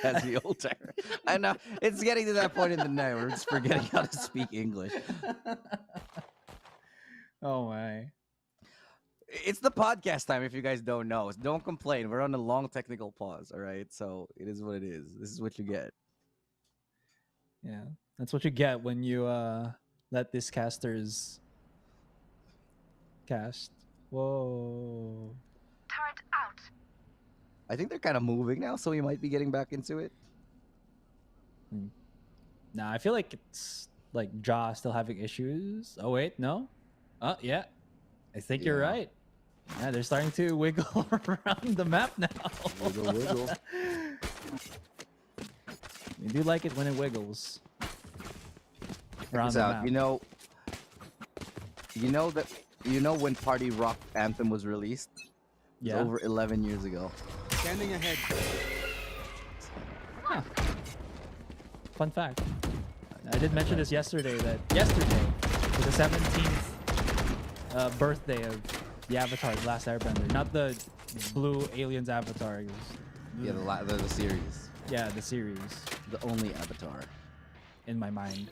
As we older. I know. It's getting to that point in the night where we're just forgetting how to speak English. Oh my. It's the podcast time if you guys don't know. Don't complain. We're on a long technical pause, all right? So it is what it is. This is what you get. Yeah. That's what you get when you let these casters cast. Whoa. Turret out. I think they're kind of moving now, so we might be getting back into it. Nah, I feel like it's like Jaw still having issues. Oh wait, no? Yeah. I think you're right. Yeah, they're starting to wiggle around the map now. Wiggle, wiggle. We do like it when it wiggles around the map. You know when Party Rock Anthem was released? It was over 11 years ago. Standing ahead. Huh. Fun fact. I did mention this yesterday, that yesterday was the 17th birthday of the Avatar, The Last Airbender. Not the blue aliens Avatar. Yeah, the series. Yeah, the series. The only Avatar. In my mind.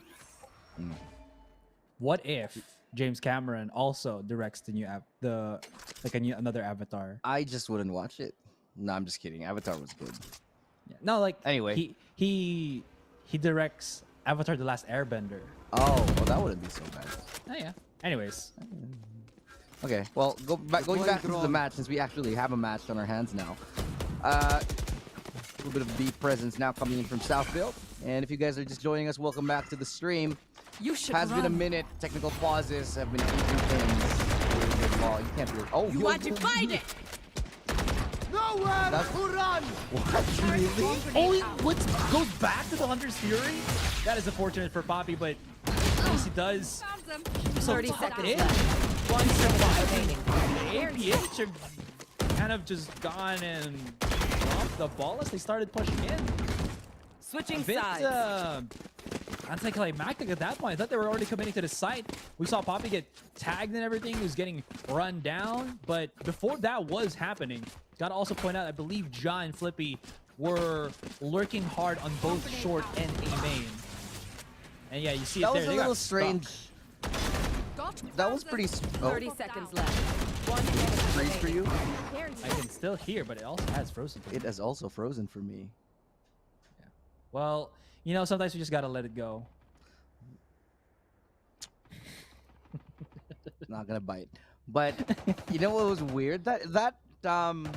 What if James Cameron also directs the new another Avatar? I just wouldn't watch it. No, I'm just kidding. Avatar was good. Yeah. No, like anyway, he directs Avatar: The Last Airbender. Oh, well, that wouldn't be so bad. Oh yeah. Anyways. Okay, well, going back into the match, since we actually have a match on our hands now. A little bit of B presence now coming in from Southville. And if you guys are just joining us, welcome back to the stream. Has been a minute. Technical pauses have been keeping things. Well, you can't really. Oh, You want to fight it? Nowhere to run! What? Really? Oh, he goes back to the Hunter's Fury? That is unfortunate for Poppy, but at least he does. 30 seconds in. left. 1 surviving. The APH are kind of just gone and dropped the ball as they started pushing in. Switching a bit, sides. Anticlimactic at that point. I thought they were already committing to the site. We saw Poppy get tagged and everything. He was getting run down. But before that was happening, gotta also point out, I believe Ja and Flippy were lurking hard on both short and A main. And yeah, you see that it there. Was a little strange. That was pretty. 30 seconds left. Freeze for you? I can still hear, but it also has frozen for me. It has also frozen for me. Yeah. Well, you know, sometimes we just gotta let it go. Not gonna bite. But you know what was weird? That lockdown.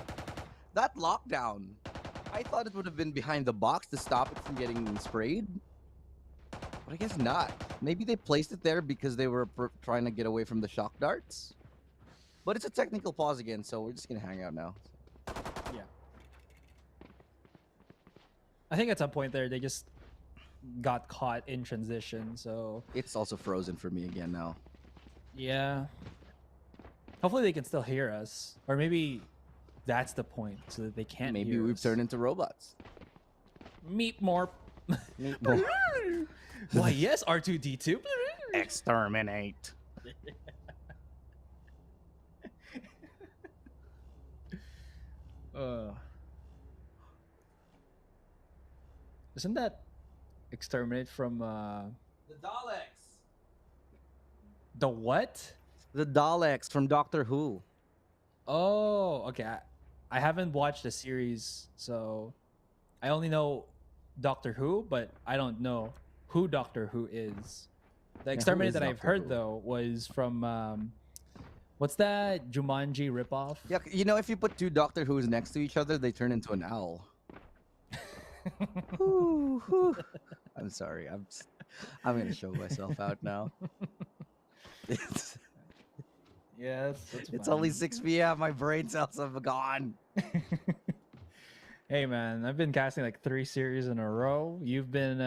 I thought it would have been behind the box to stop it from getting sprayed. But I guess not. Maybe they placed it there because they were trying to get away from the shock darts. But it's a technical pause again, so we're just gonna hang out now. Yeah. I think at some point there, they just got caught in transition, so... It's also frozen for me again now. Yeah. Hopefully they can still hear us. Or maybe that's the point, so that they can't Maybe hear we've us. turned into robots. Meet more. Meet more. Why, yes, R2-D2. Exterminate. Isn't that exterminate from The Daleks. the what? The Daleks from Doctor Who. Oh, okay. I haven't watched the series, so I only know Doctor Who, but I don't know who Doctor Who is. The exterminate that I've heard though was from what's that Jumanji ripoff? Yeah, you know, if you put two Doctor Who's next to each other, they turn into an owl. I'm sorry. I'm gonna show myself out now. Yeah, it's only 6 p.m. My brain cells have gone. Hey man, I've been casting like 3 series in a row. You've been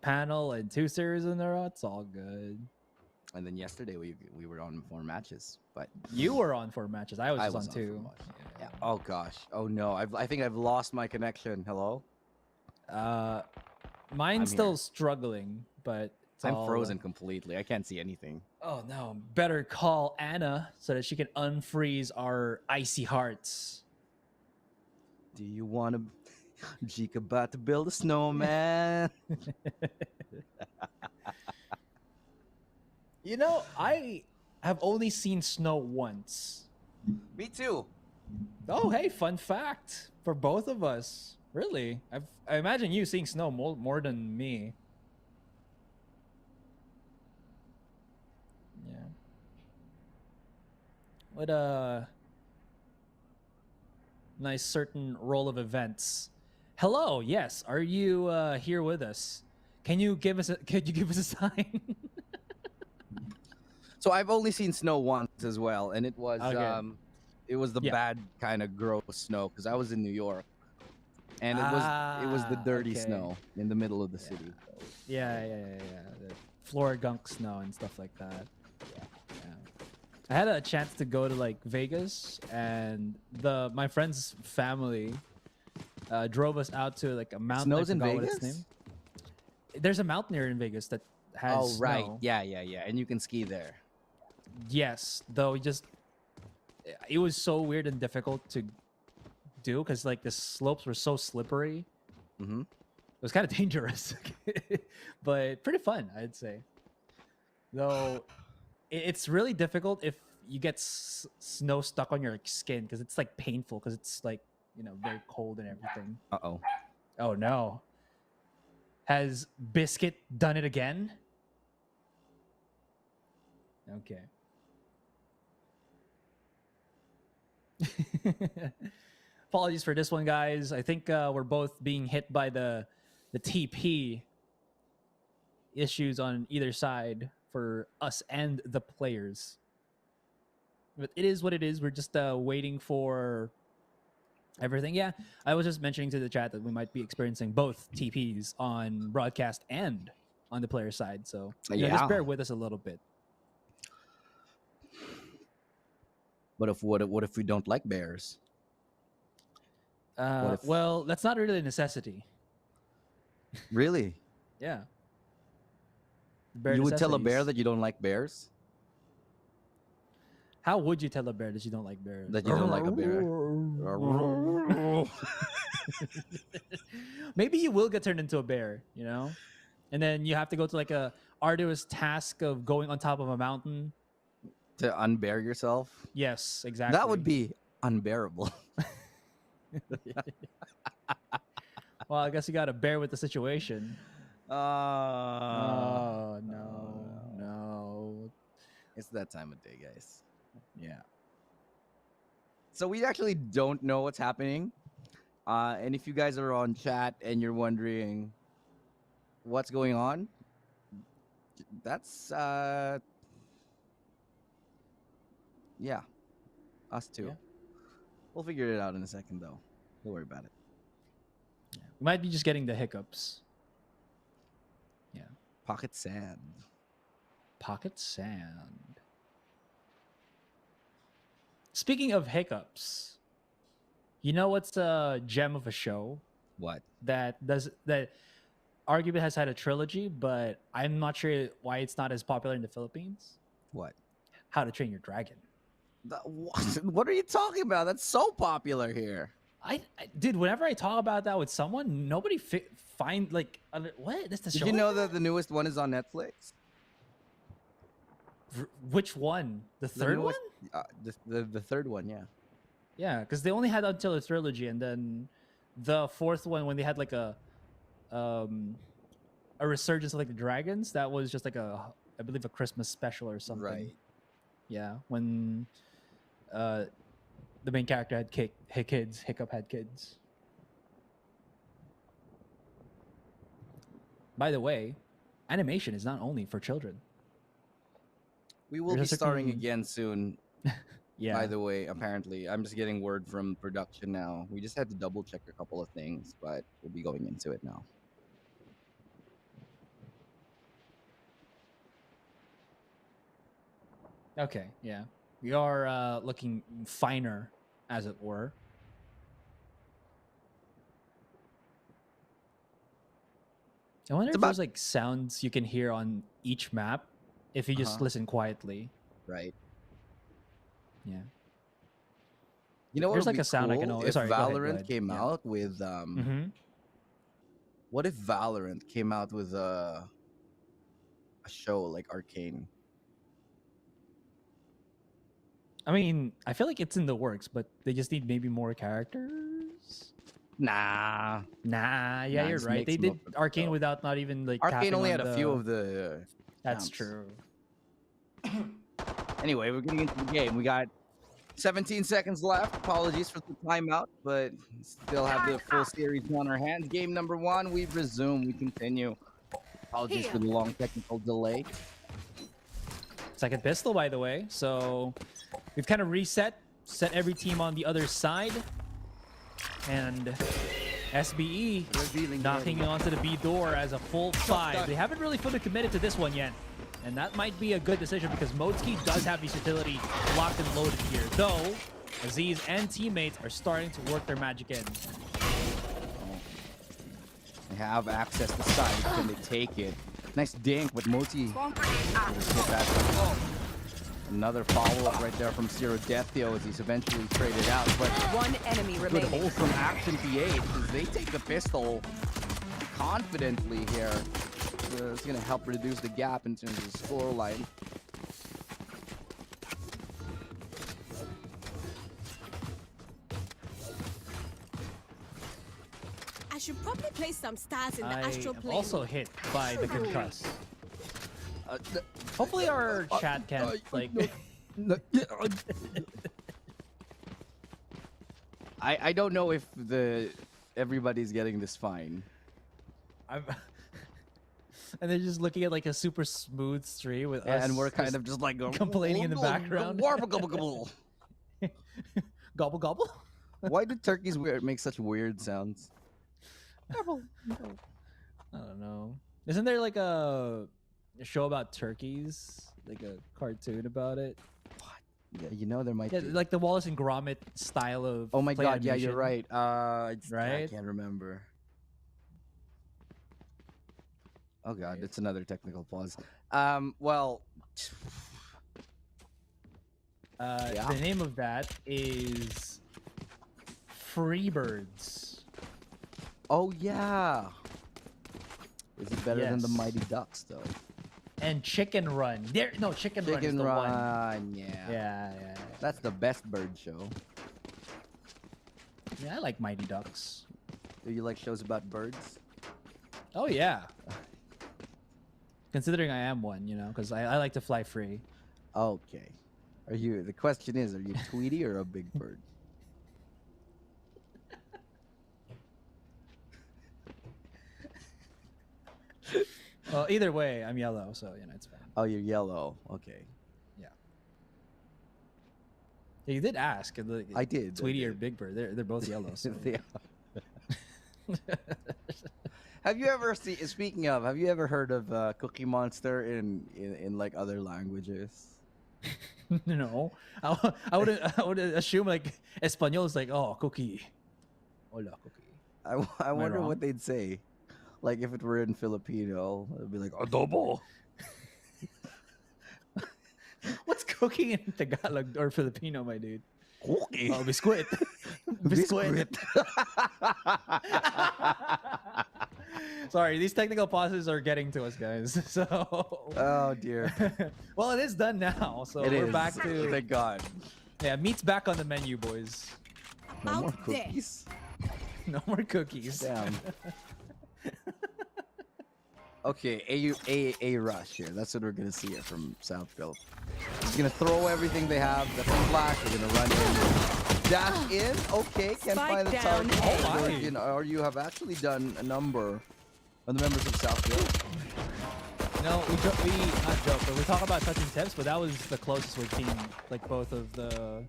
panel and 2 series in a row. It's all good. And then yesterday we were on 4 matches, but You were on 4 matches. I was I just was on on 4 2. matches. Yeah. Oh gosh. Oh no. I think I've lost my connection. Hello. Mine's I'm still here. struggling, but it's I'm all, frozen completely. I can't see anything. Oh no! Better call Anna so that she can unfreeze our icy hearts. Do you want to? Jeek about to build a snowman. You know, I have only seen snow once. Me too. Oh, hey, fun fact for both of us. Really, I imagine you seeing snow more than me. Yeah. What a nice certain roll of events. Hello, yes. Are you here with us? Could you give us a sign? So I've only seen snow once as well, and it was Okay. it was the bad kind of gross snow because I was in New York, and it was the dirty okay. snow in the middle of the city. Yeah. The floor gunk snow and stuff like that. Yeah. I had a chance to go to like Vegas, and my friend's family drove us out to like a mountain. Snows I in forgot what its Vegas? name. There's a mountain here in Vegas that has Oh right, snow. yeah, and you can ski there. Yes, though it was so weird and difficult to do because like the slopes were so slippery. Mm-hmm. It was kind of dangerous, but pretty fun, I'd say. Though it's really difficult if you get snow stuck on your skin because it's like painful because it's like very cold and everything. Uh-oh. Oh no. Has Biscuit done it again? Okay. Apologies for this one, guys. I think we're both being hit by the TP issues on either side for us and the players. But it is what it is. We're just waiting for everything. Yeah, I was just mentioning to the chat that we might be experiencing both TPs on broadcast and on the player side. So just bear with us a little bit. What if we don't like bears? Well, that's not really a necessity. Really? Yeah. You would tell a bear that you don't like bears? How would you tell a bear that you don't like bears? That you don't like a bear? Maybe you will get turned into a bear, and then you have to go to like a arduous task of going on top of a mountain to unbear yourself. Yes, exactly. That would be unbearable. Well, I guess you got to bear with the situation. Oh no. It's that time of day, guys. Yeah. So we actually don't know what's happening. And if you guys are on chat and you're wondering what's going on, that's yeah, us too. Yeah. We'll figure it out in a second, though. Don't worry about it. Yeah. We might be just getting the hiccups. Yeah. Pocket sand. Pocket sand. Speaking of hiccups, you know what's a gem of a show? What? That arguably has had a trilogy, but I'm not sure why it's not as popular in the Philippines. What? How to Train Your Dragon. What are you talking about? That's so popular here. Dude, whenever I talk about that with someone, nobody find like what? That's the show. Did you know that the newest one is on Netflix? Which one? The third one? The third one, yeah. Yeah, because they only had until a trilogy, and then the fourth one when they had like a resurgence of like the dragons. That was just like I believe a Christmas special or something. Right. Yeah, when the main character had Hiccup had kids. By the way, animation is not only for children. We will be starting again soon. Yeah. By the way, apparently, I'm just getting word from production now. We just had to double check a couple of things, but we'll be going into it now. Okay, yeah. We are looking finer, as it were. I wonder if there's like sounds you can hear on each map if you just listen quietly. Right. Yeah. You know what? There's would like be a sound I can cool always. if Sorry, go ahead, go Valorant ahead. came Yeah. out with What if Valorant came out with a show like Arcane? I mean, I feel like it's in the works, but they just need maybe more characters. Nah. Yeah, Nah, you're just right. make They some did up with Arcane itself. without not even like. Arcane tapping only on had a few of the. That's camps. true. Anyway, we're getting into the game. We got 17 seconds left. Apologies for the timeout, but still have the full series on our hands. Game number 1, we resume. We continue. Apologies for the long technical delay. Second pistol, by the way. So we've kind of set every team on the other side. And SBE knocking onto the B door as a full 5. They haven't really fully committed to this one yet. And that might be a good decision because Modeski does have his utility locked and loaded here. Though, Aziz and teammates are starting to work their magic in. They have access to sight. Can they take it? Nice dink with Moti. Another follow-up right there from Zero Deathio as he's eventually traded out. But one enemy good remaining. hold from Action PH as they take the pistol confidently here. It's going to help reduce the gap in terms of the score line. I should probably place some stars in the I astral am plane. also hit by the concuss. Hopefully our chat can like. I don't know if everybody's getting this fine. And they're just looking at like a super smooth stream with us. And we're kind of just like going, complaining in the background. Gobble gobble. Gobble gobble. Why do turkeys make such weird sounds? I don't know. Isn't there like a show about turkeys? Like a cartoon about it? Yeah, you know there might Yeah, be. like the Wallace and Gromit style of. Oh my play god, yeah, you're animation. right. I Right? can't remember. Oh god, it's another technical pause. Well, yeah. The name of that is Freebirds. Oh yeah. Is it better than the Yes. Mighty Ducks though? And Chicken Run. Chicken Run is Chicken the one. Run, yeah. Yeah. That's the best bird show. Yeah, I like Mighty Ducks. Do you like shows about birds? Oh yeah. Considering I am one, you know, because I like to fly free. Okay. The question is, are you Tweety or a big bird? Well, either way, I'm yellow, so you know it's fine. Oh, you're yellow. Okay. Yeah, you did ask. I did. Tweety or Big Bird? They're both yellow. So. They are. Have you ever speaking of, have you ever heard of Cookie Monster in like other languages? No, I would assume like Espanol is like, oh, cookie. Hola, cookie. I wonder wrong? what they'd say. Like if it were in Filipino, it'd be like adobo. What's cookie in Tagalog or Filipino, my dude? Cookie. Oh, biscuit. Biscuit. Sorry, these technical pauses are getting to us, guys. So. Oh dear. Well, it is done now, so It we're is. back to. Thank God. Yeah, meat's back on the menu, boys. No more cookies. No more cookies. Damn. Okay, a rush here. That's what we're gonna see here from Southfield. He's gonna throw everything they have. The flash. They're gonna run in, dash in. Okay, can't find the down target. Or you have actually done a number of the members of Southfield. No, we not joke, but we talk about touching tips, but that was the closest we've seen, like both of the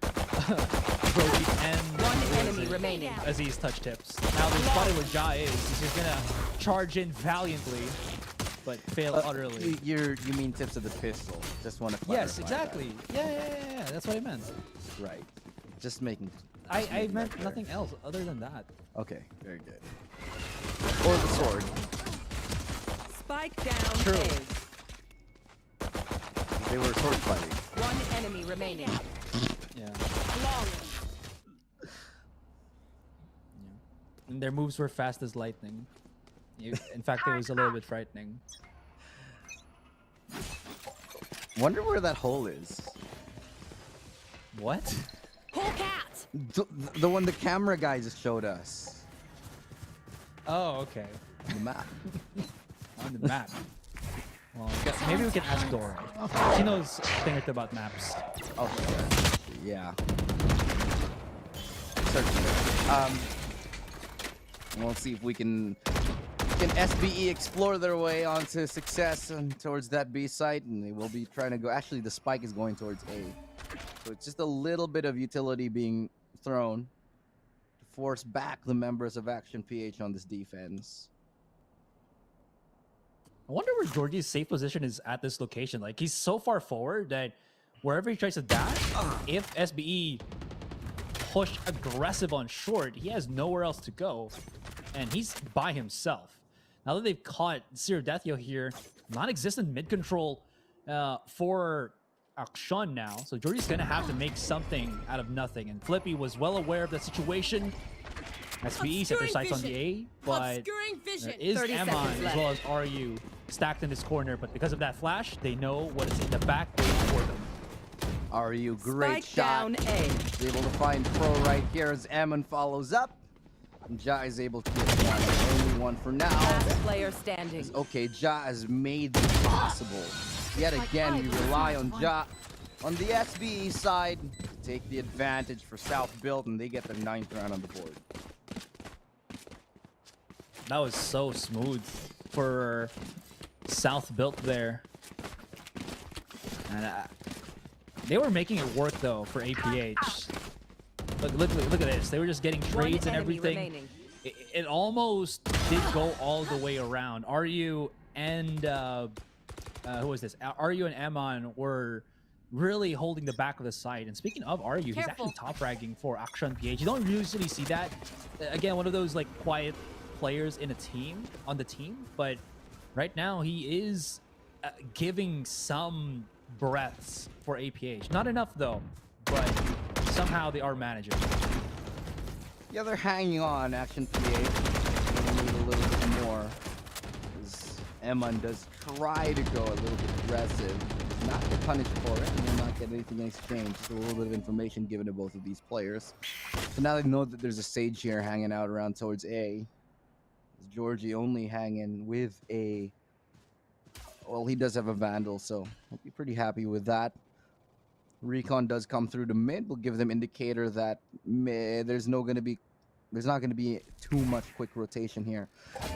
Brody and One enemy remaining. Aziz touch tips. Now the spot where Ja is, he's just gonna charge in valiantly, but fail utterly. You mean tips of the pistol? Just want to clarify. Yes, exactly. Yeah. That's what I meant. Right. Just making. I meant nothing else other than that. Okay, very good. Or the sword. Spike down. True. A. They were sword fighting. One enemy remaining. Yeah. And their moves were fast as lightning. In fact, it was a little bit frightening. Wonder where that hole is. What? Whole cat. The one the camera guy just showed us. Oh, okay. The map. On the map. Well, maybe we can ask Dora. She knows a thing or two about maps. Oh, yeah. Certainly. We'll see if we can SBE explore their way onto success and towards that B site, and they will be trying to go. Actually, the spike is going towards A, so it's just a little bit of utility being thrown to force back the members of Action PH on this defense. I wonder where Georgie's safe position is at this location. Like, he's so far forward that wherever he tries to dash, if SBE push aggressive on short, he has nowhere else to go, and he's by himself. Now that they've caught Zero Deathio here, non-existent mid-control for Akshan now, so Georgie's gonna have to make something out of nothing, and Flippy was well aware of the situation. SBE set their sights on the A, but there is Amon as well as RU stacked in this corner, but because of that flash, they know what is in the back waiting for them. RU, great Spike shot. down A. He's able to find Pro right here as Amon follows up. And Ja is able to get one, only one for now. Last player standing. Okay, Ja has made this possible. Yet again, we rely on Ja on the SBE side to take the advantage for South Built, and they get the 9th round on the board. That was so smooth for South Built there. And they were making it work though for APH. Look at this. They were just getting trades and everything. It almost did go all the way around. RU and who was this? RU and Amon were really holding the back of the site. And speaking of RU, he's actually top fragging for Akshan PH. You don't usually see that. Again, one of those like quiet players in a team, on the team, but right now he is giving some breaths for APH. Not enough though, but somehow they are managing. Yeah, they're hanging on. Action PH will need a little bit more, as Emon does try to go a little bit aggressive, not get punished for it, and they'll not get anything in exchange. Just a little bit of information given to both of these players. So now they know that there's a Sage here hanging out around towards A. Georgie only hanging with a, well, he does have a Vandal, so I'll be pretty happy with that. Recon does come through the mid. Will give them indicator that there's not going to be too much quick rotation here.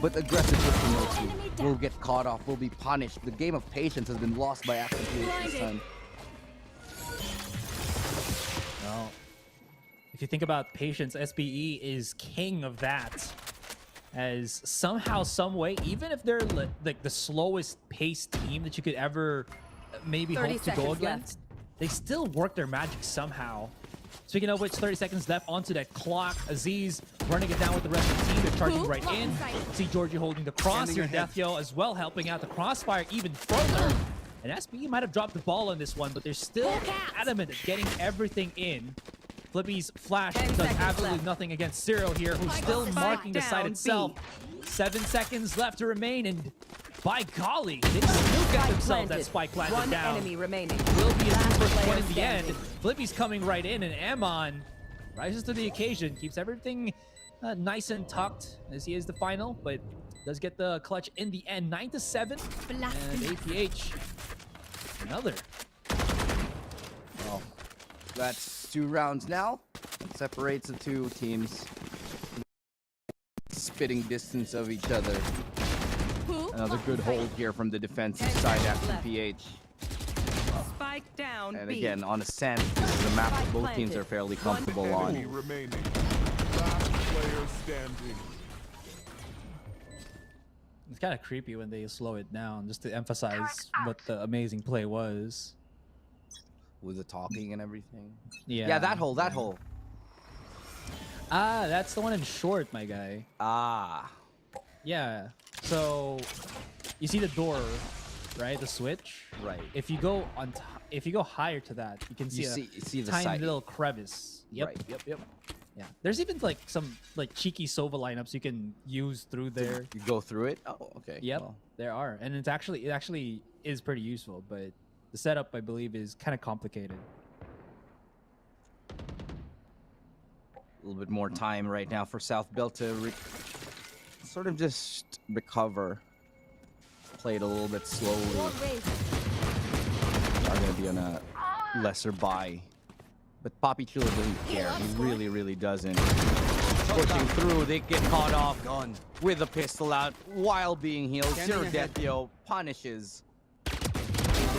But aggressive push will get caught off, will be punished. The game of patience has been lost by Action PH this time. Well, if you think about patience, SBE is king of that. As somehow, some way, even if they're like the slowest paced team that you could ever maybe hope to go against, they still work their magic somehow. Speaking of which, 30 seconds left onto that clock. Aziz running it down with the rest of the team. They're charging right in. See Georgie holding the cross here. Deathio as well helping out the crossfire even further. And SBE might have dropped the ball on this one, but they're still adamant at getting everything in. Flippy's flash does absolutely nothing against Zero here, who's still marking the site itself. 7 seconds left to remain, and by golly, they still got themselves that spike planted down. One enemy remaining. Will be a first one in the end. Flippy's coming right in, and Amon rises to the occasion, keeps everything nice and tucked as he is the final, but does get the clutch in the end. 9-7, and APH another. Well, that's 2 rounds now. It separates the two teams. Spitting distance of each other. Another good hold here from the defensive side after PH. Spike down. And B. again, on Ascent, this is a map that both teams are fairly comfortable on. Remaining. Last player standing. It's kind of creepy when they slow it down, just to emphasize what the amazing play was. With the talking and everything. Yeah. Yeah, that hole. Ah, that's the one in short, my guy. Ah. Yeah. So you see the door, right? The switch. Right. If you go on, if you go higher to that, you can see You see the tiny side. little crevice. Yep. Right. Yep. Yeah. There's even like some like cheeky Sova lineups you can use through there. You go through it? Oh, okay. Yep. Well, There are, and it actually is pretty useful, but the setup I believe is kind of complicated. a little bit more time right now for South Bell to sort of just recover. Play it a little bit slowly. Are going to be on a lesser buy. But Poppy Chulo doesn't care. He really, really doesn't. Pushing through, they get caught off with a pistol out while being healed. Zero Death, yo, punishes.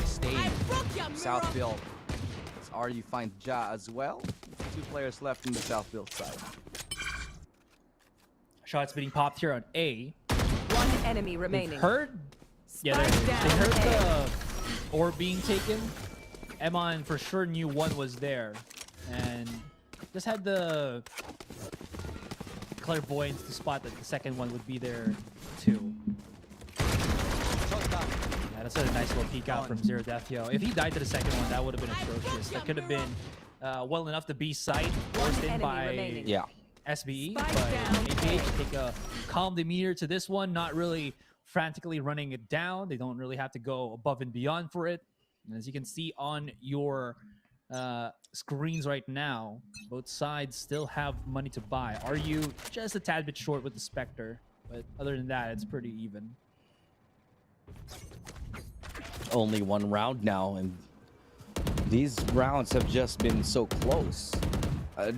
Stage. South Bill. RU finds Ja as well. 2 players left in the South Bill side. Shots being popped here on A. One enemy remaining. They've heard? Yeah, they heard the orb being taken. Emon for sure knew one was there. And just had the clairvoyance to spot that the second one would be there too. Yeah, that's a nice little peek out from Zero Death, yo. If he died to the second one, that would have been atrocious. That could have been well enough to be sight forced in by SBE. But APH take a calm demeanor to this one, not really frantically running it down. They don't really have to go above and beyond for it. And as you can see on your screens right now, both sides still have money to buy. Are you just a tad bit short with the Spectre? But other than that, it's pretty even. Only 1 round now, and these rounds have just been so close.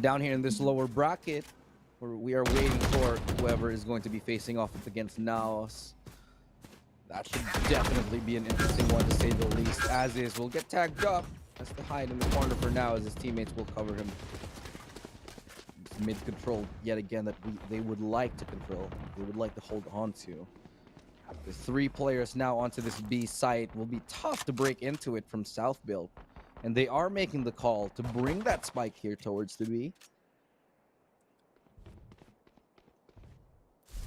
Down here in this lower bracket, where we are waiting for whoever is going to be facing off against NAOS. That should definitely be an interesting one, to say the least. As is, will get tagged up. That's the hide in the corner for now, as his teammates will cover him. Mid control yet again that they would like to control. They would like to hold on to. The 3 players now onto this B site. Will be tough to break into it from South Build. And they are making the call to bring that spike here towards the B.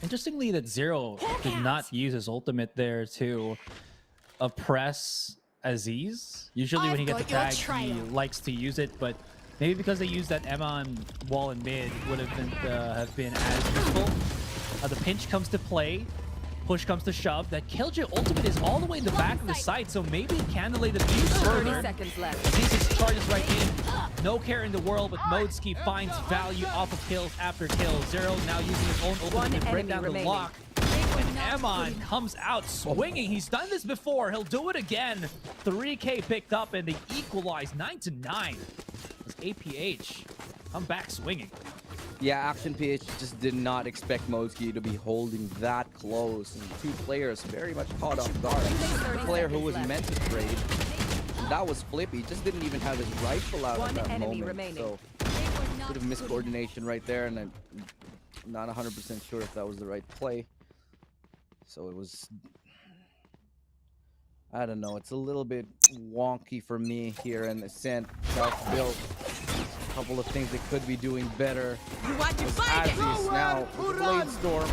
Interestingly, that Zero did not use his ultimate there to oppress Aziz. Usually when he gets attacked, he likes to use it, but maybe because they used that Emon wall in mid would have been as useful. The pinch comes to play. Push comes to shove. That Killjoy ultimate is all the way in the back of the site, so maybe it can delay the fuse further. 30 seconds left. Aziz charges right in. No care in the world, but Modski finds value off of kills after kills. Zero now using his own ultimate to break down the lock. And Emon comes out swinging. He's done this before. He'll do it again. 3K picked up, and they equalize 9-9. As APH come back swinging. Yeah, Action PH just did not expect Modski to be holding that close. And 2 players very much caught off guard. The player who was meant to trade, that was Flippy, just didn't even have his rifle out at that moment. So, bit of miscoordination right there, and I'm not 100% sure if that was the right play. So it was, I don't know, it's a little bit wonky for me here in Ascent. South Built. A couple of things they could be doing better. Aziz now with Blade Storm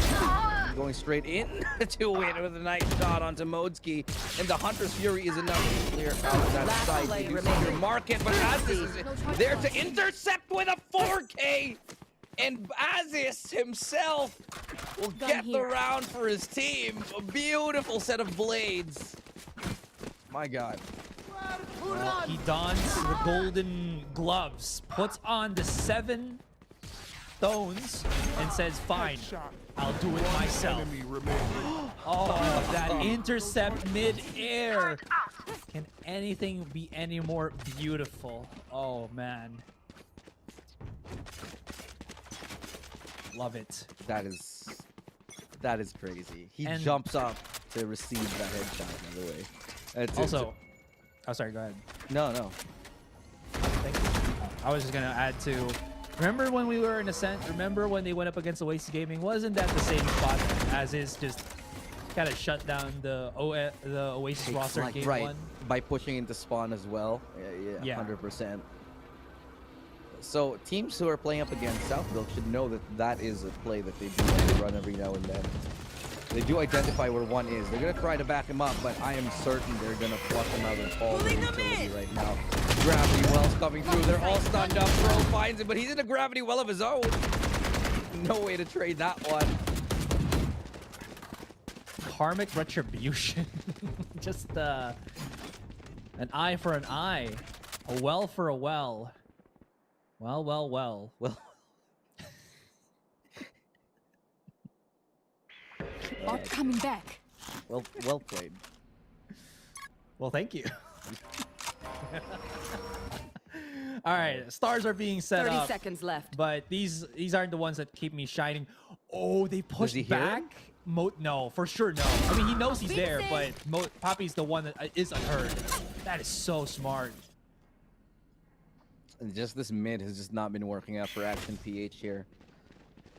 going straight in to win with a nice shot onto Modski. And the Hunter's Fury is enough to clear out that side. You see your market, but Aziz is there to intercept with a 4K. And Aziz himself will get the round for his team. A beautiful set of blades. My God. Well, he dons the golden gloves, puts on the 7 stones, and says, fine, I'll do it myself. Oh, that intercept mid-air. Can anything be any more beautiful? Oh, man. Love it. That is crazy. He jumps up to receive that headshot, by the way. Also, oh, sorry, go ahead. No. Thank you. I was just going to add to, remember when we were in Ascent? Remember when they went up against Oasis Gaming? Wasn't that the same spot as is just kind of shut down the Oasis roster like, game right, 1? by pushing into spawn as well. Yeah, 100%. So teams who are playing up against Southville should know that that is a play that they do like to run every now and then. They do identify where one is. They're going to try to back him up, but I am certain they're going to flush him out and fall the utility right now. Gravity wells coming through. They're all stunned up. Bro finds him, but he's in a gravity well of his own. No way to trade that one. Karmic retribution. Just an eye for an eye. A well for a well. Well. Bot coming back. Well played. Well, thank you. All right, stars are being set 30 up. seconds left. But these aren't the ones that keep me shining. Oh, they pushed back. No, for sure no. I mean, he knows he's there, but Poppy's the one that is unheard. That is so smart. Just this mid has just not been working out for Action PH here.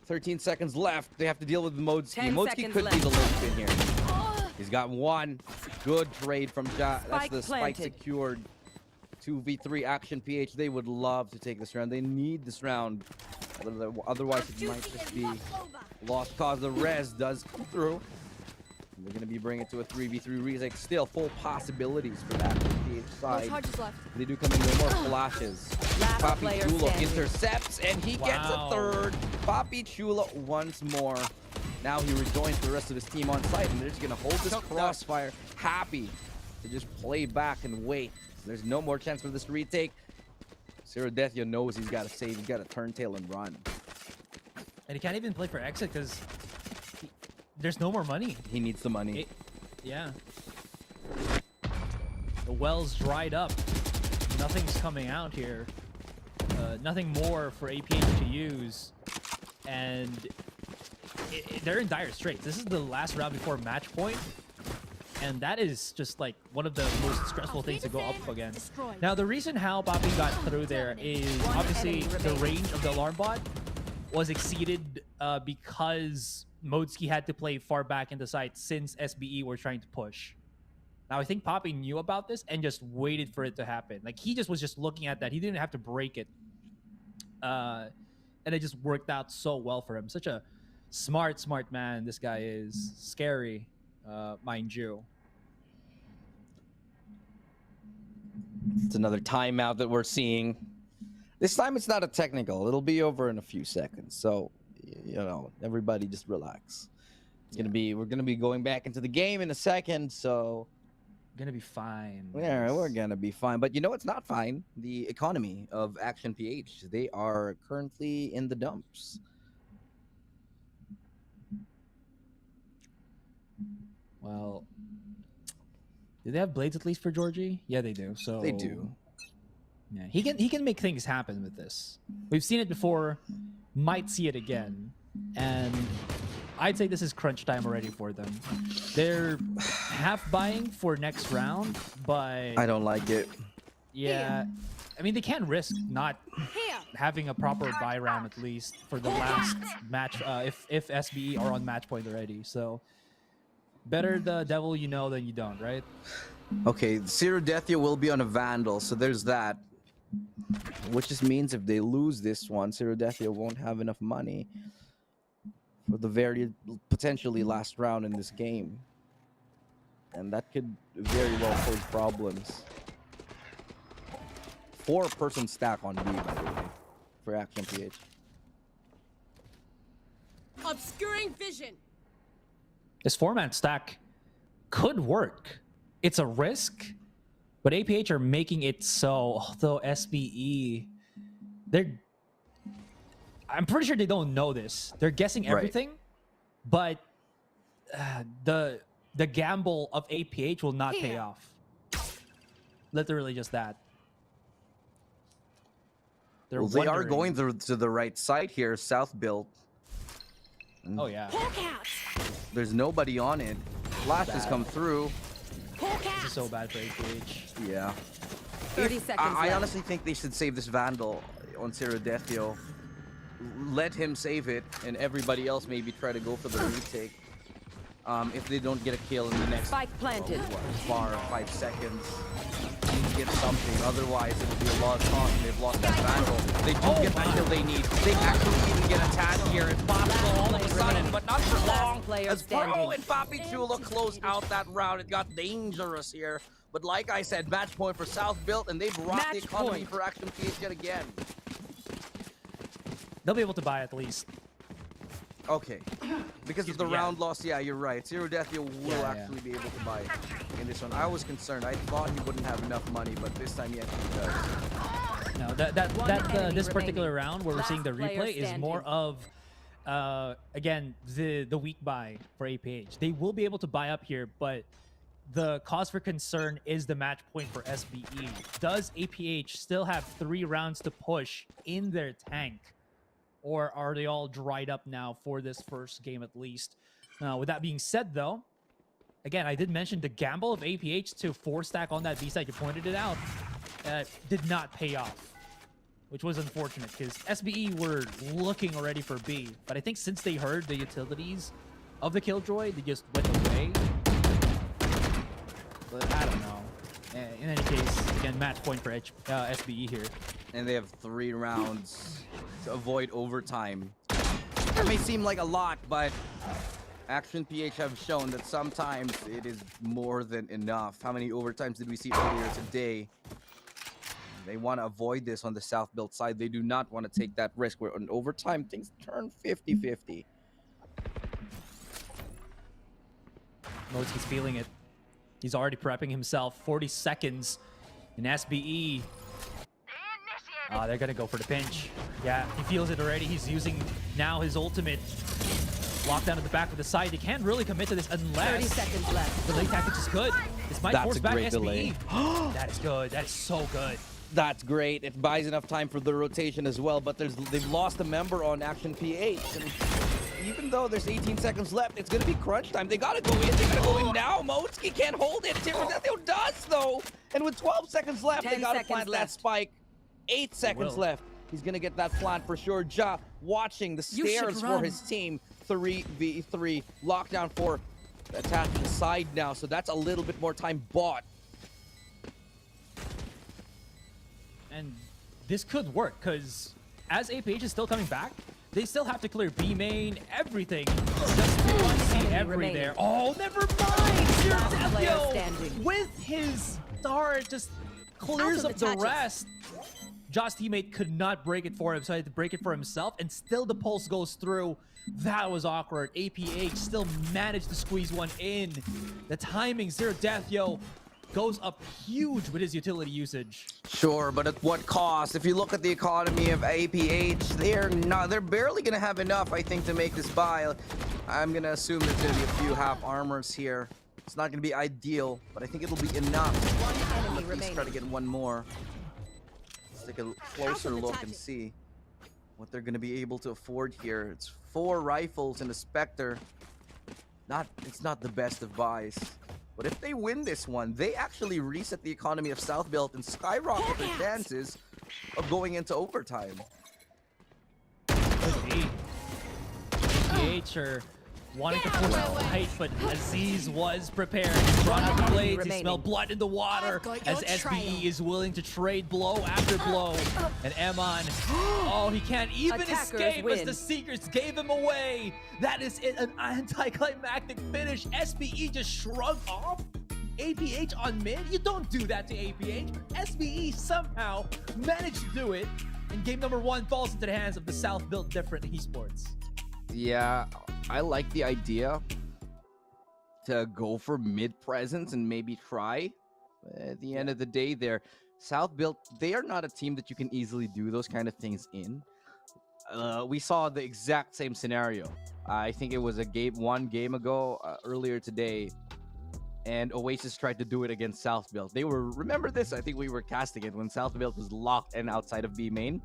13 seconds left. They have to deal with Modski. Modski could be the linchpin here. He's got one. Good trade from Ja. That's the spike secured. 2v3 Action PH. They would love to take this round. They need this round. Otherwise, it might just be lost cause. The res does come through. They're going to be bringing it to a 3v3 retake. Still full possibilities for that PH side. They do come in with more flashes. Poppy Chula intercepts, and he gets a third. Poppy Chula once more. Now he rejoins the rest of his team on site, and they're just going to hold this crossfire. Happy to just play back and wait. There's no more chance for this retake. Sirodethia knows he's got to save. He's got to turn tail and run. And he can't even play for exit because there's no more money. He needs the money. Yeah. The well's dried up. Nothing's coming out here. Nothing more for APH to use. And they're in dire straits. This is the last round before match point. And that is just like one of the most stressful things to go up against. Now, the reason how Poppy got through there is obviously the range of the alarm bot was exceeded because Modski had to play far back in the site since SBE were trying to push. Now, I think Poppy knew about this and just waited for it to happen. Like, he just was just looking at that. He didn't have to break it. And it just worked out so well for him. Such a smart man this guy is. Scary, mind you. It's another timeout that we're seeing. This time it's not a technical. It'll be over in a few seconds. So, you know, everybody just relax. It's we're gonna be going back into the game in a second, so gonna be fine. Yeah, we're gonna be fine. But you know what's not fine? The economy of Action PH. They are currently in the dumps. Well, do they have blades at least for Georgie? Yeah, they do. So they do. Yeah, he can make things happen with this. We've seen it before, might see it again, and I'd say this is crunch time already for them. They're half buying for next round, but I don't like it. Yeah, I mean they can't risk not having a proper buy round at least for the last match if SBE are on match point already. So better the devil you know than you don't, right? Okay, Sirodethia will be on a Vandal, so there's that. Which just means if they lose this one, Sirodethia won't have enough money for the very potentially last round in this game. And that could very well pose problems. 4-person stack on B, by the way, for Action PH. Obscuring vision. This 4-man stack could work. It's a risk, but APH are making it so. Although SBE, I'm pretty sure they don't know this. They're guessing everything, but the gamble of APH will not pay off. Literally just that. Well, they are going to the right side here, south build. Oh yeah. There's nobody on it. Flash has come through. This is so bad for APH. Yeah. 30 seconds I left. honestly think they should save this Vandal on Deathio. Let him save it, and everybody else maybe try to go for the retake. If they don't get a kill in the next Spike planted. 5 seconds, you can get something. Otherwise, it'll be a lot of cost. They've lost that Vandal. They do get that kill they need. They actually even get a tag here. It's possible all of a sudden, but not for long. As Pro and Papi Chulo close out that round, it got dangerous here. But like I said, match point for South Built, and they brought the economy for Action PH yet again. They'll be able to buy at least. Okay. Because of the round loss, yeah, you're right. Zero Death, you will actually be able to buy in this one. I was concerned. I thought he wouldn't have enough money, but this time, yeah, he does. No, this particular round where we're seeing the replay is more of, again, the weak buy for APH. They will be able to buy up here, but the cause for concern is the match point for SBE. Does APH still have 3 rounds to push in their tank? Or are they all dried up now for this first game at least? With that being said, though, again, I did mention the gamble of APH to 4-stack on that B side. You pointed it out. Did not pay off, which was unfortunate because SBE were looking already for B. But I think since they heard the utilities of the Killjoy, they just went away. But I don't know. In any case, again, match point for SBE here. And they have 3 rounds to avoid overtime. That may seem like a lot, but Action PH have shown that sometimes it is more than enough. How many overtimes did we see earlier today? They want to avoid this on the South Built side. They do not want to take that risk where on overtime things turn 50-50. Motzki's feeling it. He's already prepping himself. 40 seconds in SBE. They're going to go for the pinch. Yeah, he feels it already. He's using now his ultimate. Lockdown at the back of the side. They can't really commit to this unless 30 seconds left. The late tactics is good. This might force back SBE. Delay. That is good. That is so good. That's great. It buys enough time for the rotation as well, but they've lost a member on Action PH. And even though there's 18 seconds left, it's going to be crunch time. They got to go in. They got to go in now. Motzki can't hold it. Timothy does, though. And with 12 seconds left, they got to plant that spike. 8 seconds left. He's going to get that plant for sure. Ja watching the stairs for his team. 3v3. Lockdown for attached to the side now, so that's a little bit more time bought. And this could work, because as APH is still coming back, they still have to clear B main, everything. Just to see every there. Oh, never mind! Zero with his star just clears up the rest. Josh's teammate could not break it for him, so he had to break it for himself, and still the pulse goes through. That was awkward. APH still managed to squeeze one in. The timing, Zero Death, goes up huge with his utility usage. Sure, but at what cost? If you look at the economy of APH, they're barely gonna have enough, I think, to make this buy. I'm gonna assume there's gonna be a few half armors here. It's not gonna be ideal, but I think it'll be enough. At least try to get one more. Let's take a closer look and see what they're gonna be able to afford here. It's 4 rifles and a Spectre. It's not the best of buys. But if they win this one, they actually reset the economy of South Built and skyrocket their chances of going into overtime. APH are wanting to push the fight, but Aziz was prepared. He brought out the blades. He smelled blood in the water as SBE is willing to trade blow after blow. And Eman, he can't even escape as the Seekers gave him away. That is it, an anticlimactic finish. SBE just shrugged off APH on mid. You don't do that to APH. SBE somehow managed to do it, and game number 1 falls into the hands of the South Built different Esports. Yeah, I like the idea to go for mid presence and maybe try. At the end of the day, South Built, they are not a team that you can easily do those kind of things in. We saw the exact same scenario. I think it was one game ago, earlier today, and Oasis tried to do it against South Built. Remember this? I think we were casting it when South Built was locked and outside of B main.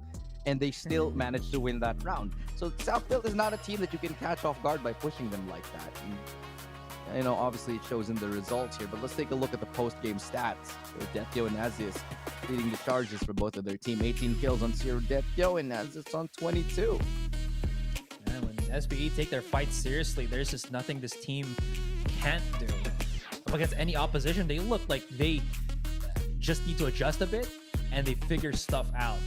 And they still managed to win that round. So South Built is not a team that you can catch off guard by pushing them like that. And You know, obviously it shows in the results here, but let's take a look at the post-game stats. So Deathyo and ASUS leading the charges for both of their team. 18 kills on 0 Deathyo and ASUS on 22. And when SBE take their fight seriously, there's just nothing this team can't do. Up against any opposition, they look like they just need to adjust a bit and they figure stuff out.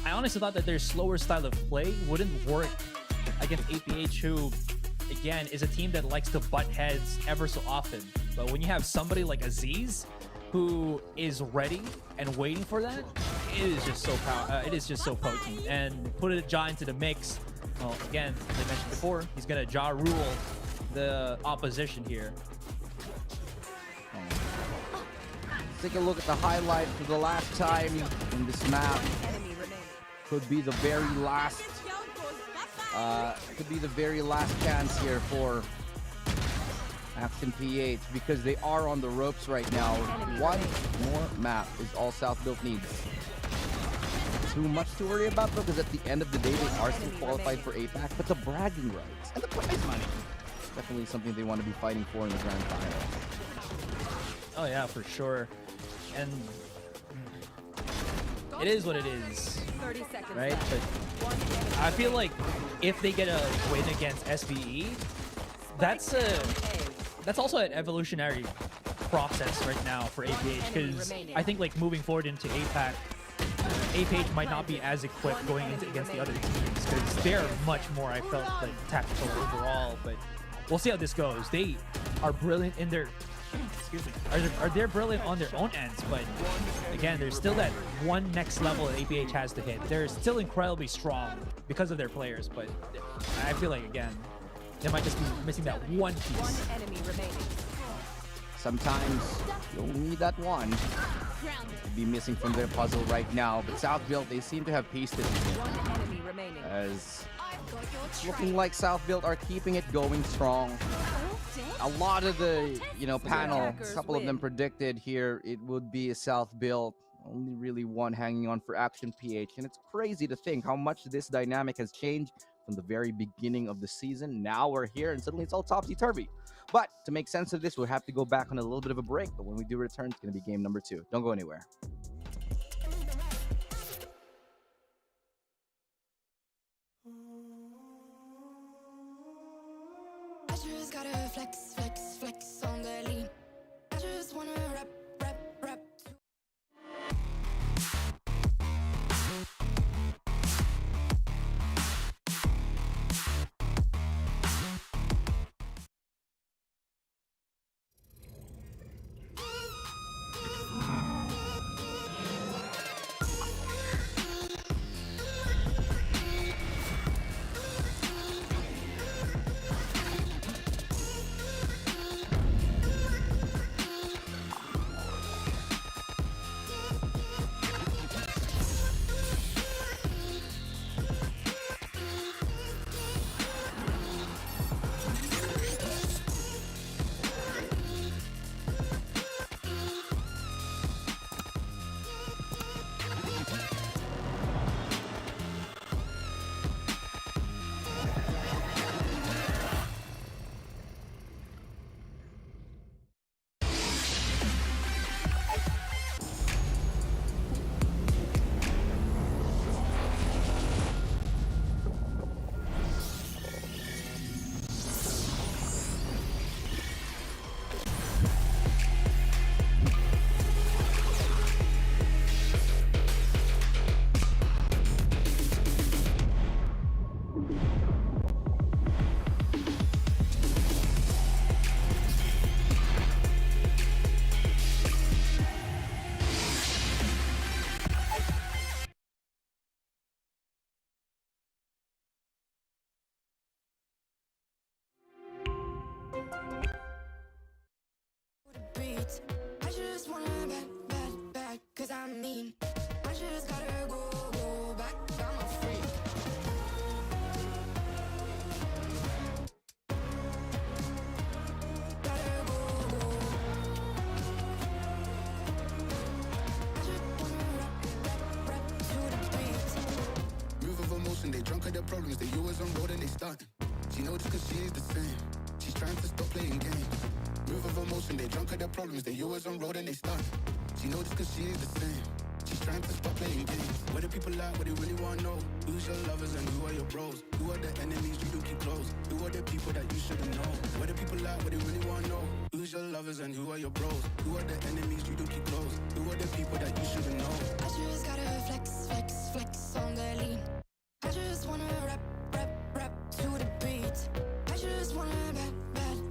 I honestly thought that their slower style of play wouldn't work against APH, who again is a team that likes to butt heads ever so often. But when you have somebody like Aziz who is ready and waiting for that, it is just so potent. And put a Jaw into the mix. Well, again, as I mentioned before, he's gonna Jaw rule the opposition here. Let's take a look at the highlight for the last time in this map. Could be the very last. Could be the very last chance here for Action PH, because they are on the ropes right now. One more map is all South Built needs. Too much to worry about though, because at the end of the day they are still qualified for APAC, but the bragging rights and the prize money is definitely something they want to be fighting for in the grand final. Oh yeah, for sure. And it is what it is, 30 seconds right? left. But I feel like if they get a win against SBE, that's also an evolutionary process right now for APH, because I think like moving forward into APAC, APH might not be as equipped going into against the other teams, because they're much more, I felt, like tactical overall. But we'll see how this goes. They are brilliant in their they're brilliant on their own ends, but again, there's still that one next level that APH has to hit. They're still incredibly strong because of their players, but I feel like again they might just be missing that one piece. One enemy remaining. Sometimes you'll need that one to be missing from their puzzle right now, but South Built, they seem to have pieced it One enemy remaining. as it's looking like South Built are keeping it going strong. A lot of the panel, a couple of them predicted here it would be a South Built, only really one hanging on for Action PH, and it's crazy to think how much this dynamic has changed from the very beginning of the season. Now we're here and suddenly it's all topsy-turvy. But to make sense of this, we'll have to go back on a little bit of a break, but when we do return, it's going to be game number 2. Don't go anywhere. I just gotta flex, flex, flex on the lean. I just wanna rap, rap, rap. I just wanna back, cause I mean, I just gotta go back, I'm a freak. Gotta go. I just wanna rap to the beat. Move of emotion, they drunk at their problems, they always on road and they starting. She knows just cause she's the same. She's trying to stop playing games. their problems, they always on road and they stuck. She knows this cause she is the same. She's trying to stop playing games. Where the people at, what they really want to know? Who's your lovers and who are your bros? Who are the enemies you do keep close? Who are the people that you shouldn't know? Where the people at, what they really want to know? Who's your lovers and who are your bros? Who are the enemies you do keep close? Who are the people that you shouldn't know? I just gotta flex, flex, flex on the lean. I just wanna rap, rap, rap to the beat. I just wanna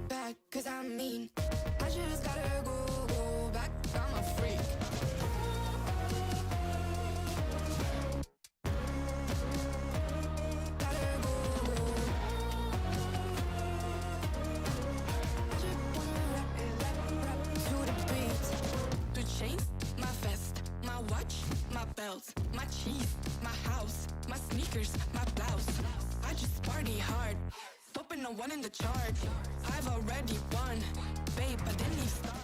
back, cause I'm mean. I just gotta go back, I'm a freak. My cheese, my house, my sneakers, my blouse. I just party hard, topping the one in the chart. I've already won, babe, but didn't even start.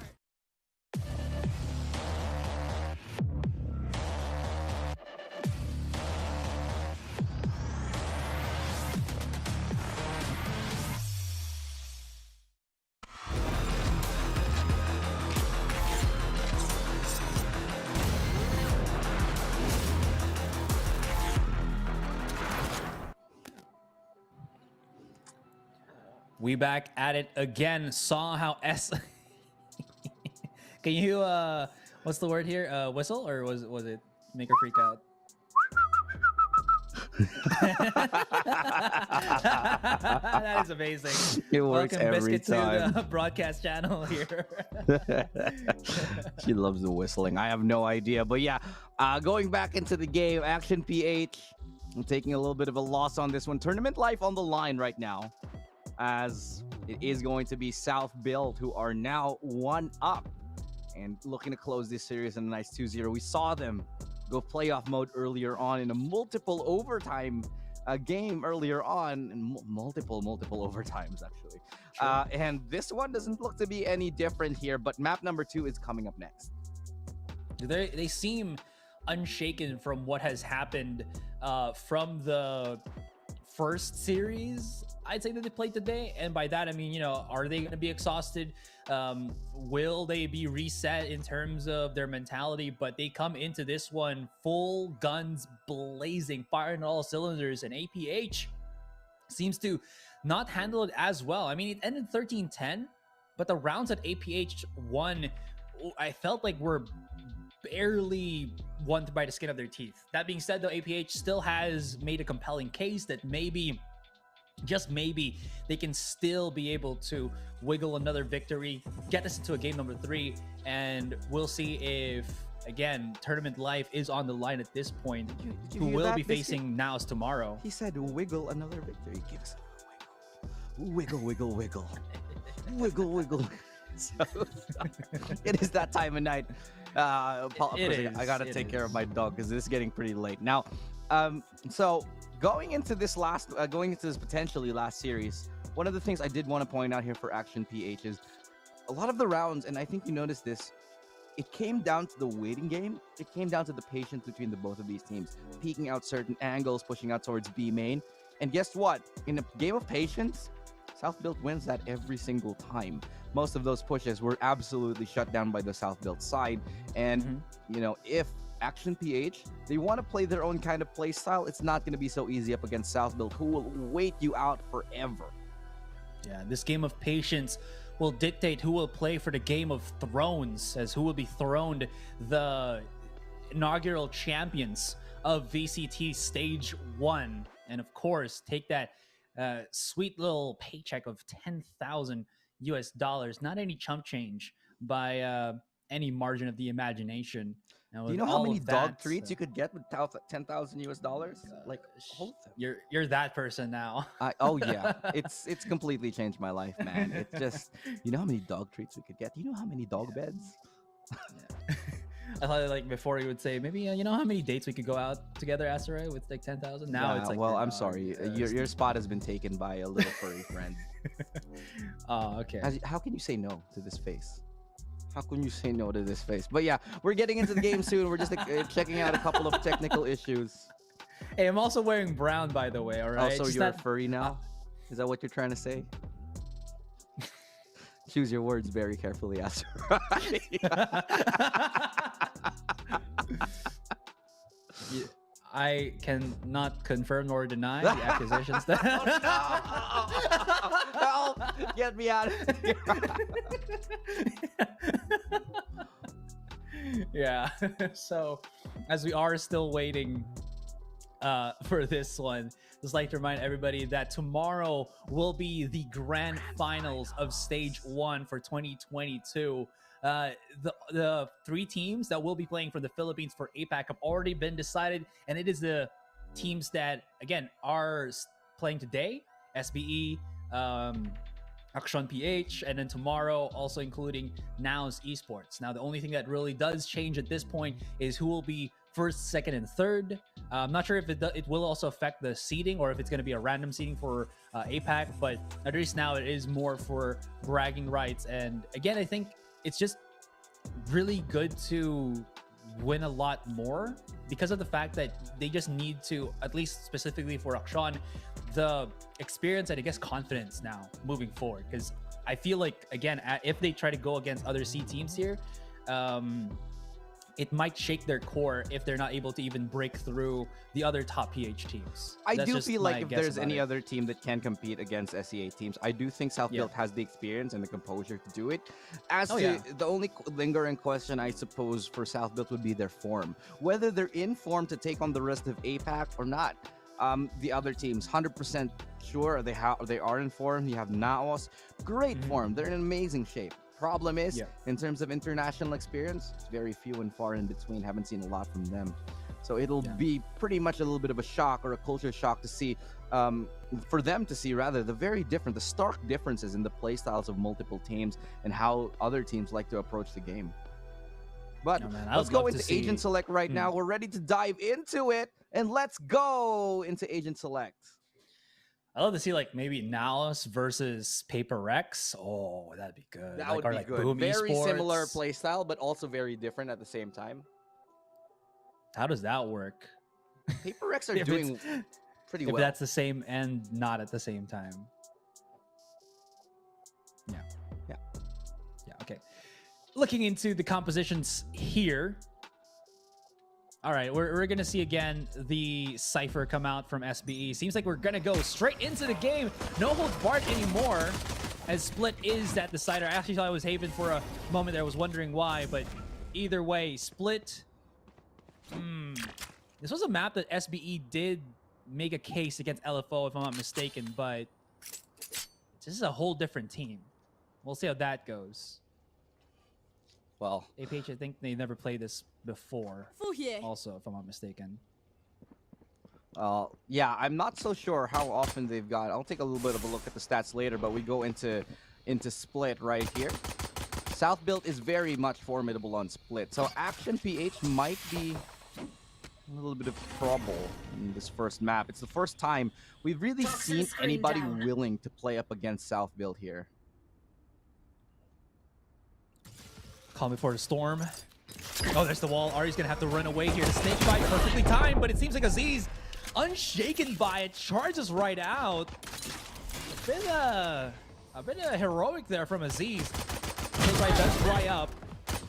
We back at it again. Saw how Can you what's the word here? Whistle, or was it make her freak out? That is amazing. It works Welcome, every Biscuit, time. to the broadcast channel here. She loves the whistling. I have no idea, but yeah, going back into the game, Action PH. I'm taking a little bit of a loss on this one. Tournament life on the line right now, as it is going to be South Build, who are now 1 up and looking to close this series in a nice 2-0. We saw them go playoff mode earlier on in a multiple overtime game earlier on, and multiple overtimes actually. Sure. And this one doesn't look to be any different here, but map number 2 is coming up next. They seem unshaken from what has happened from the first series, I'd say, that they played today. And by that I mean, you know, are they going to be exhausted? Will they be reset in terms of their mentality? But they come into this one full guns blazing, firing all cylinders, and APH seems to not handle it as well. I mean, it ended 13-10, but the rounds that APH won, I felt like were barely won by the skin of their teeth. That being said, though, APH still has made a compelling case that maybe, just maybe, they can still be able to wiggle another victory, get us into a game number 3, and we'll see if, again, tournament life is on the line at this point. Did you who hear will that, be Biscuit? facing NAOS tomorrow. He said wiggle another victory. Give us a wiggle. Wiggle, wiggle. Wiggle, wiggle. So, it is that time of night. I gotta take care of my dog because this is getting pretty late now. So going into this potentially last series, one of the things I did want to point out here for Action PH is a lot of the rounds, and I think you noticed this, it came down to the waiting game. It came down to the patience between the both of these teams, peeking out certain angles, pushing out towards B main. And guess what? In a game of patience, South Build wins that every single time. Most of those pushes were absolutely shut down by the South Build side. And, you know, if Action PH, they want to play their own kind of play style, it's not going to be so easy up against South Build, who will wait you out forever. Yeah, this game of patience will dictate who will play for the Game of Thrones, as who will be throned the inaugural champions of VCT Stage 1. And of course, take that sweet little paycheck of $10,000 US, not any chump change by any margin of the imagination. Now, do you know how many dog treats you could get with $10,000 US? Like, hold them. You're that person now. Oh yeah, it's completely changed my life, man. It's just, you know how many dog treats we could get? You know how many dog beds? I thought, like, before he would say, maybe, you know how many dates we could go out together, Asteroid, with like 10,000? Now it's like, well, I'm sorry, your spot has been taken by a little furry friend. Oh, okay. How can you say no to this face? How can you say no to this face? But yeah, we're getting into the game soon. We're just checking out a couple of technical issues. Hey, I'm also wearing brown, by the way, all right? Also, you're a furry now? Is that what you're trying to say? Choose your words very carefully, Asur. I cannot confirm nor deny the accusations. Help! Get me out of here. Yeah. So, as we are still waiting for this one, just like to remind everybody that tomorrow will be the grand finals of Stage 1 for 2022. The 3 teams that will be playing for the Philippines for APAC have already been decided, and it is the teams that, again, are playing today: SBE, ASUS PH, and then tomorrow also including NAOS Esports. Now, the only thing that really does change at this point is who will be first, second, and third. I'm not sure if it will also affect the seeding or if it's going to be a random seeding for APAC, but at least now it is more for bragging rights. And again, I think it's just really good to win a lot more because of the fact that they just need to, at least specifically for ASUS, the experience and I guess confidence now moving forward. Because I feel like, again, if they try to go against other C teams here, it might shake their core if they're not able to even break through the other top PH teams. I do feel like if there's any other team that can compete against SEA teams, I do think South Built has the experience and the composure to do it. As to the only lingering question, I suppose, for South Built would be their form. Whether they're in form to take on the rest of APAC or not. The other teams, 100% sure they are in form. You have NAOS, great form. They're in amazing shape. Problem is, in terms of international experience, it's very few and far in between. Haven't seen a lot from them. So it'll be pretty much a little bit of a shock or a culture shock to see, for them to see rather, the stark differences in the play styles of multiple teams and how other teams like to approach the game. But let's go into Agent Select right now. We're ready to dive into it, and let's go into Agent Select. I'd love to see like maybe NAOS versus Paper Rex. Oh, that'd be good. That would be good. Boom Very Esports. similar playstyle, but also very different at the same time. How does that work? Paper Rex are doing pretty well. If that's the same and not at the same time. Yeah. Okay. Looking into the compositions here. All right, we're going to see again the Cypher come out from SBE. Seems like we're going to go straight into the game. No holds barred anymore, as Split is that decider. I actually thought it was Haven for a moment there. I was wondering why, but either way, Split. This was a map that SBE did make a case against LFO, if I'm not mistaken, but this is a whole different team. We'll see how that goes. Well, APH, I think they never played this before. Also, if I'm not mistaken. Yeah, I'm not so sure how often they've got. I'll take a little bit of a look at the stats later, but we go into Split right here. South Built is very much formidable on Split, so ASUS PH might be a little bit of trouble in this first map. It's the first time we've really seen anybody willing to play up against South Built here. Calm before the storm. Oh, there's the wall. Ari's gonna have to run away here. The snake bite perfectly timed, but it seems like Aziz, unshaken by it, charges right out. A bit heroic there from Aziz. Snake bite does dry up,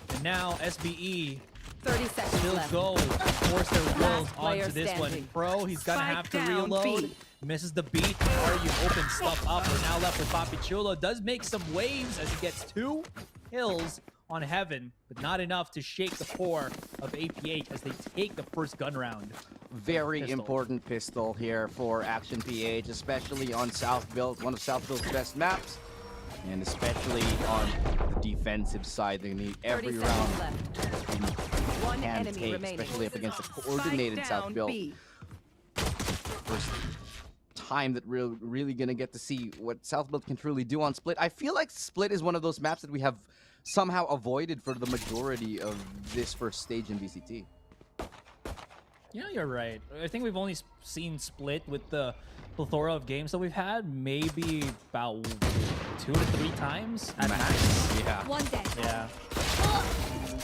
and now SBE 30 seconds still left. go force their wills player onto this standing. one. Pro, he's gonna Spike have to down, reload. B. Misses the beat. Ari opens stuff up. We're now left with Papi Chulo. Does make some waves as he gets 2 kills on Heaven, but not enough to shake the core of APH as they take the first gun round. Very important pistol here for ASUS PH, especially on South Built, one of South Built's best maps, and especially on the defensive side. They need every round One can enemy take, remaining. especially up against a coordinated South Built. First time that we're really gonna get to see what South Built can truly do on Split. I feel like Split is one of those maps that we have somehow avoided for the majority of this first stage in VCT. Yeah, you're right. I think we've only seen Split with the plethora of games that we've had, maybe about 2 to 3 times at max. Yeah. One day. Yeah.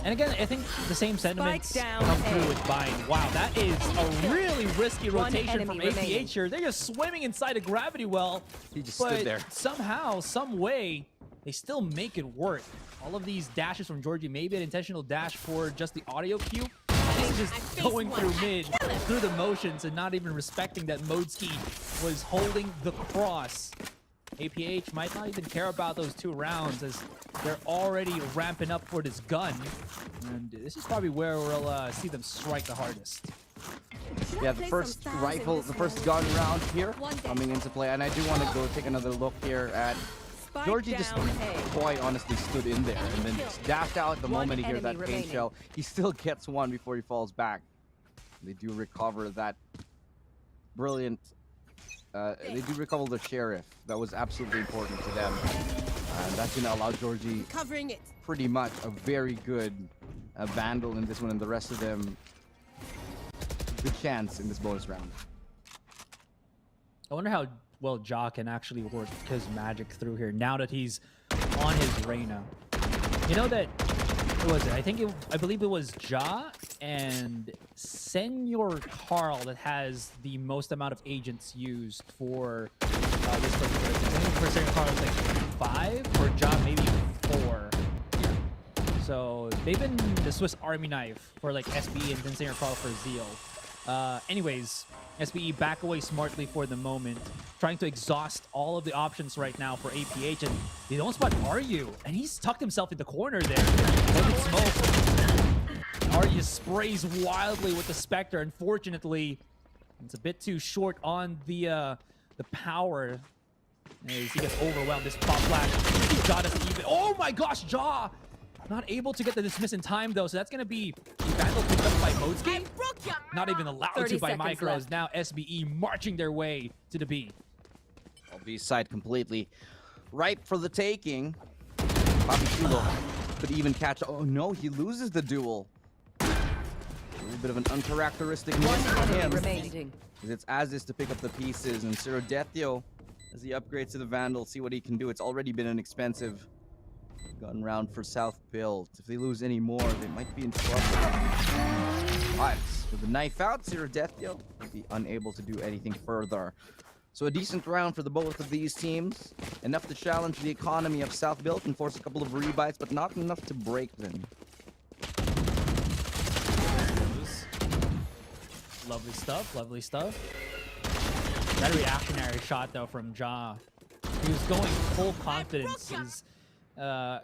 And again, I think the same sentiments come through with Bind. Wow, that is a really risky rotation from APH here. They're just swimming inside a gravity well. He just but stood there. somehow, some way, they still make it work. All of these dashes from Georgie, maybe an intentional dash for just the audio cue. He's just going through mid, through the motions, and not even respecting that Modski was holding the cross. APH might not even care about those 2 rounds as they're already ramping up for this gun. And this is probably where we'll see them strike the hardest. Yeah, the first rifle, the first gun round here coming into play. And I do want to go take another look here at Georgie. Just quite honestly stood in there and then just dashed out the moment he hears that paint shell. He still gets one before he falls back. They do recover that brilliant... they do recover the sheriff. That was absolutely important to them. And that's going to allow Georgie Covering it. pretty much a very good Vandal in this one, and the rest of them good chance in this bonus round. I wonder how well Ja can actually work his magic through here now that he's on his Reyna. You know that, what was it? I believe it was Ja and Senor Carl that has the most amount of agents used for this particular thing. I think for Senor Carl it's like 5, for Ja maybe 4. So they've been the Swiss Army knife for like SBE and then Senor Carl for Zeal. Anyways, SBE back away smartly for the moment, trying to exhaust all of the options right now for APH, and they don't spot Aryu, and he's tucked himself in the corner there. Smoke. Aryu sprays wildly with the Spectre. Unfortunately, it's a bit too short on the power as he gets overwhelmed. This pop flash, Ja doesn't even. Oh my gosh, Ja! Not able to get the dismiss in time though, so that's gonna be a Vandal picked up by Modski. Not even allowed to by Micros. Now SBE marching their way to the B. B side completely ripe for the taking. Bobby Chulo could even catch. Oh no, he loses the duel. A little bit of an uncharacteristic miss for him. It's ASUS to pick up the pieces, and Cirodetio, as he upgrades to the Vandal, see what he can do. It's already been an expensive gun round for South Build. If they lose any more, they might be in trouble. But with the knife out, Cirodetio will be unable to do anything further. So a decent round for the both of these teams. Enough to challenge the economy of South Build and force a couple of rebites, but not enough to break them. Lovely stuff, lovely stuff. That reactionary shot though from Ja. He was going full confidence.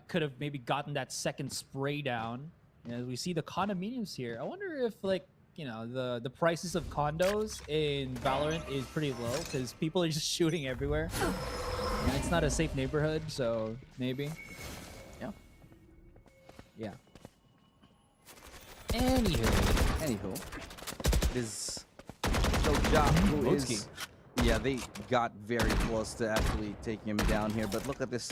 Could have maybe gotten that second spray down. As we see the condominiums here. I wonder if, like, you know, the prices of condos in Valorant is pretty low because people are just shooting everywhere. And it's not a safe neighborhood, so maybe. Yeah. Yeah. Anywho, it is so Ja who is. Yeah, they got very close to actually taking him down here, but look at this.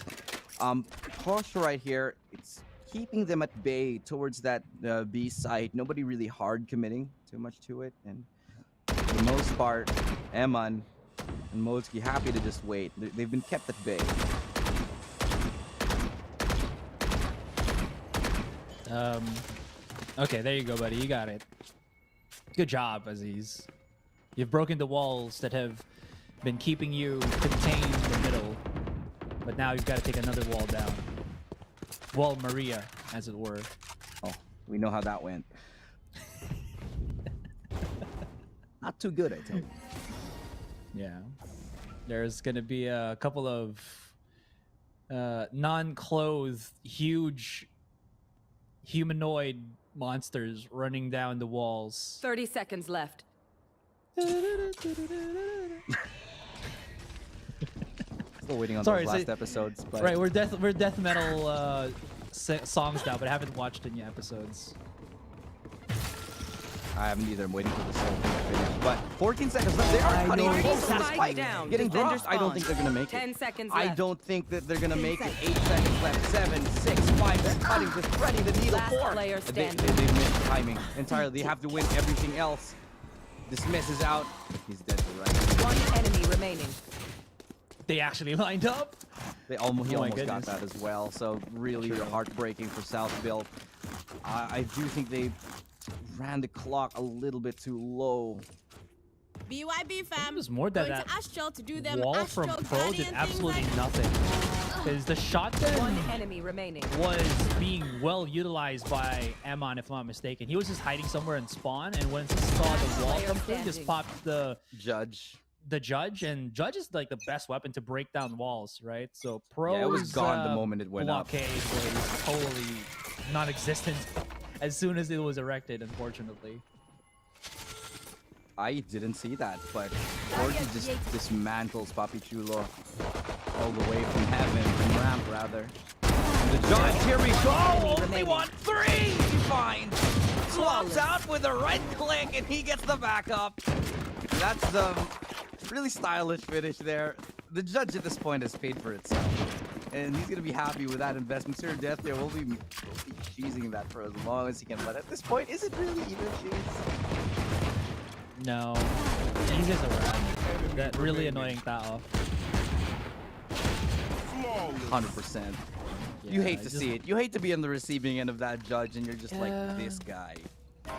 Push right here, it's keeping them at bay towards that B site. Nobody really hard committing too much to it, and for the most part, Eman and Modski happy to just wait. They've been kept at bay. Okay, there you go, buddy. You got it. Good job, Aziz. You've broken the walls that have been keeping you contained in the middle. But now you've got to take another wall down. Wall Maria, as it were. Oh, we know how that went. Not too good, I tell you. Yeah. There's going to be a couple of non-clothed, huge humanoid monsters running down the walls. 30 seconds left. Still waiting on those last episodes. But... Right, we're death metal songs now, but I haven't watched any episodes. I haven't either. I'm waiting for the song to finish. But 14 seconds left. They are cutting close to the spike. Getting dropped. I don't think they're gonna make it. 10 seconds left. I don't think that they're gonna make it. 8 seconds left. 7, 6, 5. They're cutting, just threading the needle. 4. They missed timing entirely. They have to win everything else. Dismiss is out. He's dead to right. One enemy remaining. They actually lined up. He almost got that as well. So really heartbreaking for South Build. I do think they ran the clock a little bit too low. BYB fam. It was more than that. Astral to do them wall from Pro did absolutely nothing. Because the shotgun One enemy remaining. was being well utilized by Amon, if I'm not mistaken. He was just hiding somewhere in spawn, and once he saw the wall come through, he just popped the Judge. The Judge, and Judge is like the best weapon to break down walls, right? So Pro's Yeah, it was gone the moment it went up. blockade was totally non-existent as soon as it was erected, unfortunately. I didn't see that, but Jorge just dismantles Papi Chulo all the way from heaven, from ramp rather. And the Judge, here we go! Only 1-3! He finds! Swaps out with a right click, and he gets the backup. That's the really stylish finish there. The Judge at this point has paid for itself, and he's gonna be happy with that investment. Sir Death there will be cheesing that for as long as he can, but at this point, is it really even cheese? No, he's just around. That really annoying that off. 100%. You hate to see it. You hate to be on the receiving end of that Judge, and you're just like, this guy.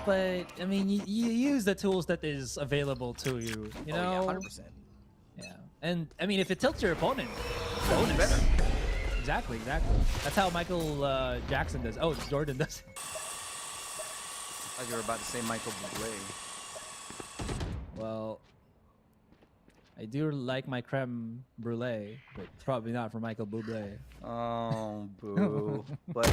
But I mean, you use the tools that is available to you. You know. Oh, yeah, 100%. Yeah, and I mean, if it tilts your opponent, bonus. Better. Exactly. That's how Michael Jackson does. Oh, Jordan does. I thought you were about to say Michael Bublé. Well, I do like my creme brulee, but probably not for Michael Bublé. Oh, boo. But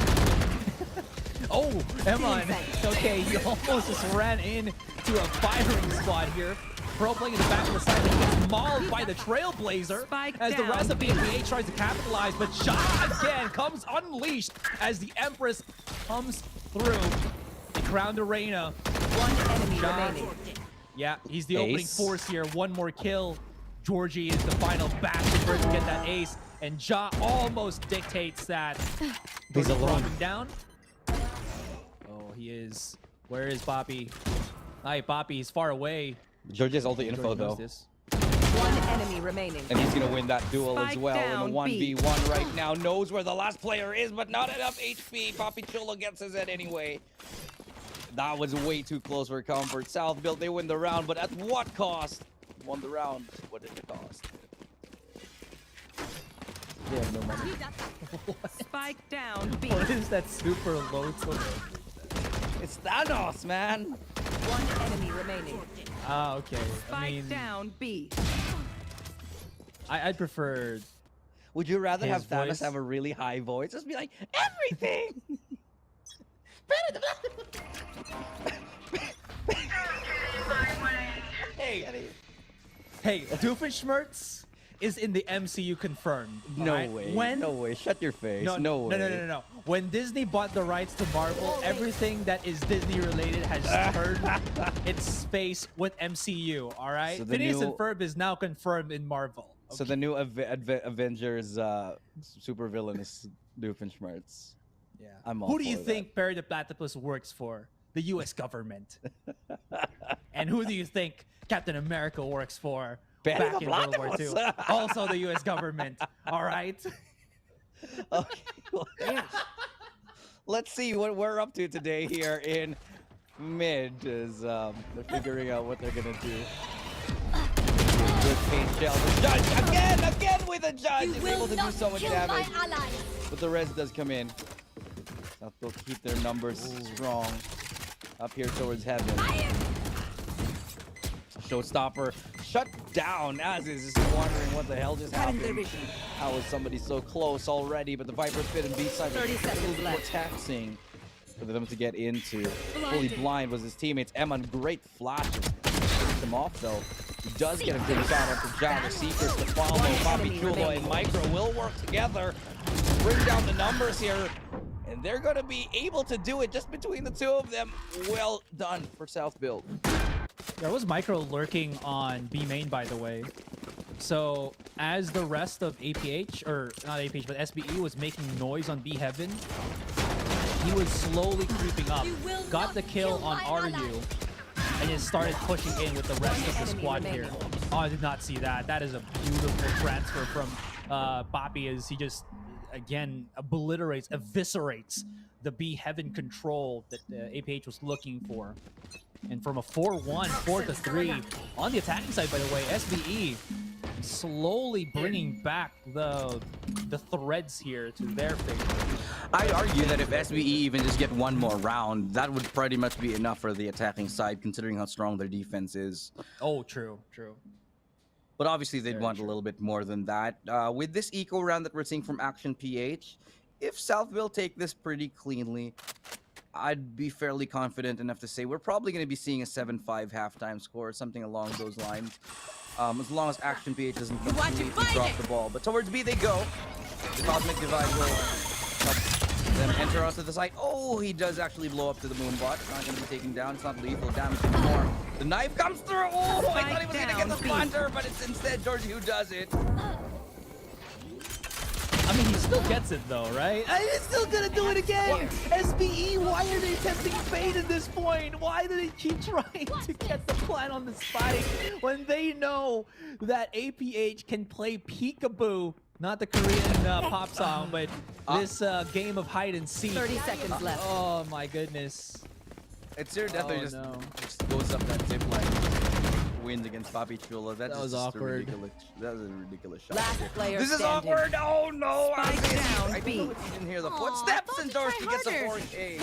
oh, Emon. Okay, he almost just ran into a firing squad here. Pro playing in the back of the side, but he gets mauled by the Trailblazer as the rest of the APAC tries to capitalize, but Ja again comes unleashed as the Empress comes through the Crown Arena. One enemy remaining. Yeah, he's the opening force here. One more kill. Georgie is the final bastion for him to get that ace, and Ja almost dictates that. He's alone. Down. Oh, he is. Where is Poppy? Hi, Poppy. He's far away. George has all the info though. One enemy remaining. And he's gonna win that duel as Spike well down, in a 1v1 right now. Knows where the last player is, but not enough HP. Papi Chulo gets his head anyway. That was way too close for comfort. South Built, they win the round, but at what cost? Won the round. What did it cost? They have no money. Spike down. B. What is that super low total? It's Thanos, man. One enemy remaining. Ah, okay. Spike down. B. I'd prefer. Would you rather his have Thanos voice. have a really high voice? Just be like, everything! Hey, Doofenshmirtz is in the MCU confirmed. No alright? way. When? No way. Shut your face. No, No way. No. When Disney bought the rights to Marvel, everything that is Disney related has turned its face with MCU. All right. So the Phineas new- and Ferb is now confirmed in Marvel. So the new Avengers supervillain is Doofenshmirtz. Yeah. I'm all Who do you for think Perry the Platypus works for? The U.S. government. And who do you think Captain America works for? Perry back the in World War II? Platypus. Also the U.S. government. All right. Okay. Let's see what we're up to today here in mid. As they're figuring out what they're gonna do. Good paint shell. The Judge again with a Judge is able to do so much damage. But the res does come in. South will keep their numbers strong up here towards heaven. Showstopper shut down. ASUS is wondering what the hell just happened. How was somebody so close already? But the Viper's Pit and B-side was a little more taxing for them to get into. Fully blind was his teammates. Emon, great flashes. Takes him off though. He does get a good shot onto Ja. The Seekers to follow. Papi Chulo and Micro will work together to bring down the numbers here. And they're going to be able to do it just between the two of them. Well done for South Build. There was Micro lurking on B main, by the way. So as the rest of APH, or not APH, but SBE was making noise on B Heaven, he was slowly creeping up. Got the kill on RU, and just started pushing in with the rest of the squad here. Oh, I did not see that. That is a beautiful transfer from Papi as he just, again, obliterates, eviscerates the B Heaven control that APH was looking for. And from a 4-1, 4-3 on the attacking side, by the way, SBE slowly bringing back the the threads here to their favor. I'd argue that if SBE even just get one more round, that would pretty much be enough for the attacking side, considering how strong their defense is. Oh, true. But obviously, they'd want a little bit more than that. With this eco round that we're seeing from Action PH, if Southville take this pretty cleanly, I'd be fairly confident enough to say we're probably going to be seeing a 7-5 halftime score, something along those lines. As long as Action PH doesn't completely drop the ball. But towards B they go. The Cosmic Divide will help them enter onto the site. Oh, he does actually blow up to the Moonbot. It's not going to be taken down. It's not lethal damage anymore. The knife comes through. Oh, I thought he was going to get the splinter, but it's instead Georgie who does it. I mean, he still gets it though, right? And he's still gonna do it again! SBE, why are they testing fate at this point? Why do they keep trying to get the plant on the spike when they know that APH can play peekaboo? Not the Korean pop song, but this game of hide and seek. 30 seconds left. Oh my goodness. It's here definitely just goes up that zip line. Wins against Papi Chulo. That was awkward. That was a ridiculous shot. Last player this is standing. awkward. Oh no! Spike down, I B. didn't hear the footsteps, and Dorsey gets a 4K.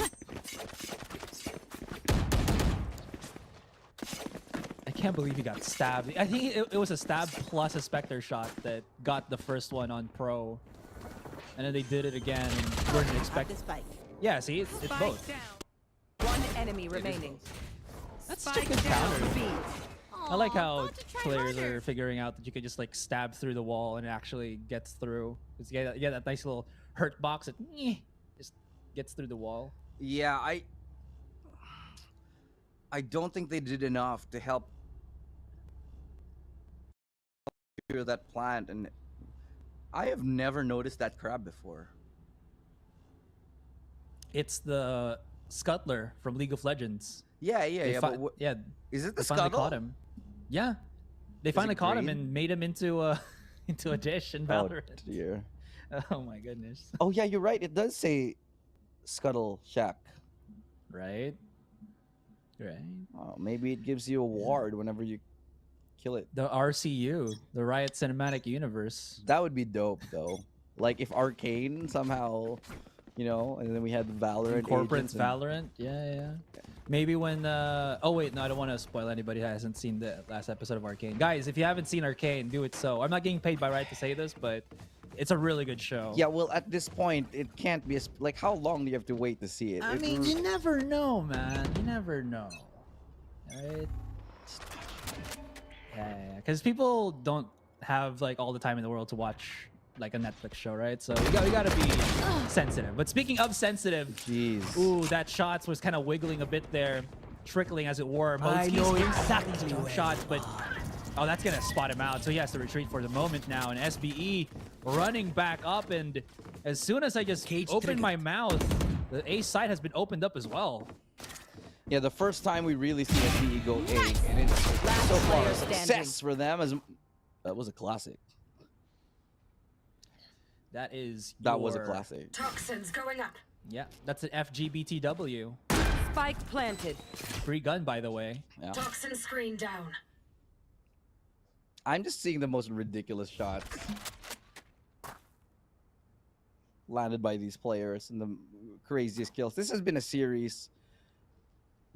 I can't believe he got stabbed. I think it was a stab plus a Spectre shot that got the first one on Pro, and then they did it again and weren't expecting. Yeah, see, it's both. Down. One enemy remaining. That's such a good counter. I like how players are figuring out that you can just like stab through the wall and it actually gets through. It's, yeah, that nice little hurt box that just gets through the wall. Yeah, I don't think they did enough to help clear that plant, and I have never noticed that crab before. It's the Scuttler from League of Legends. Yeah. Yeah. Is it the finally Scuttle? caught him. Yeah. They finally caught him and made him into a dish in Valorant. Oh dear. Oh my goodness. Oh yeah, you're right. It does say Scuttle Shack. Right. Oh, maybe it gives you a ward whenever you kill it. The RCU, the Riot Cinematic Universe. That would be dope though. Like if Arcane somehow, you know, and then we had the Valorant Incorporates Valorant. Yeah. Maybe when oh wait, no, I don't want to spoil anybody who hasn't seen the last episode of Arcane. Guys, if you haven't seen Arcane, do it so. I'm not getting paid by Riot to say this, but it's a really good show. Yeah, well, at this point, it can't be like how long do you have to wait to see it? I mean, you never know, man. You never know. Right? Yeah. Because people don't have like all the time in the world to watch like a Netflix show, right? So we gotta be sensitive. But speaking of sensitive, jeez, ooh, that shots was kind of wiggling a bit there, trickling as it were. I know exactly two shots, but oh, that's gonna spot him out. So he has to retreat for the moment now. And SBE running back up, and as soon as I just opened my mouth, the A side has been opened up as well. Yeah, the first time we really see SBE go A, and it's so far a success for them. As that was a classic. That was a classic. Toxins going up. Yeah, that's an FGBTW. Spike planted. Free gun, by the way. Yeah. Toxin screen down. I'm just seeing the most ridiculous shots landed by these players and the craziest kills. This has been a series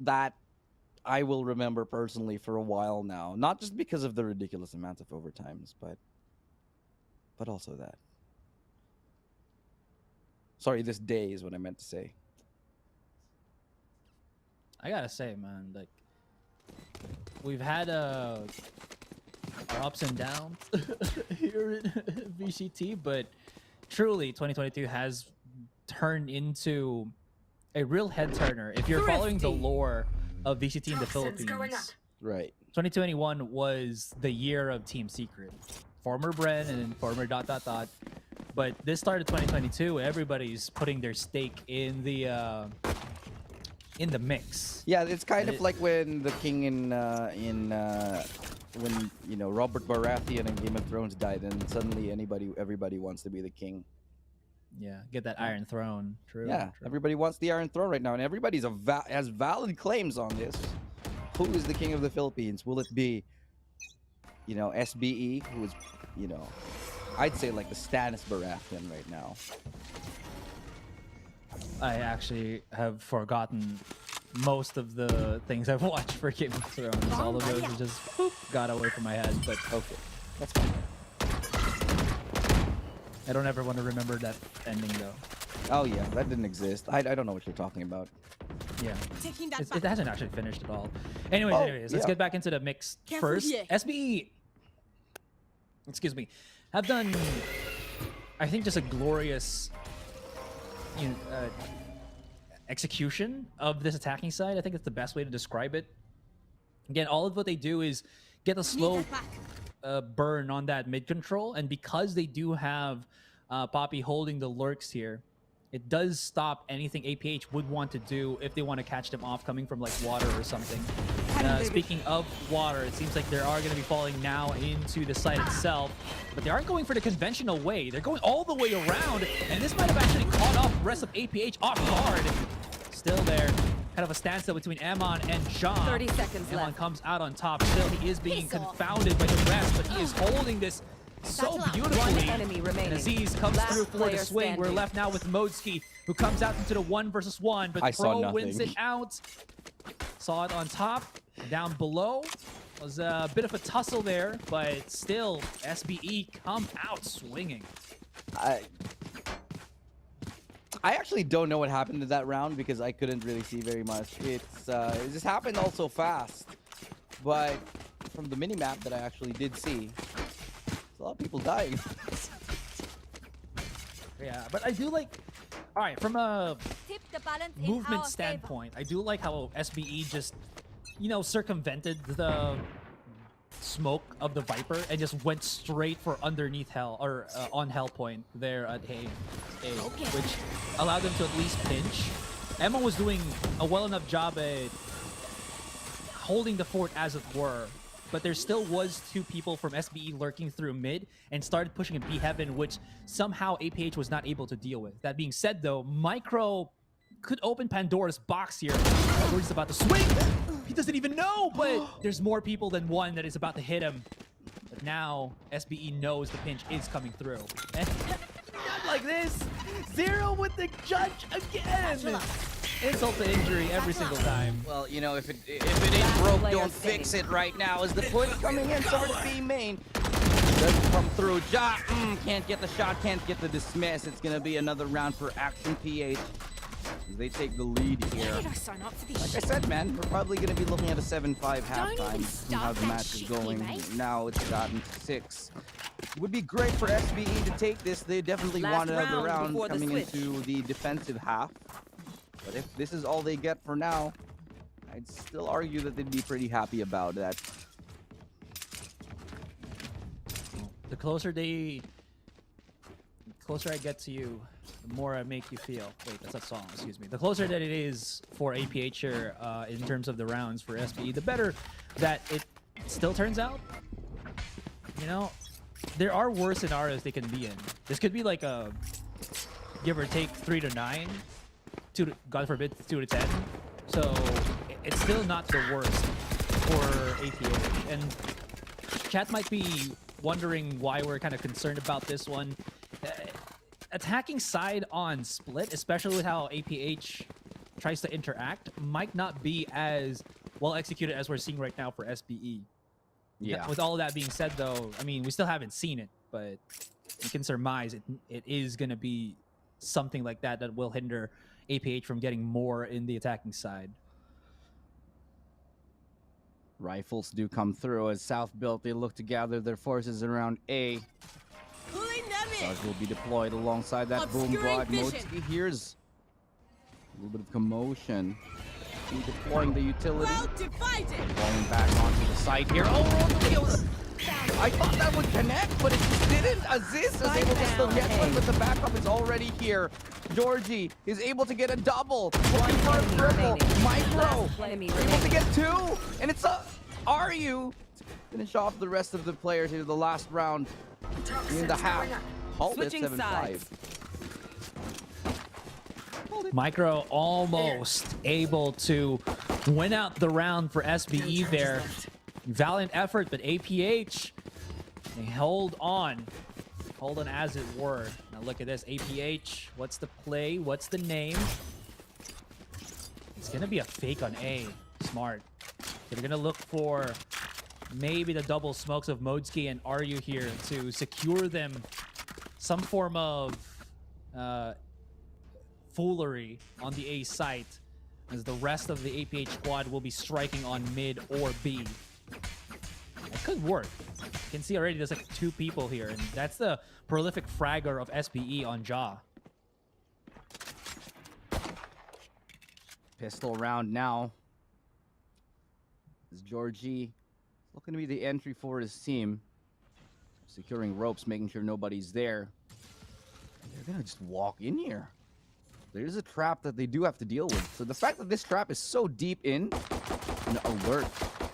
that I will remember personally for a while now. Not just because of the ridiculous amount of overtimes, but also that. Sorry, this day is what I meant to say. I gotta say, man, like we've had our ups and downs here in VCT, but truly 2022 has turned into a real head turner. If you're following the lore of VCT in the Philippines, right? 2021 was the year of Team Secret, former Bren and former ... But this started 2022. Everybody's putting their stake in the mix. Yeah, it's kind of like when the king in when you know Robert Baratheon in Game of Thrones died, and suddenly everybody wants to be the king. Yeah, get that Iron Throne. True. Yeah, true. everybody wants the Iron Throne right now, and everybody's has valid claims on this. Who is the king of the Philippines? Will it be, you know, SBE, who is, you know, I'd say like the Stannis Baratheon right now. I actually have forgotten most of the things I've watched for Game of Thrones. All of those are just boop, got away from my head, but okay. That's fine. I don't ever want to remember that ending though. Oh yeah, that didn't exist. I don't know what you're talking about. Yeah. Taking that It hasn't actually finished at all. Anyways, let's get back into the mix first. SBE, excuse me, have done, I think, just a glorious execution of this attacking side. I think it's the best way to describe it. Again, all of what they do is get a slow burn on that mid control, and because they do have Poppy holding the lurks here, it does stop anything APH would want to do if they want to catch them off coming from like water or something. Speaking of water, it seems like they are going to be falling now into the site itself, but they aren't going for the conventional way. They're going all the way around, and this might have actually caught off the rest of APH off guard. Still there. Kind of a standstill between Amon and Jean. 30 seconds Amon left. comes out on top. Still, he is being confounded by the rest, but he is holding this so beautifully. One enemy remaining. And Aziz comes Last through for the player swing. We're standing. left now with Modski, who comes out into the 1 versus 1, but I saw Pro wins nothing. it out. Saw it on top. Down below was a bit of a tussle there, but still, SBE come out swinging. I actually don't know what happened to that round because I couldn't really see very much. It just happened all so fast. But from the mini-map that I actually did see, there's a lot of people dying. Yeah, but I do like, all right, from a Tip the balance in movement our standpoint, I do like how SBE just, circumvented the smoke of the Viper and just went straight for underneath Hell, or on Hell point there at A, which allowed them to at least pinch. Emma was doing a well enough job at holding the fort, as it were, but there still was 2 people from SBE lurking through mid and started pushing at B Heaven, which somehow APH was not able to deal with. That being said, though, Micro could open Pandora's box here. He's about to swing. He doesn't even know, but there's more people than one that is about to hit him. But now SBE knows the pinch is coming through. Not like this. 0 with the judge again. Insult to injury every single time. Well, if it ain't broke, don't fix it right now. As the push coming in towards B main. Doesn't come through. Ja, can't get the shot, can't get the dismiss. It's going to be another round for Action PH. As they take the lead here. Like I said, man, we're probably going to be looking at a 7-5 halftime from how the match is going. Now it's gotten to 6. It would be great for SBE to take this. They definitely want another round coming into the defensive half. But if this is all they get for now, I'd still argue that they'd be pretty happy about that. The closer I get to you, the more I make you feel. Wait, that's a song, excuse me. The closer that it is for APH here, in terms of the rounds for SBE, the better that it still turns out. There are worse scenarios they can be in. This could be like a give or take 3 to 9, 2 to, God forbid, 2 to 10. So it's still not the worst for APH. And chat might be wondering why we're kind of concerned about this one. Attacking side on split, especially with how APH tries to interact, might not be as well executed as we're seeing right now for SBE. Yeah. With all of that being said, though, I mean, we still haven't seen it, but you can surmise it is going to be something like that will hinder APH from getting more in the attacking side. Rifles do come through as South Built. They look to gather their forces around A. Stars will be deployed alongside that boom god. Modski hears a little bit of commotion. Deploying the utility. Falling back onto the site here. Oh, I thought that would connect, but it just didn't. Aziz is able to still get one, but the backup is already here. Georgie is able to get a double. Looking for a triple. Micro able to get 2, and it's a RU. Finish off the rest of the players here. The last round in the half. Halt at 7-5. Micro almost able to win out the round for SBE there. Valiant effort, but APH, they hold on Hold on as it were. Now look at this. APH. What's the play? What's the name? It's gonna be a fake on A. Smart. They're gonna look for maybe the double smokes of Modski and Ryu here to secure them some form of foolery on the A site, as the rest of the APH squad will be striking on mid or B. It could work. You can see already there's like 2 people here, and that's the prolific fragger of SBE on Jaw. Pistol round now. Is Georgie looking to be the entry for his team. Securing ropes, making sure nobody's there. And they're gonna just walk in here. There's a trap that they do have to deal with. So the fact that this trap is so deep in, an alert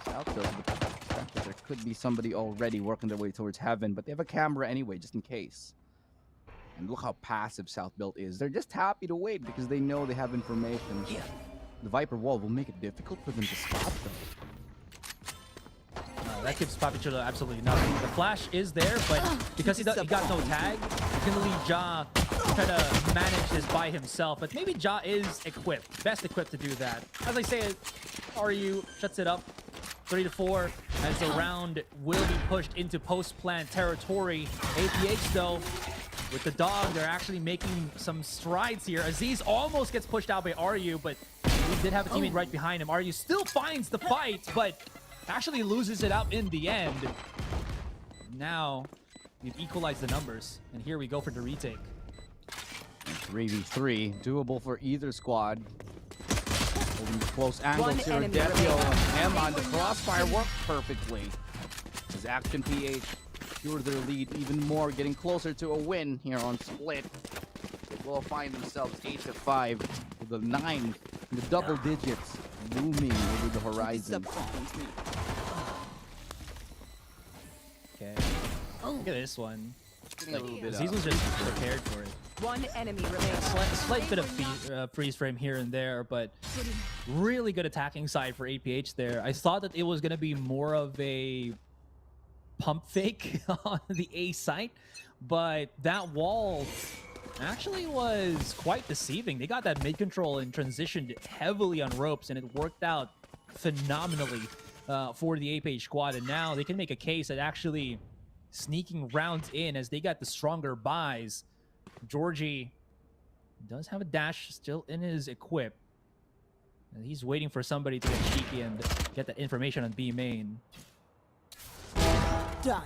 out there, the fact that there could be somebody already working their way towards heaven, but they have a camera anyway, just in case. And look how passive South Built is. They're just happy to wait because they know they have information. Yeah. The Viper wall will make it difficult for them to spot them. That gives Papichulo absolutely nothing. The flash is there, but because he got no tag, he's going to leave Ja to try to manage this by himself. But maybe Ja is equipped, best equipped to do that. As I say, RU shuts it up 3-4 as the round will be pushed into post-plant territory. APH, though, with the dog, they're actually making some strides here. Aziz almost gets pushed out by RU, but he did have a teammate right behind him. RU still finds the fight, but actually loses it out in the end. Now, we've equalized the numbers, and here we go for the retake. 3v3, doable for either squad. Holding close angles here. enemy Devio and Emma, the crossfire worked perfectly. As Action PH secured their lead even more, getting closer to a win here on Split. They will find themselves 8-5 with the 9 in the double digits looming over the horizon. Okay. Look at this one. Like, Aziz was just prepared for it. One enemy remains. Slight bit of freeze frame here and there, but really good attacking side for APH there. I thought that it was going to be more of a pump fake on the A site, but that wall actually was quite deceiving. They got that mid control and transitioned heavily on ropes, and it worked out phenomenally for the APH squad. And now they can make a case at actually sneaking rounds in as they got the stronger buys. Georgie does have a dash still in his equip, and he's waiting for somebody to get cheeky and get that information on B main. Die.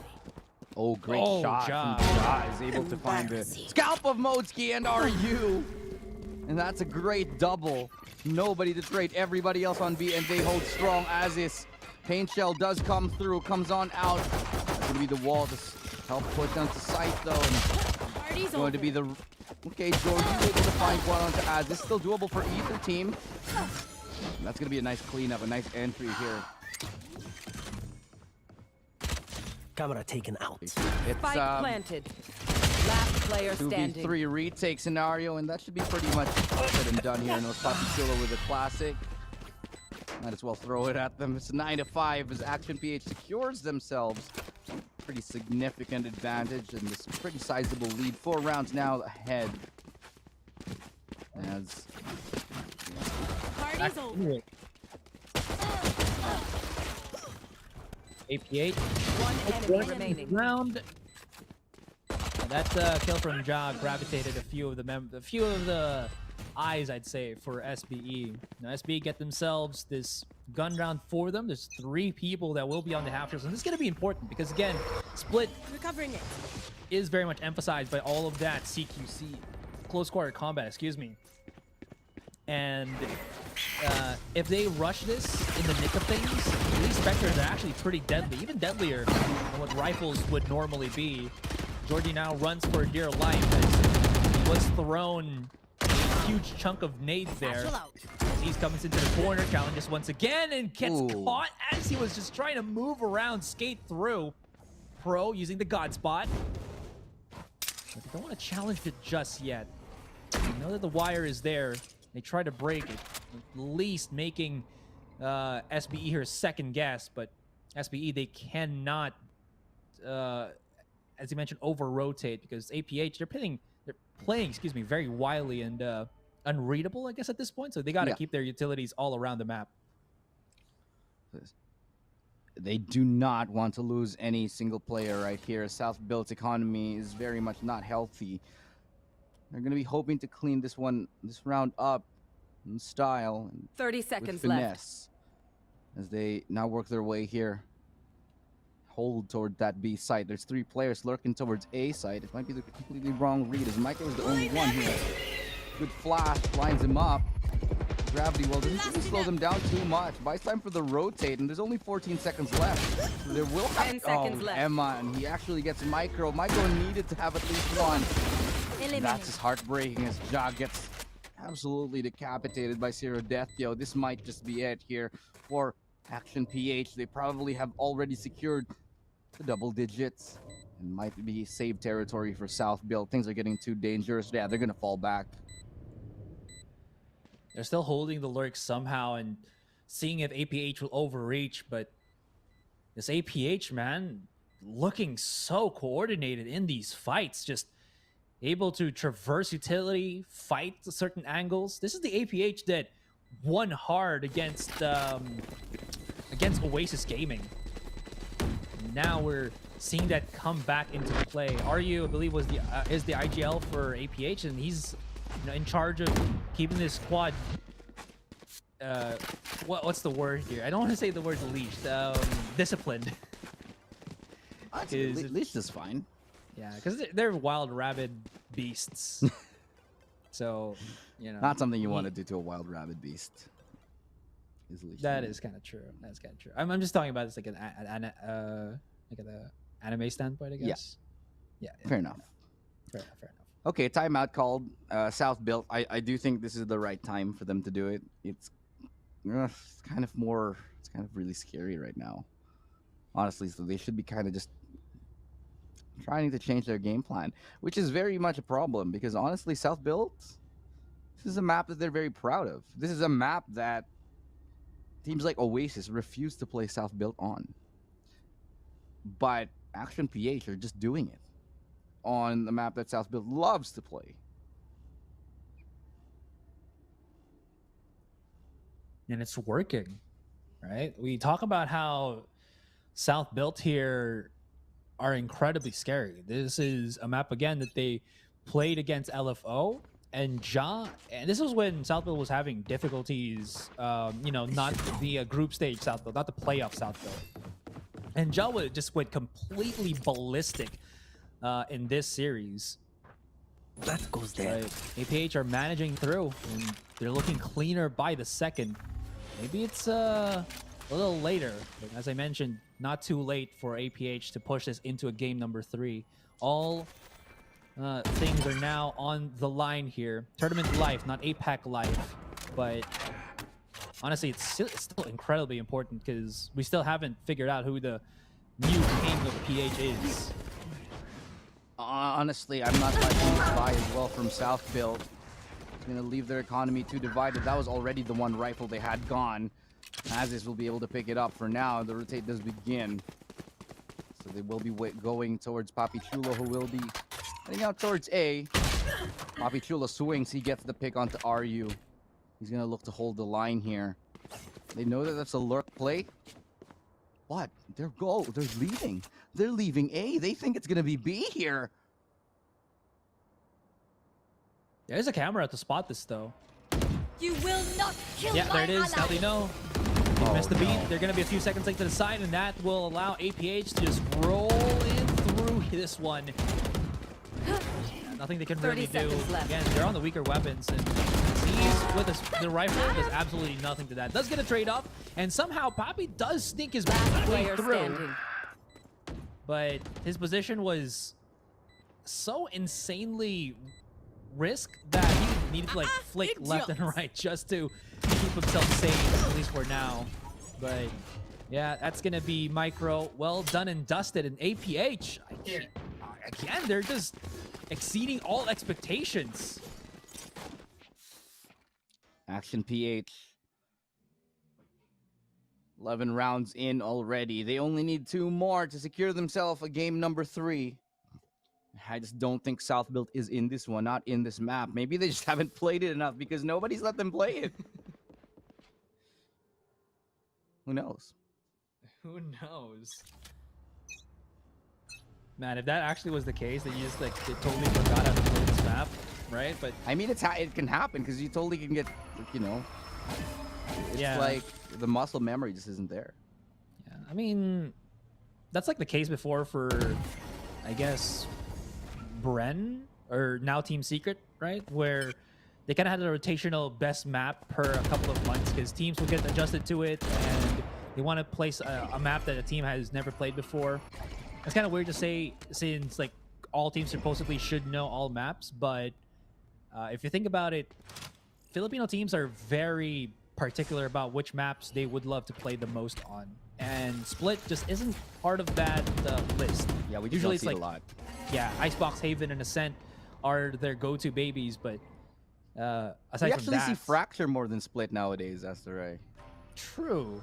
Oh, great shot from Ja. Is able to find the scalp of Modski and RU. And that's a great double. Nobody to trade everybody else on B, and they hold strong. ASUS Paint Shell does come through, comes on out. That's going to be the wall to help put them to sight, though. And it's going to be the... Okay, Georgie's able to find one onto ASUS. Still doable for either team. And that's going to be a nice cleanup, a nice entry here. Camera taken out. It's Spike planted. Last player standing. 2v3 retake scenario, and that should be pretty much said and done here. No Papichulo with a classic. Might as well throw it at them. It's 9-5 as Action PH secures themselves pretty significant advantage and this pretty sizable lead. 4 rounds now ahead. As Party's over. APH. One enemy remaining. Round. That kill from Ja gravitated a few of the eyes, I'd say, for SBE. Now SBE get themselves this gun round for them. There's 3 people that will be on the half shields, and this is going to be important because again, Split Recovering it. is very much emphasized by all of that CQC, close quarter combat, excuse me. And if they rush this in the nick of things, these Spectres are actually pretty deadly, even deadlier than what rifles would normally be. Georgie now runs for dear life as he was thrown a huge chunk of nades there. He's coming into the corner, challenges once again, and gets caught as he was just trying to move around, skate through. Pro using the God Spot. But they don't want to challenge it just yet. They know that the wire is there. They try to break it, at least making SBE here second guess, but SBE, they cannot as you mentioned, over-rotate because APH, they're playing, excuse me, very wildly and unreadable, I guess, at this point. So they got to keep their utilities all around the map. They do not want to lose any single player right here. South Build's economy is very much not healthy. They're going to be hoping to clean this round up in style and 30 seconds with left. finesse as they now work their way here. Hold toward that B site. There's 3 players lurking towards A site. It might be the completely wrong read as Micro is the only one here. Good flash, lines him up. Gravity well doesn't really slow them down too much. Buys time for the rotate, and there's only 14 seconds left. So there will have 10 seconds left. Emma, and he actually gets Micro. Micro needed to have at least one. That's just heartbreaking as Ja gets absolutely decapitated by Zero Death. Yo, this might just be it here for Action PH. They probably have already secured the double digits and might be save territory for South Build. Things are getting too dangerous. Yeah, they're gonna fall back. They're still holding the lurk somehow and seeing if APH will overreach, but this APH, man, looking so coordinated in these fights, just able to traverse utility, fight certain angles. This is the APH that won hard against Oasis Gaming. Now we're seeing that come back into play. RU, I believe, is the IGL for APH, and he's in charge of keeping this squad. What's the word here? I don't want to say the word leashed. Disciplined. Leashed is fine. Yeah, because they're wild, rabid beasts. So, not something you want to do to a wild, rabid beast. That is kind of true. That's kind of true. I'm just talking about this like an anime standpoint, I guess. Yeah. Fair enough. Fair enough. Okay, timeout called. South Built. I do think this is the right time for them to do it. It's kind of really scary right now. Honestly, so they should be kind of just trying to change their game plan, which is very much a problem because honestly, South Built, this is a map that they're very proud of. This is a map that teams like Oasis refuse to play South Built on. But Action PH are just doing it on the map that South Built loves to play. And it's working, right? We talk about how South Built here are incredibly scary. This is a map, again, that they played against LFO and Ja. And this was when South Built was having difficulties, not the group stage South Built, not the playoff South Built. And Ja just went completely ballistic in this series. That goes there. APH are managing through, and they're looking cleaner by the second. Maybe it's a little later, but as I mentioned, not too late for APH to push this into a game number 3. All things are now on the line here. Tournament life, not APAC life, but honestly, it's still incredibly important because we still haven't figured out who the new king of PH is. Honestly, I'm not liking this buy as well from South Build. It's going to leave their economy too divided. That was already the one rifle they had gone. ASUS will be able to pick it up for now. The rotate does begin. So they will be going towards Papi Chulo, who will be heading out towards A. Papi Chulo swings. He gets the pick onto RU. He's going to look to hold the line here. They know that that's a lurk play. But they're leaving. They're leaving A. They think it's going to be B here. There's a camera to spot this, though. You will not kill Yeah, there it is. ally. Now they know. They missed the beat. They're going to be a few seconds late to the side, and that will allow APH to just roll in through this one. Nothing they can really do. Again, they're on the weaker weapons, and he's with the rifle. There's absolutely nothing to that. Does get a trade up, and somehow Papi does sneak his way through. Standing. But his position was so insanely risk that he needed to like flick left and right just to keep himself safe, at least for now. But yeah, that's gonna be Micro. Well done and dusted. And APH, again, they're just exceeding all expectations. Action PH. 11 rounds in already. They only need 2 more to secure themselves a game number 3. I just don't think South Built is in this one, not in this map. Maybe they just haven't played it enough because nobody's let them play it. Who knows? Who knows? Man, if that actually was the case, then you just like they totally forgot how to play this map, right? But I mean, it can happen because you totally can get, you know, it's like the muscle memory just isn't there. Yeah, I mean, that's like the case before for, I guess, Bren or now Team Secret, right? Where they kind of had a rotational best map per a couple of months because teams will get adjusted to it and they want to place a map that a team has never played before. It's kind of weird to say since like all teams supposedly should know all maps, but if you think about it, Filipino teams are very particular about which maps they would love to play the most on, and Split just isn't part of that list. Yeah, we usually see it's like it a lot. Yeah, Icebox, Haven, and Ascent are their go-to babies, but aside We from actually that, see Fracture more than Split nowadays, that's the right. True.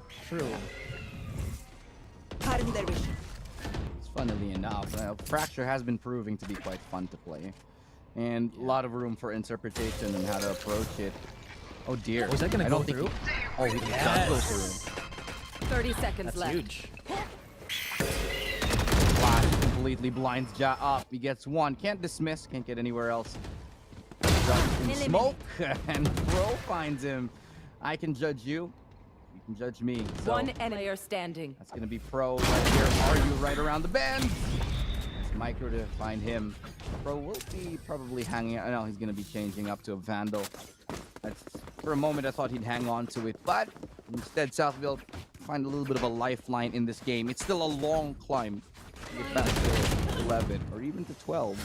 Funnily enough, Fracture has been proving to be quite fun to play, and a lot of room for interpretation and how to approach it. Oh dear! Was that gonna go through? He does go through. 30 seconds That's left. huge. Flash completely blinds Ja up. He gets one. Can't dismiss. Can't get anywhere else. Just in smoke, and Pro finds him. I can judge you. You can judge me. So One player standing. that's gonna be Pro right here. Are you right around the bend? It's Micro to find him. Pro will be probably hanging out. No, he's gonna be changing up to a Vandal. For a moment, I thought he'd hang on to it, but instead, Southville find a little bit of a lifeline in this game. It's still a long climb to get back to 11 or even to 12.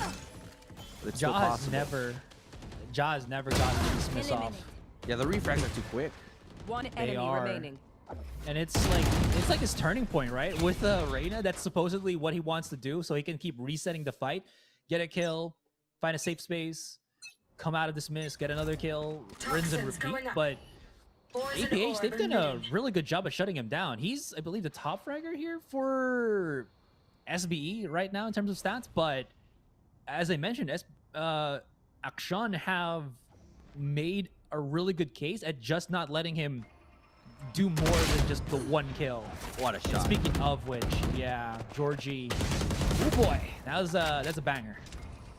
But it's still possible. Ja has never gotten the dismiss off. Yeah, the refrags are too quick. One They enemy are. remaining. And it's like his turning point, right? With Reyna, that's supposedly what he wants to do, so he can keep resetting the fight, get a kill, find a safe space, come out of dismiss, get another kill, rinse and repeat. But APH, they've done a really good job of shutting him down. He's, I believe, the top fragger here for SBE right now in terms of stats. But as I mentioned, Akshan have made a really good case at just not letting him do more than just the one kill. What a shot. Speaking of which, yeah, Georgie. Oh boy, that's a banger.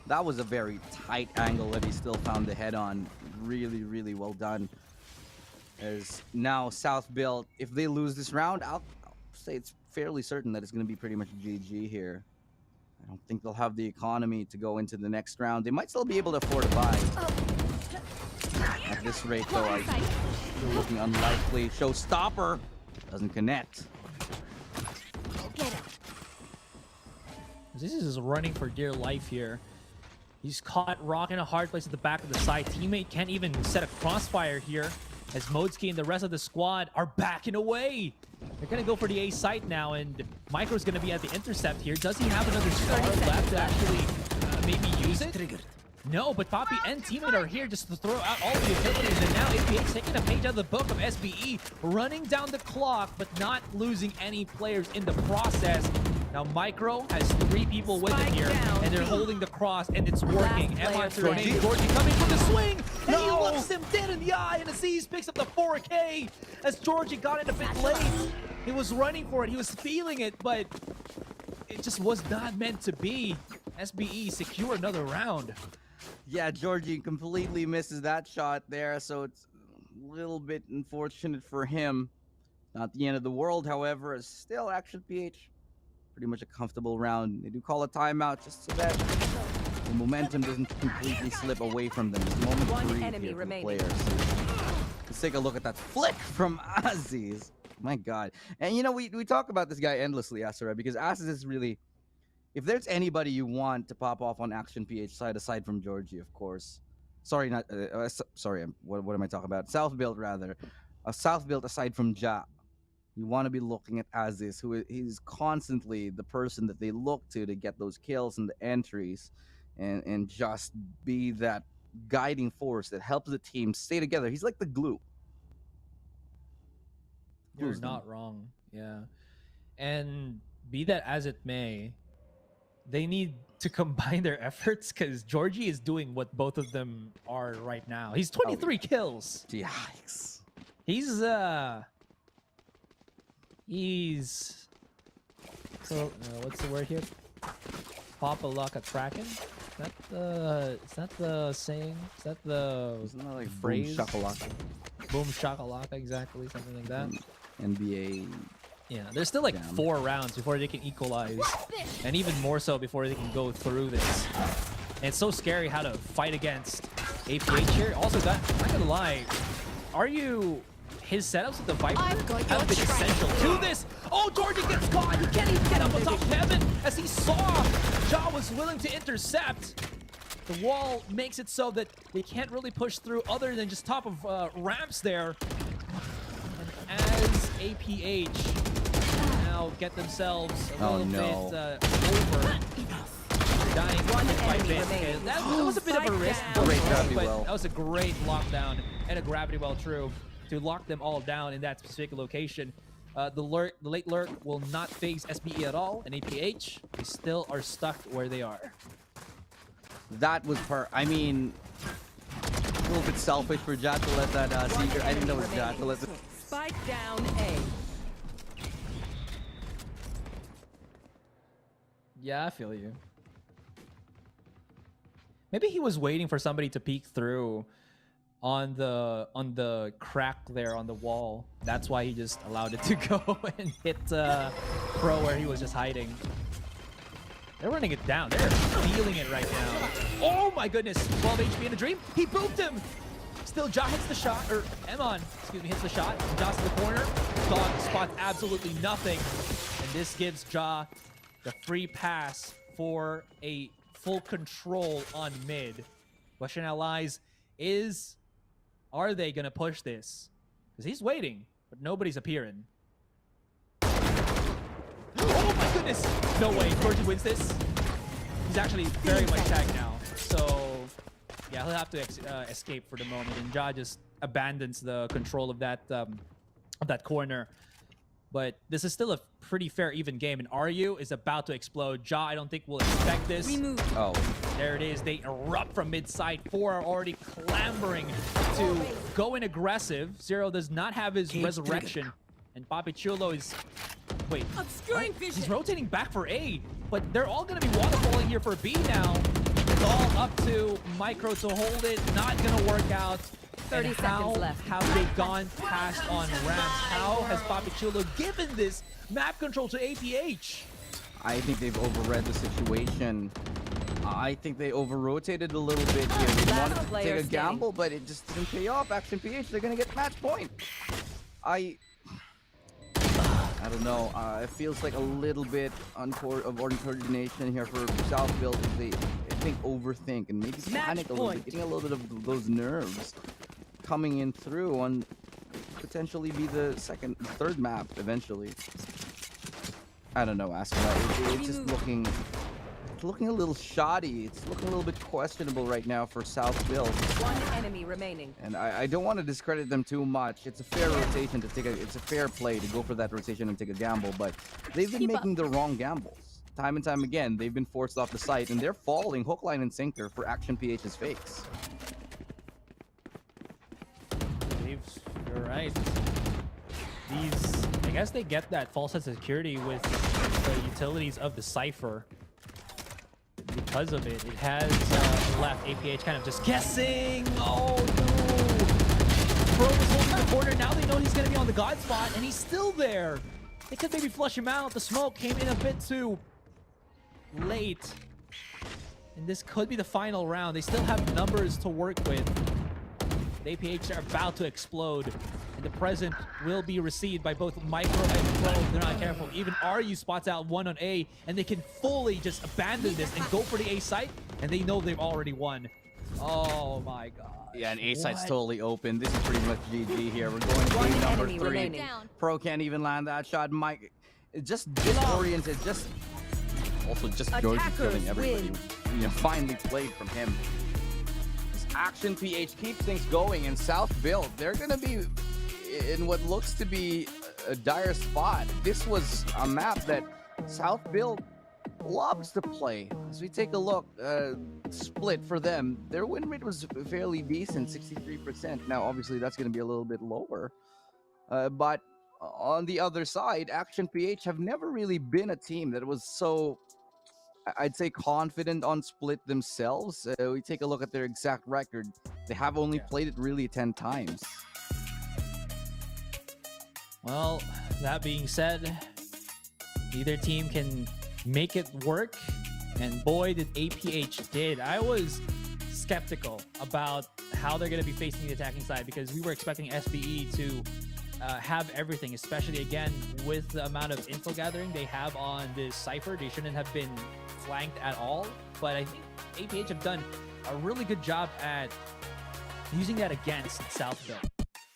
That was a very tight angle that he still found the head on. Really, really well done. As now South Built, if they lose this round, I'll say it's fairly certain that it's going to be pretty much GG here. I don't think they'll have the economy to go into the next round. They might still be able to afford to buy. At this rate, though, I'm still looking unlikely. Showstopper doesn't connect. This is running for dear life here. He's caught rock in a hard place at the back of the side. Teammate can't even set a crossfire here as Modeski and the rest of the squad are backing away. They're going to go for the A site now, and Micro's going to be at the intercept here. Does he have another star left to actually maybe use it? No, but Poppy and Teammate are here just to throw out all the abilities, and now APH taking a page out of the book of SBE, running down the clock, but not losing any players in the process. Now Micro has 3 people with him here, and they're holding the cross, and it's working. M1 remains. Georgie coming from the swing, and he looks him dead in the eye, and Aziz picks up the 4K as Georgie got in a bit late. He was running for it, he was feeling it, but it just was not meant to be. SBE secure another round. Yeah, Georgie completely misses that shot there, so it's a little bit unfortunate for him. Not the end of the world, however, it's still Action PH. Pretty much a comfortable round. They do call a timeout just so that the momentum doesn't completely slip away from them. It's moment One 3 enemy here for the remaining. players. Let's take a look at that flick from Aziz. My God. And you know, we talk about this guy endlessly, Asura, because Aziz is really... If there's anybody you want to pop off on Action PH side, aside from Georgie, of course. Sorry, not... sorry, what am I talking about? South Built, rather. South Built aside from Ja. You want to be looking at Aziz, who he's constantly the person that they look to get those kills and the entries, and just be that guiding force that helps the team stay together. He's like the glue. You're not wrong, yeah. And be that as it may, they need to combine their efforts because Georgie is doing what both of them are right now. He's 23 kills. Yikes. He's so what's the word here? Papa Laka Kraken? Is that the saying? Is that the Isn't that like phrase? boom shakalaka? Boom shakalaka, exactly, something like that. NBA. Yeah, there's still like 4 rounds before they can equalize, and even more so before they can go through this. And it's so scary how to fight against APH here. Also, I'm not gonna lie, his setups with the Viper have been essential to this. Oh, Georgie gets caught. He can't even get up on top of Heaven as he saw Ja was willing to intercept. The wall makes it so that they can't really push through other than just top of ramps there. And as APH now get themselves a little bit over. Dying by bit. That was a bit of a risk, but that was a great lockdown and a gravity well true to lock them all down in that specific location. The late lurk will not phase SBE at all, and APH, they still are stuck where they are. That was I mean, a little bit selfish for Ja to let that secret. I think that was Ja to let the... Spike down A. Yeah, I feel you. Maybe he was waiting for somebody to peek through on the crack there on the wall. That's why he just allowed it to go and hit Pro where he was just hiding. They're running it down. They're feeling it right now. Oh my goodness. 12 HP in a dream. He booped him. Still, Ja hits the shot, or Emon, excuse me, hits the shot. Ja's to the corner. Dog spots absolutely nothing. And this gives Ja the free pass for a full control on mid. Question now lies, are they going to push this? Because he's waiting, but nobody's appearing. Oh my goodness! No way, Georgie wins this. He's actually very much tagged now. So, yeah, he'll have to escape for the moment. And Ja just abandons the control of that corner. But this is still a pretty fair, even game. And RU is about to explode. Ja, I don't think will expect this. Oh. There it is. They erupt from mid-side. 4 are already clambering to go in aggressive. Zero does not have his resurrection. And Papi Chulo is... Wait. Obscuring vision. He's rotating back for A. But they're all going to be waterfalling here for B now. It's all up to Micro to hold it. Not going to work out. 30 seconds left. Have they gone past on ramps? How has Papi Chulo given this map control to APH? I think they've overread the situation. I think they over-rotated a little bit here. They wanted to take a gamble, but it just didn't pay off. Action PH, they're going to get match point. I don't know. It feels like a little bit of uncoordination here for South Build. They think overthink and maybe panic a little bit, getting a little bit of those nerves coming in through on potentially be the third map eventually. I don't know, Askeladd. It's just looking a little shoddy. It's looking a little bit questionable right now for South Build. One enemy remaining. And I don't want to discredit them too much. It's a fair rotation to take it's a fair play to go for that rotation and take a gamble, but they've been making the wrong gambles. Time and time again, they've been forced off the site, and they're falling hook, line, and sinker for Action PH's fakes. You're right. I guess they get that false sense of security with the utilities of the Cypher. Because of it, it has left APH kind of just guessing. Oh no! Pro was holding the corner. Now they know he's going to be on the God spot, and he's still there. They could maybe flush him out. The smoke came in a bit too late. And this could be the final round. They still have numbers to work with. The APH are about to explode. And the present will be received by both Micro and Pro if they're not careful. Even RU spots out one on A, and they can fully just abandon this and go for the A site, and they know they've already won. Oh my god. Yeah, and A site's totally open. This is pretty much GG here. We're going to game number 3. Pro can't even land that shot. Mike, just disoriented, also just Georgie killing everybody. You know, finally played from him. This Action PH keeps things going, and South Build, they're gonna be in what looks to be a dire spot. This was a map that South Build loves to play. As we take a look, split for them, their win rate was fairly decent, 63%. Now, obviously, that's going to be a little bit lower. But on the other side, Action PH have never really been a team that was so, I'd say, confident on split themselves. We take a look at their exact record. They have only played it really 10 times. Well, that being said, either team can make it work, and boy, did APH did. I was skeptical about how they're going to be facing the attacking side because we were expecting SBE to have everything, especially again with the amount of info gathering they have on this Cypher. They shouldn't have been flanked at all, but I think APH have done a really good job at using that against Southville.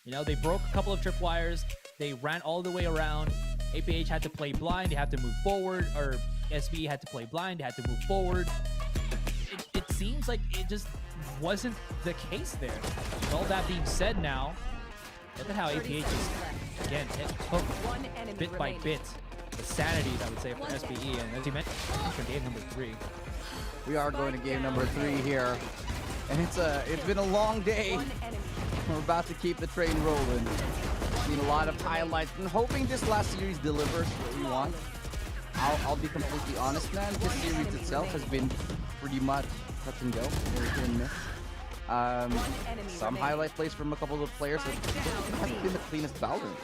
You know, they broke a couple of tripwires, they ran all the way around. APH had to play blind, they had to move forward, or SBE had to play blind, they had to move forward. It seems like it just wasn't the case there. With all that being said now, look at how APH is, again, took bit by bit the sanities, I would say, for SBE. And as you mentioned, for game number 3. We are going to game number 3 here. And it's been a long day. We're about to keep the train rolling. Seen a lot of highlights. I'm hoping this last series delivers what we want. I'll be completely honest, man. This series itself has been pretty much touch and go. Very hit and miss. Some highlight plays from a couple of players that haven't been the cleanest Valorant.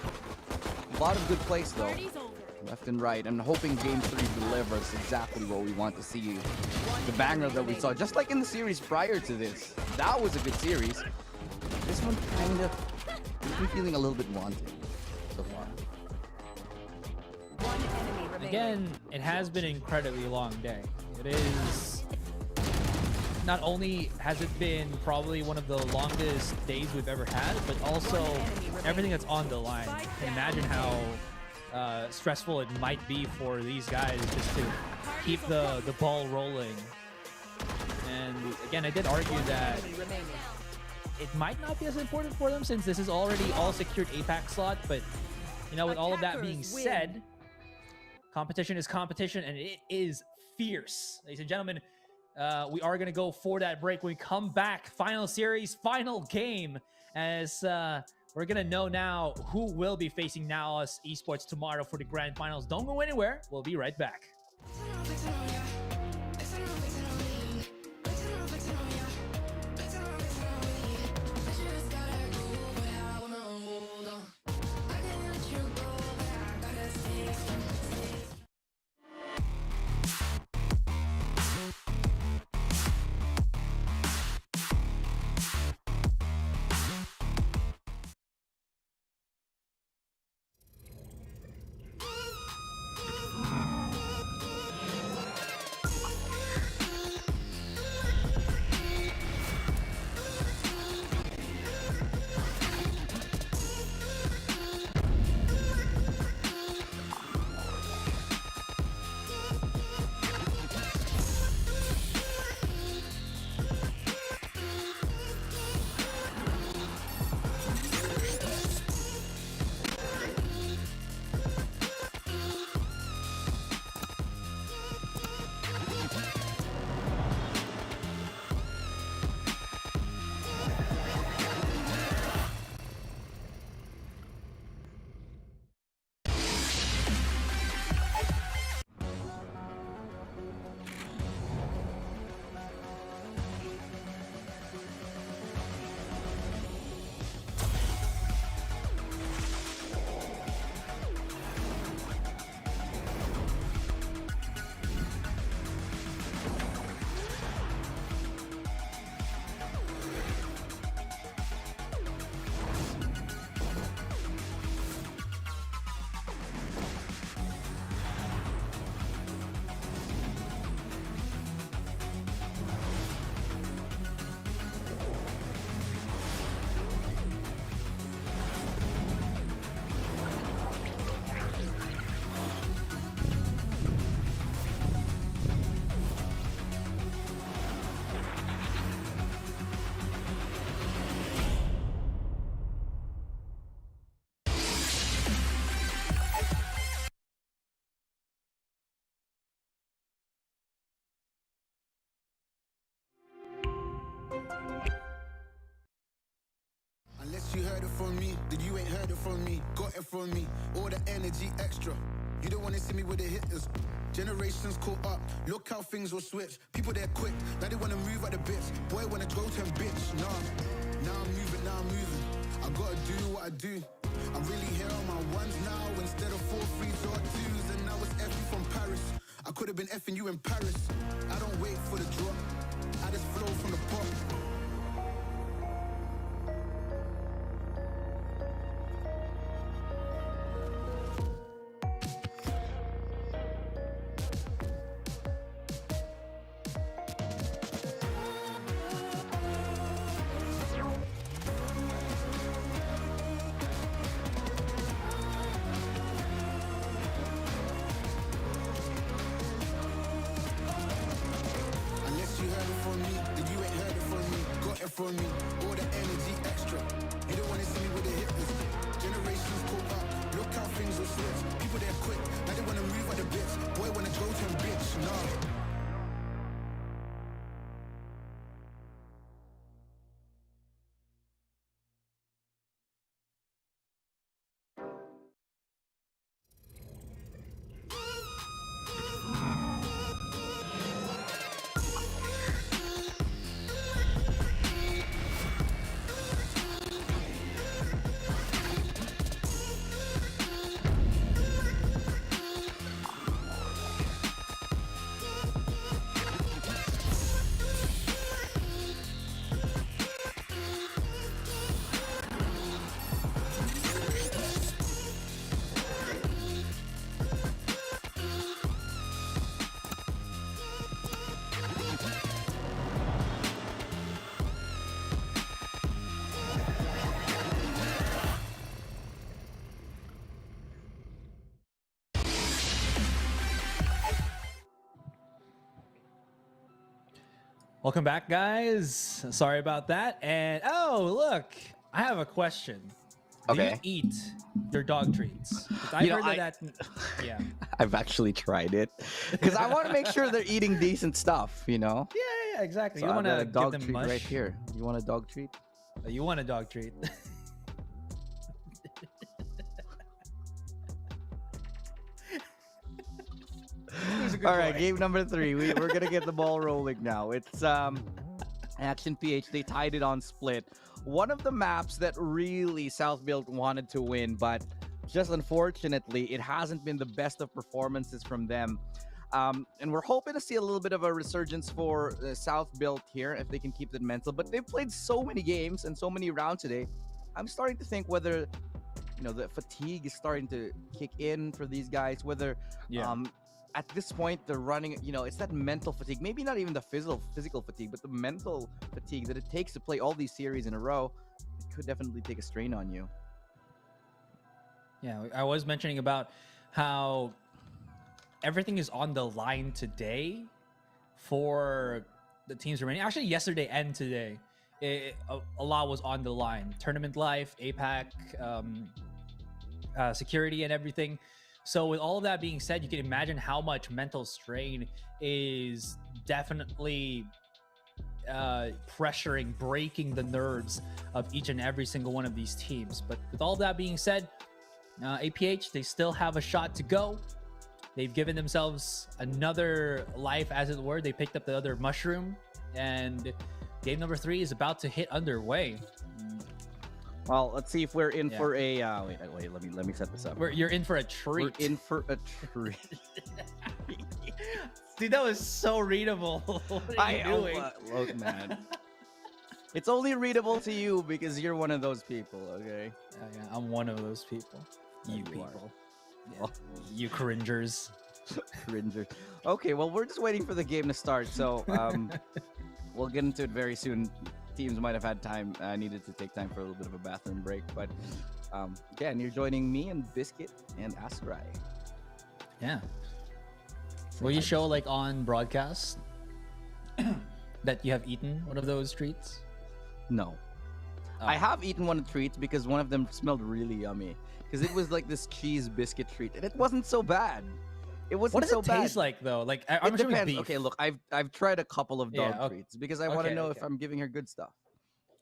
A lot of good plays though, left and right. I'm hoping game 3 delivers exactly what we want to see. The banger that we saw, just like in the series prior to this. That was a good series. This one kind of makes me feeling a little bit wanting so far. Again, it has been an incredibly long day. It is. Not only has it been probably one of the longest days we've ever had, but also everything that's on the line. You can imagine how stressful it might be for these guys just to keep the ball rolling. And again, I did argue that it might not be as important for them since this is already all secured APAC slot, but you know, with all of that being said, competition is competition and it is fierce. Ladies and gentlemen, we are going to go for that break. When we come back, final series, final game, as we're going to know now who will be facing NAOS Esports tomorrow for the grand finals. Don't go anywhere. We'll be right back. then you ain't heard it from me. Got it from me, all the energy extra. You don't wanna see me with the hitters. Generations caught up, look how things will switch. People they're quick, now they wanna move at the bits. Boy wanna go to him, bitch. Now I'm moving. I gotta do what I do. I'm really here on my ones now instead of 4 3s or 2s. And now it's F from Paris. I could have been effing you in Paris. I don't wait for the drop, I just flow from the pot. From me, all the energy extra. You don't wanna see me with the hitters. Generations caught up, look how things will switch. People they're quick, now they wanna move at the bits. Boy wanna go to him, bitch. Nah. Welcome back, guys. Sorry about that. And oh, look, I have a question. Do you eat your dog treats? I've heard that. Yeah. I've actually tried it because I want to make sure they're eating decent stuff, you know? Yeah, exactly. So you want to a dog give them treat mush right here. You want a dog treat? You want a dog treat? All right, game number 3. We're gonna get the ball rolling now. It's Action PH. They tied it on split. One of the maps that really South Built wanted to win, but just unfortunately, it hasn't been the best of performances from them. And we're hoping to see a little bit of a resurgence for South Built here if they can keep that mental. But they've played so many games and so many rounds today. I'm starting to think whether the fatigue is starting to kick in for these guys. Whether at this point they're running, it's that mental fatigue. Maybe not even the physical fatigue, but the mental fatigue that it takes to play all these series in a row. It could definitely take a strain on you. Yeah, I was mentioning about how everything is on the line today for the teams remaining. Actually, yesterday and today, a lot was on the line. Tournament life, APAC, security, and everything. So with all of that being said, you can imagine how much mental strain is definitely pressuring, breaking the nerves of each and every single one of these teams. But with all that being said, APH, they still have a shot to go. They've given themselves another life, as it were. They picked up the other mushroom, and game number 3 is about to hit underway. Well, let's see if we're in for a wait, let me set this up. You're in for a treat. We're in for a treat. Dude, that was so readable. What are you doing? Look, man. It's only readable to you because you're one of those people, okay? Yeah, I'm one of those people. You people. Yeah. You cringers. Cringers. Okay, well, we're just waiting for the game to start, so we'll get into it very soon. Teams might have had time, needed to take time for a little bit of a bathroom break, but again, you're joining me and Biscuit and Askrai. Yeah. Will you show on broadcast that you have eaten one of those treats? No. I have eaten one of the treats because one of them smelled really yummy. Because it was like this cheese biscuit treat, and it wasn't so bad. It wasn't so bad. What does it taste like though? I'm it sure depends. beef. Okay, look, I've tried a couple of dog treats because I want to know if I'm giving her good stuff.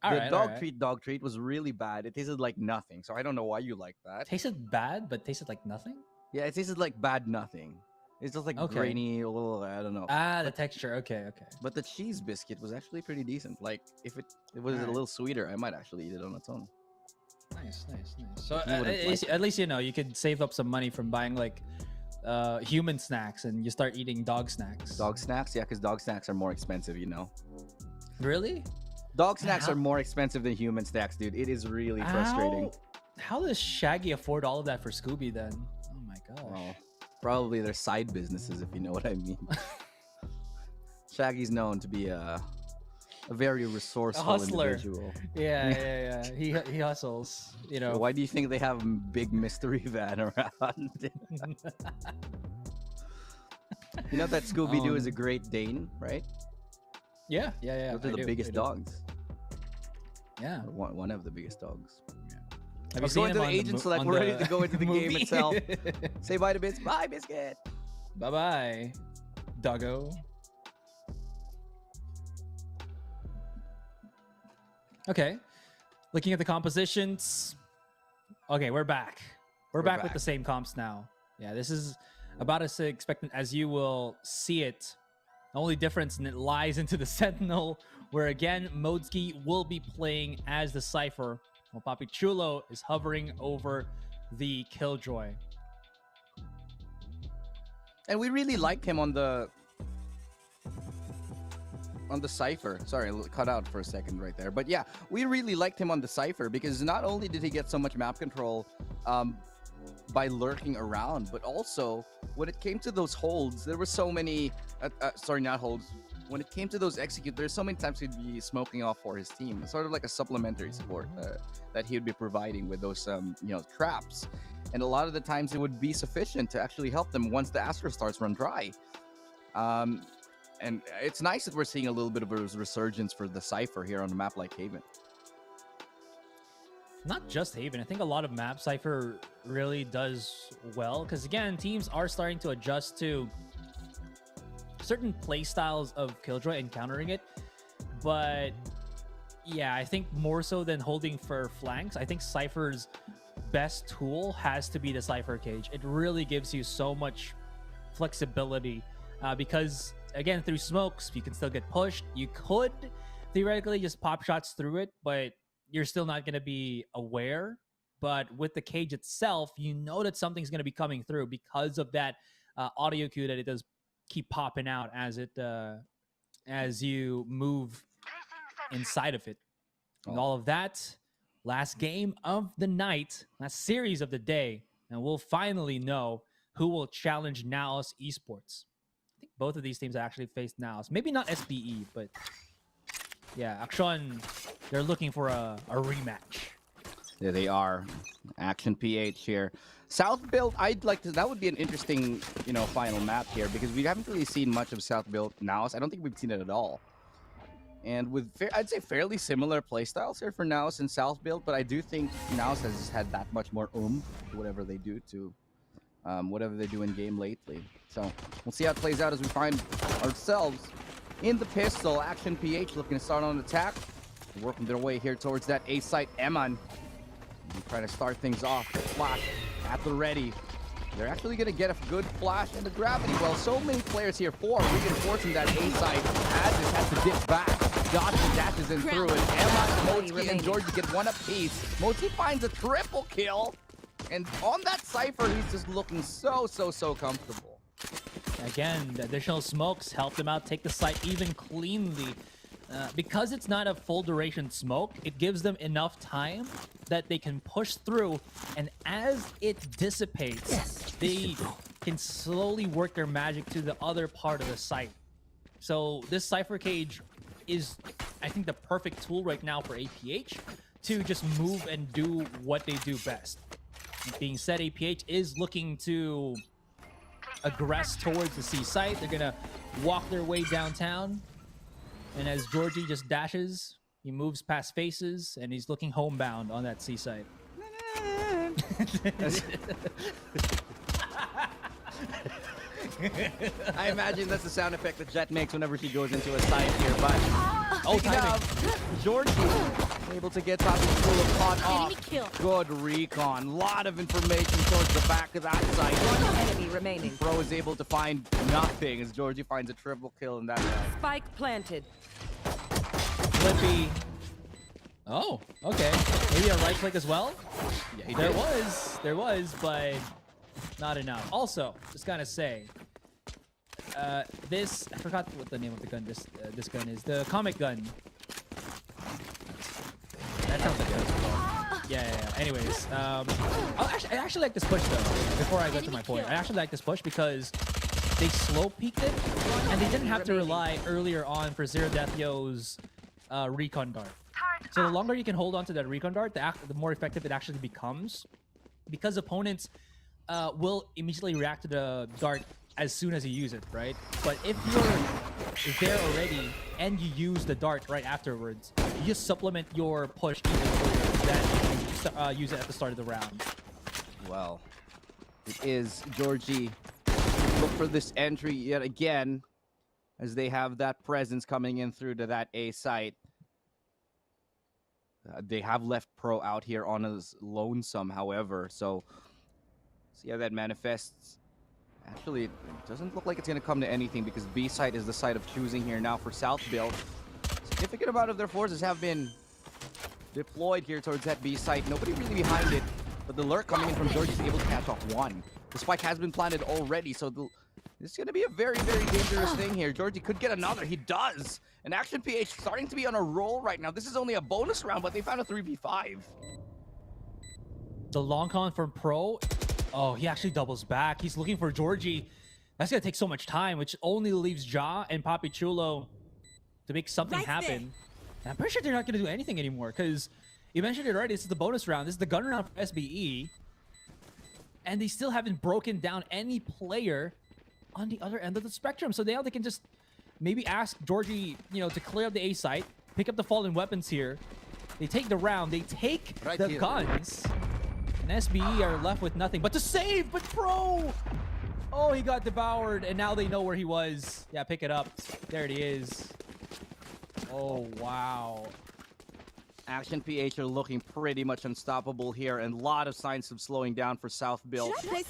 dog treat was really bad. It tasted like nothing. So I don't know why you like that. Tasted bad, but tasted like nothing? Yeah, it tasted like bad nothing. It's just like Okay. grainy, a little, I don't know. The texture. Okay. But the cheese biscuit was actually pretty decent. Like, if it was a Alright. little sweeter, I might actually eat it on its own. Nice. So You would've liked it. at least you know you could save up some money from buying like human snacks and you start eating dog snacks. Dog snacks? Yeah, because dog snacks are more expensive, you know. Really? Dog snacks How- are more expensive than human snacks, dude. It is really frustrating. How does Shaggy afford all of that for Scooby then? Oh my gosh. Well, probably their side businesses, if you know what I mean. Shaggy's known to be a very resourceful hustler. individual. Yeah. He hustles. You know. Why do you think they have a big mystery van around? You know that Scooby-Doo is a Great Dane, right? Yeah. Those are I the do, biggest I do. dogs. Yeah. Or one of the biggest dogs. Have Let's you go seen into him the on agent mo- select. on We're ready the to go into the game movie? itself. Say bye to Bits. Bye, Biscuit. Bye, doggo. Okay, looking at the compositions. Okay, we're back. We're back with the same comps now. Yeah, this is about as expected as you will see it. The only difference lies into the Sentinel, where again, Modski will be playing as the Cypher, while Papi Chulo is hovering over the Killjoy. And we really liked him on the Cypher. Sorry, cut out for a second right there. But yeah, we really liked him on the Cypher because not only did he get so much map control by lurking around, but also when it came to those holds, there were so many, sorry, not holds. When it came to those execute, there's so many times he'd be smoking off for his team. It's sort of like a supplementary support that he would be providing with those, traps. And a lot of the times it would be sufficient to actually help them once the Astro starts run dry. And it's nice that we're seeing a little bit of a resurgence for the Cypher here on a map like Haven. Not just Haven. I think a lot of map Cypher really does well because again, teams are starting to adjust to certain play styles of Killjoy and countering it. But yeah, I think more so than holding for flanks, I think Cypher's best tool has to be the Cypher cage. It really gives you so much flexibility because again, through smokes, you can still get pushed. You could theoretically just pop shots through it, but you're still not going to be aware. But with the cage itself, you know that something's going to be coming through because of that audio cue that it does keep popping out as it as you move inside of it. And all of that, last game of the night, last series of the day, and we'll finally know who will challenge NAOS Esports. I think both of these teams actually faced NAOS. Maybe not SBE, but yeah, Action, they're looking for a rematch. There they are. Action PH here. South Build, I'd like to, that would be an interesting, final map here because we haven't really seen much of South Build NAOS. I don't think we've seen it at all. And with, I'd say fairly similar playstyles here for NAOS and South Build, but I do think NAOS has had that much more to whatever they do in game lately. So we'll see how it plays out as we find ourselves in the pistol. Action PH looking to start on an attack. Working their way here towards that A site. Eman trying to start things off. Flash at the ready. They're actually going to get a good flash into gravity. Well, so many players here for reinforcing that A site. ASUS has to dip back. Dodges and dashes in through it. Eman, Modski, and Georgie get one apiece. Modski finds a triple kill. And on that Cypher, he's just looking so comfortable. Again, the additional smokes helped them out take the site even cleanly. Because it's not a full duration smoke, it gives them enough time that they can push through, and as it dissipates, they can slowly work their magic to the other part of the site. So this Cypher cage is, I think, the perfect tool right now for APH to just move and do what they do best. That being said, APH is looking to aggress towards the C site. They're gonna walk their way downtown. And as Georgie just dashes, he moves past faces, and he's looking homebound on that C site. I imagine that's the sound effect that Jet makes whenever she goes into a site here. But Georgie able to get Poppy Chulo caught off. Good recon. Lot of information towards the back of that site. One enemy remaining. Pro is able to find nothing as Georgie finds a triple kill in that round. Spike planted. Flippy. Oh, okay. Maybe a right click as well? Yeah, there was, but not enough. Also, just gotta say, this, I forgot what the name of the gun this gun is. The comic gun. That sounds like it. Yeah. Anyways, I actually like this push though. Before I go to my point, I actually like this push because they slow peaked it, and they didn't have to rely earlier on for Zero Death Yo's recon dart. So the longer you can hold on to that recon dart, the more effective it actually becomes, because opponents will immediately react to the dart as soon as you use it, right? But if you're there already and you use the dart right afterwards, you just supplement your push even further than if you use it at the start of the round. Well, it is Georgie. Look for this entry yet again, as they have that presence coming in through to that A site. They have left Pro out here on his lonesome, however, so see how that manifests. Actually, it doesn't look like it's going to come to anything because B site is the site of choosing here now for South Build. Significant amount of their forces have been deployed here towards that B site. Nobody really behind it, but the lurk coming in from George is able to catch off one. The spike has been planted already, so this is going to be a very, very dangerous thing here. Georgie could get another. He does. And Action PH starting to be on a roll right now. This is only a bonus round, but they found a 3v5. The long con from Pro. Oh, he actually doubles back. He's looking for Georgie. That's going to take so much time, which only leaves Ja and Papi Chulo to make something happen. And I'm pretty sure they're not going to do anything anymore because you mentioned it already. This is the bonus round. This is the gun round for SBE. And they still haven't broken down any player on the other end of the spectrum. So now they can just maybe ask Georgie, to clear up the A site, pick up the fallen weapons here. They take the round. They take the guns. And SBE are left with nothing but to save. But Pro! Oh, he got devoured. And now they know where he was. Yeah, pick it up. There it is. Oh, wow. Action PH are looking pretty much unstoppable here, and a lot of signs of slowing down for South Build. They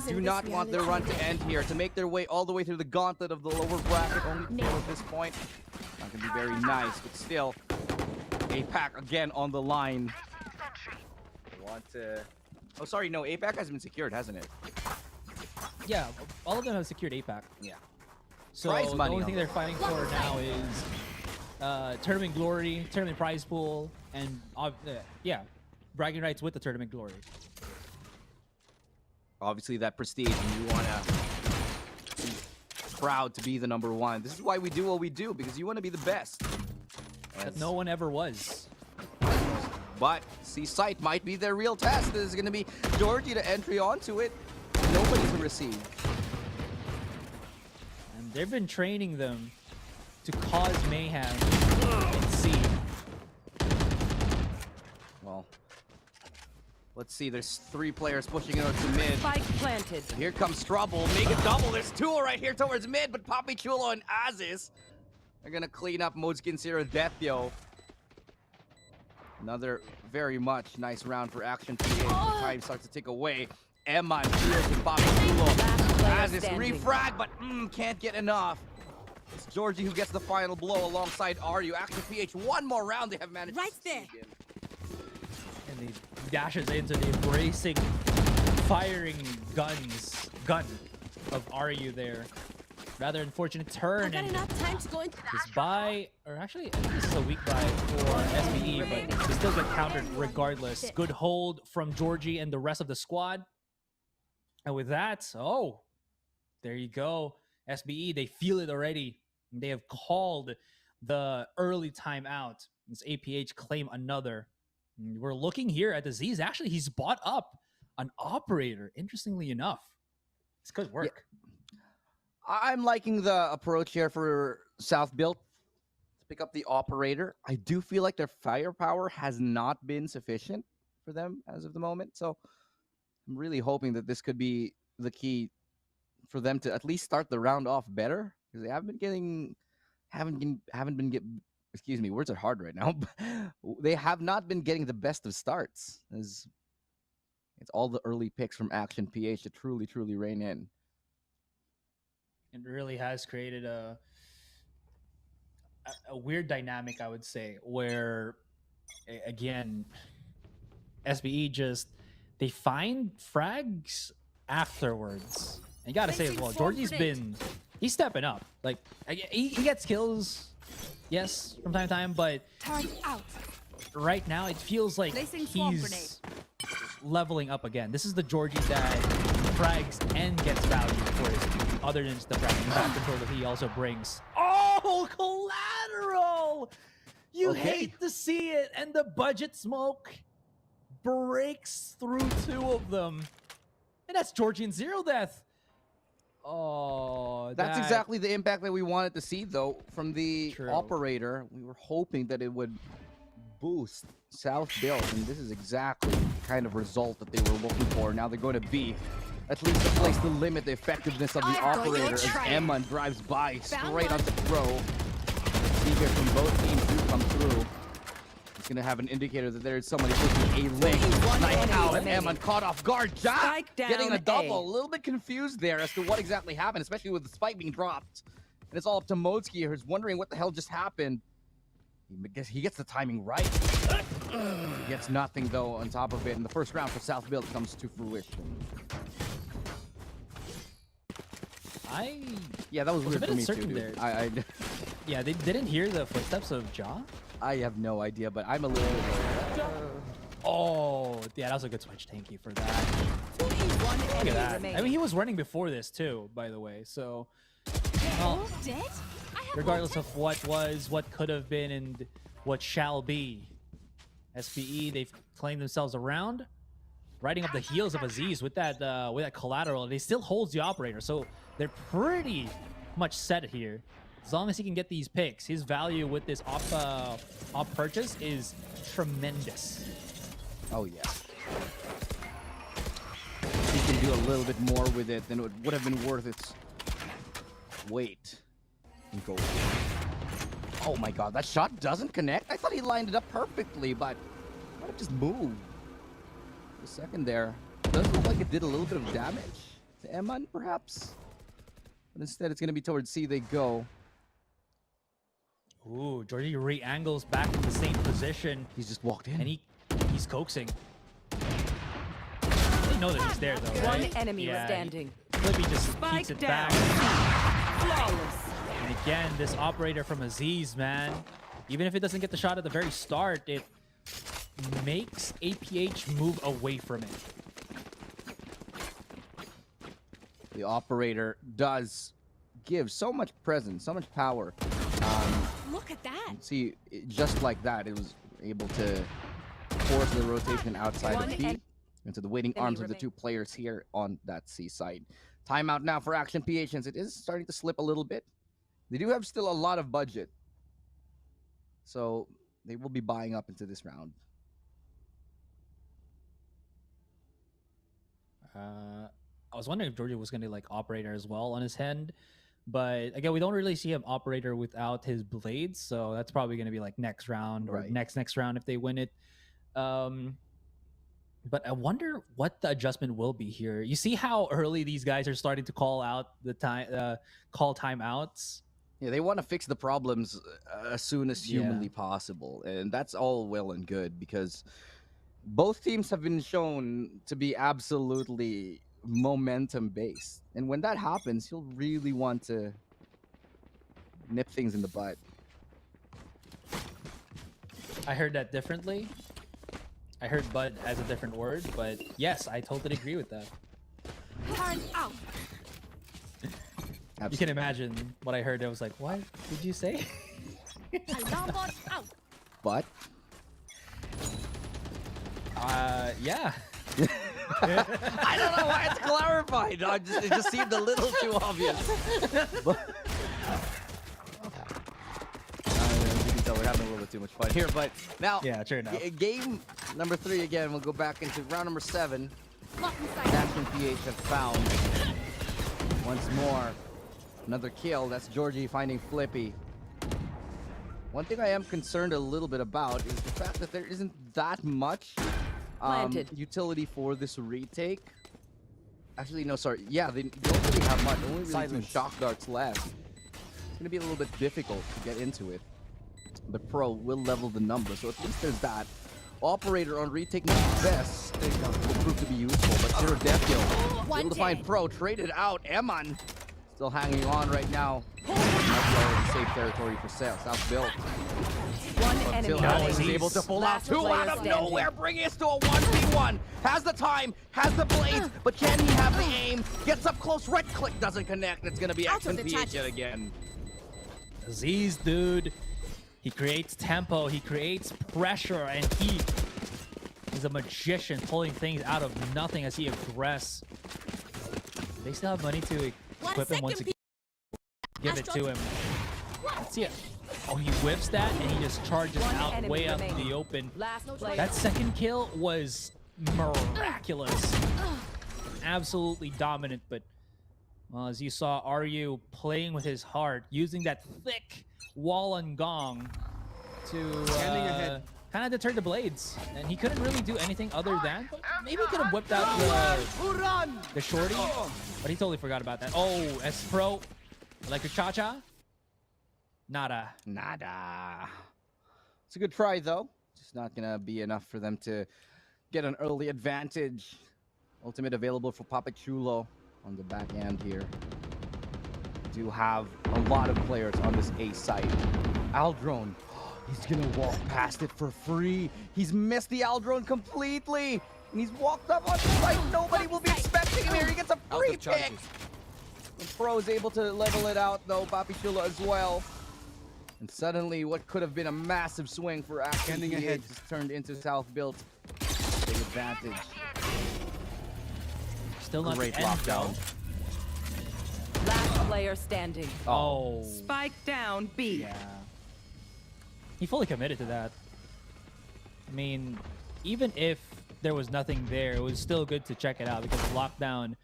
do not want their run to end here, to make their way all the way through the gauntlet of the lower bracket, only four at this point. Not going to be very nice, but still, APAC again on the line. Want to... Oh, sorry, no, APAC has been secured, hasn't it? Yeah, all of them have secured APAC. Yeah. So the only thing they're fighting for now is tournament glory, tournament prize pool, and yeah, bragging rights with the tournament glory. Obviously, that prestige, and you want to be proud to be the #1. This is why we do what we do, because you want to be the best. That no one ever was. But C-Site might be their real test. This is going to be Georgie to entry onto it. Nobody to receive. And they've been training them to cause mayhem in C. Well, let's see. There's 3 players pushing it to mid. Spike planted. Here comes trouble. Make it double. There's 2 right here towards mid, but Papi Chulo and ASUS are going to clean up Modskin Zero Death Yo. Another very much nice round for Action PH. Time starts to tick away. Emma and Shields and Papi Chulo. ASUS refrag, but can't get enough. It's Georgie who gets the final blow alongside RU. Action PH, one more round they have managed to sneak in. And he dashes into the embracing, firing gun of RU there. Rather unfortunate turn. And enough time to go into this buy, or actually, I think this is a weak buy for SBE, but they still get countered regardless. Good hold from Georgie and the rest of the squad. And with that, oh, there you go. SBE, they feel it already. They have called the early timeout. This APH claim another. And we're looking here at the Z's. Actually, he's bought up an operator, interestingly enough. It's good work. Yeah. I'm liking the approach here for South Build to pick up the operator. I do feel like their firepower has not been sufficient for them as of the moment. So I'm really hoping that this could be the key for them to at least start the round off better, because they haven't been getting. Excuse me, words are hard right now. They have not been getting the best of starts. It's all the early picks from Action PH to truly rein in. It really has created a weird dynamic, I would say, where again, SBE just they find frags afterwards. And you gotta say as well, Georgie's he's stepping up. Like he gets kills, yes, from time to time, but right now it feels like he's leveling up again. This is the Georgie that frags and gets value for his team, other than just the fragging back control that he also brings. Oh, collateral! You hate to see it, and the budget smoke breaks through two of them. And that's Georgie and Zero Death. Oh, that's exactly the impact that we wanted to see, though, from the operator. We were hoping that it would boost South Build, and this is exactly the kind of result that they were looking for. Now they're going to be at least a place to limit the effectiveness of the operator as Emma drives by straight onto throw. See here from both teams do come through. It's going to have an indicator that there's somebody pushing a link. Nice out, and Emma caught off guard. Jack getting a double. A little bit confused there as to what exactly happened, especially with the spike being dropped. And it's all up to Modsky, who's wondering what the hell just happened. He gets the timing right. He gets nothing, though, on top of it. And the first round for South Build comes to fruition. Yeah, that was weird for me, too, dude. Yeah, they didn't hear the footsteps of Ja? I have no idea, but I'm a little bit... Oh, yeah, that was a good switch. Thank you for that. Look at that. I mean, he was running before this, too, by the way. So, well, regardless of what was, what could have been, and what shall be, SBE, they've claimed themselves around, riding up the heels of Aziz with that collateral. They still holds the operator, so they're pretty much set here. As long as he can get these picks, his value with this off purchase is tremendous. Oh yeah. He can do a little bit more with it than it would have been worth its weight in gold. Oh my god, that shot doesn't connect? I thought he lined it up perfectly, but might have just moved. A second there. Does look like it did a little bit of damage to Eman, perhaps. But instead, it's going to be towards C they go. Ooh, Georgie re-angles back in the same position. He's just walked in. And he's coaxing. They know that he's there, though, right? One enemy standing. Flippy just keeps it back. Flawless. And again, this operator from Aziz, man. Even if it doesn't get the shot at the very start, it makes APH move away from it. The operator does give so much presence, so much power. Look at that. See, just like that, it was able to force the rotation outside of B into the waiting arms of the two players here on that C side. Timeout now for Action PH, since it is starting to slip a little bit. They do have still a lot of budget, so they will be buying up into this round. I was wondering if Georgie was going to like operator as well on his hand, but again, we don't really see him operator without his blades, so that's probably going to be like next round or next round if they win it. But I wonder what the adjustment will be here. You see how early these guys are starting to call out the call timeouts. Yeah, they want to fix the problems as soon as humanly possible, and that's all well and good because both teams have been shown to be absolutely momentum based, and when that happens, you'll really want to nip things in the bud. I heard that differently. I heard bud as a different word, but yes, I totally agree with that. Turn out. You can imagine what I heard. I was like, what did you say? Alarm bot out. But yeah. I don't know why it's clarified. It just seemed a little too obvious. But, you can tell we're having a little bit too much fun here. But now, game number 3 again. We'll go back into round number 7. Action PH have found Once more, another kill. That's Georgie finding Flippy. One thing I am concerned a little bit about is the fact that there isn't that much utility for this retake. Actually, no, sorry. Yeah, they don't really have much. Only really 2 shock darts left. It's going to be a little bit difficult to get into it. But Pro will level the number, so at least there's that. Operator on retake best will prove to be useful, but zero death kill. Able to find Pro, traded out. Eman still hanging on right now. Safe territory for South Built. One enemy. He's able to pull out 2 out of nowhere, bringing us to a 1v1. Has the time, has the blades, but can he have the aim? Gets up close, right click doesn't connect. It's gonna be XNPH yet again. Aziz, dude. He creates tempo, he creates pressure, and he is a magician pulling things out of nothing as he aggress. They still have money to equip him once again. Give it to him. Let's see it. Oh, he whips that and he just charges out way up in the open. That second kill was miraculous. Absolutely dominant, but well, as you saw, Ryu playing with his heart, using that thick wall and gong to kind of deter the blades, and he couldn't really do anything other than maybe he could have whipped out the shorty, but he totally forgot about that. Oh, S Pro, like a cha-cha, nada. It's a good try though. Just not gonna be enough for them to get an early advantage. Ultimate available for Papachulo on the back end here. Do have a lot of players on this A site. Aldrone, he's gonna walk past it for free. He's missed the Aldrone completely, and he's walked up on the site. Nobody will be expecting him here. He gets a free pick. The Pro is able to level it out though, Papachulo as well. And suddenly, what could have been a massive swing for APAC has turned into South Built. Big advantage. Still not great lockdown. Last player standing. Oh. Spike down B. Yeah. He fully committed to that. I mean, even if there was nothing there, it was still good to check it out because lockdown.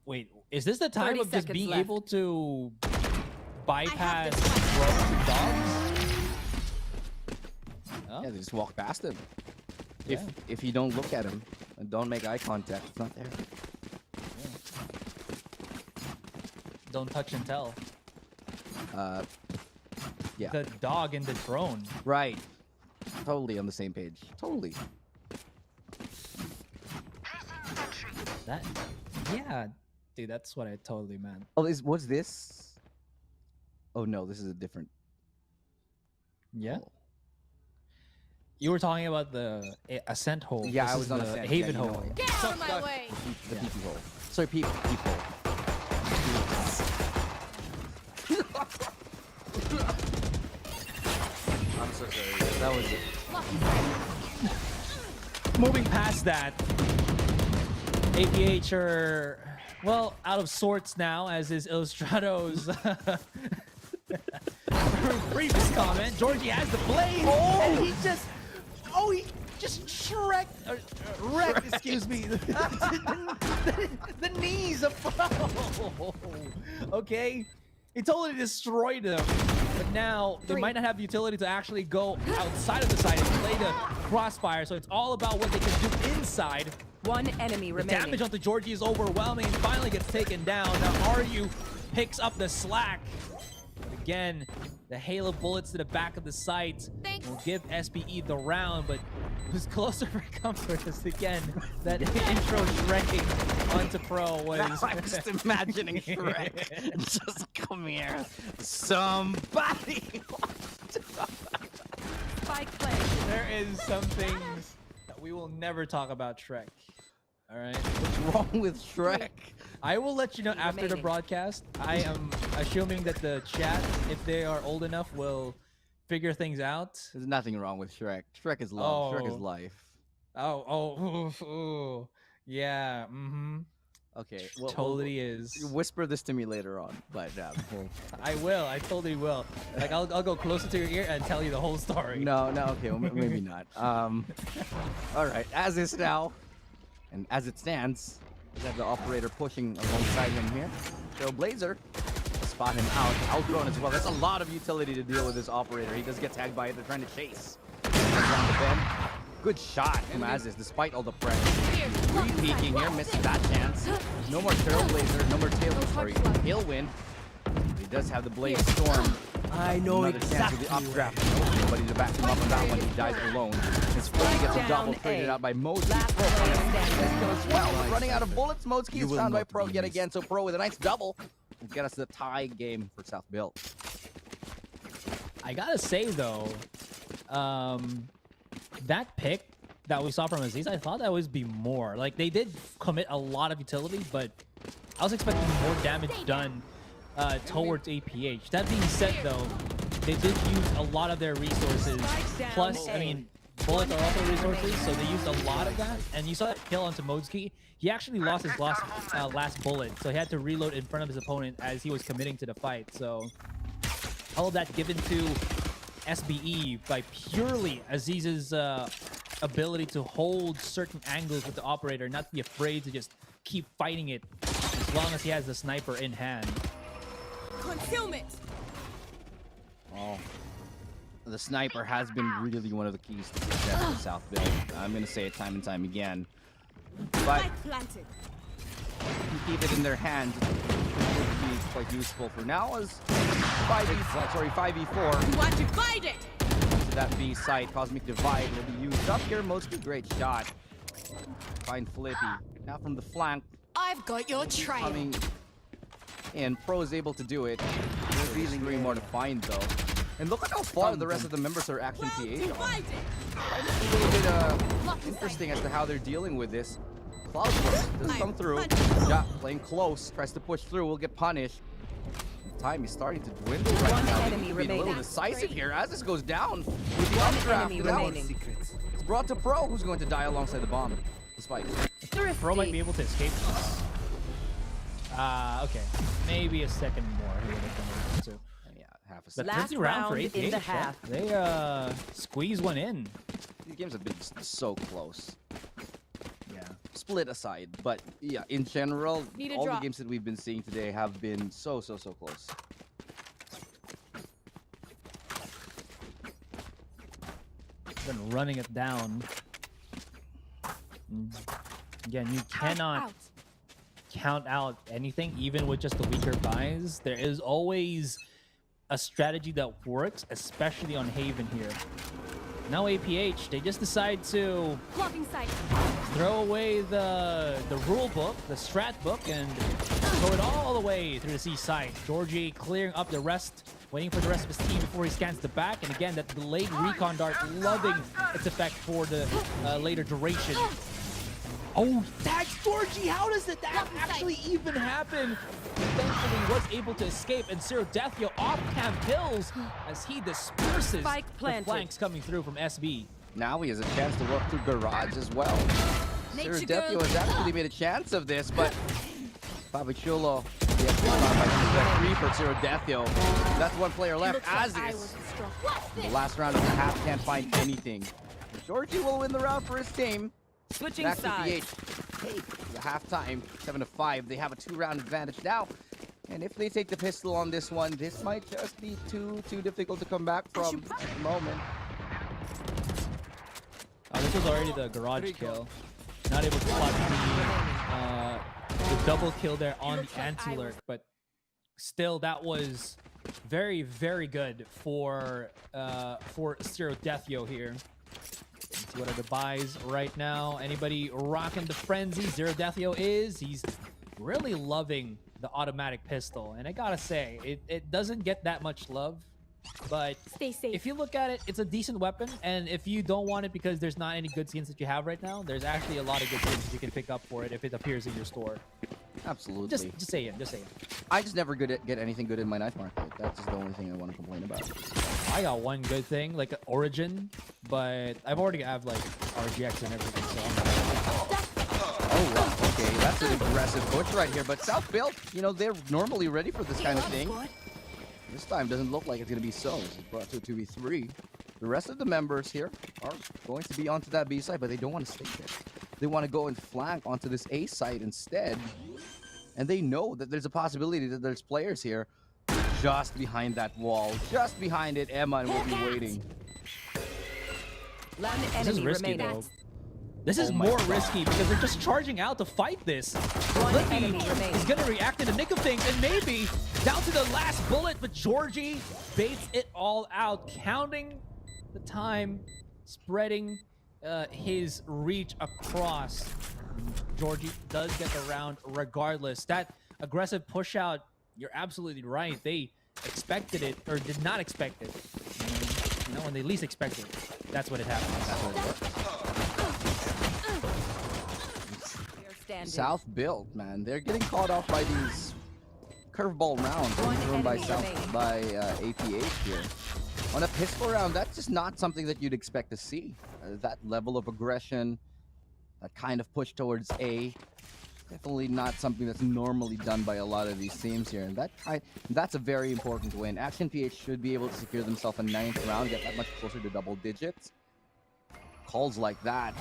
Wait, is this the time of just being able to bypass dogs? Oh. Yeah, they just walk past him. Yeah. If you don't look at him and don't make eye contact, it's not there. Don't touch and tell. Yeah. The dog and the drone. Right. Totally on the same page. Totally. That. Yeah, dude, that's what I totally meant. Oh, what's this? Oh no, this is a different. Yeah. Oh. You were talking about the ascent hole. Yeah, this I was on the ascent. Haven yeah, hole. Get out of my way! The PP hole. Sorry, PP hole. I'm so sorry. That was it. Moving past that, APH are, well, out of sorts now, as is Illustrado's previous comment. Georgie has the blade, and he just, he just wrecked, excuse me, the knees of Pro. Okay? He totally destroyed them. But now, they might not have the utility to actually go outside of the site and play the crossfire, so it's all about what they can do inside. One enemy remaining. The damage onto Georgie is overwhelming and finally gets taken down. Now Ryu picks up the slack. But again, the hail of bullets to the back of the site will give SBE the round, but who's closer for comfort is again that intro Shrekking onto Pro was. I'm just imagining Shrek. Just come here, somebody. Spike play. There is something that we will never talk about Shrek. All right. What's wrong with Shrek? I will let you know after the broadcast. I am assuming that the chat, if they are old enough, will figure things out. There's nothing wrong with Shrek. Shrek is love. Shrek is life. Yeah. Mm-hmm. Okay. Well, totally is. Whisper this to me later on, but I will. I totally will. Like I'll go closer to your ear and tell you the whole story. No. Okay. Well, maybe not. All right. As is now, and as it stands, we have the operator pushing alongside him here. Trailblazer. Spot him out. Outgrown as well. That's a lot of utility to deal with this operator. He does get tagged by it. They're trying to chase. Around the bend. Good shot from ASUS despite all the pressure. Re-peeking here, missing that chance. No more Trailblazer, no more Tailwind. He does have the Blaze Storm. I know Another chance with the updraft. Nobody to back him up on that one. He dies alone. His Flurry gets a double traded out by Moski. Pro as well. Running out of bullets. Moski is found by Pro yet again. So Pro with a nice double will get us the tie game for South Built. I gotta say though, that pick that we saw from Aziz, I thought that would be more. Like, they did commit a lot of utility, but I was expecting more damage done towards APH. That being said though, they did use a lot of their resources. Plus, I mean, bullets are also resources, so they used a lot of that. And you saw that kill onto Modzki. He actually lost his last bullet, so he had to reload in front of his opponent as he was committing to the fight. So all of that given to SBE by purely Aziz's ability to hold certain angles with the operator, not be afraid to just keep fighting it as long as he has the sniper in hand. Concealment. Oh, the sniper has been really one of the keys to success for South Built. I'm going to say it time and time again. But Planted. keep it in their hands, it would be quite useful for now as 5v4. Want to fight it? To that B site, Cosmic Divide will be used up here. Mostly great shot. Find Flippy. Now from the flank. I've got your trail. Coming in. Pro is able to do it. There's really three more to find though. And look at how far the rest of the members are Action PH on. It's a little bit interesting as to how they're dealing with this. Cloudburst does come through. Yeah, playing close. Tries to push through. Will get punished. Time is starting to dwindle right now. They need to be a little decisive here as this goes down with the updraft. It's brought to Pro, who's going to die alongside the bomb. The spike. Pro might be able to escape this. Okay. Maybe a second more. He would have been able to. Yeah, half a second. Last round in the half. They squeeze one in. These games have been so close. Yeah. Split aside, but yeah, in general, all the drop. games that we've been seeing today have been so close. Been running it down. Again, you cannot count out anything, even with just the weaker buys. There is always a strategy that works, especially on Haven here. Now APH, they just decide to throw away the rule book, the strat book, and throw it all the way through the C side. Georgie clearing up the rest, waiting for the rest of his team before he scans the back. And again, that delayed recon dart, loving its effect for the later duration. Oh, tags Georgie! How does that actually even happen? Thankfully, was able to escape, and Zero Deathio off-cam kills as he disperses the flanks coming through from SB. Now he has a chance to work through Garage as well. Zero Deathio has actually made a chance of this, but Pavichulo, the 3 for Zero Deathio. That's one player left. ASUS, the last round of the half, can't find anything. Georgie will win the round for his team. Switching sides. Take the halftime, 7-5. They have a 2-round advantage now. And if they take the pistol on this one, this might just be too difficult to come back from at the moment. This was already the garage kill. Not able to spot the double kill there on the anti-lurk, but still that was very, very good for Zero Deathio here. Let's see what are the buys right now. Anybody rocking the frenzy? Zero Deathio is. He's really loving the automatic pistol. And I gotta say, it doesn't get that much love. But if you look at it, it's a decent weapon. And if you don't want it because there's not any good skins that you have right now, there's actually a lot of good skins that you can pick up for it if it appears in your store. Absolutely. Just say it. I just never get anything good in my knife market. That's just the only thing I want to complain about. I got one good thing, like Origin, but I've already have like RGX and everything, so I'm not. Oh, wow. Okay, that's an aggressive push right here. But South Built, you know, they're normally ready for this kind of thing. This time doesn't look like it's going to be so. This is brought to a 2v3. The rest of the members here are going to be onto that B side, but they don't want to stay there. They want to go and flank onto this A side instead. And they know that there's a possibility that there's players here just behind that wall. Just behind it, Emma will be waiting. This is risky, though. This is more risky because they're just charging out to fight this. Flippy is going to react in the nick of things and maybe down to the last bullet, but Georgie baits it all out, counting the time, spreading his reach across. Georgie does get the round regardless. That aggressive push out, you're absolutely right. They expected it, or did not expect it. And, you know, when they least expected it, that's what it happened. South built, man. They're getting caught off by these curveball rounds thrown by APH here. On a pistol round, that's just not something that you'd expect to see. That level of aggression, that kind of push towards A, definitely not something that's normally done by a lot of these teams here. And that's a very important win. Action PH should be able to secure themselves a 9th round, get that much closer to double digits. Calls like that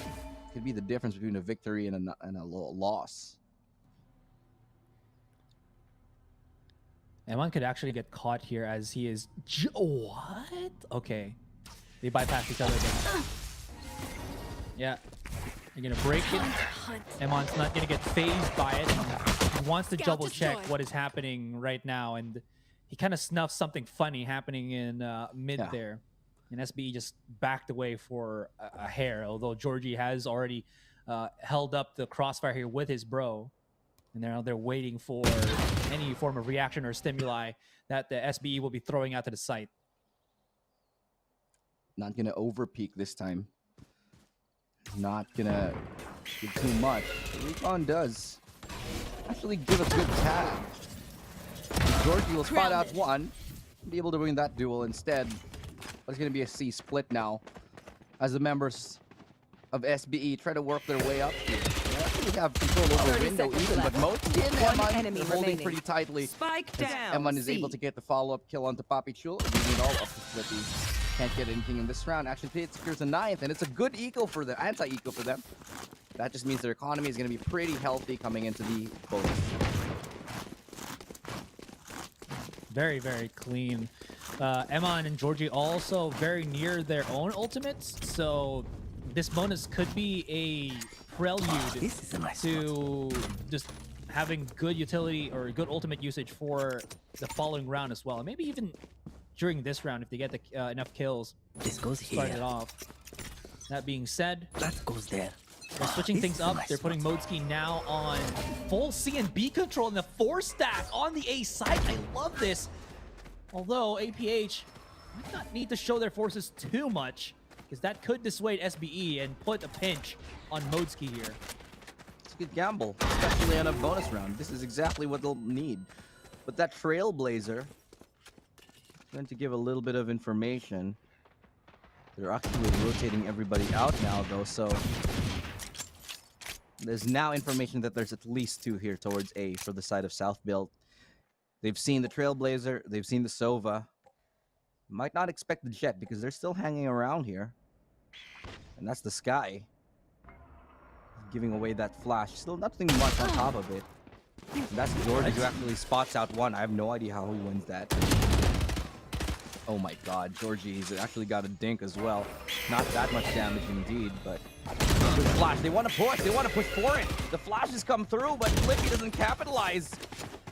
could be the difference between a victory and a loss. And one could actually get caught here as he is... What? Okay. They bypass each other again. Yeah. You're gonna break it. Emon's not gonna get phased by it. He wants to double check what is happening right now, and he kind of snuffs something funny happening in mid there. And SBE just backed away for a hair, although Georgie has already held up the crossfire here with his bro. And they're waiting for any form of reaction or stimuli that the SBE will be throwing out to the site. Not gonna overpeak this time. Not gonna give too much. Recon does actually give a good tag. Georgie will spot out one, be able to win that duel instead. But it's gonna be a C split now, as the members of SBE try to work their way up here. They actually have control over the window even, but Mochi and Eman are holding pretty tightly. Spike down. Eman is able to get the follow-up kill onto Papi Chulo, giving it all up to Flippy. Can't get anything in this round. Action PH secures a 9th, and it's a good eco for them, anti-eco for them. That just means their economy is going to be pretty healthy coming into the bonus. Very, very clean. Eman and Georgie also very near their own ultimates, so this bonus could be a prelude to just having good utility or good ultimate usage for the following round as well. And maybe even during this round if they get the, enough kills. This goes here. Start it off. That being said, that goes there. They're switching things up. They're putting Modeski now on full C and B control in the 4-stack on the A side. I love this. Although APH might not need to show their forces too much, because that could dissuade SBE and put a pinch on Modeski here. It's a good gamble, especially on a bonus round. This is exactly what they'll need. But that Trailblazer, going to give a little bit of information. They're actually rotating everybody out now, though, so there's now information that there's at least 2 here towards A for the side of South Build. They've seen the Trailblazer, they've seen the Sova. Might not expect the Jet because they're still hanging around here. And that's the Sky. Giving away that flash. Still nothing much on top of it. And that's George who actually spots out one. I have no idea how he wins that. Oh my god, Georgie's actually got a dink as well. Not that much damage indeed, but good flash. They want to push for it. The flashes come through, but Flippy doesn't capitalize.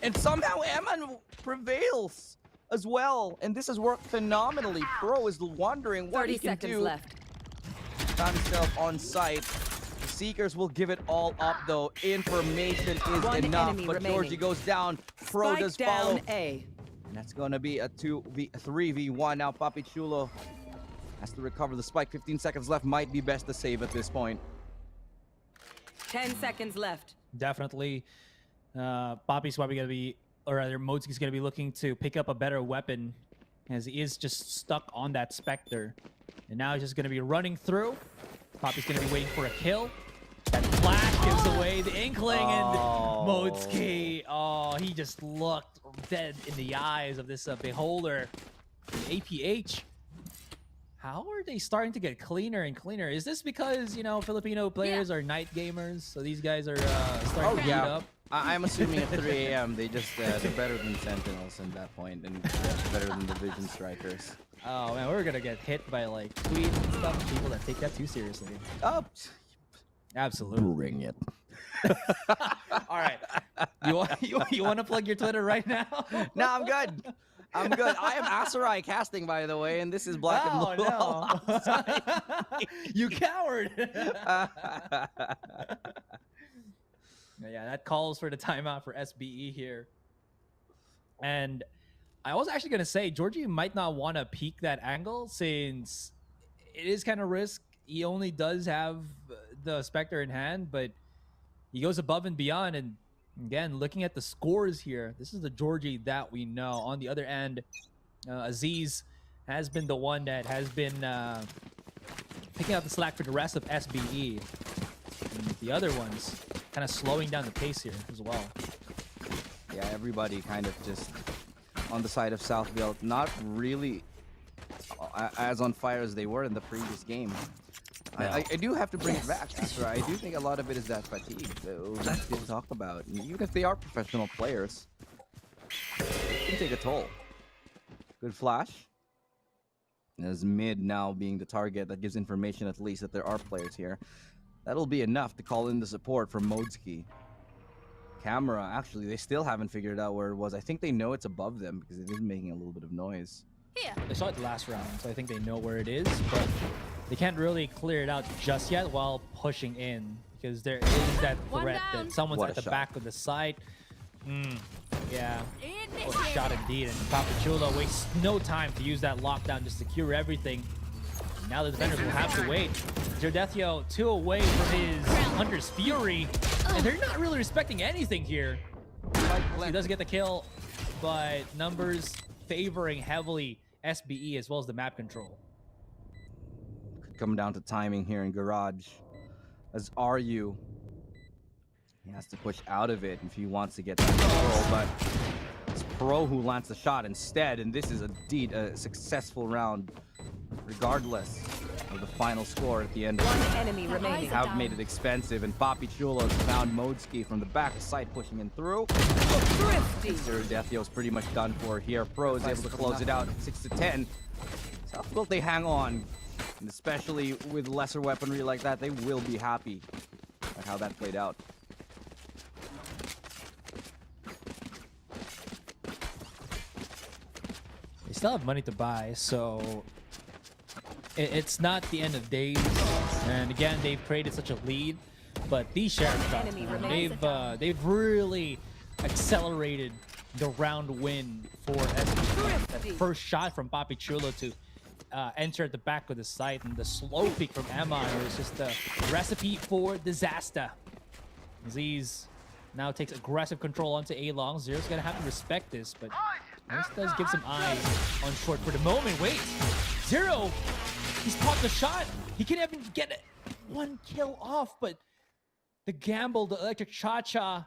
And somehow Eman prevails as well. And this has worked phenomenally. Pro is wondering what he can do. 30 seconds left. Found himself on site. The Seekers will give it all up though. Information is enough, but Georgie goes down. Pro does follow. A. And that's gonna be a 3v1. Now Papi Chulo has to recover the spike. 15 seconds left. Might be best to save at this point. 10 seconds left. Definitely. Papi's probably gonna be, or rather Modeski's gonna be looking to pick up a better weapon, as he is just stuck on that Spectre. And now he's just gonna be running through. Papi's gonna be waiting for a kill. That flash gives away the inkling, and Modeski, he just looked dead in the eyes of this beholder. APH, how are they starting to get cleaner and cleaner? Is this because, you know, Filipino players are night gamers, so these guys are starting to heat up? I'm assuming at 3 a.m. they just they're better than Sentinels at that point, and better than the Vision Strikers. Oh man, we're gonna get hit by like tweets and stuff. People that take that too seriously. Oh, absolutely. Bring it. All right. You want to plug your Twitter right now? No, I'm good. I'm good. I am Asarai casting, by the way, and this is Black and Blue. Oh no! You coward! Yeah, that calls for the timeout for SBE here. And I was actually gonna say Georgie might not want to peek that angle since it is kind of risk. He only does have the Spectre in hand, but he goes above and beyond. And again, looking at the scores here, this is the Georgie that we know. On the other end, Aziz has been the one that has been picking out the slack for the rest of SBE. And the other ones kind of slowing down the pace here as well. Yeah, everybody kind of just on the side of Southville, not really as on fire as they were in the previous game. I do have to bring it back, Astra. I do think a lot of it is that fatigue that we talk about. And even if they are professional players, it can take a toll. Good flash. As mid now being the target, that gives information at least that there are players here. That'll be enough to call in the support from Modski. Camera, actually, they still haven't figured out where it was. I think they know it's above them because it is making a little bit of noise. Yeah. They saw it the last round, so I think they know where it is, but they can't really clear it out just yet while pushing in because there is that threat that someone's at the back of the site. Yeah. What a shot indeed. And Papachula wastes no time to use that lockdown to secure everything. Now the defenders will have to wait. Jordethio 2 away from his Hunter's Fury, and they're not really respecting anything here. He does get the kill, but numbers favoring heavily SBE as well as the map control. Could come down to timing here in Garage. As RU, he has to push out of it if he wants to get that control, but it's Pro who lands the shot instead, and this is indeed a successful round. Regardless of the final score at the end of One enemy remaining. Have made it expensive, and Papi Chulo's found Modski from the back side pushing in through. Sir Deathio's pretty much done for here. Pro is able to close it out 6-10. Southfield, they hang on, and especially with lesser weaponry like that, they will be happy at how that played out. They still have money to buy, so it's not the end of days. And again, they've created such a lead, but these sheriff shots, they've really accelerated the round win for SBE. That first shot from Papi Chulo to enter at the back of the site, and the slow peek from Emma is just a recipe for disaster. Aziz now takes aggressive control onto A-Long. Zero's gonna have to respect this, but this does give some eyes on short for the moment. Wait, Zero, he's popped the shot. He can't even get one kill off, but the gamble, the electric cha-cha,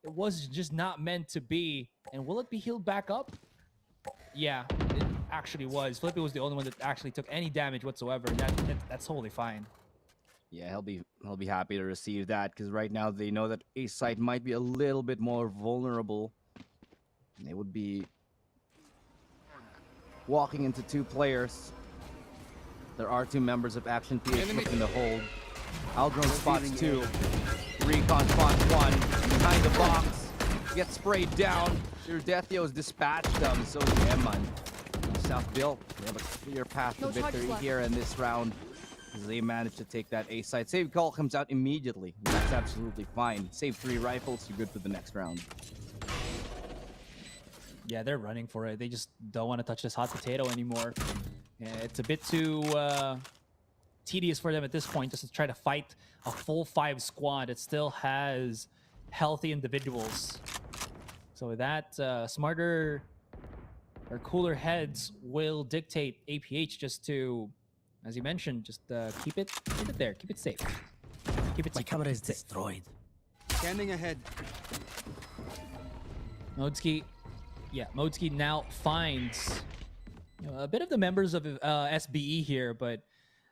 it was just not meant to be. And will it be healed back up? Yeah, it actually was. Flippy was the only one that actually took any damage whatsoever, and that's totally fine. Yeah, he'll be happy to receive that because right now they know that A site might be a little bit more vulnerable. And they would be walking into 2 players. There are 2 members of Action PH looking to hold. Aldron spots 2. Recon spots 1. Behind the box. Gets sprayed down. Jordethio's dispatched them. So is Emman. Southville, they have a clear path to victory here in this round. As they managed to take that A site. Save call comes out immediately. That's absolutely fine. Save 3 rifles. You're good for the next round. Yeah, they're running for it. They just don't want to touch this hot potato anymore. Yeah, it's a bit too tedious for them at this point just to try to fight a full 5 squad. It still has healthy individuals. So with that, smarter or cooler heads will dictate APH just to, as you mentioned, just keep it there, keep it safe. Keep it. My camera is destroyed. Standing ahead. Modski. Yeah, Modski now finds a bit of the members of SBE here, but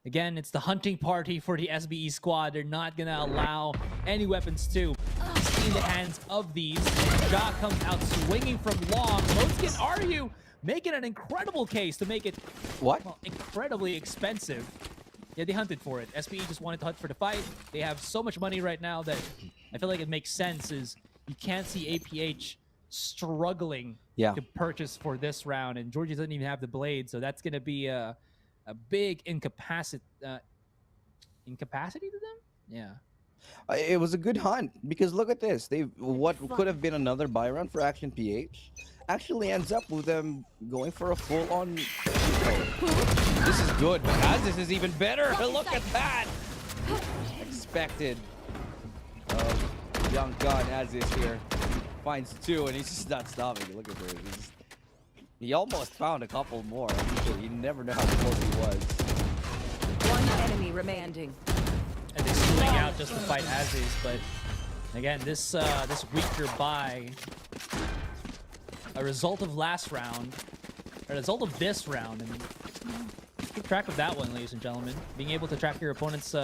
again, it's the hunting party for the SBE squad. They're not gonna allow any weapons to in the hands of these. And Ja comes out swinging from long. Moski and Aryu making an incredible case to make it well, incredibly expensive. Yeah, they hunted for it. SBE just wanted to hunt for the fight. They have so much money right now that I feel like it makes sense. Is you can't see APH struggling to purchase for this round, and Georgia doesn't even have the blade, so that's going to be a big incapacity to them. Yeah. It was a good hunt because look at this. What could have been another buy round for Action PH actually ends up with them going for a full-on. This is good, but Asus is even better. Look at that. Expected. Young gun Asus here finds 2, and he's just not stopping. Look at this. He almost found a couple more. You never know how close he was. One enemy remaining. And they swing out just to fight Aziz, but again, this weaker buy, a result of last round, a result of this round, and keep track of that one, ladies and gentlemen. Being able to track your opponent's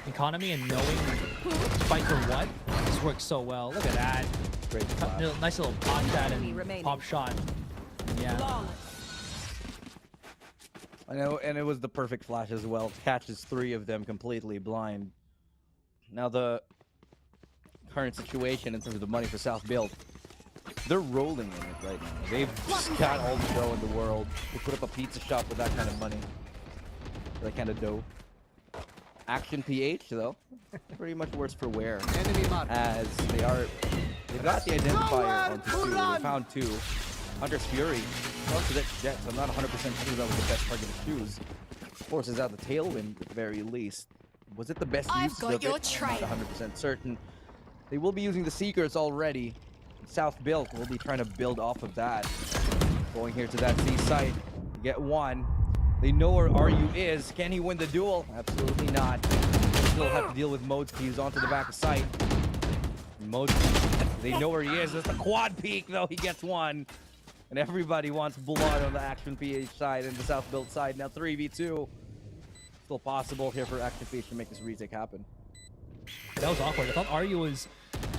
economy and knowing to fight for what, this works so well. Look at that. Great. Nice little pop shot and pop shot. Yeah. I know, and it was the perfect flash as well. Catches 3 of them completely blind. Now the current situation in terms of the money for South Build, they're rolling in it right now. They've just got all the dough in the world. They put up a pizza shop with that kind of money, that kind of dough. Action PH though, pretty much worse for wear, as they've got the identifier on 2. They found 2. Hunter's Fury. To that Jet, so I'm not 100% sure that was the best target to choose. Forces out the Tailwind at the very least. Was it the best use of it? I'm not 100% certain. They will be using the Seekers already. South Build will be trying to build off of that. Going here to that C site. Get 1. They know where RU is. Can he win the duel? Absolutely not. Still have to deal with Modeski, who's onto the back of sight. Modeski, they know where he is. It's a quad peak though. He gets 1. And everybody wants blood on the Action PH side and the South Build side. Now 3v2. Still possible here for Action PH to make this retake happen. That was awkward. I thought Aryu was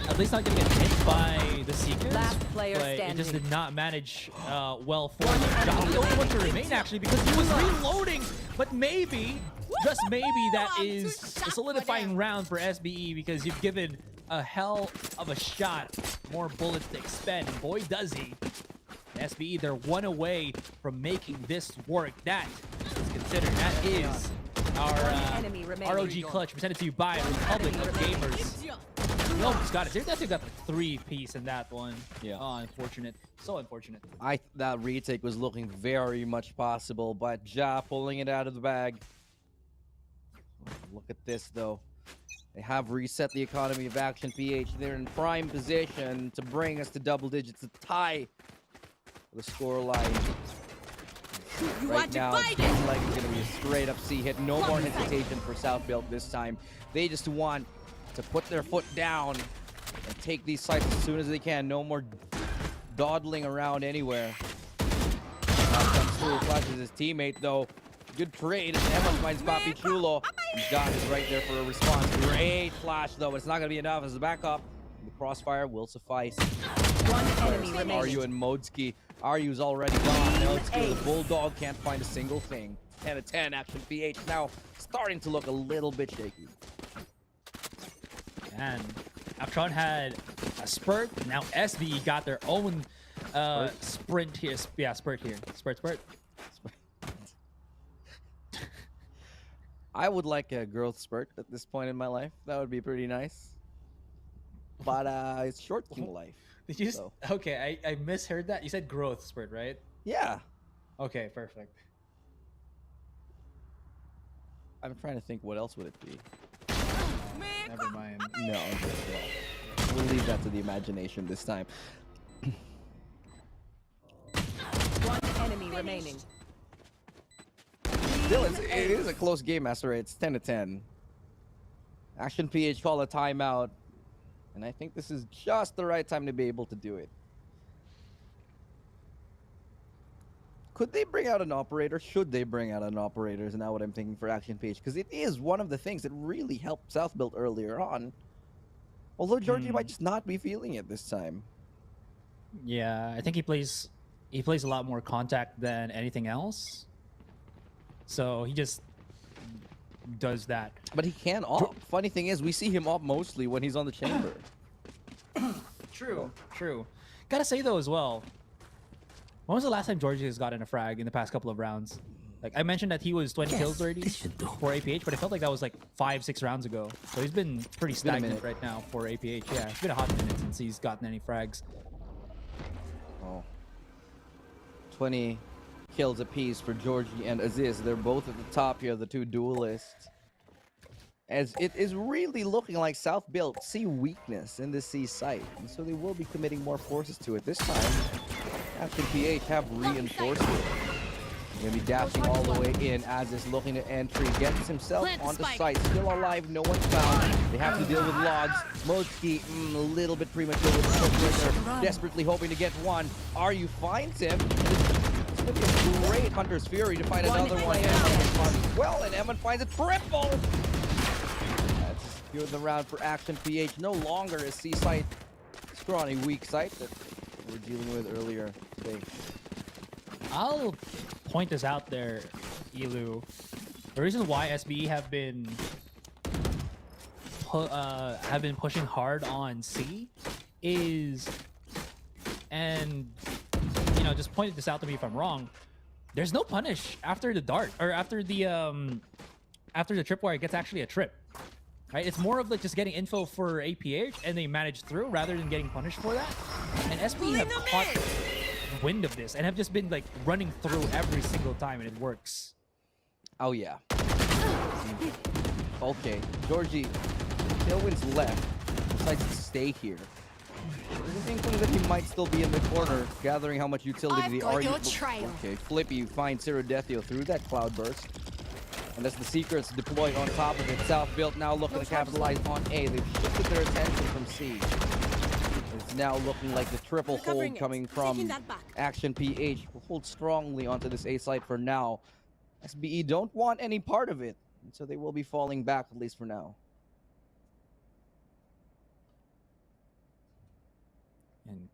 at least not going to get hit by the Seekers. Last player but standing. it just did not manage well for him. John's the only one to remain actually because he was reloading. But maybe, just maybe, that is a solidifying round for SBE because you've given a hell of a shot. More bullets to expend. And boy, does he. SBE, they're 1 away from making this work. That is considered. That is our ROG clutch presented to you by Republic of Gamers. We almost got it. They definitely got the 3-piece in that one. Yeah. Oh, unfortunate. So unfortunate. That retake was looking very much possible, but Ja pulling it out of the bag. Look at this though. They have reset the economy of Action PH. They're in prime position to bring us to double digits, to tie the score line. Right now, it seems like it's going to be a straight up C hit. No more hesitation for South Build this time. They just want to put their foot down and take these sites as soon as they can. No more dawdling around anywhere. Now comes through, flashes his teammate though. Good trade, and Emma finds Papi Chulo. John is right there for a response. Great flash though, it's not going to be enough as a backup. The crossfire will suffice. One enemy remaining. Aryu and Modeski. Aryu's already gone. Modeski, the Bulldog, can't find a single thing. 10 of 10, Action PH now starting to look a little bit shaky. And Actron had a spurt. Now SBE got their own sprint here. Yeah, spurt here. Spurt. I would like a growth spurt at this point in my life. That would be pretty nice. But it's short king life. Did you just, okay, I misheard that. You said growth spurt, right? Yeah. Okay, perfect. I'm trying to think what else would it be. Never mind. No, we'll leave that to the imagination this time. One enemy remaining. Still, it is a close game, Master. It's 10 to 10. Action PH call a timeout. And I think this is just the right time to be able to do it. Could they bring out an operator? Should they bring out an operator is now what I'm thinking for Action PH. Because it is one of the things that really helped South Build earlier on. Although Georgie might just not be feeling it this time. Yeah, I think he plays a lot more contact than anything else. So he just does that. But he can op. Funny thing is, we see him op mostly when he's on the chamber. True. Gotta say though as well, when was the last time Georgie has gotten a frag in the past couple of rounds? Like I mentioned that he was 20 kills already for APH, but I felt like that was like 5-6 rounds ago. So he's been pretty stagnant right now for APH. Yeah, it's been a hot minute since he's gotten any frags. Oh. 20 kills apiece for Georgie and Aziz. They're both at the top here, the two duelists. As it is really looking like South Built see weakness in this C site, and so they will be committing more forces to it. This time, Action PH have reinforced it. They're going to be dashing all the way in. Aziz looking to entry, gets himself onto site. Still alive, no one's found. They have to deal with logs. Modski, a little bit premature with the trigger. Desperately hoping to get one. Aryu finds him. It's going to be a great Hunter's Fury to find another one. Well, and Evan finds a triple. That's the round for Action PH. No longer is C-Site scrawny weak site that we were dealing with earlier today. I'll point this out there, Elu. The reason why SBE have been pushing hard on C is, and you know, just pointed this out to me if I'm wrong. There's no punish after the dart or after the tripwire gets actually a trip. Right? It's more of like just getting info for APH and they manage through rather than getting punished for that. And SBE have caught wind of this and have just been like running through every single time and it works. Oh yeah. Okay, Georgie, Tailwind's left. Decides to stay here. There's an inkling that he might still be in the corner, gathering how much utility they are. Okay, Flippy finds Cyrodiethio through that cloudburst. And as the Secrets deployed on top of it, South Built now looking to capitalize on A. They've shifted their attention from C. It's now looking like the triple hold coming from Action PH will hold strongly onto this A site for now. SBE don't want any part of it, and so they will be falling back at least for now. And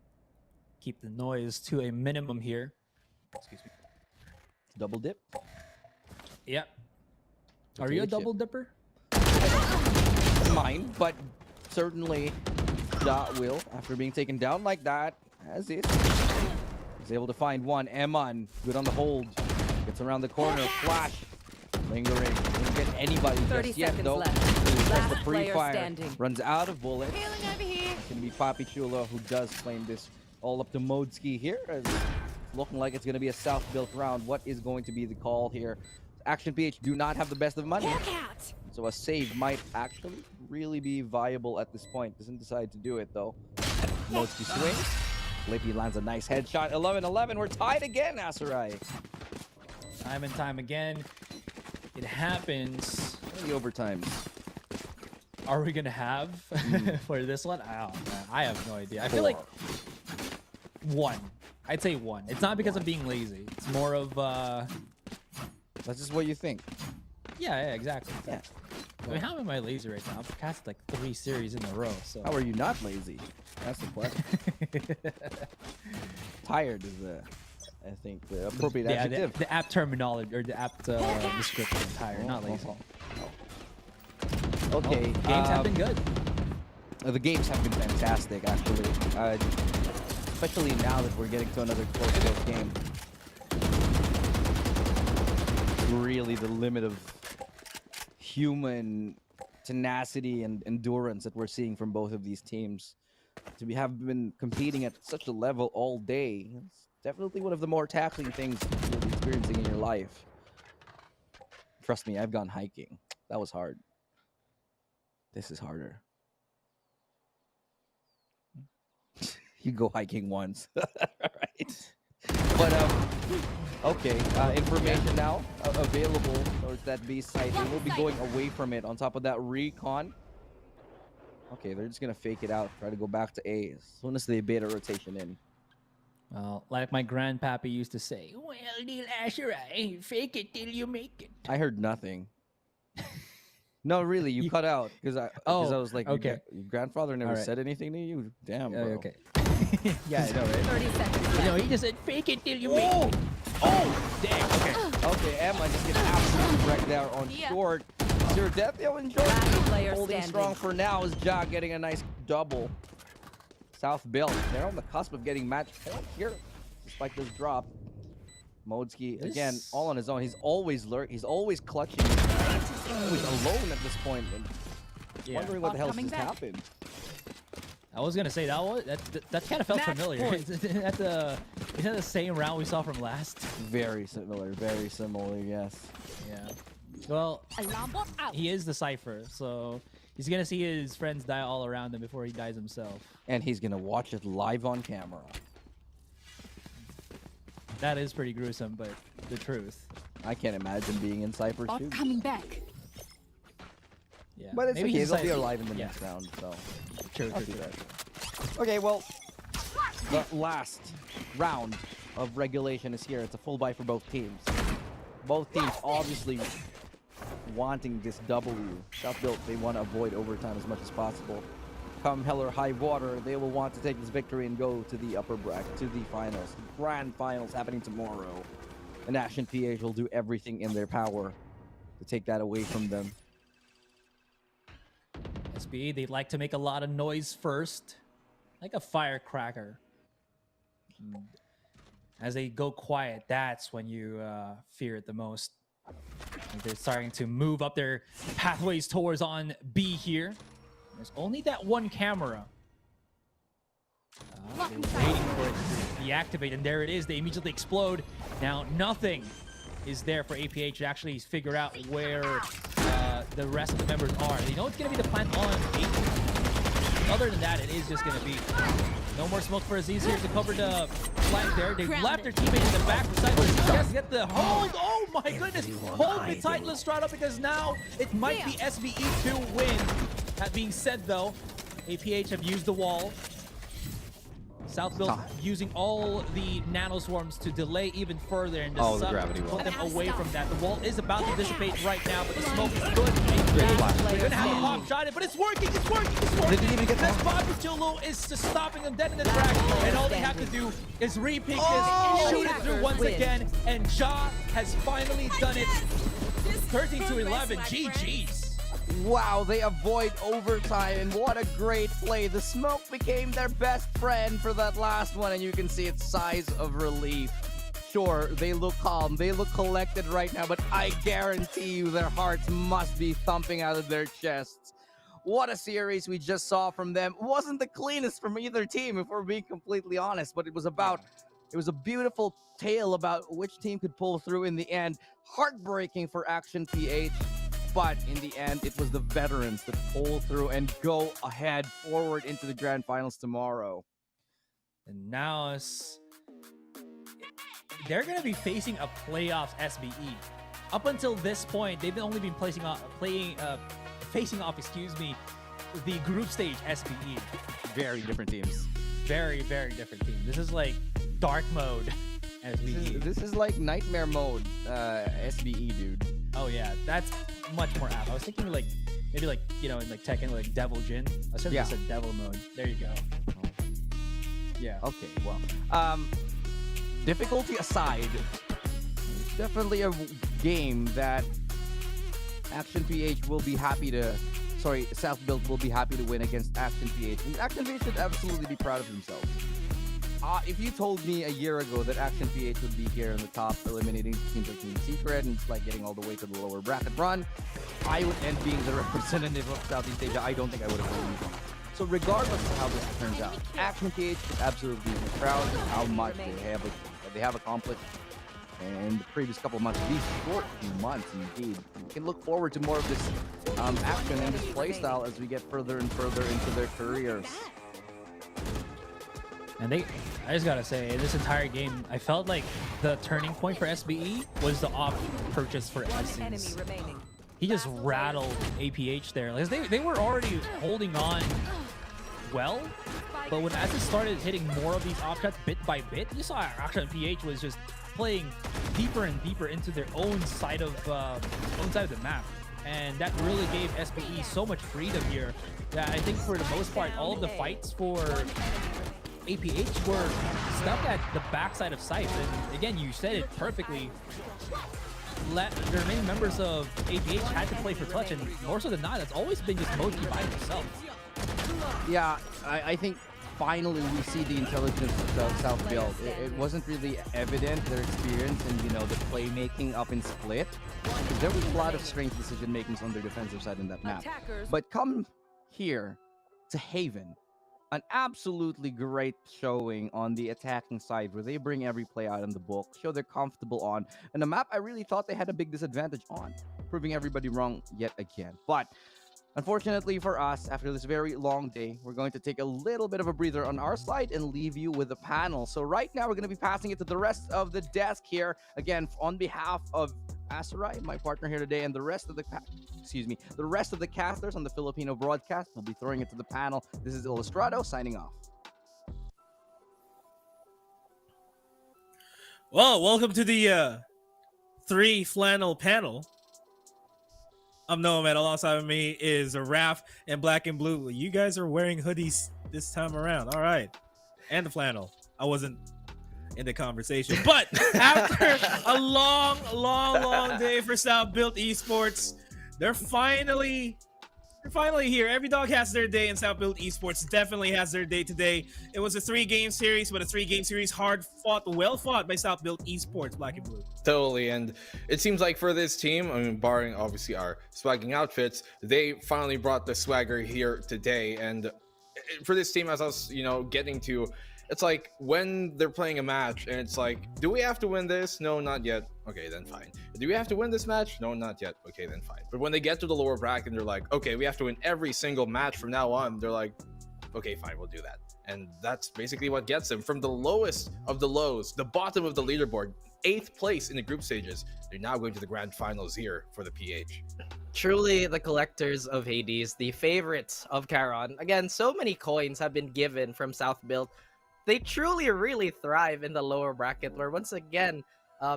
keep the noise to a minimum here. Excuse me. Double dip? Yep. Are you a double dipper? Mine, but certainly Dot will, after being taken down like that, as it. He's able to find one. Eman, good on the hold. Gets around the corner. Flash. Lingering. Didn't get anybody just yet, though. Last the pre-fire. Runs out of bullets. It's going to be Papi Chulo who does claim this all up to Modski here. It's looking like it's going to be a South-built round. What is going to be the call here? Action PH do not have the best of money. So a save might actually really be viable at this point. Doesn't decide to do it, though. Modski swings. Flippy lands a nice headshot. 11-11. We're tied again, Asarai. Time and time again. It happens. How many overtimes are we going to have for this one? Oh, man. I have no idea. I feel like one. I'd say one. It's not because of being lazy. It's more of... That's just what you think. Yeah, exactly. Yeah. I mean, how am I lazy right now? I've cast like 3 series in a row. So how are you not lazy? That's the question. Tired is I think the appropriate adjective. The apt terminology or the apt description. Tired, not lazy. Okay. Games have been good. The games have been fantastic, actually. Especially now that we're getting to another close game. Really the limit of human tenacity and endurance that we're seeing from both of these teams. To have been competing at such a level all day, it's definitely one of the more taxing things you'll be experiencing in your life. Trust me, I've gone hiking. That was hard. This is harder. You go hiking once. Right. But okay, information now available towards that B site. They will be going away from it. On top of that, recon. Okay, they're just gonna fake it out. Try to go back to A as soon as they bait a rotation in. Well, like my grandpappy used to say, "Well, deal Asherai, fake it till you make it." I heard nothing. No, really, you cut out because I was like, okay. your grandfather never Alright. said anything to you. Damn, bro. Okay. Yeah, I know, right? 30 seconds You left. know, he just said, fake it till you make it. Oh, dang. Okay. Okay, Emma just getting absolutely wrecked there on short. Zero death, yo, enjoy. Player Holding standing. strong for now is Ja getting a nice double. South Bill, they're on the cusp of getting match point here, despite this drop. Modski, again, all on his own. He's always he's always clutching. He's always alone at this point. And wondering what the hell just happened. I was gonna say that kind of felt familiar. Isn't that the same round we saw from last? Very similar, yes. Yeah. Well, he is the Cypher, so he's gonna see his friends die all around him before he dies himself. And he's gonna watch it live on camera. That is pretty gruesome, but the truth. I can't imagine being in Cypher's shoes. Coming back. Yeah. But it's Maybe okay, he's they'll be like- alive in the yeah. next round, so. True. Okay, well, the last round of regulation is here. It's a full buy for both teams. Both teams obviously wanting this W. South Built, they want to avoid overtime as much as possible. Come hell or high water, they will want to take this victory and go to the upper bracket, to the finals. The grand finals happening tomorrow. And Action PH will do everything in their power to take that away from them. SBE, they like to make a lot of noise first, like a firecracker. As they go quiet, that's when you fear it the most. And they're starting to move up their pathways towards on B here. There's only that one camera. They're waiting for it to deactivate, and there it is. They immediately explode. Now, nothing is there for APH to actually figure out where the rest of the members are. They know it's going to be the plan on 8. Other than that, it is just going to be no more smoke for Aziz here to cover the flank there. They've left their teammate in the back. Aziz just get the hold. Oh my goodness. Hold the tight Lestrada because now it might be SBE to win. That being said, though, APH have used the wall. Southville using all the nano swarms to delay even further and the gravity wall. put them away from that. The wall is about to dissipate right now, but the smoke is good. They're gonna have a pop shot it, but it's working, it's working, it's working. They didn't even get this Bobby Chulu is just stopping them dead in the track, and all they have to do is repeat this, shoot it through once again, and Ja has finally done it. 13-11, GG's. Wow, they avoid overtime, and what a great play. The smoke became their best friend for that last one, and you can see its sighs of relief. Sure, they look calm, they look collected right now, but I guarantee you their hearts must be thumping out of their chests. What a series we just saw from them. It wasn't the cleanest from either team, if we're being completely honest, but it was a beautiful tale about which team could pull through in the end. Heartbreaking for Action PH. But in the end, it was the veterans that pull through and go ahead forward into the grand finals tomorrow. And now they're going to be facing a playoffs SBE. Up until this point, they've only been facing off, the group stage SBE. Very different teams. Very, very different team. This is like dark mode SBE. This is like nightmare mode SBE, dude. Oh yeah, that's much more apt. I was thinking like maybe like, you know, in like Tekken, like Devil Jin. I should have said Devil mode. There you go. Yeah. Okay, well, difficulty aside, it's definitely a game that Action PH will be happy to, South Build will be happy to win against Action PH. And Action PH should absolutely be proud of themselves. If you told me a year ago that Action PH would be here in the top, eliminating teams like Team Secret and like getting all the way to the lower bracket run, and being the representative of Southeast Asia, I don't think I would have believed. So regardless of how this turns out, Action PH is absolutely proud of how much they have accomplished in the previous couple of months, these short few months indeed. We can look forward to more of this action and this playstyle as we get further and further into their careers. And I just gotta say, this entire game, I felt like the turning point for SBE was the off purchase for ASUS. He just rattled APH there. Like, they were already holding on well, but when ASUS started hitting more of these off shots bit by bit, you saw Action PH was just playing deeper and deeper into their own side of the map. And that really gave SBE so much freedom here that I think for the most part, all of the fights for APH were stuck at the backside of sites. And again, you said it perfectly. The remaining members of APH had to play for clutch, and more so than not, it's always been just Moji by himself. Yeah, I think finally we see the intelligence of South Build. It wasn't really evident, their experience and, you know, the playmaking up in Split. Because there was a lot of strength decision makings on their defensive side in that map. But come here to Haven, an absolutely great showing on the attacking side where they bring every play out in the book, show they're comfortable on, and a map I really thought they had a big disadvantage on, proving everybody wrong yet again. But unfortunately for us, after this very long day, we're going to take a little bit of a breather on our side and leave you with the panel. So right now, we're going to be passing it to the rest of the desk here. Again, on behalf of Asarai, my partner here today, and the rest of the casters on the Filipino broadcast, we'll be throwing it to the panel. This is Illustrado signing off. Well, welcome to the three flannel panel. I'm Nomad. Alongside of me is Raph and Black and Blue. You guys are wearing hoodies this time around. All right. And the flannel. I wasn't in the conversation. But after a long day for South Built Esports, they're finally here. Every dog has their day, and South Built Esports definitely has their day today. It was a 3-game series, but a 3-game series well fought by South Built Esports, Black and Blue. Totally, and it seems like for this team, I mean, barring obviously our swagging outfits, they finally brought the swagger here today. And for this team, as I was, getting to, it's like when they're playing a match and it's like, do we have to win this? No, not yet. Okay, then fine. Do we have to win this match? No, not yet. Okay, then fine. But when they get to the lower bracket and they're like, okay, we have to win every single match from now on, they're like, okay, fine, we'll do that. And that's basically what gets them from the lowest of the lows, the bottom of the leaderboard, 8th place in the group stages. They're now going to the grand finals here for the PH. Truly the collectors of Hades, the favorites of Charon. Again, so many coins have been given from South Built. They truly really thrive in the lower bracket, where once again,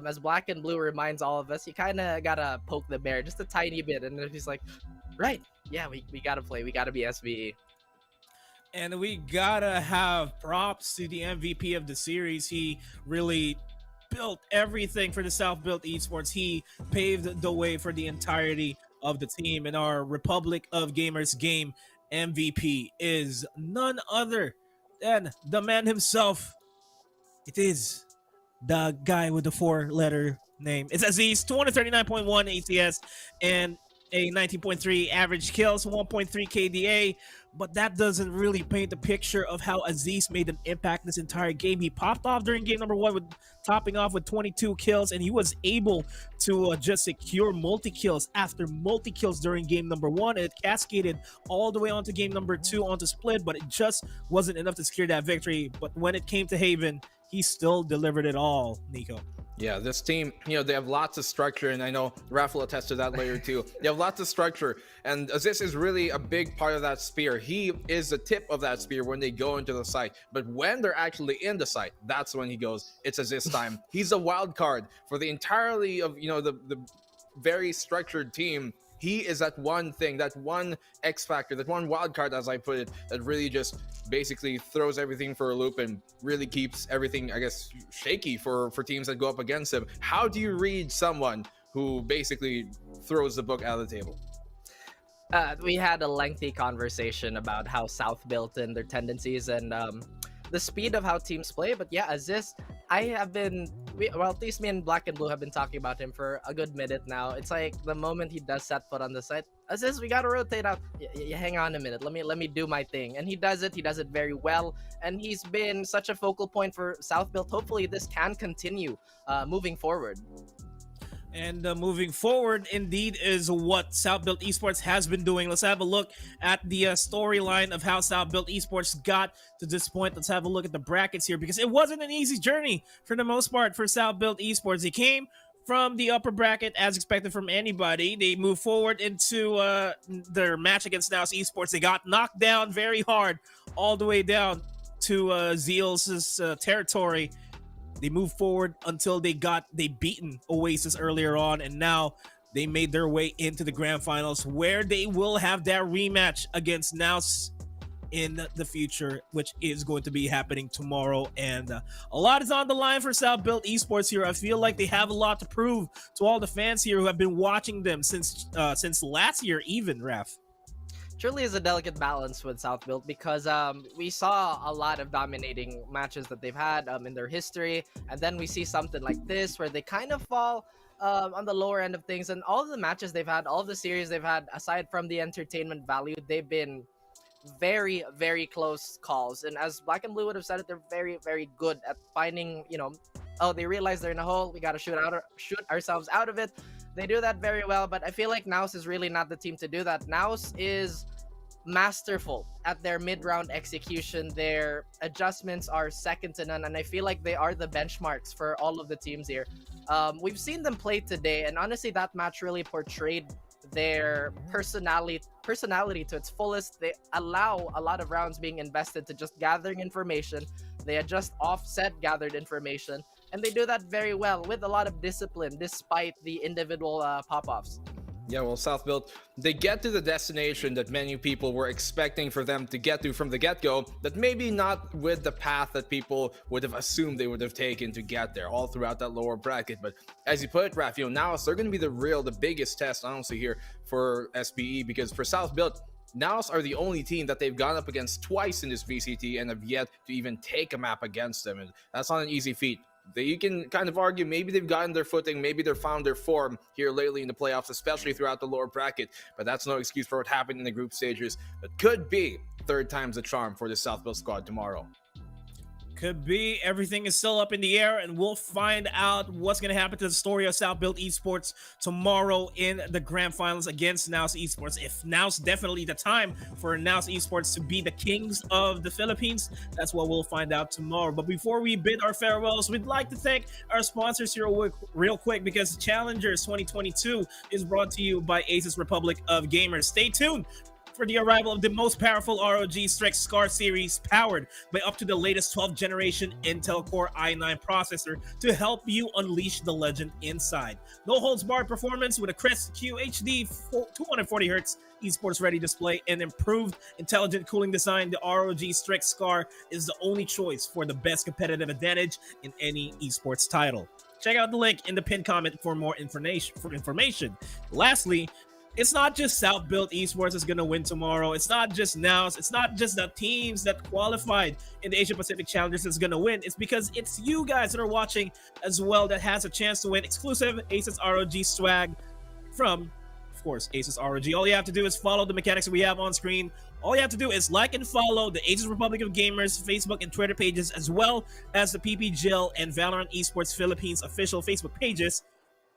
as Black and Blue reminds all of us, you kind of gotta poke the bear just a tiny bit, and then he's like, right, yeah, we gotta play, we gotta be SBE. And we gotta have props to the MVP of the series. He really built everything for the South Built Esports. He paved the way for the entirety of the team, and our Republic of Gamers game MVP is none other than the man himself. It is the guy with the 4-letter name. It's Aziz, 239.1 ATS and a 19.3 average kills, 1.3 KDA. But that doesn't really paint the picture of how Aziz made an impact this entire game. He popped off during game number 1 with topping off with 22 kills, and he was able to just secure multi-kills after multi-kills during game number 1. It cascaded all the way onto game number 2 onto Split, but it just wasn't enough to secure that victory. But when it came to Haven, he still delivered it all, Nico. Yeah, this team, they have lots of structure, and I know Raph will attest to that later too. They have lots of structure, and Aziz is really a big part of that spear. He is the tip of that spear when they go into the site, but when they're actually in the site, that's when he goes, it's Aziz time. He's a wild card for the entirety of, the very structured team. He is that one thing, that one X factor, that one wild card, as I put it, that really just basically throws everything for a loop and really keeps everything, I guess, shaky for teams that go up against him. How do you read someone who basically throws the book out of the table? We had a lengthy conversation about how South Built and their tendencies and the speed of how teams play. But yeah, Aziz, at least me and Black and Blue have been talking about him for a good minute now. It's like the moment he does set foot on the site, Aziz, we gotta rotate out. Hang on a minute, let me do my thing. And he does it very well, and he's been such a focal point for South Built. Hopefully this can continue moving forward. And moving forward, indeed, is what South Built Esports has been doing. Let's have a look at the storyline of how South Built Esports got to this point. Let's have a look at the brackets here, because it wasn't an easy journey for the most part for South Built Esports. They came from the upper bracket as expected from anybody. They moved forward into their match against NAOS Esports. They got knocked down very hard all the way down to Zeal's territory. They moved forward until they beaten Oasis earlier on, and now they made their way into the grand finals, where they will have that rematch against NAOS in the future, which is going to be happening tomorrow. And a lot is on the line for South Built Esports here. I feel like they have a lot to prove to all the fans here who have been watching them since last year, even, Raf. Truly is a delicate balance with South Built because we saw a lot of dominating matches that they've had in their history, and then we see something like this where they kind of fall on the lower end of things. And all of the matches they've had, all of the series they've had, aside from the entertainment value, they've been very, very close calls. And as Black and Blue would have said it, they're very, very good at finding, oh, they realize they're in a hole, we got to shoot ourselves out of it. They do that very well, but I feel like NAOS is really not the team to do that. NAOS is masterful at their mid-round execution. Their adjustments are second to none, and I feel like they are the benchmarks for all of the teams here. We've seen them play today, and honestly, that match really portrayed their personality to its fullest. They allow a lot of rounds being invested to just gathering information. They adjust offset gathered information, and they do that very well with a lot of discipline despite the individual pop-offs. Yeah, well, South Built, they get to the destination that many people were expecting for them to get to from the get-go, that maybe not with the path that people would have assumed they would have taken to get there, all throughout that lower bracket. But as you put it, Raph, now they're going to be the biggest test, honestly, here for SBE, because for South Built, NAOS are the only team that they've gone up against twice in this VCT and have yet to even take a map against them, and that's not an easy feat. You can kind of argue maybe they've gotten their footing, maybe they've found their form here lately in the playoffs, especially throughout the lower bracket, but that's no excuse for what happened in the group stages. But could be third time's the charm for the South Built squad tomorrow. Could be. Everything is still up in the air, and we'll find out what's going to happen to the story of South Built Esports tomorrow in the grand finals against NAOS Esports. If NAOS definitely the time for NAOS Esports to be the kings of the Philippines, that's what we'll find out tomorrow. But before we bid our farewells, we'd like to thank our sponsors here real quick, because Challengers 2022 is brought to you by ASUS Republic of Gamers. Stay tuned for the arrival of the most powerful ROG Strix Scar series, powered by up to the latest 12th generation Intel Core i9 processor to help you unleash the legend inside. No holds barred performance with a crisp QHD 240Hz esports ready display and improved intelligent cooling design. The ROG Strix Scar is the only choice for the best competitive advantage in any esports title. Check out the link in the pinned comment for more information. Lastly, it's not just South Built Esports that's going to win tomorrow. It's not just NAOS. It's not just the teams that qualified in the Asia Pacific Challengers that's going to win. It's because it's you guys that are watching as well that has a chance to win exclusive ASUS ROG swag from, of course, ASUS ROG. All you have to do is follow the mechanics that we have on screen. All you have to do is like and follow the ASUS Republic of Gamers Facebook and Twitter pages, as well as the PPGL and Valorant Esports Philippines official Facebook pages.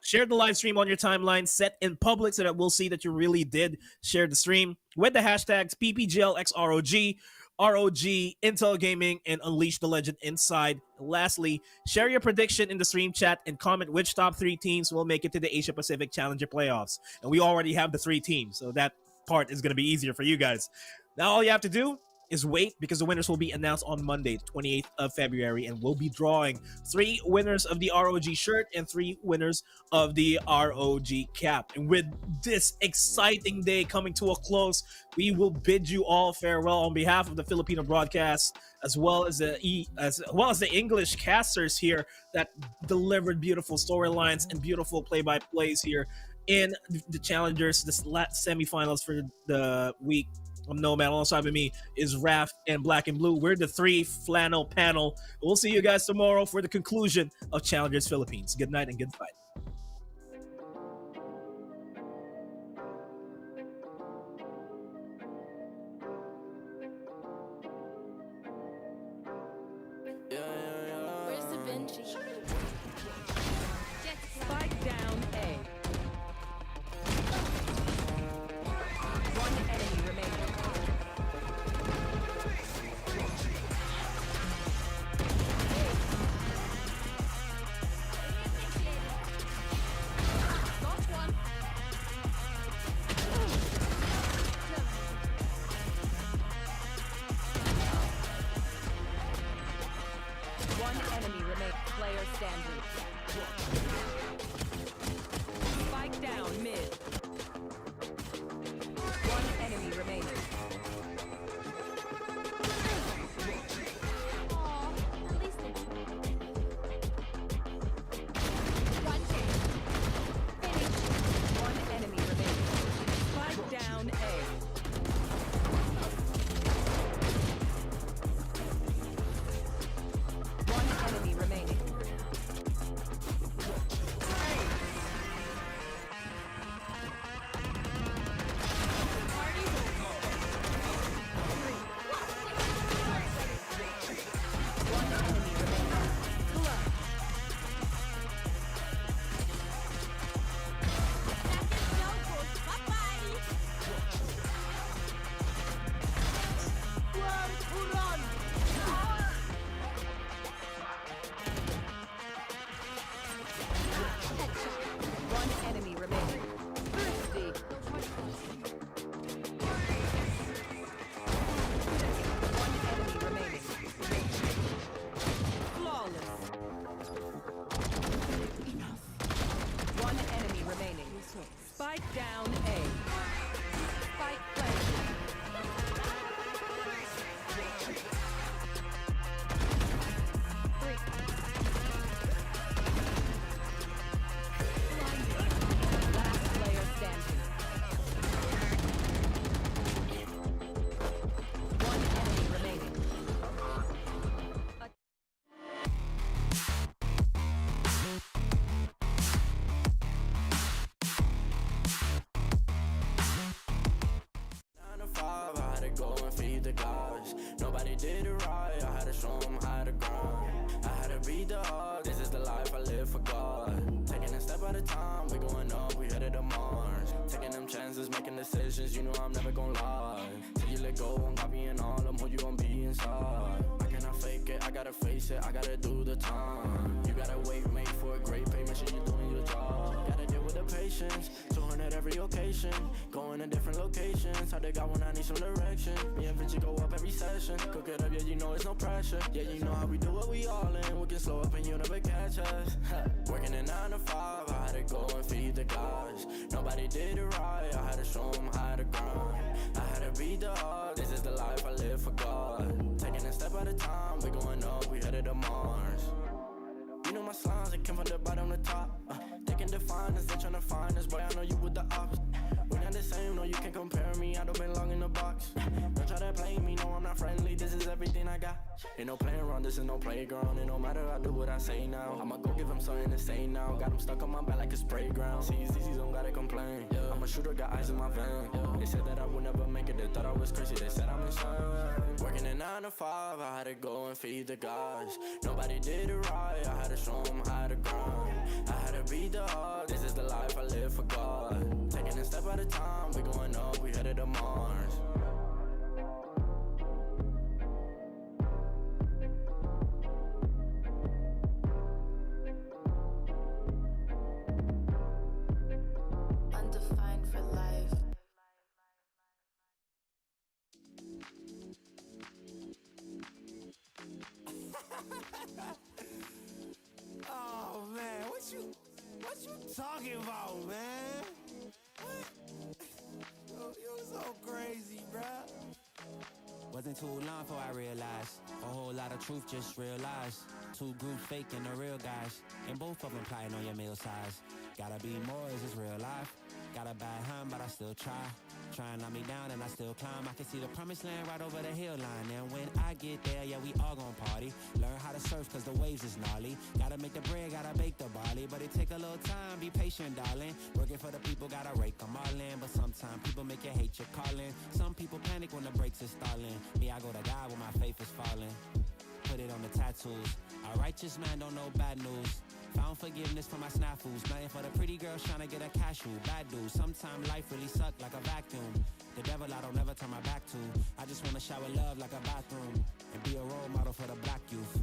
Share the live stream on your timeline, set in public so that we'll see that you really did share the stream with the hashtags PPGLXROG, ROG, Intel Gaming, and Unleash the Legend Inside. Lastly, share your prediction in the stream chat and comment which top 3 teams will make it to the Asia Pacific Challenger Playoffs. And we already have the 3 teams, so that part is going to be easier for you guys. Now all you have to do is wait, because the winners will be announced on Monday, 28th of February, and we'll be drawing 3 winners of the ROG shirt and 3 winners of the ROG cap. And with this exciting day coming to a close, we will bid you all farewell on behalf of the Filipino broadcast, as well as the English casters here that delivered beautiful storylines and beautiful play-by-plays here in the Challengers, this last semifinals for the week. I'm Nomad. Alongside with me is Raph and Black and Blue. We're the 3 flannel panel. We'll see you guys tomorrow for the conclusion of Challengers Philippines. Good night and good fight. Where's the Vinci? Spike down A. One enemy remaining. One enemy remaining. Player standing. Spike Spike down mid. One enemy remaining. One enemy remaining. Spike down A. One enemy remaining. One enemy remaining. One enemy remaining. Thirsty. One enemy remaining. Flawless. Enough. One enemy remaining. Spike down A. Spike planted. Last player standing. One enemy remaining. I had to go and feed the guys. Nobody did it right. I had to show them how to grind. I had to beat the odds. This is the life I live for God. Taking a step at a time. We going up. We headed to Mars. Taking them chances, making decisions. You know I'm never gonna lie. Till you let go, I'm copying all them who you gon' be inside. I cannot fake it. I gotta face it. I gotta do the time. You gotta wait, mate, for a great pay. Make sure you're doing your job. Gotta deal with the patience. 200 every occasion. Going to different locations. How they got when I need some direction. Me and Vinci go up every session. Cook it up, yeah, you know it's no pressure. Yeah, you know how we do it, we all in. We can slow up and you never catch us. Working at 9 to 5, I had to go and feed the guys. Nobody did it right, I had to show them how to grind. I had to beat the odds, this is the life I live for God. Taking a step at a time, we going up, we headed to Mars. You know my slimes, they came from the bottom to top. They can define us, they tryna find us. Boy, I know you with the ops. We're not the same, no, you can't compare me. I don't belong in the box. Don't try to play me, no, I'm not friendly. This is everything I got. Ain't no playing around, this is no playground. It no matter, I do what I say now. I'ma go give them something to say now. Got them stuck on my back like a spray ground. See, these don't gotta complain. I'm a shooter, got eyes in my vein. They said that I would never make it, they thought I was crazy. They said I'm insane. Working at 9 to 5, I had to go and feed the guys. Nobody did it right, I had to show them how to grind. I had to beat the odds, this is the life I live for God. Taking a step at a time, we going up, we headed to Mars. Undefined for life. Oh man, what you talking about, man? What? You're so crazy, bruh. Wasn't too long before I realized a whole lot of truth, just realized. Two groups faking the real guys, and both of them plotting on your meal size. Gotta be more, is this real life? Got a bad hand, but I still try. Try and knock me down and I still climb. I can see the promised land right over the hill line. And when I get there, yeah, we all gon' party. Learn how to surf cause the waves is gnarly. Gotta make the bread, gotta bake the barley. But it take a little time, be patient, darling. Working for the people, gotta rake them all in. But sometimes people make you hate your calling. Some people panic when the brakes is stalling. Me, I go to God when my faith is falling. Put it on the tattoos. A righteous man don't know bad news. Found forgiveness for my snafus. Nothing for the pretty girls trying to get a cashew. Bad dude. Sometimes life really suck like a vacuum. The devil I don't never turn my back to. I just wanna shower love like a bathroom and be a role model for the black youth.